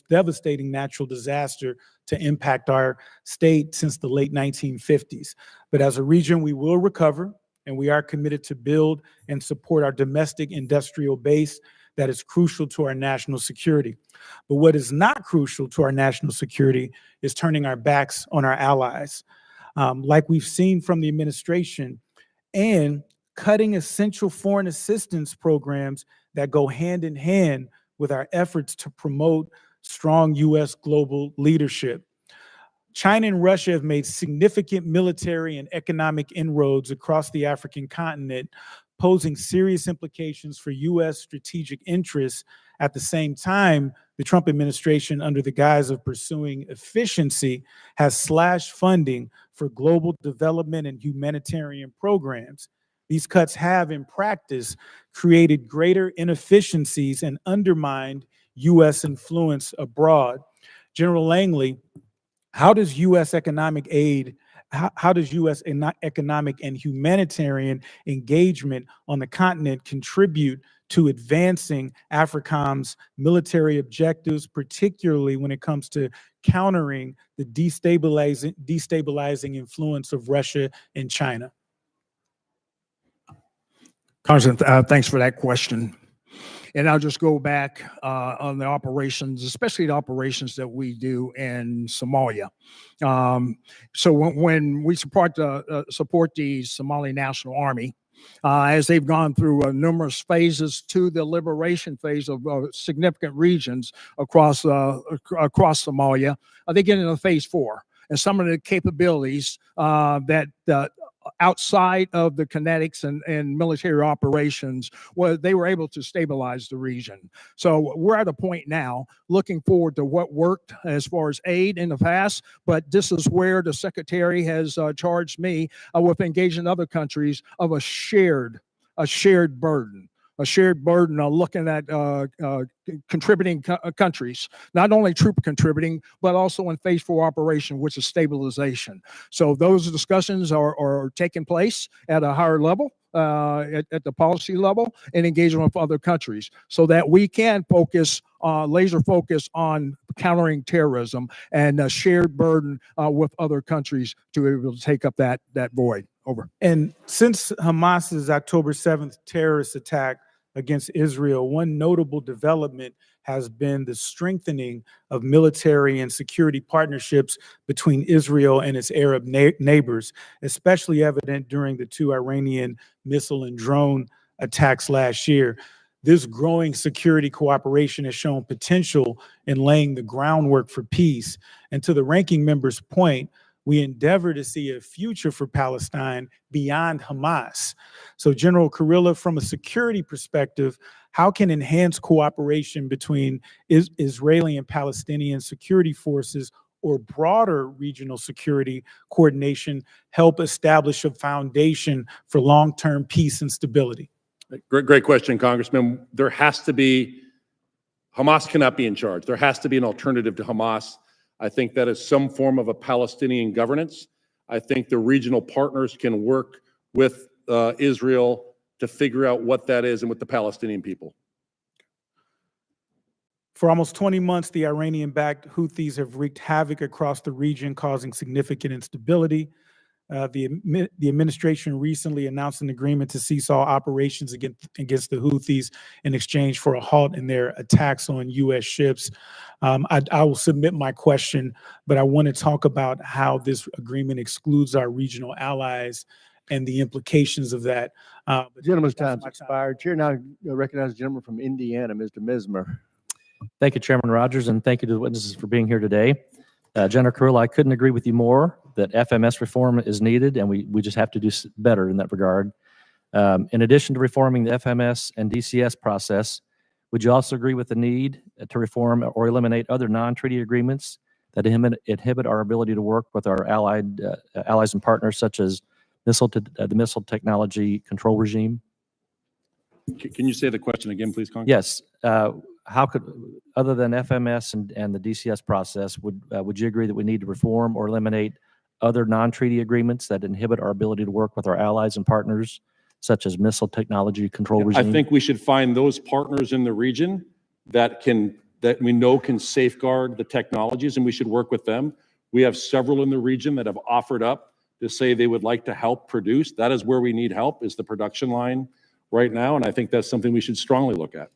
devastating natural disaster to impact our state since the late 1950s. But as a region, we will recover, and we are committed to build and support our domestic industrial base that is crucial to our national security. But what is not crucial to our national security is turning our backs on our allies, like we've seen from the administration, and cutting essential foreign assistance programs that go hand in hand with our efforts to promote strong U.S. global leadership. China and Russia have made significant military and economic inroads across the African continent, posing serious implications for U.S. strategic interests. At the same time, the Trump administration, under the guise of pursuing efficiency, has slashed funding for global development and humanitarian programs. These cuts have, in practice, created greater inefficiencies and undermined U.S. influence abroad. General Langley, how does U.S. economic aid, how does U.S. economic and humanitarian engagement on the continent contribute to advancing AFRICOM's military objectives, particularly when it comes to countering the destabilizing influence of Russia and China? Congressman, thanks for that question. And I'll just go back on the operations, especially the operations that we do in Somalia. So when we support the Somali National Army, as they've gone through numerous phases to the liberation phase of significant regions across Somalia, they get into phase 4. And some of the capabilities that outside of the kinetics and military operations, they were able to stabilize the region. So we're at a point now looking forward to what worked as far as aid in the past, but this is where the Secretary has charged me with engaging other countries of a shared burden. A shared burden of looking at contributing countries, not only troop contributing, but also in phase 4 operation, which is stabilization. So those discussions are taking place at a higher level, at the policy level, and engagement with other countries, so that we can laser focus on countering terrorism and a shared burden with other countries to be able to take up that void. Over. And since Hamas's October 7th terrorist attack against Israel, one notable development has been the strengthening of military and security partnerships between Israel and its Arab neighbors, especially evident during the 2 Iranian missile and drone attacks last year. This growing security cooperation has shown potential in laying the groundwork for peace. And to the ranking member's point, we endeavor to see a future for Palestine beyond Hamas. So General Kurilla, from a security perspective, how can enhanced cooperation between Israeli and Palestinian security forces or broader regional security coordination help establish a foundation for long-term peace and stability? Great question, Congressman. There has to be, Hamas cannot be in charge. There has to be an alternative to Hamas. I think that is some form of a Palestinian governance. I think the regional partners can work with Israel to figure out what that is and with the Palestinian people. For almost 20 months, the Iranian-backed Houthis have wreaked havoc across the region, causing significant instability. The administration recently announced an agreement to cease all operations against the Houthis in exchange for a halt in their attacks on U.S. ships. I will submit my question, but I want to talk about how this agreement excludes our regional allies and the implications of that. The gentleman's time's expired. Chair now recognizes the gentleman from Indiana, Mr. Mismer. Thank you, Chairman Rogers, and thank you to the witnesses for being here today. General Kurilla, I couldn't agree with you more that FMS reform is needed, and we just have to do better in that regard. In addition to reforming the FMS and DCS process, would you also agree with the need to reform or eliminate other non-treaty agreements that inhibit our ability to work with our allies and partners, such as the Missile Technology Control Regime? Can you say the question again, please, Congressman? Yes. how could, other than FMS and the DCS process, would you agree that we need to reform or eliminate other non-treaty agreements that inhibit our ability to work with our allies and partners, such as missile technology control regime? I think we should find those partners in the region that we know can safeguard the technologies, and we should work with them. We have several in the region that have offered up to say they would like to help produce. That is where we need help, is the production line right now, and I think that's something we should strongly look at.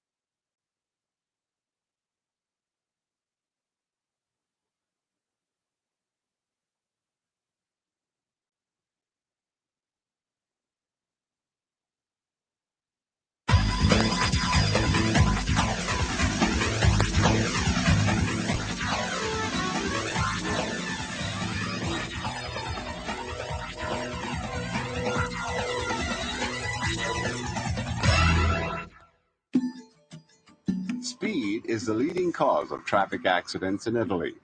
Speed is the leading cause of traffic accidents in Italy.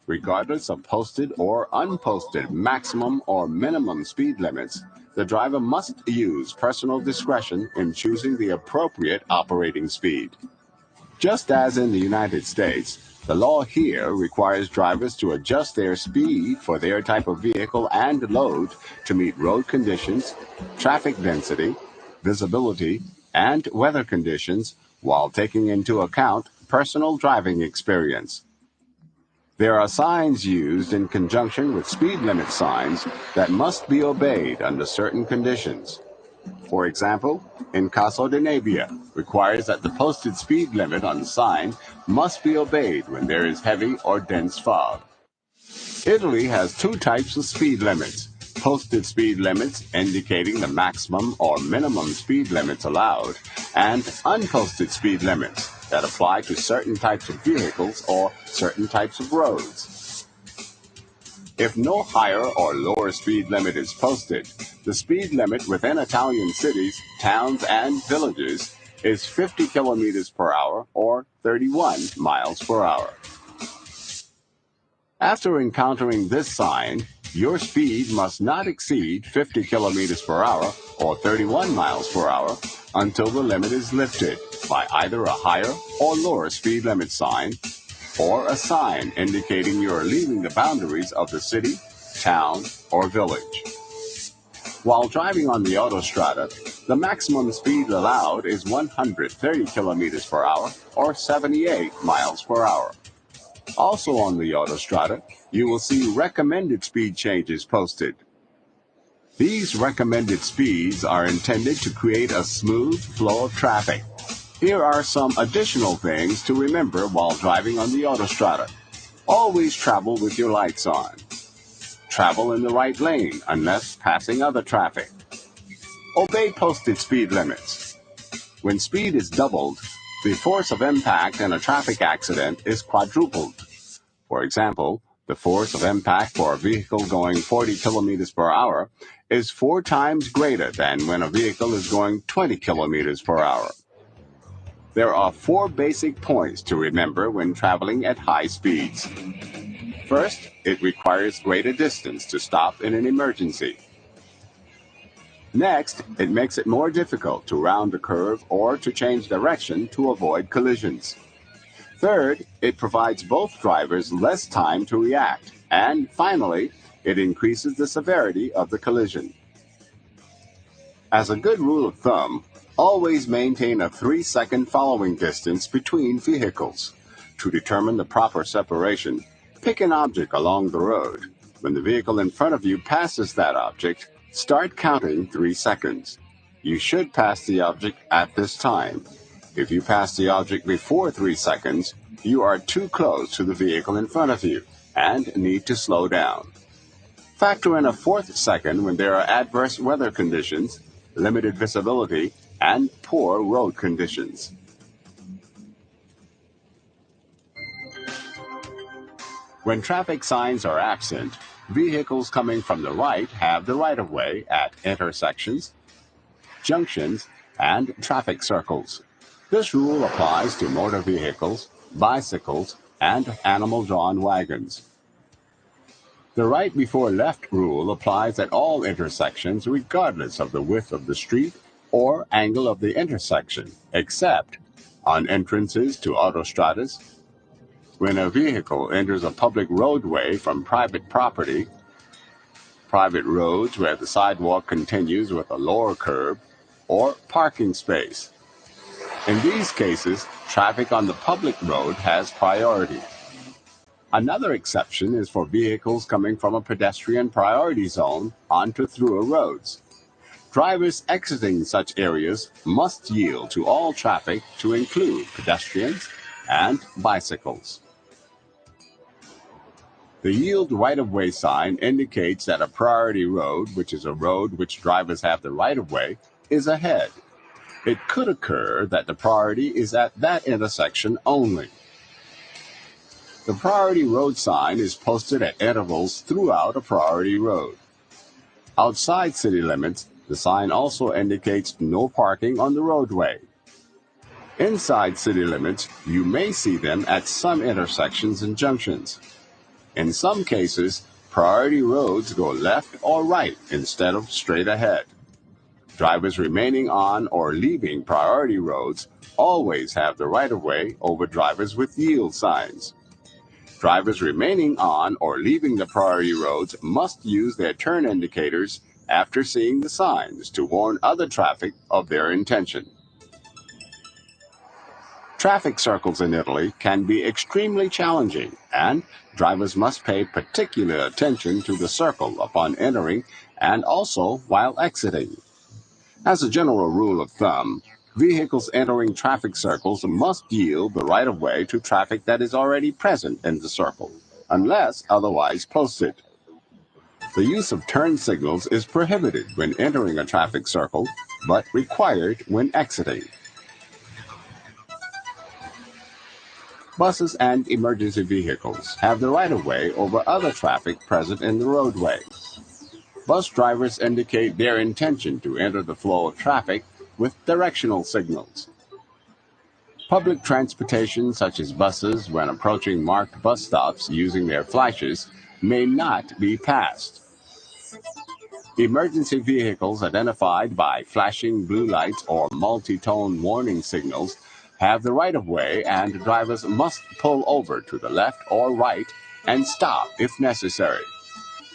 Regardless of posted or unposted maximum or minimum speed limits, the driver must use personal discretion in choosing the appropriate operating speed. Just as in the United States, the law here requires drivers to adjust their speed for their type of vehicle and load to meet road conditions, traffic density, visibility, and weather conditions, while taking into account personal driving experience. There are signs used in conjunction with speed limit signs that must be obeyed under certain conditions. For example, in Caso di Nebbia requires that the posted speed limit on the sign must be obeyed when there is heavy or dense fog. Italy has two types of speed limits: posted speed limits indicating the maximum or minimum speed limits allowed, and unposted speed limits that apply to certain types of vehicles or certain types of roads. If no higher or lower speed limit is posted, the speed limit within Italian cities, towns, and villages is 50 kilometers per hour or 31 miles per hour. After encountering this sign, your speed must not exceed 50 kilometers per hour or 31 miles per hour until the limit is lifted by either a higher or lower speed limit sign or a sign indicating you are leaving the boundaries of the city, town, or village. While driving on the autostrada, the maximum speed allowed is 130 kilometers per hour or 78 miles per hour. Also on the autostrada, you will see recommended speed changes posted. These recommended speeds are intended to create a smooth flow of traffic. Here are some additional things to remember while driving on the autostrada. Always travel with your lights on. Travel in the right lane unless passing other traffic. Obey posted speed limits. When speed is doubled, the force of impact in a traffic accident is quadrupled. For example, the force of impact for a vehicle going 40 kilometers per hour is 4 times greater than when a vehicle is going 20 kilometers per hour. There are 4 basic points to remember when traveling at high speeds. First, it requires greater distance to stop in an emergency. Next, it makes it more difficult to round a curve or to change direction to avoid collisions. Third, it provides both drivers less time to react. And finally, it increases the severity of the collision. As a good rule of thumb, always maintain a 3-second following distance between vehicles. To determine the proper separation, pick an object along the road. When the vehicle in front of you passes that object, start counting 3 seconds. You should pass the object at this time. If you pass the object before 3 seconds, you are too close to the vehicle in front of you and need to slow down. Factor in a 4th second when there are adverse weather conditions, limited visibility, and poor road conditions. When traffic signs are absent, vehicles coming from the right have the right-of-way at intersections, junctions, and traffic circles. This rule applies to motor vehicles, bicycles, and animal-drawn wagons. The right before left rule applies at all intersections regardless of the width of the street or angle of the intersection, except On entrances to autostradas, when a vehicle enters a public roadway from private property, private roads where the sidewalk continues with a lower curb, or parking space. In these cases, traffic on the public road has priority. Another exception is for vehicles coming from a pedestrian priority zone onto through roads. Drivers exiting such areas must yield to all traffic to include pedestrians and bicycles. The yield right-of-way sign indicates that a priority road, which is a road which drivers have the right-of-way, is ahead. It could occur that the priority is at that intersection only. The priority road sign is posted at intervals throughout a priority road. Outside city limits, the sign also indicates no parking on the roadway. Inside city limits, you may see them at some intersections and junctions. In some cases, priority roads go left or right instead of straight ahead. Drivers remaining on or leaving priority roads always have the right-of-way over drivers with yield signs. Drivers remaining on or leaving the priority roads must use their turn indicators after seeing the signs to warn other traffic of their intention. Traffic circles in Italy can be extremely challenging, and drivers must pay particular attention to the circle upon entering and also while exiting. As a general rule of thumb, vehicles entering traffic circles must yield the right-of-way to traffic that is already present in the circle, unless otherwise posted. The use of turn signals is prohibited when entering a traffic circle, but required when exiting. Buses and emergency vehicles have the right-of-way over other traffic present in the roadway. Bus drivers indicate their intention to enter the flow of traffic with directional signals. Public transportation, such as buses, when approaching marked bus stops using their flashes, may not be passed. Emergency vehicles identified by flashing blue lights or multi-tone warning signals have the right-of-way, and drivers must pull over to the left or right and stop if necessary.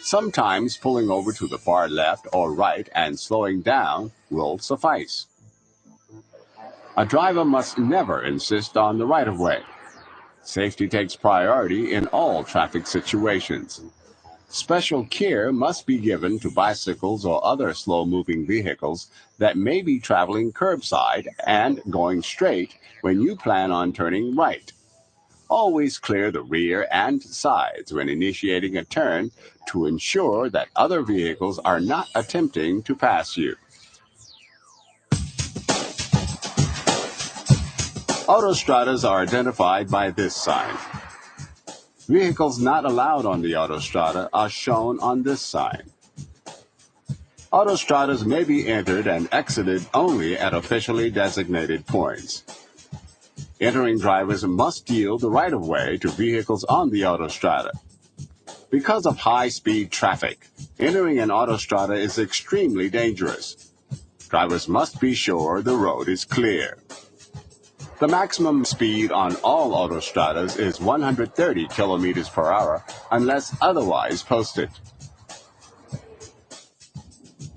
Sometimes pulling over to the far left or right and slowing down will suffice. A driver must never insist on the right-of-way. Safety takes priority in all traffic situations. Special care must be given to bicycles or other slow-moving vehicles that may be traveling curbside and going straight when you plan on turning right. Always clear the rear and sides when initiating a turn to ensure that other vehicles are not attempting to pass you. Autostradas are identified by this sign. Vehicles not allowed on the autostrada are shown on this sign. Autostradas may be entered and exited only at officially designated points. Entering drivers must yield the right-of-way to vehicles on the autostrada. Because of high-speed traffic, entering an autostrada is extremely dangerous. Drivers must be sure the road is clear. The maximum speed on all autostradas is 130 kilometers per hour unless otherwise posted.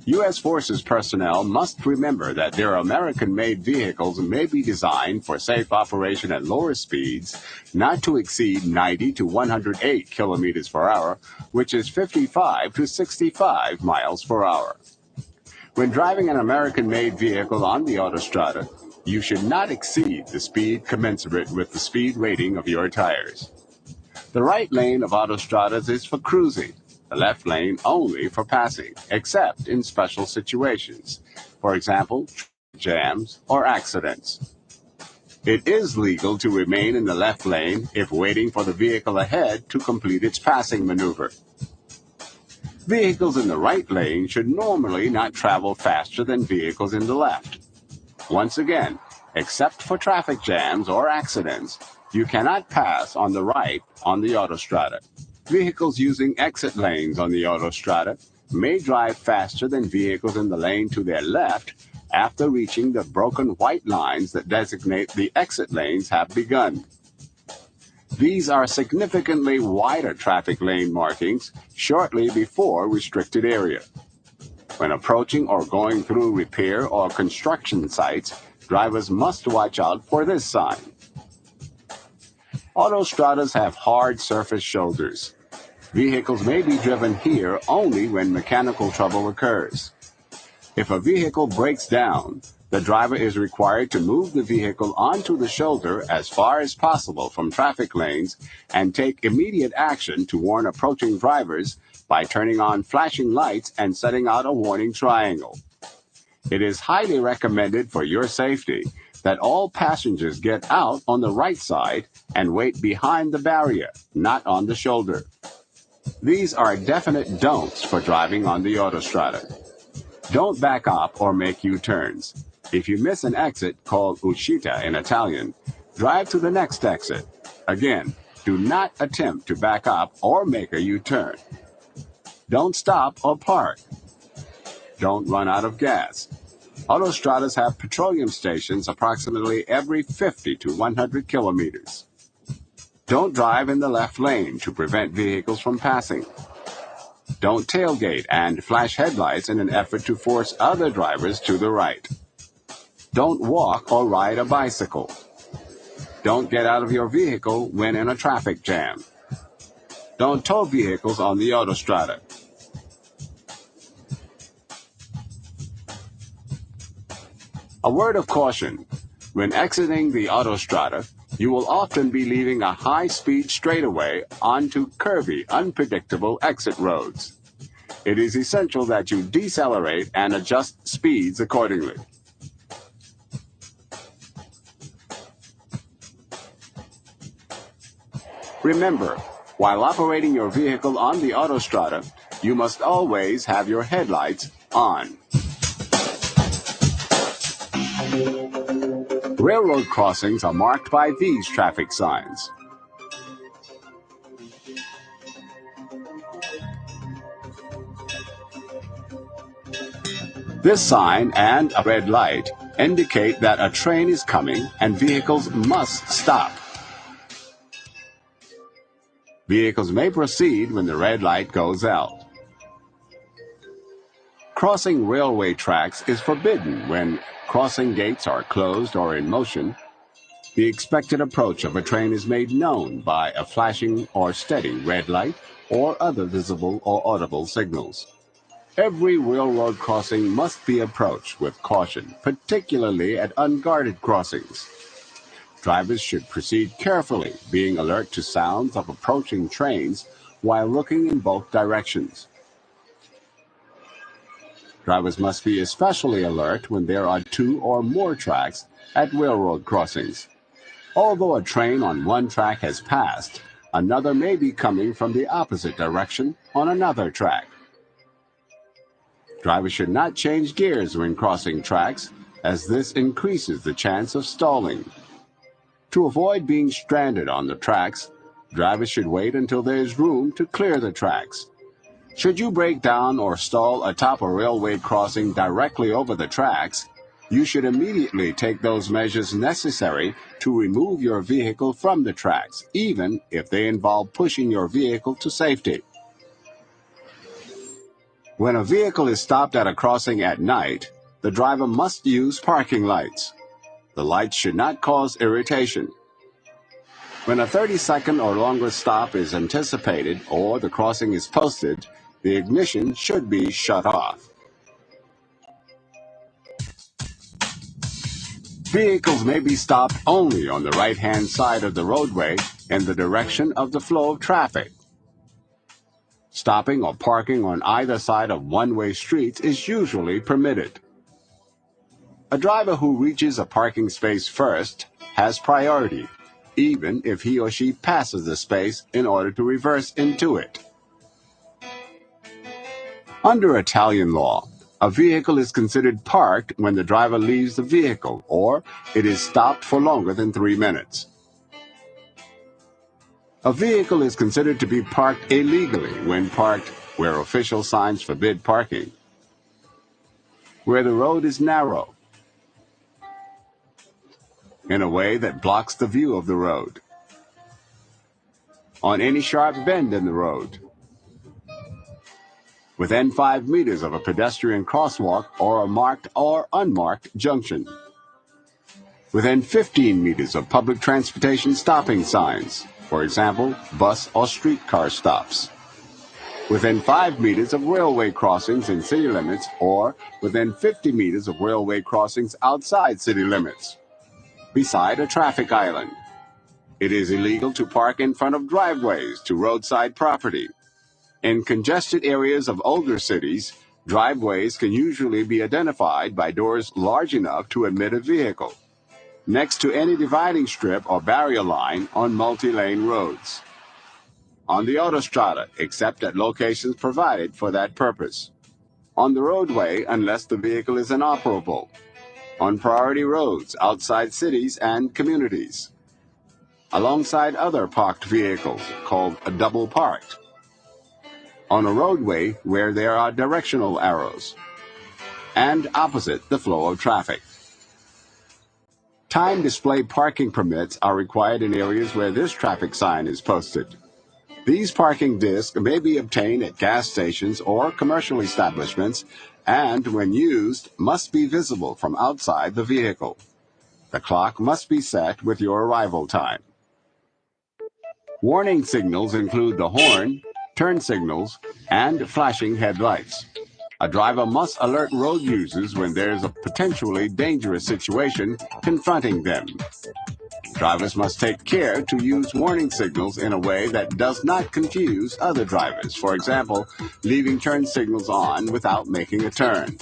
U.S. Forces personnel must remember that their American-made vehicles may be designed for safe operation at lower speeds, not to exceed 90 to 108 kilometers per hour, which is 55 to 65 miles per hour. When driving an American-made vehicle on the autostrada, you should not exceed the speed commensurate with the speed rating of your tires. The right lane of autostradas is for cruising, the left lane only for passing, except in special situations, for example, jams or accidents. It is legal to remain in the left lane if waiting for the vehicle ahead to complete its passing maneuver. Vehicles in the right lane should normally not travel faster than vehicles in the left. Once again, except for traffic jams or accidents, you cannot pass on the right on the autostrada. Vehicles using exit lanes on the autostrada may drive faster than vehicles in the lane to their left after reaching the broken white lines that designate the exit lanes have begun. These are significantly wider traffic lane markings shortly before restricted area. When approaching or going through repair or construction sites, drivers must watch out for this sign. Autostradas have hard surface shoulders. Vehicles may be driven here only when mechanical trouble occurs. If a vehicle breaks down, the driver is required to move the vehicle onto the shoulder as far as possible from traffic lanes and take immediate action to warn approaching drivers by turning on flashing lights and setting out a warning triangle. It is highly recommended for your safety that all passengers get out on the right side and wait behind the barrier, not on the shoulder. These are definite don'ts for driving on the autostrada. Don't back up or make U-turns. If you miss an exit called uscita in Italian, drive to the next exit. Again, do not attempt to back up or make a U-turn. Don't stop or park. Don't run out of gas. Autostradas have petroleum stations approximately every 50 to 100 kilometers. Don't drive in the left lane to prevent vehicles from passing. Don't tailgate and flash headlights in an effort to force other drivers to the right. Don't walk or ride a bicycle. Don't get out of your vehicle when in a traffic jam. Don't tow vehicles on the autostrada. A word of caution. When exiting the autostrada, you will often be leaving a high-speed straightaway onto curvy, unpredictable exit roads. It is essential that you decelerate and adjust speeds accordingly. Remember, while operating your vehicle on the autostrada, you must always have your headlights on. Railroad crossings are marked by these traffic signs. This sign and a red light indicate that a train is coming and vehicles must stop. Vehicles may proceed when the red light goes out. Crossing railway tracks is forbidden when crossing gates are closed or in motion. The expected approach of a train is made known by a flashing or steady red light or other visible or audible signals. Every railroad crossing must be approached with caution, particularly at unguarded crossings. Drivers should proceed carefully, being alert to sounds of approaching trains while looking in both directions. Drivers must be especially alert when there are two or more tracks at railroad crossings. Although a train on one track has passed, another may be coming from the opposite direction on another track. Drivers should not change gears when crossing tracks, as this increases the chance of stalling. To avoid being stranded on the tracks, drivers should wait until there is room to clear the tracks. Should you break down or stall atop a railway crossing directly over the tracks, you should immediately take those measures necessary to remove your vehicle from the tracks, even if they involve pushing your vehicle to safety. When a vehicle is stopped at a crossing at night, the driver must use parking lights. The lights should not cause irritation. When a 30-second or longer stop is anticipated or the crossing is posted, the ignition should be shut off. Vehicles may be stopped only on the right-hand side of the roadway in the direction of the flow of traffic. Stopping or parking on either side of one-way streets is usually permitted. A driver who reaches a parking space first has priority, even if he or she passes the space in order to reverse into it. Under Italian law, a vehicle is considered parked when the driver leaves the vehicle or it is stopped for longer than 3 minutes. A vehicle is considered to be parked illegally when parked where official signs forbid parking, where the road is narrow in a way that blocks the view of the road. On any sharp bend in the road. Within 5 meters of a pedestrian crosswalk or a marked or unmarked junction. Within 15 meters of public transportation stopping signs, for example, bus or streetcar stops. Within 5 meters of railway crossings in city limits, or within 50 meters of railway crossings outside city limits. Beside a traffic island. It is illegal to park in front of driveways to roadside property. In congested areas of older cities, driveways can usually be identified by doors large enough to admit a vehicle. Next to any dividing strip or barrier line on multi-lane roads. On the autostrada, except at locations provided for that purpose. On the roadway, unless the vehicle is inoperable. On priority roads outside cities and communities. Alongside other parked vehicles, called a double parked. On a roadway where there are directional arrows. And opposite the flow of traffic. Time display parking permits are required in areas where this traffic sign is posted. These parking discs may be obtained at gas stations or commercial establishments and, when used, must be visible from outside the vehicle. The clock must be set with your arrival time. Warning signals include the horn, turn signals, and flashing headlights. A driver must alert road users when there is a potentially dangerous situation confronting them. Drivers must take care to use warning signals in a way that does not confuse other drivers. For example, leaving turn signals on without making a turn.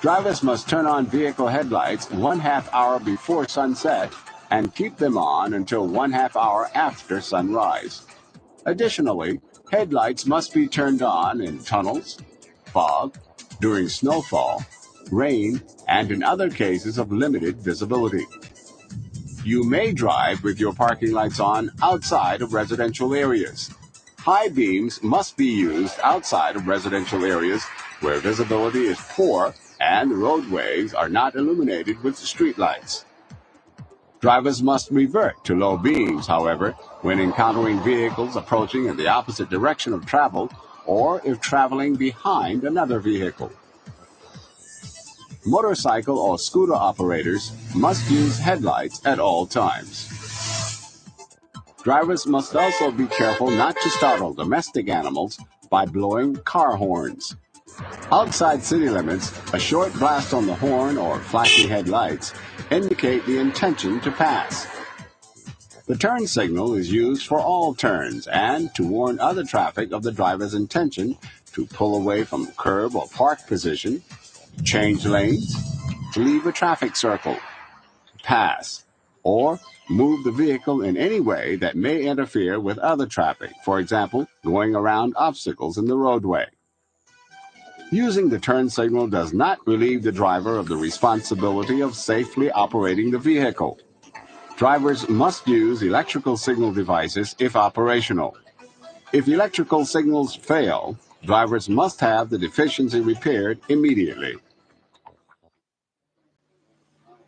Drivers must turn on vehicle headlights 1/2 hour before sunset and keep them on until 1/2 hour after sunrise. Additionally, headlights must be turned on in tunnels, fog, during snowfall, rain, and in other cases of limited visibility. You may drive with your parking lights on outside of residential areas. High beams must be used outside of residential areas where visibility is poor and the roadways are not illuminated with streetlights. Drivers must revert to low beams, however, when encountering vehicles approaching in the opposite direction of travel or if traveling behind another vehicle. Motorcycle or scooter operators must use headlights at all times. Drivers must also be careful not to startle domestic animals by blowing car horns. Outside city limits, a short blast on the horn or flashing headlights indicate the intention to pass. The turn signal is used for all turns and to warn other traffic of the driver's intention to pull away from curb or park position, change lanes, leave a traffic circle, pass, or move the vehicle in any way that may interfere with other traffic, for example, going around obstacles in the roadway. Using the turn signal does not relieve the driver of the responsibility of safely operating the vehicle. Drivers must use electrical signal devices if operational. If electrical signals fail, drivers must have the deficiency repaired immediately.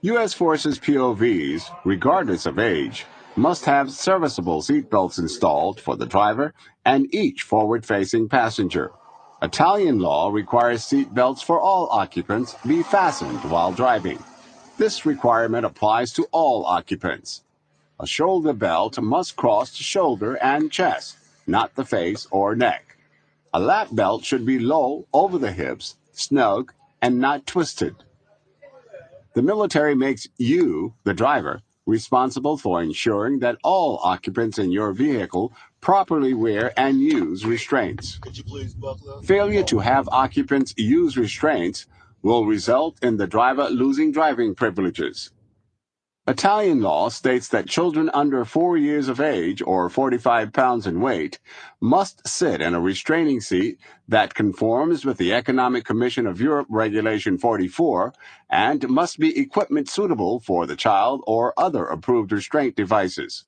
U.S. Forces POVs, regardless of age, must have serviceable seatbelts installed for the driver and each forward-facing passenger. Italian law requires seatbelts for all occupants be fastened while driving. This requirement applies to all occupants. A shoulder belt must cross the shoulder and chest, not the face or neck. A lap belt should be low over the hips, snug, and not twisted. The military makes you, the driver, responsible for ensuring that all occupants in your vehicle properly wear and use restraints. Could you please buckle up? Failure to have occupants use restraints will result in the driver losing driving privileges. Italian law states that children under 4 years of age or 45 pounds in weight must sit in a restraining seat that conforms with the Economic Commission of Europe Regulation 44 and must be equipment suitable for the child or other approved restraint devices.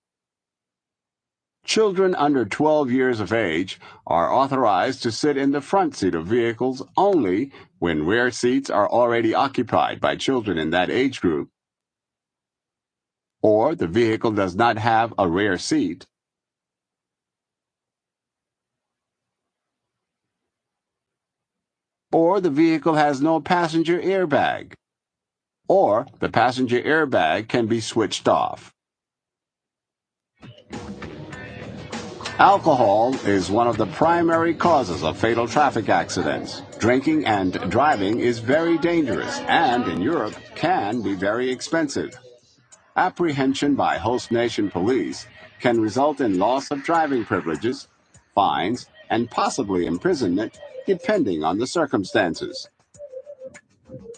Children under 12 years of age are authorized to sit in the front seat of vehicles only when rear seats are already occupied by children in that age group, or the vehicle does not have a rear seat, or the vehicle has no passenger airbag, or the passenger airbag can be switched off. Alcohol is one of the primary causes of fatal traffic accidents. Drinking and driving is very dangerous and, in Europe, can be very expensive. Apprehension by host nation police can result in loss of driving privileges, fines, and possibly imprisonment, depending on the circumstances.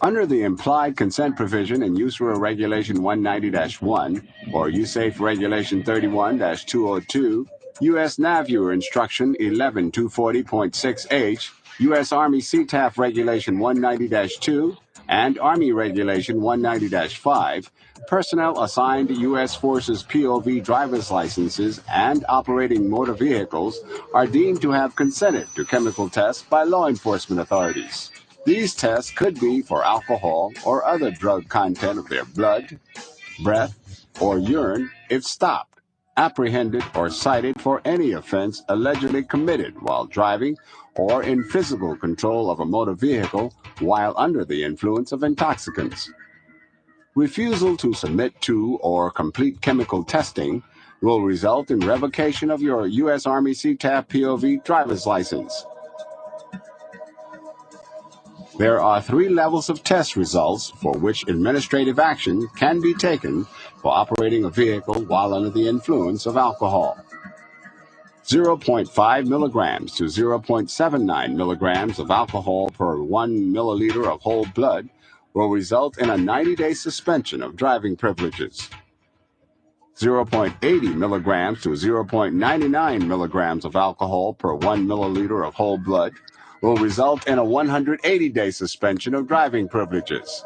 Under the implied consent provision in USERA Regulation 190-1 or USAFE Regulation 31-202, U.S. NAVUR Instruction 11240.6H, U.S. Army CTAF Regulation 190-2, and Army Regulation 190-5, personnel assigned U.S. Forces POV driver's licenses and operating motor vehicles are deemed to have consented to chemical tests by law enforcement authorities. These tests could be for alcohol or other drug content of their blood, breath, or urine if stopped, apprehended, or cited for any offense allegedly committed while driving or in physical control of a motor vehicle while under the influence of intoxicants. Refusal to submit to or complete chemical testing will result in revocation of your U.S. Army CTAF POV driver's license. There are 3 levels of test results for which administrative action can be taken for operating a vehicle while under the influence of alcohol. 0.5 milligrams to 0.79 milligrams of alcohol per 1 milliliter of whole blood will result in a 90-day suspension of driving privileges. 0.80 milligrams to 0.99 milligrams of alcohol per 1 milliliter of whole blood will result in a 180-day suspension of driving privileges.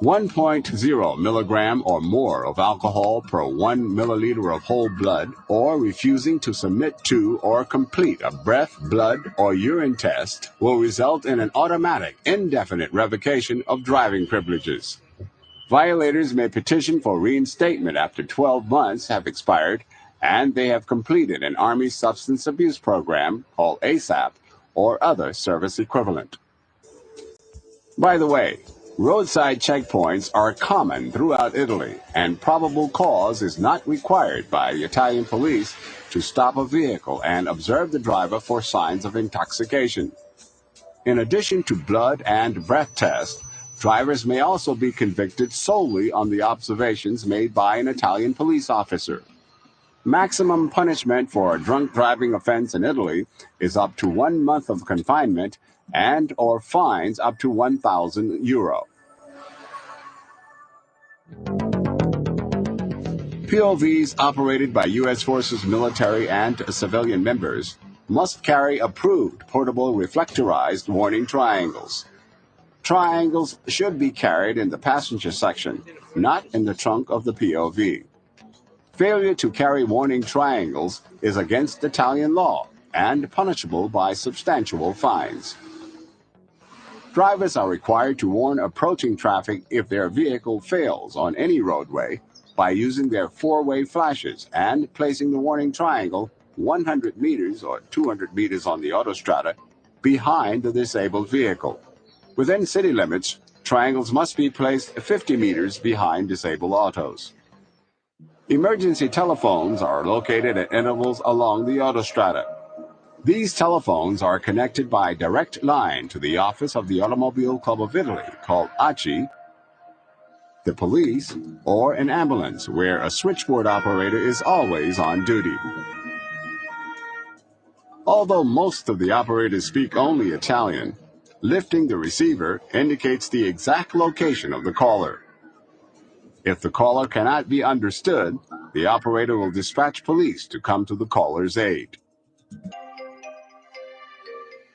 1.0 milligram or more of alcohol per 1 milliliter of whole blood, or refusing to submit to or complete a breath, blood, or urine test will result in an automatic, indefinite revocation of driving privileges. Violators may petition for reinstatement after 12 months have expired and they have completed an Army Substance Abuse Program, called ASAP, or other service equivalent. By the way, roadside checkpoints are common throughout Italy, and probable cause is not required by the Italian police to stop a vehicle and observe the driver for signs of intoxication. In addition to blood and breath tests, drivers may also be convicted solely on the observations made by an Italian police officer. Maximum punishment for a drunk driving offense in Italy is up to 1 month of confinement and or fines up to €1,000. POVs operated by U.S. Forces military and civilian members must carry approved portable reflectorized warning triangles. Triangles should be carried in the passenger section, not in the trunk of the POV. Failure to carry warning triangles is against Italian law and punishable by substantial fines. Drivers are required to warn approaching traffic if their vehicle fails on any roadway by using their 4-way flashes and placing the warning triangle 100 meters or 200 meters on the autostrada behind the disabled vehicle. Within city limits, triangles must be placed 50 meters behind disabled autos. Emergency telephones are located at intervals along the autostrada. These telephones are connected by direct line to the office of the Automobile Club of Italy, called ACI, the police, or an ambulance, where a switchboard operator is always on duty. Although most of the operators speak only Italian, lifting the receiver indicates the exact location of the caller. If the caller cannot be understood, the operator will dispatch police to come to the caller's aid.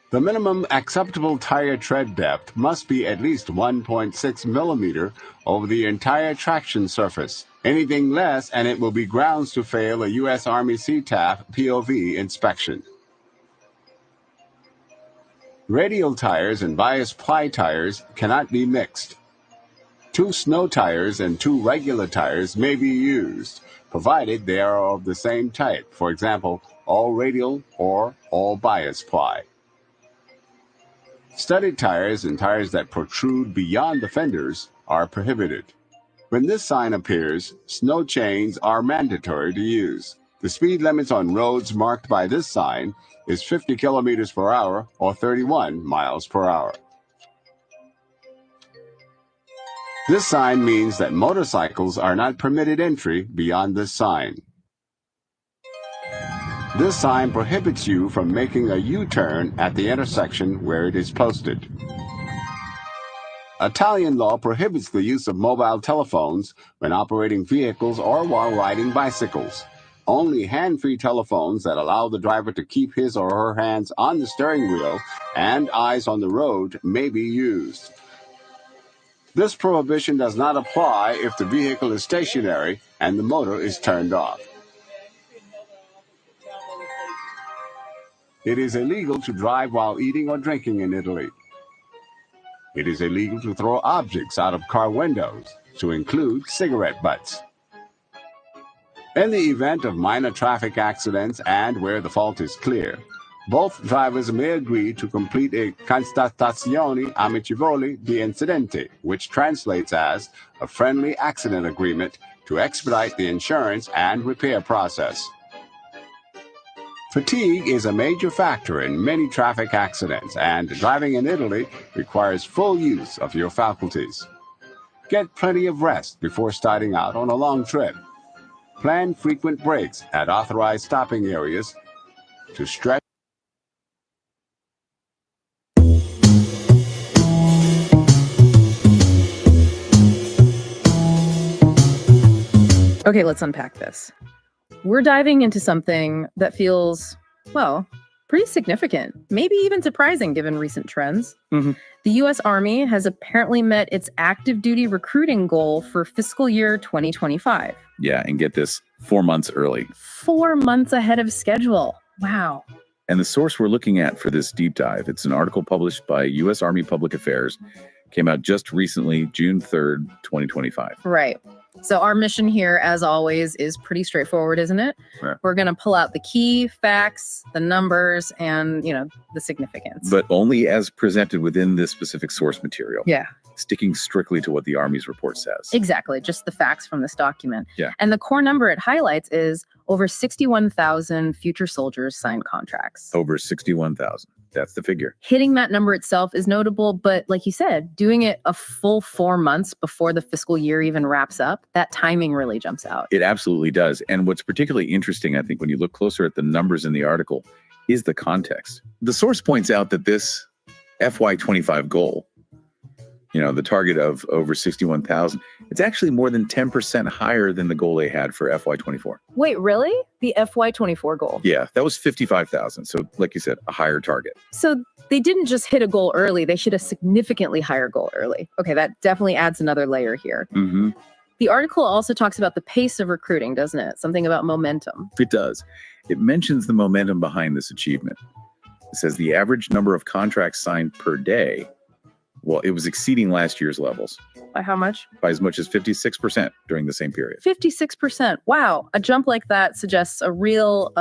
The minimum acceptable tire tread depth must be at least 1.6 millimeter over the entire traction surface. Anything less and it will be grounds to fail a U.S. Army CTAF POV inspection. Radial tires and bias ply tires cannot be mixed. 2 snow tires and 2 regular tires may be used, provided they are of the same type, for example, all radial or all bias ply. Studded tires and tires that protrude beyond the fenders are prohibited. When this sign appears, snow chains are mandatory to use. The speed limits on roads marked by this sign is 50 kilometers per hour or 31 miles per hour. This sign means that motorcycles are not permitted entry beyond this sign. This sign prohibits you from making a U-turn at the intersection where it is posted. Italian law prohibits the use of mobile telephones when operating vehicles or while riding bicycles. Only hand-free telephones that allow the driver to keep his or her hands on the steering wheel and eyes on the road may be used. This prohibition does not apply if the vehicle is stationary and the motor is turned off. It is illegal to drive while eating or drinking in Italy. It is illegal to throw objects out of car windows, to include cigarette butts. In the event of minor traffic accidents and where the fault is clear, both drivers may agree to complete a constatazione amichevole di incidente, which translates as a friendly accident agreement to expedite the insurance and repair process. Fatigue is a major factor in many traffic accidents, and driving in Italy requires full use of your faculties. Get plenty of rest before starting out on a long trip. Plan frequent breaks at authorized stopping areas to stretch. Okay, let's unpack this. We're diving into something that feels, well, pretty significant, maybe even surprising given recent trends. The U.S. Army has apparently met its active duty recruiting goal for fiscal year 2025. Yeah, and get this, 4 months early. 4 months ahead of schedule. Wow. And the source we're looking at for this deep dive, it's an article published by U.S. Army Public Affairs, came out just recently, June 3rd, 2025. Right. So our mission here, as always, is pretty straightforward, isn't it? Right. We're going to pull out the key facts, the numbers, and, the significance. But only as presented within this specific source material. Yeah. Sticking strictly to what the Army's report says. Exactly. Just the facts from this document. Yeah. And the core number it highlights is over 61,000 future soldiers signed contracts. Over 61,000. That's the figure. Hitting that number itself is notable, but like you said, doing it a full 4 months before the fiscal year even wraps up, that timing really jumps out. It absolutely does. And what's particularly interesting, I think, when you look closer at the numbers in the article, is the context. The source points out that this FY25 goal, the target of over 61,000, it's actually more than 10% higher than the goal they had for FY24. Wait, really? The FY24 goal? Yeah, that was 55,000. So like you said, a higher target. So they didn't just hit a goal early, they hit a significantly higher goal early. Okay, that definitely adds another layer here. Mm-hmm. The article also talks about the pace of recruiting, doesn't it? Something about momentum. It does. It mentions the momentum behind this achievement. It says the average number of contracts signed per day, well, it was exceeding last year's levels. By how much? By as much as 56% during the same period. 56%. Wow. A jump like that suggests a real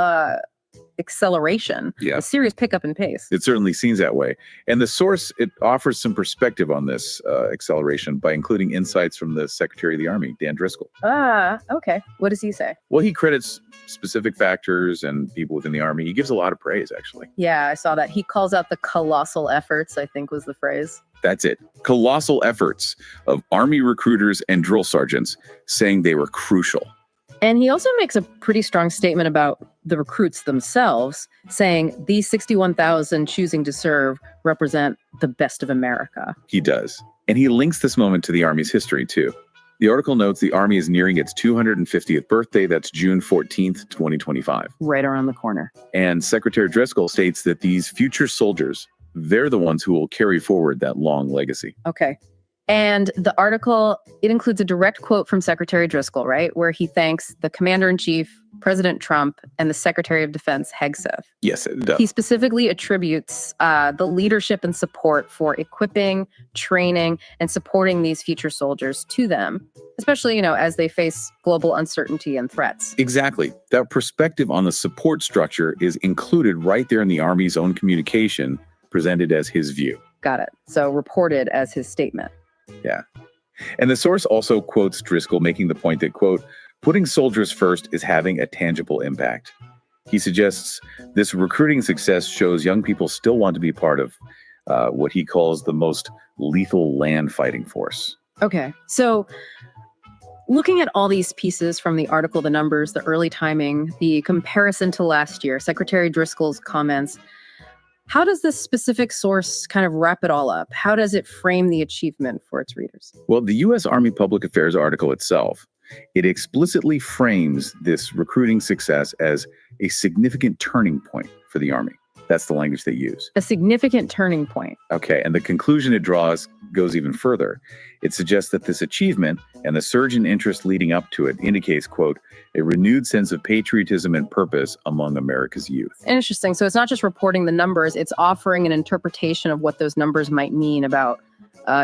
acceleration, Yeah. a serious pickup in pace. It certainly seems that way. And the source, it offers some perspective on this acceleration by including insights from the Secretary of the Army, Dan Driscoll. Okay. What does he say? Well, he credits specific factors and people within the Army. He gives a lot of praise, actually. Yeah, I saw that. He calls out the colossal efforts, I think was the phrase. That's it. Colossal efforts of Army recruiters and drill sergeants, saying they were crucial. And he also makes a pretty strong statement about the recruits themselves, saying these 61,000 choosing to serve represent the best of America. He does. And he links this moment to the Army's history, too. The article notes the Army is nearing its 250th birthday. That's June 14th, 2025. Right around the corner. And Secretary Driscoll states that these future soldiers, they're the ones who will carry forward that long legacy. Okay. And the article, it includes a direct quote from Secretary Driscoll, right? Where he thanks the commander-in-chief President Trump and the Secretary of Defense, Hegseth. Yes, it does. He specifically attributes the leadership and support for equipping, training, and supporting these future soldiers to them, especially, as they face global uncertainty and threats. Exactly. That perspective on the support structure is included right there in the Army's own communication, presented as his view. Got it. So reported as his statement. Yeah. And the source also quotes Driscoll, making the point that, quote, putting soldiers first is having a tangible impact. He suggests this recruiting success shows young people still want to be part of what he calls the most lethal land fighting force. Okay. So looking at all these pieces from the article, the numbers, the early timing, the comparison to last year, Secretary Driscoll's comments, how does this specific source kind of wrap it all up? How does it frame the achievement for its readers? Well, the U.S. Army Public Affairs article itself, it explicitly frames this recruiting success as a significant turning point for the Army. That's the language they use. A significant turning point. Okay, and the conclusion it draws goes even further. It suggests that this achievement and the surge in interest leading up to it indicates, quote, a renewed sense of patriotism and purpose among America's youth. Interesting. So it's not just reporting the numbers, it's offering an interpretation of what those numbers might mean about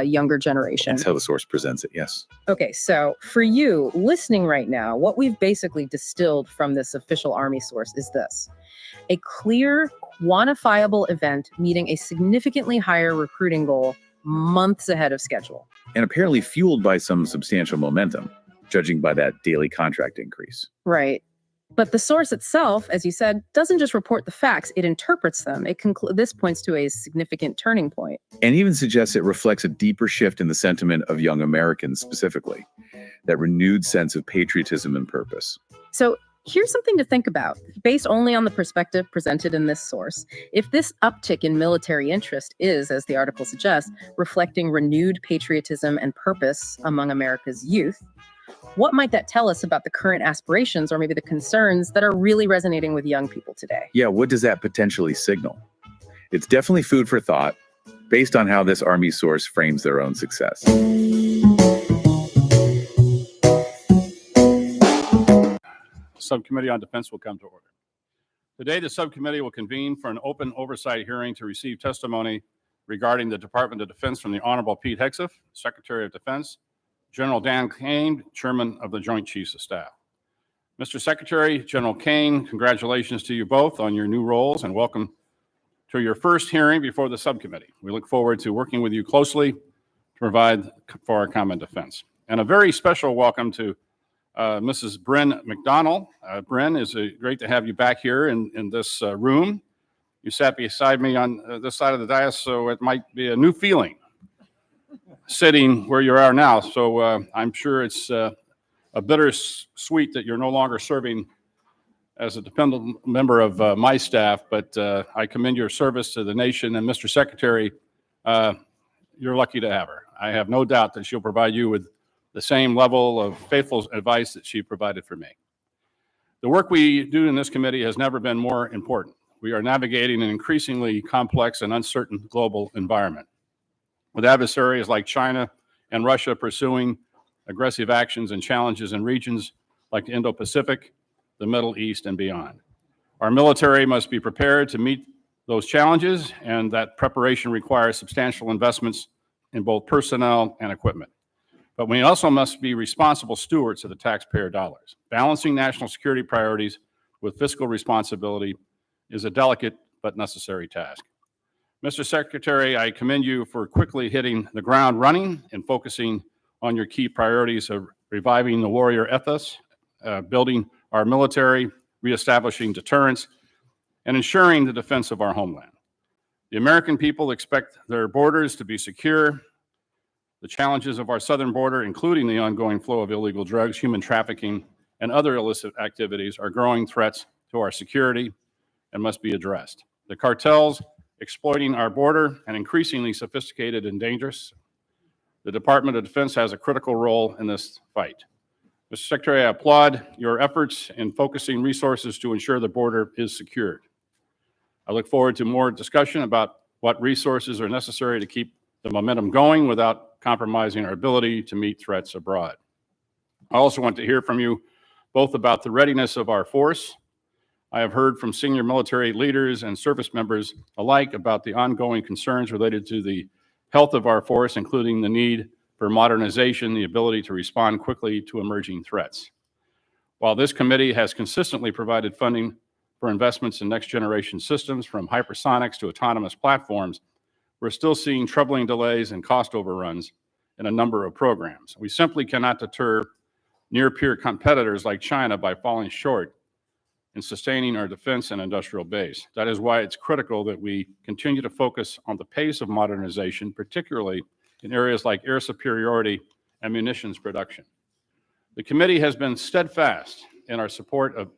younger generation. That's how the source presents it, yes. Okay, so for you listening right now, what we've basically distilled from this official Army source is this: a clear, quantifiable event meeting a significantly higher recruiting goal months ahead of schedule. And apparently fueled by some substantial momentum, judging by that daily contract increase. Right. But the source itself, as you said, doesn't just report the facts, it interprets them. This points to a significant turning point. And even suggests it reflects a deeper shift in the sentiment of young Americans specifically, that renewed sense of patriotism and purpose. So here's something to think about. Based only on the perspective presented in this source, if this uptick in military interest is, as the article suggests, reflecting renewed patriotism and purpose among America's youth, what might that tell us about the current aspirations or maybe the concerns that are really resonating with young people today? Yeah, what does that potentially signal? It's definitely food for thought based on how this Army source frames their own success. Subcommittee on Defense will come to order. Today, the subcommittee will convene for an open oversight hearing to receive testimony regarding the Department of Defense from the Honorable Pete Hegseth, Secretary of Defense, General Dan Kane, Chairman of the Joint Chiefs of Staff. Mr. Secretary, General Kane, congratulations to you both on your new roles and welcome to your first hearing before the subcommittee. We look forward to working with you closely to provide for our common defense. And a very special welcome to Mrs. Bryn McDonald. Bryn, it's great to have you back here in this room. You sat beside me on this side of the dais, so it might be a new feeling sitting where you are now. So I'm sure it's a bittersweet that you're no longer serving as a dependent member of my staff, but I commend your service to the nation. And Mr. Secretary, you're lucky to have her. I have no doubt that she'll provide you with the same level of faithful advice that she provided for me. The work we do in this committee has never been more important. We are navigating an increasingly complex and uncertain global environment, with adversaries like China and Russia pursuing aggressive actions and challenges in regions like the Indo-Pacific, the Middle East, and beyond. Our military must be prepared to meet those challenges, and that preparation requires substantial investments in both personnel and equipment. But we also must be responsible stewards of the taxpayer dollars. Balancing national security priorities with fiscal responsibility is a delicate but necessary task. Mr. Secretary, I commend you for quickly hitting the ground running and focusing on your key priorities of reviving the warrior ethos, building our military, reestablishing deterrence, and ensuring the defense of our homeland. The American people expect their borders to be secure. The challenges of our southern border, including the ongoing flow of illegal drugs, human trafficking, and other illicit activities, are growing threats to our security and must be addressed. The cartels exploiting our border and increasingly sophisticated and dangerous. The Department of Defense has a critical role in this fight. Mr. Secretary, I applaud your efforts in focusing resources to ensure the border is secured. I look forward to more discussion about what resources are necessary to keep the momentum going without compromising our ability to meet threats abroad. I also want to hear from you both about the readiness of our force. I have heard from senior military leaders and service members alike about the ongoing concerns related to the health of our force, including the need for modernization, the ability to respond quickly to emerging threats. While this committee has consistently provided funding for investments in next-generation systems, from hypersonics to autonomous platforms, we're still seeing troubling delays and cost overruns in a number of programs. We simply cannot deter near-peer competitors like China by falling short in sustaining our defense and industrial base. That is why it's critical that we continue to focus on the pace of modernization, particularly in areas like air superiority and munitions production. The committee has been steadfast in our support of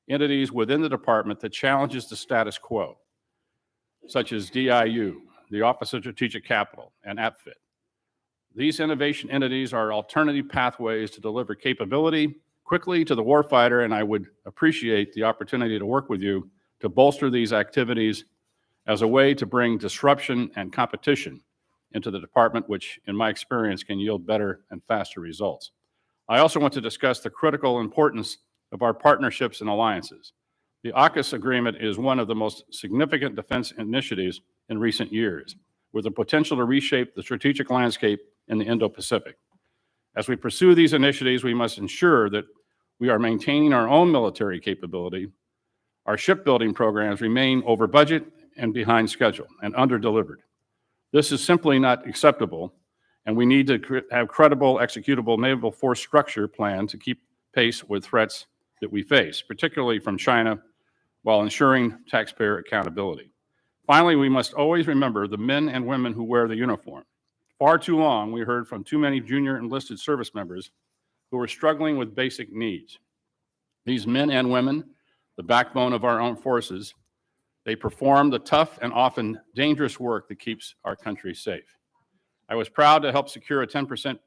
entities within the department that challenges the status quo, such as DIU, the Office of Strategic Capital, and APFIT. These innovation entities are alternative pathways to deliver capability quickly to the warfighter, and I would appreciate the opportunity to work with you to bolster these activities as a way to bring disruption and competition into the department, which, in my experience, can yield better and faster results. I also want to discuss the critical importance of our partnerships and alliances. The AUKUS agreement is one of the most significant defense initiatives in recent years, with the potential to reshape the strategic landscape in the Indo-Pacific. As we pursue these initiatives, we must ensure that we are maintaining our own military capability. Our shipbuilding programs remain over budget and behind schedule and under-delivered. This is simply not acceptable, and we need to have credible, executable naval force structure plan to keep pace with threats that we face, particularly from China, while ensuring taxpayer accountability. Finally, we must always remember the men and women who wear the uniform. Far too long, we heard from too many junior enlisted service members who are struggling with basic needs. These men and women, the backbone of our armed forces, they perform the tough and often dangerous work that keeps our country safe. I was proud to help secure a 10%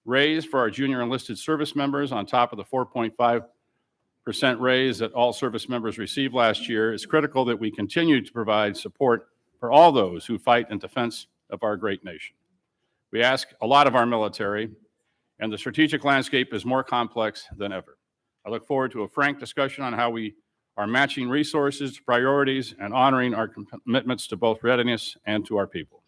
raise for our junior enlisted service members on top of the 4.5% raise that all service members received last year. It's critical that we continue to provide support for all those who fight in defense of our great nation. We ask a lot of our military, and the strategic landscape is more complex than ever. I look forward to a frank discussion on how we are matching resources to priorities and honoring our commitments to both readiness and to our people.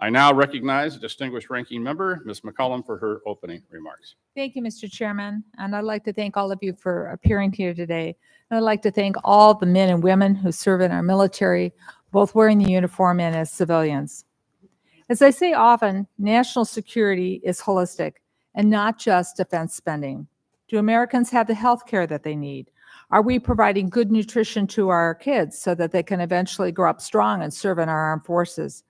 I now recognize the distinguished ranking member, Ms. McCollum, for her opening remarks. Thank you, Mr. Chairman. And I'd like to thank all of you for appearing here today. And I'd like to thank all the men and women who serve in our military, both wearing the uniform and as civilians. As I say often, national security is holistic and not just defense spending. Do Americans have the health care that they need? Are we providing good nutrition to our kids so that they can eventually grow up strong and serve in our armed forces?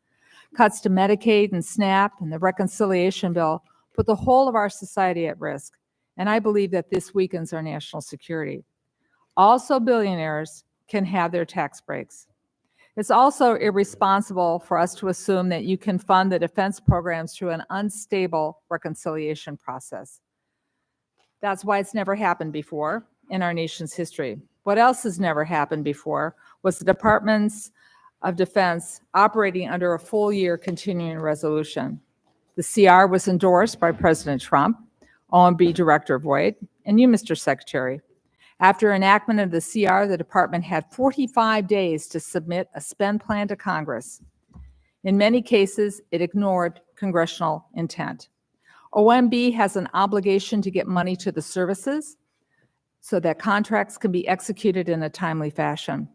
Cuts to Medicaid and SNAP and the reconciliation bill put the whole of our society at risk, and I believe that this weakens our national security. Also, billionaires can have their tax breaks. It's also irresponsible for us to assume that you can fund the defense programs through an unstable reconciliation process. That's why it's never happened before in our nation's history. What else has never happened before was the Departments of Defense operating under a full-year continuing resolution. The CR was endorsed by President Trump, OMB Director Voigt, and you, Mr. Secretary. After enactment of the CR, the department had 45 days to submit a spend plan to Congress. In many cases, it ignored congressional intent. OMB has an obligation to get money to the services so that contracts can be executed in a timely fashion.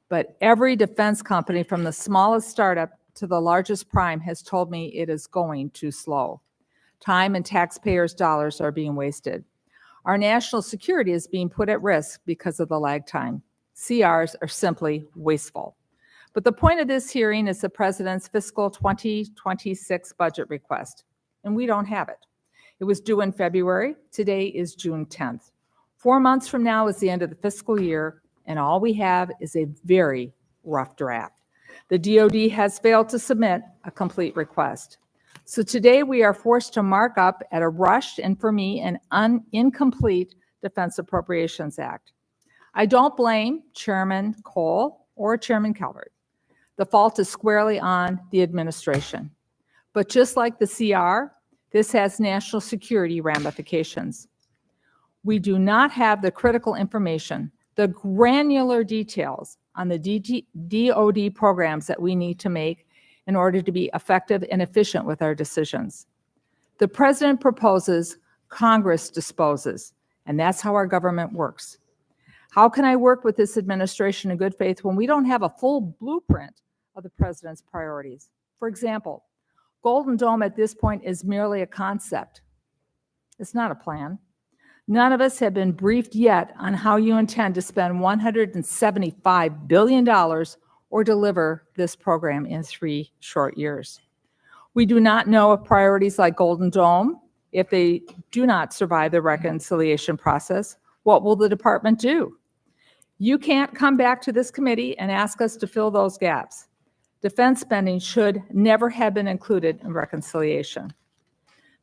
But every defense company, from the smallest startup to the largest prime, has told me it is going too slow. Time and taxpayers' dollars are being wasted. Our national security is being put at risk because of the lag time. CRs are simply wasteful. But the point of this hearing is the President's fiscal 2026 budget request, and we don't have it. It was due in February. Today is June 10th. 4 months from now is the end of the fiscal year, and all we have is a very rough draft. The DoD has failed to submit a complete request. So today we are forced to mark up at a rushed and, for me, an incomplete Defense Appropriations Act. I don't blame Chairman Cole or Chairman Calvert. The fault is squarely on the administration. But just like the CR, this has national security ramifications. We do not have the critical information, the granular details on the DoD programs that we need to make in order to be effective and efficient with our decisions. The president proposes, Congress disposes, and that's how our government works. How can I work with this administration in good faith when we don't have a full blueprint of the president's priorities? For example, Golden Dome at this point is merely a concept. It's not a plan. None of us have been briefed yet on how you intend to spend $175 billion or deliver this program in 3 short years. We do not know if priorities like Golden Dome, if they do not survive the reconciliation process, what will the department do? You can't come back to this committee and ask us to fill those gaps. Defense spending should never have been included in reconciliation.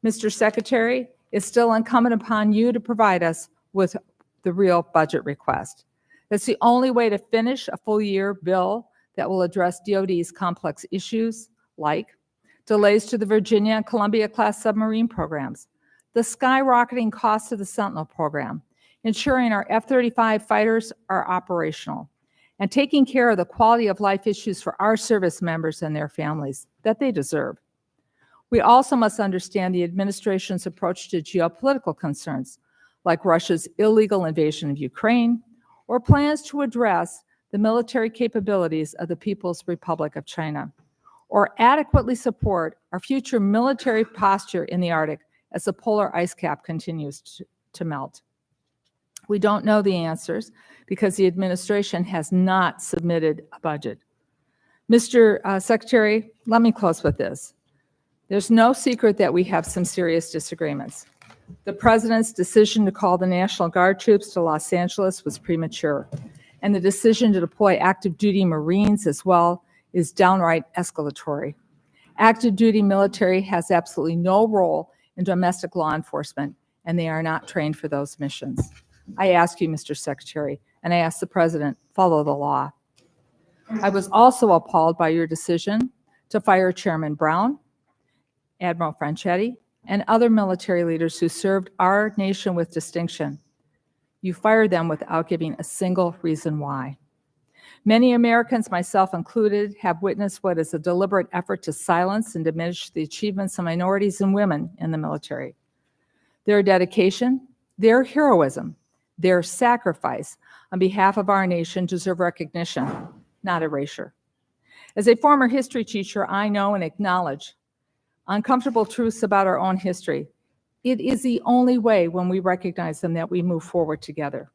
Mr. Secretary, it's still incumbent upon you to provide us with the real budget request. That's the only way to finish a full year bill that will address DoD's complex issues like delays to the Virginia and Columbia class submarine programs, the skyrocketing cost of the Sentinel program, ensuring our F-35 fighters are operational, and taking care of the quality of life issues for our service members and their families that they deserve. We also must understand the administration's approach to geopolitical concerns, like Russia's illegal invasion of Ukraine, or plans to address the military capabilities of the People's Republic of China, or adequately support our future military posture in the Arctic as the polar ice cap continues to melt. We don't know the answers because the administration has not submitted a budget. Mr. Secretary, let me close with this. There's no secret that we have some serious disagreements. The president's decision to call the National Guard troops to Los Angeles was premature, and the decision to deploy active duty Marines as well is downright escalatory. Active duty military has absolutely no role in domestic law enforcement, and they are not trained for those missions. I ask you, Mr. Secretary, and I ask the President, follow the law. I was also appalled by your decision to fire Chairman Brown, Admiral Franchetti, and other military leaders who served our nation with distinction. You fired them without giving a single reason why. Many Americans, myself included, have witnessed what is a deliberate effort to silence and diminish the achievements of minorities and women in the military. Their dedication, their heroism, their sacrifice on behalf of our nation deserve recognition, not erasure. As a former history teacher, I know and acknowledge uncomfortable truths about our own history. It is the only way when we recognize them that we move forward together.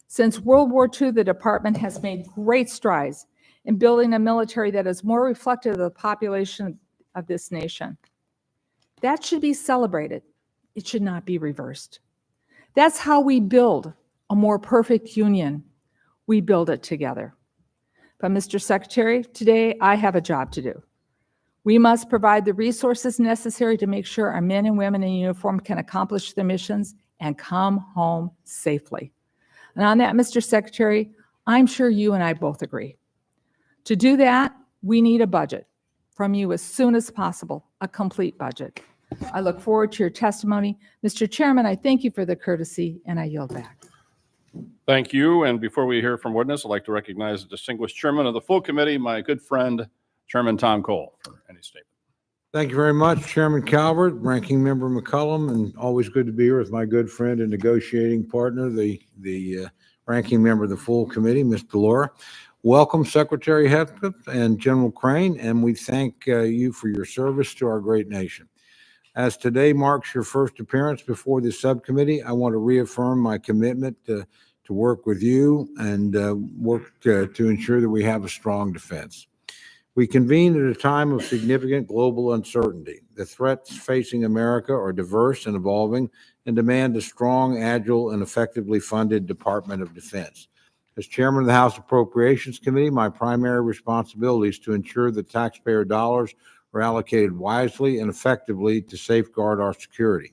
Since World War II, the department has made great strides in building a military that is more reflective of the population of this nation. That should be celebrated. It should not be reversed. That's how we build a more perfect union. We build it together. But Mr. Secretary, today I have a job to do. We must provide the resources necessary to make sure our men and women in uniform can accomplish their missions and come home safely. And on that, Mr. Secretary, I'm sure you and I both agree. To do that, we need a budget from you as soon as possible, a complete budget. I look forward to your testimony. Mr. Chairman, I thank you for the courtesy, and I yield back. Thank you. And before we hear from witness, I'd like to recognize the distinguished chairman of the full committee, my good friend, Chairman Tom Cole, for any statement. Thank you very much, Chairman Calvert, Ranking Member McCollum, and always good to be here with my good friend and negotiating partner, the Ranking Member of the full committee, Ms. Delora. Welcome, Secretary Hesketh and General Crane, and we thank you for your service to our great nation. As today marks your first appearance before this subcommittee, I want to reaffirm my commitment to work with you and work to ensure that we have a strong defense. We convene at a time of significant global uncertainty. The threats facing America are diverse and evolving and demand a strong, agile, and effectively funded Department of Defense. As Chairman of the House Appropriations Committee, my primary responsibility is to ensure that taxpayer dollars are allocated wisely and effectively to safeguard our security.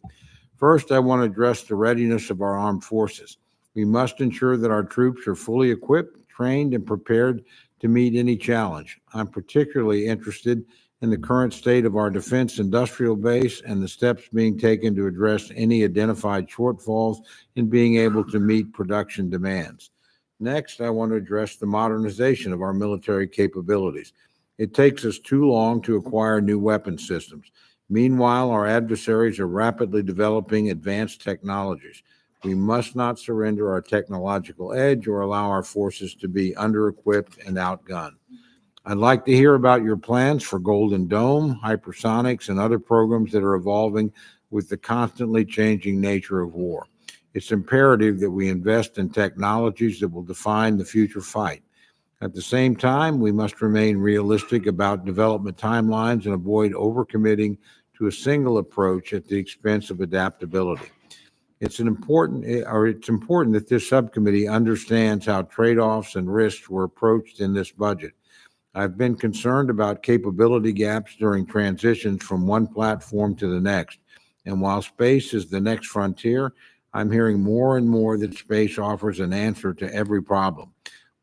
First, I want to address the readiness of our armed forces. We must ensure that our troops are fully equipped, trained, and prepared to meet any challenge. I'm particularly interested in the current state of our defense industrial base and the steps being taken to address any identified shortfalls in being able to meet production demands. Next, I want to address the modernization of our military capabilities. It takes us too long to acquire new weapon systems. Meanwhile, our adversaries are rapidly developing advanced technologies. We must not surrender our technological edge or allow our forces to be under-equipped and outgunned. I'd like to hear about your plans for Golden Dome, hypersonics, and other programs that are evolving with the constantly changing nature of war. It's imperative that we invest in technologies that will define the future fight. At the same time, we must remain realistic about development timelines and avoid overcommitting to a single approach at the expense of adaptability. It's important that this subcommittee understands how trade-offs and risks were approached in this budget. I've been concerned about capability gaps during transitions from one platform to the next. And while space is the next frontier, I'm hearing more and more that space offers an answer to every problem.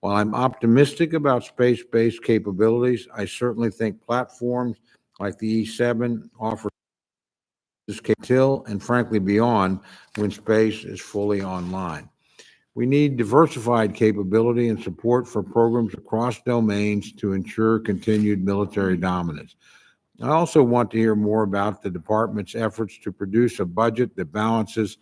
While I'm optimistic about space-based capabilities, I certainly think platforms like the E-7 offer this till and frankly beyond when space is fully online. We need diversified capability and support for programs across domains to ensure continued military dominance. I also want to hear more about the department's efforts to produce a budget that balances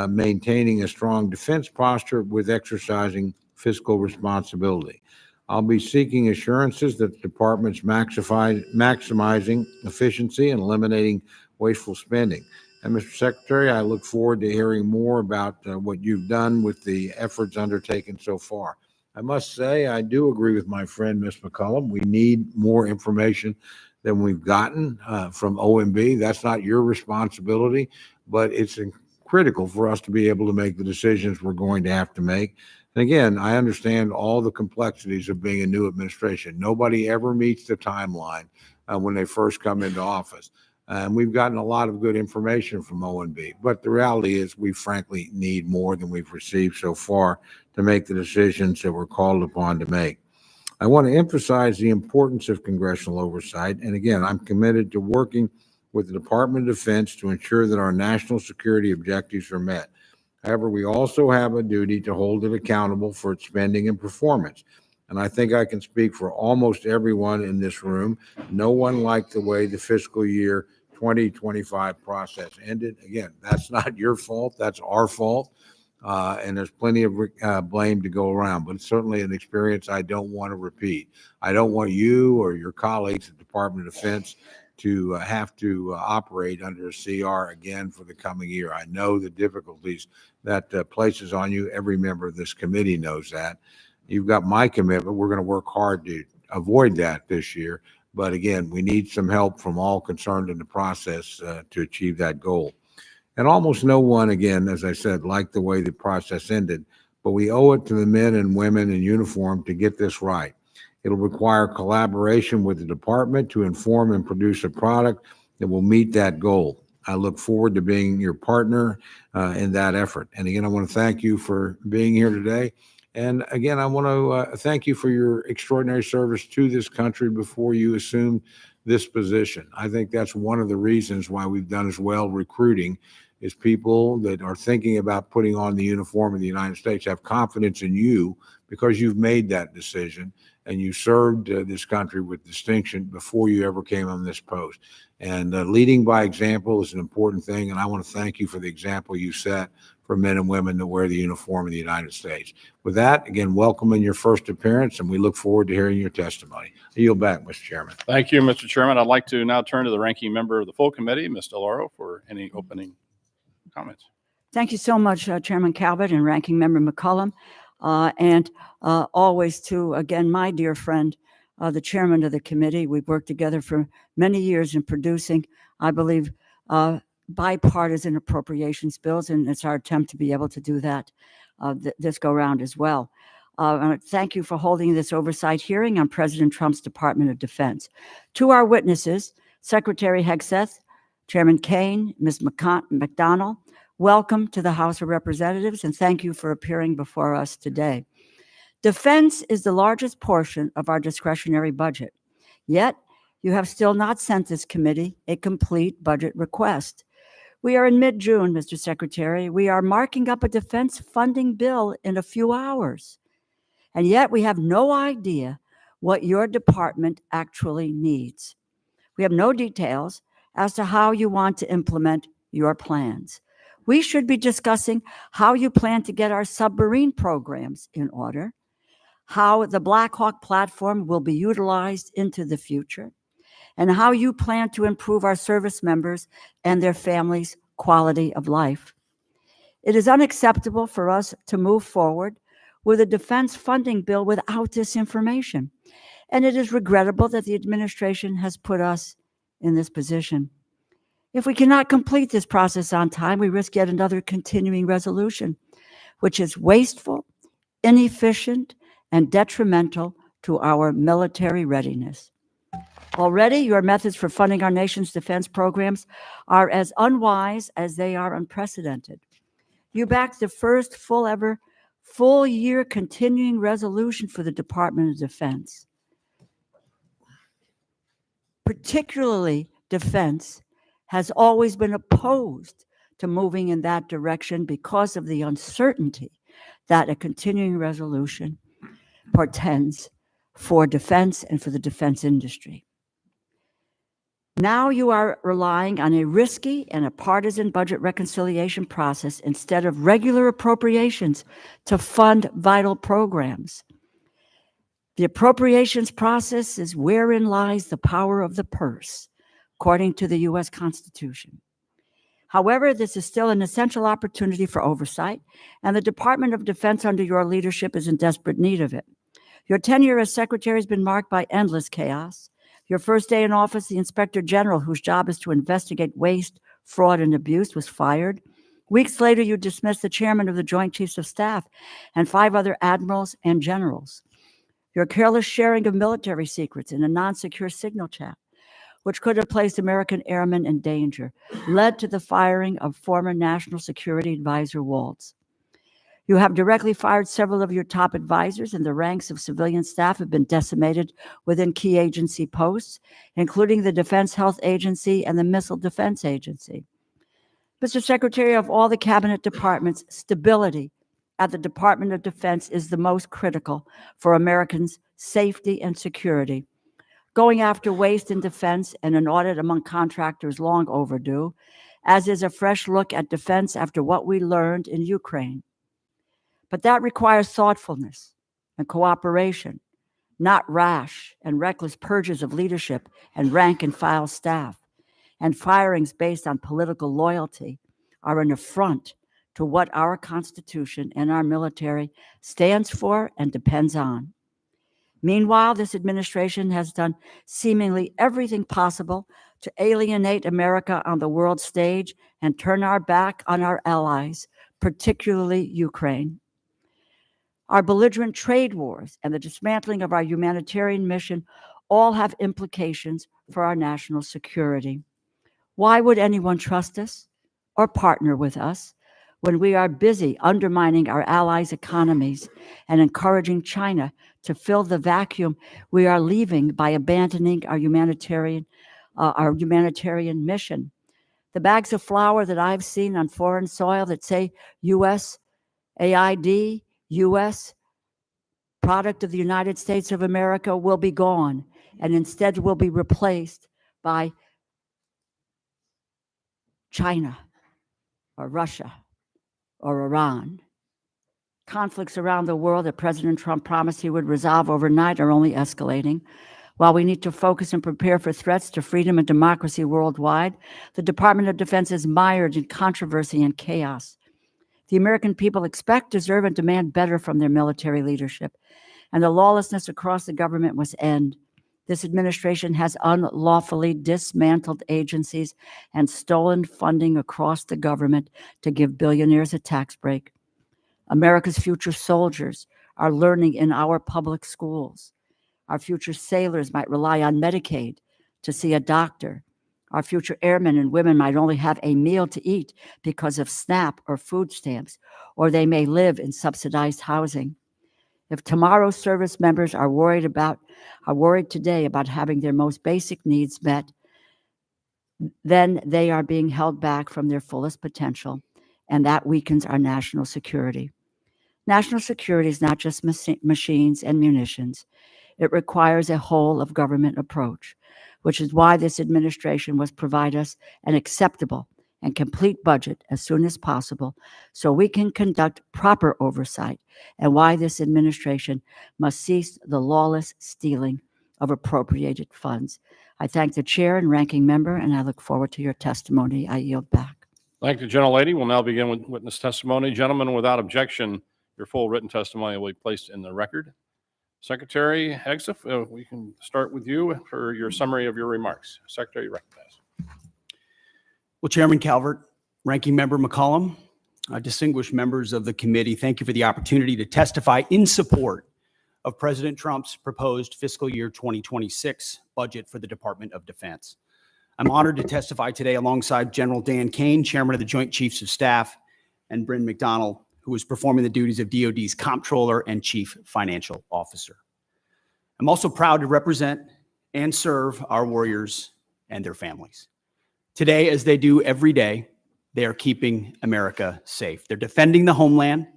maintaining a strong defense posture with exercising fiscal responsibility. I'll be seeking assurances that the department's maximizing efficiency and eliminating wasteful spending. And Mr. Secretary, I look forward to hearing more about what you've done with the efforts undertaken so far. I must say, I do agree with my friend, Ms. McCollum. We need more information than we've gotten from OMB. That's not your responsibility, but it's critical for us to be able to make the decisions we're going to have to make. And again, I understand all the complexities of being a new administration. Nobody ever meets the timeline when they first come into office. And we've gotten a lot of good information from OMB. But the reality is we frankly need more than we've received so far to make the decisions that we're called upon to make. I want to emphasize the importance of congressional oversight. And again, I'm committed to working with the Department of Defense to ensure that our national security objectives are met. However, we also have a duty to hold it accountable for its spending and performance. And I think I can speak for almost everyone in this room. No one liked the way the fiscal year 2025 process ended. Again, that's not your fault. That's our fault. And there's plenty of blame to go around, but it's certainly an experience I don't want to repeat. I don't want you or your colleagues at the Department of Defense to have to operate under a CR again for the coming year. I know the difficulties that places on you. Every member of this committee knows that. You've got my commitment. We're going to work hard to avoid that this year. But again, we need some help from all concerned in the process to achieve that goal. And almost no one, again, as I said, liked the way the process ended, but we owe it to the men and women in uniform to get this right. It'll require collaboration with the department to inform and produce a product that will meet that goal. I look forward to being your partner in that effort. And again, I want to thank you for being here today. And again, I want to thank you for your extraordinary service to this country before you assumed this position. I think that's one of the reasons why we've done as well recruiting is people that are thinking about putting on the uniform of the United States have confidence in you because you've made that decision and you served this country with distinction before you ever came on this post. And leading by example is an important thing, and I want to thank you for the example you set for men and women that wear the uniform of the United States. With that, again, welcome in your first appearance, and we look forward to hearing your testimony. I yield back, Mr. Chairman. Thank you, Mr. Chairman. I'd like to now turn to the ranking member of the full committee, Ms. DeLauro, for any opening comments. Thank you so much, Chairman Calvert and Ranking Member McCollum. And always to, again, my dear friend, the chairman of the committee. We've worked together for many years in producing, I believe, bipartisan appropriations bills, and it's our attempt to be able to do that this go round as well. Thank you for holding this oversight hearing on President Trump's Department of Defense. To our witnesses, Secretary Hegseth, Chairman Kane, Ms. McDonnell, welcome to the House of Representatives, and thank you for appearing before us today. Defense is the largest portion of our discretionary budget, yet You have still not sent this committee a complete budget request. We are in mid-June, Mr. Secretary. We are marking up a defense funding bill in a few hours. And yet we have no idea what your department actually needs. We have no details as to how you want to implement your plans. We should be discussing how you plan to get our submarine programs in order, how the Black Hawk platform will be utilized into the future, and how you plan to improve our service members and their families' quality of life. It is unacceptable for us to move forward with a defense funding bill without this information, and it is regrettable that the administration has put us in this position. If we cannot complete this process on time, we risk yet another continuing resolution, which is wasteful, inefficient, and detrimental to our military readiness. Already, your methods for funding our nation's defense programs are as unwise as they are unprecedented. You backed the first full-year continuing resolution for the Department of Defense. Particularly, defense has always been opposed to moving in that direction because of the uncertainty that a continuing resolution portends for defense and for the defense industry. Now you are relying on a risky and a partisan budget reconciliation process instead of regular appropriations to fund vital programs. The appropriations process is wherein lies the power of the purse, according to the U.S. Constitution. However, this is still an essential opportunity for oversight, and the Department of Defense under your leadership is in desperate need of it. Your tenure as Secretary has been marked by endless chaos. Your first day in office, the Inspector General, whose job is to investigate waste, fraud, and abuse, was fired. Weeks later, you dismissed the chairman of the Joint Chiefs of Staff and 5 other admirals and generals. Your careless sharing of military secrets in a non-secure signal chat, which could have placed American airmen in danger, led to the firing of former National Security Advisor Waltz. You have directly fired several of your top advisors, and the ranks of civilian staff have been decimated within key agency posts, including the Defense Health Agency and the Missile Defense Agency. Mr. Secretary, of all the cabinet departments, stability at the Department of Defense is the most critical for Americans' safety and security. Going after waste in defense and an audit among contractors long overdue, as is a fresh look at defense after what we learned in Ukraine. But that requires thoughtfulness and cooperation, not rash and reckless purges of leadership and rank and file staff. And firings based on political loyalty are an affront to what our Constitution and our military stands for and depends on. Meanwhile, this administration has done seemingly everything possible to alienate America on the world stage and turn our back on our allies, particularly Ukraine. Our belligerent trade wars and the dismantling of our humanitarian mission all have implications for our national security. Why would anyone trust us or partner with us when we are busy undermining our allies' economies and encouraging China to fill the vacuum we are leaving by abandoning our humanitarian mission? The bags of flour that I've seen on foreign soil that say USAID, U.S. product of the United States of America, will be gone and instead will be replaced by China or Russia or Iran. Conflicts around the world that President Trump promised he would resolve overnight are only escalating. While we need to focus and prepare for threats to freedom and democracy worldwide, the Department of Defense is mired in controversy and chaos. The American people expect, deserve, and demand better from their military leadership, and the lawlessness across the government must end. This administration has unlawfully dismantled agencies and stolen funding across the government to give billionaires a tax break. America's future soldiers are learning in our public schools. Our future sailors might rely on Medicaid to see a doctor. Our future airmen and women might only have a meal to eat because of SNAP or food stamps, or they may live in subsidized housing. If tomorrow's service members are worried today about having their most basic needs met, then they are being held back from their fullest potential, and that weakens our national security. National security is not just machines and munitions. It requires a whole of government approach, which is why this administration must provide us an acceptable and complete budget as soon as possible so we can conduct proper oversight, and why this administration must cease the lawless stealing of appropriated funds. I thank the chair and ranking member, and I look forward to your testimony. I yield back. Thank you, gentlelady. We'll now begin with witness testimony. Gentlemen, without objection, your full written testimony will be placed in the record. Secretary Hegseth, we can start with you for your summary of your remarks. Secretary, you recognize. Well, Chairman Calvert, Ranking Member McCollum, distinguished members of the committee, thank you for the opportunity to testify in support of President Trump's proposed fiscal year 2026 budget for the Department of Defense. I'm honored to testify today alongside General Dan Kane, Chairman of the Joint Chiefs of Staff, and Bryn McDonnell, who is performing the duties of DoD's Comptroller and Chief Financial Officer. I'm also proud to represent and serve our warriors and their families. Today, as they do every day, they are keeping America safe. They're defending the homeland,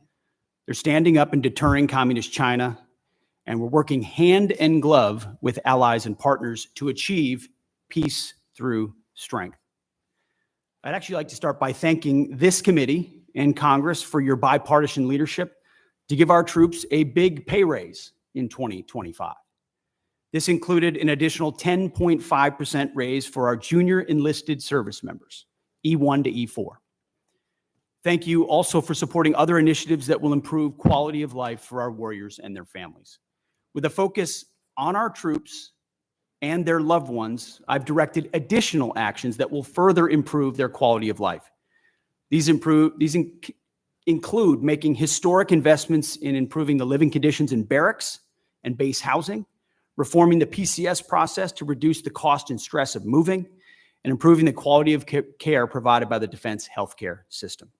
they're standing up and deterring communist China, and we're working hand in glove with allies and partners to achieve peace through strength. I'd actually like to start by thanking this committee and Congress for your bipartisan leadership to give our troops a big pay raise in 2025. This included an additional 10.5% raise for our junior enlisted service members, E1 to E4. Thank you also for supporting other initiatives that will improve quality of life for our warriors and their families. With a focus on our troops and their loved ones, I've directed additional actions that will further improve their quality of life. These include making historic investments in improving the living conditions in barracks and base housing, reforming the PCS process to reduce the cost and stress of moving, and improving the quality of care provided by the defense healthcare system.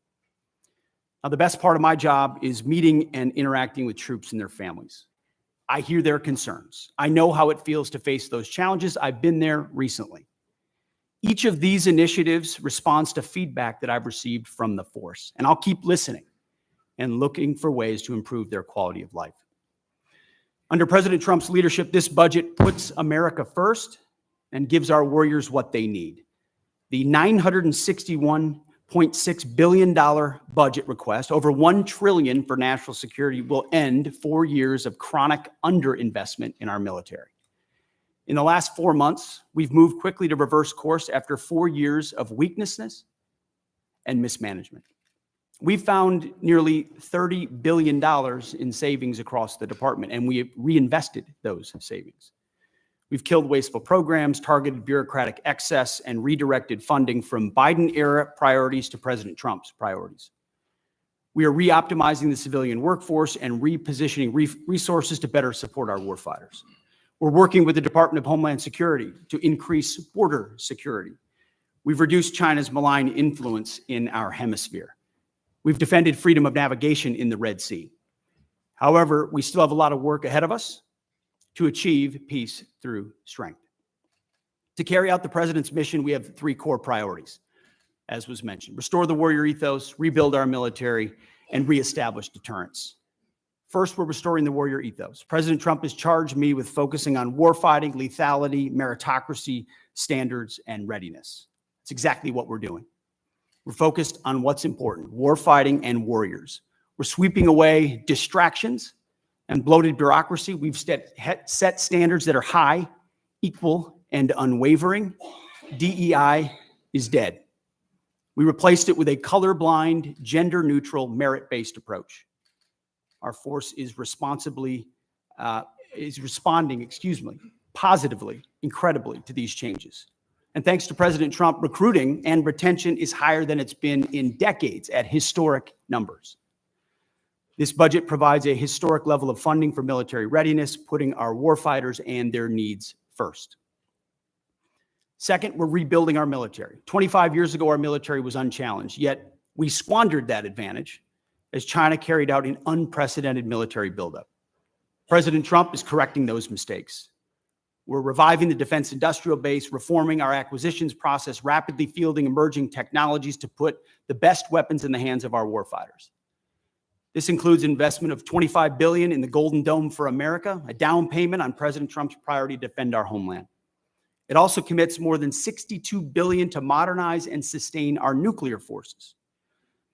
Now, the best part of my job is meeting and interacting with troops and their families. I hear their concerns. I know how it feels to face those challenges. I've been there recently. Each of these initiatives responds to feedback that I've received from the force, and I'll keep listening and looking for ways to improve their quality of life. Under President Trump's leadership, this budget puts America first and gives our warriors what they need. The $961.6 billion budget request, over $1 trillion for national security, will end 4 years of chronic underinvestment in our military. In the last 4 months, we've moved quickly to reverse course after 4 years of weakness and mismanagement. We've found nearly $30 billion in savings across the department, and we have reinvested those savings. We've killed wasteful programs, targeted bureaucratic excess, and redirected funding from Biden-era priorities to President Trump's priorities. We are re-optimizing the civilian workforce and repositioning resources to better support our warfighters. We're working with the Department of Homeland Security to increase border security. We've reduced China's malign influence in our hemisphere. We've defended freedom of navigation in the Red Sea. However, we still have a lot of work ahead of us to achieve peace through strength. To carry out the president's mission, we have 3 core priorities, as was mentioned: restore the warrior ethos, rebuild our military, and reestablish deterrence. First, we're restoring the warrior ethos. President Trump has charged me with focusing on warfighting, lethality, meritocracy, standards, and readiness. That's exactly what we're doing. We're focused on what's important: warfighting and warriors. We're sweeping away distractions and bloated bureaucracy. We've set standards that are high, equal, and unwavering. DEI is dead. We replaced it with a colorblind, gender-neutral, merit-based approach. Our force is responding, positively, incredibly, to these changes. And thanks to President Trump, recruiting and retention is higher than it's been in decades at historic numbers. This budget provides a historic level of funding for military readiness, putting our warfighters and their needs first. Second, we're rebuilding our military. 25 years ago, our military was unchallenged, yet we squandered that advantage as China carried out an unprecedented military buildup. President Trump is correcting those mistakes. We're reviving the defense industrial base, reforming our acquisitions process, rapidly fielding emerging technologies to put the best weapons in the hands of our warfighters. This includes investment of $25 billion in the Golden Dome for America, a down payment on President Trump's priority to defend our homeland. It also commits more than $62 billion to modernize and sustain our nuclear forces.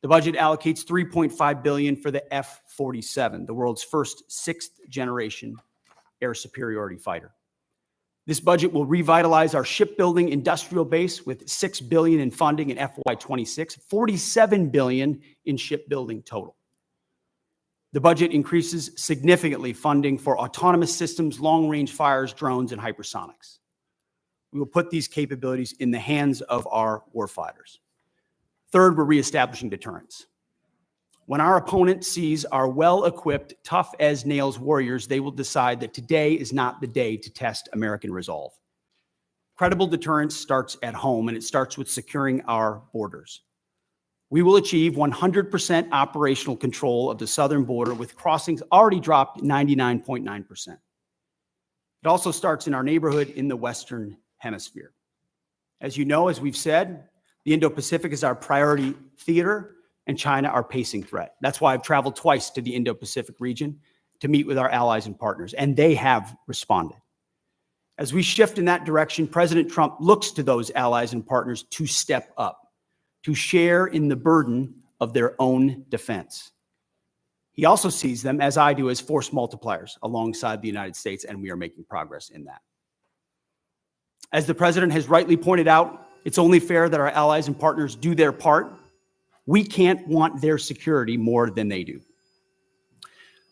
The budget allocates $3.5 billion for the F-47, the world's first sixth-generation air superiority fighter. This budget will revitalize our shipbuilding industrial base with $6 billion in funding in FY26, $47 billion in shipbuilding total. The budget increases significantly funding for autonomous systems, long-range fires, drones, and hypersonics. We will put these capabilities in the hands of our warfighters. Third, we're reestablishing deterrence. When our opponent sees our well-equipped, tough-as-nails warriors, they will decide that today is not the day to test American resolve. Credible deterrence starts at home, and it starts with securing our borders. We will achieve 100% operational control of the southern border, with crossings already dropped 99.9%. It also starts in our neighborhood in the Western Hemisphere. As you know, as we've said, the Indo-Pacific is our priority theater, and China our pacing threat. That's why I've traveled twice to the Indo-Pacific region to meet with our allies and partners, and they have responded. As we shift in that direction, President Trump looks to those allies and partners to step up, to share in the burden of their own defense. He also sees them, as I do, as force multipliers alongside the United States, and we are making progress in that. As the president has rightly pointed out, it's only fair that our allies and partners do their part. We can't want their security more than they do.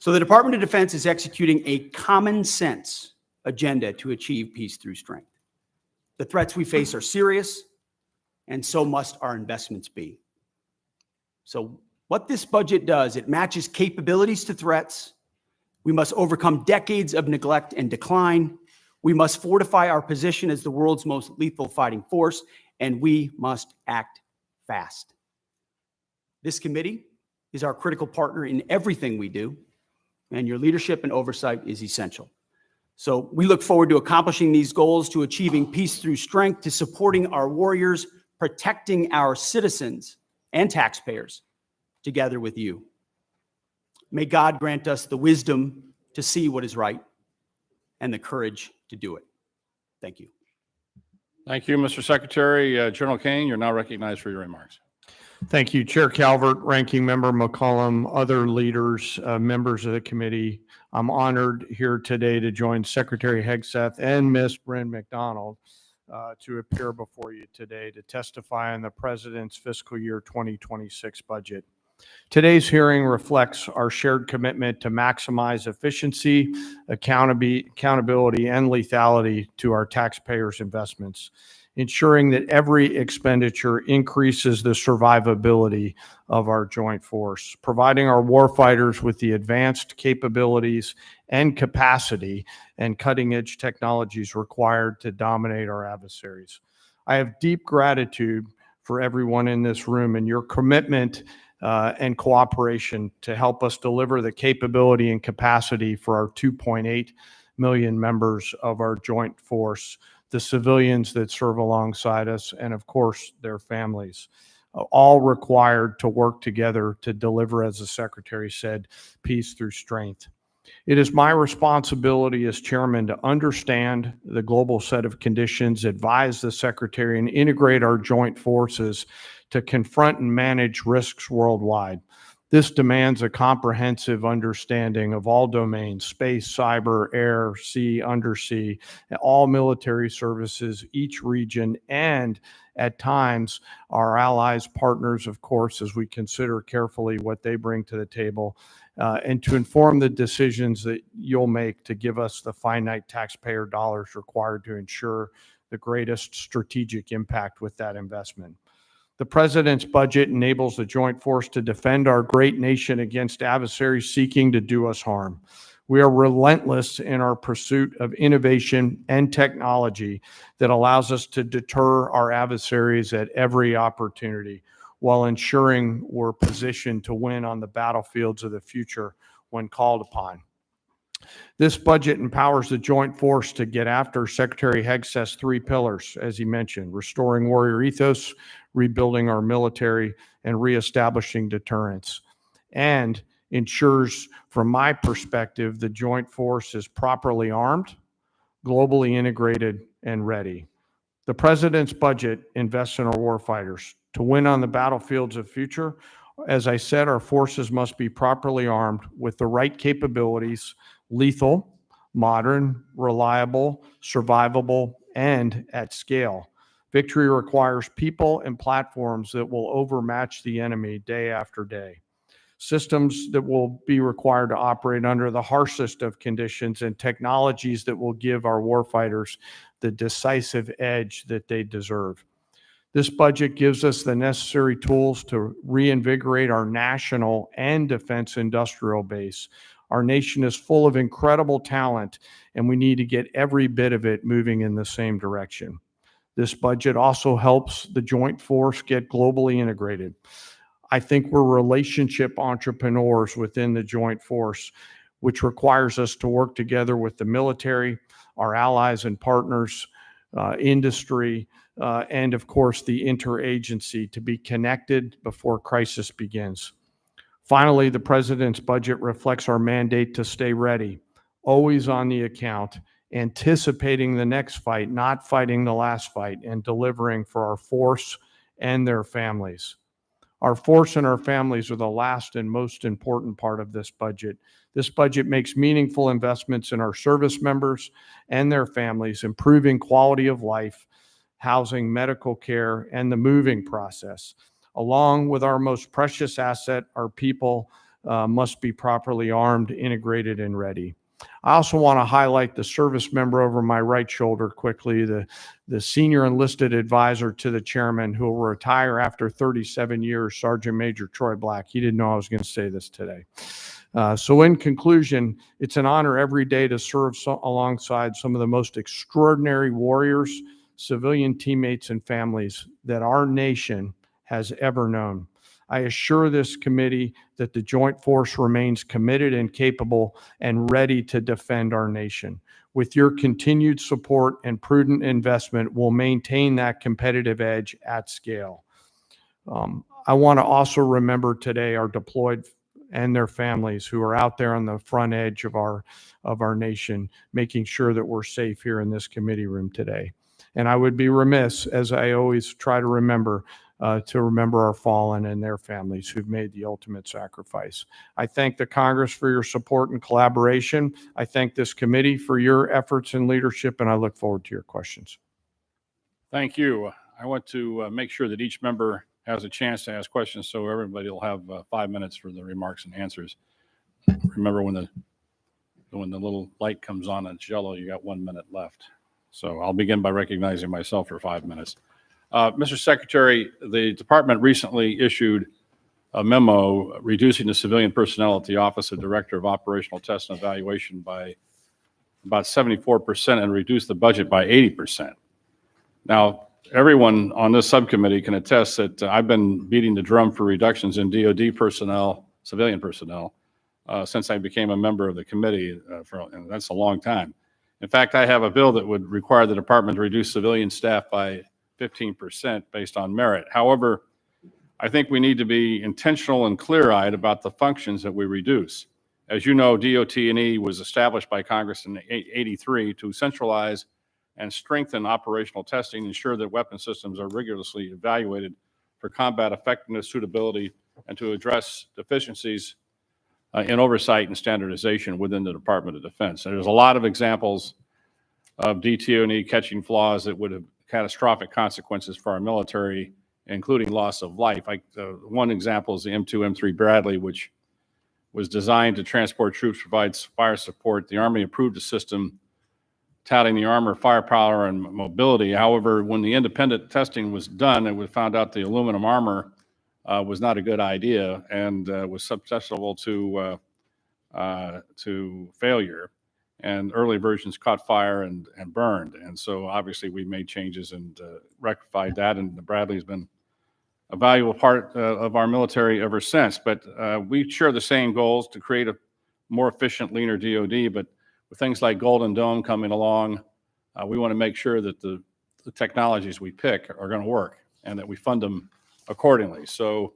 So the Department of Defense is executing a common sense agenda to achieve peace through strength. The threats we face are serious, and so must our investments be. So what this budget does, it matches capabilities to threats. We must overcome decades of neglect and decline. We must fortify our position as the world's most lethal fighting force, and we must act fast. This committee is our critical partner in everything we do, and your leadership and oversight is essential. So we look forward to accomplishing these goals, to achieving peace through strength, to supporting our warriors, protecting our citizens and taxpayers together with you. May God grant us the wisdom to see what is right and the courage to do it. Thank you. Thank you, Mr. Secretary. General Kane, you're now recognized for your remarks. Thank you, Chair Calvert, Ranking Member McCollum, other leaders, members of the committee. I'm honored here today to join Secretary Hegseth and Ms. Bryn McDonald to appear before you today to testify on the President's fiscal year 2026 budget. Today's hearing reflects our shared commitment to maximize efficiency, accountability, and lethality to our taxpayers' investments, ensuring that every expenditure increases the survivability of our joint force, providing our warfighters with the advanced capabilities and capacity and cutting-edge technologies required to dominate our adversaries. I have deep gratitude for everyone in this room and your commitment and cooperation to help us deliver the capability and capacity for our 2.8 million members of our joint force, the civilians that serve alongside us, and of course, their families, all required to work together to deliver, as the Secretary said, peace through strength. It is my responsibility as chairman to understand the global set of conditions, advise the Secretary, and integrate our joint forces to confront and manage risks worldwide. This demands a comprehensive understanding of all domains: space, cyber, air, sea, undersea, all military services, each region, and at times our allies, partners, of course, as we consider carefully what they bring to the table, and to inform the decisions that you'll make to give us the finite taxpayer dollars required to ensure the greatest strategic impact with that investment. The President's budget enables the joint force to defend our great nation against adversaries seeking to do us harm. We are relentless in our pursuit of innovation and technology that allows us to deter our adversaries at every opportunity, while ensuring we're positioned to win on the battlefields of the future when called upon. This budget empowers the joint force to get after Secretary Hegseth's three pillars, as he mentioned: restoring warrior ethos, rebuilding our military, and reestablishing deterrence. And ensures, from my perspective, the joint force is properly armed, globally integrated, and ready. The president's budget invests in our warfighters. To win on the battlefields of future, as I said, our forces must be properly armed with the right capabilities: lethal, modern, reliable, survivable, and at scale. Victory requires people and platforms that will overmatch the enemy day after day. Systems that will be required to operate under the harshest of conditions, and technologies that will give our warfighters the decisive edge that they deserve. This budget gives us the necessary tools to reinvigorate our national and defense industrial base. Our nation is full of incredible talent, and we need to get every bit of it moving in the same direction. This budget also helps the joint force get globally integrated. I think we're relationship entrepreneurs within the joint force, which requires us to work together with the military, our allies and partners, industry, and of course the interagency, to be connected before crisis begins. Finally, the president's budget reflects our mandate to stay ready, always on the account, anticipating the next fight, not fighting the last fight, and delivering for our force and their families. Our force and our families are the last and most important part of this budget. This budget makes meaningful investments in our service members and their families, improving quality of life, housing, medical care, and the moving process. Along with our most precious asset, our people must be properly armed, integrated, and ready. I also want to highlight the service member over my right shoulder quickly, the senior enlisted advisor to the chairman, who will retire after 37 years, Sergeant Major Troy Black. He didn't know I was going to say this today. So in conclusion, it's an honor every day to serve alongside some of the most extraordinary warriors, civilian teammates, and families that our nation has ever known. I assure this committee that the joint force remains committed and capable and ready to defend our nation. With your continued support and prudent investment, we'll maintain that competitive edge at scale. I want to also remember today our deployed and their families who are out there on the front edge of our nation, making sure that we're safe here in this committee room today. And I would be remiss, as I always try to remember our fallen and their families who've made the ultimate sacrifice. I thank the Congress for your support and collaboration. I thank this committee for your efforts and leadership, and I look forward to your questions. Thank you. I want to make sure that each member has a chance to ask questions, so everybody will have 5 minutes for the remarks and answers. Remember, when the little light comes on and it's yellow, you got 1 minute left. So I'll begin by recognizing myself for 5 minutes. Mr. Secretary, the department recently issued a memo reducing the civilian personnel at the Office of Director of Operational Test and Evaluation by about 74% and reduced the budget by 80%. Now, everyone on this subcommittee can attest that I've been beating the drum for reductions in DoD personnel, civilian personnel, since I became a member of the committee, and that's a long time. In fact, I have a bill that would require the department to reduce civilian staff by 15% based on merit. However, I think we need to be intentional and clear-eyed about the functions that we reduce. As you know, DOT&E was established by Congress in '83 to centralize and strengthen operational testing, ensure that weapon systems are rigorously evaluated for combat effectiveness, suitability, and to address deficiencies in oversight and standardization within the Department of Defense. And there's a lot of examples of DTO&E catching flaws that would have catastrophic consequences for our military, including loss of life. One example is the M2, M3 Bradley, which was designed to transport troops, provides fire support. The Army approved a system touting the armor, firepower, and mobility. However, when the independent testing was done, it was found out the aluminum armor was not a good idea and was susceptible to failure. And early versions caught fire and burned. And so obviously we made changes and rectified that, and the Bradley has been a valuable part of our military ever since. But we share the same goals to create a more efficient, leaner DoD, but with things like Golden Dome coming along, we want to make sure that the technologies we pick are going to work and that we fund them accordingly. So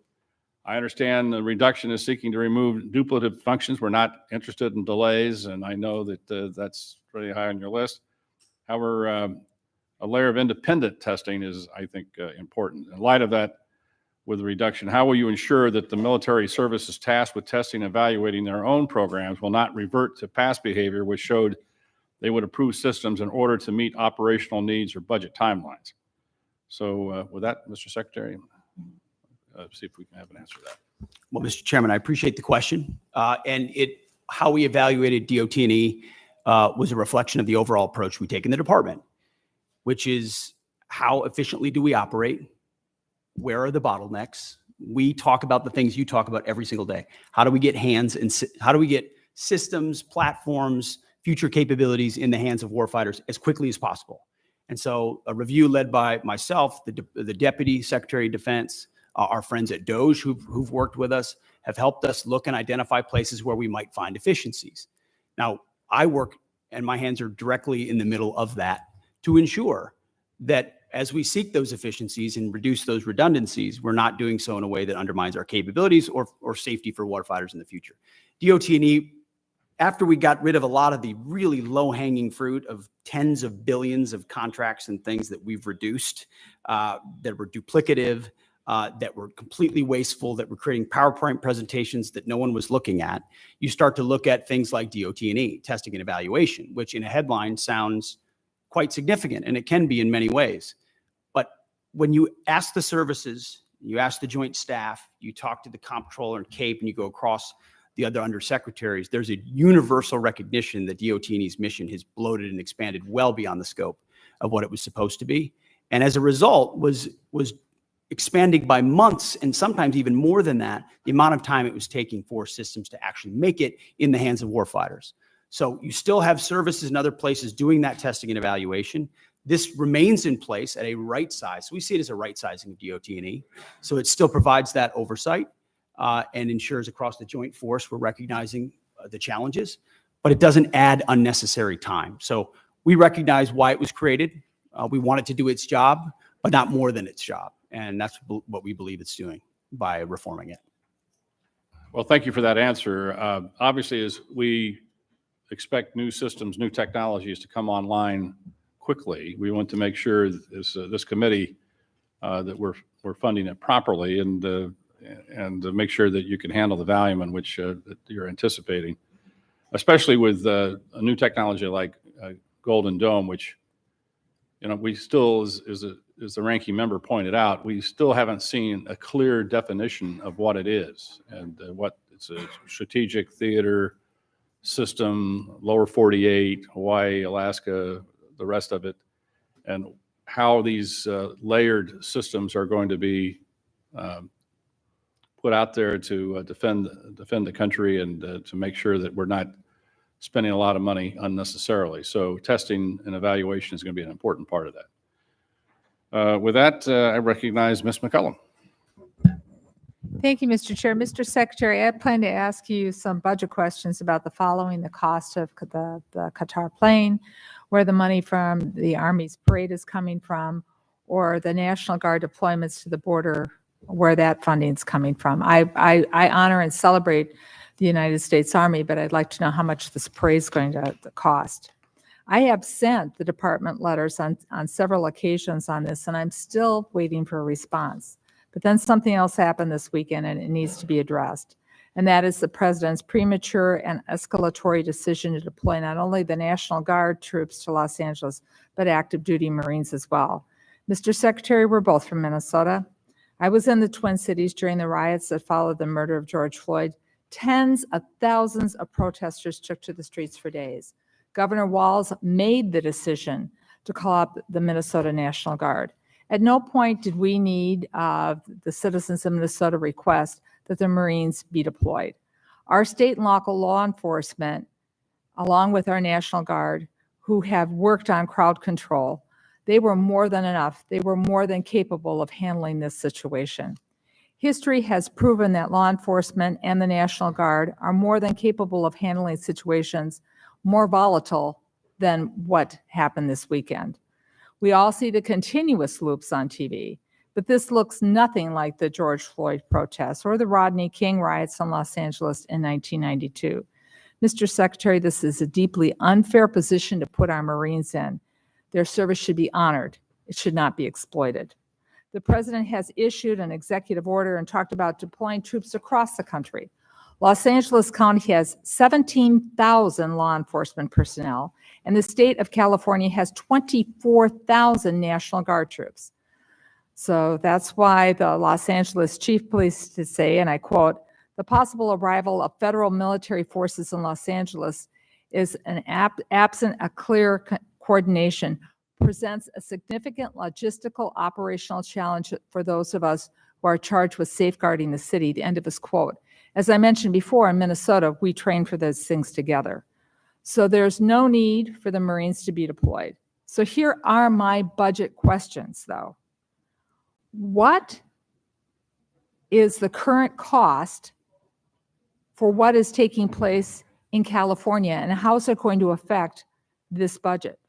I understand the reduction is seeking to remove duplicative functions. We're not interested in delays, and I know that that's pretty high on your list. However, a layer of independent testing is, I think, important. In light of that, with the reduction, how will you ensure that the military services tasked with testing and evaluating their own programs will not revert to past behavior which showed they would approve systems in order to meet operational needs or budget timelines? So with that, Mr. Secretary, see if we can have an answer to that. Well, Mr. Chairman, I appreciate the question. And how we evaluated DOT&E was a reflection of the overall approach we take in the department, which is how efficiently do we operate? Where are the bottlenecks? We talk about the things you talk about every single day. How do we get how do we get systems, platforms, future capabilities in the hands of warfighters as quickly as possible? And so a review led by myself, the Deputy Secretary of Defense, our friends at DOGE who've worked with us have helped us look and identify places where we might find efficiencies. Now, I work and my hands are directly in the middle of that to ensure that as we seek those efficiencies and reduce those redundancies, we're not doing so in a way that undermines our capabilities or safety for warfighters in the future. DOT&E, after we got rid of a lot of the really low-hanging fruit of tens of billions of contracts and things that we've reduced, that were duplicative, that were completely wasteful, that were creating PowerPoint presentations that no one was looking at, you start to look at things like DOT&E, testing and evaluation, which in a headline sounds quite significant, and it can be in many ways. But when you ask the services, you ask the joint staff, you talk to the comptroller and CAPE, and you go across the other undersecretaries, there's a universal recognition that DOT&E's mission has bloated and expanded well beyond the scope of what it was supposed to be. And as a result, was expanding by months and sometimes even more than that, the amount of time it was taking for systems to actually make it in the hands of warfighters. So you still have services in other places doing that testing and evaluation. This remains in place at a right size. So we see it as a right sizing of DOT&E. So it still provides that oversight and ensures across the joint force we're recognizing the challenges, but it doesn't add unnecessary time. So we recognize why it was created. We want it to do its job, but not more than its job. And that's what we believe it's doing by reforming it. Well, thank you for that answer. Obviously, as we expect new systems, new technologies to come online quickly, we want to make sure this committee that we're funding it properly and to make sure that you can handle the volume in which that you're anticipating, especially with a new technology like Golden Dome, which we still, as the ranking member pointed out, we still haven't seen a clear definition of what it is and what it's a strategic theater system, lower 48, Hawaii, Alaska, the rest of it, and how these layered systems are going to be put out there to defend the country and to make sure that we're not spending a lot of money unnecessarily. So testing and evaluation is going to be an important part of that. With that, I recognize Ms. McCollum. Thank you, Mr. Chair. Mr. Secretary, I plan to ask you some budget questions about the following: the cost of the Qatar plane, where the money from the Army's parade is coming from, or the National Guard deployments to the border, where that funding is coming from. I honor and celebrate the United States Army, but I'd like to know how much this parade is going to cost. I have sent the department letters on several occasions on this, and I'm still waiting for a response. But then something else happened this weekend, and it needs to be addressed. And that is the president's premature and escalatory decision to deploy not only the National Guard troops to Los Angeles, but active duty Marines as well. Mr. Secretary, we're both from Minnesota. I was in the Twin Cities during the riots that followed the murder of George Floyd. Tens of thousands of protesters took to the streets for days. Governor Walz made the decision to call up the Minnesota National Guard. At no point did we need the citizens of Minnesota request that the Marines be deployed. Our state and local law enforcement, along with our National Guard, who have worked on crowd control, they were more than enough. They were more than capable of handling this situation. History has proven that law enforcement and the National Guard are more than capable of handling situations more volatile than what happened this weekend. We all see the continuous loops on TV, but this looks nothing like the George Floyd protests or the Rodney King riots in Los Angeles in 1992. Mr. Secretary, this is a deeply unfair position to put our Marines in. Their service should be honored. It should not be exploited. The President has issued an executive order and talked about deploying troops across the country. Los Angeles County has 17,000 law enforcement personnel, and the state of California has 24,000 National Guard troops. So that's why the Los Angeles Chief Police to say, and I quote, "The possible arrival of federal military forces in Los Angeles is absent a clear coordination, presents a significant logistical operational challenge for those of us who are charged with safeguarding the city," the end of his quote. As I mentioned before, in Minnesota, we train for those things together. So there's no need for the Marines to be deployed. So here are my budget questions, though. What is the current cost for what is taking place in California, and how is it going to affect this budget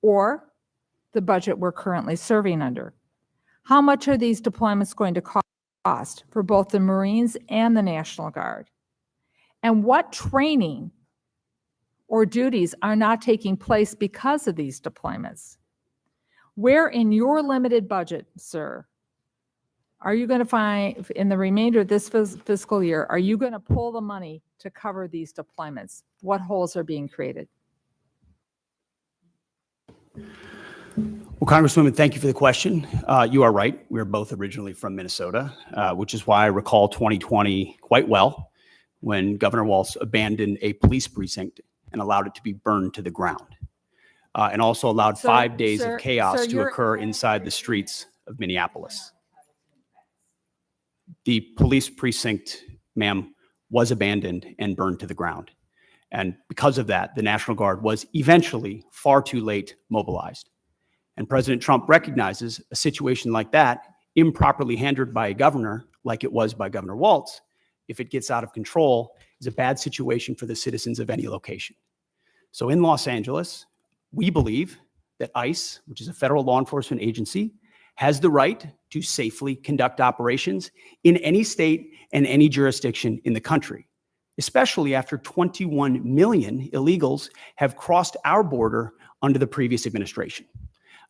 or the budget we're currently serving under? How much are these deployments going to cost for both the Marines and the National Guard? And what training or duties are not taking place because of these deployments? Where in your limited budget, sir, are you going to find, in the remainder of this fiscal year, are you going to pull the money to cover these deployments? What holes are being created? Well, Congresswoman, thank you for the question. You are right. We're both originally from Minnesota, which is why I recall 2020 quite well, when Governor Walz abandoned a police precinct and allowed it to be burned to the ground, and also allowed 5 days of chaos to occur inside the streets of Minneapolis. The police precinct, ma'am, was abandoned and burned to the ground. And because of that, the National Guard was eventually far too late mobilized. And President Trump recognizes a situation like that, improperly handled by a governor, like it was by Governor Walz, if it gets out of control, is a bad situation for the citizens of any location. So in Los Angeles, we believe that ICE, which is a federal law enforcement agency, has the right to safely conduct operations in any state and any jurisdiction in the country, especially after 21 million illegals have crossed our border under the previous administration.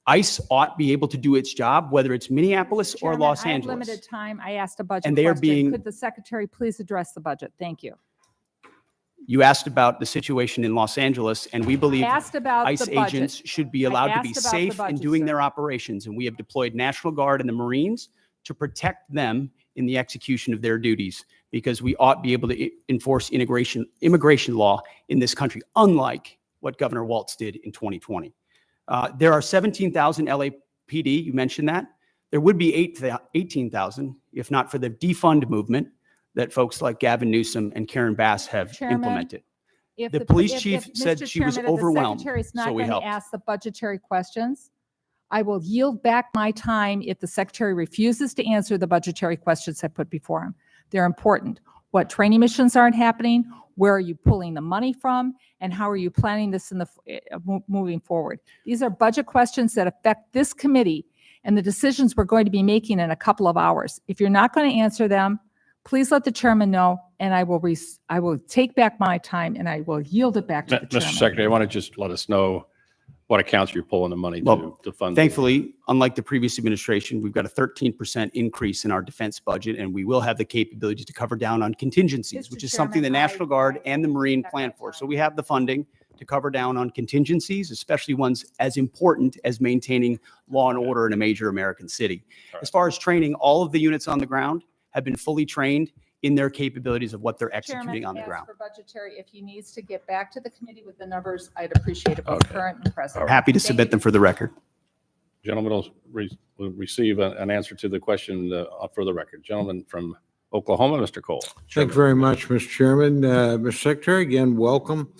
ICE ought to be able to do its job, whether it's Minneapolis or Los I have Angeles. limited time. I asked a budget And they are question. being- Could the Secretary please address the budget? Thank you. You asked about the situation in Los Angeles, and we believe asked about ICE the budget. agents should be allowed to be asked about the safe in budget, doing sir. their operations, and we have deployed National Guard and the Marines to protect them in the execution of their duties, because we ought to be able to enforce immigration law in this country, unlike what Governor Walz did in 2020. There are 17,000 LAPD, you mentioned that. There would be 18,000 if not for the defund movement that folks like Gavin Newsom and Karen Bass have Chairman, implemented. If The police if- chief if, said Mr. she was Chairman, if overwhelmed, the Secretary's not so we going to helped. ask the budgetary questions, I will yield back my time if the Secretary refuses to answer the budgetary questions I put before him. They're important. What training missions aren't happening? Where are you pulling the money from? And how are you planning this in the moving forward? These are budget questions that affect this committee and the decisions we're going to be making in a couple of hours. If you're not going to answer them, please let the chairman know, and I will take back my time and I will yield it back to the Mr. chairman. Secretary, I want to just let us know what accounts you're pulling the money Well, to fund. Thankfully, unlike the previous administration, we've got a 13% increase in our defense budget, and we will have the capability to cover down on contingencies, which is something the National Guard and the Marine plan for. So we have the funding to cover down on contingencies, especially ones as important as maintaining law and order in a major American city. As far as training, all of the units on the ground have been fully trained in their capabilities of what they're executing on the ground. For budgetary, if he needs to get back to the committee with the numbers, I'd appreciate it, both current and present. Happy to Thank submit you. them for the record. Gentlemen will receive an answer to the question for the record. Gentleman from Oklahoma, Mr. Cole. Thank you very much, Mr. Chairman. Mr. Secretary, again, welcome.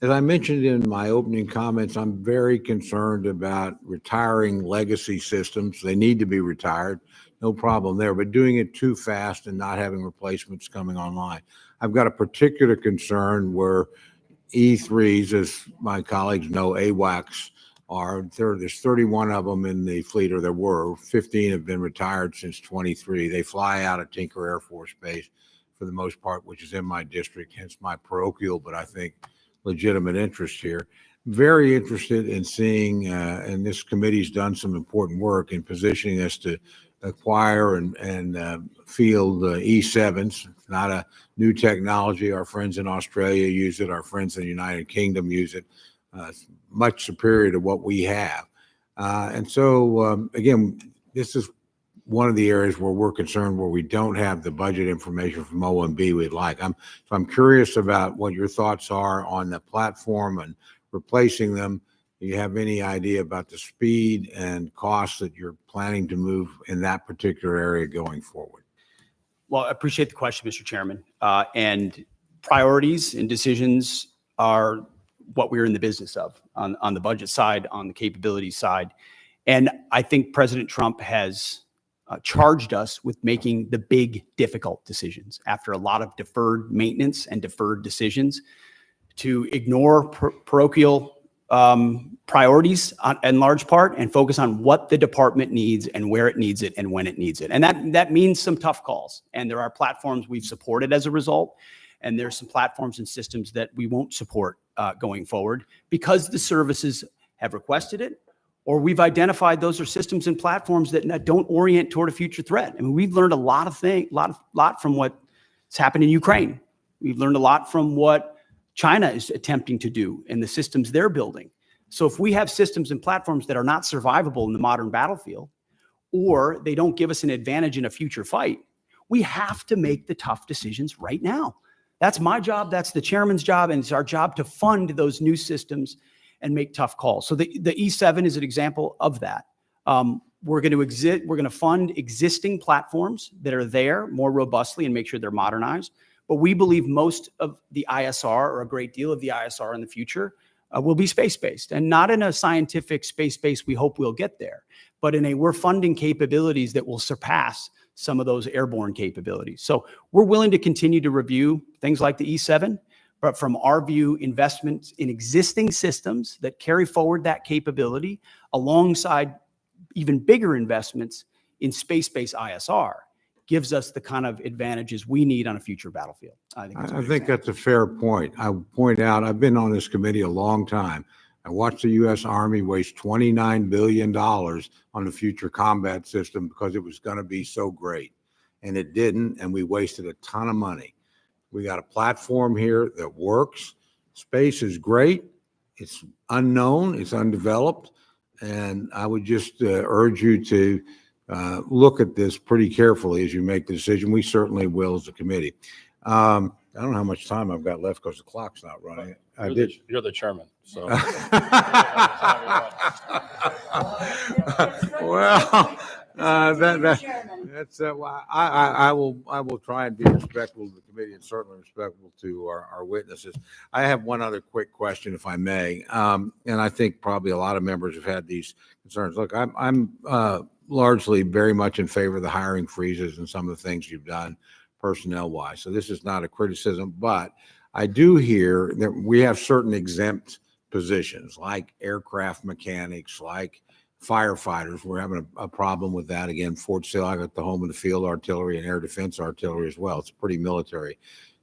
As I mentioned in my opening comments, I'm very concerned about retiring legacy systems. They need to be retired, no problem there, but doing it too fast and not having replacements coming online. I've got a particular concern where E3s, as my colleagues know, AWACS there's 31 of them in the fleet, or there were. 15 have been retired since 23. They fly out of Tinker Air Force Base for the most part, which is in my district, hence my parochial, but I think legitimate interest here. Very interested in seeing, and this committee's done some important work in positioning us to acquire and field E7s. It's not a new technology. Our friends in Australia use it. Our friends in the United Kingdom use it. It's much superior to what we have. And so, again, this is one of the areas where we're concerned where we don't have the budget information from OMB we'd like. So I'm curious about what your thoughts are on the platform and replacing them. Do you have any idea about the speed and costs that you're planning to move in that particular area going forward? Well, I appreciate the question, Mr. Chairman. And priorities and decisions are what we're in the business of on the budget side, on the capability side. And I think President Trump has charged us with making the big, difficult decisions after a lot of deferred maintenance and deferred decisions to ignore parochial priorities in large part and focus on what the department needs and where it needs it and when it needs it. And that means some tough calls. And there are platforms we've supported as a result. And there's some platforms and systems that we won't support going forward because the services have requested it, or we've identified those are systems and platforms that don't orient toward a future threat. I mean, we've learned a lot from what's happened in Ukraine. We've learned a lot from what China is attempting to do and the systems they're building. So if we have systems and platforms that are not survivable in the modern battlefield, or they don't give us an advantage in a future fight, we have to make the tough decisions right now. That's my job. That's the chairman's job. And it's our job to fund those new systems and make tough calls. So the E7 is an example of that. We're going to fund existing platforms that are there more robustly and make sure they're modernized. But we believe most of the ISR, or a great deal of the ISR in the future, will be space-based, and not in a scientific space-based, we hope we'll get there, but we're funding capabilities that will surpass some of those airborne capabilities. So we're willing to continue to review things like the E7, but from our view, investments in existing systems that carry forward that capability alongside even bigger investments in space-based ISR gives us the kind of advantages we need on a future battlefield. I think that's a fair point. I would point out, I've been on this committee a long time. I watched the U.S. Army waste $29 billion on the future combat system because it was going to be so great. And it didn't, and we wasted a ton of money. We got a platform here that works. Space is great. It's unknown. It's undeveloped. And I would just urge you to look at this pretty carefully as you make the decision. We certainly will as a committee. I don't know how much time I've got left because the clock's not running. You're the chairman, so. Well, I will try and be respectful to the committee and certainly respectful to our witnesses. I have one other quick question, if I may, and I think probably a lot of members have had these concerns. Look, I'm largely very much in favor of the hiring freezes and some of the things you've done personnel-wise. So this is not a criticism, but I do hear that we have certain exempt positions like aircraft mechanics, like firefighters. We're having a problem with that. Again, Fort Sill, I got the home of the field artillery and air defense artillery as well. It's a pretty military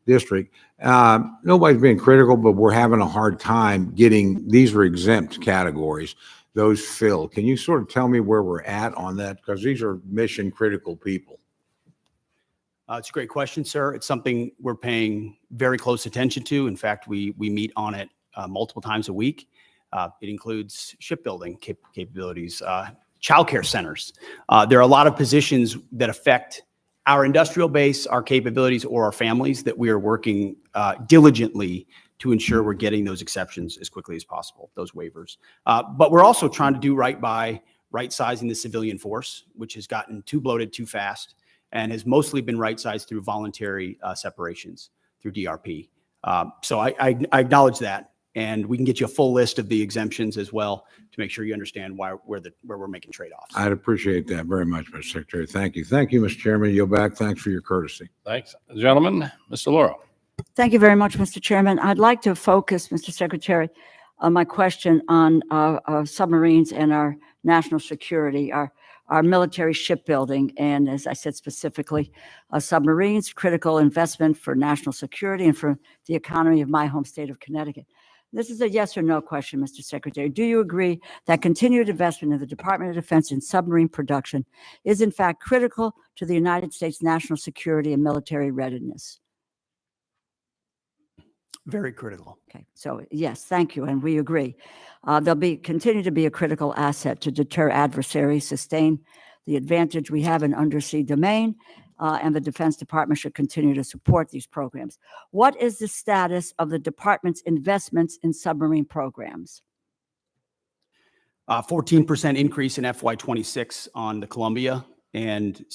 district. Nobody's being critical, but we're having a hard time getting, these are exempt categories, those filled. Can you sort of tell me where we're at on that? Because these are mission critical people. It's a great question, sir. It's something we're paying very close attention to. In fact, we meet on it multiple times a week. It includes shipbuilding capabilities, childcare centers. There are a lot of positions that affect our industrial base, our capabilities, or our families that we are working diligently to ensure we're getting those exceptions as quickly as possible, those waivers. But we're also trying to do right by right-sizing the civilian force, which has gotten too bloated too fast and has mostly been right-sized through voluntary separations through DRP. So I acknowledge that. And we can get you a full list of the exemptions as well to make sure you understand where we're making trade-offs. I'd appreciate that very much, Mr. Secretary. Thank you. Thank you, Mr. Chairman. Yield back. Thanks for your courtesy. Thanks. Gentlemen, Mr. Lauro. Thank you very much, Mr. Chairman. I'd like to focus, Mr. Secretary, my question on submarines and our national security, our military shipbuilding, and as I said specifically, submarines, critical investment for national security and for the economy of my home state of Connecticut. This is a yes or no question, Mr. Secretary. Do you agree that continued investment in the Department of Defense in submarine production is in fact critical to the United States national security and military readiness? Very critical. Okay, so yes, thank you, and we agree. They'll continue to be a critical asset to deter adversaries, sustain the advantage we have in undersea domain, and the Defense Department should continue to support these programs. What is the status of the department's investments in submarine programs? 14% increase in FY26 on the Columbia, and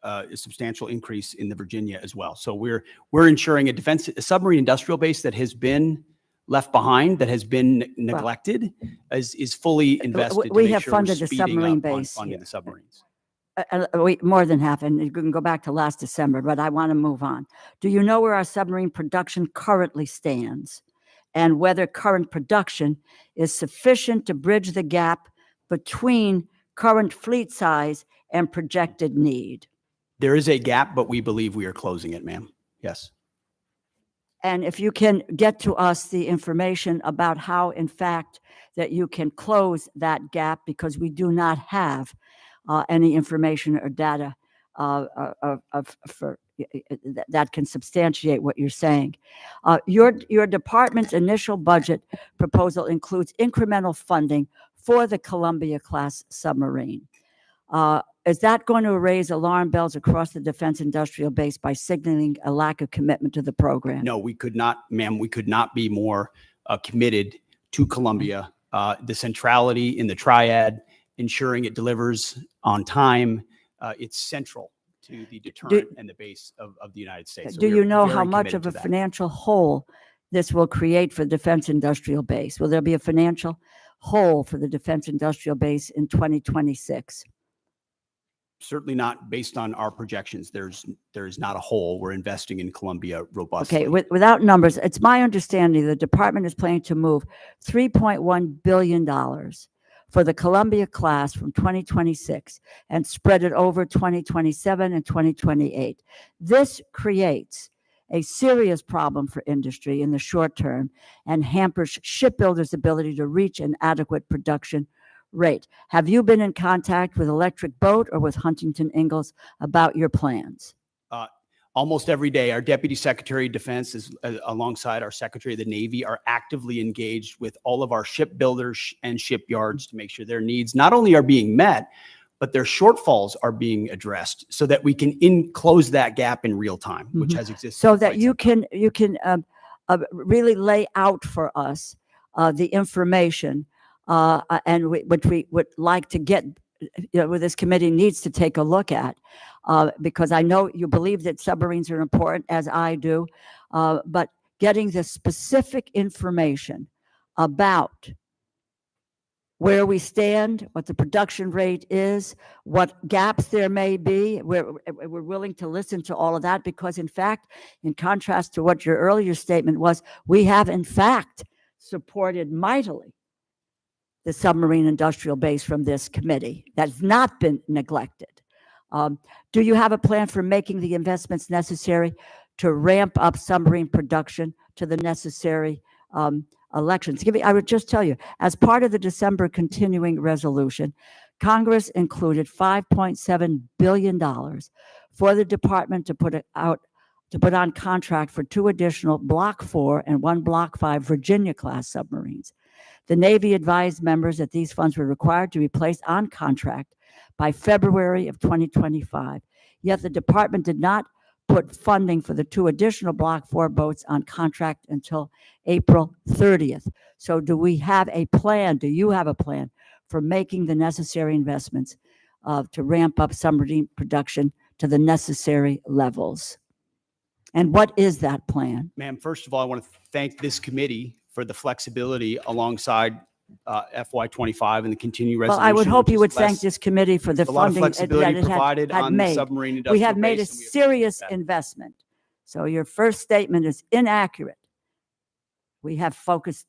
a substantial increase in the Virginia as well. So we're ensuring a submarine industrial base that has been left behind, that has been neglected, is fully invested. We to have make sure we're funded the speeding submarine up on base funding here. the submarines. More than half, and you can go back to last December, but I want to move on. Do you know where our submarine production currently stands, and whether current production is sufficient to bridge the gap between current fleet size and projected need? There is a gap, but we believe we are closing it, ma'am. Yes. And if you can get to us the information about how, in fact, that you can close that gap, because we do not have any information or data that can substantiate what you're saying. Your department's initial budget proposal includes incremental funding for the Columbia-class submarine. Is that going to raise alarm bells across the defense industrial base by signaling a lack of commitment to the program? No, we could not, ma'am. We could not be more committed to Columbia. The centrality in the triad, ensuring it delivers on time, it's central to the deterrent and the base of the United States. So Do we are you know very how much committed of to a that. financial hole this will create for the defense industrial base? Will there be a financial hole for the defense industrial base in 2026? Certainly not based on our projections. There's not a hole. We're investing in Columbia robustly. Okay, without numbers, it's my understanding the department is planning to move $3.1 billion for the Columbia class from 2026 and spread it over 2027 and 2028. This creates a serious problem for industry in the short term and hampers shipbuilders' ability to reach an adequate production rate. Have you been in contact with Electric Boat or with Huntington Ingalls about your plans? Almost every day, our Deputy Secretary of Defense is alongside our Secretary of the Navy are actively engaged with all of our shipbuilders and shipyards to make sure their needs not only are being met, but their shortfalls are being addressed so that we can close that gap in real time, which has existed. So that you can really lay out for us the information and which we would like to get, what this committee needs to take a look at, because I know you believe that submarines are important, as I do, but getting the specific information about where we stand, what the production rate is, what gaps there may be. We're willing to listen to all of that because, in fact, in contrast to what your earlier statement was, we have, in fact, supported mightily the submarine industrial base from this committee. That's not been neglected. Do you have a plan for making the investments necessary to ramp up submarine production to the necessary elections? I would just tell you, as part of the December continuing resolution, Congress included $5.7 billion for the department to put on contract for 2 additional Block 4 and 1 Block 5 Virginia-class submarines. The Navy advised members that these funds were required to be placed on contract by February of 2025. Yet the department did not put funding for the 2 additional Block 4 boats on contract until April 30th. So do we have a plan? Do you have a plan for making the necessary investments to ramp up submarine production to the necessary levels? And what is that plan? Ma'am, first of all, I want to thank this committee for the flexibility alongside FY25 and the continuing Well, resolution. I would hope which you is would less- thank this committee for the a lot of funding that flexibility it provided had on the made. submarine We industrial have made a base, and we appreciate serious that. investment, So your first statement is inaccurate. We have focused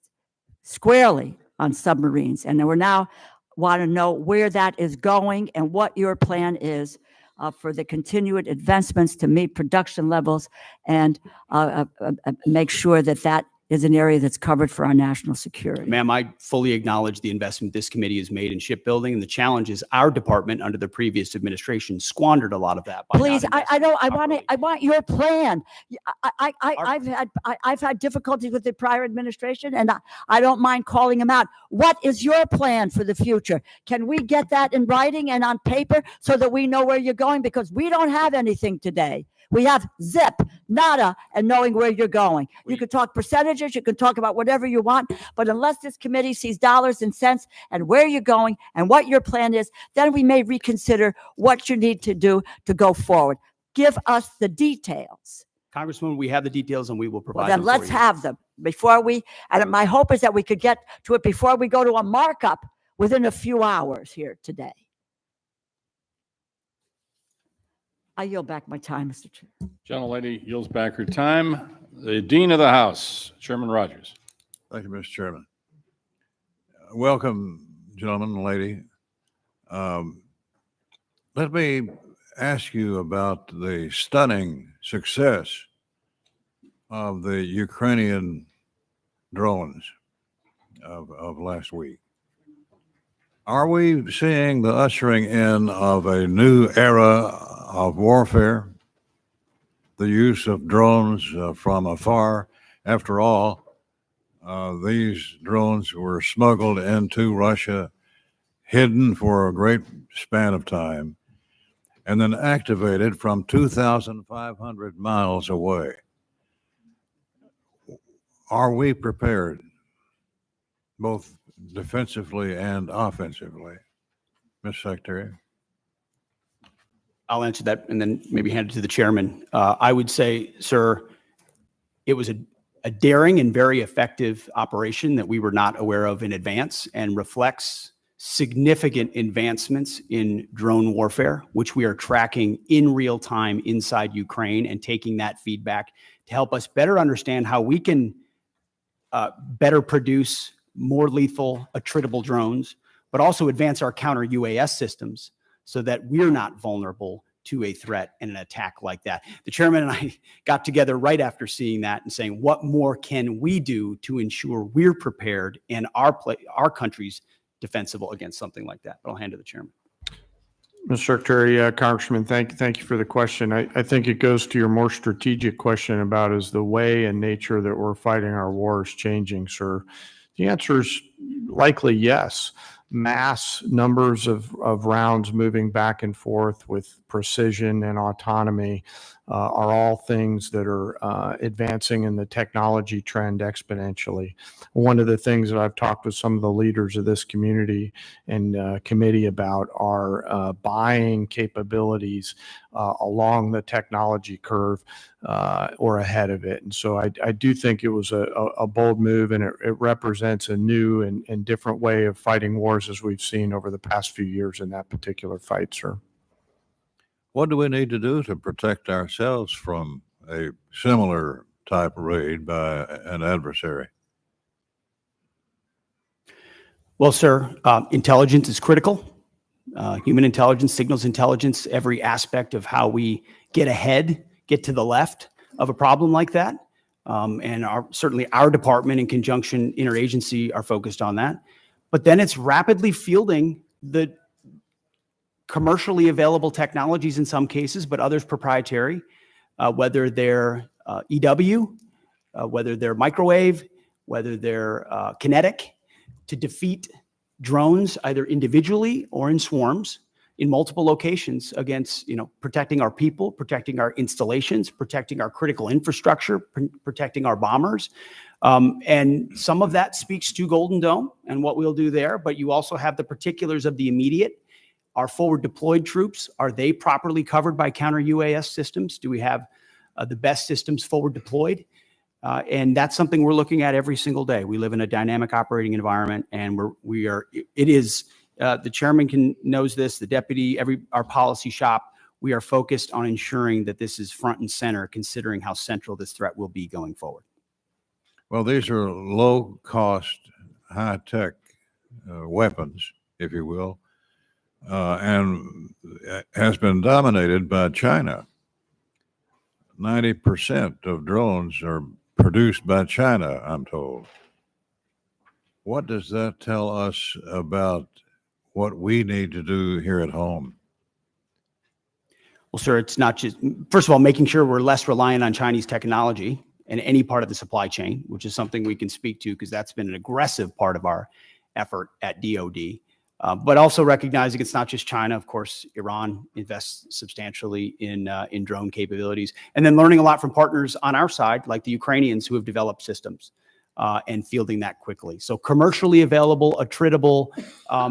squarely on submarines, and we're now want to know where that is going and what your plan is for the continued advancements to meet production levels and make sure that that is an area that's covered for our national security. Ma'am, I fully acknowledge the investment this committee has made in shipbuilding, and the challenge is our department under the previous administration squandered a lot of that. By not Please, I know, properly. I want your plan. I've had difficulties with the prior administration, and I don't mind calling them out. What is your plan for the future? Can we get that in writing and on paper so that we know where you're going? Because we don't have anything today. We have zip, nada, and knowing where you're going. You can talk percentages, you can talk about whatever you want, but unless this committee sees dollars and cents and where you're going and what your plan is, then we may reconsider what you need to do to go forward. Give us the details. Congresswoman, we have the details and we will provide Well, then them let's for you. have them before and my hope is that we could get to it before we go to a markup within a few hours here today. I yield back my time, Mr. Chair. Gentlelady yields back her time. The Dean of the House, Chairman Rogers. Thank you, Mr. Chairman. Welcome, gentlemen and lady. Let me ask you about the stunning success of the Ukrainian drones of last week. Are we seeing the ushering in of a new era of warfare, the use of drones from afar? After all, these drones were smuggled into Russia, hidden for a great span of time, and then activated from 2,500 miles away. Are we prepared, both defensively and offensively, Ms. Secretary? I'll answer that and then maybe hand it to the chairman. I would say, sir, it was a daring and very effective operation that we were not aware of in advance and reflects significant advancements in drone warfare, which we are tracking in real time inside Ukraine and taking that feedback to help us better understand how we can better produce more lethal, attritable drones, but also advance our counter UAS systems so that we're not vulnerable to a threat and an attack like that. The chairman and I got together right after seeing that and saying, what more can we do to ensure we're prepared and our country's defensible against something like that? But I'll hand to the chairman. Mr. Secretary, Congressman, thank you for the question. I think it goes to your more strategic question about is the way and nature that we're fighting our wars changing, sir? The answer is likely yes. Mass numbers of rounds moving back and forth with precision and autonomy are all things that are advancing in the technology trend exponentially. One of the things that I've talked with some of the leaders of this community and committee about are buying capabilities along the technology curve or ahead of it. And so I do think it was a bold move, and it represents a new and different way of fighting wars as we've seen over the past few years in that particular fight, sir. What do we need to do to protect ourselves from a similar type raid by an adversary? Well, sir, intelligence is critical. Human intelligence, signals intelligence, every aspect of how we get ahead, get to the left of a problem like that. And certainly our department in conjunction interagency are focused on that. But then it's rapidly fielding the commercially available technologies in some cases, but others proprietary, whether they're EW, whether they're microwave, whether they're kinetic, to defeat drones either individually or in swarms in multiple locations against, protecting our people, protecting our installations, protecting our critical infrastructure, protecting our bombers. And some of that speaks to Golden Dome and what we'll do there, but you also have the particulars of the immediate. Our forward deployed troops, are they properly covered by counter UAS systems? Do we have the best systems forward deployed? And that's something we're looking at every single day. We live in a dynamic operating environment, and the chairman knows this, the deputy, our policy shop, we are focused on ensuring that this is front and center, considering how central this threat will be going forward. Well, these are low-cost, high-tech weapons, if you will, and has been dominated by China. 90% of drones are produced by China, I'm told. What does that tell us about what we need to do here at home? Well, sir, it's not just, first of all, making sure we're less reliant on Chinese technology in any part of the supply chain, which is something we can speak to because that's been an aggressive part of our effort at DOD. But also recognizing it's not just China. Of course, Iran invests substantially in drone capabilities, and then learning a lot from partners on our side, like the Ukrainians who have developed systems and fielding that quickly. So commercially available, attritable,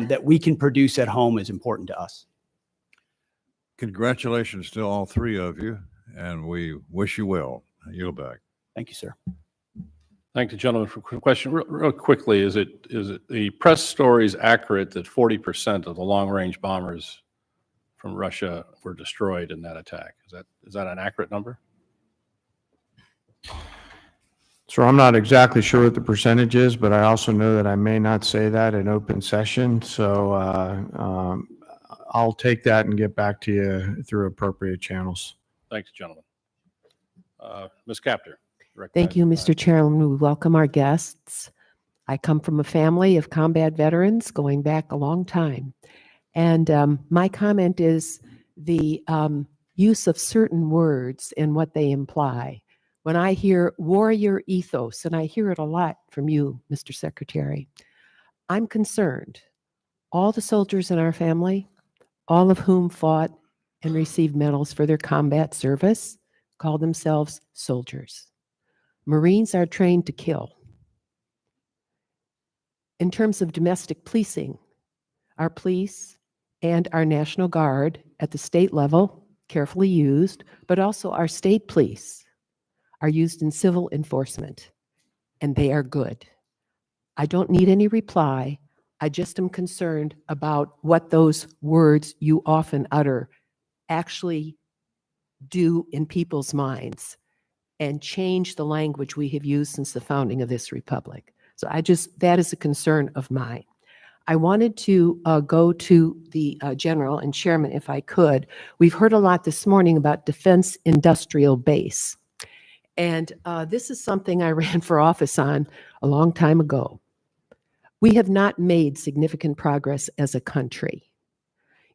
that we can produce at home is important to us. Congratulations to all three of you, and we wish you well. I yield back. Thank you, sir. Thank the gentleman for a question. Real quickly, is it the press story is accurate that 40% of the long-range bombers from Russia were destroyed in that attack? Is that an accurate number? So I'm not exactly sure what the percentage is, but I also know that I may not say that in open session. So I'll take that and get back to you through appropriate channels. Thanks, gentlemen. Ms. Capter. Thank you, Mr. Chairman. We welcome our guests. I come from a family of combat veterans going back a long time. And my comment is the use of certain words and what they imply. When I hear warrior ethos, and I hear it a lot from you, Mr. Secretary, I'm concerned. All the soldiers in our family, all of whom fought and received medals for their combat service, call themselves soldiers. Marines are trained to kill. In terms of domestic policing, our police and our National Guard at the state level, carefully used, but also our state police are used in civil enforcement, and they are good. I don't need any reply. I just am concerned about what those words you often utter actually do in people's minds and change the language we have used since the founding of this republic. So that is a concern of mine. I wanted to go to the general and chairman, if I could. We've heard a lot this morning about defense industrial base. And this is something I ran for office on a long time ago. We have not made significant progress as a country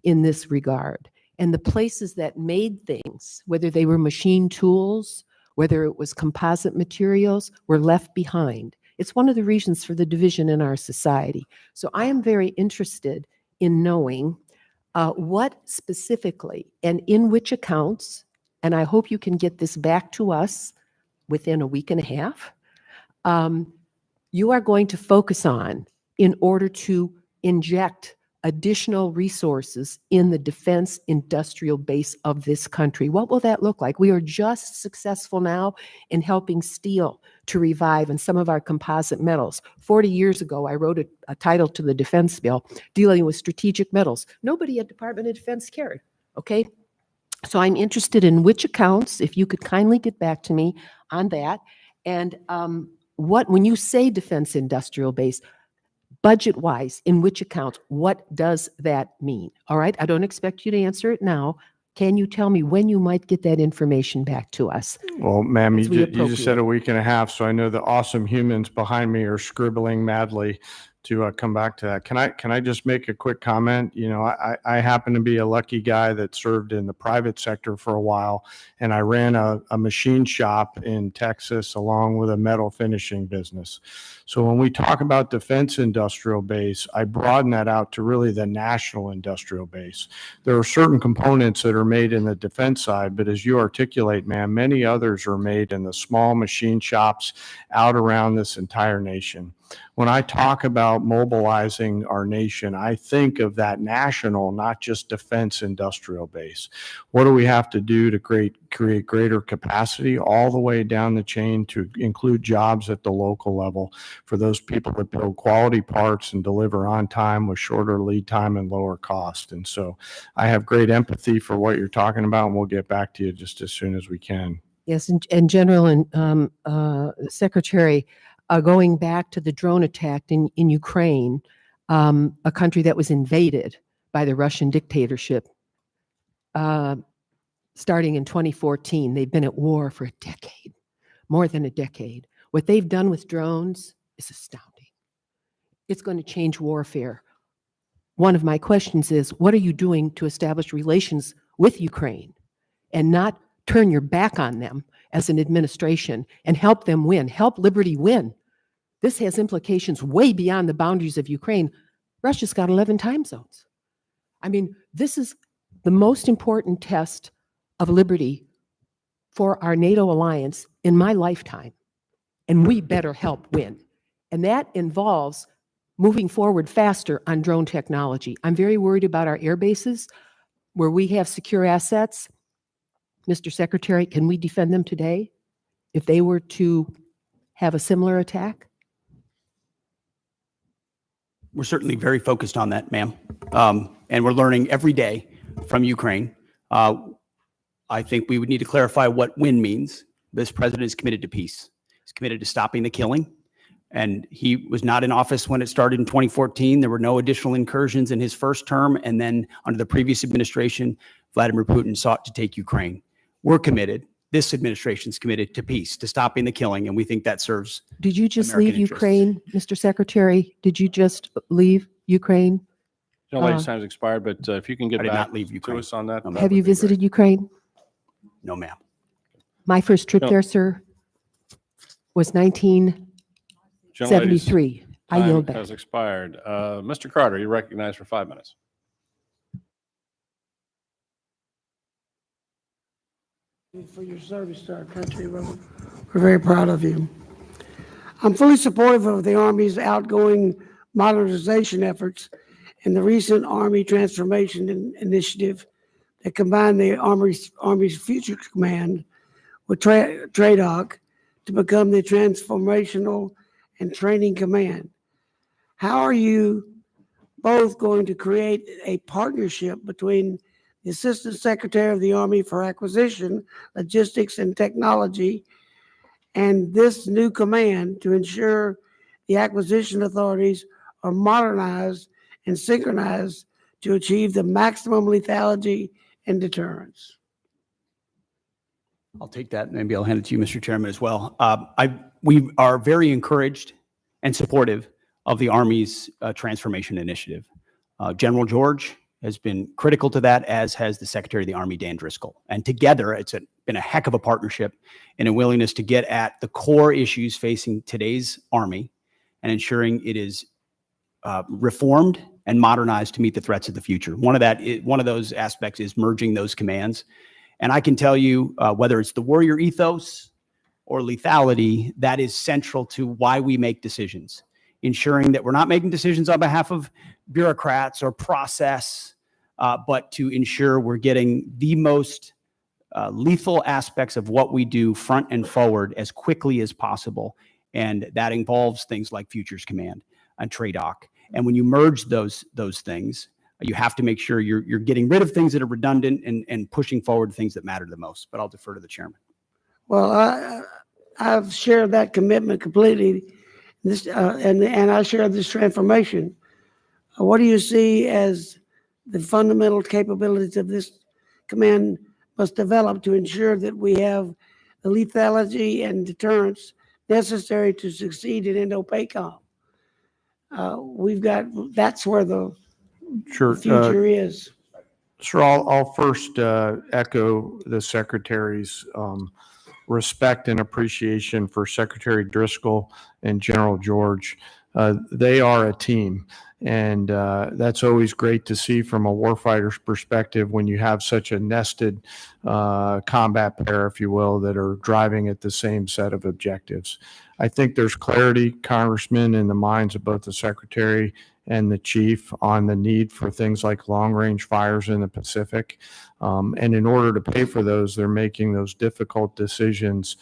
in this regard. And the places that made things, whether they were machine tools, whether it was composite materials, were left behind. It's one of the reasons for the division in our society. So I am very interested in knowing what specifically and in which accounts, and I hope you can get this back to us within a week and a half, you are going to focus on in order to inject additional resources in the defense industrial base of this country. What will that look like? We are just successful now in helping steel to revive and some of our composite metals. 40 years ago, I wrote a title to the defense bill dealing with strategic metals. Nobody at Department of Defense cared, okay? So I'm interested in which accounts, if you could kindly get back to me on that. And when you say defense industrial base, budget-wise, in which accounts, what does that mean? All right, I don't expect you to answer it now. Can you tell me when you might get that information back to us? Well, ma'am, As you we just said a week and a half, so I know the awesome humans behind me are scribbling madly to come back to that. Can I just make a quick comment? You know, I happen to be a lucky guy that served in the private sector for a while, and I ran a machine shop in Texas along with a metal finishing business. So when we talk about defense industrial base, I broaden that out to really the national industrial base. There are certain components that are made in the defense side, but as you articulate, ma'am, many others are made in the small machine shops out around this entire nation. When I talk about mobilizing our nation, I think of that national, not just defense industrial base. What do we have to do to create greater capacity all the way down the chain to include jobs at the local level for those people that build quality parts and deliver on time with shorter lead time and lower cost? And so I have great empathy for what you're talking about, and we'll get back to you just as soon as we can. Yes, and General and Secretary, going back to the drone attack in Ukraine, a country that was invaded by the Russian dictatorship, starting in 2014. They've been at war for a decade, more than a decade. What they've done with drones is astounding. It's going to change warfare. One of my questions is, what are you doing to establish relations with Ukraine and not turn your back on them as an administration and help them win, help liberty win? This has implications way beyond the boundaries of Ukraine. Russia's got 11 time zones. I mean, this is the most important test of liberty for our NATO alliance in my lifetime, and we better help win. And that involves moving forward faster on drone technology. I'm very worried about our air bases where we have secure assets. Mr. Secretary, can we defend them today if they were to have a similar attack? We're certainly very focused on that, ma'am. And we're learning every day from Ukraine. I think we would need to clarify what win means. This president is committed to peace. He's committed to stopping the killing. And he was not in office when it started in 2014. There were no additional incursions in his first term. And then under the previous administration, Vladimir Putin sought to take Ukraine. We're committed. This administration's committed to peace, to stopping the killing, and we think that serves. Did you just American leave interests. Ukraine, Mr. Secretary? Did you just leave Ukraine? No, ladies' time's expired, but if you can get I did back not leave to Ukraine. us on that. Have you visited Ukraine? No, ma'am. My first trip No. there, sir, was 1973. I yield back. Has expired. Mr. Carter, you're recognized for 5 minutes. For your service to our country. We're very proud of you. I'm fully supportive of the Army's outgoing modernization efforts and the recent Army Transformation Initiative that combined the Army's Future Command with TRADOC to become the Transformational and Training Command. How are you both going to create a partnership between the Assistant Secretary of the Army for Acquisition, Logistics, and Technology, and this new command to ensure the acquisition authorities are modernized and synchronized to achieve the maximum lethality and deterrence? I'll take that. Maybe I'll hand it to you, Mr. Chairman, as well. We are very encouraged and supportive of the Army's transformation initiative. General George has been critical to that, as has the Secretary of the Army, Dan Driscoll. And together, it's been a heck of a partnership and a willingness to get at the core issues facing today's Army and ensuring it is reformed and modernized to meet the threats of the future. One of those aspects is merging those commands. And I can tell you, whether it's the warrior ethos or lethality, that is central to why we make decisions, ensuring that we're not making decisions on behalf of bureaucrats or process, but to ensure we're getting the most lethal aspects of what we do front and forward as quickly as possible. And that involves things like Futures Command and TRADOC. And when you merge those things, you have to make sure you're getting rid of things that are redundant and pushing forward things that matter the most. But I'll defer to the chairman. Well, I've shared that commitment completely. And I share this transformation. What do you see as the fundamental capabilities of this command must develop to ensure that we have the lethality and deterrence necessary to succeed in Indo-PACOM? That's where the future is. Sure, I'll first echo the Secretary's respect and appreciation for Secretary Driscoll and General George. They are a team, and that's always great to see from a warfighter's perspective when you have such a nested combat pair, if you will, that are driving at the same set of objectives. I think there's clarity, Congressman, in the minds of both the Secretary and the Chief on the need for things like long-range fires in the Pacific. And in order to pay for those, they're making those difficult decisions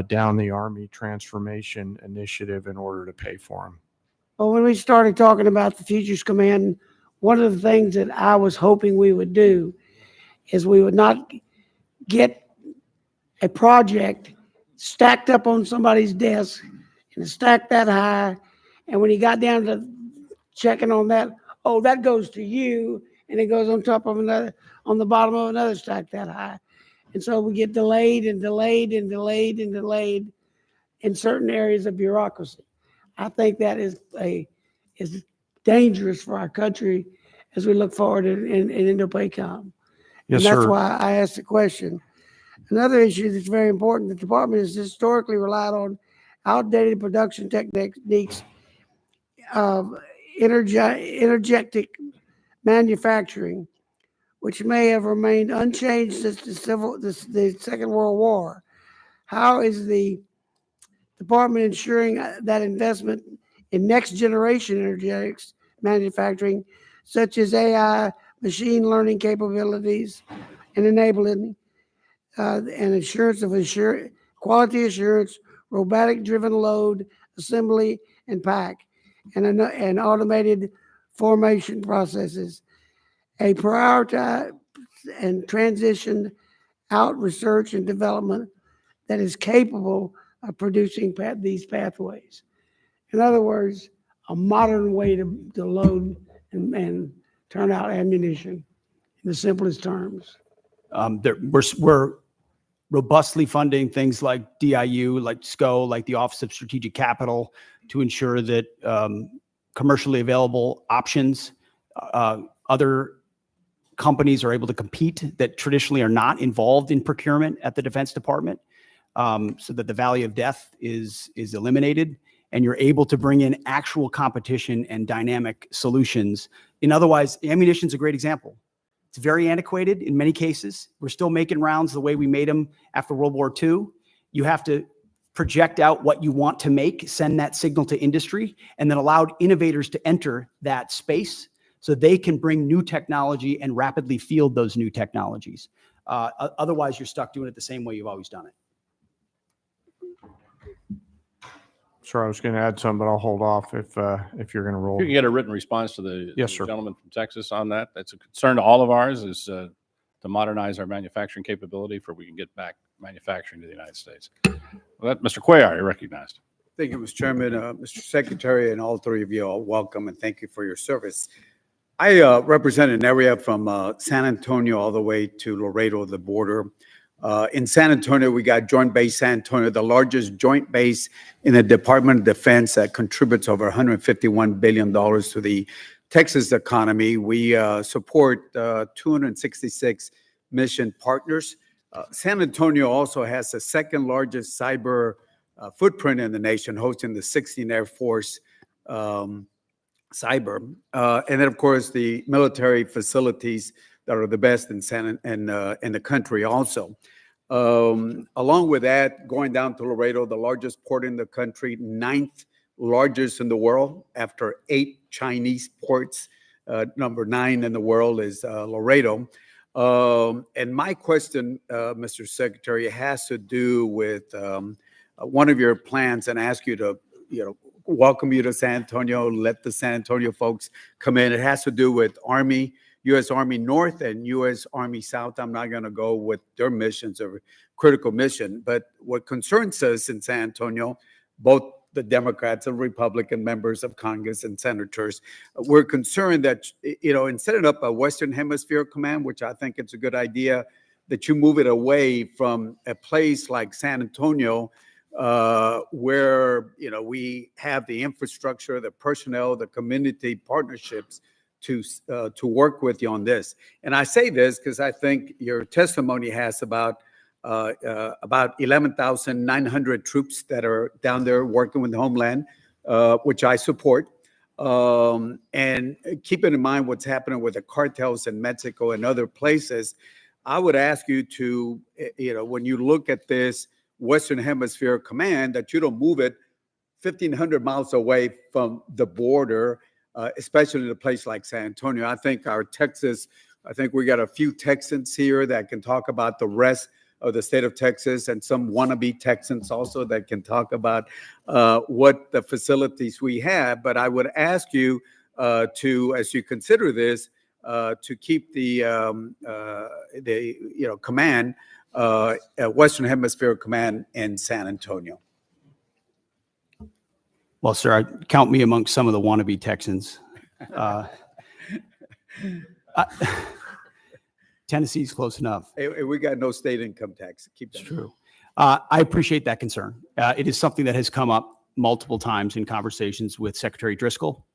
down the Army Transformation Initiative in order to pay for them. Well, when we started talking about the Futures Command, one of the things that I was hoping we would do is we would not get a project stacked up on somebody's desk and stacked that high. And when he got down to checking on that, oh, that goes to you, and it goes on top of another, on the bottom of another stack that high. And so we get delayed and delayed and delayed and delayed in certain areas of bureaucracy. I think that is dangerous for our country as we look forward in Indo-PACOM. Yes, And that's sir. why I asked the question. Another issue that's very important, the department has historically relied on outdated production techniques of energetic manufacturing, which may have remained unchanged since the Second World War. How is the department ensuring that investment in next generation energetics manufacturing, such as AI, machine learning capabilities, and enabling and assurance of quality assurance, robotic driven load, assembly, and pack, and automated formation processes, a prioritize and transition out research and development that is capable of producing these pathways. In other words, a modern way to load and turn out ammunition in the simplest terms. We're robustly funding things like DIU, like SCO, like the Office of Strategic Capital, to ensure that commercially available options, other companies are able to compete that traditionally are not involved in procurement at the Defense Department, so that the valley of death is eliminated, and you're able to bring in actual competition and dynamic solutions. Otherwise, ammunition is a great example. It's very antiquated in many cases. We're still making rounds the way we made them after World War II. You have to project out what you want to make, send that signal to industry, and then allow innovators to enter that space so they can bring new technology and rapidly field those new technologies. Otherwise, you're stuck doing it the same way you've always done it. Sure, I was going to add some, but I'll hold off if you're going to roll. You can get a written response to the Yes, the sir. gentleman from Texas on that. That's a concern to all of ours, is to modernize our manufacturing capability for we can get back manufacturing to the United States. Well, Mr. Cuellar, you're recognized. Thank you, Mr. Chairman, Mr. Secretary, and all three of you all, welcome and thank you for your service. I represent an area from San Antonio all the way to Laredo, the border. In San Antonio, we got Joint Base San Antonio, the largest joint base in the Department of Defense that contributes over $151 billion to the Texas economy. We support 266 mission partners. San Antonio also has the second largest cyber footprint in the nation, hosting the 16th Air Force cyber. And then, of course, the military facilities that are the best in the country also. Along with that, going down to Laredo, the largest port in the country, 9th largest in the world after 8 Chinese ports. Number 9 in the world is Laredo. And my question, Mr. Secretary, has to do with one of your plans, and ask you to, welcome you to San Antonio, let the San Antonio folks come in. It has to do with Army, U.S. Army North and U.S. Army South. I'm not going to go with their missions or critical mission, but what concerns us in San Antonio, both the Democrats and Republican members of Congress and senators, we're concerned that, in setting up a Western Hemisphere command, which I think it's a good idea, that you move it away from a place like San Antonio, where, we have the infrastructure, the personnel, the community partnerships to work with you on this. And I say this because I think your testimony has about 11,900 troops that are down there working with the Homeland, which I support. And keeping in mind what's happening with the cartels in Mexico and other places, I would ask you to, when you look at this Western Hemisphere command, that you don't move it 1,500 miles away from the border, especially in a place like San Antonio. I think we got a few Texans here that can talk about the rest of the state of Texas, and some wannabe Texans also that can talk about what the facilities we have. But I would ask you to, as you consider this, to keep the command, Western Hemisphere Command in San Antonio. Well, sir, I count me amongst some of the wannabe Texans. Tennessee's close enough. Hey, we got no state income tax. Keep that. It's true. I appreciate that concern. It is something that has come up multiple times in conversations with Secretary Driscoll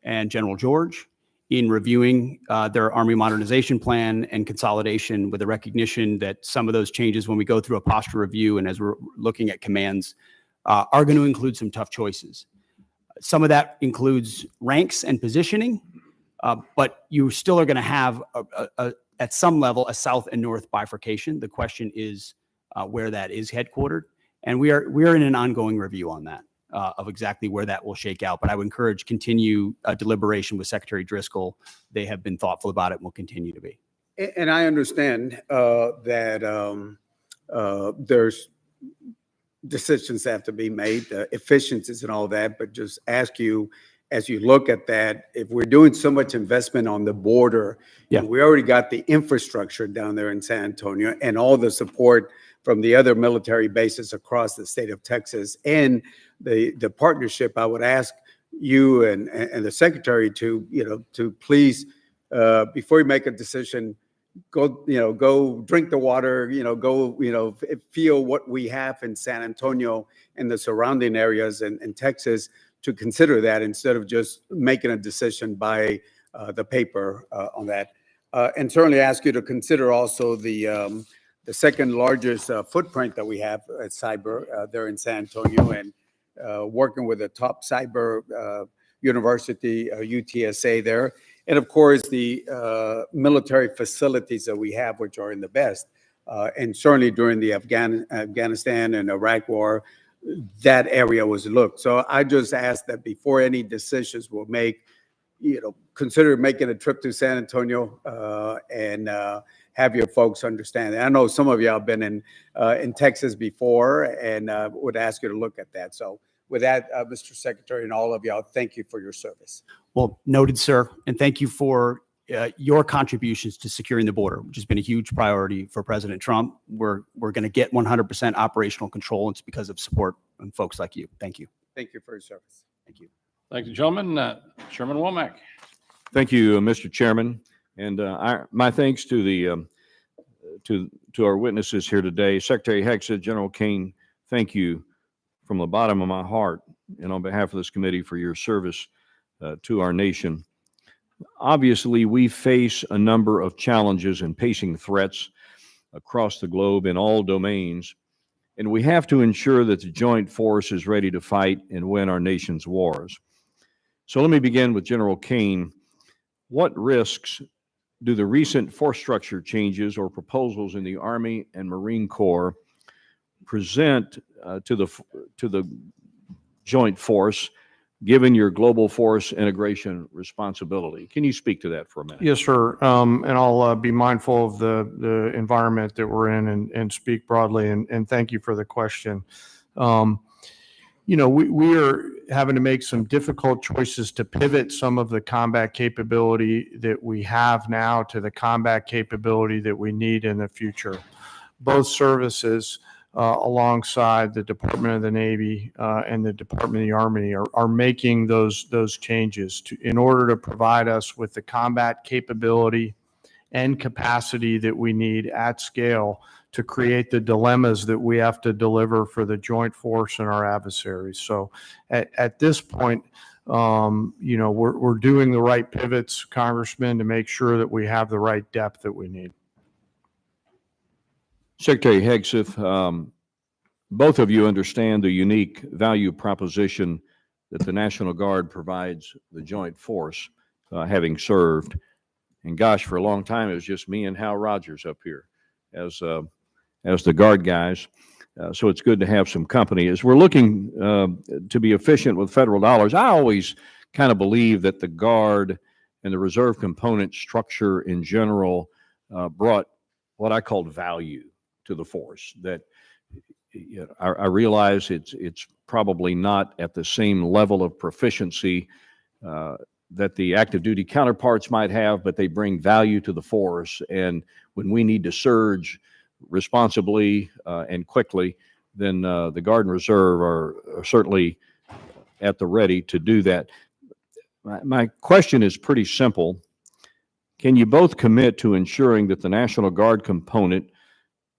and General George in reviewing their Army modernization plan and consolidation, with the recognition that some of those changes, when we go through a posture review and as we're looking at commands, are going to include some tough choices. Some of that includes ranks and positioning, but you still are going to have at some level a south and north bifurcation. The question is where that is headquartered, and we are in an ongoing review on that of exactly where that will shake out. But I would encourage continue deliberation with Secretary Driscoll. They have been thoughtful about it and will continue to be. And I understand that there's decisions that have to be made, efficiencies and all that, but just ask you, as you look at that, if we're doing so much investment on the border, and we already got the infrastructure down there in San Antonio and all the support from the other military bases across the state of Texas and the partnership, I would ask you and the secretary to please, before you make a decision, go drink the water, go feel what we have in San Antonio and the surrounding areas in Texas, to consider that instead of just making a decision by the paper on that. And certainly ask you to consider also the second largest footprint that we have at cyber there in San Antonio, and working with a top cyber university, UTSA there. And of course, the military facilities that we have, which are in the best. And certainly during the Afghanistan and Iraq war, that area was looked. So I just ask that before any decisions were made, consider making a trip to San Antonio and have your folks understand. I know some of y'all have been in Texas before, and would ask you to look at that. So with that, Mr. Secretary, and all of y'all, thank you for your service. Well, noted, sir. And thank you for your contributions to securing the border, which has been a huge priority for President Trump. We're going to get 100% operational control. And it's because of support from folks like you. Thank you. Thank you for your service. Thank you. Thank you, gentlemen. Chairman Womack. Thank you, Mr. Chairman. And my thanks to the to our witnesses here today. Secretary Hegseth, General Kane, thank you from the bottom of my heart and on behalf of this committee for your service to our nation. Obviously, we face a number of challenges and pacing threats across the globe in all domains, and we have to ensure that the joint force is ready to fight and win our nation's wars. So let me begin with General Kane. What risks do the recent force structure changes or proposals in the Army and Marine Corps present to the joint force, given your global force integration responsibility? Can you speak to that for a minute? Yes, sir. And I'll be mindful of the environment that we're in and speak broadly. And thank you for the question. We are having to make some difficult choices to pivot some of the combat capability that we have now to the combat capability that we need in the future. Both services, alongside the Department of the Navy and the Department of the Army, are making those changes in order to provide us with the combat capability and capacity that we need at scale to create the dilemmas that we have to deliver for the joint force and our adversaries. So at this point, we're doing the right pivots, Congressman, to make sure that we have the right depth that we need. Secretary Hegseth, both of you understand the unique value proposition that the National Guard provides the joint force, having served. And gosh, for a long time, it was just me and Hal Rogers up here as the Guard guys. So it's good to have some company. As we're looking to be efficient with federal dollars, I always kind of believe that the Guard and the reserve component structure in general brought what I called value to the force. That I realize it's probably not at the same level of proficiency that the active duty counterparts might have, but they bring value to the force. And when we need to surge responsibly and quickly, then the Guard and Reserve are certainly at the ready to do that. My question is pretty simple. Can you both commit to ensuring that the National Guard component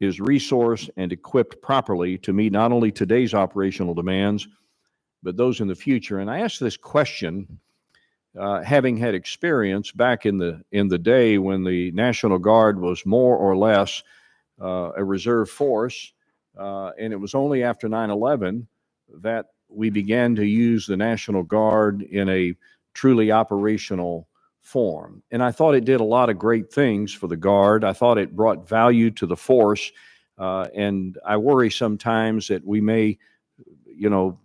is resourced and equipped properly to meet not only today's operational demands, but those in the future? And I ask this question having had experience back in the day when the National Guard was more or less a reserve force, and it was only after 9/11 that we began to use the National Guard in a truly operational form. And I thought it did a lot of great things for the Guard. I thought it brought value to the force, and I worry sometimes that we may,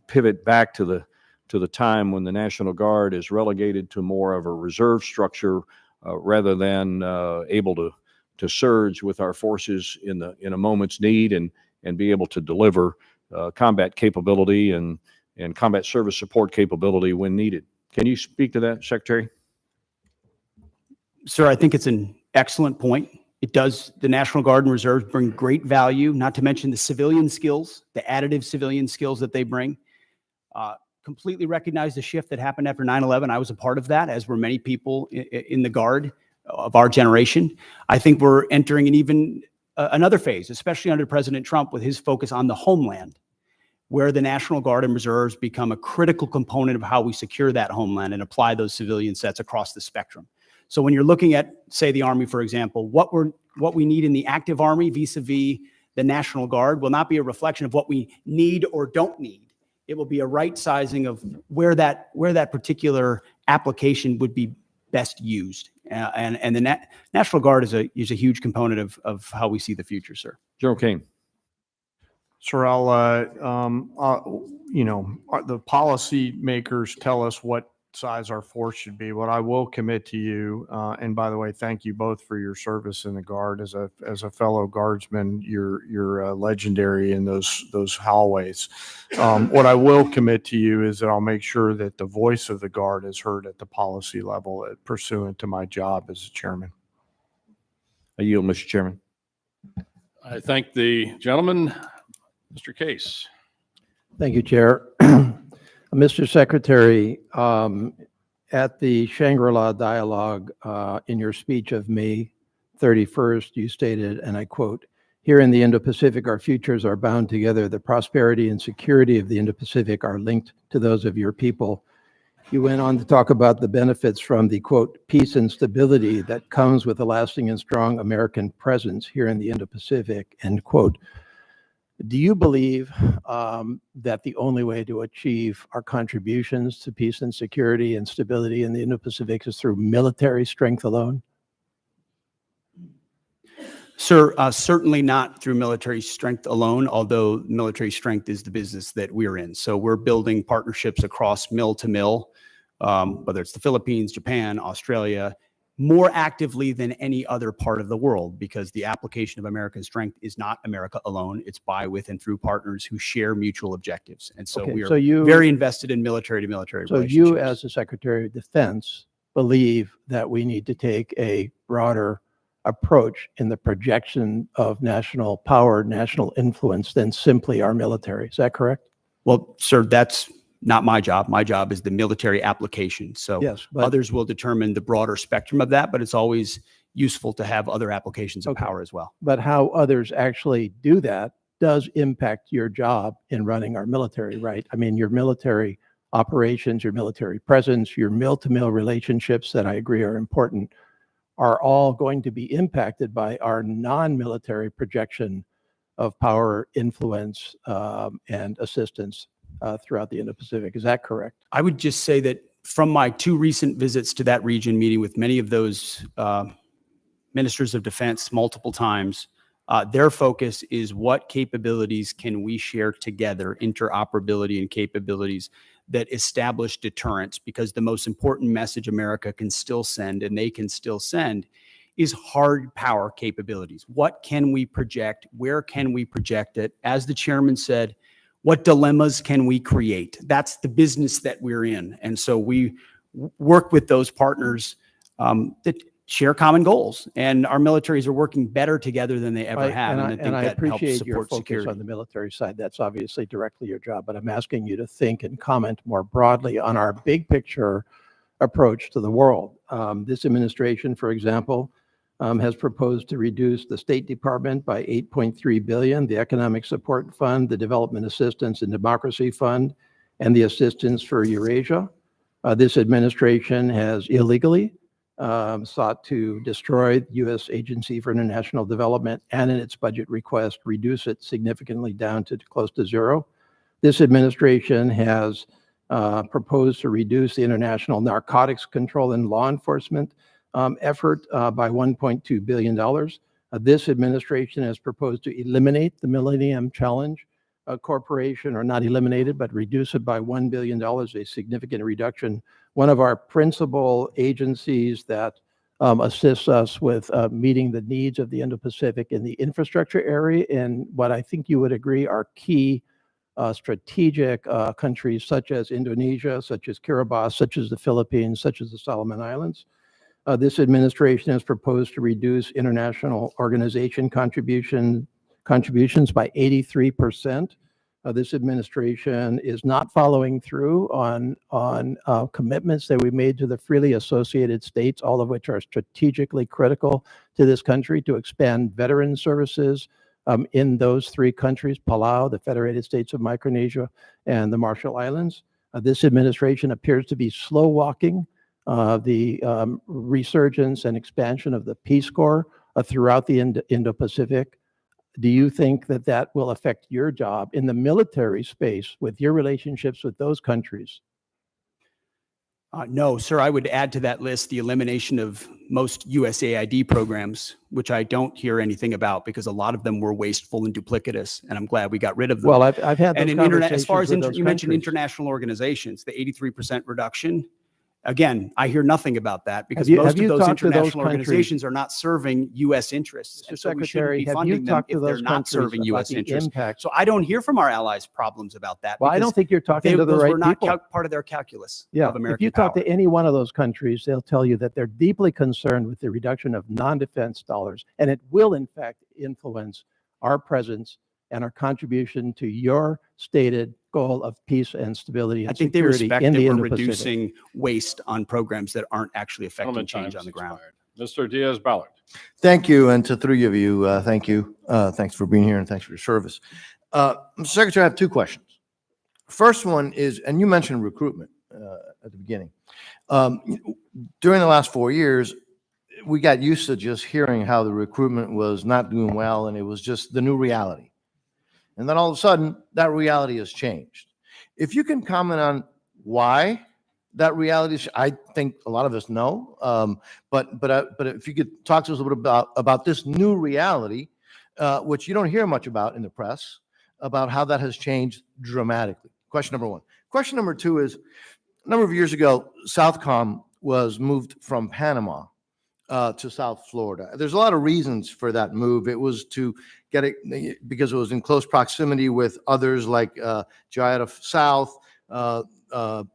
pivot back to the time when the National Guard is relegated to more of a reserve structure rather than able to surge with our forces in a moment's need and be able to deliver combat capability and combat service support capability when needed. Can you speak to that, Secretary? Sir, I think it's an excellent point. It does. The National Guard and Reserves bring great value, not to mention the civilian skills, the additive civilian skills that they bring. Completely recognize the shift that happened after 9/11. I was a part of that, as were many people in the Guard of our generation. I think we're entering another phase, especially under President Trump, with his focus on the homeland, where the National Guard and Reserves become a critical component of how we secure that homeland and apply those civilian sets across the spectrum. So when you're looking at, say, the Army, for example, what we need in the active Army vis-a-vis the National Guard will not be a reflection of what we need or don't need. It will be a right sizing of where that particular application would be best used. And the National Guard is a huge component of how we see the future, sir. General Kane. Sir, the policy makers tell us what size our force should be. What I will commit to you, and by the way, thank you both for your service in the Guard. As a fellow Guardsman, you're legendary in those hallways. What I will commit to you is that I'll make sure that the voice of the Guard is heard at the policy level, pursuant to my job as chairman. I yield, Mr. Chairman. I thank the gentleman. Mr. Case. Thank you, Chair. Mr. Secretary, at the Shangri-La Dialogue, in your speech of May 31st, you stated, and I quote, "Here in the Indo-Pacific, our futures are bound together. The prosperity and security of the Indo-Pacific are linked to those of your people." You went on to talk about the benefits from the, quote, "peace and stability that comes with a lasting and strong American presence here in the Indo-Pacific," end quote. Do you believe that the only way to achieve our contributions to peace and security and stability in the Indo-Pacific is through military strength alone? Sir, certainly not through military strength alone, although military strength is the business that we're in. So we're building partnerships across mill to mill, whether it's the Philippines, Japan, Australia, more actively than any other part of the world, because the application of American strength is not America alone. It's by, with, and through partners who share mutual objectives. And so we are very invested in military to military relationships. So you, as the Secretary of Defense, believe that we need to take a broader approach in the projection of national power, national influence than simply our military. Is that correct? Well, sir, that's not my job. My job is the military application. So yes, but others will determine the broader spectrum of that, but it's always useful to have other applications of power as well. But how others actually do that does impact your job in running our military, right? I mean, your military operations, your military presence, your mill-to-mill relationships that I agree are important, are all going to be impacted by our non-military projection of power, influence, and assistance throughout the Indo-Pacific. Is that correct? I would just say that from my 2 recent visits to that region, meeting with many of those ministers of defense multiple times, Their focus is what capabilities can we share together, interoperability and capabilities that establish deterrence, because the most important message America can still send, and they can still send, is hard power capabilities. What can we project? Where can we project it? As the chairman said, what dilemmas can we create? That's the business that we're in. And so we work with those partners that share common goals, and our militaries are working better together than they ever have. And I think And I that helps appreciate your support focus security. on the military side. That's obviously directly your job, but I'm asking you to think and comment more broadly on our big picture approach to the world. This administration, for example, has proposed to reduce the State Department by $8.3 billion, the Economic Support Fund, the Development Assistance and Democracy Fund, and the Assistance for Eurasia. This administration has illegally sought to destroy the U.S. Agency for International Development, and in its budget request, reduce it significantly down to close to zero. This administration has proposed to reduce the international narcotics control and law enforcement effort by $1.2 billion. This administration has proposed to eliminate the Millennium Challenge Corporation, or not eliminate it, but reduce it by $1 billion, a significant reduction. One of our principal agencies that assists us with meeting the needs of the Indo-Pacific in the infrastructure area, and what I think you would agree are key strategic countries such as Indonesia, such as Kiribati, such as the Philippines, such as the Solomon Islands. This administration has proposed to reduce international organization contributions by 83%. This administration is not following through on commitments that we made to the freely associated states, all of which are strategically critical to this country, to expand veteran services in those three countries: Palau, the Federated States of Micronesia, and the Marshall Islands. This administration appears to be slow walking the resurgence and expansion of the Peace Corps throughout the Indo-Pacific. Do you think that that will affect your job in the military space with your relationships with those countries? No, sir. I would add to that list the elimination of most USAID programs, which I don't hear anything about because a lot of them were wasteful and duplicitous, and I'm glad we got rid of them. Well, I've had those and in conversations as far as with those you mentioned countries. international organizations, the 83% reduction. Again, I hear nothing about that because Have most of you those talked to those international countries? organizations are not serving U.S. interests. Mr. And so we shouldn't Secretary, be have you funding them talked to if they're those not countries serving about U.S. the interests. impact? So I don't hear from our allies problems about that. Well, I because don't think you're talking to the those right were not people. part of their calculus Yeah, of if American you power. talk to any one of those countries, they'll tell you that they're deeply concerned with the reduction of non-defense dollars, and it will in fact influence our presence and our contribution to your stated goal of peace and stability and I think they security respect in that the we're Indo-Pacific. reducing waste on programs that aren't actually affecting Gentleman, change time's on the ground. Mr. Diaz-Balart. Thank you, and to three of you, thank you. Thanks for being here and thanks for your service. Mr. Secretary, I have two questions. First one is, and you mentioned recruitment at the beginning. During the last 4 years, we got used to just hearing how the recruitment was not doing well, and it was just the new reality. And then all of a sudden, that reality has changed. If you can comment on why that reality is, I think a lot of us know, but if you could talk to us a little bit about this new reality, which you don't hear much about in the press, about how that has changed dramatically. Question number one. Question number two is, a number of years ago, Southcom was moved from Panama to South Florida. There's a lot of reasons for that move. It was to get it because it was in close proximity with others like Jayada South,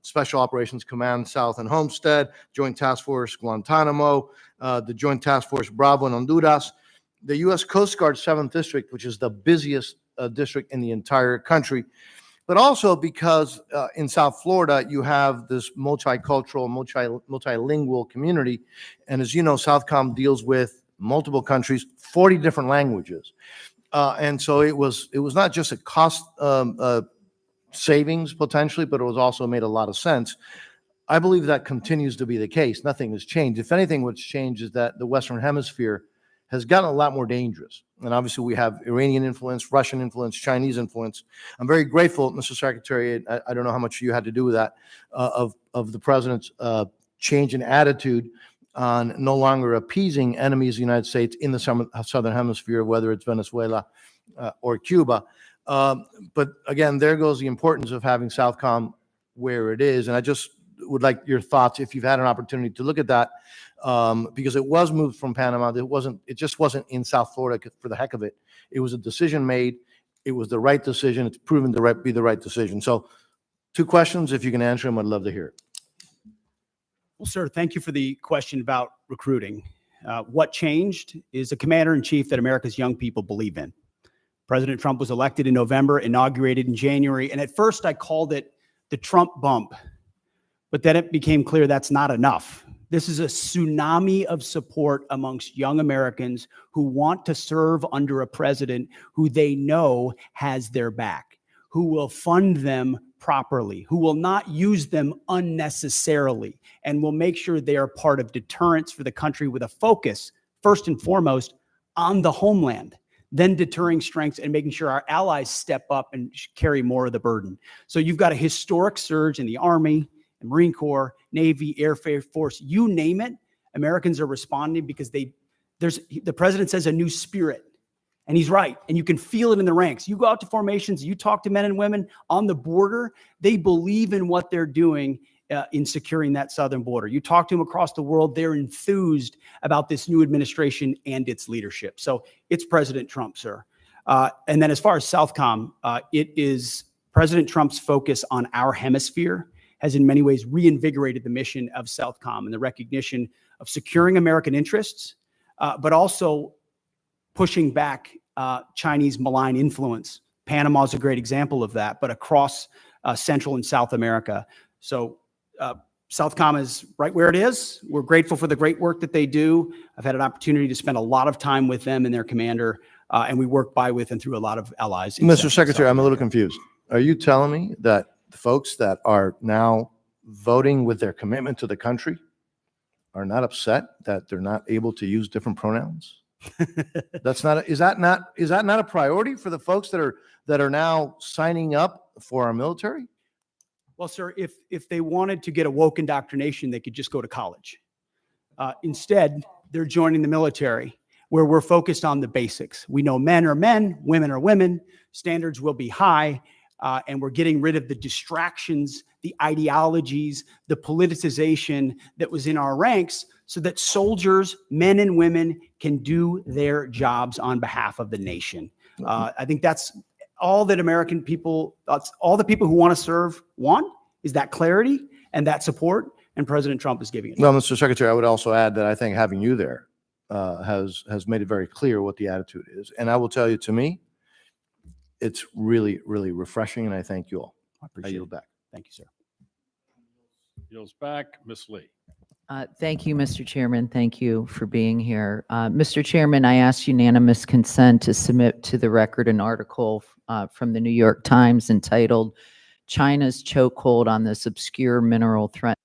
Special Operations Command South and Homestead, Joint Task Force Guantanamo, the Joint Task Force Bravo in Honduras, the U.S. Coast Guard 7th District, which is the busiest district in the entire country, but also because in South Florida, you have this multicultural, multilingual community. And as you know, Southcom deals with multiple countries, 40 different languages. And so it was not just a cost savings potentially, but it was also made a lot of sense. I believe that continues to be the case. Nothing has changed. If anything, what's changed is that the Western Hemisphere has gotten a lot more dangerous. And obviously we have Iranian influence, Russian influence, Chinese influence. I'm very grateful, Mr. Secretary, I don't know how much you had to do with that, of the president's change in attitude on no longer appeasing enemies of the United States in the Southern Hemisphere, whether it's Venezuela or Cuba. But again, there goes the importance of having Southcom where it is. And I just would like your thoughts, if you've had an opportunity to look at that, because it was moved from Panama. It just wasn't in South Florida for the heck of it. It was a decision made. It was the right decision. It's proven to be the right decision. So 2 questions. If you can answer them, I'd love to hear it. Well, sir, thank you for the question about recruiting. What changed is a commander-in-chief that America's young people believe in. President Trump was elected in November, inaugurated in January, and at first I called it the Trump bump, but then it became clear that's not enough. This is a tsunami of support amongst young Americans who want to serve under a president who they know has their back, who will fund them properly, who will not use them unnecessarily, and will make sure they are part of deterrence for the country with a focus, first and foremost, on the homeland, then deterring strengths and making sure our allies step up and carry more of the burden. So you've got a historic surge in the Army, the Marine Corps, Navy, Air Force, you name it. Americans are responding because the president says a new spirit. And he's right. And you can feel it in the ranks. You go out to formations, you talk to men and women on the border, they believe in what they're doing in securing that southern border. You talk to them across the world, they're enthused about this new administration and its leadership. So it's President Trump, sir. And then as far as Southcom, it is President Trump's focus on our hemisphere has in many ways reinvigorated the mission of Southcom and the recognition of securing American interests, but also pushing back Chinese malign influence. Panama is a great example of that, but across Central and South America. So Southcom is right where it is. We're grateful for the great work that they do. I've had an opportunity to spend a lot of time with them and their commander, and we work by, with, and through a lot of allies. Mr. Secretary, I'm a little confused. Are you telling me that the folks that are now voting with their commitment to the country are not upset that they're not able to use different pronouns? Is that not a priority for the folks that are now signing up for our military? Well, sir, if they wanted to get a woke indoctrination, they could just go to college. Instead, they're joining the military, where we're focused on the basics. We know men are men, women are women, standards will be high, and we're getting rid of the distractions, the ideologies, the politicization that was in our ranks, so that soldiers, men and women, can do their jobs on behalf of the nation. I think that's all that American people, all the people who want to serve want, is that clarity and that support, and President Trump is giving it. Well, Mr. Secretary, I would also add that I think having you there has made it very clear what the attitude is. And I will tell you, to me, it's really, really refreshing, and I thank you all. I appreciate yield back. Thank you, sir. Yields back, Ms. Lee. Thank you, Mr. Chairman. Thank you for being here. Mr. Chairman, I ask unanimous consent to submit to the record an article from the New York Times entitled "China's Chokehold on this Obscure Mineral Threat."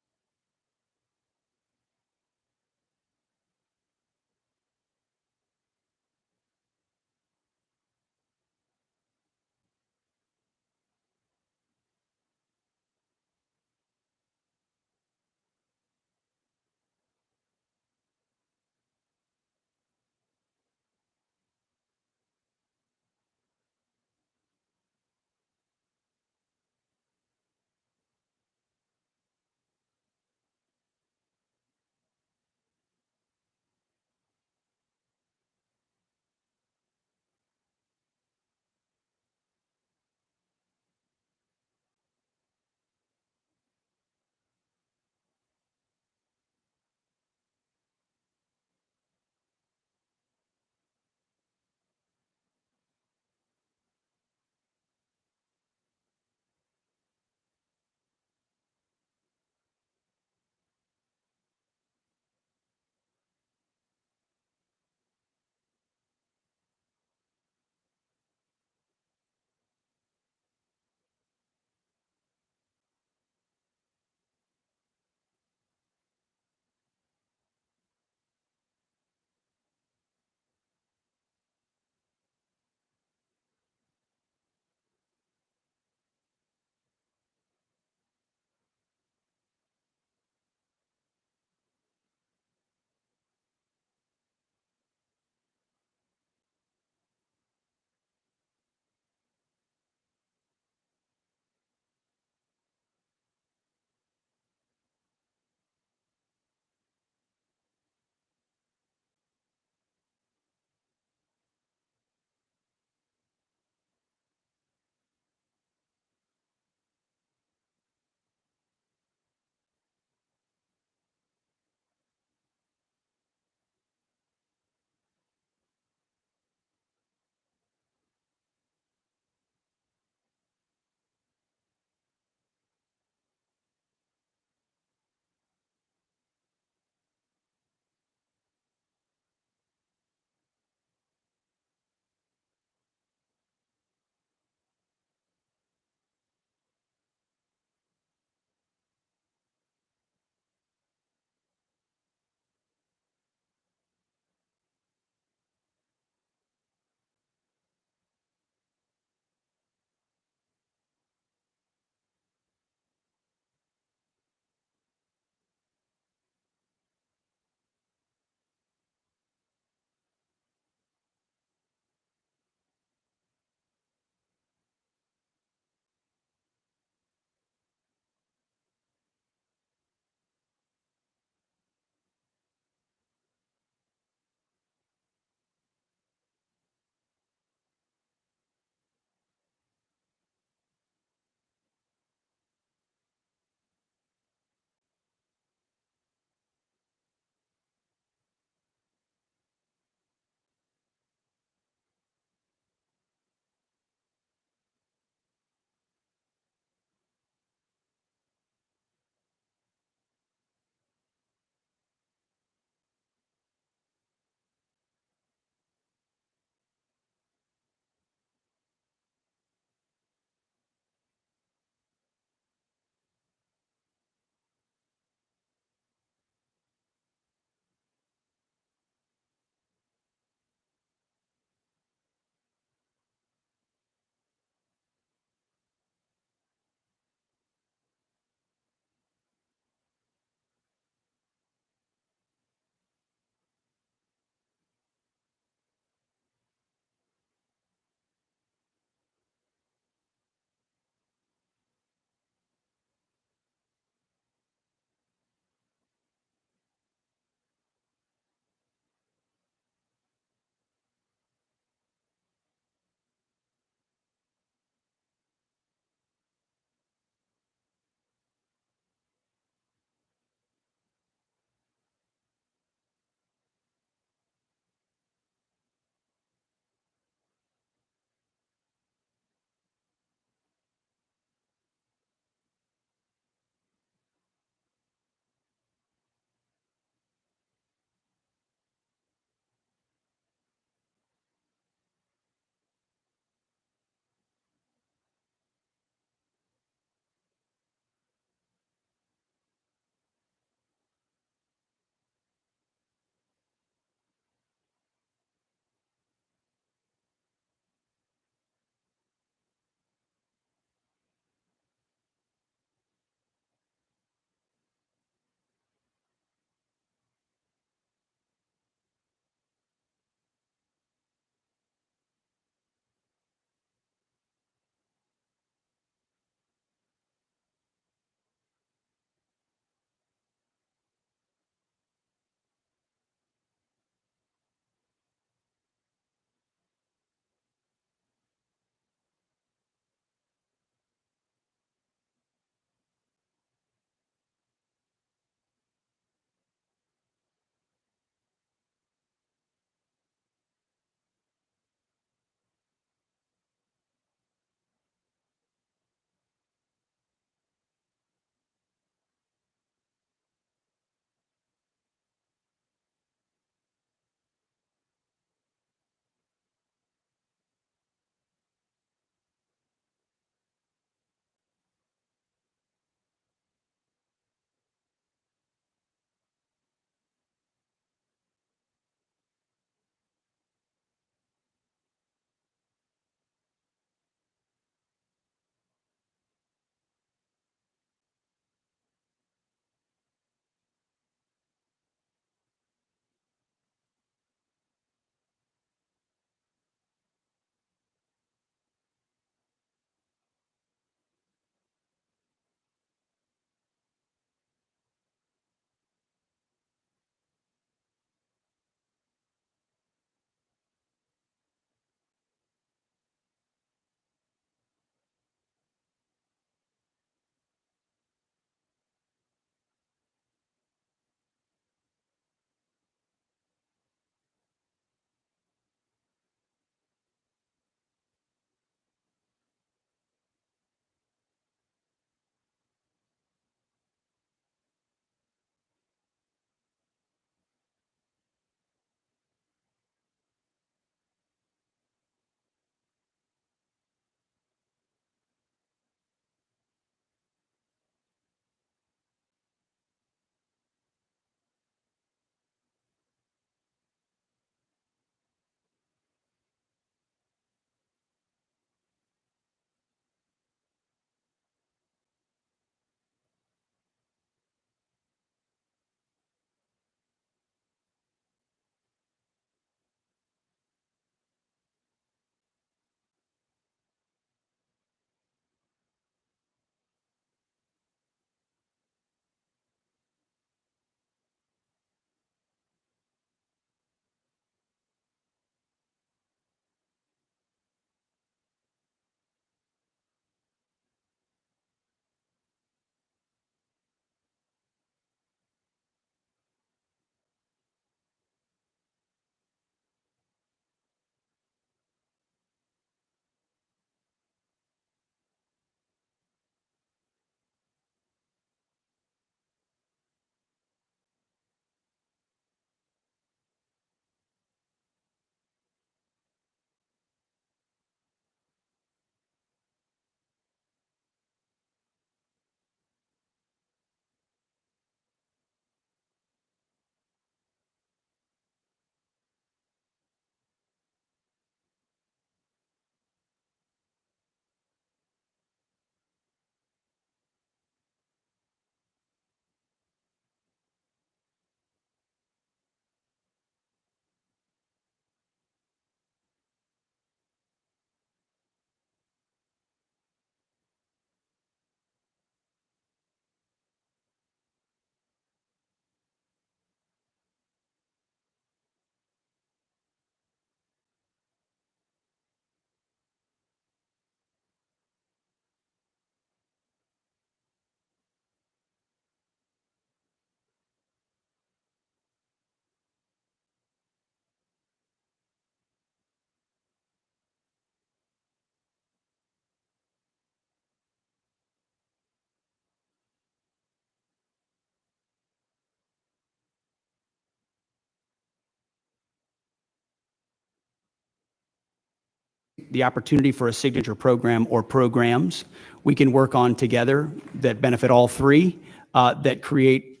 the opportunity for a signature program or programs we can work on together that benefit all three, that create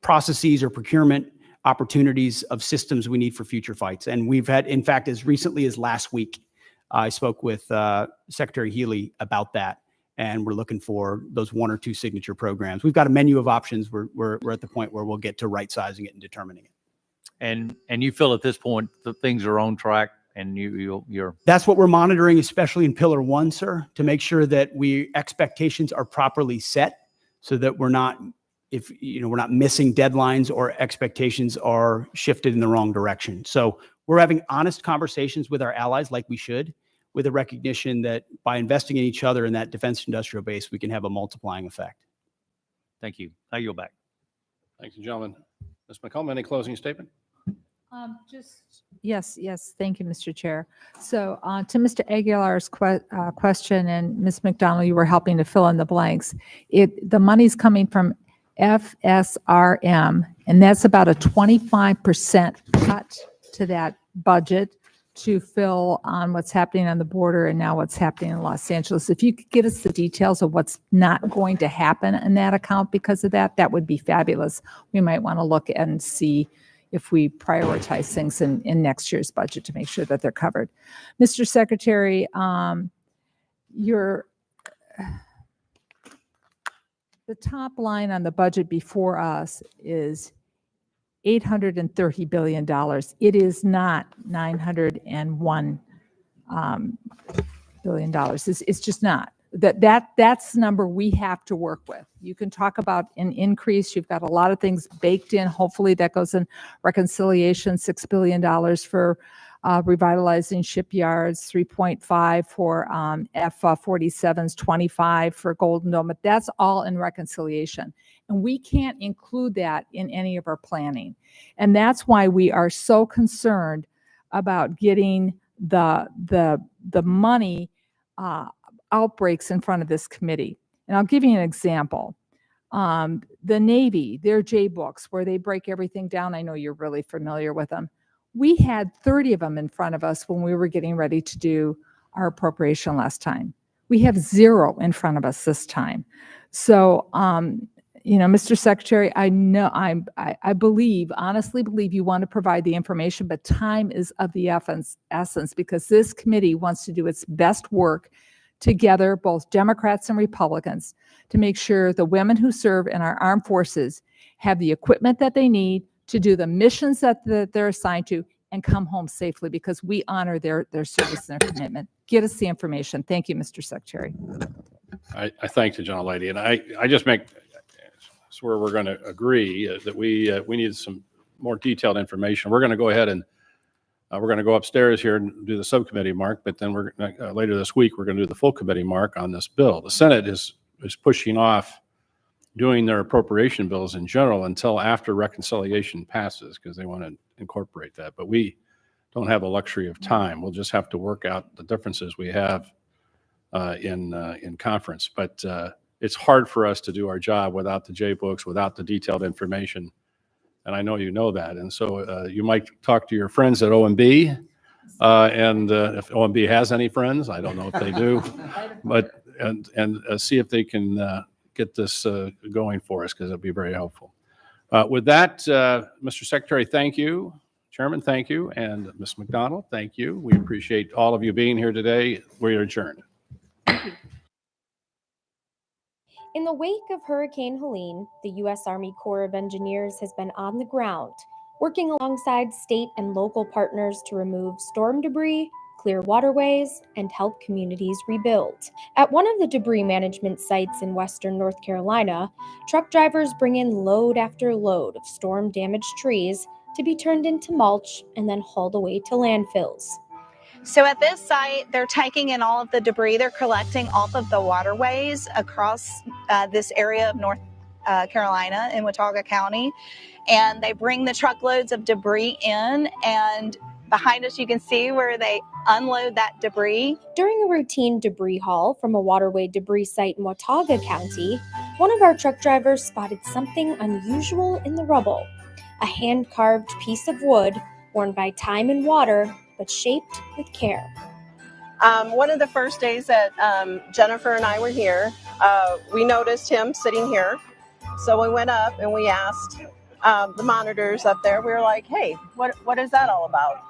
processes or procurement opportunities of systems we need for future fights. And we've had, in fact, as recently as last week, I spoke with Secretary Healy about that, and we're looking for those 1 or 2 signature programs. We've got a menu of options. We're at the point where we'll get to right sizing it and determining it. And you feel at this point that things are on track and you're. That's what we're monitoring, especially in Pillar 1, sir, to make sure that expectations are properly set so that we're not missing deadlines or expectations are shifted in the wrong direction. So we're having honest conversations with our allies like we should, with a recognition that by investing in each other in that defense industrial base, we can have a multiplying effect. Thank you. I yield back. Thank you, gentlemen. Ms. McCollum, any closing statement? Yes. Thank you, Mr. Chair. So to Mr. Aguilar's question, and Ms. McDonald, you were helping to fill in the blanks. The money's coming from FSRM, and that's about a 25% cut to that budget to fill on what's happening on the border and now what's happening in Los Angeles. If you could give us the details of what's not going to happen in that account because of that, that would be fabulous. We might want to look and see if we prioritize things in next year's budget to make sure that they're covered. Mr. Secretary, the top line on the budget before us is $830 billion. It is not $901 billion. It's just not. That's the number we have to work with. You can talk about an increase. You've got a lot of things baked in. Hopefully that goes in reconciliation, $6 billion for revitalizing shipyards, 3.5 for F-47s, 25 for Golden Dome. But that's all in reconciliation. And we can't include that in any of our planning. And that's why we are so concerned about getting the money outbreaks in front of this committee. And I'll give you an example. The Navy, their J-books, where they break everything down. I know you're really familiar with them. We had 30 of them in front of us when we were getting ready to do our appropriation last time. We have 0 in front of us this time. So, Mr. Secretary, I know I honestly believe you want to provide the information, but time is of the essence because this committee wants to do its best work together, both Democrats and Republicans, to make sure the women who serve in our armed forces have the equipment that they need to do the missions that they're assigned to and come home safely because we honor their service and their commitment. Get us the information. Thank you, Mr. Secretary. I thank the gentlelady, and I just make where we're going to agree that we need some more detailed information. We're going to go ahead and we're going to go upstairs here and do the subcommittee mark, but then we're later this week we're going to do the full committee mark on this bill. The Senate is pushing off doing their appropriation bills in general until after reconciliation passes because they want to incorporate that. But we don't have a luxury of time. We'll just have to work out the differences we have in conference. But it's hard for us to do our job without the J-books, without the detailed information. And I know you know that. And so you might talk to your friends at OMB. And if OMB has any friends, I don't know if they do, but and see if they can get this going for us because it'll be very helpful. With that, Mr. Secretary, thank you. Chairman, thank you. And Ms. McDonald, thank you. We appreciate all of you being here today. We are adjourned. In the wake of Hurricane Helene, the U.S. Army Corps of Engineers has been on the ground, working alongside state and local partners to remove storm debris, clear waterways, and help communities rebuild. At one of the debris management sites in western North Carolina, truck drivers bring in load after load of storm-damaged trees to be turned into mulch and then hauled away to landfills. So at this site, they're taking in all of the debris they're collecting off of the waterways across this area of North Carolina in Watauga County. And they bring the truckloads of debris in, and behind us you can see where they unload that debris. During a routine debris haul from a waterway debris site in Watauga County, one of our truck drivers spotted something unusual in the rubble. A hand-carved piece of wood worn by time and water, but shaped with care. One of the first days that Jennifer and I were here, we noticed him sitting here. So we went up and we asked the monitors up there, we were like, hey, what is that all about?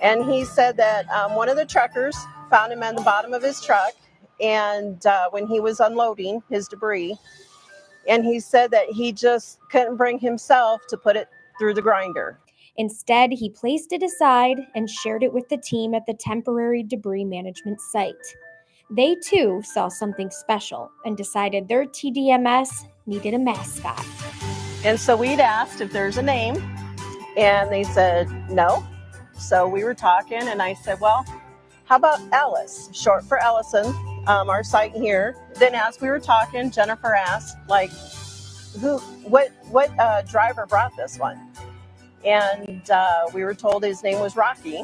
And he said that one of the truckers found him at the bottom of his truck, and when he was unloading his debris, and he said that he just couldn't bring himself to put it through the grinder. Instead, he placed it aside and shared it with the team at the temporary debris management site. They too saw something special and decided their TDMS needed a mascot. And so we'd asked if there's a name, and they said no. So we were talking, and I said, well, how about Ellis, short for Ellison, our site here. Then as we were talking, Jennifer asked, like, what driver brought this one? And we were told his name was Rocky.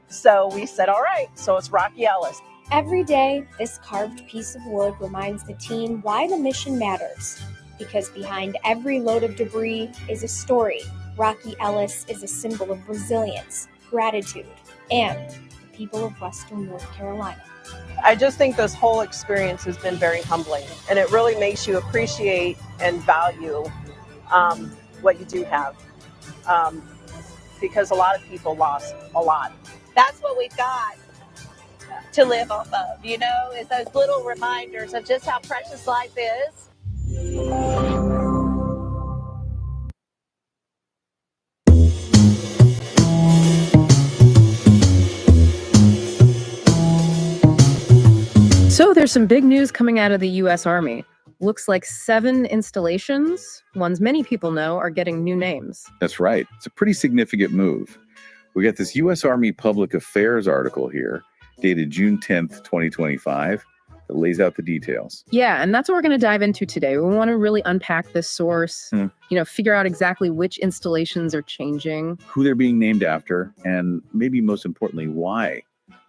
So we said, all right, so it's Rocky Ellis. Every day, this carved piece of wood reminds the team why the mission matters. Because behind every load of debris is a story. Rocky Ellis is a symbol of resilience, gratitude, and the people of Western North Carolina. I just think this whole experience has been very humbling, and it really makes you appreciate and value what you do have, because a lot of people lost a lot. That's what we've got to live off of, you know, is those little reminders of just how precious life is. So there's some big news coming out of the U.S. Army. Looks like 7 installations, ones many people know, are getting new names. That's right. It's a pretty significant move. We got this U.S. Army Public Affairs article here, dated June 10th, 2025, that lays out the details. Yeah, and that's what we're going to dive into today. We want to really unpack this source, figure out exactly which installations are changing. Who they're being named after, and maybe most importantly, why.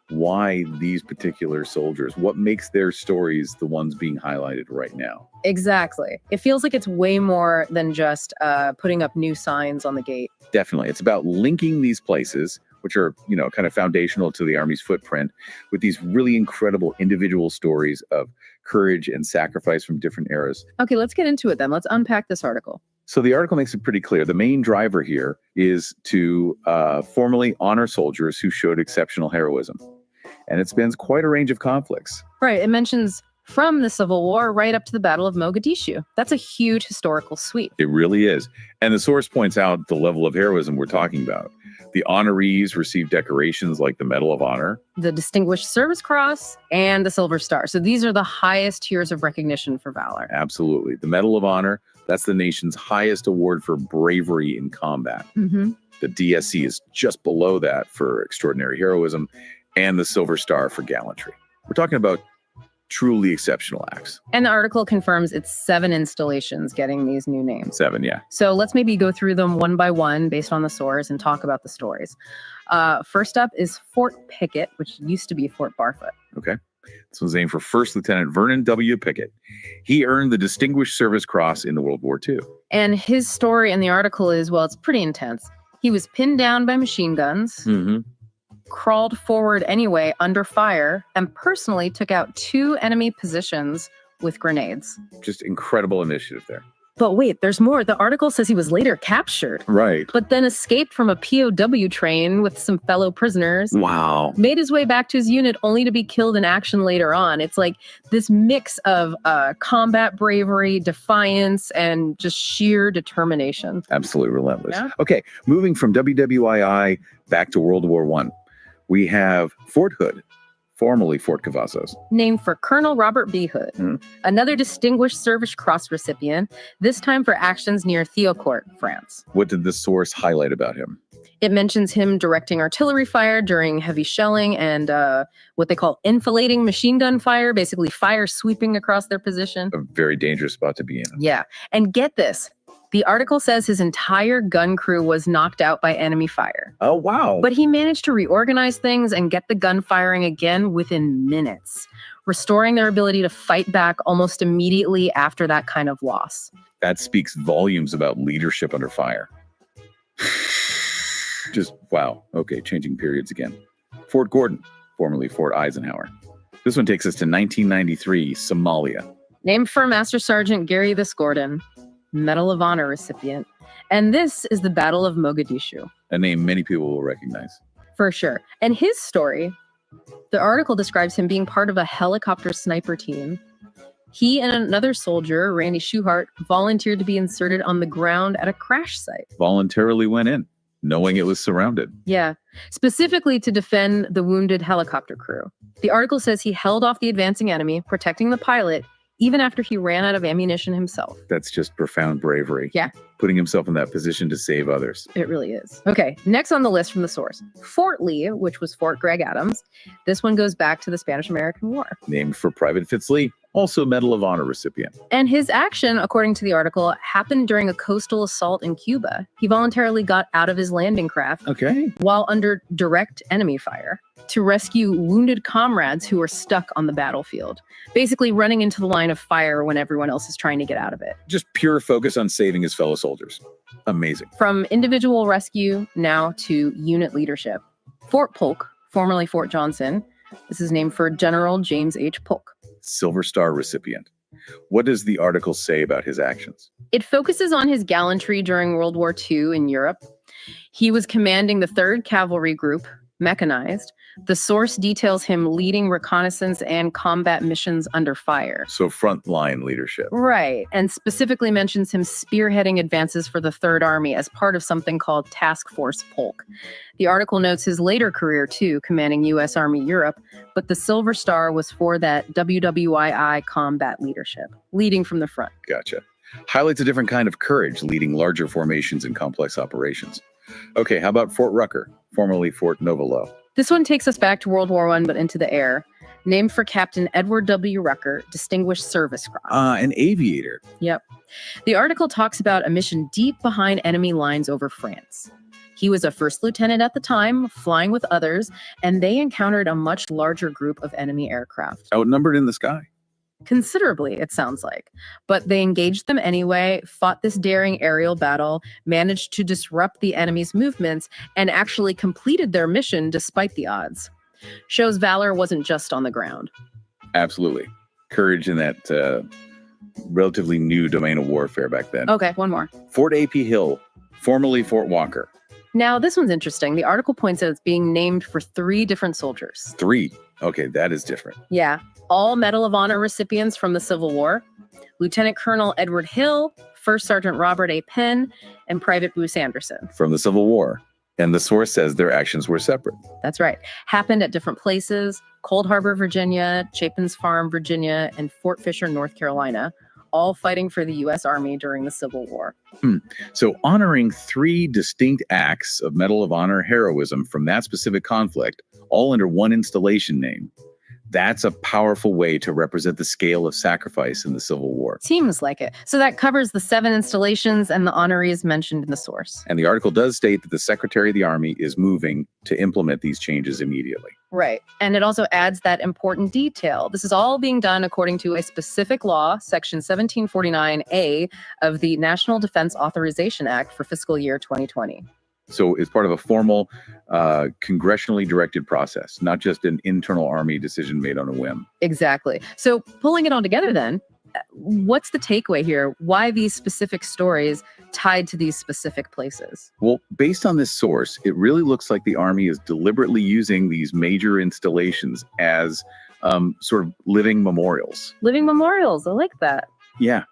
Why these particular soldiers? What makes their stories the ones being highlighted right now? Exactly. It feels like it's way more than just putting up new signs on the gate. Definitely. It's about linking these places, which are, kind of foundational to the Army's footprint, with these really incredible individual stories of courage and sacrifice from different eras. Okay, let's get into it then. Let's unpack this article. So the article makes it pretty clear. The main driver here is to formally honor soldiers who showed exceptional heroism. And it spans quite a range of conflicts. Right. It mentions from the Civil War right up to the Battle of Mogadishu. That's a huge historical sweep. It really is. And the source points out the level of heroism we're talking about. The honorees received decorations like the Medal of Honor, the Distinguished Service Cross, and the Silver Star. So these are the highest tiers of recognition for valor. Absolutely. The Medal of Honor, that's the nation's highest award for bravery in combat. Mm-hmm. The DSC is just below that for extraordinary heroism, and the Silver Star for gallantry. We're talking about truly exceptional acts. And the article confirms it's 7 installations getting these new names. 7, yeah. So let's maybe go through them one by one based on the source and talk about the stories. First up is Fort Pickett, which used to be Fort Barfoot. Okay. This was named for First Lieutenant Vernon W. Pickett. He earned the Distinguished Service Cross in the World War II. And his story in the article is, well, it's pretty intense. He was pinned down by machine guns. Mm-hmm. Crawled forward anyway under fire, and personally took out 2 enemy positions with grenades. Just incredible initiative there. But wait, there's more. The article says he was later captured. Right. But then escaped from a POW train with some fellow prisoners. Wow. Made his way back to his unit only to be killed in action later on. It's like this mix of combat bravery, defiance, and just sheer determination. Absolutely relentless. Yeah. Okay, moving from WWII back to World War I. We have Fort Hood, formerly Fort Cavazos. Named for Colonel Robert B. Hood, another Distinguished Service Cross recipient, this time for actions near Thiaucourt, France. What did the source highlight about him? It mentions him directing artillery fire during heavy shelling and what they call enfilading machine gun fire, basically fire sweeping across their position. A very dangerous spot to be in. Yeah. And get this. The article says his entire gun crew was knocked out by enemy fire. Oh, wow. But he managed to reorganize things and get the gun firing again within minutes, restoring their ability to fight back almost immediately after that kind of loss. That speaks volumes about leadership under fire. Just, wow. Okay, changing periods again. Fort Gordon, formerly Fort Eisenhower. This one takes us to 1993, Somalia. Named for Master Sergeant Gary This Gordon, Medal of Honor recipient. And this is the Battle of Mogadishu. A name many people will recognize. For sure. And his story, the article describes him being part of a helicopter sniper team. He and another soldier, Randy Schuhart, volunteered to be inserted on the ground at a crash site. Voluntarily went in, knowing it was surrounded. Yeah, specifically to defend the wounded helicopter crew. The article says he held off the advancing enemy, protecting the pilot, even after he ran out of ammunition himself. That's just profound bravery. Yeah. Putting himself in that position to save others. It really is. Okay, next on the list from the source, Fort Lee, which was Fort Greg Adams. This one goes back to the Spanish-American War. Named for Private Fitz Lee, also Medal of Honor recipient. And his action, according to the article, happened during a coastal assault in Cuba. He voluntarily got out of his landing craft while under direct enemy fire to rescue wounded comrades who were stuck on the battlefield, basically running into the line of fire when everyone else is trying to get out of it. Just pure focus on saving his fellow soldiers. Amazing. From individual rescue now to unit leadership. Fort Polk, formerly Fort Johnson, this is named for General James H. Polk. Silver Star recipient. What does the article say about his actions? It focuses on his gallantry during World War II in Europe. He was commanding the 3rd Cavalry Group, mechanized. The source details him leading reconnaissance and combat missions under fire. So frontline leadership. Right, and specifically mentions him spearheading advances for the Third Army as part of something called Task Force Polk. The article notes his later career, too, commanding U.S. Army Europe, but the Silver Star was for that WWII combat leadership, leading from the front. Gotcha. Highlights a different kind of courage, leading larger formations and complex operations. Okay, how about Fort Rucker, formerly Fort Novalo? This one takes us back to World War I, but into the air. Named for Captain Edward W. Rucker, Distinguished Service Cross. An aviator. Yep. The article talks about a mission deep behind enemy lines over France. He was a first lieutenant at the time, flying with others, and they encountered a much larger group of enemy aircraft. Outnumbered in the sky. Considerably, it sounds like. But they engaged them anyway, fought this daring aerial battle, managed to disrupt the enemy's movements, and actually completed their mission despite the odds. Shows valor wasn't just on the ground. Absolutely. Courage in that relatively new domain of warfare back then. Okay, one more. Fort A.P. Hill, formerly Fort Walker. Now, this one's interesting. The article points out it's being named for 3 different soldiers. 3. Okay, that is different. Yeah. All Medal of Honor recipients from the Civil War. Lieutenant Colonel Edward Hill, First Sergeant Robert A. Penn, and Private Bruce Anderson. From the Civil War. And the source says their actions were separate. That's right. Happened at different places. Cold Harbor, Virginia, Chapin's Farm, Virginia, and Fort Fisher, North Carolina. All fighting for the U.S. Army during the Civil War. So honoring 3 distinct acts of Medal of Honor heroism from that specific conflict, all under one installation name, that's a powerful way to represent the scale of sacrifice in the Civil War. Seems like it. So that covers the 7 installations and the honorees mentioned in the source. And the article does state that the Secretary of the Army is moving to implement these changes immediately. Right. And it also adds that important detail. This is all being done according to a specific law, Section 1749A of the National Defense Authorization Act for fiscal year 2020. So it's part of a formal, congressionally directed process, not just an internal Army decision made on a whim. Exactly. So pulling it all together then, what's the takeaway here? Why these specific stories tied to these specific places? Well, based on this source, it really looks like the Army is deliberately using these major installations as sort of living memorials. Living memorials. I like that. Yeah.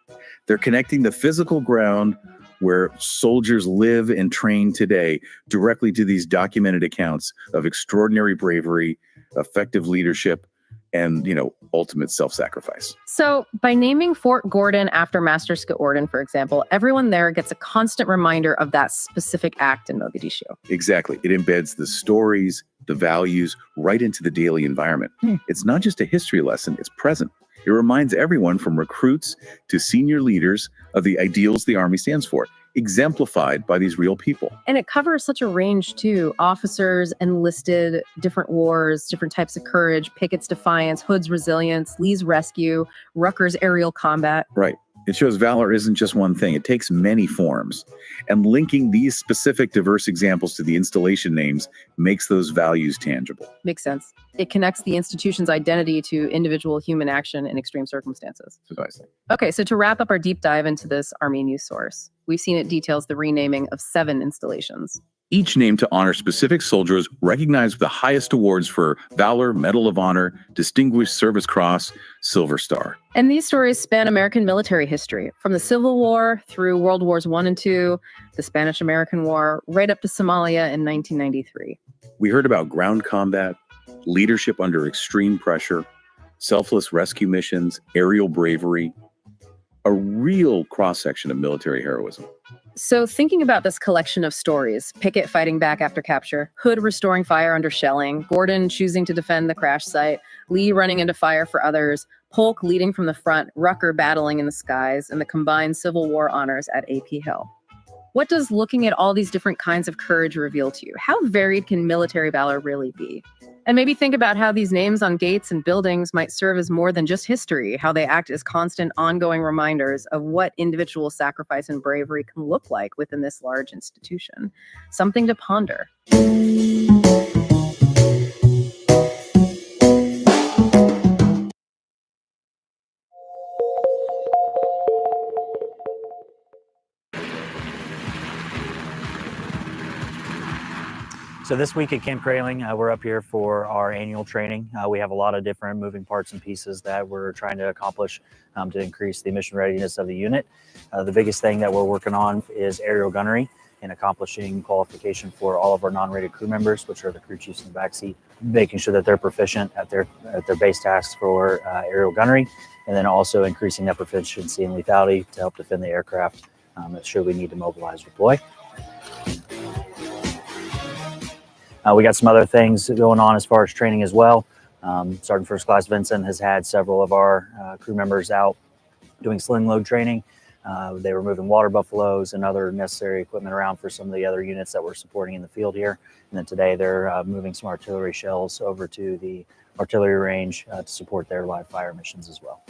They're connecting the physical ground where soldiers live and train today directly to these documented accounts of extraordinary bravery, effective leadership, and, ultimate self-sacrifice. So by naming Fort Gordon after Master Scott Orden, for example, everyone there gets a constant reminder of that specific act in Mogadishu. Exactly. It embeds the stories, the values right into the daily environment. It's not just a history lesson, it's present. It reminds everyone from recruits to senior leaders of the ideals the Army stands for, exemplified by these real people. And it covers such a range too. Officers enlisted, different wars, different types of courage, Pickett's defiance, Hood's resilience, Lee's rescue, Rucker's aerial combat. Right. It shows valor isn't just one thing, it takes many forms. And linking these specific diverse examples to the installation names makes those values tangible. Makes sense. It connects the institution's identity to individual human action in extreme circumstances. Precisely. Okay, so to wrap up our deep dive into this Army news source, we've seen it details the renaming of 7 installations. Each named to honor specific soldiers recognized with the highest awards for Valor, Medal of Honor, Distinguished Service Cross, Silver Star. And these stories span American military history, from the Civil War through World Wars I and II, the Spanish-American War, right up to Somalia in 1993. We heard about ground combat, leadership under extreme pressure, selfless rescue missions, aerial bravery, a real cross-section of military heroism. So thinking about this collection of stories, Pickett fighting back after capture, Hood restoring fire under shelling, Gordon choosing to defend the crash site, Lee running into fire for others, Polk leading from the front, Rucker battling in the skies, and the combined Civil War honors at AP Hill. What does looking at all these different kinds of courage reveal to you? How varied can military valor really be? And maybe think about how these names on gates and buildings might serve as more than just history, how they act as constant, ongoing reminders of what individual sacrifice and bravery can look like within this large institution. Something to ponder. So this week at Camp Grayling, we're up here for our annual training. We have a lot of different moving parts and pieces that we're trying to accomplish to increase the mission readiness of the unit. The biggest thing that we're working on is aerial gunnery and accomplishing qualification for all of our non-rated crew members, which are the crew chiefs in the backseat, making sure that they're proficient at their base tasks for aerial gunnery, and then also increasing that proficiency in lethality to help defend the aircraft should we need to mobilize or deploy. We got some other things going on as far as training as well. Sergeant First Class Vincent has had several of our crew members out doing sling load training. They were moving water buffaloes and other necessary equipment around for some of the other units that we're supporting in the field here. And then today they're moving some artillery shells over to the artillery range to support their live fire missions as well.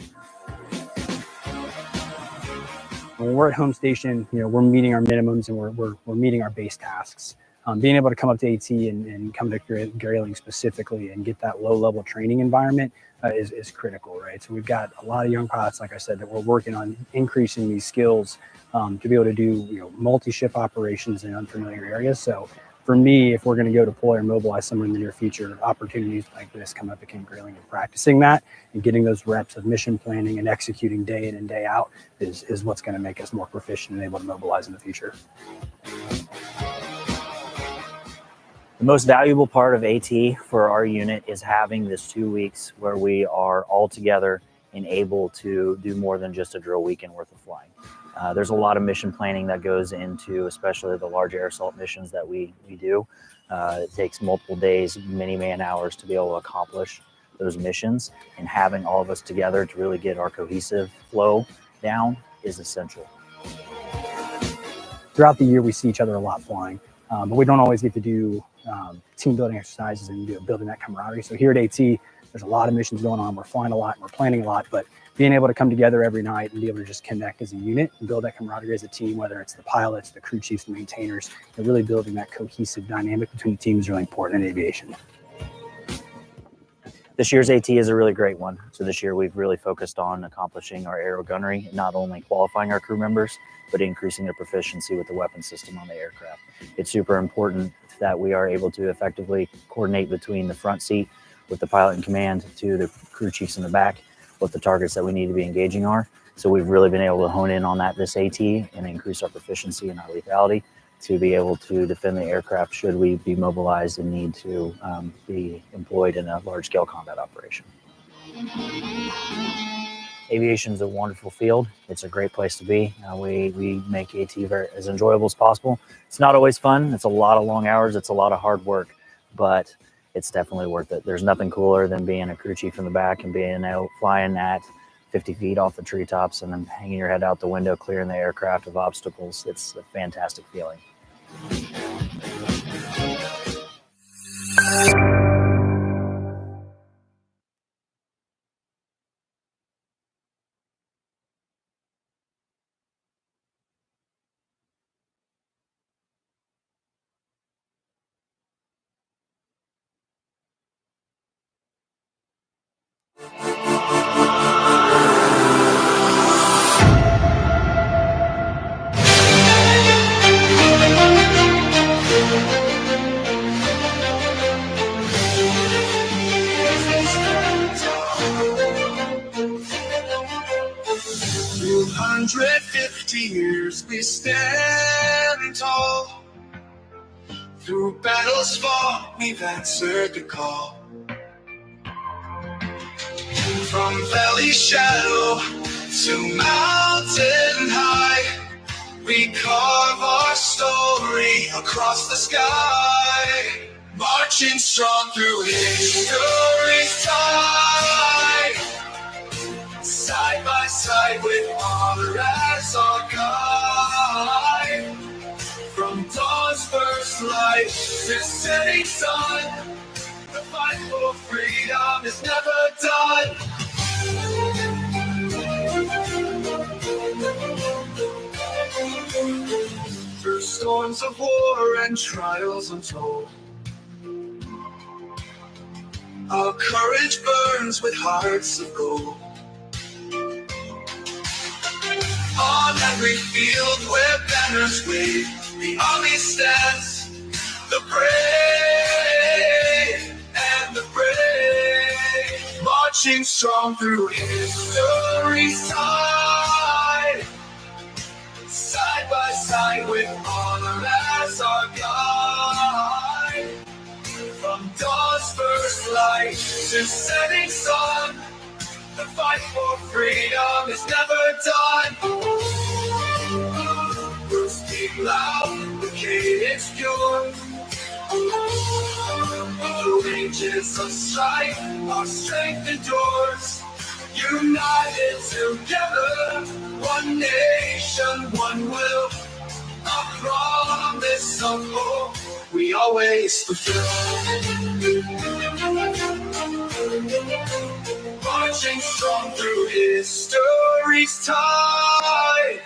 When we're at home station, we're meeting our minimums and we're meeting our base tasks. Being able to come up to AT and come to Grayling specifically and get that low-level training environment is critical, right? So we've got a lot of young pilots, like I said, that we're working on increasing these skills to be able to do multi-ship operations in unfamiliar areas. So for me, if we're going to go deploy or mobilize somewhere in the near future, opportunities like this come up at Camp Grayling and practicing that and getting those reps of mission planning and executing day in and day out is what's going to make us more proficient and able to mobilize in the future. The most valuable part of AT for our unit is having this 2 weeks where we are all together and able to do more than just a drill weekend worth of flying. There's a lot of mission planning that goes into, especially the large air assault missions that we do. It takes multiple days, many man hours to be able to accomplish those missions, and having all of us together to really get our cohesive flow down is essential. Throughout the year, we see each other a lot flying, but we don't always get to do team building exercises and building that camaraderie. So here at AT, there's a lot of missions going on. We're flying a lot and we're planning a lot, but being able to come together every night and be able to just connect as a unit and build that camaraderie as a team, whether it's the pilots, the crew chiefs, the maintainers, and really building that cohesive dynamic between the teams is really important in aviation. This year's AT is a really great one. So this year we've really focused on accomplishing our aerial gunnery, not only qualifying our crew members, but increasing their proficiency with the weapon system on the aircraft. It's super important that we are able to effectively coordinate between the front seat with the pilot in command to the crew chiefs in the back, what the targets that we need to be engaging are. So we've really been able to hone in on that this AT and increase our proficiency and our lethality to be able to defend the aircraft should we be mobilized and need to be employed in a large-scale combat operation. Aviation is a wonderful field. It's a great place to be. We make AT as enjoyable as possible. It's not always fun. It's a lot of long hours. It's a lot of hard work, but it's definitely worth it. There's nothing cooler than being a crew chief in the back and being out flying at 50 feet off the treetops and then hanging your head out the window, clearing the aircraft of obstacles. It's a fantastic feeling. 150 years we stand tall. Through battles fought, we've answered the call. From valley shadow to mountain high, we carve our story across the sky. Marching strong through history's tide. Side by side with honor as our guide. From dawn's first light to setting sun, the fight for freedom is never done. Through storms of war and trials untold, our courage burns with hearts of gold. On every field where banners wave, the army stands, the brave and the brave, marching strong through history's tide. Side by side with honor as our guide. From dawn's first light to setting sun, the fight for freedom is never done. We'll speak loud, the cadence pure. Through ages of strife, our strength endures. United together, one nation, one will. A promise of hope we always fulfill. Marching strong through history's tide.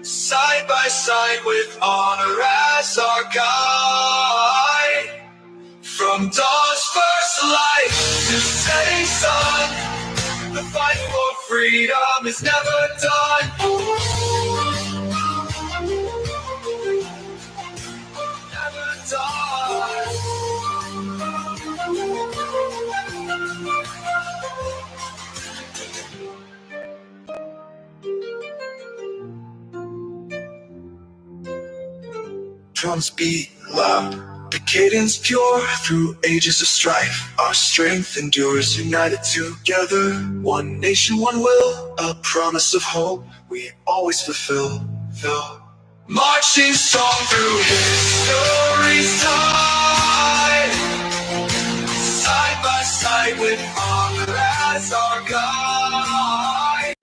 Side by side with honor as our guide. From dawn's first light to setting sun, the fight for freedom is never done. Never done. Drums beat loud, the cadence pure. Through ages of strife, our strength endures. United together, one nation, one will. A promise of hope we always fulfill. Marching strong through history's tide. Side by side with honor as our guide.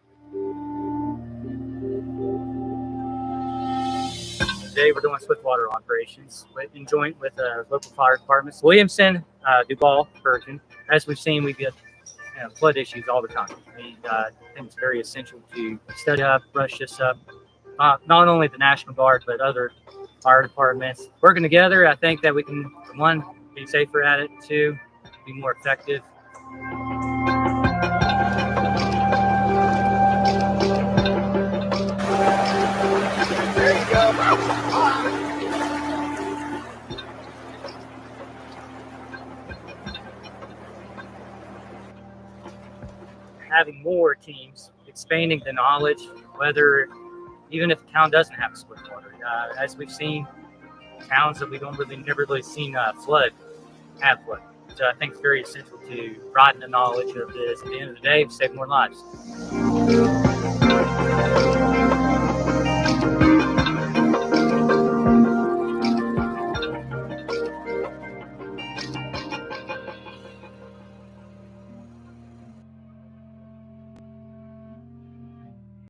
Today we're doing swiftwater operations in joint with local fire departments, Williamson, Duval, Bergen. As we've seen, we get flood issues all the time. I think it's very essential to study up, brush this up. Not only the National Guard, but other fire departments working together. I think that we can, one, be safer at it, two, be more effective. There you go. Having more teams, expanding the knowledge, whether even if the town doesn't have a swiftwater. As we've seen, towns that we don't really never really seen flood have flood. So I think it's very essential to broaden the knowledge of this. At the end of the day, save more lives.